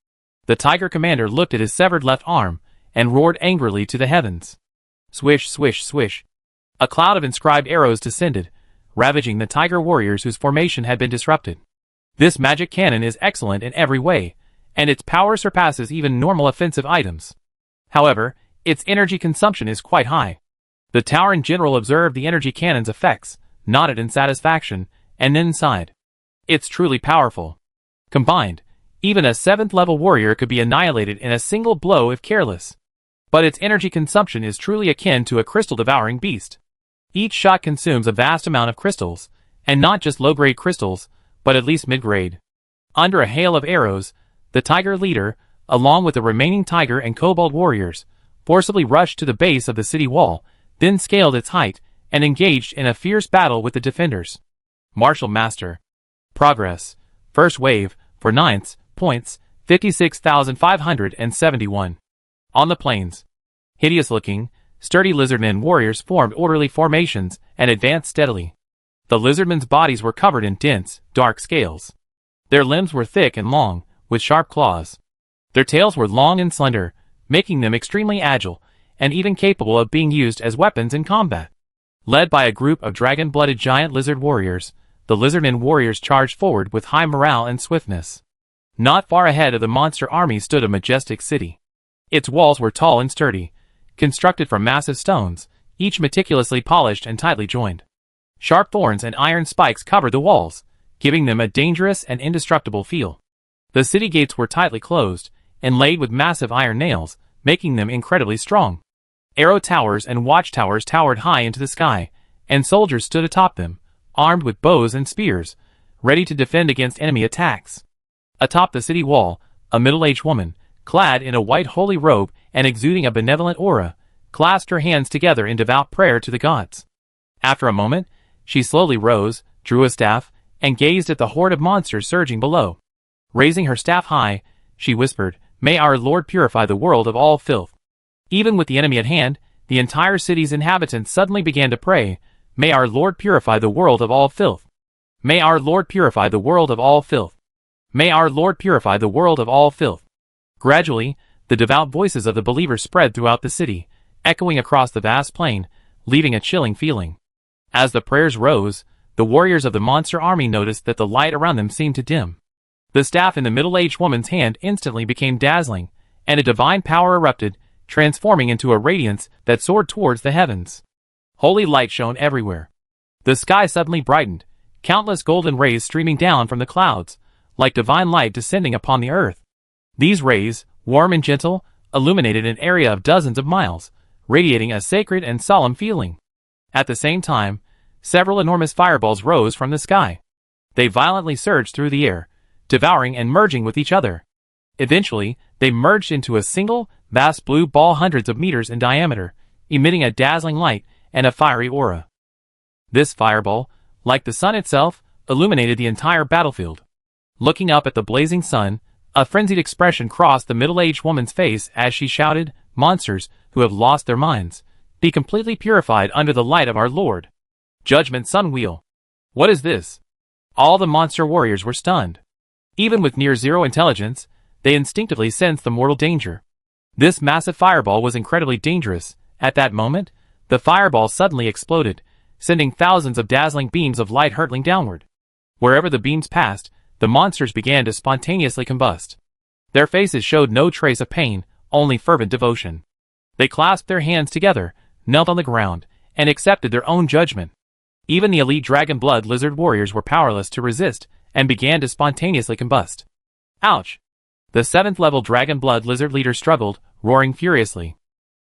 The Tiger commander looked at his severed left arm, and roared angrily to the heavens. Swish, swish, swish. A cloud of inscribed arrows descended, ravaging the Tiger warriors whose formation had been disrupted. This magic cannon is excellent in every way, and its power surpasses even normal offensive items. However, its energy consumption is quite high. The Tauren general observed the energy cannon's effects, nodded in satisfaction, and then sighed. It's truly powerful. Combined, even a 7th-level warrior could be annihilated in a single blow if careless. But its energy consumption is truly akin to a crystal-devouring beast. Each shot consumes a vast amount of crystals, and not just low-grade crystals, but at least mid-grade. Under a hail of arrows, the Tiger leader, along with the remaining Tiger and Kobold warriors, forcibly rushed to the base of the city wall, then scaled its height, and engaged in a fierce battle with the defenders. Martial Master. Progress. First wave, for 9th, points, 56,571. On the plains. Hideous-looking, sturdy lizardmen warriors formed orderly formations and advanced steadily. The lizardmen's bodies were covered in dense, dark scales. Their limbs were thick and long, with sharp claws. Their tails were long and slender, making them extremely agile, and even capable of being used as weapons in combat. Led by a group of dragon-blooded giant lizard warriors, the lizardmen warriors charged forward with high morale and swiftness. Not far ahead of the monster army stood a majestic city. Its walls were tall and sturdy, constructed from massive stones, each meticulously polished and tightly joined. Sharp thorns and iron spikes covered the walls, giving them a dangerous and indestructible feel. The city gates were tightly closed, and laid with massive iron nails, making them incredibly strong. Arrow towers and watchtowers towered high into the sky, and soldiers stood atop them, armed with bows and spears, ready to defend against enemy attacks. Atop the city wall, a middle-aged woman, clad in a white holy robe and exuding a benevolent aura, clasped her hands together in devout prayer to the gods. After a moment, she slowly rose, drew a staff, and gazed at the horde of monsters surging below. Raising her staff high, she whispered, "May our Lord purify the world of all filth." Even with the enemy at hand, the entire city's inhabitants suddenly began to pray, "May our Lord purify the world of all filth. May our Lord purify the world of all filth. May our Lord purify the world of all filth." Gradually, the devout voices of the believers spread throughout the city, echoing across the vast plain, leaving a chilling feeling. As the prayers rose, the warriors of the monster army noticed that the light around them seemed to dim. The staff in the middle-aged woman's hand instantly became dazzling, and a divine power erupted, transforming into a radiance that soared towards the heavens. Holy light shone everywhere. The sky suddenly brightened, countless golden rays streaming down from the clouds, like divine light descending upon the earth. These rays, warm and gentle, illuminated an area of dozens of miles, radiating a sacred and solemn feeling. At the same time, several enormous fireballs rose from the sky. They violently surged through the air, devouring and merging with each other. Eventually, they merged into a single, vast blue ball hundreds of meters in diameter, emitting a dazzling light and a fiery aura. This fireball, like the sun itself, illuminated the entire battlefield. Looking up at the blazing sun, a frenzied expression crossed the middle-aged woman's face as she shouted, "Monsters who have lost their minds, be completely purified under the light of our Lord. Judgment Sun Wheel. What is this?" All the monster warriors were stunned. Even with near-zero intelligence, they instinctively sensed the mortal danger. This massive fireball was incredibly dangerous. At that moment, the fireball suddenly exploded, sending thousands of dazzling beams of light hurtling downward. Wherever the beams passed, the monsters began to spontaneously combust. Their faces showed no trace of pain, only fervent devotion. They clasped their hands together, knelt on the ground, and accepted their own judgment. Even the elite dragon blood lizard warriors were powerless to resist and began to spontaneously combust. Ouch! The 7th level dragon blood lizard leader struggled, roaring furiously.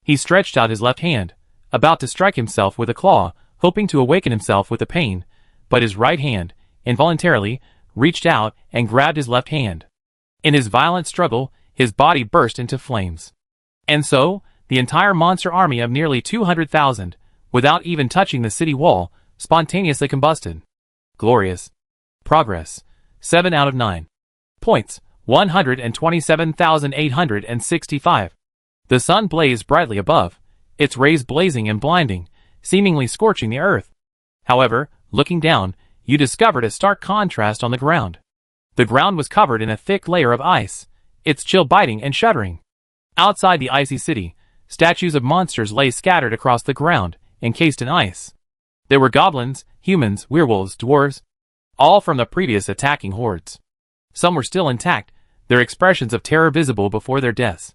He stretched out his left hand, about to strike himself with a claw, hoping to awaken himself with the pain, but his right hand, involuntarily, reached out and grabbed his left hand. In his violent struggle, his body burst into flames. And so, the entire monster army of nearly 200,000, without even touching the city wall, spontaneously combusted. Glorious. Progress. 7 out of 9. Points. 127,865. The sun blazed brightly above, its rays blazing and blinding, seemingly scorching the earth. However, looking down, you discovered a stark contrast on the ground. The ground was covered in a thick layer of ice, its chill biting and shuddering. Outside the icy city, statues of monsters lay scattered across the ground, encased in ice. There were goblins, humans, werewolves, dwarves, all from the previous attacking hordes. Some were still intact, their expressions of terror visible before their deaths.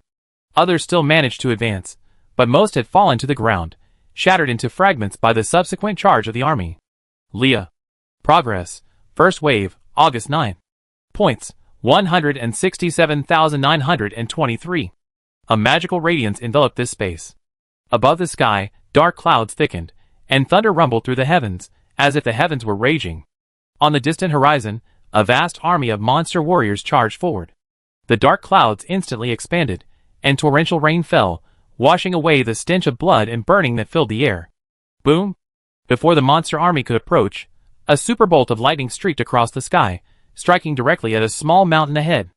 Others still managed to advance, but most had fallen to the ground, shattered into fragments by the subsequent charge of the army. Leah. Progress. First wave, August 9. Points. 167,923. A magical radiance enveloped this space. Above the sky, dark clouds thickened, and thunder rumbled through the heavens, as if the heavens were raging. On the distant horizon, a vast army of monster warriors charged forward. The dark clouds instantly expanded, and torrential rain fell, washing away the stench of blood and burning that filled the air. Boom! Before the monster army could approach, a superbolt of lightning streaked across the sky, striking directly at a small mountain ahead.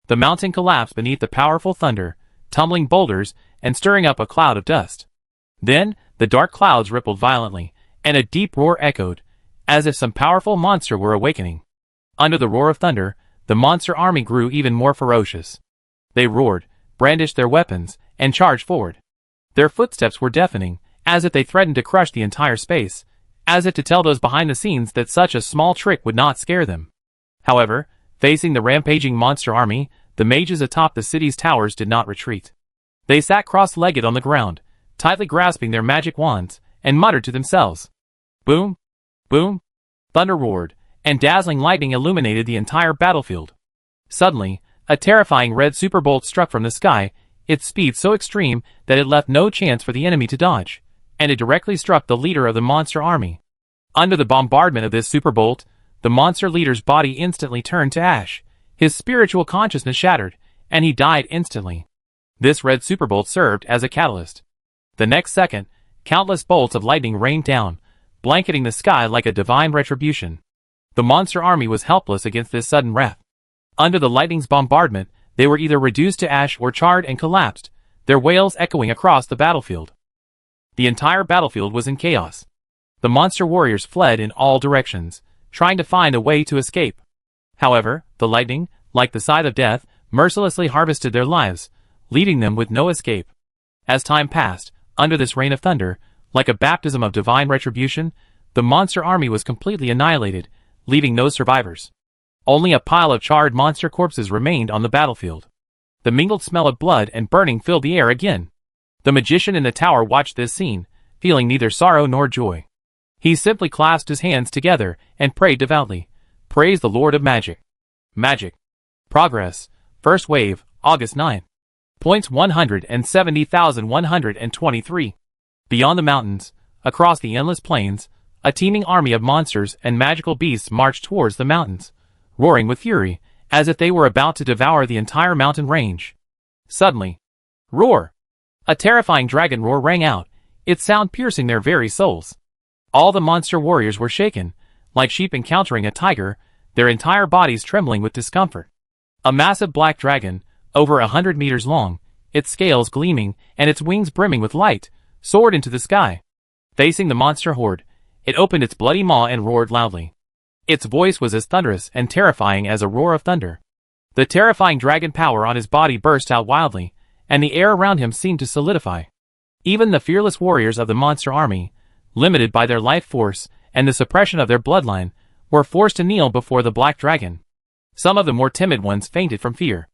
The mountain collapsed beneath the powerful thunder, tumbling boulders and stirring up a cloud of dust. Then, the dark clouds rippled violently, and a deep roar echoed, as if some powerful monster were awakening. Under the roar of thunder, the monster army grew even more ferocious. They roared, brandished their weapons, and charged forward. Their footsteps were deafening, as if they threatened to crush the entire space, as if to tell those behind the scenes that such a small trick would not scare them. However, facing the rampaging monster army, the mages atop the city's towers did not retreat. They sat cross-legged on the ground, tightly grasping their magic wands, and muttered to themselves. Boom! Boom! Thunder roared, and dazzling lightning illuminated the entire battlefield. Suddenly, a terrifying red superbolt struck from the sky, its speed so extreme that it left no chance for the enemy to dodge, and it directly struck the leader of the monster army. Under the bombardment of this superbolt, the monster leader's body instantly turned to ash, his spiritual consciousness shattered, and he died instantly. This red superbolt served as a catalyst. The next second, countless bolts of lightning rained down, blanketing the sky like a divine retribution. The monster army was helpless against this sudden wrath. Under the lightning's bombardment, they were either reduced to ash or charred and collapsed, their wails echoing across the battlefield. The entire battlefield was in chaos. The monster warriors fled in all directions, trying to find a way to escape. However, the lightning, like the scythe of death, mercilessly harvested their lives, leaving them with no escape. As time passed, under this rain of thunder, like a baptism of divine retribution, the monster army was completely annihilated, leaving no survivors. Only a pile of charred monster corpses remained on the battlefield. The mingled smell of blood and burning filled the air again. The magician in the tower watched this scene, feeling neither sorrow nor joy. He simply clasped his hands together and prayed devoutly. Praise the Lord of Magic. Magic. Progress. First wave, August 9. Points 170,123. Beyond the mountains, across the endless plains, a teeming army of monsters and magical beasts marched towards the mountains, roaring with fury, as if they were about to devour the entire mountain range. Suddenly, roar! A terrifying dragon roar rang out, its sound piercing their very souls. All the monster warriors were shaken, like sheep encountering a tiger, their entire bodies trembling with discomfort. A massive black dragon, over 100 meters long, its scales gleaming and its wings brimming with light, soared into the sky. Facing the monster horde, it opened its bloody maw and roared loudly. Its voice was as thunderous and terrifying as a roar of thunder. The terrifying dragon power on his body burst out wildly, and the air around him seemed to solidify. Even the fearless warriors of the monster army, limited by their life force and the suppression of their bloodline, were forced to kneel before the black dragon. Some of the more timid ones fainted from fear.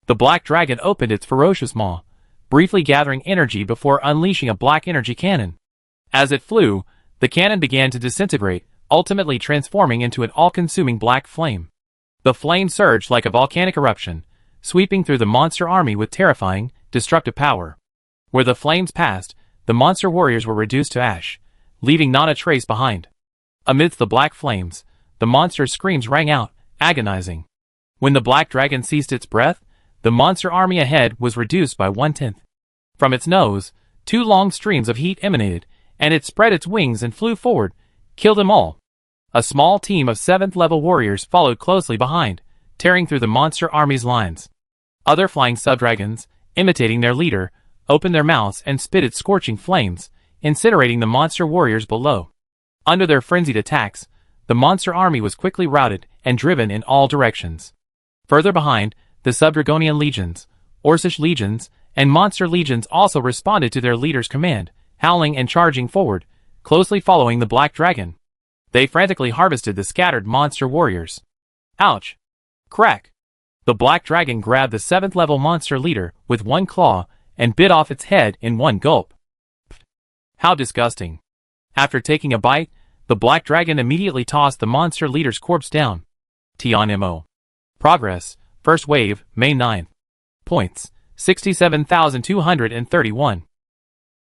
The black dragon opened its ferocious maw, briefly gathering energy before unleashing a black energy cannon. As it flew, the cannon began to disintegrate, ultimately transforming into an all-consuming black flame. The flame surged like a volcanic eruption, sweeping through the monster army with terrifying, destructive power. Where the flames passed, the monster warriors were reduced to ash, leaving not a trace behind. Amidst the black flames, the monster's screams rang out, agonizing. When the black dragon ceased its breath, the monster army ahead was reduced by 1/10. From its nose, 2 long streams of heat emanated, and it spread its wings and flew forward, killed them all. A small team of 7th-level warriors followed closely behind, tearing through the monster army's lines. Other flying subdragons, imitating their leader, opened their mouths and spitted scorching flames, incinerating the monster warriors below. Under their frenzied attacks, the monster army was quickly routed and driven in all directions. Further behind, the subdragonian legions, Orcish legions, and monster legions also responded to their leader's command, howling and charging forward, closely following the black dragon. They frantically harvested the scattered monster warriors. Ouch! Crack! The black dragon grabbed the 7th-level monster leader with one claw and bit off its head in one gulp. How disgusting! After taking a bite, the black dragon immediately tossed the monster leader's corpse down. TNMO. Progress, First Wave, May 9. Points, 67,231.